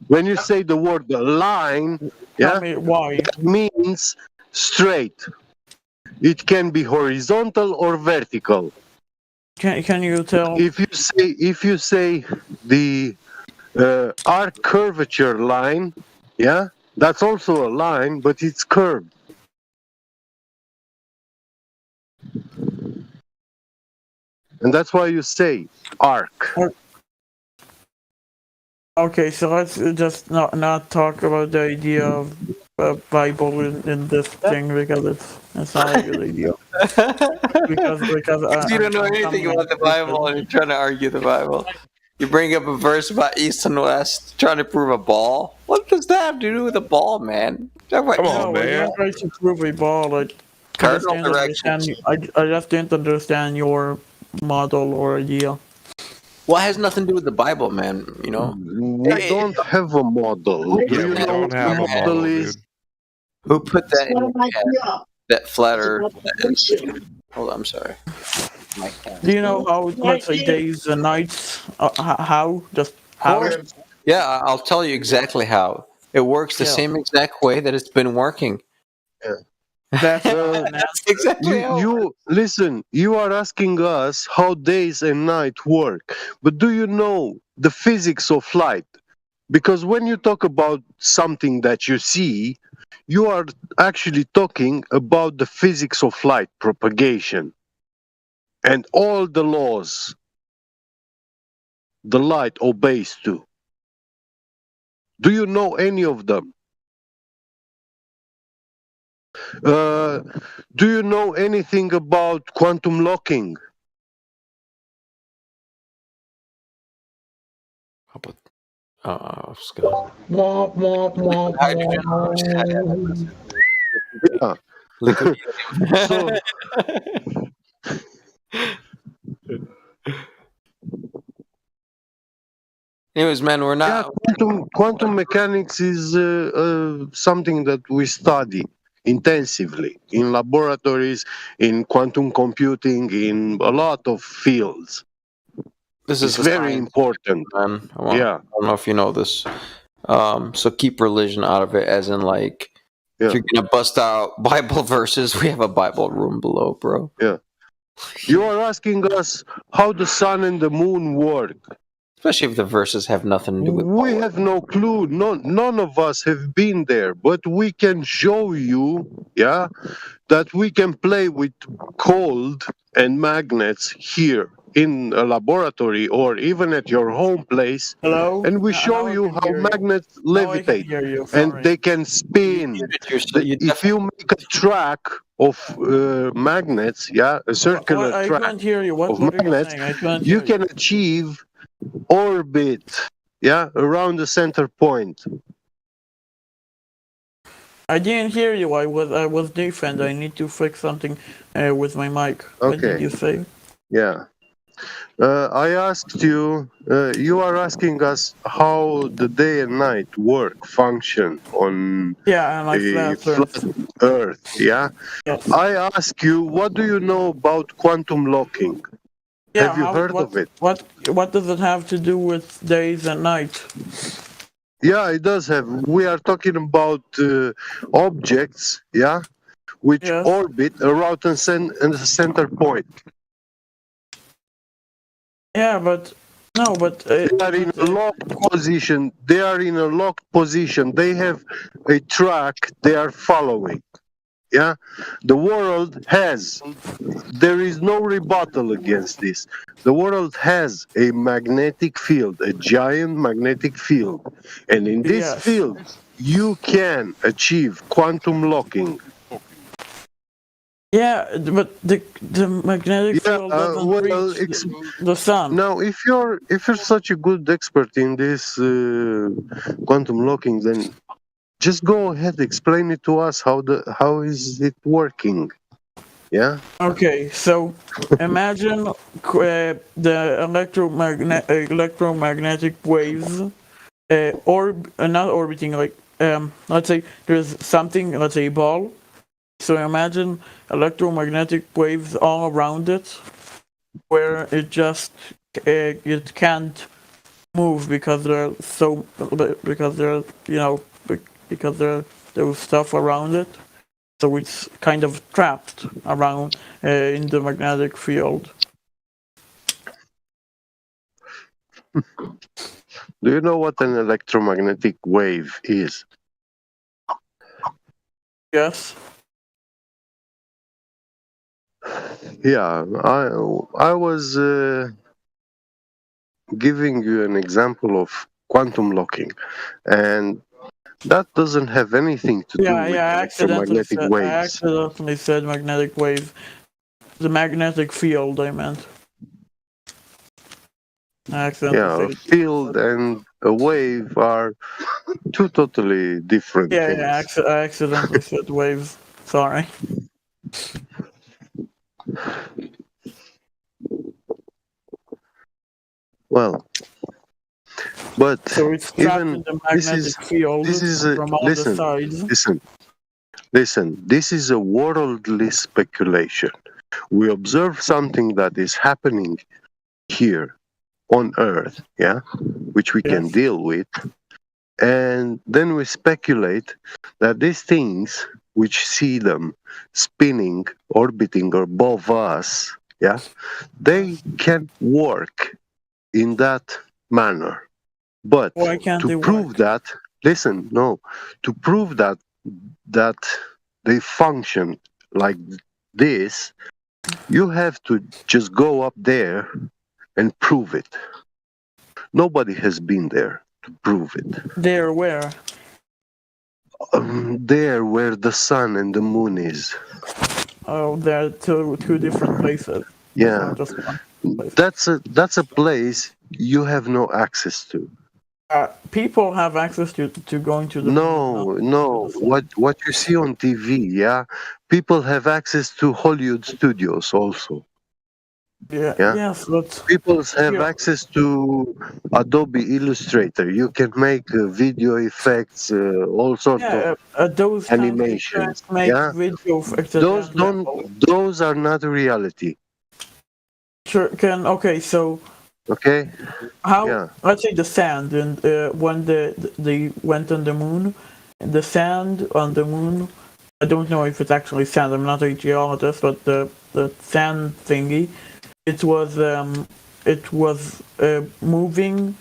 When you say the word line, it means straight. It can be horizontal or vertical. Can you tell? If you say the arc curvature line, that's also a line, but it's curved. And that's why you say arc. Okay, so let's just not talk about the idea of Bible in this thing, because it's not a good idea. because you don't know anything about the Bible and you're trying to argue the Bible. You bring up a verse about east and west, trying to prove a ball. What does that have to do with a ball, man? Come on, man. You're trying to prove a ball, Cardinal directions. I just didn't understand your model or idea. Well, it has nothing to do with the Bible, man. You know, we don't have a model. Do you know what the model is? Who put that in your head? That flat Earth. Hold on, I'm sorry. Do you know how, let's say, days and nights? How? Just how? Yeah, I'll tell you exactly how. It works the same exact way that it's been working. That's exactly you listen. You are asking us how days and night work, but do you know the physics of light? Because when you talk about something that you see, you are actually talking about the physics of light propagation and all the laws the light obeys to. Do you know any of them? Do you know anything about quantum locking? Yeah. So, anyways, man, we're not. Quantum mechanics is something that we study intensively in laboratories, in quantum computing, in a lot of fields. This is it's very important, man. Yeah. I don't know if you know this. So keep religion out of it, as in like, if you're gonna bust out Bible verses, we have a Bible room below, bro. Yeah. You are asking us how the sun and the moon work. Especially if the verses have nothing to do with we have no clue. None of us have been there, but we can show you, that we can play with cold and magnets here in a laboratory or even at your home place. Hello? And we show you how magnets levitate and they can spin. If you make a track of magnets, a circular I track can't hear you. What of are you magnets, saying? I can't you hear can achieve orbit, around the center point. I didn't hear you. I was deaf and I need to fix something with my mic. What did you say? Yeah. I asked you, you are asking us how the day and night work, function on a flat Earth, Yes. I ask you, what do you know about quantum locking? Have you heard of it? What does it have to do with days and night? Yeah, it does have. We are talking about objects, which orbit around the center point. Yeah, but no, but they are in a locked position. They are in a locked position. They have a track they are following. Yeah, the world has. There is no rebuttal against this. The world has a magnetic field, a giant magnetic field, and in this field, you can achieve quantum locking. Yeah, but the magnetic field doesn't reach the sun. Now, if you're such a good expert in this quantum locking, then just go ahead, explain it to us. How is it working? Yeah. Okay, so imagine the electromagnetic waves, not orbiting. Like let's say there's something, let's say a ball. So imagine electromagnetic waves all around it, where it just it can't move because there's stuff around it. So it's kind of trapped around in the magnetic field. Do you know what an electromagnetic wave is? Yes. Yeah, I was giving you an example of quantum locking, and that doesn't have anything to do with electromagnetic waves. I accidentally said magnetic wave. The magnetic field, I meant. A field and a wave are two totally different things. I accidentally said waves. Sorry. Well, but So it's trapped even in the this magnetic is field from all the listen, sides. listen. This is a worldly speculation. We observe something that is happening here on Earth, yeah, which we can deal with, and then we speculate that these things, which see them spinning, orbiting above us, yeah, they can work in that manner. But Why can't to they prove work? that, listen, no, to prove that they function like this, you have to just go up there and prove it. Nobody has been there to prove it. There, where? There where the sun and the moon is. Oh, they're two different places. Yeah, Not just one. that's a place you have no access to. People have access to going to the No. What you see on TV, yeah, people have access to Hollywood studios also. Yeah. Yeah. Yes, but People have access to Adobe Illustrator. You can make video effects, all sorts of those animations. make Yeah, video effects at those that don't. level. Those are not reality. Sure, okay, so Okay. how? Yeah. Let's say the sand, and when they went on the moon, the sand on the moon. I don't know if it's actually sand. I'm not a geologist, but the sand thingy, it was moving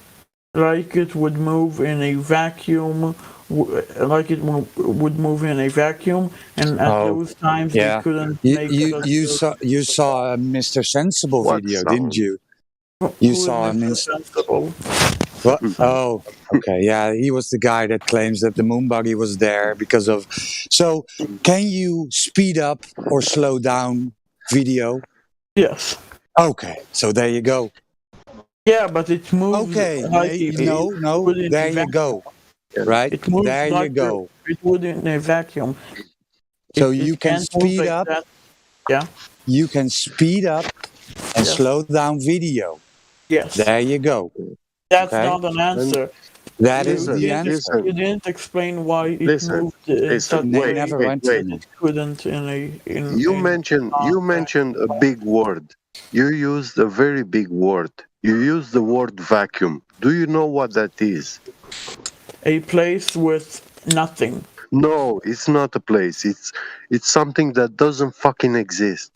like it would move in a vacuum, like it would move in a vacuum, and at those times they couldn't make. You saw a Mr. Sensible video, didn't you? You saw him in Sensible. What? Oh, okay. Yeah, he was the guy that claims that the moon buggy was there because of. So, can you speed up or slow down video? Yes. Okay, so there you go. Yeah, but it moves. Okay, like no, there you go. Right? It moves there like you go. It would in a vacuum. So you can speed up. Yeah. You can speed up and slow down video. Yes. There you go. That's not an answer. That is the answer. You didn't explain why it moved. They never went to it couldn't in. You mentioned a big word. You used a very big word. You used the word vacuum. Do you know what that is? A place with nothing. No, it's not a place. It's something that doesn't fucking exist.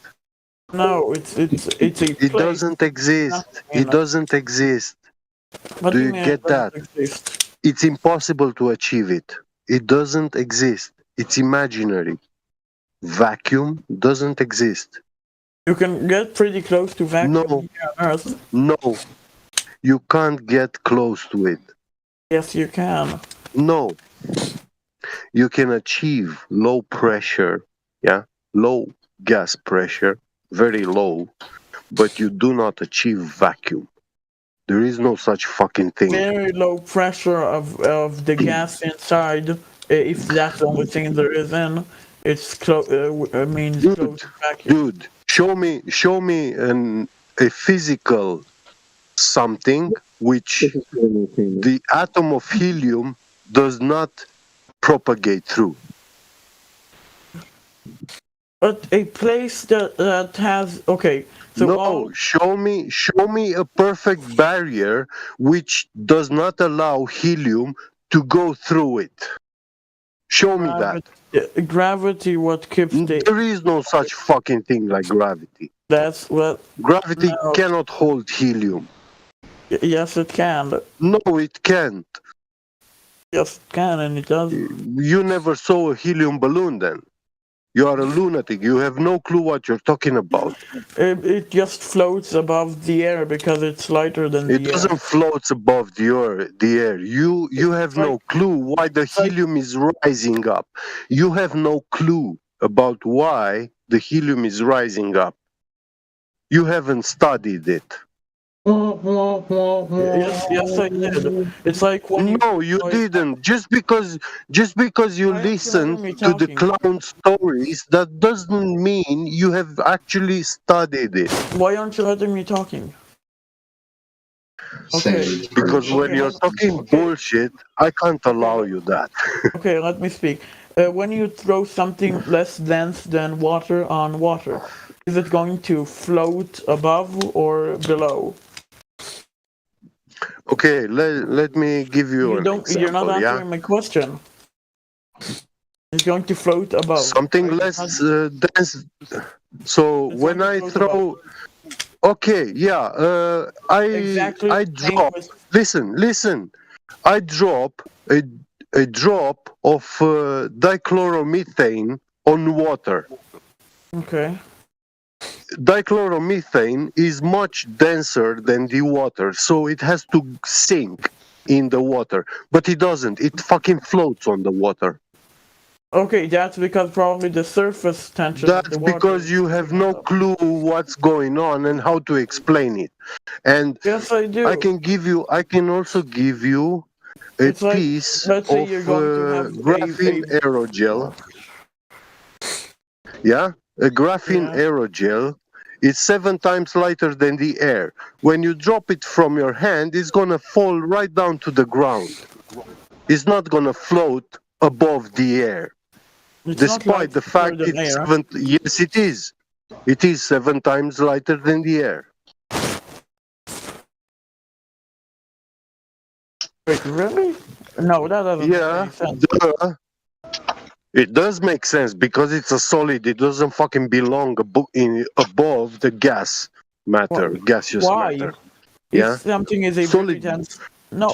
No, it's a place. It doesn't exist. It doesn't exist. Do you get that? It's impossible to achieve it. It doesn't exist. It's imaginary. Vacuum doesn't exist. You can get pretty close to vacuum here on Earth. No, you can't get close to it. Yes, you can. No, you can achieve low pressure, low gas pressure, very low, but you do not achieve vacuum. There is no such fucking thing. Very low pressure of the gas inside, if that's the only thing there is in, it's close to vacuum. Dude, show me a physical something which the atom of helium does not propagate through. But a place that has show me a perfect barrier which does not allow helium to go through it. Show me that. Gravity, what keeps the. There is no such fucking thing like gravity. That's what. Gravity cannot hold helium. Yes, it can. No, it can't. Yes, it can, and it does. You never saw a helium balloon then. You are a lunatic. You have no clue what you're talking about. It just floats above the air because it's lighter than the air. It doesn't float above the air. You have no clue why the helium is rising up. You have no clue about why the helium is rising up. You haven't studied it. Yes, I did. It's like when you didn't. Just because you listen to the clown stories, that doesn't mean you have actually studied it. Why aren't you letting me talking? Okay. Because when you're talking bullshit, I can't allow you that. Okay, let me speak. When you throw something less dense than water on water, is it going to float above or below? Okay, let me give you an example. You're not answering my question. It's going to float above. Something less dense. So when I throw, okay, yeah, I drop. Listen. I drop a drop of dichloromethane on water. Okay. Dichloromethane is much denser than the water, so it has to sink in the water. But it doesn't. It fucking floats on the water. Okay, that's because probably the surface tension of the That's water. because you have no clue what's going on and how to explain it. And yes, I do. I can also give you a piece of graphene aerogel. Yeah? A graphene aerogel is 7 times lighter than the air. When you drop it from your hand, it's gonna fall right down to the ground. It's not gonna float above the air. Despite the fact it's yes, it is. It is 7 times lighter than the air. Wait, really? No, that doesn't make any sense. Duh. It does make sense because it's a solid. It doesn't fucking belong above the gas matter, gaseous matter. Yeah. If something is a solid, very dense, no,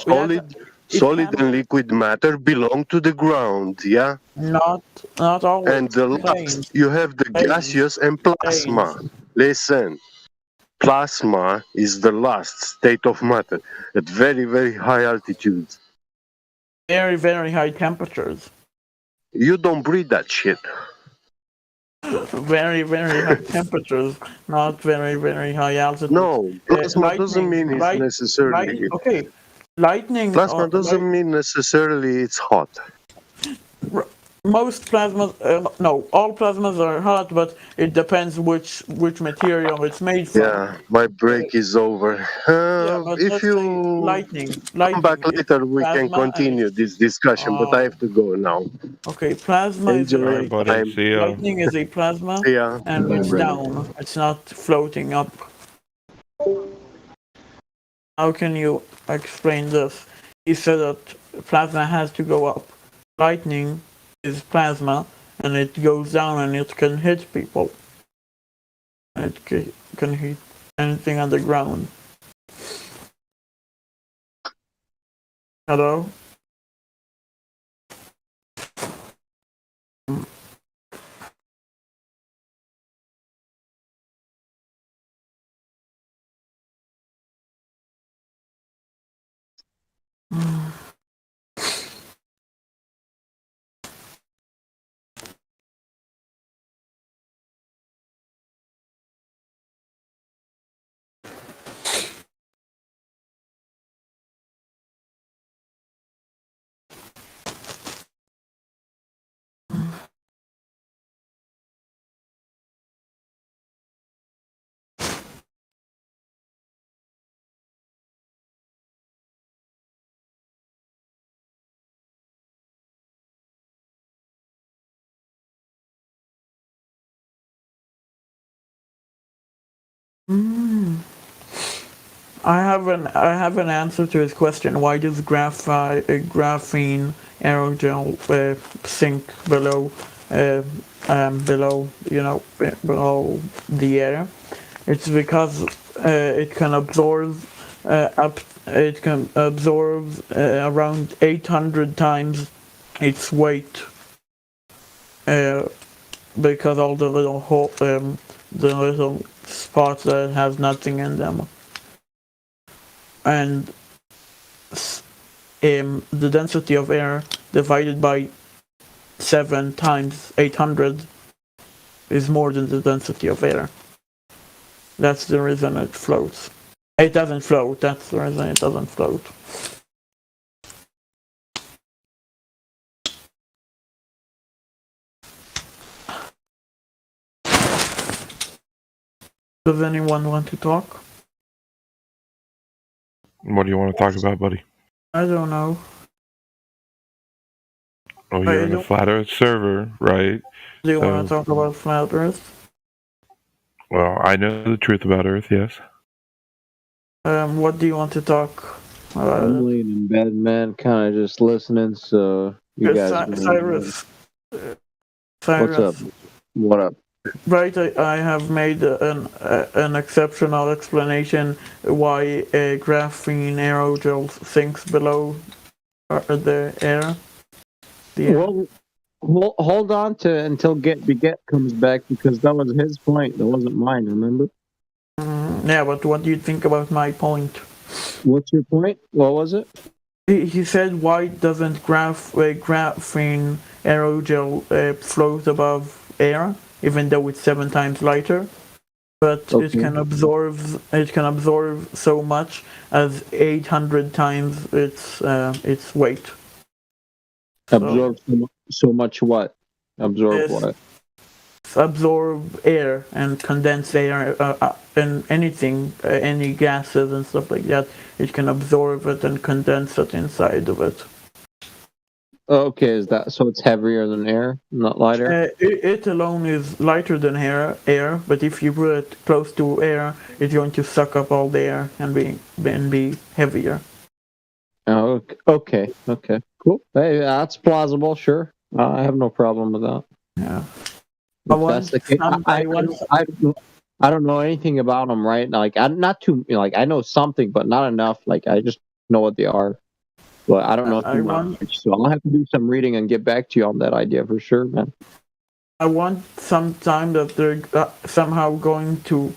solid and liquid matter belong to the ground. Yeah. Not always. And the last, you have the gaseous and plasma. Listen, plasma is the last state of matter at very, very high altitudes. Very, very high temperatures. You don't breathe that shit. Very, very high temperatures, not very, very high altitude. No, plasma doesn't mean it's necessarily. Okay, lightning. Plasma doesn't mean necessarily it's hot. Most plasmas, no, all plasmas are hot, but it depends which material it's made from. Yeah, my break is over. If you lightning, come back later, we can continue this discussion, but I have to go now. Okay, plasma is lightning is a plasma, Yeah. and it's down. It's not floating up. How can you explain this? He said that plasma has to go up. Lightning is plasma, and it goes down and it can hit people. It can hit anything on the ground. Hello? I have an answer to his question. Why does graphene aerogel sink below below the air? It's because it can absorb around 800 times its weight. Because all the little spots that has nothing in them. And the density of air divided by 7 times 800 is more than the density of air. That's the reason it floats. It doesn't float, that's the reason it doesn't float. Does anyone want to talk? What do you want to talk about, buddy? I don't know. Oh, you're in a flat Earth server, right? Do you want to talk about flat Earth? Well, I know the truth about Earth, yes. What do you want to talk about? I'm laying in bed, man, kind of just listening. So you guys, Cyrus. what's up? What up? Right, I have made an exceptional explanation why a graphene aerogel sinks below the air. Well, hold on to until Get comes back, because that was his point. That wasn't mine. Remember? Yeah, but what do you think about my point? What's your point? What was it? He said, why doesn't graphene aerogel float above air, even though it's 7 times lighter? But it can absorb so much as 800 times its weight. Absorb so much what? Absorb what? Absorb air and condense air and anything, any gases and stuff like that. It can absorb it and condense it inside of it. Okay, is that so? It's heavier than air, not lighter. It alone is lighter than air, but if you put it close to air, it's going to suck up all the air and be heavier. Oh, okay, cool. Hey, that's plausible. Sure, I have no problem with that. Yeah. I don't know anything about them, right? Like, I'm not too, like, I know something, but not enough. Like, I just know what they are, but I don't know too much. So I'll have to do some reading and get back to you on that idea for sure, man. I want sometime that they're somehow going to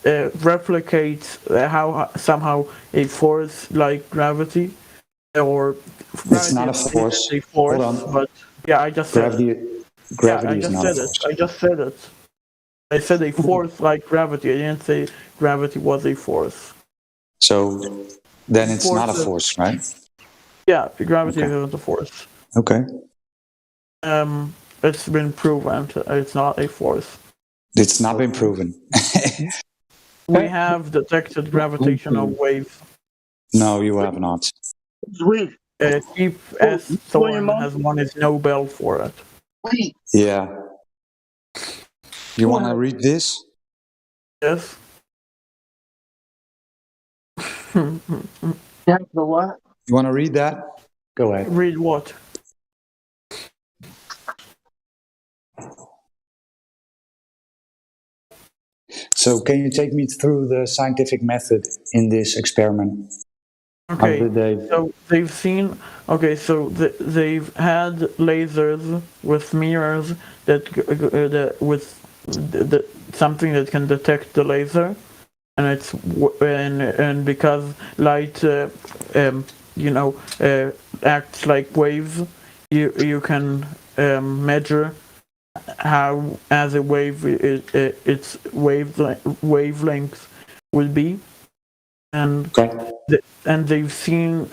replicate somehow a force like gravity, or it's not a force. Hold on. But yeah, I just gravity. Said it. Gravity is not a force. I just said it. I said a force like gravity. I didn't say gravity was a force. So then it's not a force, right? Yeah, gravity isn't a force. Okay. It's been proven it's not a force. It's not been proven. We have detected gravitational waves. No, you have not. Chief S. Thorne has won his Nobel for it. Yeah. You want to read this? Yes. Yeah, the what? You want to read that? Go ahead. Read what? So, can you take me through the scientific method in this experiment? Okay, so they've seen. Okay, so they've had lasers with mirrors that with something that can detect the laser, and it's and because light, acts like waves, you can measure how as a wave its wavelength will be. And they've seen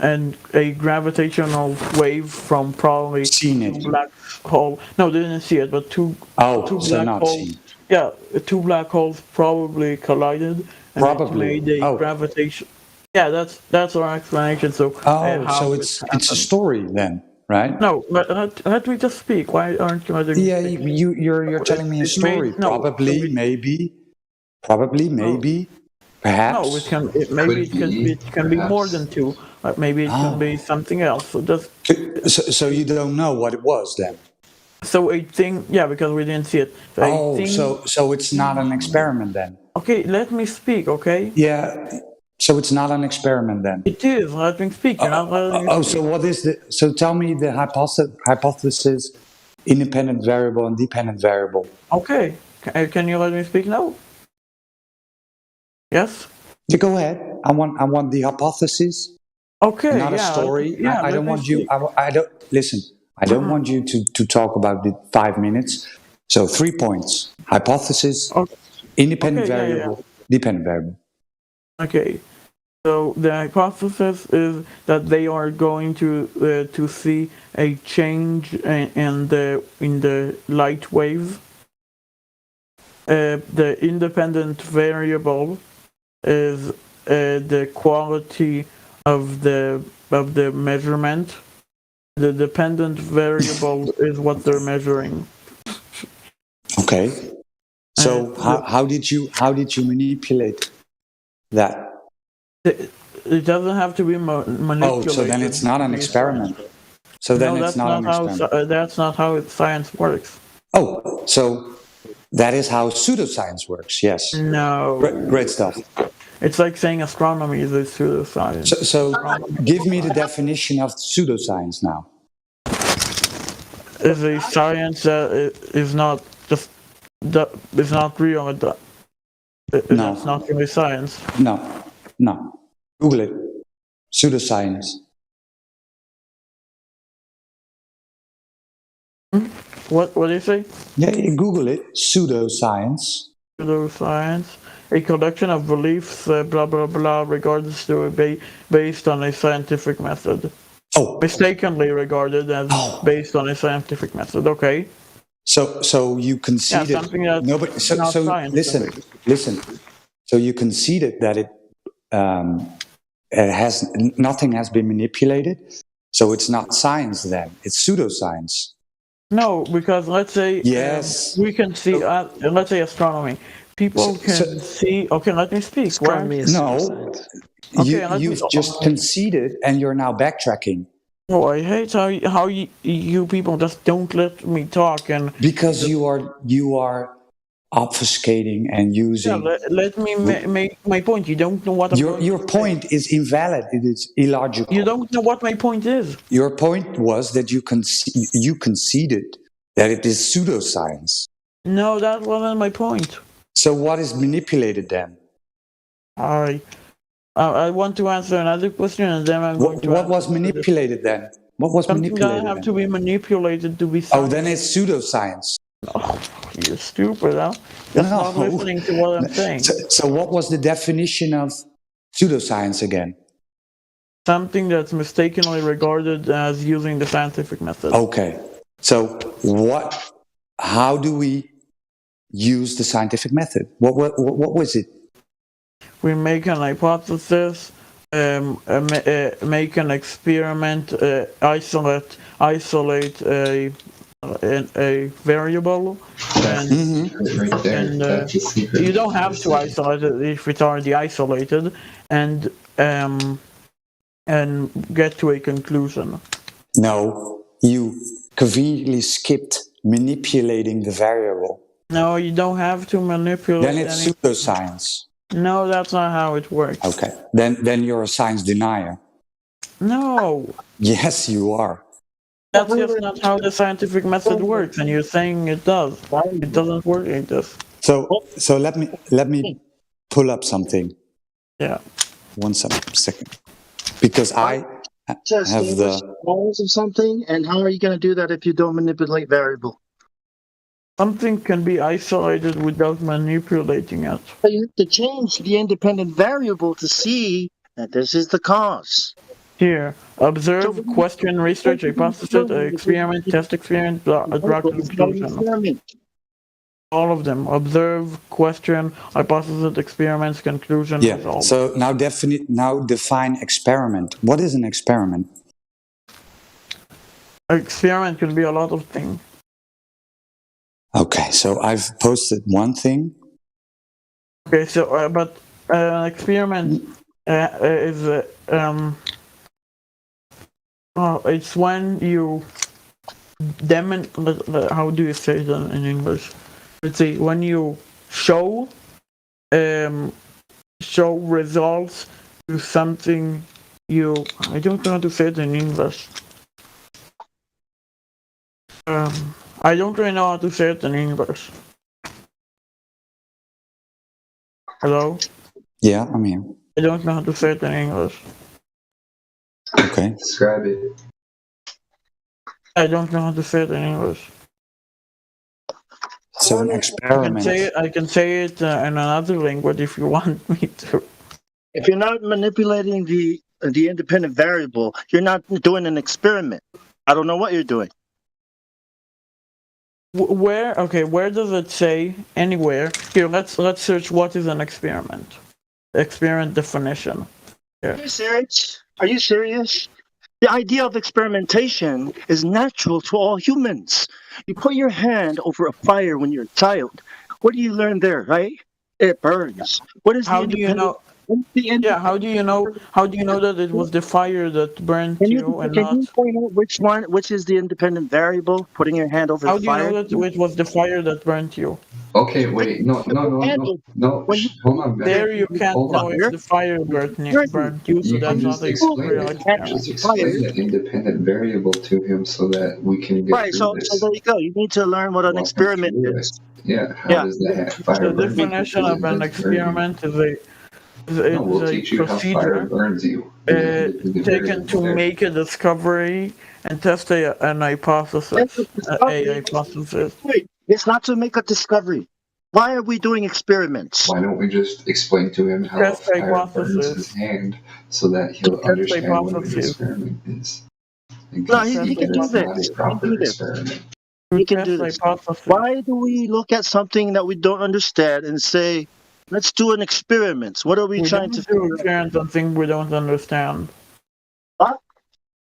a gravitational wave from probably two black hole. No, they didn't see it, but two black holes. Yeah, 2 black holes probably collided and probably made a gravitation. Yeah, that's our explanation. So so it's a story then, right? No, let me just speak. Why aren't you letting me speak? You're telling me a story. Probably, maybe, perhaps. No, it can be more than 2. Maybe it can be something else. So you don't know what it was then? So a thing, yeah, because we didn't see it. So it's not an experiment then? Okay, let me speak, okay? Yeah. So it's not an experiment then? It is. Let me speak. You're not letting me speak. So what is so tell me the hypothesis, independent variable and dependent variable. Okay. Can you let me speak now? Yes? Yeah, go ahead. I want the hypothesis. Okay. Not a story. I don't want you. I don't listen. I don't want you to talk about the 5 minutes. So 3 points: hypothesis, independent variable, dependent variable. Okay. So the hypothesis is that they are going to see a change in the light wave. The independent variable is the quality of the measurement. The dependent variable is what they're measuring. Okay. So how did you manipulate that? It doesn't have to be manipulated. Oh, so then it's not an experiment. So then no, it's not an experiment. That's not how science works. Oh, so that is how pseudoscience works. Yes. No. Great stuff. It's like saying astronomy is a pseudoscience. So give me the definition of pseudoscience now. Is a science that is not just that is not real. No. That's not really science. No. Google it. Pseudoscience. What do you say? Yeah, you Google it. Pseudoscience. Pseudoscience. A collection of beliefs, blah blah blah, regarded to be based on a scientific method. Oh. Mistakenly regarded as based on a scientific method. Okay. So you conceded. Yeah, something that's nobody. So listen. So you conceded that it has nothing has been manipulated. So it's not science then. It's pseudoscience. No, because let's say yes, we can see. Let's say astronomy. People can see. Okay, let me speak. No, you've just conceded, and you're now backtracking. Oh, I hate how you people just don't let me talk and because you are obfuscating and using. Yeah, let me make my point. You don't know what your point is invalid. It is illogical. You don't know what my point is. Your point was that you conceded that it is pseudoscience. No, that wasn't my point. So what is manipulated then? I want to answer another question, and then I'm going to. What was manipulated then? What was Something manipulated? Something that have to be manipulated to be. Oh, then it's pseudoscience. Oh, you're stupid, huh? Just not listening to what I'm saying. So what was the definition of pseudoscience again? Something that's mistakenly regarded as using the scientific method. Okay. So how do we use the scientific method? What was it? We make an hypothesis, make an experiment, isolate a variable, and you don't have to isolate it if it's already isolated, and get to a conclusion. No, you conveniently skipped manipulating the variable. No, you don't have to manipulate. Then it's pseudoscience. No, that's not how it works. Okay, then you're a science denier. No. Yes, you are. That's just not how the scientific method works, and you're saying it does. It doesn't work like this. So let me pull up something. Yeah. 1 second. Because I just have the walls of something, and how are you going to do that if you don't manipulate variable? Something can be isolated without manipulating it. But you have to change the independent variable to see that this is the cause. Here, observe, question, research, hypothesis, experiment, test experiment, draw conclusion. All of them. Observe, question, hypothesis, experiments, conclusion, result. So now define experiment. What is an experiment? Experiment can be a lot of things. Okay, so I've posted one thing. Okay, so but an experiment is it's when you how do you say it in English? Let's see, when you show results to something I don't know how to say it in English. I don't really know how to say it in English. Hello? Yeah, I'm here. I don't know how to say it in English. Okay. Describe it. I don't know how to say it in English. So an experiment. I can say it in another language if you want me to. If you're not manipulating the independent variable, you're not doing an experiment. I don't know what you're doing. Where does it say anywhere? Here, let's search what is an experiment. Experiment definition. Are you serious? Are you serious? The idea of experimentation is natural to all humans. You put your hand over a fire when you're a child. What do you learn there, right? It burns. What is How the do you independent? know? Yeah, how do you know? How do you know that it was the fire that burnt you and Can not? you point out which is the independent variable? Putting your hand over the How do you know fire. that it was the fire that burnt you? Okay, wait, no. Hold on, man. There you can't Hold know on. if the fire burnt you, so You can that's not just a explain real it. experiment. Just explain the independent variable to him so that we can get Right. through So this. there you go. You need to learn what an Walk him experiment through it. is. Yeah. How Yeah. does the fire The burn you? definition Because of it an does burn you. experiment is No, we'll a teach you how fire procedure burns you. The independent taken variable to there. make a discovery and test an hypothesis. A hypothesis. Wait, it's not to make a discovery. Why are we doing experiments? Why don't we just explain to him how Test fire burns his hypothesis. hand so that he'll Test understand what an hypothesis. experiment is and No, can see he can that do it's not this. a He can proper do this. experiment. He can do this. Why do we look at something that we don't understand and say, let's do an experiment? What are we We trying don't to do figure out? experiments on things we don't understand. What?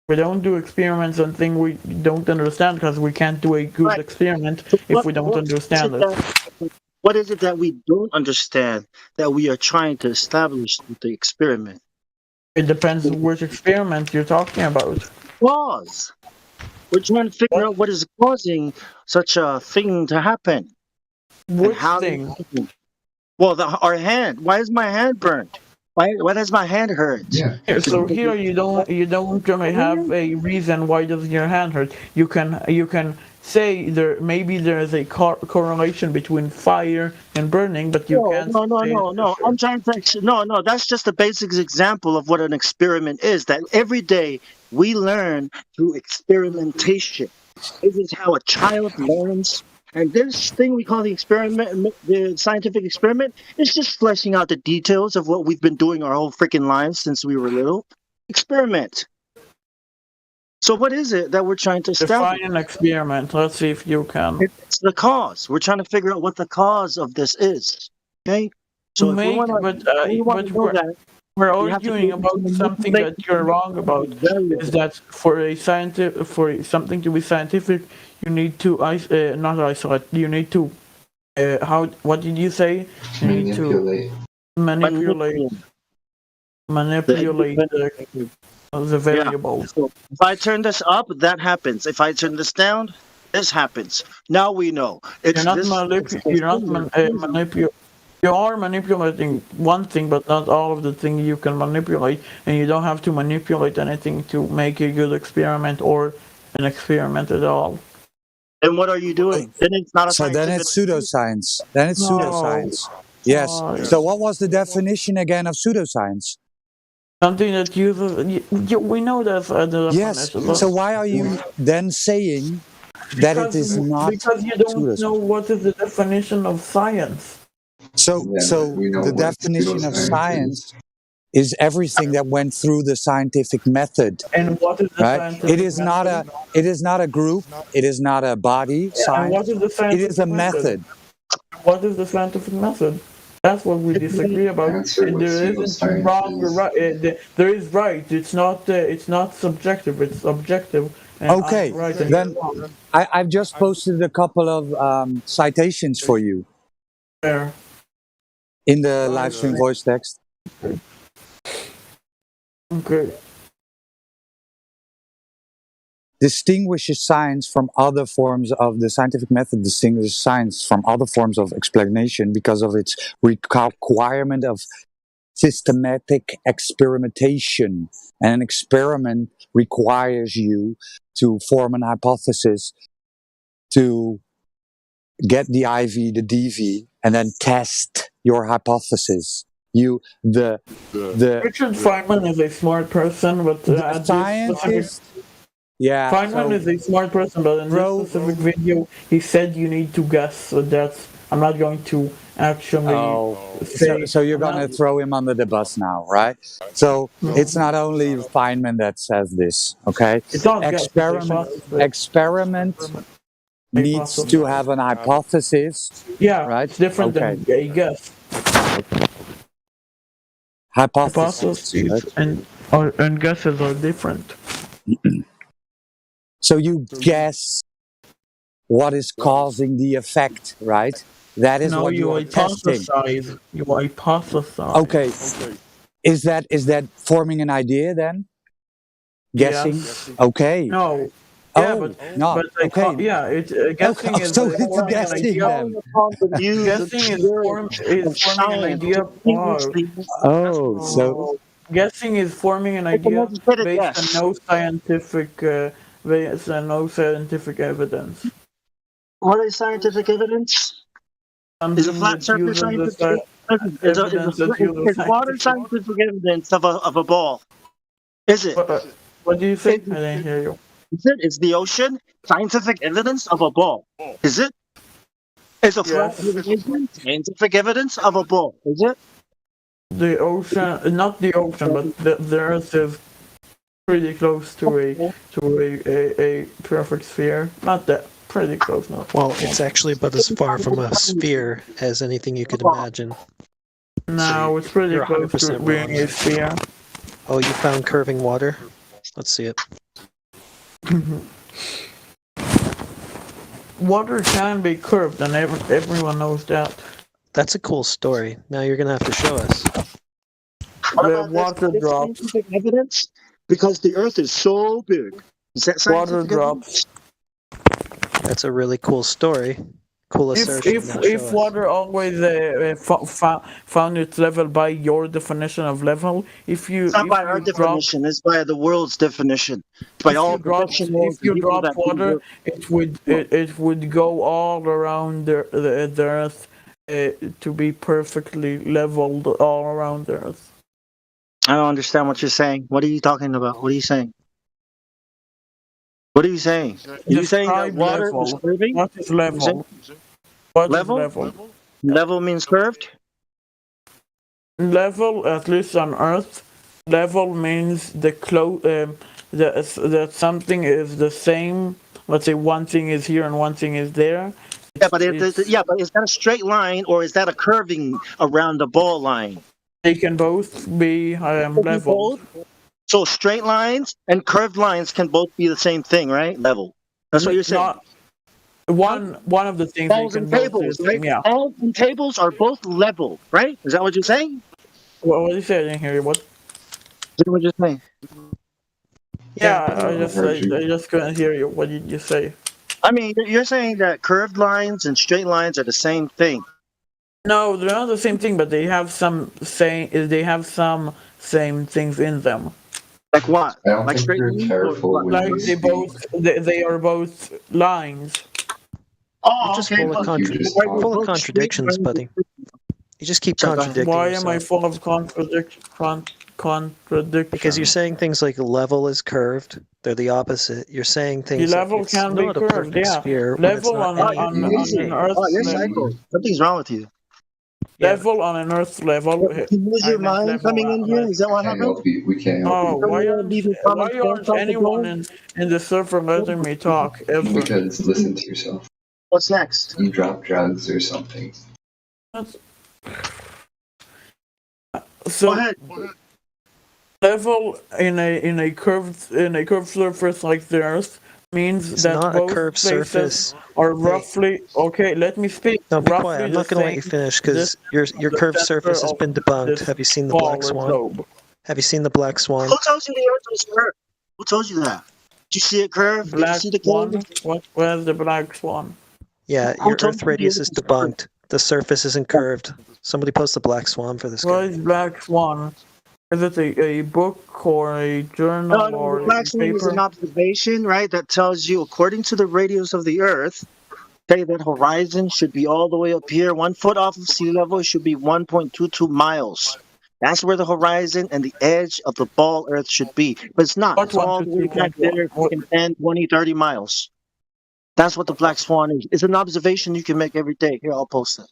We don't do experiments on things we don't understand because we can't do a good experiment if we don't understand it. What is it that we don't understand that we are trying to establish with the experiment? It depends which experiment you're talking about. Cause. We're trying to figure out what is causing such a thing to happen. Which how thing? Well, our hand. Why is my hand burned? Why does my hand hurt? Yeah. So here you don't really have a reason why does your hand hurt. You can say maybe there is a correlation between fire and burning, but you can't. No. I'm trying to. No. That's just a basic example of what an experiment is. That every day we learn through experimentation. This is how a child learns. And this thing we call the experiment, the scientific experiment, is just fleshing out the details of what we've been doing our whole freaking lives since we were little. Experiment. So what is it that we're trying to establish? Define an experiment. Let's see if you can. It's the cause. We're trying to figure out what the cause of this is. Okay. So if we want to know that, we're arguing about something that you're wrong about. Is that for something to be scientific, you need to not isolate. You need to what did you say? You need to manipulate the variables. Yeah. So if I turn this up, that happens. If I turn this down, this happens. Now we know. You're not manipulating. You are manipulating one thing, but not all of the things you can manipulate, and you don't have to manipulate anything to make a good experiment or an experiment at all. And what are you doing? Then it's not a So then it's pseudoscience. Then it's pseudoscience. Yes. So what was the definition again of pseudoscience? Something that uses. We know that's the definition. Yes. So why are you then saying that it is not? Because you don't know what is the definition of science. So the definition of science is everything that went through the scientific method. And what is the scientific It is method? it is not a group. It is not a body. And what is the scientific it is a method. What is the scientific method? That's what we disagree about. And there isn't wrong or right. There is right. It's not subjective. It's objective. And Okay. right and Then I've just posted a couple of citations for you. Where? In the live stream voice text. Okay. Distinguishes science from other forms of the scientific method distinguishes science from other forms of explanation because of its requirement of systematic experimentation. And an experiment requires you to form an hypothesis, to get the IV, the DV, and then test your hypothesis. Richard Feynman is a smart person, but the scientist. Yeah, Feynman is a smart person, but in this specific video, he said you need to guess. So I'm not going to actually say. So you're going to throw him under the bus now, right? So it's not only Feynman that says this, okay? It's not experiment needs to have an hypothesis. Yeah, right? It's different than a guess. Hypothesis. And guesses are different. So you guess what is causing the effect, right? That is No, what you are testing. hypothesize. You hypothesize. Okay. Is that forming an idea then? Guessing? Yes. Okay. No. Yeah, Oh, but no. but like, Okay. guessing Okay, is so like it's forming an guessing idea. then. Guessing is forming an idea. Guessing is forming an idea based on no scientific evidence. What is scientific evidence? Is a flat surface scientific evidence? Is water scientific evidence of a ball? Is it? What do you say? I didn't hear you. Is the ocean scientific evidence of a ball? Is it? Is a flat scientific evidence of a ball? Is it? The ocean, not the ocean, but the Earth is pretty close to a perfect sphere. Not that pretty close, no. Well, it's actually about as far from a sphere as anything you could imagine. No, it's pretty you're close to 100% being wrong. a sphere. Oh, you found curving water? Let's see it. Water can be curved, and everyone knows that. That's a cool story. Now you're gonna have to show us. The water drops. Scientific evidence because the Earth is so big. Is that Water scientific drops. That's a really cool story. Cool assertion. Now show If us. water always found its level by your definition of level, It's not by our definition. It's by the world's definition. It's by all professionals. if you and people drop that do water, work. it would go all around the Earth to be perfectly leveled all around the Earth. I don't understand what you're saying. What are you talking about? What are you saying? What are you saying? Are you saying that Describe water level. is curving? What is level? Level? Level means curved? Level, at least on Earth, level means that something is the same. Let's say one thing is here and one thing is there. Yeah, but is that a straight line or is that a curving around the ball line? They can both be leveled. So straight lines and curved lines can both be the same thing, right? Level. That's what you're saying. One of the things balls they can and both tables, do the same, right? yeah. Balls and tables are both level, right? Is that what you're saying? What did you say? I didn't hear you. What? Is that what you're saying? Yeah, I just couldn't hear you. What did you say? I mean, you're saying that curved lines and straight lines are the same thing. No, they're not the same thing, but they have some same things in them. Like what? I don't Like think straight you're lines? careful when Like you they are both lines. Oh, You're just okay. full of contradictions, buddy. You just keep contradicting Why yourself. am I full of contradiction? Because you're saying things like level is curved. They're the opposite. You're saying things level like it's can be not a curved, perfect yeah. sphere. when it's Level not on any of an them. Earth you're level. psycho. Something's wrong with you. Level on an Earth level. Can you use your mind coming in here? Is that what happened? we can't help Oh, you. why aren't anyone in the server letting me talk ever? Because listen to yourself. What's next? You drop drugs or something. So level in a curved surface like the Earth means It's that not a both curved places surface. are roughly okay. Let me speak. No, be roughly quiet. I'm the not going to let same you finish because your the curved center surface has of been debunked. this Have you seen the ball black or swan? globe. Have you seen the black swan? Who told you the Earth was curved? Who told you that? Did you see it curved? Did you Black see the swan. curve? Where's the black swan? Yeah, Who your told Earth you radius the is Earth was curved? debunked. The surface isn't curved. Somebody post the black swan for this What guy. is black swan? Is it a book or a journal No, or the a black swan is paper? an observation, right? That tells you, according to the radius of the Earth, say that horizon should be all the way up here. 1 foot off of sea level should be 1.22 miles. That's where the horizon and the edge of the ball Earth should be. But it's not. It's all the way back there, fucking 10, 20, 30 miles. That's what the black swan is. It's an observation you can make every day. Here, I'll post it.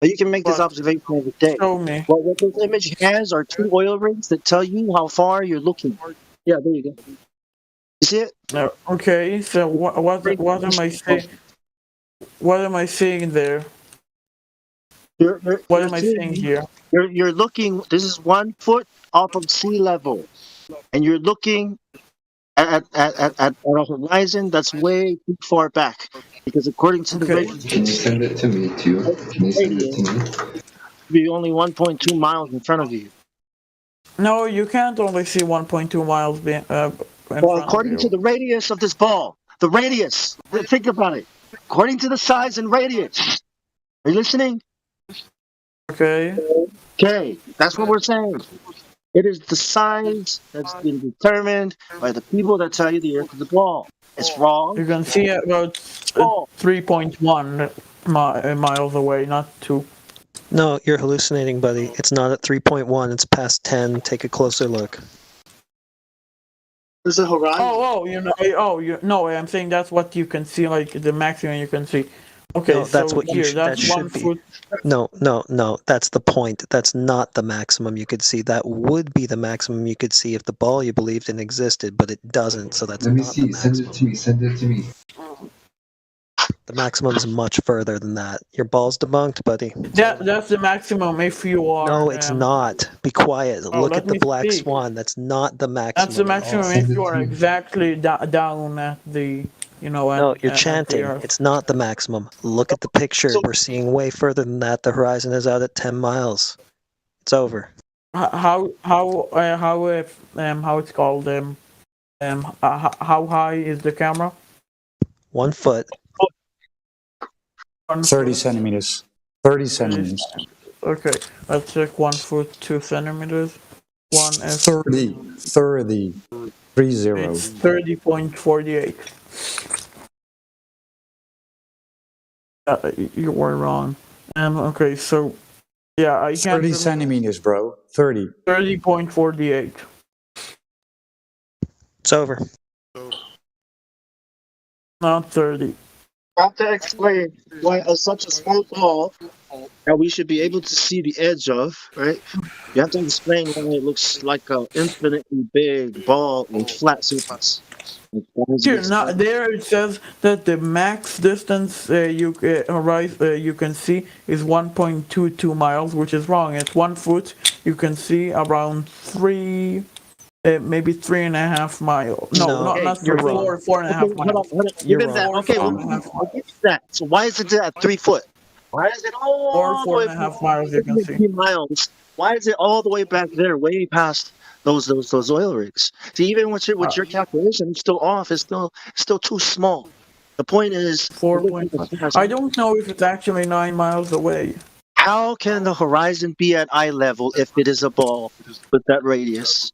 But you can make this observation every day. Show me. Well, what this image has are 2 oil rigs that tell you how far you're looking. Yeah, there you go. You see it? Okay, so what am I saying? What am I seeing there? What am I seeing here? You're looking. This is 1 foot off of sea level, and you're looking at a horizon that's way too far back. Because according to the radius, Can you send it to me too? Can you send it to me? be only 1.2 miles in front of you. No, you can't only see 1.2 miles in Well, front of according you. to the radius of this ball, the radius. Think about it. According to the size and radius. Are you listening? Okay. Okay, that's what we're saying. It is the size that's been determined by the people that tell you the Earth is a ball. It's wrong. You can see about 3.1 miles away, not 2. No, you're hallucinating, buddy. It's not at 3.1. It's past 10. Take a closer look. There's a horizon. No, I'm saying that's what you can see, like the maximum you can see. Okay, No, that's so what here, that that's 1 should be. foot. No. That's the point. That's not the maximum you could see. That would be the maximum you could see if the ball you believed in existed, but it doesn't. So that's Let me not see. the Send maximum. it to me. Send it to me. The maximum's much further than that. Your ball's debunked, buddy. That's the maximum if you are. No, it's not. Be quiet. Look let at the me black speak. swan. That's not the maximum. That's the at maximum all. if you are exactly down at the, No, you're chanting. Earth. It's not the maximum. Look at the picture. We're seeing way further than that. The horizon is out at 10 miles. It's over. How it's called how high is the camera? 1 foot. 30 centimeters. 30 centimeters. Okay, let's check 1 foot 2 centimeters. 30. 30. 30. It's 30.48. You were wrong. Okay, so yeah, I can't. 30 centimeters, bro. 30. 30.48. It's over. Not 30. I have to explain why such a small ball that we should be able to see the edge of, right? You have to explain why it looks like an infinitely big ball with flat surface. Here, now there it says that the max distance you can see is 1.22 miles, which is wrong. It's 1 foot. You can see around 3, maybe 3.5 miles. No, not 3, 4.5 miles. Given that, okay, we'll get to that. So why is it at 3 foot? Why is it all the way 4.5 miles? You can see. 3 miles. Why is it all the way back there, way past those oil rigs? See, even with your calculation, it's still off. It's still too small. The point is 4.5. I don't know if it's actually 9 miles away. How can the horizon be at eye level if it is a ball with that radius?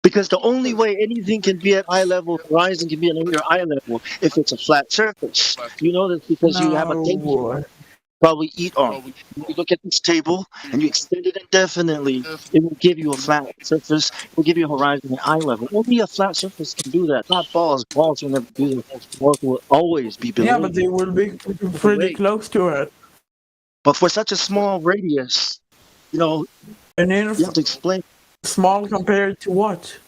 Because the only way anything can be at eye level, horizon can be at your eye level if it's a flat surface. You know this because you have a table. Probably eat on. You look at this table and you extend it indefinitely, it will give you a flat surface. It will give you a horizon at eye level. Only a flat surface can do that. Not balls. Balls will never do that. Balls will always be below. Yeah, but they will be pretty close to it. But for such a small radius, and then you have to explain. Small compared to what?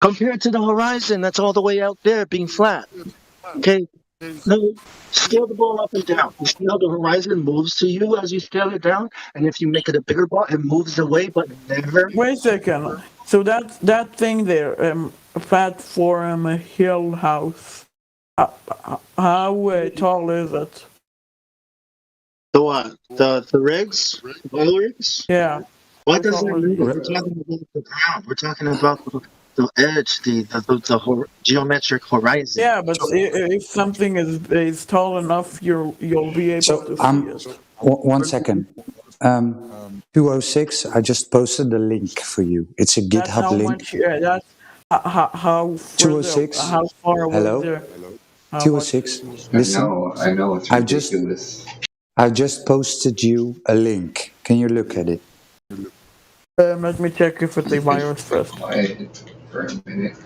Compared to the horizon, that's all the way out there being flat. Okay? No, scale the ball up and down. You see how the horizon moves to you as you scale it down? And if you make it a bigger ball, it moves away, but never. Wait a second. So that thing there, platform hill house, how tall is it? The what? The rigs? The oil rigs? Yeah. What does that mean? We're talking about the ground. We're talking about the edge, the geometric horizon. Yeah, but if something is tall enough, you'll be able to see it. 1 second. 206, I just posted the link for you. It's a That's GitHub how link. much. Yeah, that's how 206. How far away Hello? is there? 206. Listen. I know. It's ridiculous. I just posted you a link. Can you look at it? Let me check if it's a virus first. For a minute.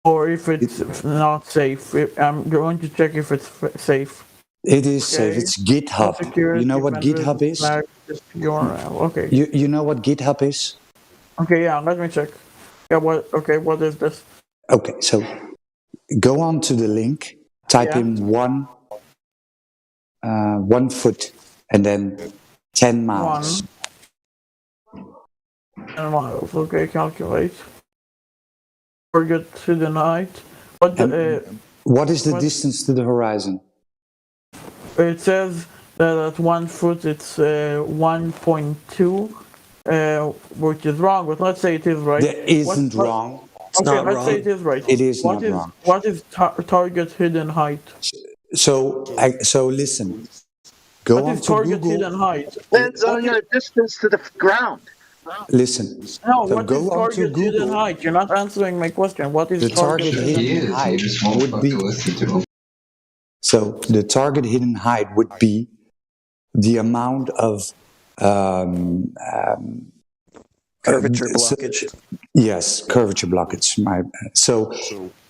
Or if it's not safe. I'm going to check if it's safe. It is safe. It's GitHub. You know what GitHub is? Okay. You know what GitHub is? Okay, yeah, let me check. Yeah, what is this? Okay, so go on to the link, type in 1 foot, and then 10 miles. 10 miles. Okay, calculate. Target hidden height. What is the distance to the horizon? It says that at 1 foot it's 1.2, which is wrong, but let's say it is right. There isn't wrong. Okay, let's say it is right. It is not wrong. What is target hidden height? So listen. Go What on is to target Google. hidden height? Depends on your distance to the ground. Listen. No, So what go is on to target hidden Google. height? You're not answering my question. What is The target hidden height would be. So the target hidden height would be the amount of curvature blockage. Yes, curvature blockage. So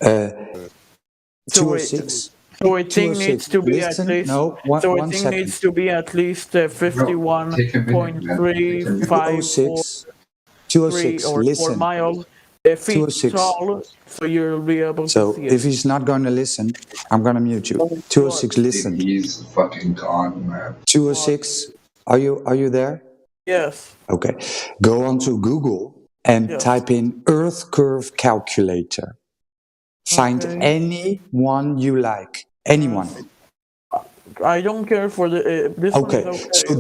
206. So a thing needs to be at least. No, one second. Needs to be at least 51.354 206. or Listen. 4 miles. Feet 206. tall, so you'll be able to So see it. if he's not going to listen, I'm going to mute you. 206. Listen. He's fucking gone, man. 206. Are you there? Yes. Okay. Go on to Google and type in Earth curve calculator. Find any one you like. Anyone. I don't care for the. This Okay. one is okay. So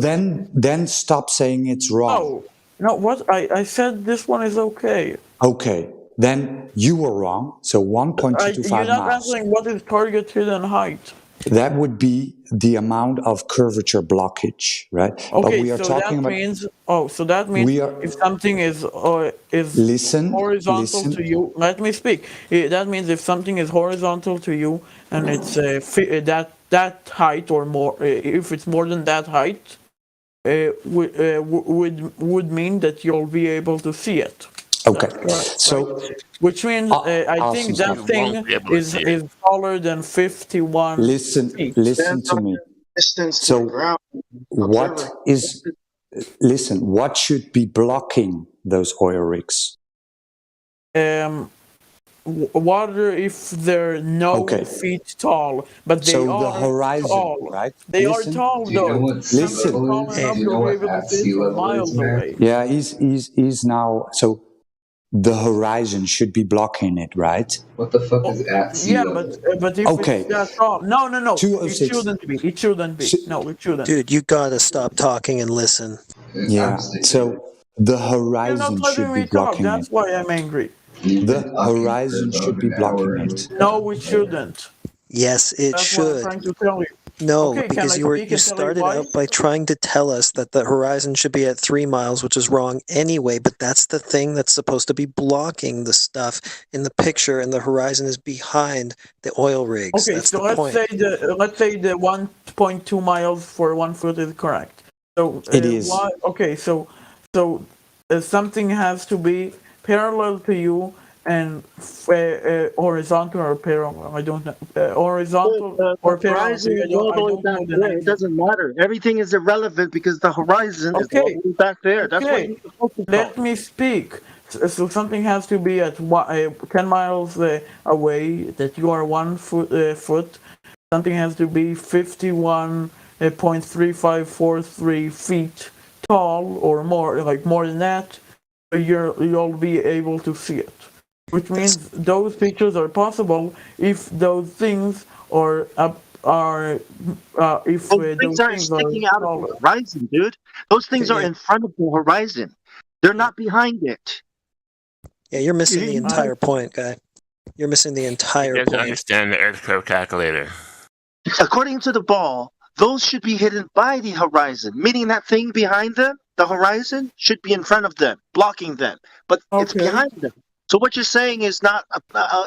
then stop saying it's wrong. No. What I said, this one is okay. Okay. Then you were wrong. So 1.225 You're not miles. answering what is target hidden height. That would be the amount of curvature blockage, right? Okay, but we are so talking that about. means. So that means if something is horizontal to you. Let me speak. That means if something is horizontal to you and it's that height or more, if it's more than that height, would mean that you'll be able to see it. Okay, so which means I think that thing is taller than 51. Listen to me. So what should be blocking those oil rigs? Water if they're no feet tall, but they are the horizon, tall. Right? They are tall though. Listen. Miles away. Yeah, he's now. So the horizon should be blocking it, right? What the fuck is at sea level? but if it's that tall, no. It shouldn't be. It shouldn't be. No, it shouldn't. Dude, you gotta stop talking and listen. Yeah. So the horizon should be blocking That's why I'm angry. The horizon should be blocking it. No, it shouldn't. Yes, it That's should. what I'm trying to tell you. No, Okay, because you started out by trying to tell us that the horizon should be at 3 miles, which is wrong anyway, but that's the thing that's supposed to be blocking the stuff in the picture, and the horizon is behind the oil rigs. Okay, that's so the point. let's say the 1.2 miles for 1 foot is correct. So it is. So something has to be parallel to you and horizontal or parallel. I don't know. Horizontal or parallel. It doesn't matter. Everything is irrelevant because the horizon is all the way back there. That's what you Let me speak. So something has to be at 10 miles away that you are 1 foot. Something has to be 51.3543 feet tall or more, like more than that. You'll be able to see it. Which means those pictures are possible if those things if those things aren't sticking out of the horizon, dude. Those things are in front of the horizon. They're not behind it. Yeah, you're missing the entire point, guy. You're missing the entire point. You have to understand the Earth curve calculator. According to the ball, those should be hidden by the horizon, meaning that thing behind them, the horizon, should be in front of them, blocking them. But it's behind them. So what you're saying is not,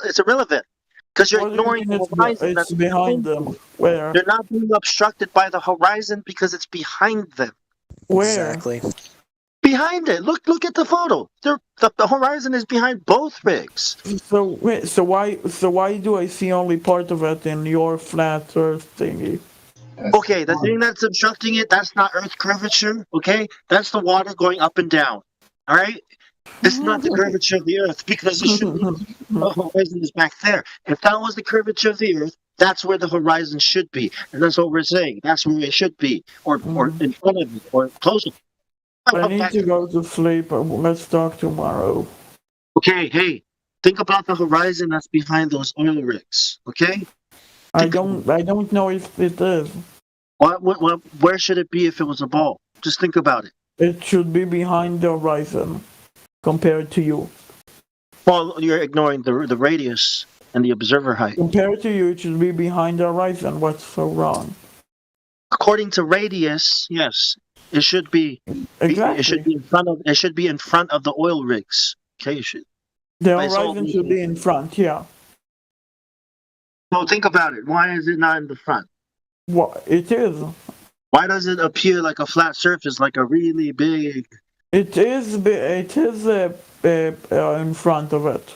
it's irrelevant. Because you're ignoring the horizon that's behind them. Where? They're not being obstructed by the horizon because it's behind them. Where? Exactly. Behind it. Look at the photo. The horizon is behind both rigs. So why do I see only part of it in your flat Earth thingy? Okay, the thing that's obstructing it, that's not Earth curvature. Okay, that's the water going up and down. All right. It's not the curvature of the Earth because it should be, the horizon is back there. If that was the curvature of the Earth, That's where the horizon should be, and that's what we're saying. That's where it should be, or in front of it, or close it. I need to go to sleep. Let's talk tomorrow. Okay, hey, think about the horizon that's behind those oil rigs. Okay. I don't know if it is. Where should it be if it was a ball? Just think about it. It should be behind the horizon, compared to you. Well, you're ignoring the radius and the observer height. Compared to you, it should be behind the horizon. What's so wrong? According to radius, yes, it should be. Exactly. It should be in front of. It should be in front of the oil rigs. Okay, it should. The horizon should be in front. Yeah. So think about it. Why is it not in the front? Well, it is. Why does it appear like a flat surface, like a really big? It is. It is in front of it.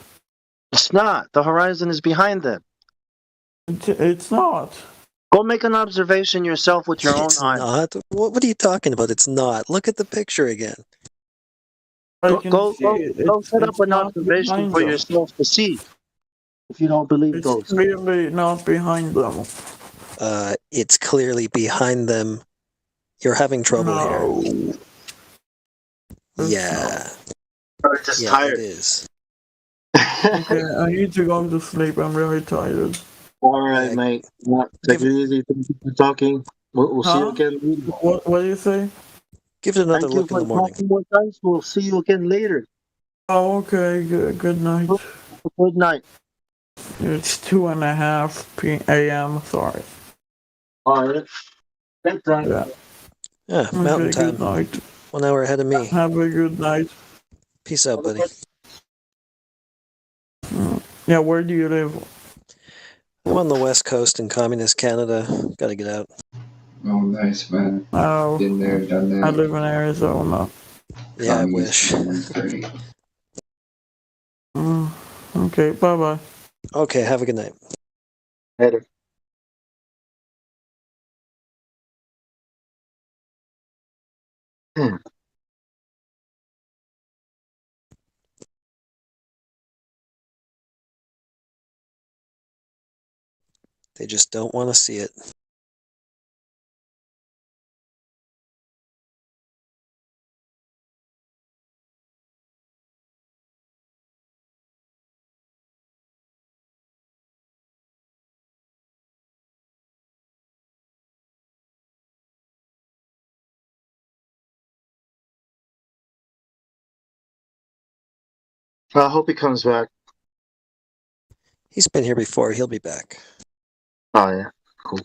It's not. The horizon is behind them. It's not. Go make an observation yourself with your own eyes. Not. What are you talking about? It's not. Look at the picture again. Go set up an observation for yourself to see. If you don't believe those. It's clearly not behind them. It's clearly behind them. You're having trouble here. Yeah. I'm just tired. It is. Okay, I need to go to sleep. I'm really tired. All right, mate. Take it easy. Thank you for talking. We'll see you again later. What do you say? Give it another look in the morning. More times. We'll see you again later. Oh, okay. Good night. Good night. It's 2:30 a.m. Sorry. All right. Bedtime. Yeah, mountain time. Good night. 1 hour ahead of me. Have a good night. Peace out, buddy. Yeah, where do you live? I'm on the west coast in communist Canada. Gotta get out. Oh, nice, man. Oh, Been there, done that. I live in Arizona. Yeah, I wish. Great. Okay, bye-bye. Okay, have a good night. Later. They just don't want to see it. I hope he comes back. He's been here before. He'll be back. Oh, yeah. Cool.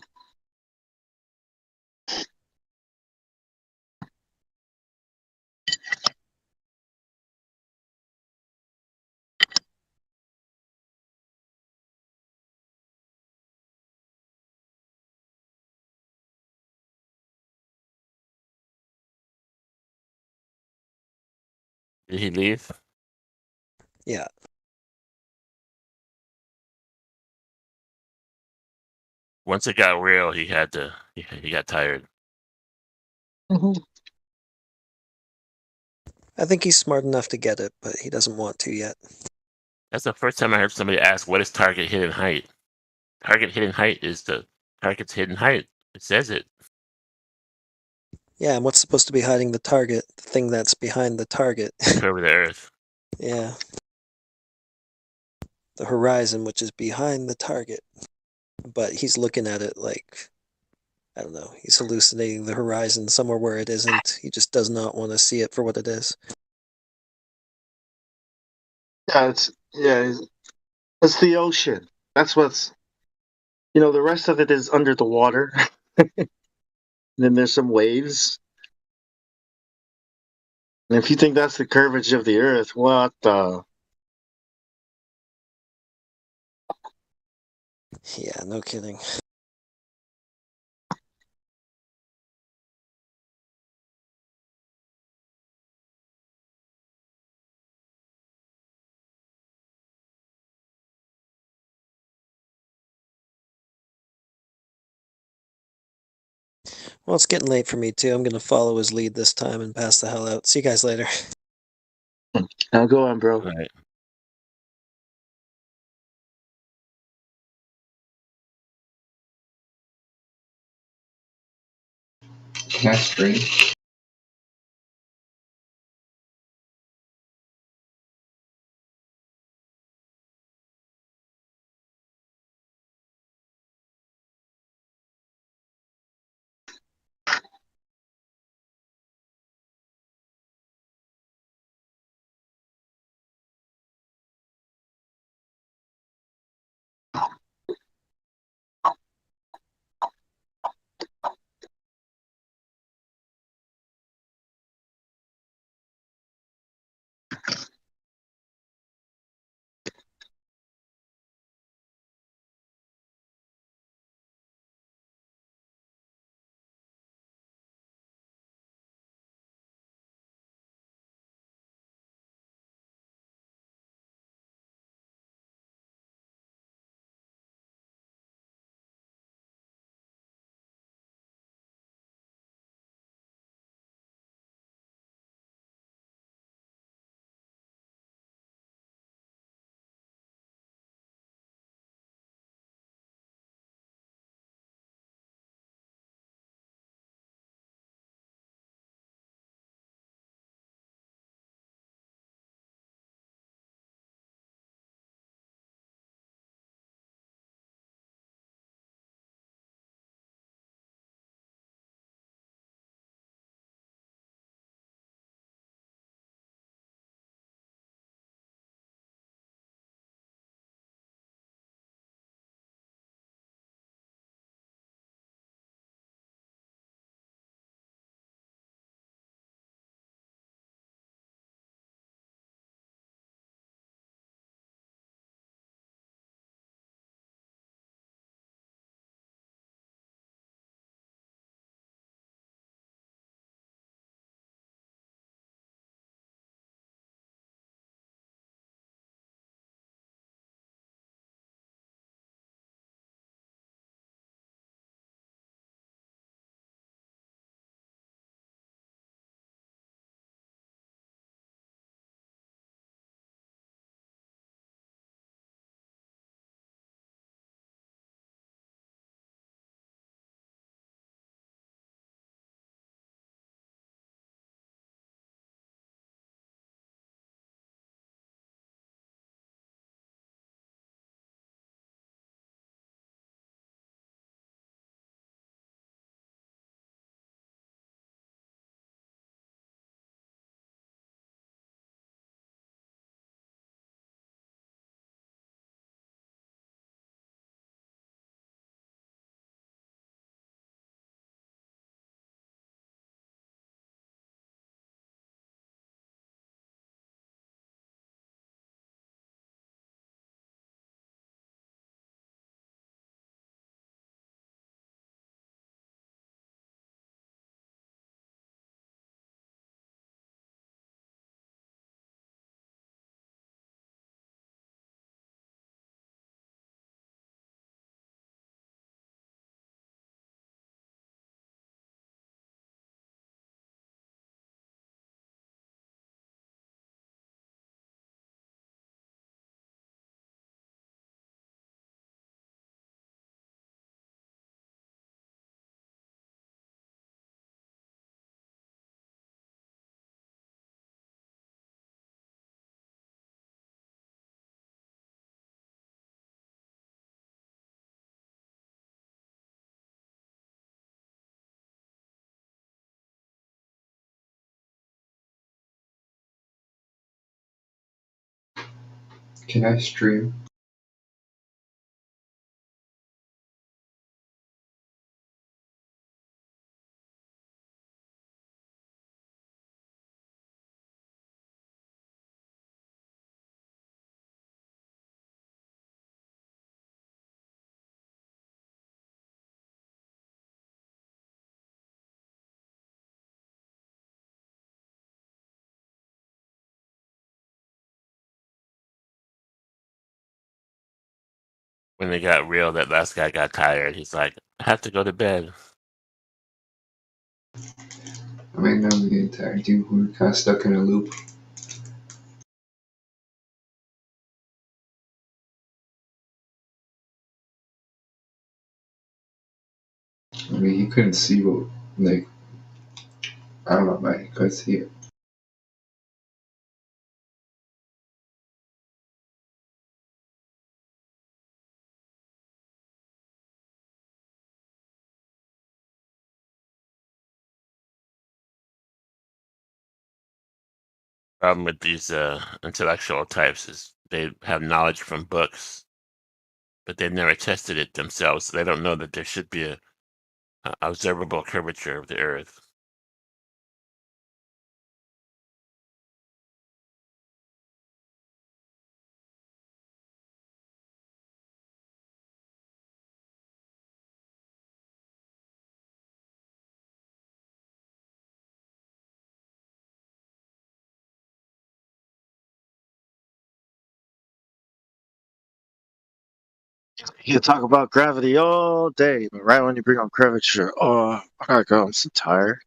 Did he leave? Yeah. Once it got real, he had to. He got tired. I think he's smart enough to get it, but he doesn't want to yet. That's the first time I heard somebody ask, "What is target hidden height?" Target hidden height is the target's hidden height. It says it. Yeah, and what's supposed to be hiding the target? The thing that's behind the target. Curve of the Earth. Yeah. The horizon, which is behind the target. But he's looking at it like, I don't know, he's hallucinating the horizon somewhere where it isn't. He just does not want to see it for what it is. Yeah, it's the ocean. That's what's, the rest of it is under the water. Then there's some waves. And if you think that's the curvature of the Earth, what the? Yeah, no kidding. Well, it's getting late for me too. I'm going to follow his lead this time and pass the hell out. See you guys later. Now go on, bro. Right. Can I stream? Can I stream? When they got real, that last guy got tired. He's like, I have to go to bed. I mean, now I'm getting tired, dude. We're kind of stuck in a loop. I mean, he couldn't see what, like, Ama bhai, कैसी है? Problem with these intellectual types is they have knowledge from books, but they've never tested it themselves. So they don't know that there should be a observable curvature of the Earth. You talk about gravity all day, but right when you bring up curvature, oh, I gotta go. I'm so tired.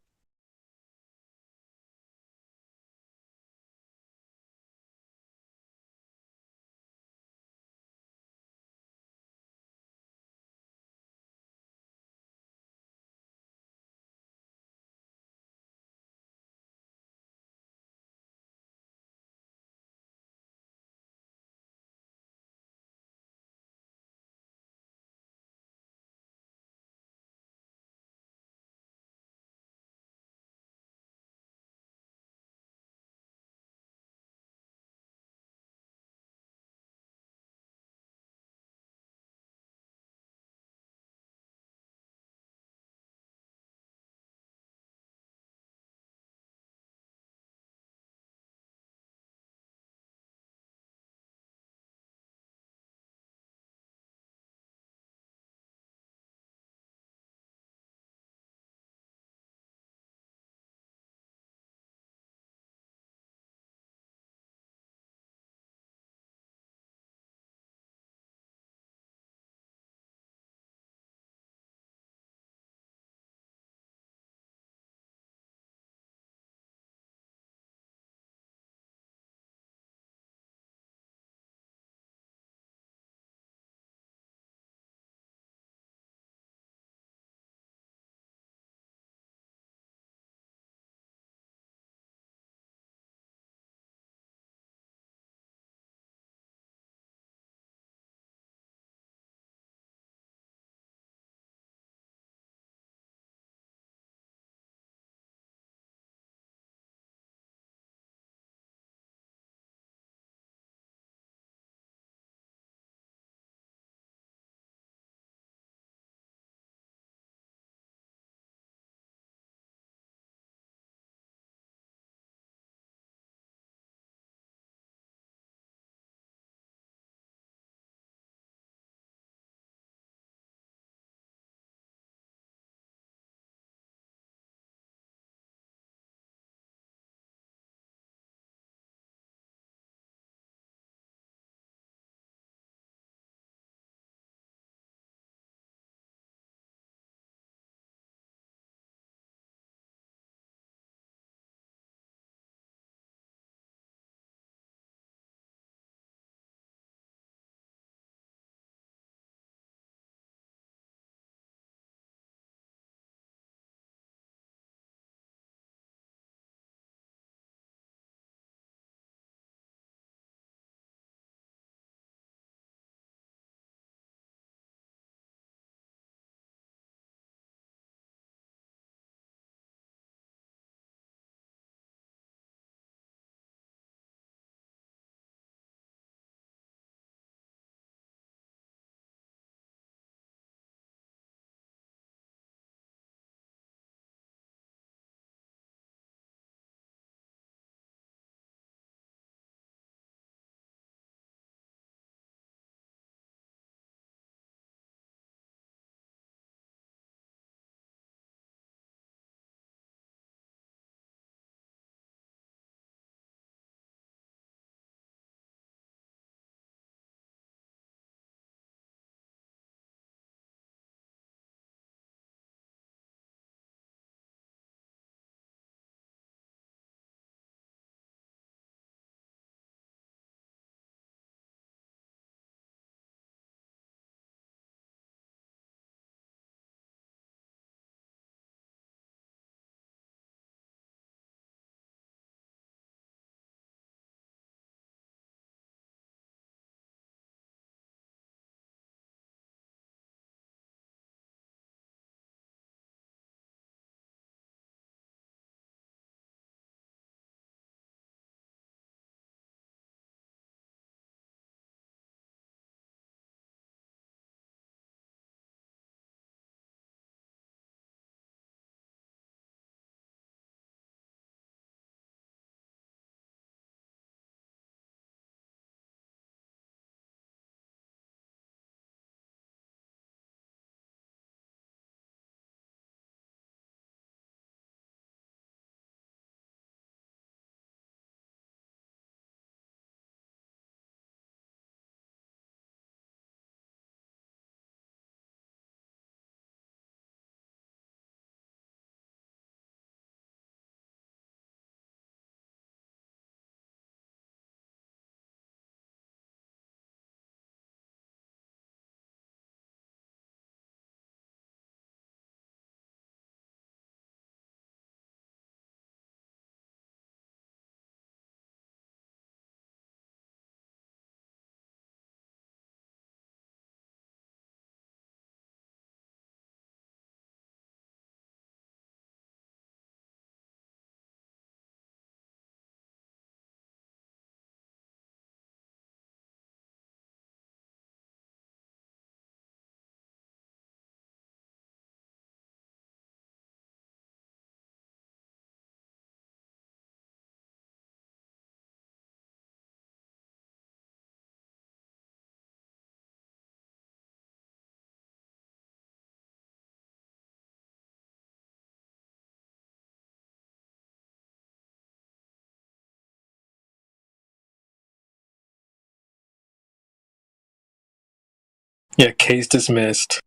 Yeah, case dismissed.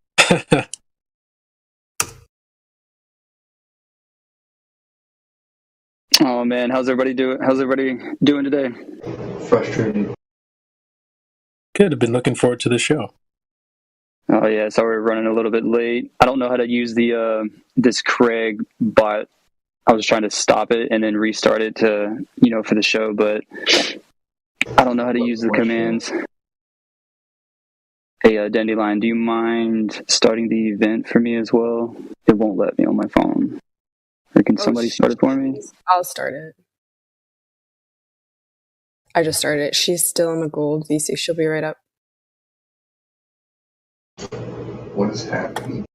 Oh man, how's everybody doing today? Frustrated. Good. I've been looking forward to the show. Oh yeah, sorry we're running a little bit late. I don't know how to use the this Craig bot. I was trying to stop it and then restart it to for the show, but I don't know how to use the commands. Hey, Dandelion, do you mind starting the event for me as well? It won't let me on my phone. Or can somebody start it for me? I'll start it. I just started it. She's still in the gold VC. She'll be right up. What is happening?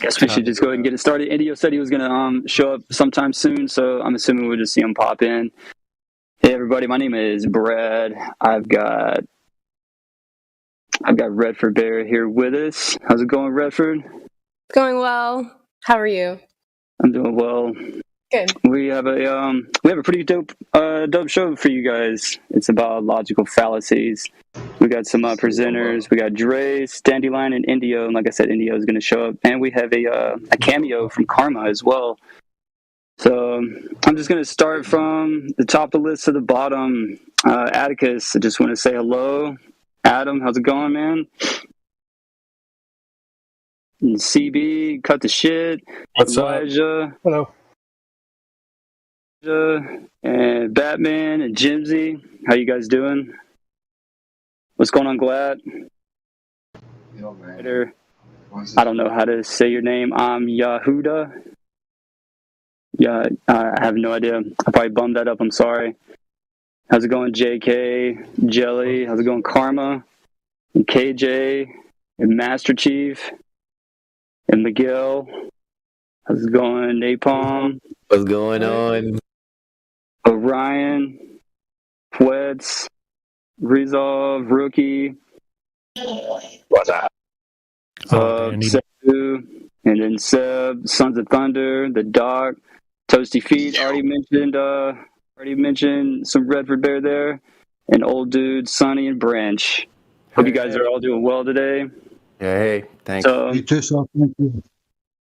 Guess we should just go ahead and get it started. Indio said he was gonna show up sometime soon, so I'm assuming we'll just see him pop in. Hey everybody, my name is Brad. I've got Redford Bear here with us. How's it going, Redford? Going well. How are you? I'm doing well. Good. We have a pretty dope show for you guys. It's about logical fallacies. We got some presenters. We got Drace, Dandelion, and Indio. And like I said, Indio is going to show up, and we have a cameo from Karma as well. So I'm just going to start from the top of the list to the bottom. Atticus, I just want to say hello. Adam, how's it going, man? And CB, cut the shit. What's Elijah. up? Hello. And Batman and Jimsy, how you guys doing? What's going on, Glad? Yo, man. I don't know how to say your name. I'm Yahuda. Yeah, I have no idea. I probably bummed that up. I'm sorry. How's it going, JK, Jelly? How's it going, Karma? And KJ, and Master Chief, and Miguel. How's it going, Napalm? What's going on? Orion, Pwets, Resolve, Rookie. What's up? Sebu, and then Seb, Sons of Thunder, the Doc, Toasty Feet. Already mentioned some Redford Bear there, and Old Dude, Sonny, and Branch. Hope you guys are all doing well today. Yeah, hey, thanks. So,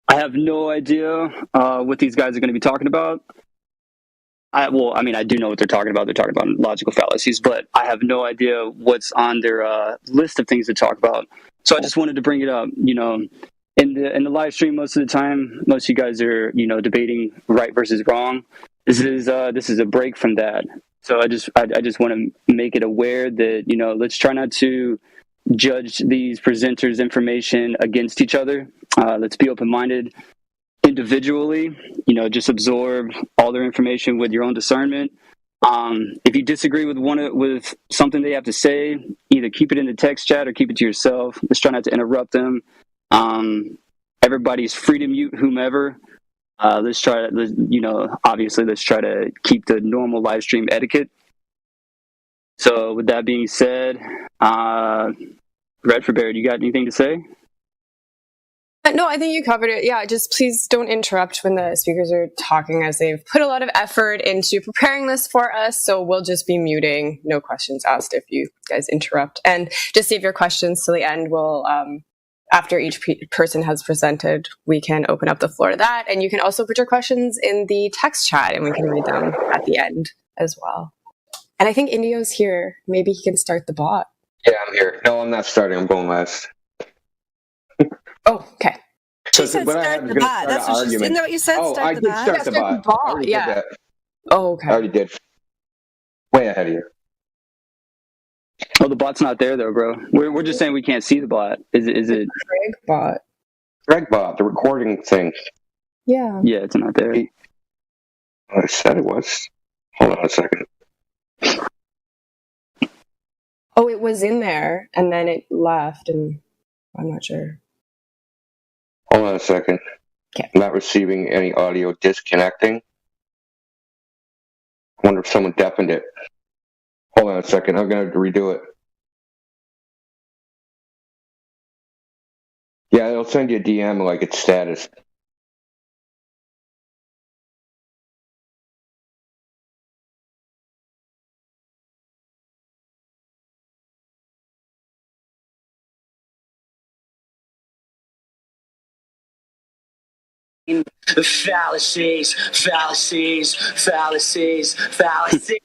I have no idea what these guys are going to be talking about. I do know what they're talking about. They're talking about logical fallacies, but I have no idea what's on their list of things to talk about. So I just wanted to bring it up. In the live stream, most of the time, most of you guys are debating right versus wrong. This is a break from that. So I just want to make it aware that let's try not to judge these presenters' information against each other. Let's be open-minded individually. Just absorb all their information with your own discernment. If you disagree with something they have to say, either keep it in the text chat or keep it to yourself. Let's try not to interrupt them. Everybody's free to mute whomever. Let's try to keep the normal live stream etiquette. So with that being said, Redford Bear, do you got anything to say? No, I think you covered it. Yeah, just please don't interrupt when the speakers are talking, as they've put a lot of effort into preparing this for us. So we'll just be muting. No questions asked if you guys interrupt. And just save your questions till the end. We'll, after each person has presented, we can open up the floor to that. And you can also put your questions in the text chat and we can read them at the end as well. And I think Indio's here. Maybe he can start the bot. Yeah, I'm here. No, I'm not starting. I'm going last. Oh, okay. She said start the bot. That's what she said. Isn't that what you said? Oh, I did start the bot. Yeah. Oh, okay. I already did. Way ahead of you. Oh, the bot's not there though, bro. We're just saying we can't see the bot. Is it Craig bot? Craig bot, the recording thing. Yeah. Yeah, it's not there. I said it was. Hold on a second. Oh, it was in there and then it left, and I'm not sure. Hold on a second. Okay. I'm not receiving any audio disconnecting. I wonder if someone deafened it. Hold on a second. I'm going to redo it. Yeah, it'll send you a DM like its status. Fallacies, fallacies, fallacies, fallacies.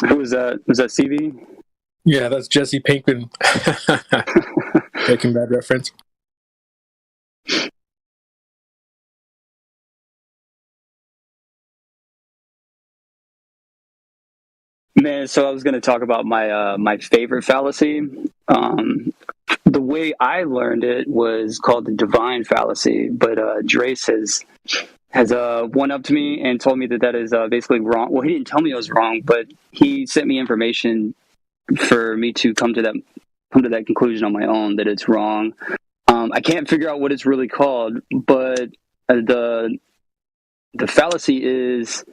Who was that? Was that CV? Yeah, that's Jesse Pinkman. Breaking Bad reference. Man, so I was going to talk about my favorite fallacy. The way I learned it was called the divine fallacy, but Drace has one up to me and told me that is basically wrong. Well, he didn't tell me it was wrong, but he sent me information for me to come to that conclusion on my own that it's wrong. I can't figure out what it's really called, but the fallacy is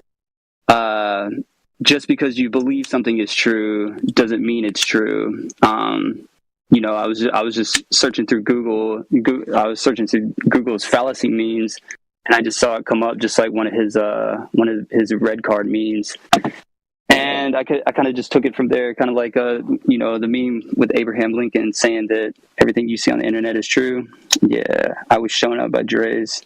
just because you believe something is true doesn't mean it's true. I was just searching through Google. I was searching through Google's fallacy means, and I just saw it come up just like one of his red card means. And I kind of just took it from there, kind of like the meme with Abraham Lincoln saying that everything you see on the internet is true. Yeah, I was shown up by Drace.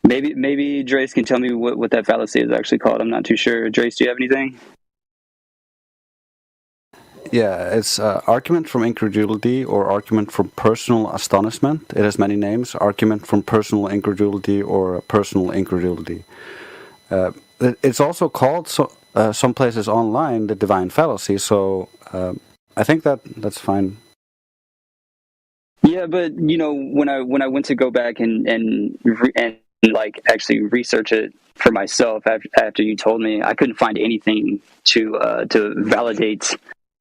Maybe Drace can tell me what that fallacy is actually called. I'm not too sure. Drace, do you have anything? Yeah, it's argument from incredulity or argument from personal astonishment. It has many names. Argument from personal incredulity or personal incredulity. It's also called some places online the divine fallacy. So I think that's fine. Yeah, but when I went to go back and like actually research it for myself after you told me, I couldn't find anything to validate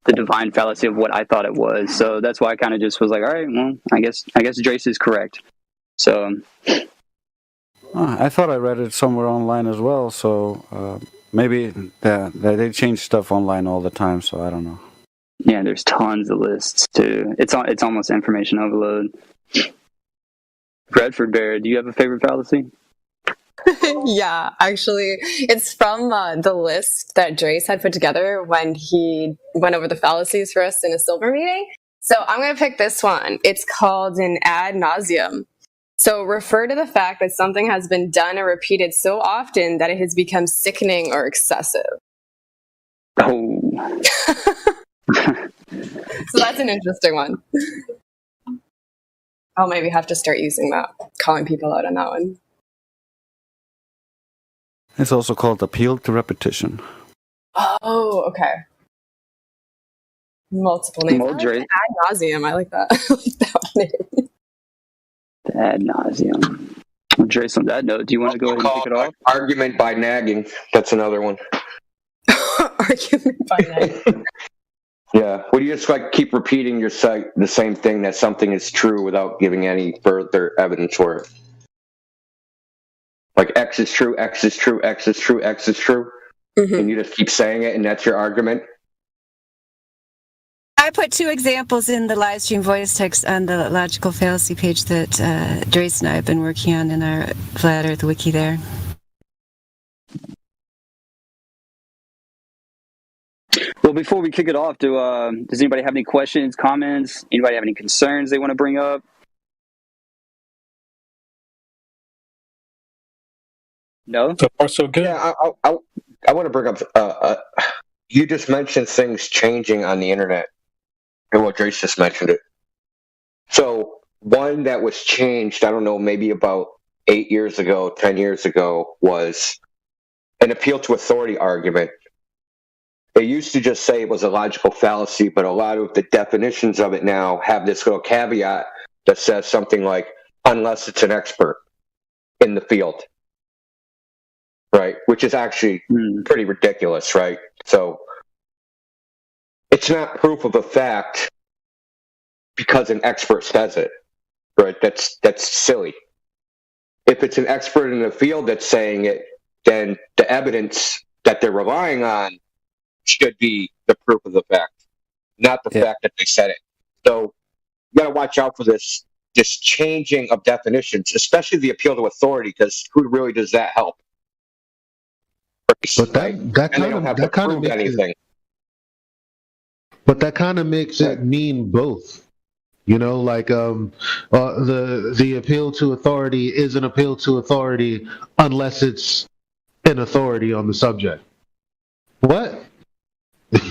the divine fallacy of what I thought it was. So that's why I kind of just was like, all right, well, I guess Drace is correct. So I thought I read it somewhere online as well. So maybe they change stuff online all the time. So I don't know. Yeah, there's tons of lists too. It's almost information overload. Bradford Bear, do you have a favorite fallacy? Yeah, actually, it's from the list that Drace had put together when he went over the fallacies for us in a silver meeting. So I'm going to pick this one. It's called an ad nauseum. So refer to the fact that something has been done or repeated so often that it has become sickening or excessive. Oh. So that's an interesting one. I'll maybe have to start using that, calling people out on that one. It's also called appeal to repetition. Oh, okay. Multiple names. Well, Ad nauseum. I like that. I like that name. The ad nauseum. Well, Drace, on that note, do you want to go ahead and kick it off? Argument by nagging. That's another one. Argument by nagging. Yeah. Well, you just keep repeating the same thing, that something is true without giving any further evidence for it. Like X is true, X is true, X is true, X is true. Mm-hmm. And you just keep saying it, and that's your argument. I put 2 examples in the live stream voice text on the logical fallacy page that Drace and I have been working on in our Flat Earth wiki there. Well, before we kick it off, does anybody have any questions, comments? Anybody have any concerns they want to bring up? No? So far, so good. Yeah, I want to bring up, you just mentioned things changing on the internet, and what Drace just mentioned it. So one that was changed, I don't know, maybe about 8 years ago, 10 years ago, was an appeal to authority argument. It used to just say it was a logical fallacy, but a lot of the definitions of it now have this little caveat that says something like, unless it's an expert in the field. Right, which is actually pretty ridiculous, right? So it's not proof of a fact because an expert says it, right? That's silly. If it's an expert in the field that's saying it, then the evidence that they're relying on should be the proof of the fact, not the fact that they said it. So you got to watch out for this changing of definitions, especially the appeal to authority, because who really does that help? But that kind of makes it mean both. You know, like the appeal to authority is an appeal to authority unless it's an authority on the subject. What?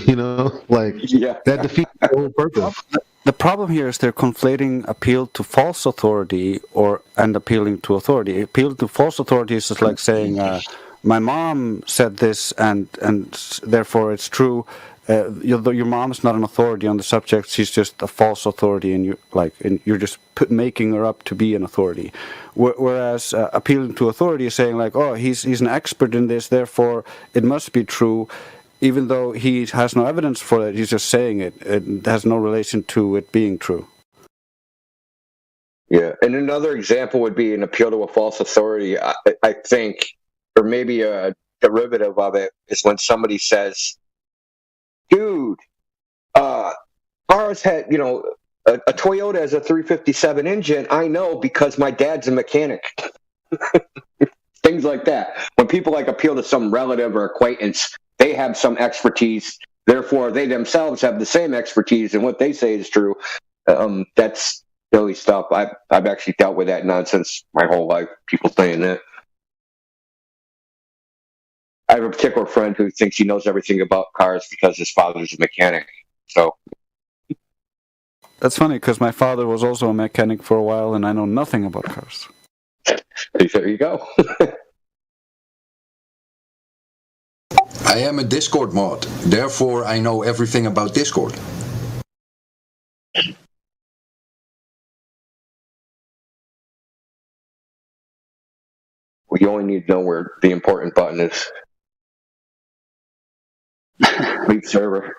You know, like that defeats the whole purpose. The problem here is they're conflating appeal to false authority and appealing to authority. Appeal to false authority is just like saying, my mom said this and therefore it's true. Your mom is not an authority on the subject; she's just a false authority, and you're just making her up to be an authority. Whereas appealing to authority is saying like, oh, he's an expert in this, therefore it must be true, even though he has no evidence for it. He's just saying it. It has no relation to it being true. Yeah, and another example would be an appeal to a false authority. I think, or maybe a derivative of it, is when somebody says, dude, ours had, a Toyota has a 357 engine. I know because my dad's a mechanic. Things like that. When people appeal to some relative or acquaintance, they have some expertise. Therefore, they themselves have the same expertise, and what they say is true. That's silly stuff. I've actually dealt with that nonsense my whole life. People saying that. I have a particular friend who thinks he knows everything about cars because his father's a mechanic. So that's funny because my father was also a mechanic for a while, and I know nothing about cars. There you go. I am a Discord mod, therefore I know everything about Discord. You only need to know where the important button is. Leave server.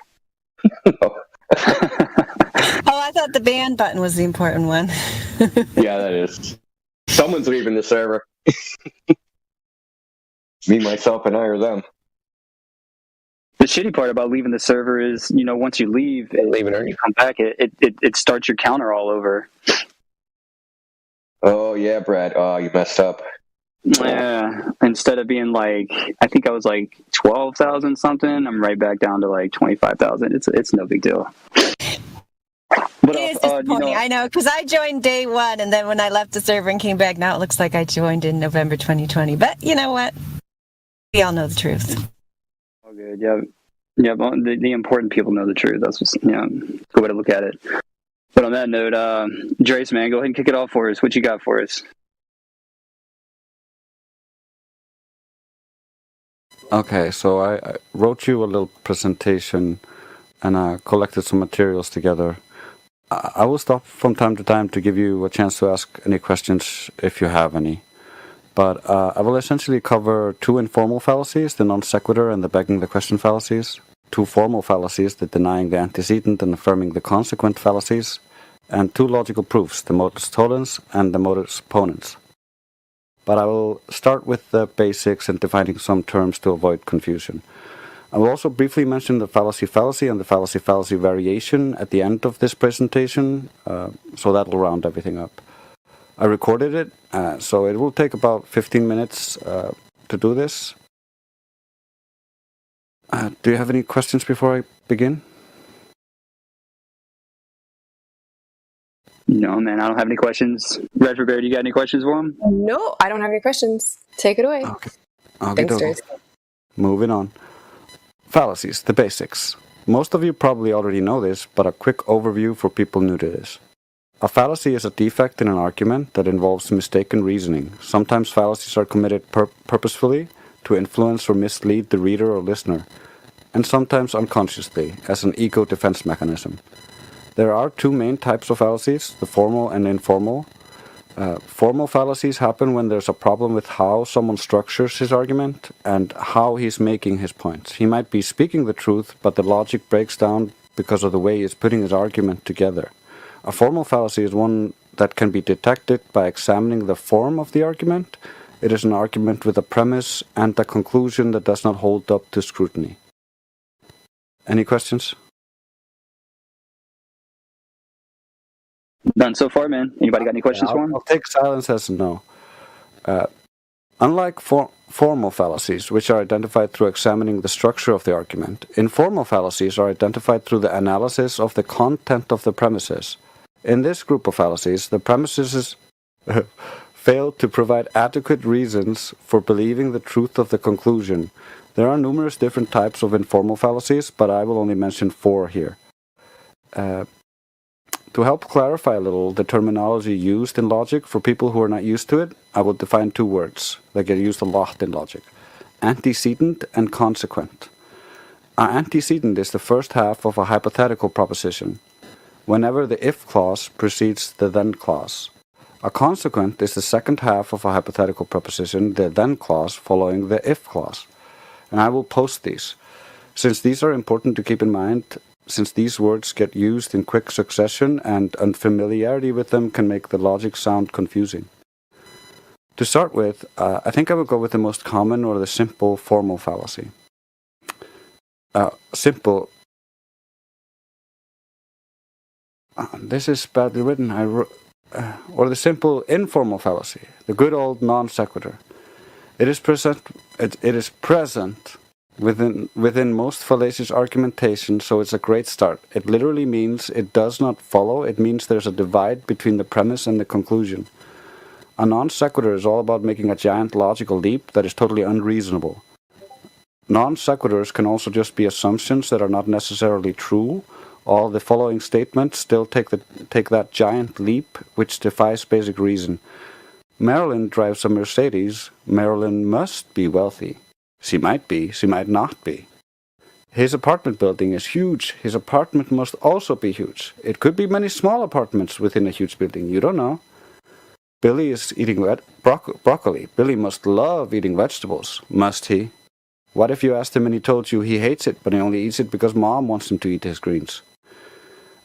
Oh, I thought the ban button was the important one. Yeah, that is. Someone's leaving the server. Me, myself, and I or them. The shitty part about leaving the server is, once you leave and you come back, it starts your counter all over. Oh, yeah, Brad. Oh, you messed up. Yeah. Instead of being I think I was 12,000 something, I'm right back down to 25,000. It's no big deal. But it is disappointing, I know, because I joined day one, and then when I left the server and came back, now it looks like I joined in November 2020. But you know what? We all know the truth. Oh, good. Yeah. But the important people know the truth. That's just good way to look at it. But on that note, Drace, man, go ahead and kick it off for us. What you got for us? Okay, so I wrote you a little presentation and I collected some materials together. I will stop from time to time to give you a chance to ask any questions if you have any. But I will essentially cover two informal fallacies, the non sequitur and the begging the question fallacies, two formal fallacies, the denying the antecedent and affirming the consequent fallacies, and two logical proofs, the modus tollens and the modus ponens. But I will start with the basics and defining some terms to avoid confusion. I will also briefly mention the fallacy and the fallacy variation at the end of this presentation, so that will round everything up. I recorded it, so it will take about 15 minutes to do this. Do you have any questions before I begin? No, man, I don't have any questions. Redford Bear, do you got any questions for him? No, I don't have any questions. Take it away. Okay. Thanks, Jace. Moving on. Fallacies, the basics. Most of you probably already know this, but a quick overview for people new to this. A fallacy is a defect in an argument that involves mistaken reasoning. Sometimes fallacies are committed purposefully to influence or mislead the reader or listener, and sometimes unconsciously, as an ego defense mechanism. There are two main types of fallacies, the formal and informal. Formal fallacies happen when there's a problem with how someone structures his argument and how he's making his points. He might be speaking the truth, but the logic breaks down because of the way he's putting his argument together. A formal fallacy is one that can be detected by examining the form of the argument. It is an argument with a premise and a conclusion that does not hold up to scrutiny. Any questions? None so far, man. Anybody got any questions for him? I'll take silence as a no. Unlike formal fallacies, which are identified through examining the structure of the argument, informal fallacies are identified through the analysis of the content of the premises. In this group of fallacies, the premises fail to provide adequate reasons for believing the truth of the conclusion. There are numerous different types of informal fallacies, but I will only mention 4 here. To help clarify a little the terminology used in logic for people who are not used to it, I will define 2 words that get used a lot in logic: antecedent and consequent. An antecedent is the first half of a hypothetical proposition, whenever the if clause precedes the then clause. A consequent is the second half of a hypothetical proposition, the then clause following the if clause. And I will post these. Since these are important to keep in mind, since these words get used in quick succession and unfamiliarity with them can make the logic sound confusing. To start with, I think I will go with the most common or the simple formal fallacy. Simple. This is badly written. Or the simple informal fallacy, the good old non sequitur. It is present within most fallacious argumentation, so it's a great start. It literally means it does not follow. It means there's a divide between the premise and the conclusion. A non sequitur is all about making a giant logical leap that is totally unreasonable. Non sequiturs can also just be assumptions that are not necessarily true. All the following statements still take that giant leap which defies basic reason. Marilyn drives a Mercedes. Marilyn must be wealthy. She might be, she might not be. His apartment building is huge. His apartment must also be huge. It could be many small apartments within a huge building. You don't know. Billy is eating broccoli. Billy must love eating vegetables. Must he? What if you asked him and he told you he hates it, but he only eats it because mom wants him to eat his greens?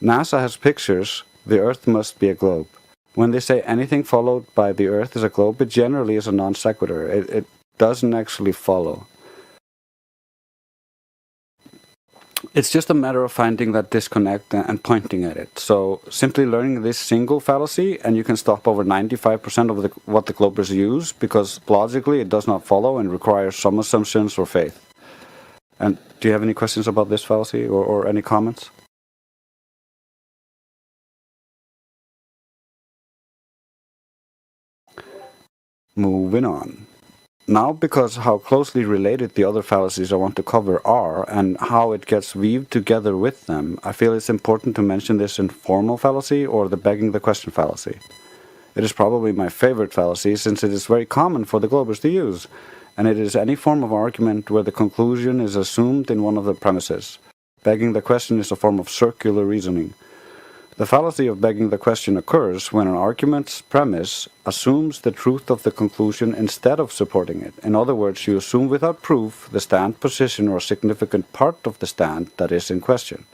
NASA has pictures. The Earth must be a globe. When they say anything followed by the Earth is a globe, it generally is a non sequitur. It doesn't actually follow. It's just a matter of finding that disconnect and pointing at it. So simply learning this single fallacy, and you can stop over 95% of what the globers use, because logically it does not follow and requires some assumptions or faith. And do you have any questions about this fallacy or any comments? Moving on. Now, because how closely related the other fallacies I want to cover are, and how it gets weaved together with them, I feel it's important to mention this informal fallacy, or the begging the question fallacy. It is probably my favorite fallacy, since it is very common for the globers to use, and it is any form of argument where the conclusion is assumed in one of the premises. Begging the question is a form of circular reasoning. The fallacy of begging the question occurs when an argument's premise assumes the truth of the conclusion instead of supporting it. In other words, you assume without proof the stand position or significant part of the stand that is in question.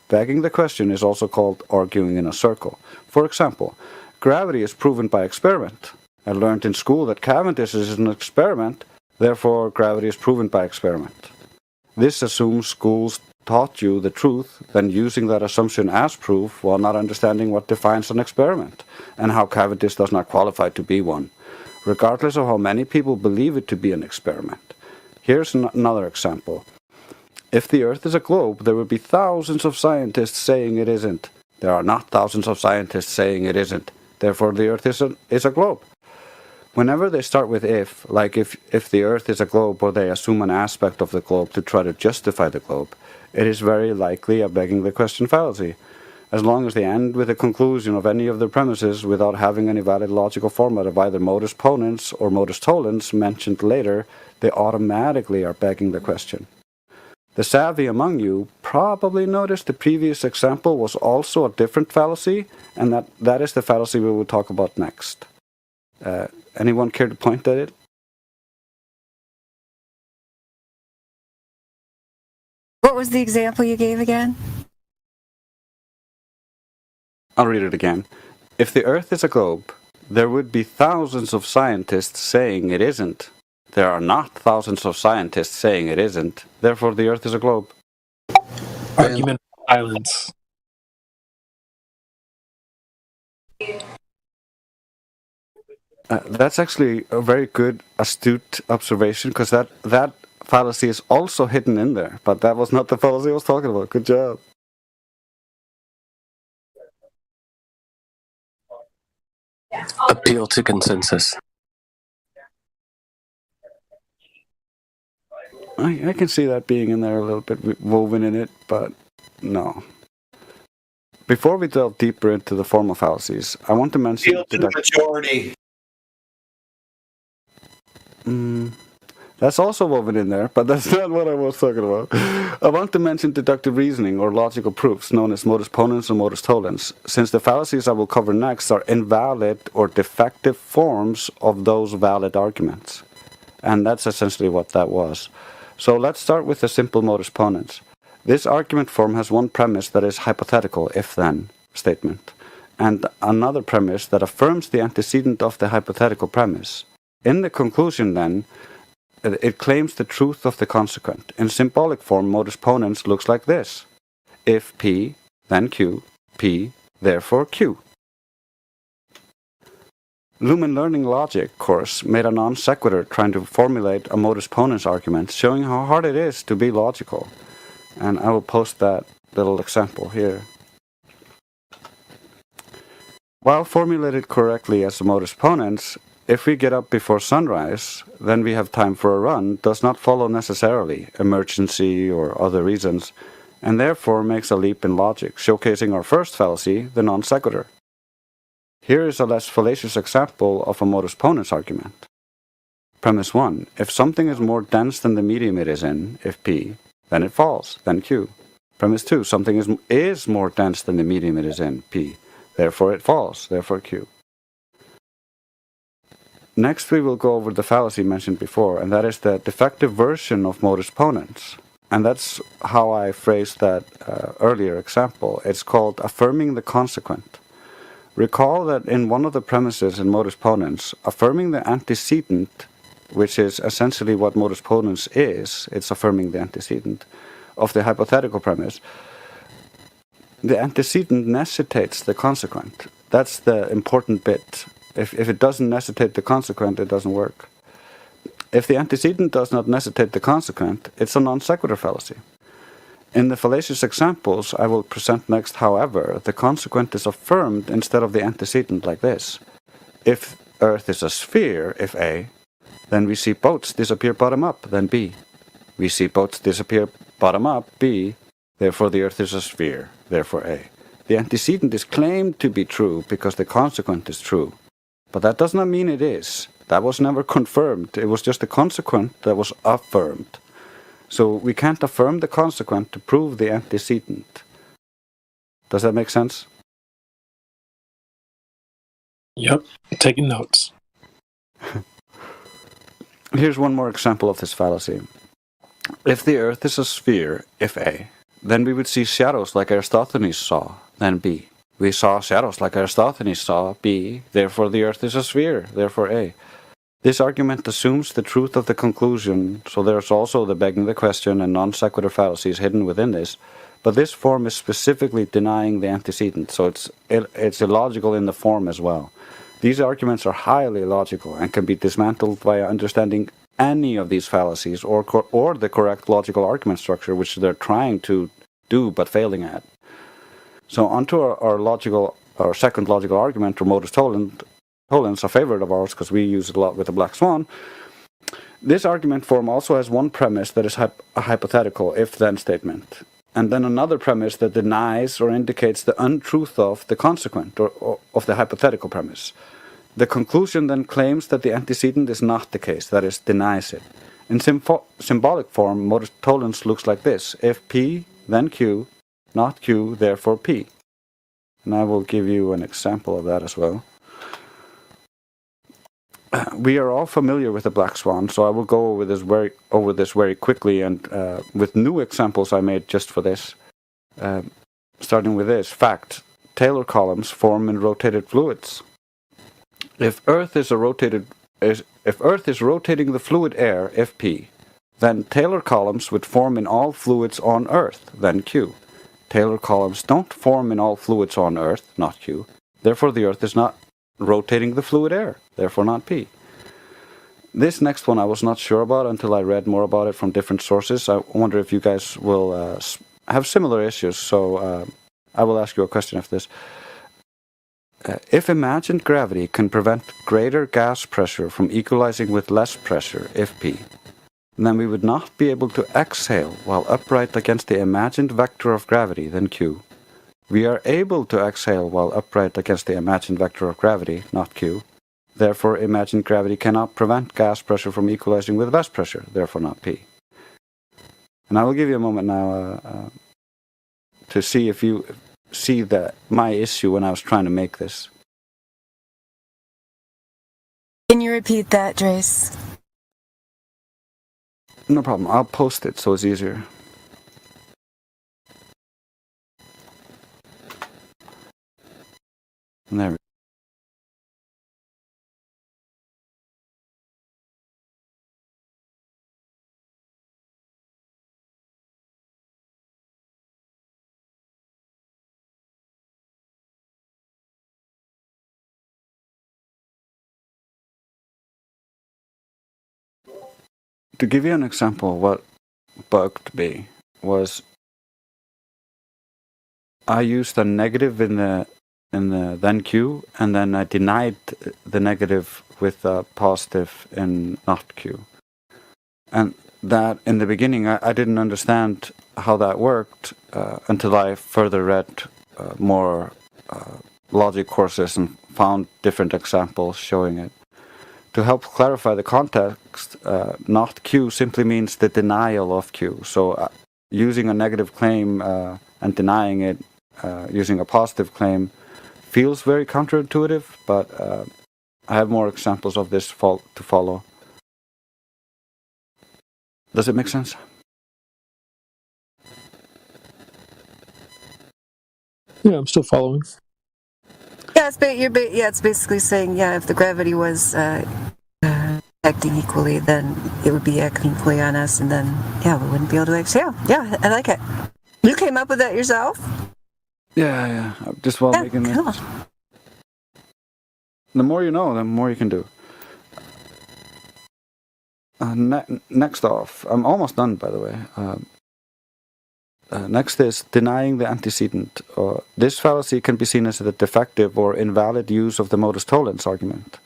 Begging the question is also called arguing in a circle. For example, gravity is proven by experiment. I learned in school that Cavendish is an experiment, therefore gravity is proven by experiment. This assumes schools taught you the truth, then using that assumption as proof while not understanding what defines an experiment, and how Cavendish does not qualify to be one, regardless of how many people believe it to be an experiment. Here's another example. If the Earth is a globe, there would be thousands of scientists saying it isn't. There are not thousands of scientists saying it isn't. Therefore, the Earth is a globe. Whenever they start with if, like if the Earth is a globe, or they assume an aspect of the globe to try to justify the globe, it is very likely a begging the question fallacy. As long as they end with a conclusion of any of their premises without having any valid logical format of either modus ponens or modus tollens mentioned later, they automatically are begging the question. The savvy among you probably noticed the previous example was also a different fallacy, and that is the fallacy we will talk about next. Anyone care to point at it? What was the example you gave again? I'll read it again. If the Earth is a globe, there would be thousands of scientists saying it isn't. There are not thousands of scientists saying it isn't. Therefore, the Earth is a globe. Argument violence. That's actually a very good, astute observation, because that fallacy is also hidden in there, but that was not the fallacy I was talking about. Good job. appeal to consensus. I can see that being in there a little bit woven in it, but no. Before we delve deeper into the formal fallacies, I want to mention Appeal to the majority. That's also woven in there, but that's not what I was talking about. I want to mention deductive reasoning or logical proofs, known as modus ponens or modus tollens, since the fallacies I will cover next are invalid or defective forms of those valid arguments. And that's essentially what that was. So let's start with the simple modus ponens. This argument form has one premise that is hypothetical if-then statement, and another premise that affirms the antecedent of the hypothetical premise. In the conclusion, then, it claims the truth of the consequent. In symbolic form, modus ponens looks like this. If P, then Q, P, therefore Q. Lumen Learning Logic course made a non sequitur trying to formulate a modus ponens argument, showing how hard it is to be logical. And I will post that little example here. While formulated correctly as a modus ponens, if we get up before sunrise, then we have time for a run, does not follow necessarily emergency or other reasons, and therefore makes a leap in logic, showcasing our first fallacy, the non sequitur. Here is a less fallacious example of a modus ponens argument. Premise 1. If something is more dense than the medium it is in, if P, then it falls, then Q. Premise 2. Something is more dense than the medium it is in, P. Therefore it falls, therefore Q. Next we will go over the fallacy mentioned before, and that is the defective version of modus ponens. And that's how I phrased that earlier example. It's called affirming the consequent. Recall that in one of the premises in modus ponens, affirming the antecedent, which is essentially what modus ponens is, it's affirming the antecedent of the hypothetical premise, the antecedent necessitates the consequent. That's the important bit. If it doesn't necessitate the consequent, it doesn't work. If the antecedent does not necessitate the consequent, it's a non sequitur fallacy. In the fallacious examples I will present next, however, the consequent is affirmed instead of the antecedent like this. If Earth is a sphere, if A, then we see boats disappear bottom up, then B. We see boats disappear bottom up, B, therefore the Earth is a sphere, therefore A. The antecedent is claimed to be true because the consequent is true. But that does not mean it is. That was never confirmed. It was just the consequent that was affirmed. So we can't affirm the consequent to prove the antecedent. Does that make sense? Yep, taking notes. Here's one more example of this fallacy. If the Earth is a sphere, if A, then we would see shadows like Aristophanes saw, then B. We saw shadows like Aristophanes saw, B, therefore the Earth is a sphere, therefore A. This argument assumes the truth of the conclusion, so there's also the begging the question and non sequitur fallacies hidden within this, but this form is specifically denying the antecedent, so it's illogical in the form as well. These arguments are highly logical and can be dismantled via understanding any of these fallacies or the correct logical argument structure which they're trying to do but failing at. So onto our second logical argument, or modus tollens, a favorite of ours because we use it a lot with the Black Swan. This argument form also has one premise that is a hypothetical if-then statement, and then another premise that denies or indicates the untruth of the consequent, or of the hypothetical premise. The conclusion then claims that the antecedent is not the case, that is, denies it. In symbolic form, modus tollens looks like this. If P, then Q, not Q, therefore P. And I will give you an example of that as well. We are all familiar with the Black Swan, so I will go over this very quickly, and with new examples I made just for this. Starting with this fact: Taylor columns form in rotated fluids. If Earth is rotating the fluid air, Fp, then Taylor columns would form in all fluids on Earth, then Q. Taylor columns don't form in all fluids on Earth, not Q. Therefore, the Earth is not rotating the fluid air, therefore not P. This next one I was not sure about until I read more about it from different sources. I wonder if you guys will have similar issues, so I will ask you a question after this. If imagined gravity can prevent greater gas pressure from equalizing with less pressure, if P, then we would not be able to exhale while upright against the imagined vector of gravity, then Q. We are able to exhale while upright against the imagined vector of gravity, not Q. Therefore, imagined gravity cannot prevent gas pressure from equalizing with less pressure, therefore not P. And I will give you a moment now to see if you see my issue when I was trying to make this. Can you repeat that, Drace? No problem. I'll post it so it's easier. And there we go. To give you an example, what bugged me was I used a negative in the then Q, and then I denied the negative with a positive in not Q. And that in the beginning I didn't understand how that worked until I further read more logic courses and found different examples showing it. To help clarify the context, not Q simply means the denial of Q. So using a negative claim and denying it using a positive claim feels very counterintuitive, but I have more examples of this to follow. Does it make sense? Yeah, I'm still following. Yeah, it's basically saying, if the gravity was acting equally, then it would be acting equally on us, and then, we wouldn't be able to exhale. Yeah, I like it. You came up with that yourself? Yeah. Just while making this. The more you know, the more you can do. Next off, I'm almost done, by the way. Next is denying the antecedent. This fallacy can be seen as a defective or invalid use of the modus tollens argument.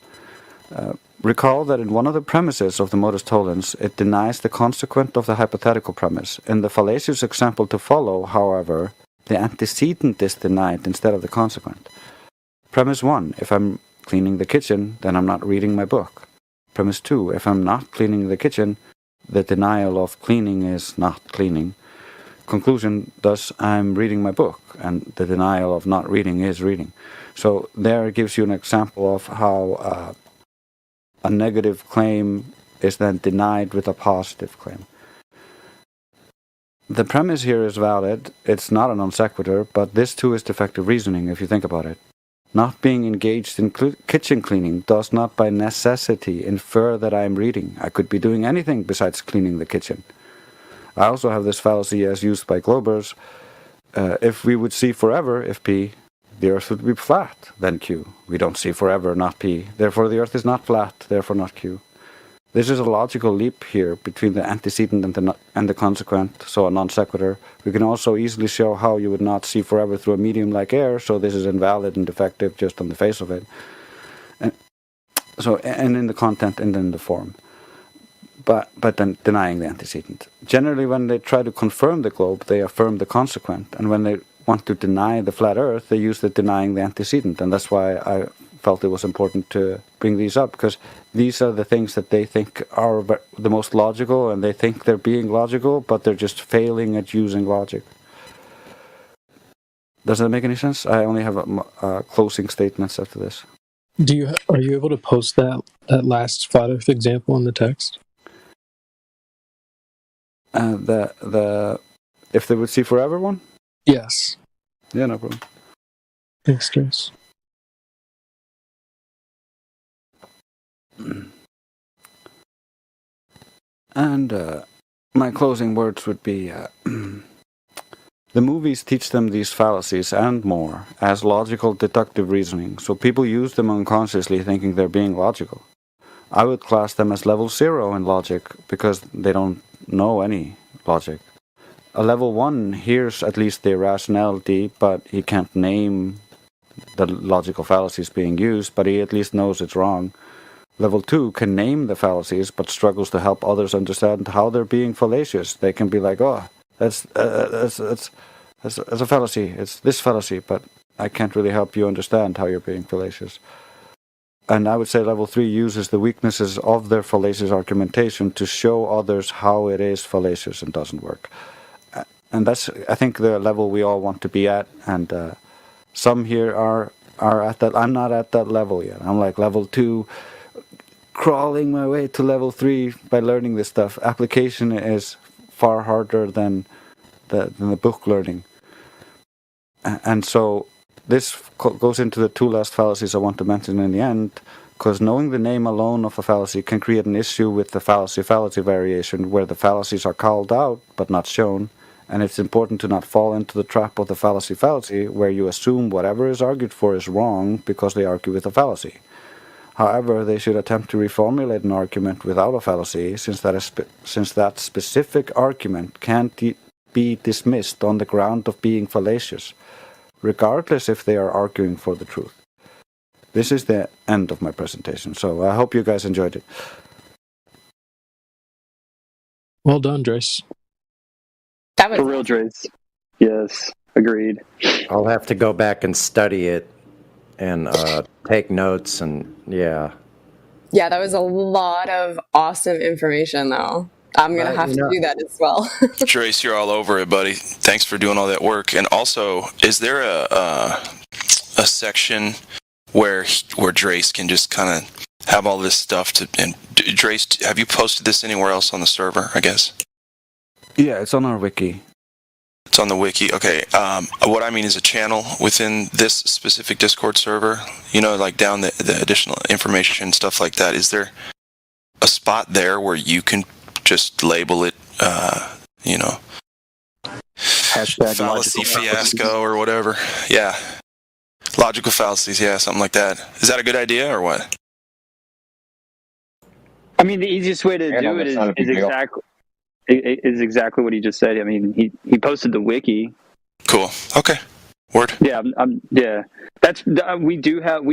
Recall that in one of the premises of the modus tollens, it denies the consequent of the hypothetical premise. In the fallacious example to follow, however, the antecedent is denied instead of the consequent. Premise 1, if I'm cleaning the kitchen, then I'm not reading my book. Premise 2, if I'm not cleaning the kitchen, the denial of cleaning is not cleaning. Conclusion, thus I'm reading my book, and the denial of not reading is reading. So there it gives you an example of how a negative claim is then denied with a positive claim. The premise here is valid. It's not a non sequitur, but this too is defective reasoning if you think about it. Not being engaged in kitchen cleaning does not by necessity infer that I am reading. I could be doing anything besides cleaning the kitchen. I also have this fallacy as used by Globers. If we would see forever, if P, the Earth would be flat, then Q. We don't see forever, not P. Therefore, the Earth is not flat, therefore not Q. This is a logical leap here between the antecedent and the consequent, so a non sequitur. We can also easily show how you would not see forever through a medium like air, so this is invalid and defective just on the face of it. And in the content and in the form. But then denying the antecedent. Generally, when they try to confirm the globe, they affirm the consequent. And when they want to deny the flat Earth, they use the denying the antecedent. And that's why I felt it was important to bring these up, because these are the things that they think are the most logical, and they think they're being logical, but they're just failing at using logic. Does that make any sense? I only have closing statements after this. Are you able to post that last flat Earth example in the text? If they would see forever one? Yes. Yeah, no problem. Thanks, Trace. And my closing words would be, the movies teach them these fallacies and more as logical deductive reasoning, so people use them unconsciously thinking they're being logical. I would class them as level 0 in logic because they don't know any logic. A level 1 hears at least the irrationality, but he can't name the logical fallacies being used, but he at least knows it's wrong. Level 2 can name the fallacies, but struggles to help others understand how they're being fallacious. They can be like, oh, that's a fallacy. It's this fallacy, but I can't really help you understand how you're being fallacious. And I would say level 3 uses the weaknesses of their fallacious argumentation to show others how it is fallacious and doesn't work. And that's, I think, the level we all want to be at. And some here are at that. I'm not at that level yet. I'm like level 2, crawling my way to level 3 by learning this stuff. Application is far harder than the book learning. And so this goes into the 2 last fallacies I want to mention in the end, because knowing the name alone of a fallacy can create an issue with the fallacy-fallacy variation, where the fallacies are called out but not shown, and it's important to not fall into the trap of the fallacy-fallacy, where you assume whatever is argued for is wrong because they argue with a fallacy. However, they should attempt to reformulate an argument without a fallacy, since that specific argument can't be dismissed on the ground of being fallacious, regardless if they are arguing for the truth. This is the end of my presentation, so I hope you guys enjoyed it. Well done, Drace. That was For real, Drace. Yes, agreed. I'll have to go back and study it and take notes, and yeah. Yeah, that was a lot of awesome information, though. I'm going to have to do that as well. Drace, you're all over it, buddy. Thanks for doing all that work. And also, is there a section where Drace can just kind of have all this stuff to? And Drace, have you posted this anywhere else on the server? I guess. Yeah, it's on our wiki. It's on the wiki. Okay. What I mean is a channel within this specific Discord server. You know, like down the additional information, stuff like that. Is there a spot there where you can just label it, you know, Hashtag fallacy fiasco or whatever? Yeah. Logical fallacies, yeah, something like that. Is that a good idea or what? I mean, the easiest way to do it is exactly what he just said. I mean, he posted the wiki. Cool. Okay. Word. Yeah. Yeah. That's we do have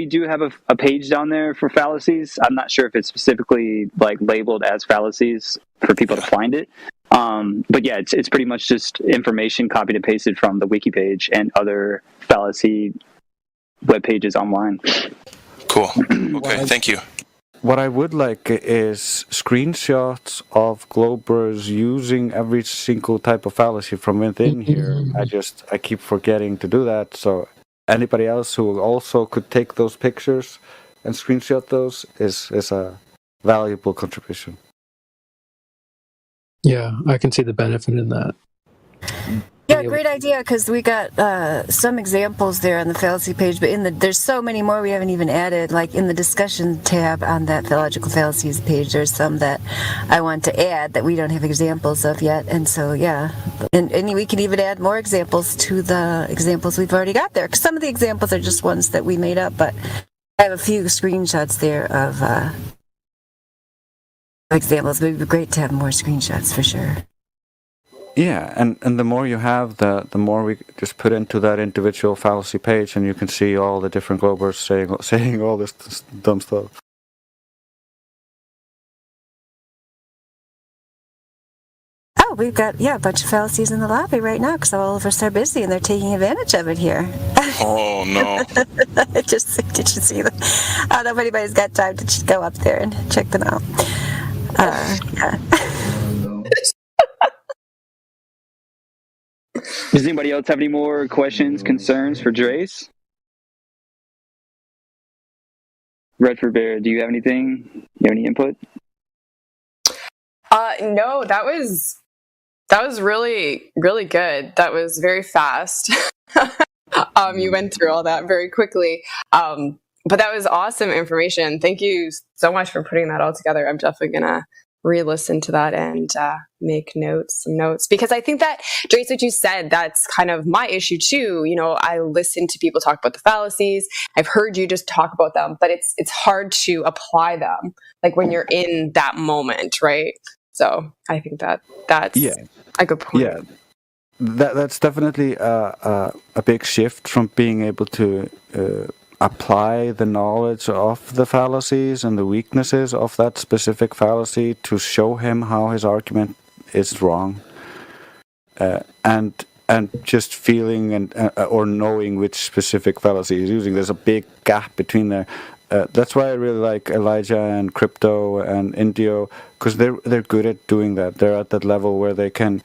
a page down there for fallacies. I'm not sure if it's specifically like labeled as fallacies for people to find it. But yeah, it's pretty much just information copied and pasted from the wiki page and other fallacy web pages online. Cool. Okay. Thank you. What I would like is screenshots of Globers using every single type of fallacy from within here. I keep forgetting to do that. So anybody else who also could take those pictures and screenshot those is a valuable contribution. Yeah, I can see the benefit in that. Yeah, great idea, because we got some examples there on the fallacy page, but there's so many more we haven't even added. Like in the discussion tab on that logical fallacies page, there's some that I want to add that we don't have examples of yet. And so, yeah, and we can even add more examples to the examples we've already got there. Because some of the examples are just ones that we made up, but I have a few screenshots there of examples. It would be great to have more screenshots for sure. Yeah, and the more you have, the more we just put into that individual fallacy page, and you can see all the different Globers saying all this dumb stuff. Oh, we've got, a bunch of fallacies in the lobby right now because all of us are busy and they're taking advantage of it here. Oh, no. Did you see them? I don't know if anybody's got time to just go up there and check them out. Yeah. Does anybody else have any more questions, concerns for Drace? Redford Bear, do you have anything? You have any input? No, that was really, really good. That was very fast. You went through all that very quickly. But that was awesome information. Thank you so much for putting that all together. I'm definitely gonna re-listen to that and make some notes, because I think that, Drace, what you said, that's kind of my issue too. You know, I listen to people talk about the fallacies. I've heard you just talk about them, but it's hard to apply them, like when you're in that moment, right? So I think that's a good point. Yeah. that's definitely a big shift from being able to apply the knowledge of the fallacies and the weaknesses of that specific fallacy to show him how his argument is wrong, and just feeling and or knowing which specific fallacy he's using. There's a big gap between there. That's why I really like Elijah and Crypto and Indio, because they're good at doing that. They're at that level where they can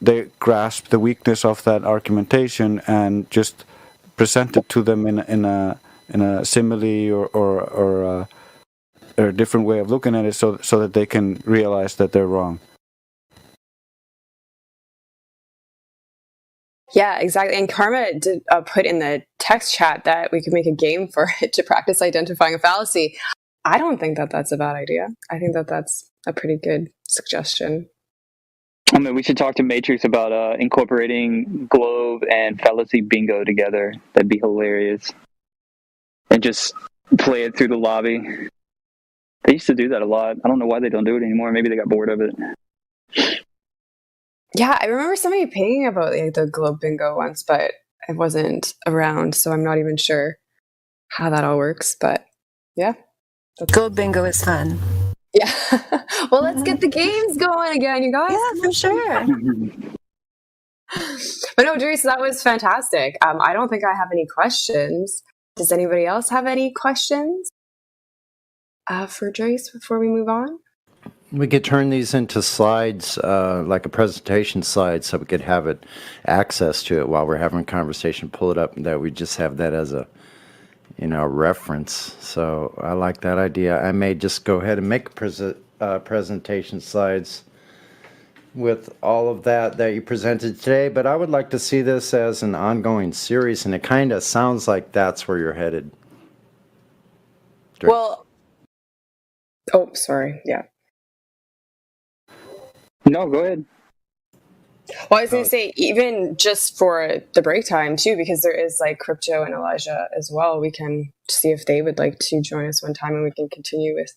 they grasp the weakness of that argumentation and just present it to them in a simile or a different way of looking at it, so that they can realize that they're wrong. Yeah, exactly. And Karma did put in the text chat that we could make a game for it to practice identifying a fallacy. I don't think that that's a bad idea. I think that that's a pretty good suggestion. I mean, we should talk to Matrix about incorporating Globe and Fallacy Bingo together. That'd be hilarious. And just play it through the lobby. They used to do that a lot. I don't know why they don't do it anymore. Maybe they got bored of it. Yeah, I remember somebody pinging about the Globe Bingo once, but I wasn't around, so I'm not even sure how that all works. But yeah. Globe Bingo is fun. Yeah. Well, let's get the games going again, you guys. Yeah, for sure. But no, Dries, that was fantastic. I don't think I have any questions. Does anybody else have any questions for Dries before we move on? We could turn these into slides, like a presentation slide, so we could have it access to it while we're having a conversation. Pull it up, and that we just have that as a reference. So I like that idea. I may just go ahead and make presentation slides with all of that you presented today. But I would like to see this as an ongoing series, and it kind of sounds like that's where you're headed. Well, oh, sorry. Yeah. No, go ahead. Well, I was going to say, even just for the break time, too, because there is like Crypto and Elijah as well, we can see if they would like to join us one time and we can continue with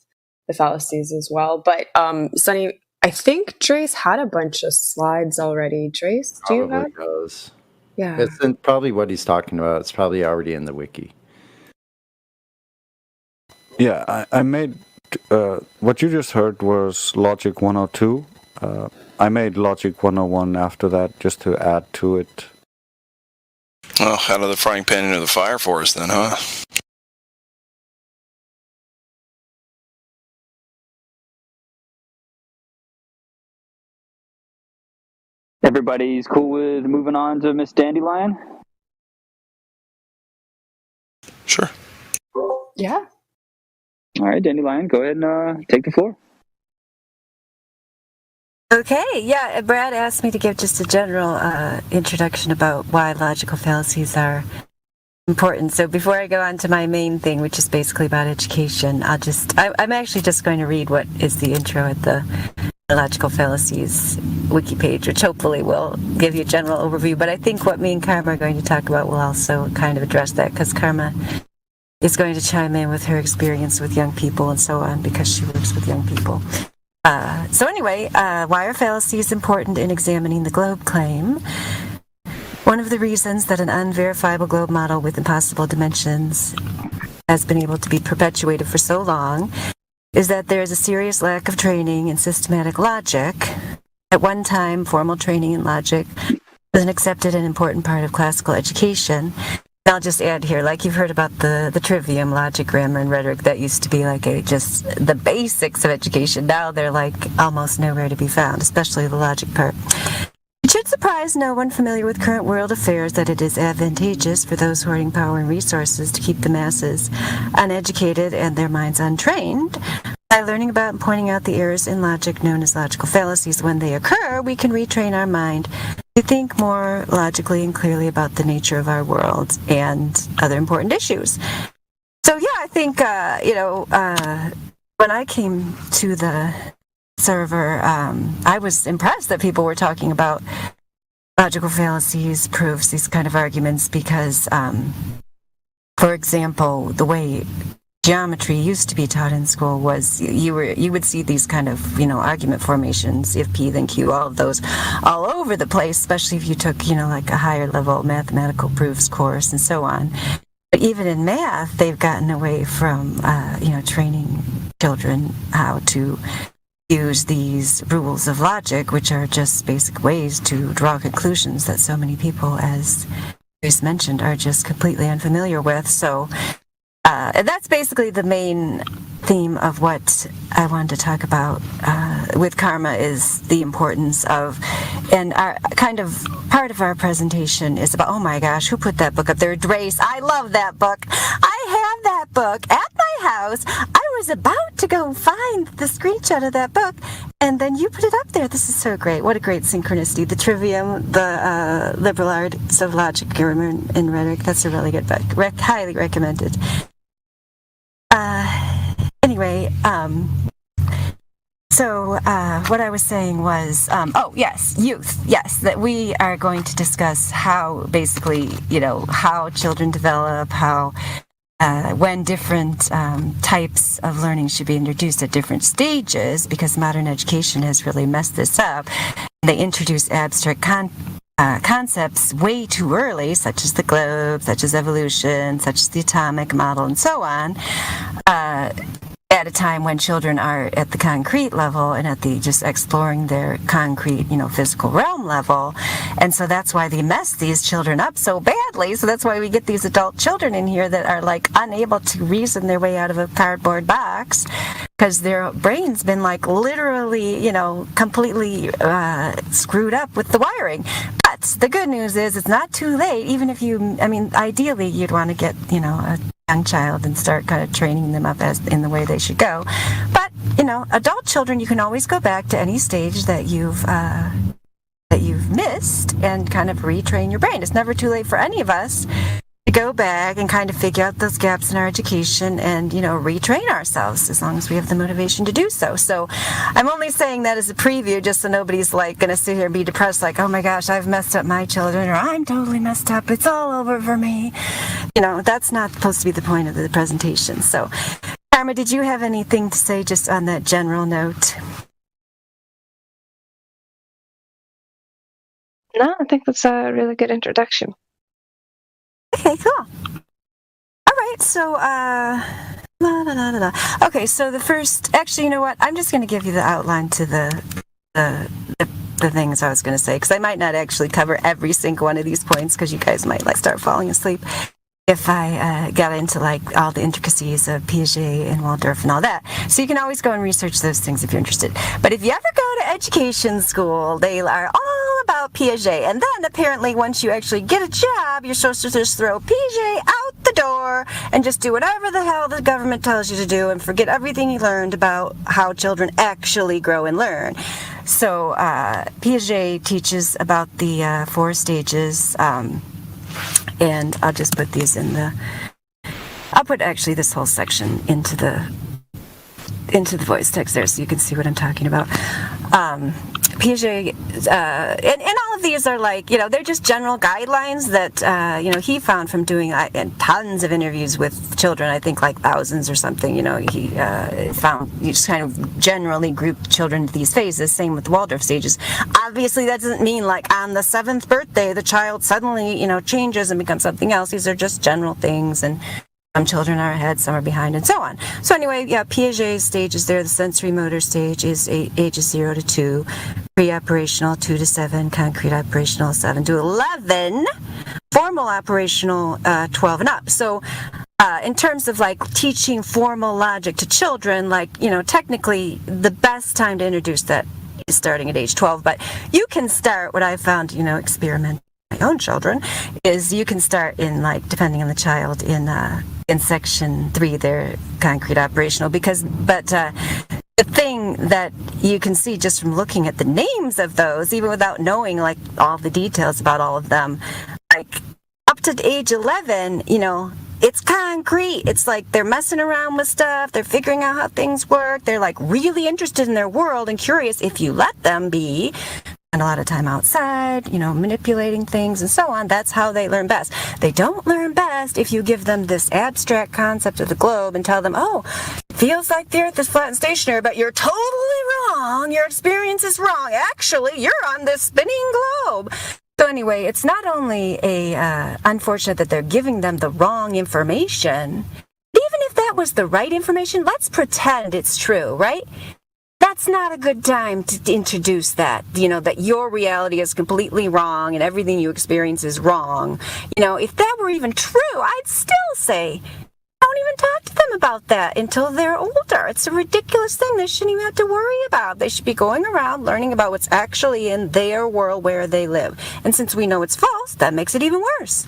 the fallacies as well. But, Sunny, I think Dries had a bunch of slides already. Dries, do you have? Does. Yeah. It's probably what he's talking about. It's probably already in the wiki. Yeah, I made... what you just heard was Logic 102. I made Logic 101 after that, just to add to it. Oh, out of the frying pan into the fire for us then, huh? Everybody's cool with moving on to Miss Dandelion? Sure. Yeah. All right, Dandelion, go ahead and take the floor. Okay, yeah, Brad asked me to give just a general introduction about why logical fallacies are important. So before I go on to my main thing, which is basically about education, I'm actually just going to read what is the intro at the Logical Fallacies wiki page, which hopefully will give you a general overview. But I think what me and Karma are going to talk about will also kind of address that, because Karma is going to chime in with her experience with young people and so on, because she works with young people. So anyway, why are fallacies important in examining the globe claim? One of the reasons that an unverifiable globe model with impossible dimensions has been able to be perpetuated for so long is that there is a serious lack of training in systematic logic. At one time, formal training in logic was an accepted and important part of classical education. I'll just add here, like you've heard about the trivium, logic, grammar, and rhetoric, that used to be like just the basics of education. Now they're like almost nowhere to be found, especially the logic part. It should surprise no one familiar with current world affairs that it is advantageous for those hoarding power and resources to keep the masses uneducated and their minds untrained. By learning about and pointing out the errors in logic known as logical fallacies when they occur, we can retrain our mind to think more logically and clearly about the nature of our world and other important issues. So yeah, I think, when I came to the server, I was impressed that people were talking about logical fallacies, proofs, these kind of arguments, because, for example, the way geometry used to be taught in school was you would see these kind of, argument formations, if P then Q, all of those all over the place, especially if you took, like a higher level mathematical proofs course and so on. But even in math, they've gotten away from, training children how to use these rules of logic, which are just basic ways to draw conclusions that so many people, as Grace mentioned, are just completely unfamiliar with. So that's basically the main theme of what I wanted to talk about with karma, is the importance of, and our kind of part of our presentation is about, oh my gosh, who put that book up there? Drace, I love that book. I have that book at my house. I was about to go find the screenshot of that book, and then you put it up there. This is so great. What a great synchronicity. The Trivium, the Liberal Arts of Logic, Grammar, and Rhetoric. That's a really good book. Highly recommended. Anyway, so what I was saying was, youth. Yes, that we are going to discuss how basically, how children develop, how when different types of learning should be introduced at different stages, because modern education has really messed this up. They introduce abstract concepts way too early, such as the globe, such as evolution, such as the atomic model, and so on, at a time when children are at the concrete level and at the just exploring their concrete, physical realm level. And so that's why they mess these children up so badly. So that's why we get these adult children in here that are like unable to reason their way out of a cardboard box, because their brain's been like literally, completely screwed up with the wiring. But the good news is it's not too late. Even if ideally you'd want to get, a young child and start kind of training them up as in the way they should go. But, adult children, you can always go back to any stage that you've missed and kind of retrain your brain. It's never too late for any of us to go back and kind of figure out those gaps in our education and, retrain ourselves, as long as we have the motivation to do so. So I'm only saying that as a preview, just so nobody's like going to sit here and be depressed, like, oh my gosh, I've messed up my children, or I'm totally messed up, it's all over for me. That's not supposed to be the point of the presentation. So, Karma, did you have anything to say just on that general note? No, I think that's a really good introduction. Okay, cool. All right, so, Okay, so the first, actually, you know what? I'm just going to give you the outline to the things I was going to say, because I might not actually cover every single one of these points, because you guys might start falling asleep if I got into all the intricacies of Piaget and Waldorf and all that. So you can always go and research those things if you're interested. But if you ever go to education school, they are all about Piaget. And then apparently once you actually get a job, you're supposed to just throw Piaget out the door and just do whatever the hell the government tells you to do and forget everything you learned about how children actually grow and learn. So Piaget teaches about the 4 stages, and I'll just put these I'll put actually this whole section into the voice text there, so you can see what I'm talking about. Piaget, and all of these are they're just general guidelines that, he found from doing tons of interviews with children, I think thousands or something. He found, you just kind of generally group children into these phases, same with the Waldorf stages. Obviously, that doesn't mean on the 7th birthday, the child suddenly, changes and becomes something else. These are just general things, and some children are ahead, some are behind, and so on. So anyway, Piaget's stage is there. The sensory motor stage is ages 0 to 2, pre-operational 2 to 7, concrete operational 7 to 11, formal operational 12 and up. So in terms of teaching formal logic to children, technically the best time to introduce that is starting at age 12. But you can start, what I found, experimenting with my own children, is you can start in depending on the child in section 3, they're concrete operational, but the thing that you can see just from looking at the names of those, even without knowing all the details about all of them, up to age 11, it's concrete. It's they're messing around with stuff, they're figuring out how things work, they're really interested in their world and curious if you let them be. And a lot of time outside, manipulating things and so on. That's how they learn best. They don't learn best best if you give them this abstract concept of the globe and tell them, oh, it feels like the Earth is flat and stationary, but you're totally wrong. Your experience is wrong. Actually, you're on this spinning globe. So anyway, it's not only unfortunate that they're giving them the wrong information. Even if that was the right information, let's pretend it's true, right? That's not a good time to introduce that, that your reality is completely wrong and everything you experience is wrong. If that were even true, I'd still say, don't even talk to them about that until they're older. It's a ridiculous thing they shouldn't even have to worry about. They should be going around learning about what's actually in their world where they live. And since we know it's false, that makes it even worse.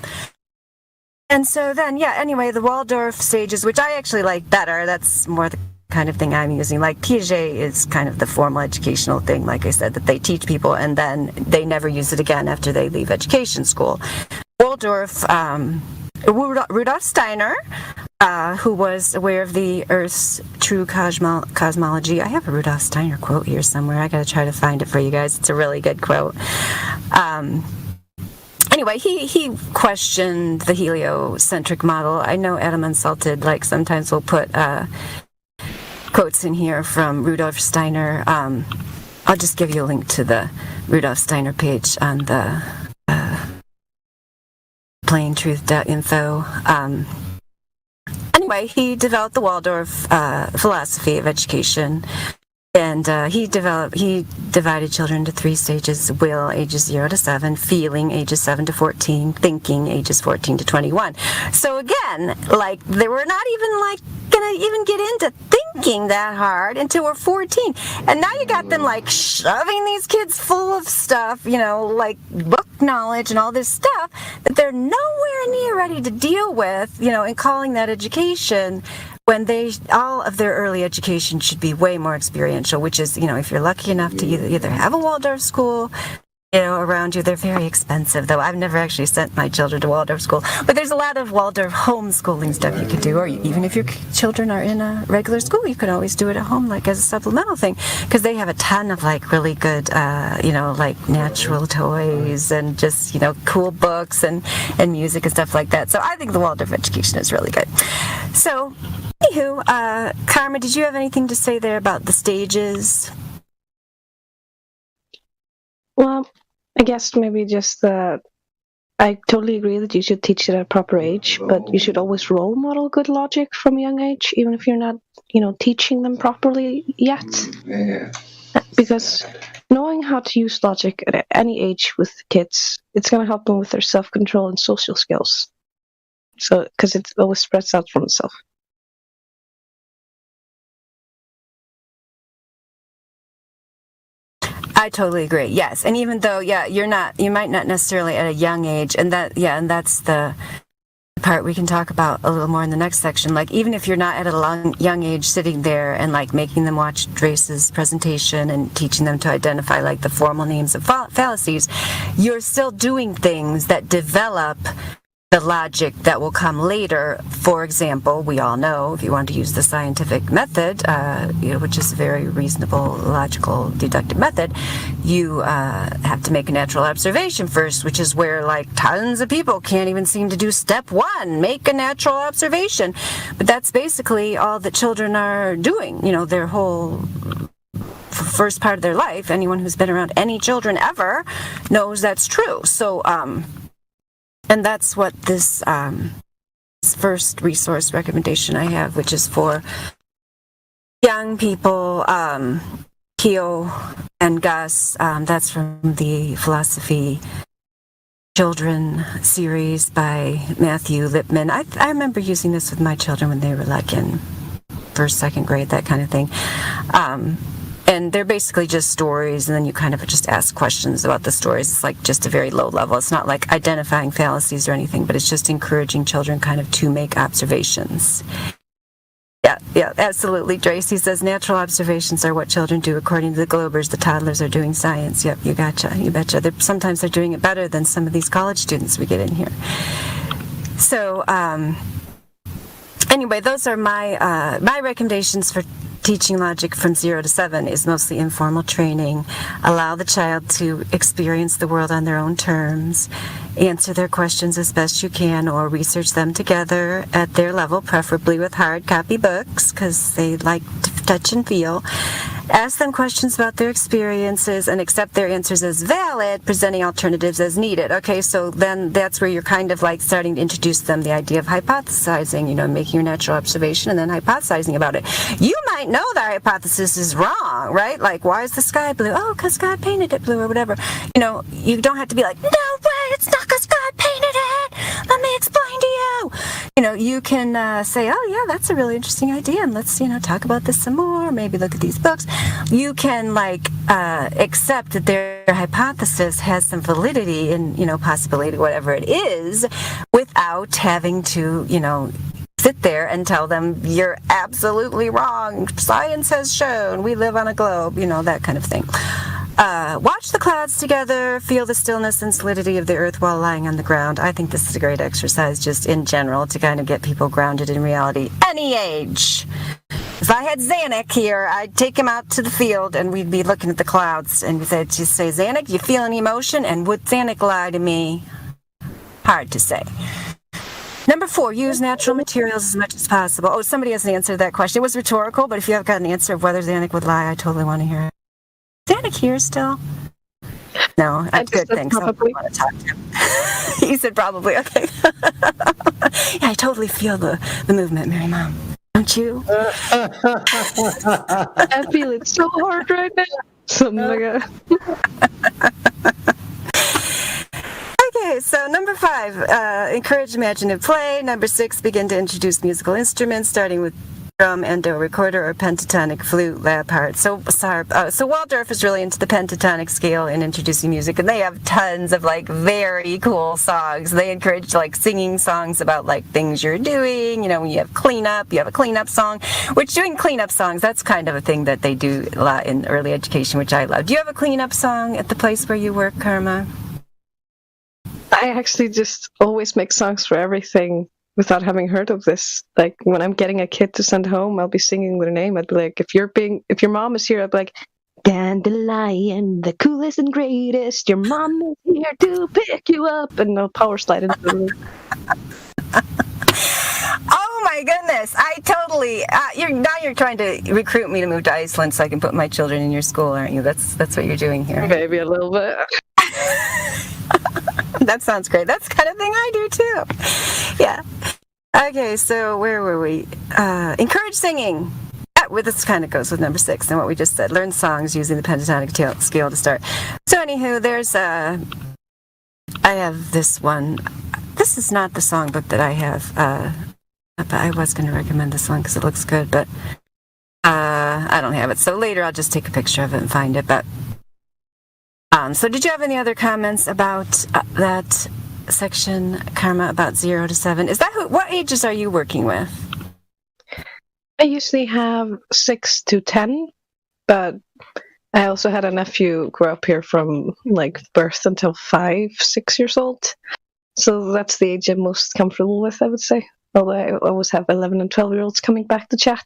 And so then, anyway, the Waldorf stages, which I actually like better, that's more the kind of thing I'm using. Like Piaget is kind of the formal educational thing, like I said, that they teach people and then they never use it again after they leave education school. Waldorf, Rudolf Steiner, who was aware of the Earth's true cosmology. I have a Rudolf Steiner quote here somewhere. I got to try to find it for you guys. It's a really good quote. Anyway, he questioned the heliocentric model. I know Adam Unsalted, sometimes will put quotes in here from Rudolf Steiner. I'll just give you a link to the Rudolf Steiner page on the plaintruth.info. Anyway, he developed the Waldorf philosophy of education, and he divided children into 3 stages: will, ages 0 to 7; feeling, ages 7 to 14; thinking, ages 14 to 21. So again, they were not even gonna even get into thinking that hard until we're 14. And now you got them shoving these kids full of stuff, book knowledge and all this stuff that they're nowhere near ready to deal with, and calling that education, when all of their early education should be way more experiential, which is, if you're lucky enough to either have a Waldorf school, around you. They're very expensive, though. I've never actually sent my children to Waldorf school, but there's a lot of Waldorf homeschooling stuff you could do, or even if your children are in a regular school, you could always do it at home, as a supplemental thing, because they have a ton of really good, natural toys and just, cool books and music and stuff like that. So I think the Waldorf education is really good. So, anywho, Karma, did you have anything to say there about the stages? Well, I guess maybe just I totally agree that you should teach it at a proper age, but you should always role model good logic from a young age, even if you're not, teaching them properly yet. Yeah. Because knowing how to use logic at any age with kids, it's going to help them with their self-control and social skills. So, because it always spreads out from itself. I totally agree. Yes, and even though, you might not necessarily at a young age, and that's the part we can talk about a little more in the next section. Even if you're not at a young age sitting there and making them watch Drace's presentation and teaching them to identify the formal names of fallacies, you're still doing things that develop the logic that will come later. For example, we all know, if you want to use the scientific method, which is a very reasonable, logical, deductive method, you have to make a natural observation first, which is where tons of people can't even seem to do step 1, make a natural observation. But that's basically all that children are doing, their whole first part of their life. Anyone who's been around any children ever knows that's true. So, and that's what this first resource recommendation I have, which is for young people, Keo and Gus. That's from the Philosophy Children series by Matthew Lipman. I remember using this with my children when they were in first, second grade, that kind of thing. And they're basically just stories, and then you kind of just ask questions about the stories. It's just a very low level. It's not identifying fallacies or anything, but it's just encouraging children kind of to make observations. Yeah, absolutely. Tracy says natural observations are what children do. According to the Globers, the toddlers are doing science. Yep, you betcha. Sometimes they're doing it better than some of these college students we get in here. So, anyway, those are my recommendations for teaching logic from 0 to 7 is mostly informal training. Allow the child to experience the world on their own terms, answer their questions as best you can, or research them together at their level, preferably with hard copy books, because they like to touch and feel. Ask them questions about their experiences and accept their answers as valid, presenting alternatives as needed. Okay, so then that's where you're kind of like starting to introduce them the idea of hypothesizing, making your natural observation and then hypothesizing about it. You might know the hypothesis is wrong, right? Like, why is the sky blue? Oh, because God painted it blue or whatever. You don't have to be like, no way, it's not because God painted it. Let me explain to you. You can say, oh, yeah, that's a really interesting idea, and let's, talk about this some more, maybe look at these books. You can, accept that their hypothesis has some validity and, possibility, whatever it is, without having to, sit there and tell them you're absolutely wrong. Science has shown we live on a globe, that kind of thing. Watch the clouds together, feel the stillness and solidity of the earth while lying on the ground. I think this is a great exercise just in general to kind of get people grounded in reality. Any age. If I had Zanuck here, I'd take him out to the field and we'd be looking at the clouds and we'd just say, Zanuck, you feel any emotion? And would Zanuck lie to me? Hard to say. Number 4, use natural materials as much as possible. Oh, somebody hasn't answered that question. It was rhetorical, but if you have got an answer of whether Zanuck would lie, I totally want to hear it. Is Zanuck here still? No, that's good. Thanks. Probably. I want to talk to him. He said probably. Okay. Yeah, I totally feel the movement, Mary Mom. Don't you? I feel it so hard right now. Something like that. Okay, so number 5, encourage imaginative play. Number 6, begin to introduce musical instruments, starting with drum, endo recorder, or pentatonic flute, lap harp. So Waldorf is really into the pentatonic scale in introducing music, and they have tons of very cool songs. They encourage singing songs about things you're doing. When you have cleanup, you have a cleanup song. Which doing cleanup songs, that's kind of a thing that they do a lot in early education, which I love. Do you have a cleanup song at the place where you work, Karma? I actually just always make songs for everything without having heard of this. When I'm getting a kid to send home, I'll be singing their name. I'd be like, if your mom is here, I'd be like, Dandelion, the coolest and greatest, your mom is here to pick you up, and I'll power slide into the room. Oh my goodness! I totally. You're trying to recruit me to move to Iceland so I can put my children in your school, aren't you? That's what you're doing here. Maybe a little bit. That sounds great. That's the kind of thing I do too. Yeah. Okay, so where were we? Encourage singing. This kind of goes with number 6 and what we just said. Learn songs using the pentatonic scale to start. So anywho, I have this one. This is not the songbook that I have, but I was going to recommend this one because it looks good, but I don't have it. So later I'll just take a picture of it and find it. But so did you have any other comments about that section, Karma, about 0 to 7? What ages are you working with? I usually have 6 to 10, but I also had a nephew grow up here from birth until 5, 6 years old. So that's the age I'm most comfortable with, I would say. Although I always have 11 and 12-year-olds coming back to chat.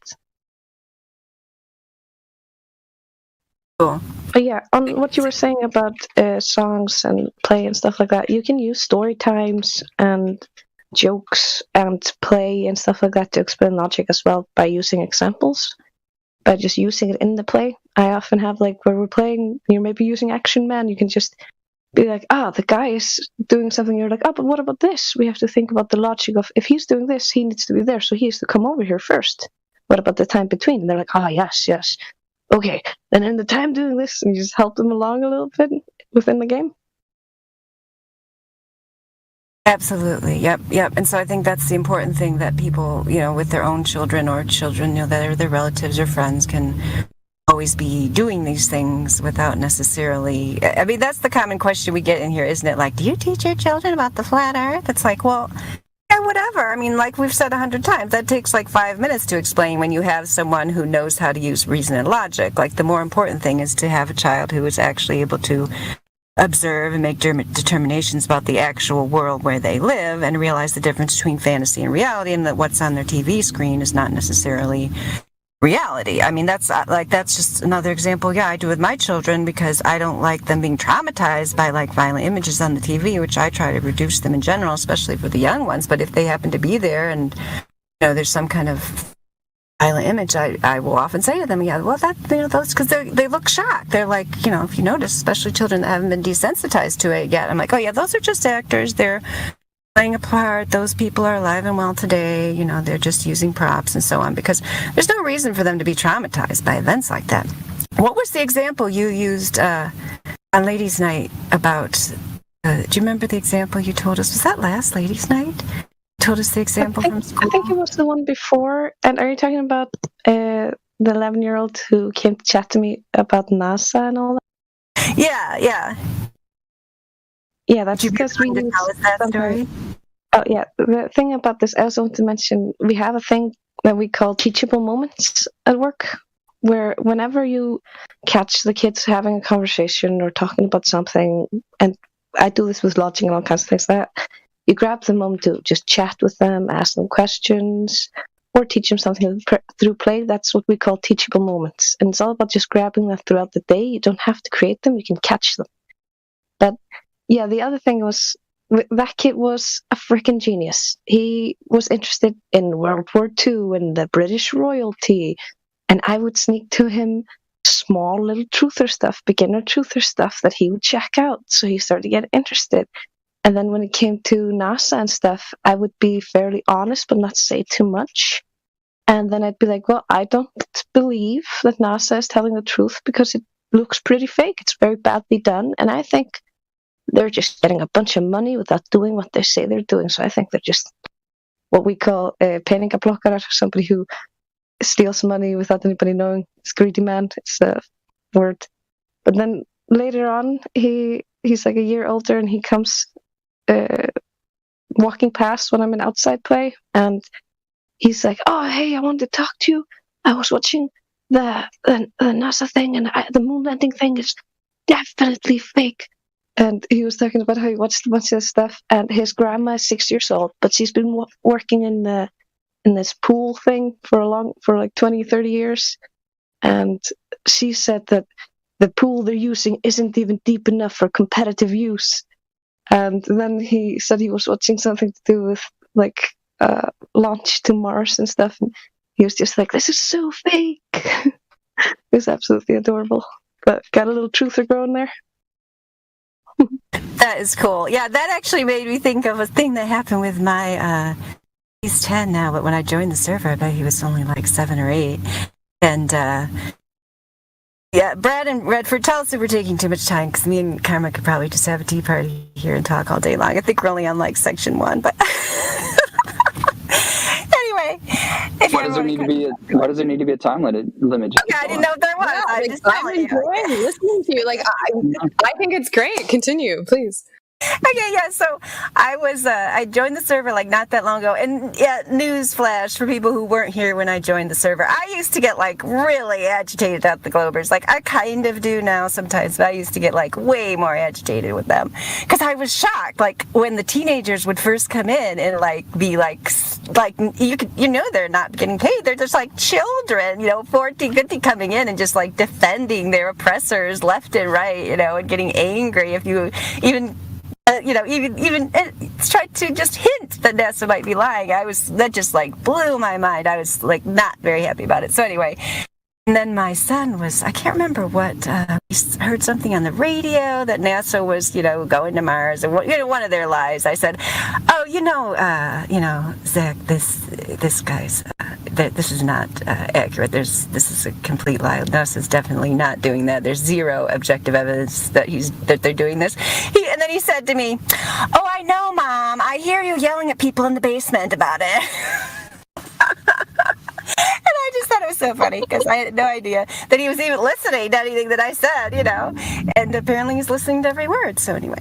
Cool. But yeah, on what you were saying about songs and play and stuff like that, you can use story times and jokes and play and stuff like that to explain logic as well by using examples, by just using it in the play. I often have where we're playing, you're maybe using Action Man, you can just be like, the guy is doing something, you're like, but what about this? We have to think about the logic of, if he's doing this, he needs to be there, so he has to come over here first. What about the time between? And they're like, yes. Okay, and in the time doing this, and you just help them along a little bit within the game. Absolutely. Yep. And so I think that's the important thing, that people, with their own children or children, that are their relatives or friends, can always be doing these things without necessarily. I mean, that's the common question we get in here, isn't it? Do you teach your children about the flat earth? It's well, yeah, whatever. I mean, we've said 100 times, that takes 5 minutes to explain when you have someone who knows how to use reason and logic. The more important thing is to have a child who is actually able to observe and make determinations about the actual world where they live, and realize the difference between fantasy and reality, and that what's on their TV screen is not necessarily reality. I mean, that's just another example. Yeah, I do with my children because I don't like them being traumatized by like violent images on the TV, which I try to reduce them in general, especially for the young ones. But if they happen to be there and there's some kind of violent image, I will often say to them, yeah, well, that those, because they look shocked. They're like, if you notice, especially children that haven't been desensitized to it yet. I'm like, oh yeah, those are just actors. They're playing a part. Those people are alive and well today. They're just using props and so on, because there's no reason for them to be traumatized by events like that. What was the example you used on Ladies' Night about? Do you remember the example you told us? Was that last Ladies' Night? Told us the example from school? I think it was the one before. And are you talking about the 11-year-old who came to chat to me about NASA and all that? Yeah. Yeah, that's because we use that story. Oh yeah, the thing about this, I also want to mention, we have a thing that we call teachable moments at work, where whenever you catch the kids having a conversation or talking about something, and I do this with lodging and all kinds of things like that, you grab the moment to just chat with them, ask them questions, or teach them something through play. That's what we call teachable moments. And it's all about just grabbing them throughout the day. You don't have to create them, you can catch them. But yeah, the other thing was, that kid was a freaking genius. He was interested in World War II and the British royalty. And I would sneak to him small little truther stuff, beginner truther stuff that he would check out. So he started to get interested. And then when it came to NASA and stuff, I would be fairly honest, but not say too much. And then I'd be like, well, I don't believe that NASA is telling the truth because it looks pretty fake. It's very badly done. And I think they're just getting a bunch of money without doing what they say they're doing. So I think they're just what we call a peningaplockare, somebody who steals money without anybody knowing. It's greedy man. It's a word. But then later on, he's like a year older, and he comes walking past when I'm in outside play, and he's like, oh, hey, I wanted to talk to you. I was watching the NASA thing, and the moon landing thing is definitely fake. And he was talking about how he watched a bunch of stuff, and his grandma is 6 years old, but she's been working in this pool thing for like 20, 30 years. And she said that the pool they're using isn't even deep enough for competitive use. And then he said he was watching something to do with like launch to Mars and stuff. And he was just like, this is so fake. It was absolutely adorable. But got a little truther growing there. That is cool. Yeah, that actually made me think of a thing that happened with my, he's 10 now, but when I joined the server, I bet he was only like 7 or 8. And, yeah, Brad and Redford, tell us if we're taking too much time, because me and Karma could probably just have a tea party here and talk all day long. I think we're only on like section 1, but anyway. Why does there need to be a time limit? Yeah, I didn't know if there was. Yeah, I'm enjoying listening to you. Like, I think it's great. Continue, please. Okay, yeah, so I joined the server like not that long ago, and yeah, news flash for people who weren't here when I joined the server. I used to get like really agitated at the Globers. Like I kind of do now sometimes, but I used to get like way more agitated with them because I was shocked. Like when the teenagers would first come in and like be like they're not getting paid. They're just like children, 14, 15 coming in and just like defending their oppressors left and right, and getting angry if you even tried to just hint that NASA might be lying. That just like blew my mind. I was like not very happy about it. So anyway, and then my son I can't remember what, he heard something on the radio that NASA was, going to Mars, and one of their lies. I said, oh, Zach, this guy's, this is not accurate. This is a complete lie. NASA's definitely not doing that. There's zero objective evidence that they're doing this. And then he said to me, oh, I know, Mom. I hear you yelling at people in the basement about it. And I just thought it was so funny because I had no idea that he was even listening to anything that I said, and apparently he's listening to every word. So anyway.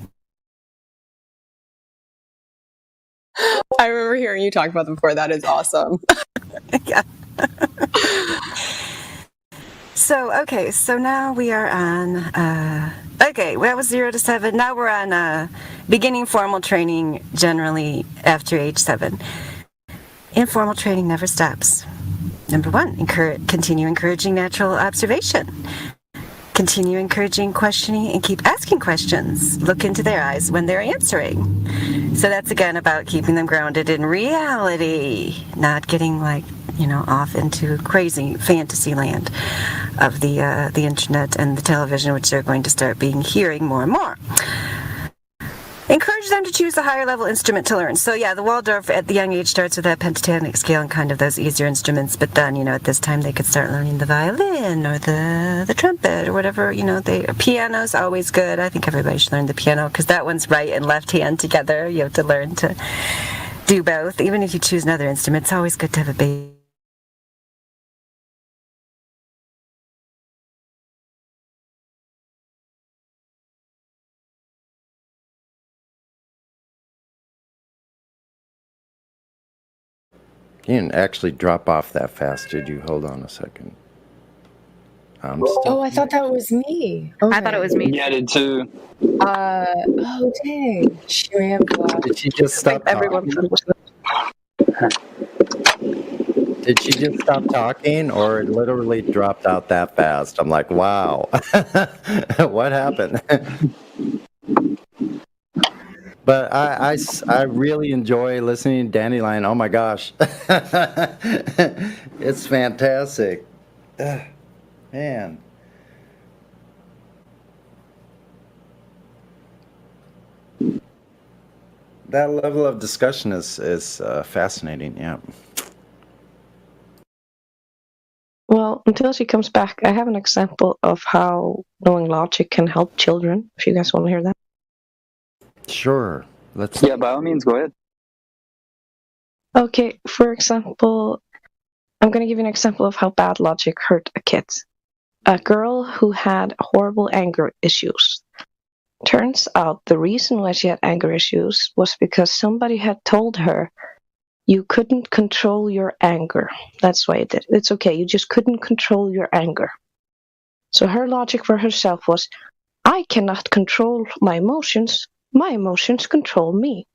I remember hearing you talk about them before. That is awesome. Yeah. So now we are on, that was 0 to 7. Now we're on beginning formal training generally after age 7. Informal training never stops. Number one, continue encouraging natural observation. Continue encouraging questioning and keep asking questions. Look into their eyes when they're answering. So that's again about keeping them grounded in reality, not getting off into crazy fantasy land of the internet and the television, which they're going to start hearing more and more. Encourage them to choose a higher level instrument to learn. So yeah, the Waldorf at the young age starts with that pentatonic scale and kind of those easier instruments, but then, at this time they could start learning the violin or the trumpet or whatever, piano's always good. I think everybody should learn the piano because that one's right and left hand together. You have to learn to do both. Even if you choose another instrument, it's always good to have a bass. You didn't actually drop off that fast, did you? Hold on a second. I'm still. Oh, I thought that was me. Okay. I thought it was me. Yeah, I did too. Oh dang. Did she just stop talking? Did she just stop talking, or it literally dropped out that fast? I'm like, wow. What happened? But I really enjoy listening to Dandelion. Oh my gosh. It's fantastic. Man. That level of discussion is fascinating, yeah. Well, until she comes back, I have an example of how knowing logic can help children, if you guys want to hear that. Sure. Yeah, by all means, go ahead. Okay, for example, I'm going to give you an example of how bad logic hurt a kid. A girl who had horrible anger issues. Turns out the reason why she had anger issues was because somebody had told her you couldn't control your anger. That's why it did. It's okay, you just couldn't control your anger. So her logic for herself was, I cannot control my emotions control me.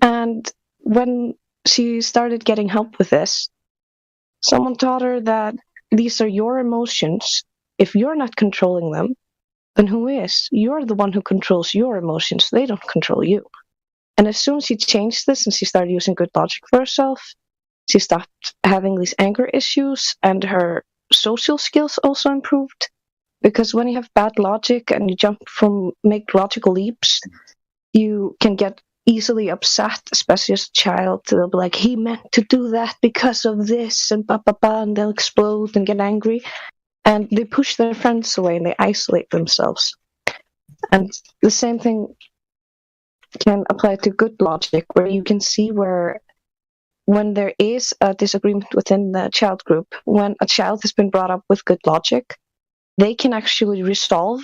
And when she started getting help with this, someone taught her that these are your emotions. If you're not controlling them, then who is? You're the one who controls your emotions. They don't control you. And as soon as she changed this and she started using good logic for herself, she stopped having these anger issues, and her social skills also improved. Because when you have bad logic and you make logical leaps, you can get easily upset, especially as a child. They'll be like, he meant to do that because of this, and and they'll explode and get angry. And they push their friends away and they isolate themselves. And the same thing can apply to good logic, where you can see when there is a disagreement within the child group, when a child has been brought up with good logic, they can actually resolve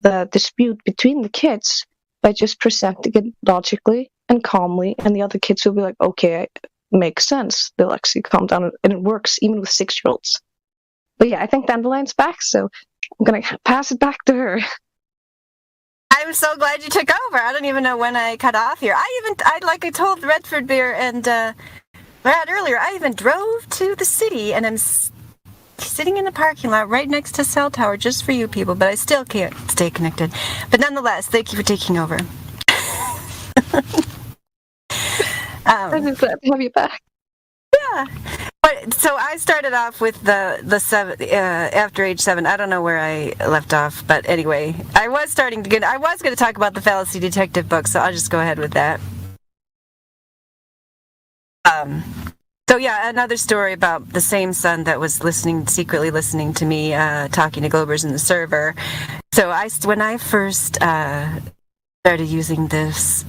the dispute between the kids by just presenting it logically and calmly, and the other kids will be like, okay, it makes sense. They'll actually calm down, and it works even with 6-year-olds. But yeah, I think Dandelion's back, so I'm going to pass it back to her. I'm so glad you took over. I don't even know when I cut off here. I told Redford Beer and Brad earlier, I even drove to the city, and I'm sitting in the parking lot right next to Cell Tower just for you people, but I still can't stay connected. But nonetheless, thank you for taking over. I'm glad to have you back. Yeah. But so I started off with the 7 after age 7. I don't know where I left off, but anyway, I was going to talk about the Fallacy Detective book, so I'll just go ahead with that. So yeah, another story about the same son that was secretly listening to me talking to Globers in the server. So when I first started using this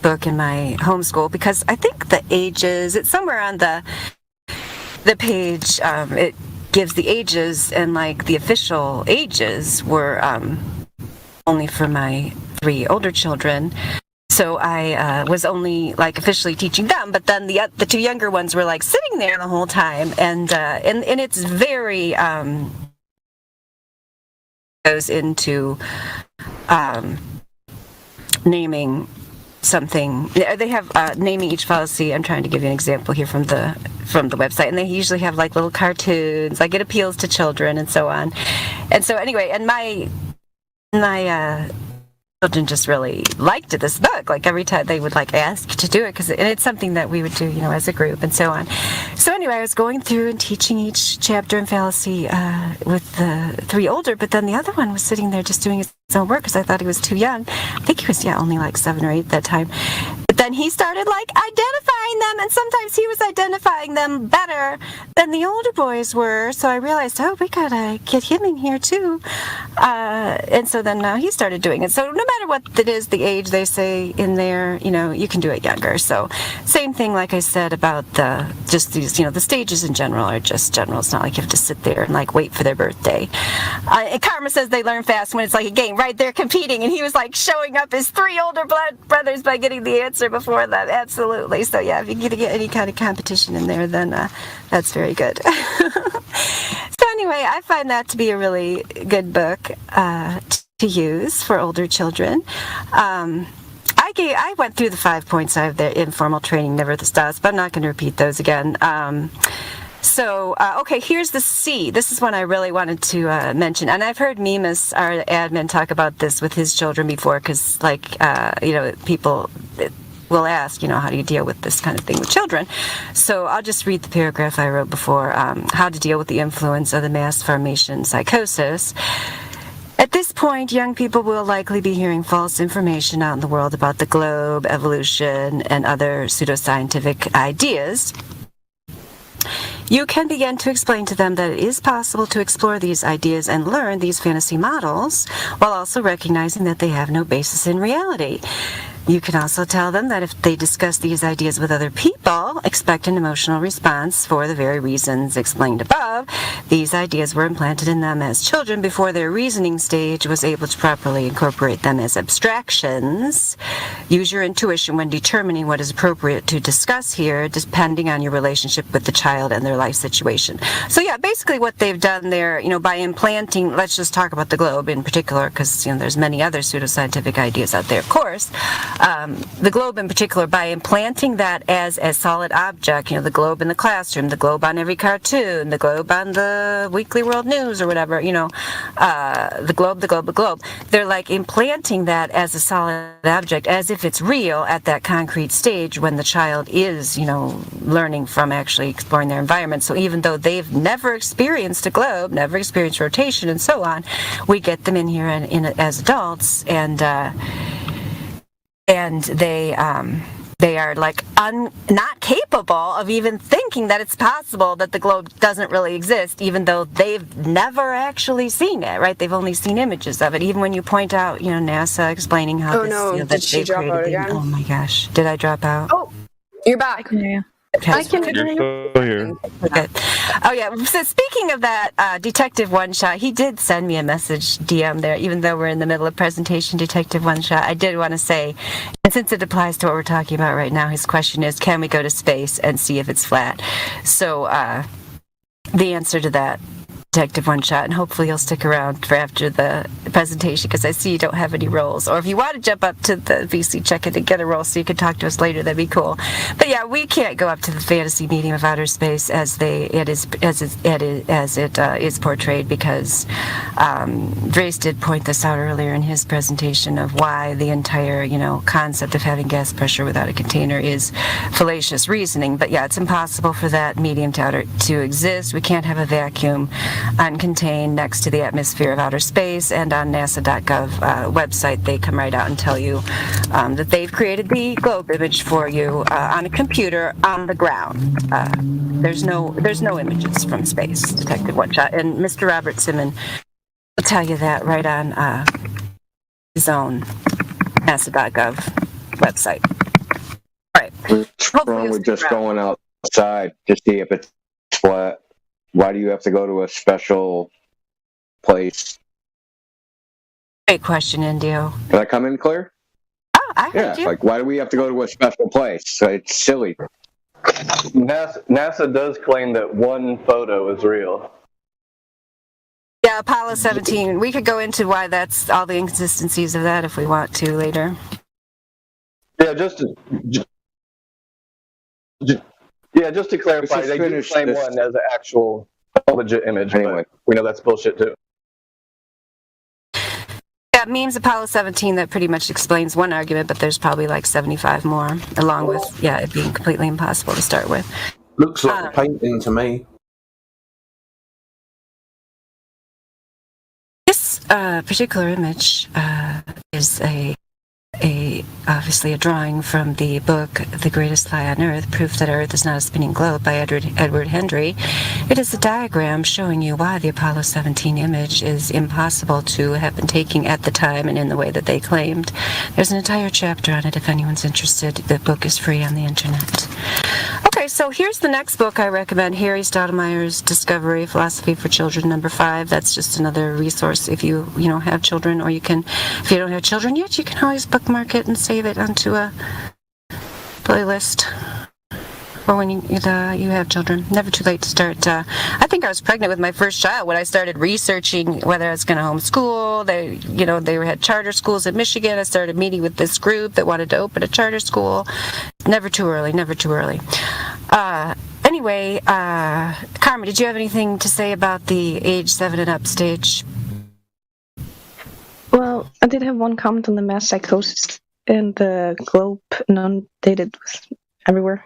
book in my homeschool, because I think the ages, it's somewhere on the page, it gives the ages, and like the official ages were only for my 3 older children. So I was only officially teaching them, but then the 2 younger ones were sitting there the whole time, and it's very goes into naming something. They have naming each fallacy. I'm trying to give you an example here from the website, and they usually have like little cartoons, like it appeals to children and so on. And so anyway, and my children just really liked this book. Like every time they would like ask to do it, and it's something that we would do, as a group and so on. So anyway, I was going through and teaching each chapter and fallacy with the 3 older, but then the other one was sitting there just doing his own work because I thought he was too young. I think he was only like 7 or 8 at that time. But then he started like identifying them, and sometimes he was identifying them better than the older boys were. So I realized, we gotta get him in here too. And so then he started doing it. So no matter what it is, the age they say in there, you can do it younger. So same thing, like I said about just these, the stages in general are just general. It's not like you have to sit there and like wait for their birthday. And Karma says they learn fast when it's like a game, right? They're competing, and he was like showing up his 3 older brothers by getting the answer before them. Absolutely. So yeah, if you can get any kind of competition in there, then that's very good. So anyway, I find that to be a really good book to use for older children. I went through the 5 points of the informal training, never the stops, but I'm not going to repeat those again. So, okay, here's the C. This is one I really wanted to mention. And I've heard Mimas, our admin, talk about this with his children before, because, people will ask, how do you deal with this kind of thing with children? So I'll just read the paragraph I wrote before, how to deal with the influence of the mass formation psychosis. At this point, young people will likely be hearing false information out in the world about the globe, evolution, and other pseudoscientific ideas. You can begin to explain to them that it is possible to explore these ideas and learn these fantasy models while also recognizing that they have no basis in reality. You can also tell them that if they discuss these ideas with other people, expect an emotional response for the very reasons explained above. These ideas were implanted in them as children before their reasoning stage was able to properly incorporate them as abstractions. Use your intuition when determining what is appropriate to discuss here, depending on your relationship with the child and their life situation. So yeah, basically what they've done there, by implanting, let's just talk about the globe in particular, because there's many other pseudoscientific ideas out there, of course. The globe in particular, by implanting that as a solid object, the globe in the classroom, the globe on every cartoon, the globe on the Weekly World News or whatever, the globe. They're like implanting that as a solid object, as if it's real at that concrete stage when the child is, learning from actually exploring their environment. So even though they've never experienced a globe, never experienced rotation and so on, we get them in here as adults, and they are like not capable of even thinking that it's possible that the globe doesn't really exist, even though they've never actually seen it, right? They've only seen images of it. Even when you point out, NASA explaining how Did she drop out again? Oh my gosh, did I drop out? Oh, you're back. Okay. I can You're still here. Okay. Oh yeah. So speaking of that, Detective One Shot, he did send me a message DM there, even though we're in the middle of presentation. Detective One Shot, I did want to say, and since it applies to what we're talking about right now, his question is, can we go to space and see if it's flat? So the answer to that, Detective One Shot, and hopefully you'll stick around for after the presentation, because I see you don't have any roles. Or if you want to jump up to the VC check-in and get a role so you can talk to us later, that'd be cool. But yeah, we can't go up to the fantasy medium of outer space as it is portrayed, because Drace did point this out earlier in his presentation of why the entire concept of having gas pressure without a container is fallacious reasoning. But yeah, it's impossible for that medium to exist. We can't have a vacuum uncontained next to the atmosphere of outer space. And on NASA.gov website, they come right out and tell you that they've created the globe image for you on a computer on the ground. There's no images from space, Detective One Shot. And Mr. Robert Simon will tell you that right on his own NASA.gov website. All right. What's wrong with just going outside to see if it's flat? Why do you have to go to a special place? Great question, Indio. Did I come in clear? Oh, I heard you. Like, why do we have to go to a special place? It's silly. NASA does claim that one photo is real. Yeah, Apollo 17. We could go into why that's all the inconsistencies of that if we want to later. Yeah, just to clarify, just they do finish claim this. one as an actual legit image, Anyway. but we know that's bullshit too. Yeah, memes Apollo 17, that pretty much explains one argument, but there's probably like 75 more, along with, it being completely impossible to start with. Looks like a painting to me. This particular image is obviously a drawing from the book The Greatest Lie on Earth, Proof That Earth is Not a Spinning Globe by Edward Hendry. It is a diagram showing you why the Apollo 17 image is impossible to have been taken at the time and in the way that they claimed. There's an entire chapter on it if anyone's interested. The book is free on the internet. Okay, so here's the next book I recommend, Harry Stoudemire's Discovery Philosophy for Children, number 5. That's just another resource if you have children, or if you don't have children yet, you can always bookmark it and save it onto a playlist for when you have children. Never too late to start. I think I was pregnant with my first child when I started researching whether I was going to homeschool. They had charter schools in Michigan. I started meeting with this group that wanted to open a charter school. Never too early. Anyway, Karma, did you have anything to say about the age 7 and up stage? Well, I did have one comment on the mass psychosis and the globe inundated with everywhere,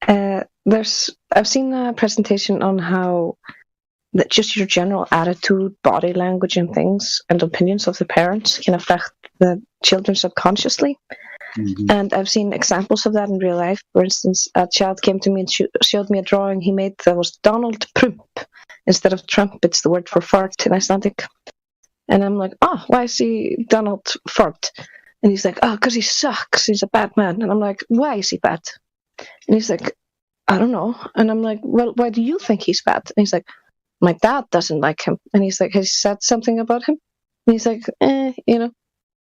I've seen a presentation on how that just your general attitude, body language, and things and opinions of the parents can affect the children subconsciously. Mm-hmm. And I've seen examples of that in real life. For instance, a child came to me and showed me a drawing he made that was Donald Trump. Instead of Trump, it's the word for fart in Icelandic. And I'm like, why is he Donald Fart? And he's like, because he sucks. He's a bad man. And I'm like, why is he bad? And he's like, I don't know. And I'm like, well, why do you think he's bad? And he's like, my dad doesn't like him. And he's like, has he said something about him? And he's like,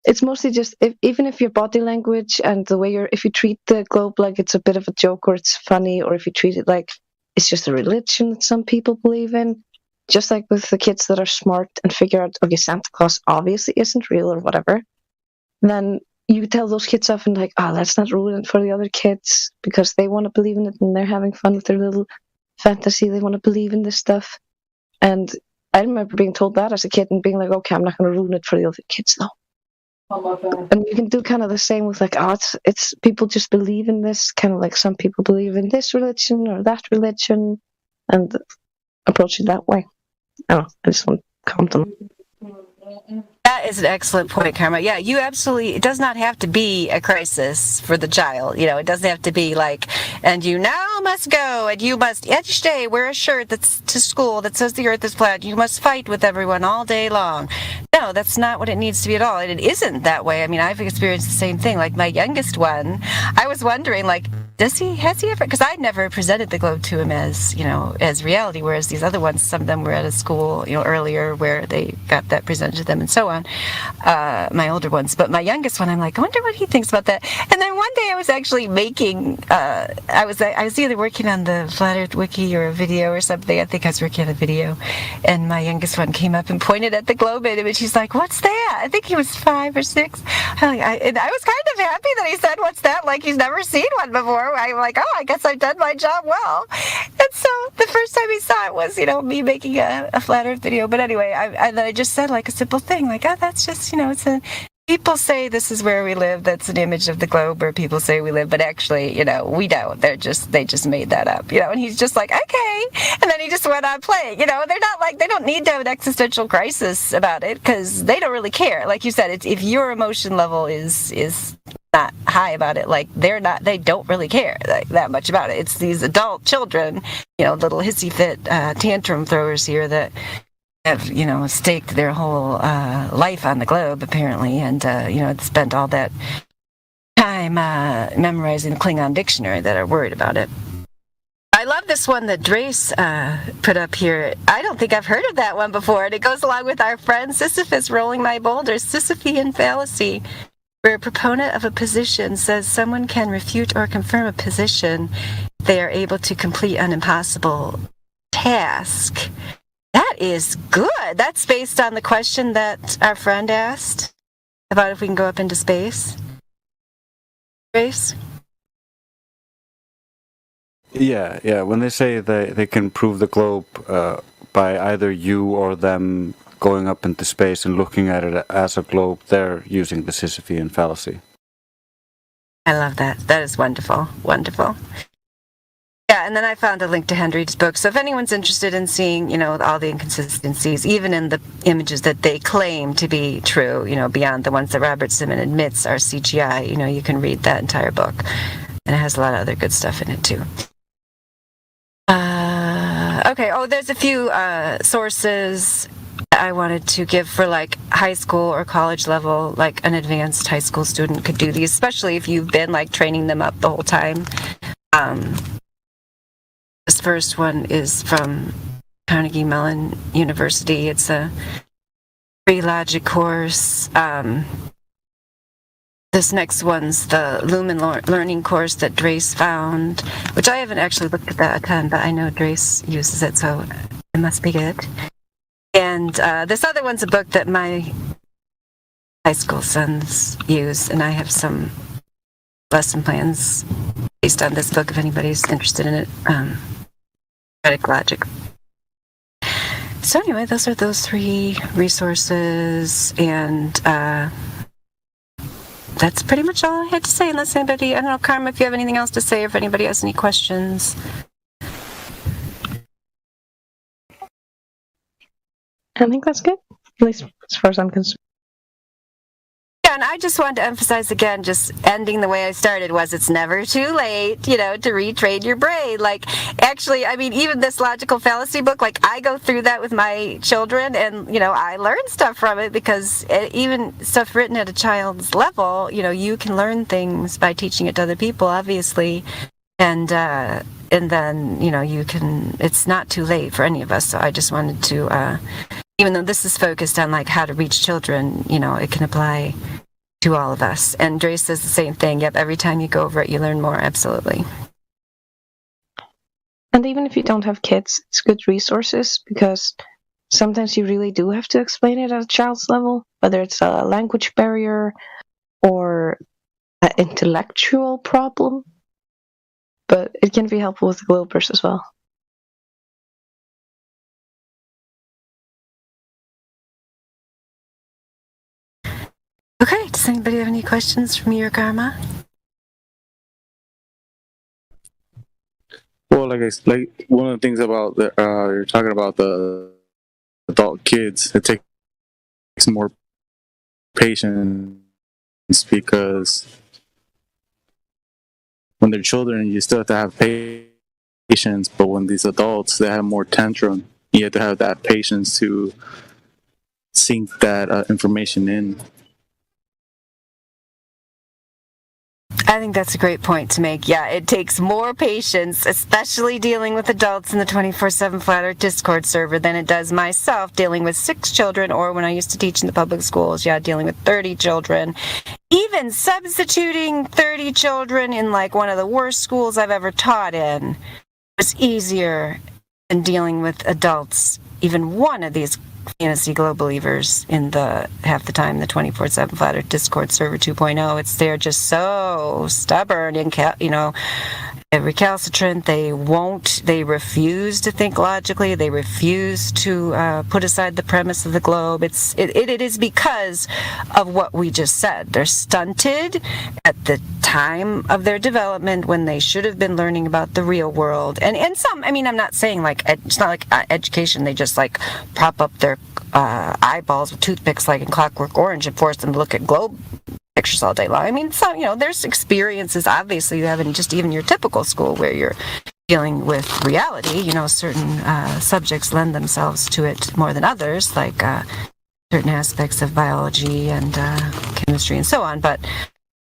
it's mostly just, even if your body language and the way if you treat the globe like it's a bit of a joke or it's funny, or if you treat it like it's just a religion that some people believe in, just like with the kids that are smart and figure out, okay, Santa Claus obviously isn't real or whatever, then you tell those kids off and like, let's not ruin it for the other kids because they want to believe in it and they're having fun with their little fantasy. They want to believe in this stuff. And I remember being told that as a kid and being like, okay, I'm not going to ruin it for the other kids though. And you can do kind of the same with like, it's people just believe in this, kind of like some people believe in this religion or that religion, and approach it that way. I don't know, I just want to comment on it. That is an excellent point, Karma. Yeah, you absolutely, it does not have to be a crisis for the child. It doesn't have to be like, and you now must go, and you must each day wear a shirt that's to school that says the earth is flat. You must fight with everyone all day long. No, that's not what it needs to be at all. And it isn't that way. I mean, I've experienced the same thing. Like my youngest one, I was wondering, like, has he ever, because I never presented the globe to him as, as reality, whereas these other ones, some of them were at a school, earlier where they got that presented to them and so on. My older ones, but my youngest one, I'm like, I wonder what he thinks about that. And then one day I was actually making, I was either working on the Flat Earth Wiki or a video or something. I think I was working on a video, and my youngest one came up and pointed at the globe image. She's like, "What's that?" I think he was 5 or 6. And I was kind of happy that he said, "What's that?" Like he's never seen one before. I'm like, I guess I've done my job well. And so the first time he saw it was, me making a Flat Earth video. But anyway, I just said like a simple thing, like, that's just, it's a, people say this is where we live. That's an image of the globe where people say we live, but actually, we don't. They just made that up, and he's just like, okay. And then he just went on playing, they're not like, they don't need to have an existential crisis about it because they don't really care. Like you said, if your emotion level is not high about it, like they don't really care like that much about it. It's these adult children, little hissy fit tantrum throwers here that have, staked their whole life on the globe, apparently, and, spent all that time memorizing the Klingon dictionary that are worried about it. I love this one that Drace put up here. I don't think I've heard of that one before, and it goes along with our friend Sisyphus rolling my boulders, Sisyphean fallacy, where a proponent of a position says someone can refute or confirm a position if they are able to complete an impossible task. That is good. That's based on the question that our friend asked about if we can go up into space. Grace? Yeah. When they say they can prove the globe by either you or them going up into space and looking at it as a globe, they're using the Sisyphean fallacy. I love that. That is wonderful. Wonderful. Yeah, and then I found a link to Hendry's book. So if anyone's interested in seeing, all the inconsistencies, even in the images that they claim to be true, beyond the ones that Robert Simon admits are CGI, you can read that entire book. And it has a lot of other good stuff in it, too. Okay, there's a few sources I wanted to give for like high school or college level, like an advanced high school student could do these, especially if you've been like training them up the whole time. This first one is from Carnegie Mellon University. It's a free logic course. This next one's the Lumen Learning course that Drace found, which I haven't actually looked at that a ton, but I know Drace uses it, so it must be good. And this other one's a book that my high school sons use, and I have some lesson plans based on this book if anybody's interested in it. Static Logic. So anyway, those are those 3 resources, and that's pretty much all I had to say, unless anybody, I don't know, Karma, if you have anything else to say, or if anybody has any questions. I think that's good, at least as far as I'm concerned. Yeah, and I just wanted to emphasize again, just ending the way I started was it's never too late, to retrain your brain. Like, actually, I mean, even this logical fallacy book, like, I go through that with my children, and, I learn stuff from it, because even stuff written at a child's level, you can learn things by teaching it to other people, obviously. And then, you can, it's not too late for any of us. So I just wanted to, even though this is focused on like how to reach children, it can apply to all of us. And Drace says the same thing. Yep, every time you go over it, you learn more. Absolutely. And even if you don't have kids, it's good resources, because sometimes you really do have to explain it at a child's level, whether it's a language barrier or an intellectual problem. But it can be helpful with the Globers as well. Okay, does anybody have any questions for me or Karma? Well, like one of the things about you're talking about the adult kids, it takes more patience, because when they're children, you still have to have patience, but when these adults, they have more tantrum, you have to have that patience to sink that information in. I think that's a great point to make. Yeah, it takes more patience, especially dealing with adults in the 24/7 Flat Earth Discord server, than it does myself dealing with 6 children, or when I used to teach in the public schools, dealing with 30 children. Even substituting 30 children in like one of the worst schools I've ever taught in was easier than dealing with adults, even one of these fantasy globe believers in the half the time the 24/7 Flat Earth Discord server 2.0. They're just so stubborn and recalcitrant. They refuse to think logically. They refuse to put aside the premise of the globe. It is because of what we just said. They're stunted at the time of their development when they should have been learning about the real world. And some, I mean, I'm not saying like, it's not like education, they just like prop up their eyeballs with toothpicks like in Clockwork Orange and force them to look at globe pictures all day long. I mean, some, there's experiences, obviously, you have in just even your typical school where you're dealing with reality. Certain subjects lend themselves to it more than others, like certain aspects of biology and chemistry and so on. But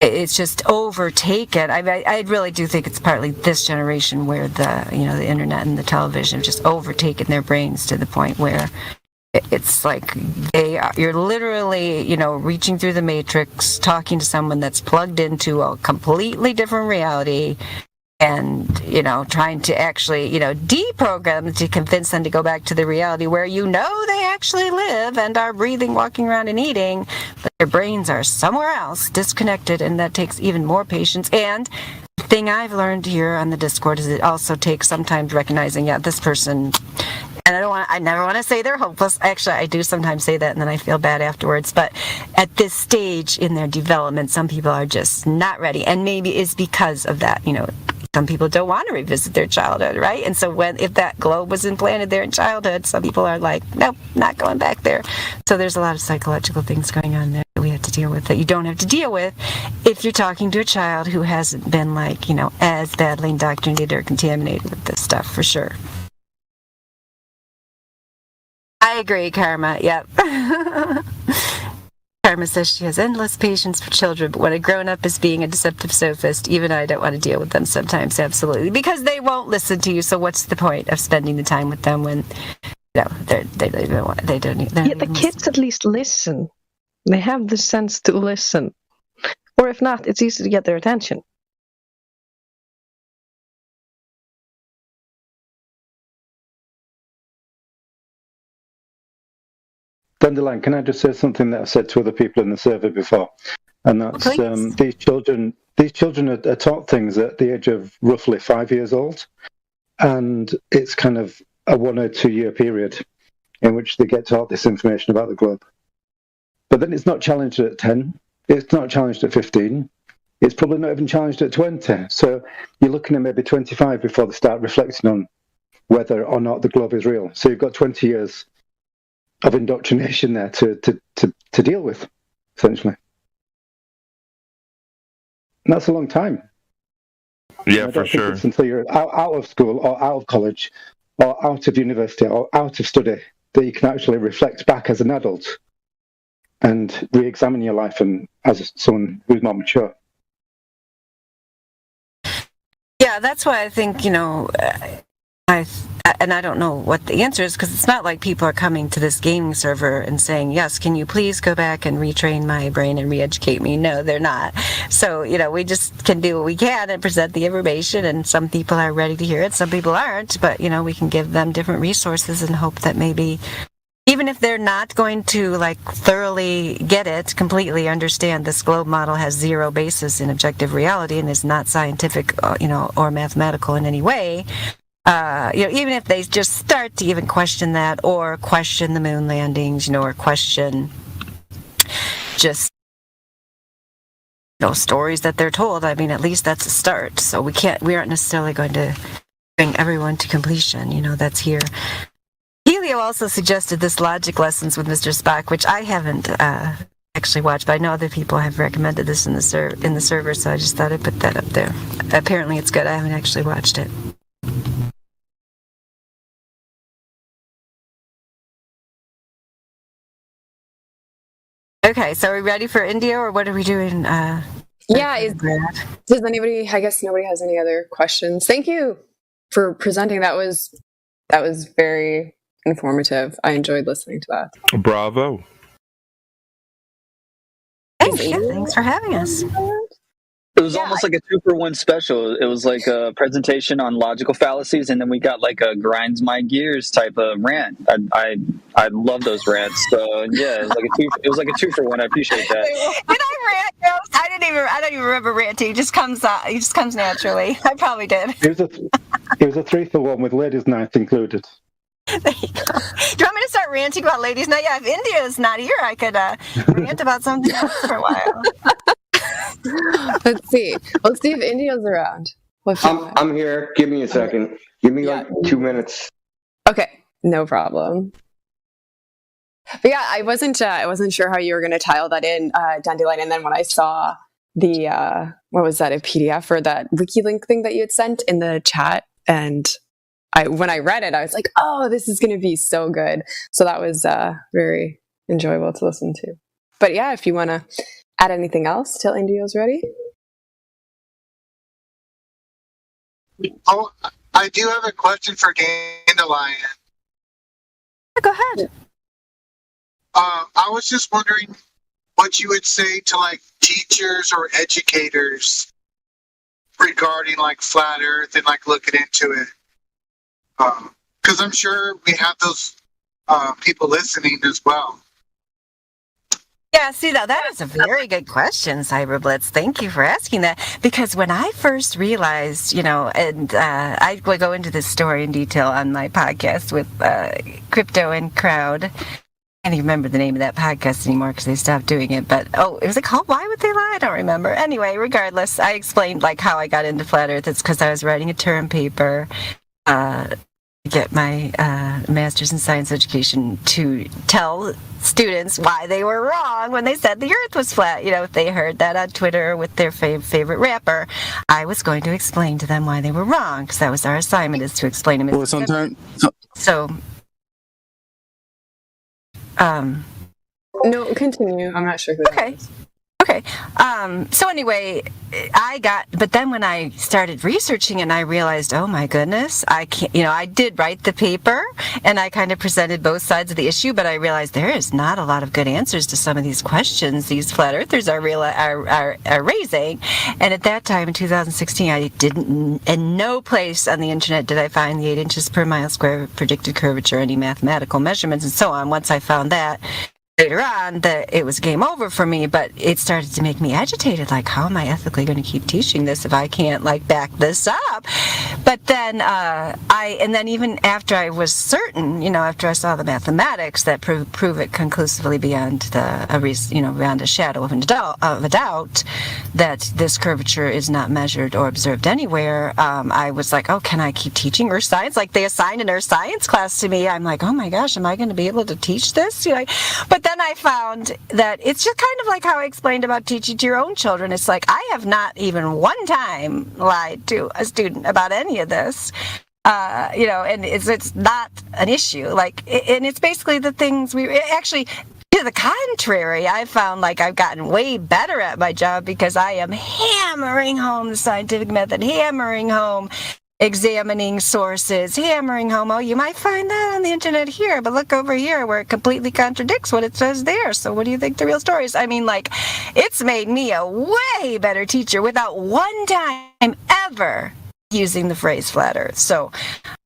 it's just overtaken. I really do think it's partly this generation where the internet and the television have just overtaken their brains to the point where it's like you're literally, reaching through the matrix, talking to someone that's plugged into a completely different reality, and trying to actually deprogram them to convince them to go back to the reality where they actually live and are breathing, walking around, and eating, but their brains are somewhere else, disconnected, and that takes even more patience. And the thing I've learned here on the Discord is it also takes sometimes recognizing, this person, and I never want to say they're hopeless. Actually, I do sometimes say that, and then I feel bad afterwards. But at this stage in their development, some people are just not ready, and maybe it's because of that. Some people don't want to revisit their childhood, right? And so if that globe was implanted there in childhood, some people are like, nope, not going back there. So there's a lot of psychological things going on there that we have to deal with that you don't have to deal with if you're talking to a child who hasn't been as badly indoctrinated or contaminated with this stuff, for sure. I agree, Karma. Yep. Karma says she has endless patience for children, but when a grown-up is being a deceptive sophist, even I don't want to deal with them sometimes, absolutely, because they won't listen to you, so what's the point of spending the time with them when they don't even want, they don't the kids at least listen. They have the sense to listen. Or if not, it's easy to get their attention. Dandelion, can I just say something that I've said to other people in the survey before? And that's these children are taught things at the age of roughly 5 years old, and it's kind of a 1 or 2 year period in which they get taught this information about the globe. But then it's not challenged at 10, it's not challenged at 15, it's probably not even challenged at 20. So you're looking at maybe 25 before they start reflecting on whether or not the globe is real. So you've got 20 years of indoctrination there to deal with, essentially. And that's a long time. Yeah, for sure. It's until you're out of school or out of college or out of university or out of study that you can actually reflect back as an adult and re-examine your life and as someone who's more mature. Yeah, that's why I think, and I don't know what the answer is, because it's not like people are coming to this gaming server and saying, yes, can you please go back and retrain my brain and re-educate me? No, they're not. So, we just can do what we can and present the information, and some people are ready to hear it, some people aren't, but, we can give them different resources and hope that maybe, even if they're not going to, thoroughly get it, completely understand this globe model has zero basis in objective reality and is not scientific, or mathematical in any way, even if they just start to even question that, or question the moon landings, or question just stories that they're told. I mean, at least that's a start. So we aren't necessarily going to bring everyone to completion. That's here. Helio also suggested this logic lessons with Mr. Spock, which I haven't actually watched, but I know other people have recommended this in the server, so I just thought I'd put that up there. Apparently, it's good. I haven't actually watched it. Okay, so are we ready for India, or what are we doing? Does anybody? I guess nobody has any other questions. Thank you for presenting. That was very informative. I enjoyed listening to that. Bravo. Thanks for having us. It was almost like a 2-for-1 special. It was like a presentation on logical fallacies, and then we got like a grinds my gears type of rant. I love those rants. So yeah, it was like a 2-for-1. I appreciate that. Did I rant? No, I don't even remember ranting. It just comes naturally. I probably did. It was a 3-for-1 with ladies' night included. There you go. Do you want me to start ranting about ladies' night? Yeah, if India's not here, I could rant about something else for a while. Let's see if India's around. I'm here. Give me a second. Give me 2 minutes. Okay, no problem. But yeah, I wasn't sure how you were going to tile that in, Dandelion. And then when I saw the what was that, a PDF or that wiki link thing that you had sent in the chat, and when I read it, I was like, oh, this is going to be so good. So that was very enjoyable to listen to. But yeah, if you want to add anything else till India's ready. Oh, I do have a question for Dandelion. Go ahead. I was just wondering what you would say to teachers or educators regarding like flat Earth and like looking into it? Because I'm sure we have those people listening as well. Yeah, see, that is a very good question, Cyberblitz. Thank you for asking that. Because when I first realized, and I will go into this story in detail on my podcast with Crypto and Crowd. I can't even remember the name of that podcast anymore because they stopped doing it. But, it was called Why Would They Lie? I don't remember. Anyway, regardless, I explained like how I got into Flat Earth. It's because I was writing a term paper get my master's in science education to tell students why they were wrong when they said the earth was flat. If they heard that on Twitter with their favorite rapper, I was going to explain to them why they were wrong, because that was our assignment, is to explain them. Well, sometimes... No, continue. I'm not sure who that is. Okay. So anyway, but then when I started researching it and I realized, oh my goodness, I can't, I did write the paper and I kind of presented both sides of the issue, but I realized there is not a lot of good answers to some of these questions these flat earthers are raising. And at that time in 2016, I didn't, in no place on the internet did I find the 8 inches per mile square predicted curvature, any mathematical measurements and so on. Once I found that, later on, it was game over for me, but it started to make me agitated. Like, how am I ethically going to keep teaching this if I can't, back this up? But then and then even after I was certain, after I saw the mathematics that prove it conclusively beyond beyond a shadow of a doubt that this curvature is not measured or observed anywhere, I was like, oh, can I keep teaching earth science? Like, they assigned an earth science class to me. I'm like, oh my gosh, am I going to be able to teach this? But then I found that it's just kind of like how I explained about teaching to your own children. It's like, I have not even one time lied to a student about any of this, and it's not an issue. And it's basically the things actually, to the contrary, I found I've gotten way better at my job because I am hammering home the scientific method, hammering home examining sources, hammering home, you might find that on the internet here, but look over here where it completely contradicts what it says there. So what do you think the real story is? I mean, it's made me a way better teacher without one time ever using the phrase flat earth. So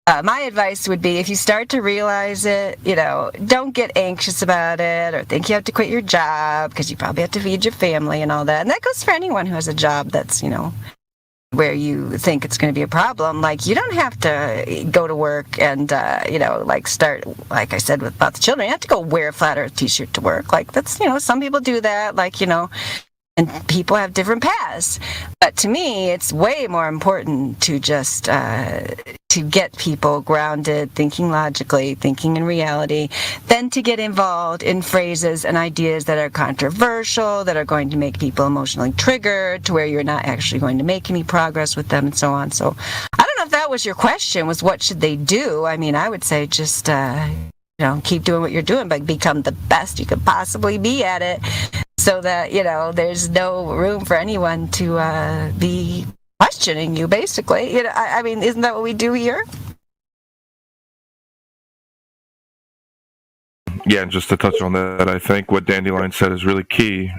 my advice would be, if you start to realize it, don't get anxious about it or think you have to quit your job because you probably have to feed your family and all that. And that goes for anyone who has a job that's, where you think it's going to be a problem. You don't have to go to work and, start, like I said about the children, you have to go wear a flat earth t-shirt to work. That's, some people do that, and people have different paths. But to me, it's way more important to just to get people grounded, thinking logically, thinking in reality, than to get involved in phrases and ideas that are controversial, that are going to make people emotionally triggered, to where you're not actually going to make any progress with them and so on. So I don't know if that was your question, was what should they do? I mean, I would say just, keep doing what you're doing, but become the best you could possibly be at it, so that, there's no room for anyone to be questioning you, basically. I mean, isn't that what we do here? Yeah, and just to touch on that, I think what Dandelion said is really key.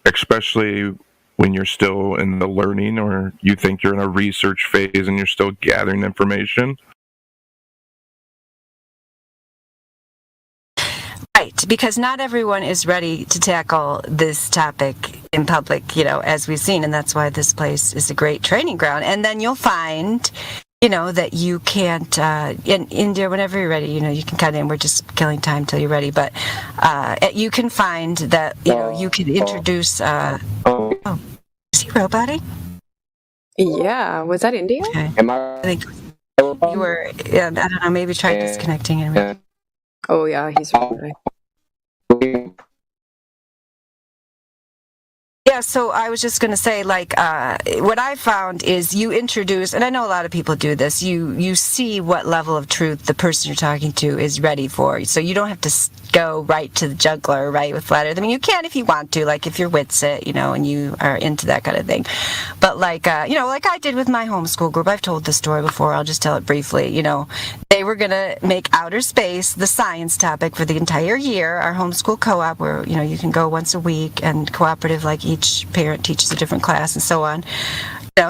Especially when you're still in the learning, or you think you're in a research phase and you're still gathering information. Right, because not everyone is ready to tackle this topic in public, as we've seen, and that's why this place is a great training ground. And then you'll find, that you can't, in India, whenever you're ready, you can cut in. We're just killing time till you're ready. But you can find that, you can introduce, is he roboting? Yeah, was that India? Okay. I think you were, I don't know, maybe try disconnecting and Oh yeah, he's roboting. Yeah, so I was just going to say, what I found is you introduce, and I know a lot of people do this, you see what level of truth the person you're talking to is ready for. So you don't have to go right to the juggler, right, with flat earth. I mean, you can if you want to, if you're with it, and you are into that kind of thing. But like I did with my homeschool group, I've told this story before, I'll just tell it briefly, they they were going to make outer space the science topic for the entire year. Our homeschool co-op, where you can go once a week, and cooperative, like each parent teaches a different class and so on.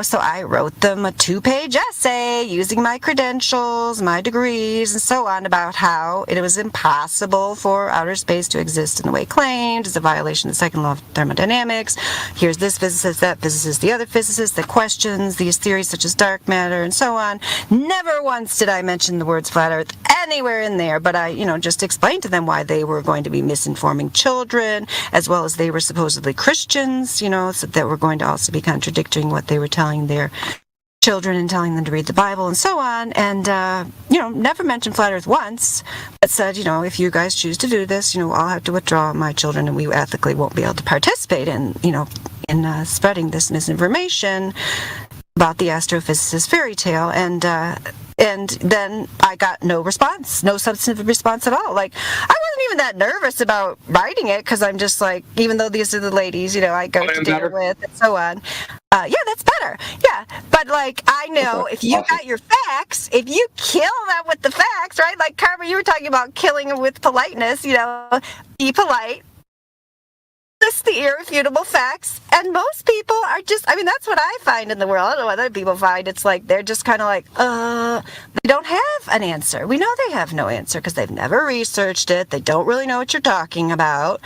So I wrote them a 2-page essay using my credentials, my degrees, and so on about how it was impossible for outer space to exist in the way claimed. It's a violation of the second law of thermodynamics. Here's this physicist, that physicist, the other physicist that questions these theories such as dark matter and so on. Never once did I mention the words flat earth anywhere in there, but I, just explained to them why they were going to be misinforming children, as well as they were supposedly Christians, so that were going to also be contradicting what they were telling their children and telling them to read the Bible and so on. And, never mentioned flat earth once, but said, if you guys choose to do this, I'll have to withdraw my children, and we ethically won't be able to participate in spreading this misinformation about the astrophysicist fairy tale. And then I got no response, no substantive response at all. Like, I wasn't even that nervous about writing it, because I'm just like, even though these are the ladies, I go to dinner with and so on. Yeah, that's better. Yeah, but I know if you got your facts, if you kill them with the facts, right? Like, Carver, you were talking about killing them with politeness, be polite. List the irrefutable facts, and most people are just, that's what I find in the world. I don't know what other people find. It's like they're just kind of like, they don't have an answer. We know they have no answer because they've never researched it. They don't really know what you're talking about,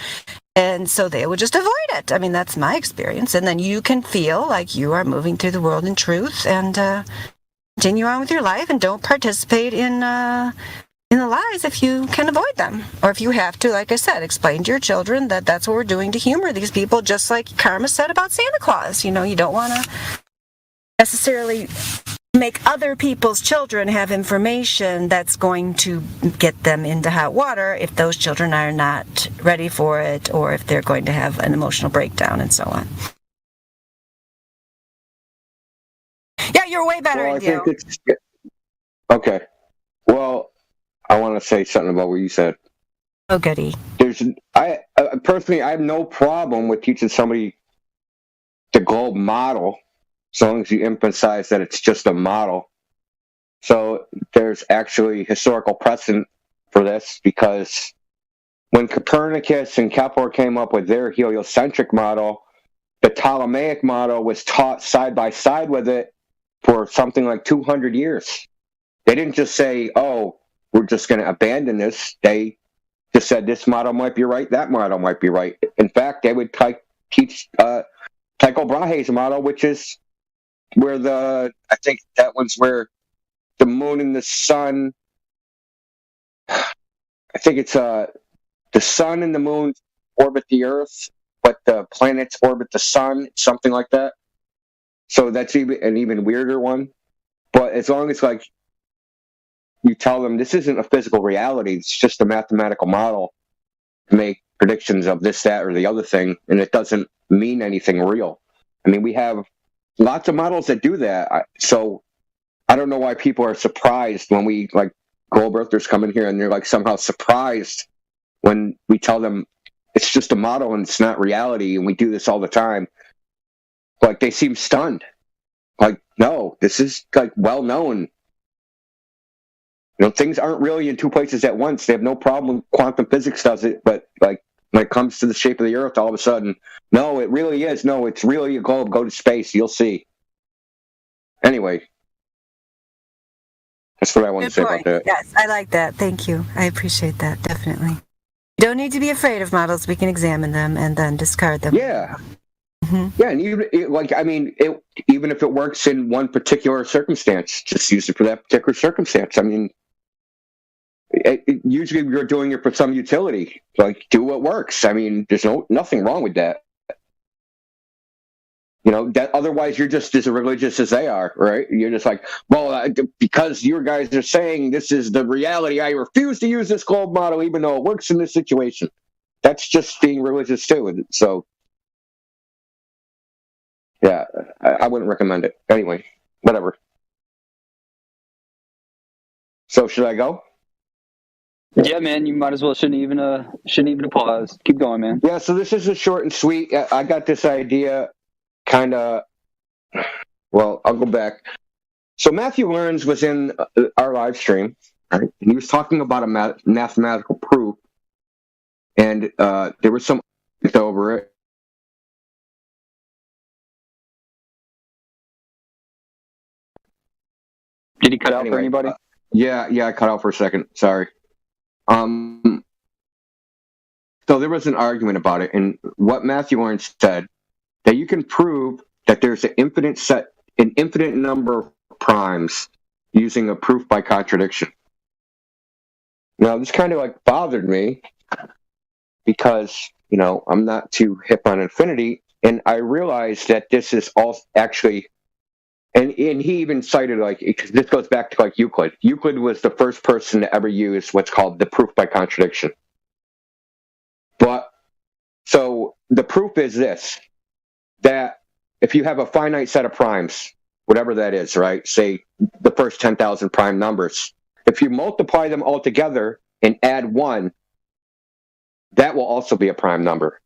and so they will just avoid it. That's my experience. And then you can feel like you are moving through the world in truth and continue on with your life, and don't participate in the lies if you can avoid them. Or if you have to, like I said, explain to your children that that's what we're doing to humor these people, just like Karma said about Santa Claus. You don't want to necessarily make other people's children have information that's going to get them into hot water if those children are not ready for it, or if they're going to have an emotional breakdown and so on. Yeah, you're way better, Indio. Okay. Well, I want to say something about what you said. Oh, goody. I personally, I have no problem with teaching somebody the globe model, as long as you emphasize that it's just a model. So there's actually historical precedent for this, because when Copernicus and Kepler came up with their heliocentric model, the Ptolemaic model was taught side by side with it for something like 200 years. They didn't just say, oh, we're just going to abandon this. They just said this model might be right, that model might be right. In fact, they would teach Tycho Brahe's model, which is where I think that one's where the moon and the sun, I think it's the sun and the moon orbit the earth, but the planets orbit the sun, something like that. So that's an even weirder one. But as long as you tell them this isn't a physical reality, it's just a mathematical model to make predictions of this, that, or the other thing, and it doesn't mean anything real. We have lots of models that do that. So I don't know why people are surprised when we, globe earthers come in here and they're somehow surprised when we tell them it's just a model and it's not reality, and we do this all the time. They seem stunned. No, this is well known. Things aren't really in two places at once. They have no problem. Quantum physics does it, but when it comes to the shape of the Earth, all of a sudden, no, it really is. No, it's really a globe. Go to space. You'll see. Anyway, that's what I want to say about that. Yes, I like that. Thank you. I appreciate that, definitely. You don't need to be afraid of models. We can examine them and then discard them. Yeah. Mm-hmm. Yeah, and even if it works in one particular circumstance, just use it for that particular circumstance. Usually you're doing it for some utility. Do what works. There's nothing wrong with that. That otherwise you're just as religious as they are, right? You're just because you guys are saying this is the reality, I refuse to use this globe model even though it works in this situation. That's just being religious too. So, yeah, I wouldn't recommend it. Anyway, whatever. So should I go? Yeah, man, you might as well shouldn't even pause. Keep going, man. Yeah, so this is a short and sweet. I got this idea I'll go back. So Matthew Learns was in our live stream, right? And he was talking about a mathematical proof, and there was some over it. Did he cut out for anybody? Yeah, I cut out for a second. Sorry. So there was an argument about it, and what Matthew Lawrence said, that you can prove that there's an infinite number of primes using a proof by contradiction. Now, this kind of like bothered me because, you know, I'm not too hip on infinity, and I realized that this is all actually, and he even cited, like, this goes back to like Euclid. Euclid was the first person to ever use what's called the proof by contradiction. But, so the proof is this, that if you have a finite set of primes, whatever that is, right? Say the first 10,000 prime numbers. If you multiply them all together and add 1, that will also be a prime number.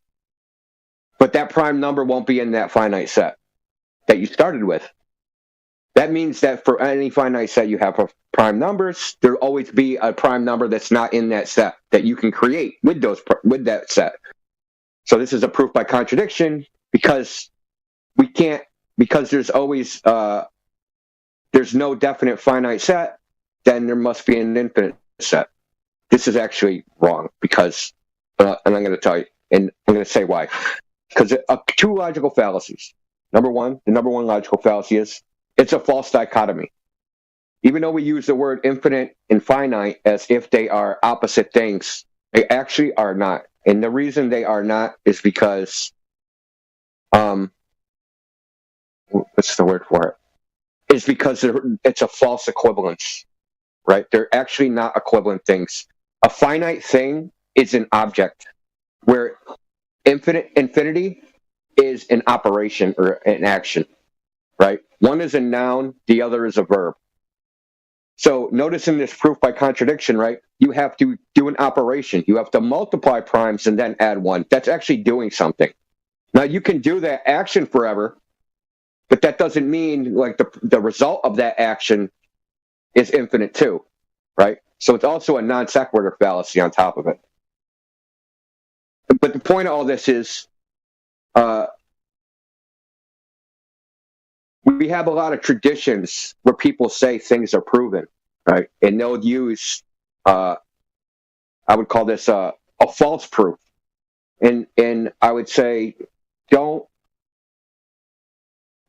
But that prime number won't be in that finite set that you started with. That means that for any finite set you have of prime numbers, there'll always be a prime number that's not in that set that you can create with that set. So this is a proof by contradiction because there's always there's no definite finite set, then there must be an infinite set. This is actually wrong because, and I'm going to tell you, and I'm going to say why. Because two logical fallacies. The number one logical fallacy is it's a false dichotomy. Even though we use the word infinite and finite as if they are opposite things, they actually are not. And the reason they are not is because, what's the word for it? Is because it's a false equivalence, right? They're actually not equivalent things. A finite thing is an object, where infinity is an operation or an action, right? One is a noun, the other is a verb. So notice in this proof by contradiction, right? You have to do an operation. You have to multiply primes and then add 1. That's actually doing something. Now you can do that action forever, but that doesn't mean like the result of that action is infinite too, right? So it's also a non sequitur fallacy on top of it. But the point of all this is, we have a lot of traditions where people say things are proven, right? And they'll use, I would call this a false proof. And I would say, don't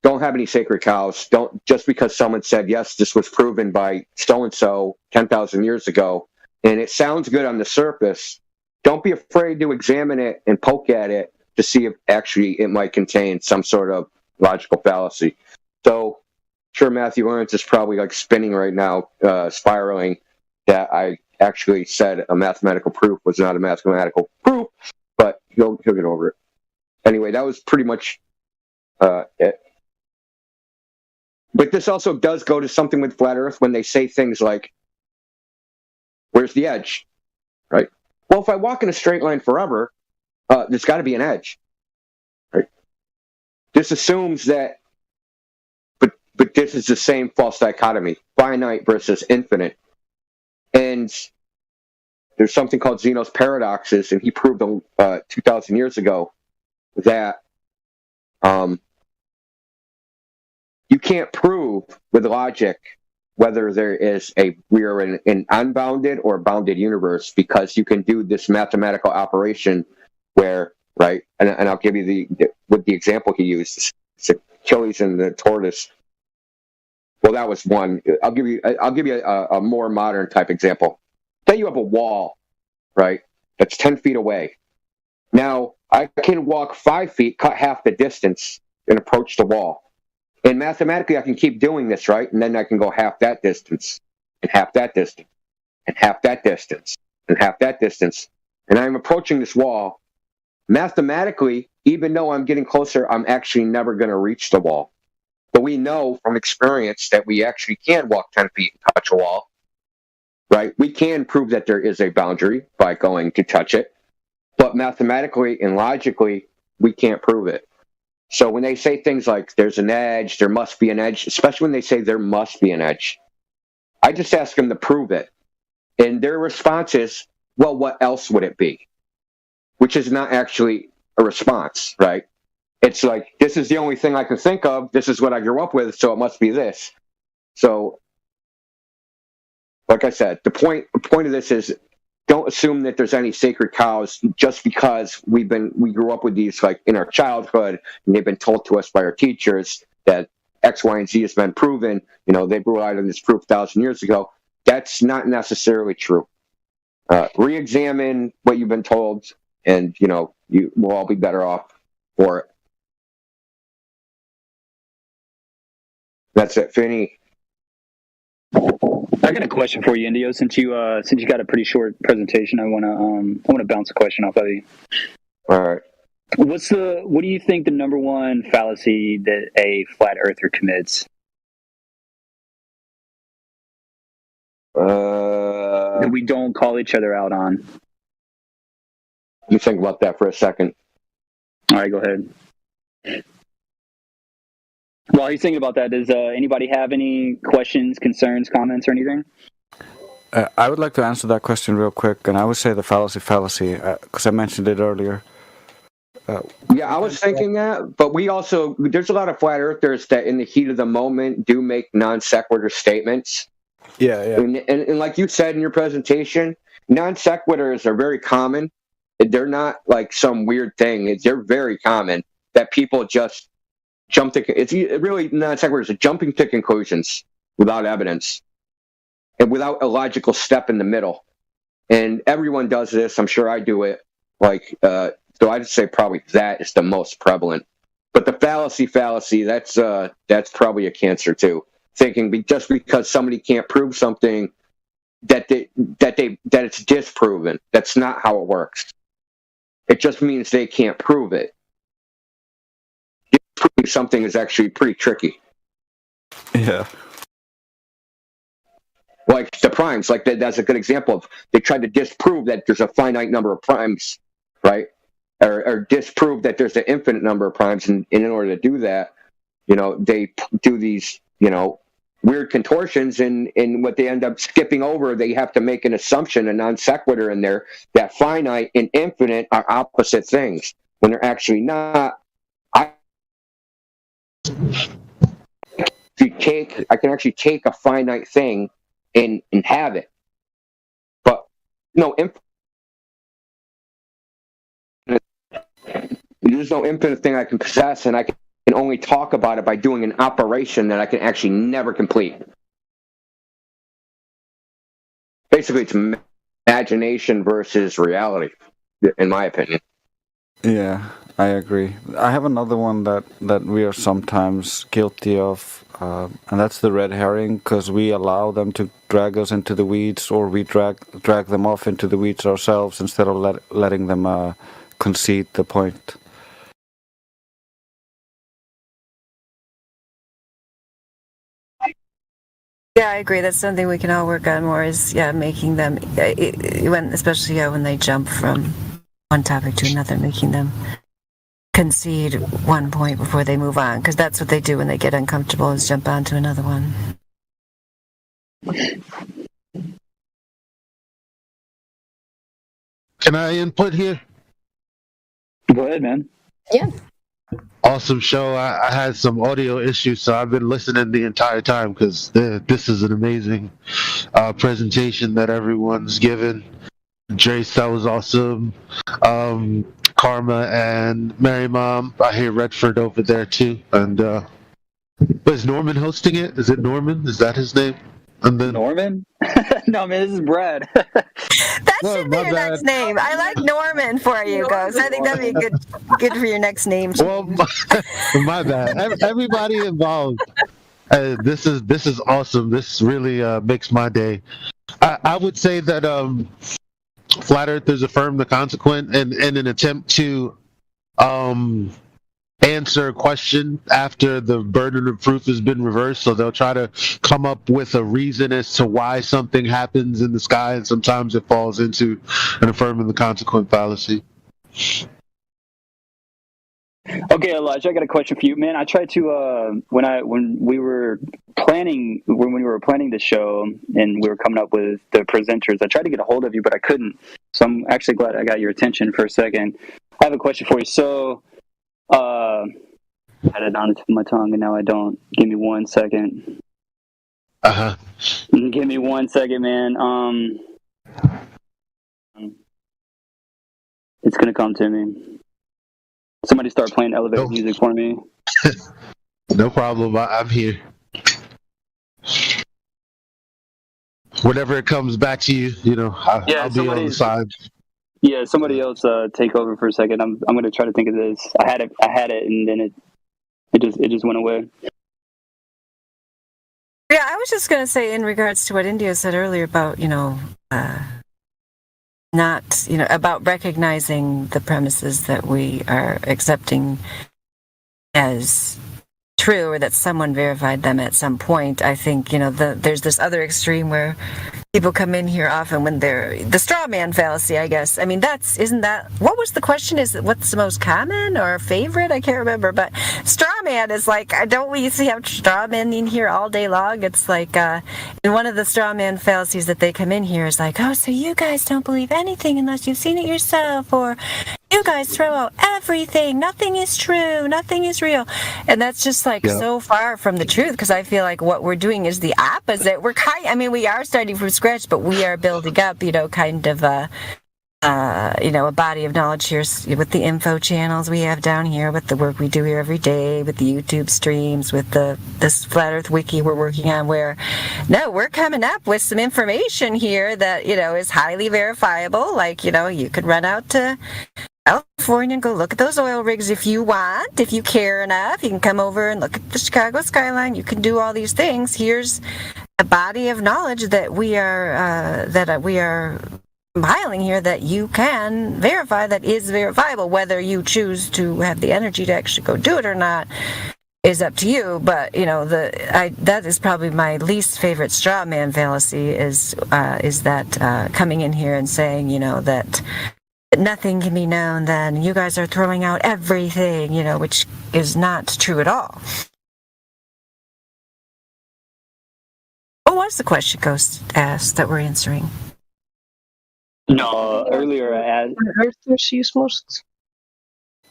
have any sacred cows. Don't, just because someone said, yes, this was proven by so-and-so 10,000 years ago, and it sounds good on the surface, don't be afraid to examine it and poke at it to see if actually it might contain some sort of logical fallacy. So, sure, Matthew Lawrence is probably like spinning right now, spiraling, that I actually said a mathematical proof was not a mathematical proof, but he'll get over it. Anyway, that was pretty much it. But this also does go to something with Flat Earth when they say things like, where's the edge, right? Well, if I walk in a straight line forever, there's got to be an edge, right? This assumes that, but this is the same false dichotomy, finite versus infinite. And there's something called Zeno's paradoxes, and he proved 2,000 years ago that you can't prove with logic whether we are in an unbounded or bounded universe, because you can do this mathematical operation where, right, and I'll give you the example he used, Achilles and the tortoise. Well, that was one. I'll give you a more modern type example. Say you have a wall, right, that's 10 feet away. Now, I can walk 5 feet, cut half the distance, and approach the wall. And mathematically, I can keep doing this, right? And then I can go half that distance, and half that distance, and half that distance, and half that distance. And I'm approaching this wall. Mathematically, even though I'm getting closer, I'm actually never going to reach the wall. But we know from experience that we actually can walk 10 feet and touch a wall, right? We can prove that there is a boundary by going to touch it. But mathematically and logically, we can't prove it. So when they say things like there's an edge, there must be an edge, especially when they say there must be an edge, I just ask them to prove it. And their response is, well, what else would it be? Which is not actually a response, right? It's like, this is the only thing I can think of. This is what I grew up with, so it must be this. So, like I said, the point of this is, don't assume that there's any sacred cows just because we grew up with these like in our childhood, and they've been told to us by our teachers that X, Y, and Z has been proven. You know, they relied on this proof 1,000 years ago. That's not necessarily true. Re-examine what you've been told, and you know, you will all be better off for it. That's it, Finny. I got a question for you, Indio. Since you got a pretty short presentation, I wanna bounce a question off of you. All right. What do you think the number one fallacy that a flat earther commits? That we don't call each other out on. Let me think about that for a second. All right, go ahead. While you're thinking about that, does anybody have any questions, concerns, comments, or anything? I would like to answer that question real quick, and I would say the fallacy, because I mentioned it earlier. Yeah, I was thinking that, but there's a lot of flat earthers that in the heat of the moment do make non sequitur statements. Yeah. And like you said in your presentation, non sequiturs are very common. They're not like some weird thing. They're very common that people just jump to. It's really non sequiturs are jumping to conclusions without evidence and without a logical step in the middle. And everyone does this. I'm sure I do it. So I'd say probably that is the most prevalent. But the fallacy, that's probably a cancer too. Thinking just because somebody can't prove something that it's disproven. That's not how it works. It just means they can't prove it. Proving something is actually pretty tricky. Yeah. Like the primes, that's a good example of they tried to disprove that there's a finite number of primes, right? Or disprove that there's an infinite number of primes, and in order to do that, you know, they do these, you know, weird contortions, and what they end up skipping over, they have to make an assumption, a non sequitur in there, that finite and infinite are opposite things when they're actually not. I can actually take a finite thing and have it, but no there's no infinite thing I can possess, and I can only talk about it by doing an operation that I can actually never complete. Basically, it's imagination versus reality, in my opinion. Yeah, I agree. I have another one that we are sometimes guilty of, and that's the red herring, because we allow them to drag us into the weeds, or we drag them off into the weeds ourselves instead of letting them concede the point. Yeah, I agree. That's something we can all work on more. Is making them especially when they jump from one topic to another, making them concede one point before they move on, because that's what they do when they get uncomfortable, is jump on to another one. Can I input here? Go ahead, man. Yeah. Awesome show. I had some audio issues, so I've been listening the entire time because this is an amazing presentation that everyone's given. Jace, that was awesome. Karma and Mary Mom. I hear Redford over there too. And is Norman hosting it? Is it Norman? Is that his name? And then Norman? No, man, this is Brad. That should be your next name. I like Norman for you, Ghost. I think that'd be good for your next name. Well, my bad. Everybody involved. This is awesome. This really makes my day. I would say that Flat Earthers affirm the consequent in an attempt to answer a question after the burden of proof has been reversed. So they'll try to come up with a reason as to why something happens in the sky, and sometimes it falls into an affirming the consequent fallacy. Okay, Elijah, I got a question for you, man. I tried to when we were planning the show and we were coming up with the presenters. I tried to get a hold of you, but I couldn't. So I'm actually glad I got your attention for a second. I have a question for you. So, I had it on the tip of my tongue, and now I don't. Give me 1 second. Give me 1 second, man. It's gonna come to me. Somebody start playing elevator music for me. No problem. I'm here. Whenever it comes back to you, I'll be on the side. Yeah, somebody else take over for a second. I'm gonna try to think of this. I had it, and then it just went away. Yeah, I was just going to say in regards to what India said earlier about, about recognizing the premises that we are accepting as true or that someone verified them at some point. I think, there's this other extreme where people come in here often when they're the straw man fallacy, I guess. I mean, what was the question? What's the most common or favorite? I can't remember, but straw man is like, don't we used to have straw men in here all day long? It's like, in one of the straw man fallacies that they come in here is like, oh, so you guys don't believe anything unless you've seen it yourself, or you guys throw out everything. Nothing is true. Nothing is real. And that's just so far from the truth, because I feel like what we're doing is the opposite. We are starting from scratch, but we are building up, kind of a body of knowledge here with the info channels we have down here, with the work we do here every day, with the YouTube streams, with this Flat Earth Wiki we're working on, we're coming up with some information here that, is highly verifiable. You could run out to California and go look at those oil rigs if you want, if you care enough. You can come over and look at the Chicago skyline. You can do all these things. Here's a body of knowledge that we are compiling here that you can verify, that is verifiable. Whether you choose to have the energy to actually go do it or not is up to you. But that is probably my least favorite straw man fallacy is that coming in here and saying that nothing can be known, then you guys are throwing out everything, which is not true at all. What was the question Ghost asked that we're answering? No, earlier I asked. Earthers use most.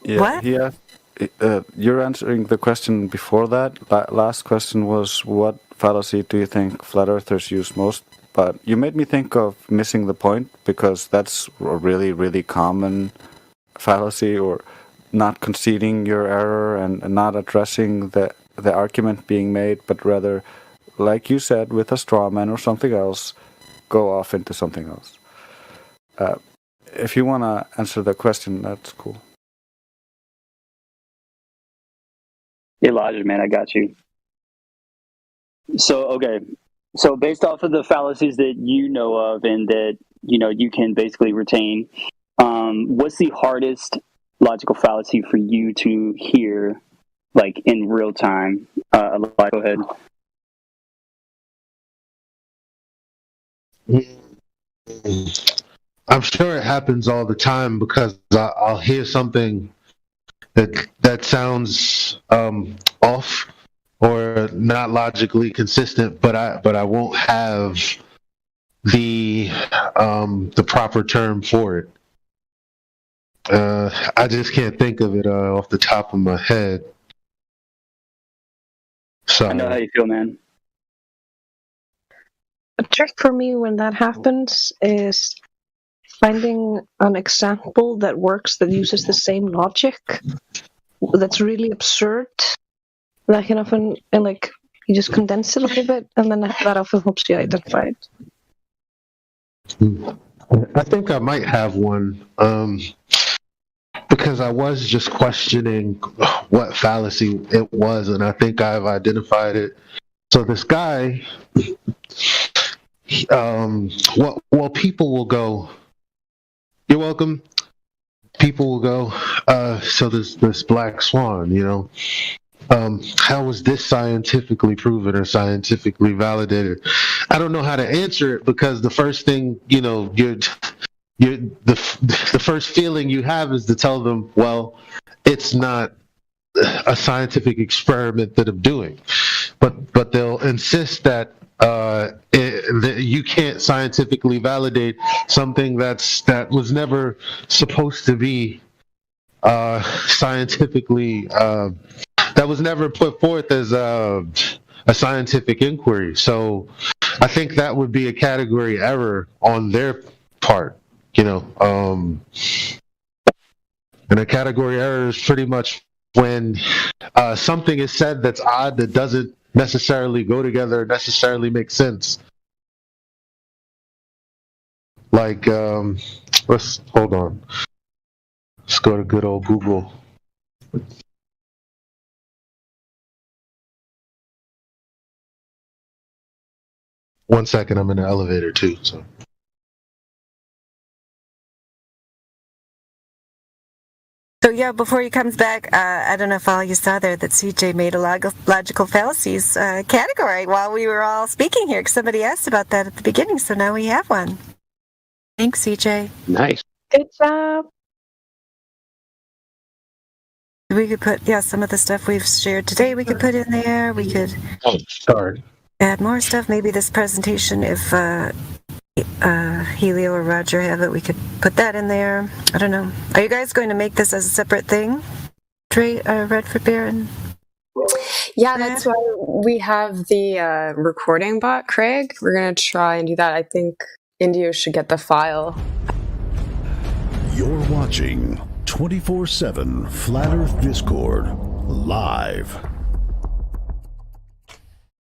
Yeah, what? Yeah. You're answering the question before that. Last question was, what fallacy do you think flat earthers use most? But you made me think of missing the point, because that's a really, really common fallacy, or not conceding your error and not addressing the argument being made, but rather, like you said, with a straw man or something else, go off into something else. If you want to answer the question, that's cool. Elijah, man, I got you. So, okay. So based off of the fallacies that you know of and that, you can basically retain, what's the hardest logical fallacy for you to hear, in real time? Elijah, go ahead. I'm sure it happens all the time, because I'll hear something that sounds off or not logically consistent, but I won't have the proper term for it. I just can't think of it off the top of my head. So I know how you feel, man. A trick for me when that happens is finding an example that works, that uses the same logic, that's really absurd, that can often, you just condense it a little bit, and then that often helps you identify it. I think I might have one, because I was just questioning what fallacy it was, and I think I've identified it. So this guy, people will go, "You're welcome." People will go, so this black swan, how was this scientifically proven or scientifically validated? I don't know how to answer it, because the first thing, the first feeling you have is to tell them, well, it's not a scientific experiment that I'm doing, but they'll insist that that you can't scientifically validate something that was never supposed to be scientifically that was never put forth as a scientific inquiry. So I think that would be a category error on their part, you know. And a category error is pretty much when something is said that's odd, that doesn't necessarily go together, necessarily make sense. Like, let's hold on. Let's go to good old Google. One second, I'm in the elevator too. So. So yeah, before he comes back, I don't know if all you saw there that CJ made a logical fallacies category while we were all speaking here, because somebody asked about that at the beginning, so now we have one. Thanks, CJ. Nice. Good job. We could put, some of the stuff we've shared today we could put in there. We could add more stuff. Maybe this presentation, if Helio or Roger have it, we could put that in there. I don't know. Are you guys going to make this as a separate thing? Redford Baron? Yeah, that's why we have the recording bot, Craig. We're going to try and do that. I think Indio should get the file. You're watching 24/7 Flat Earth Discord live.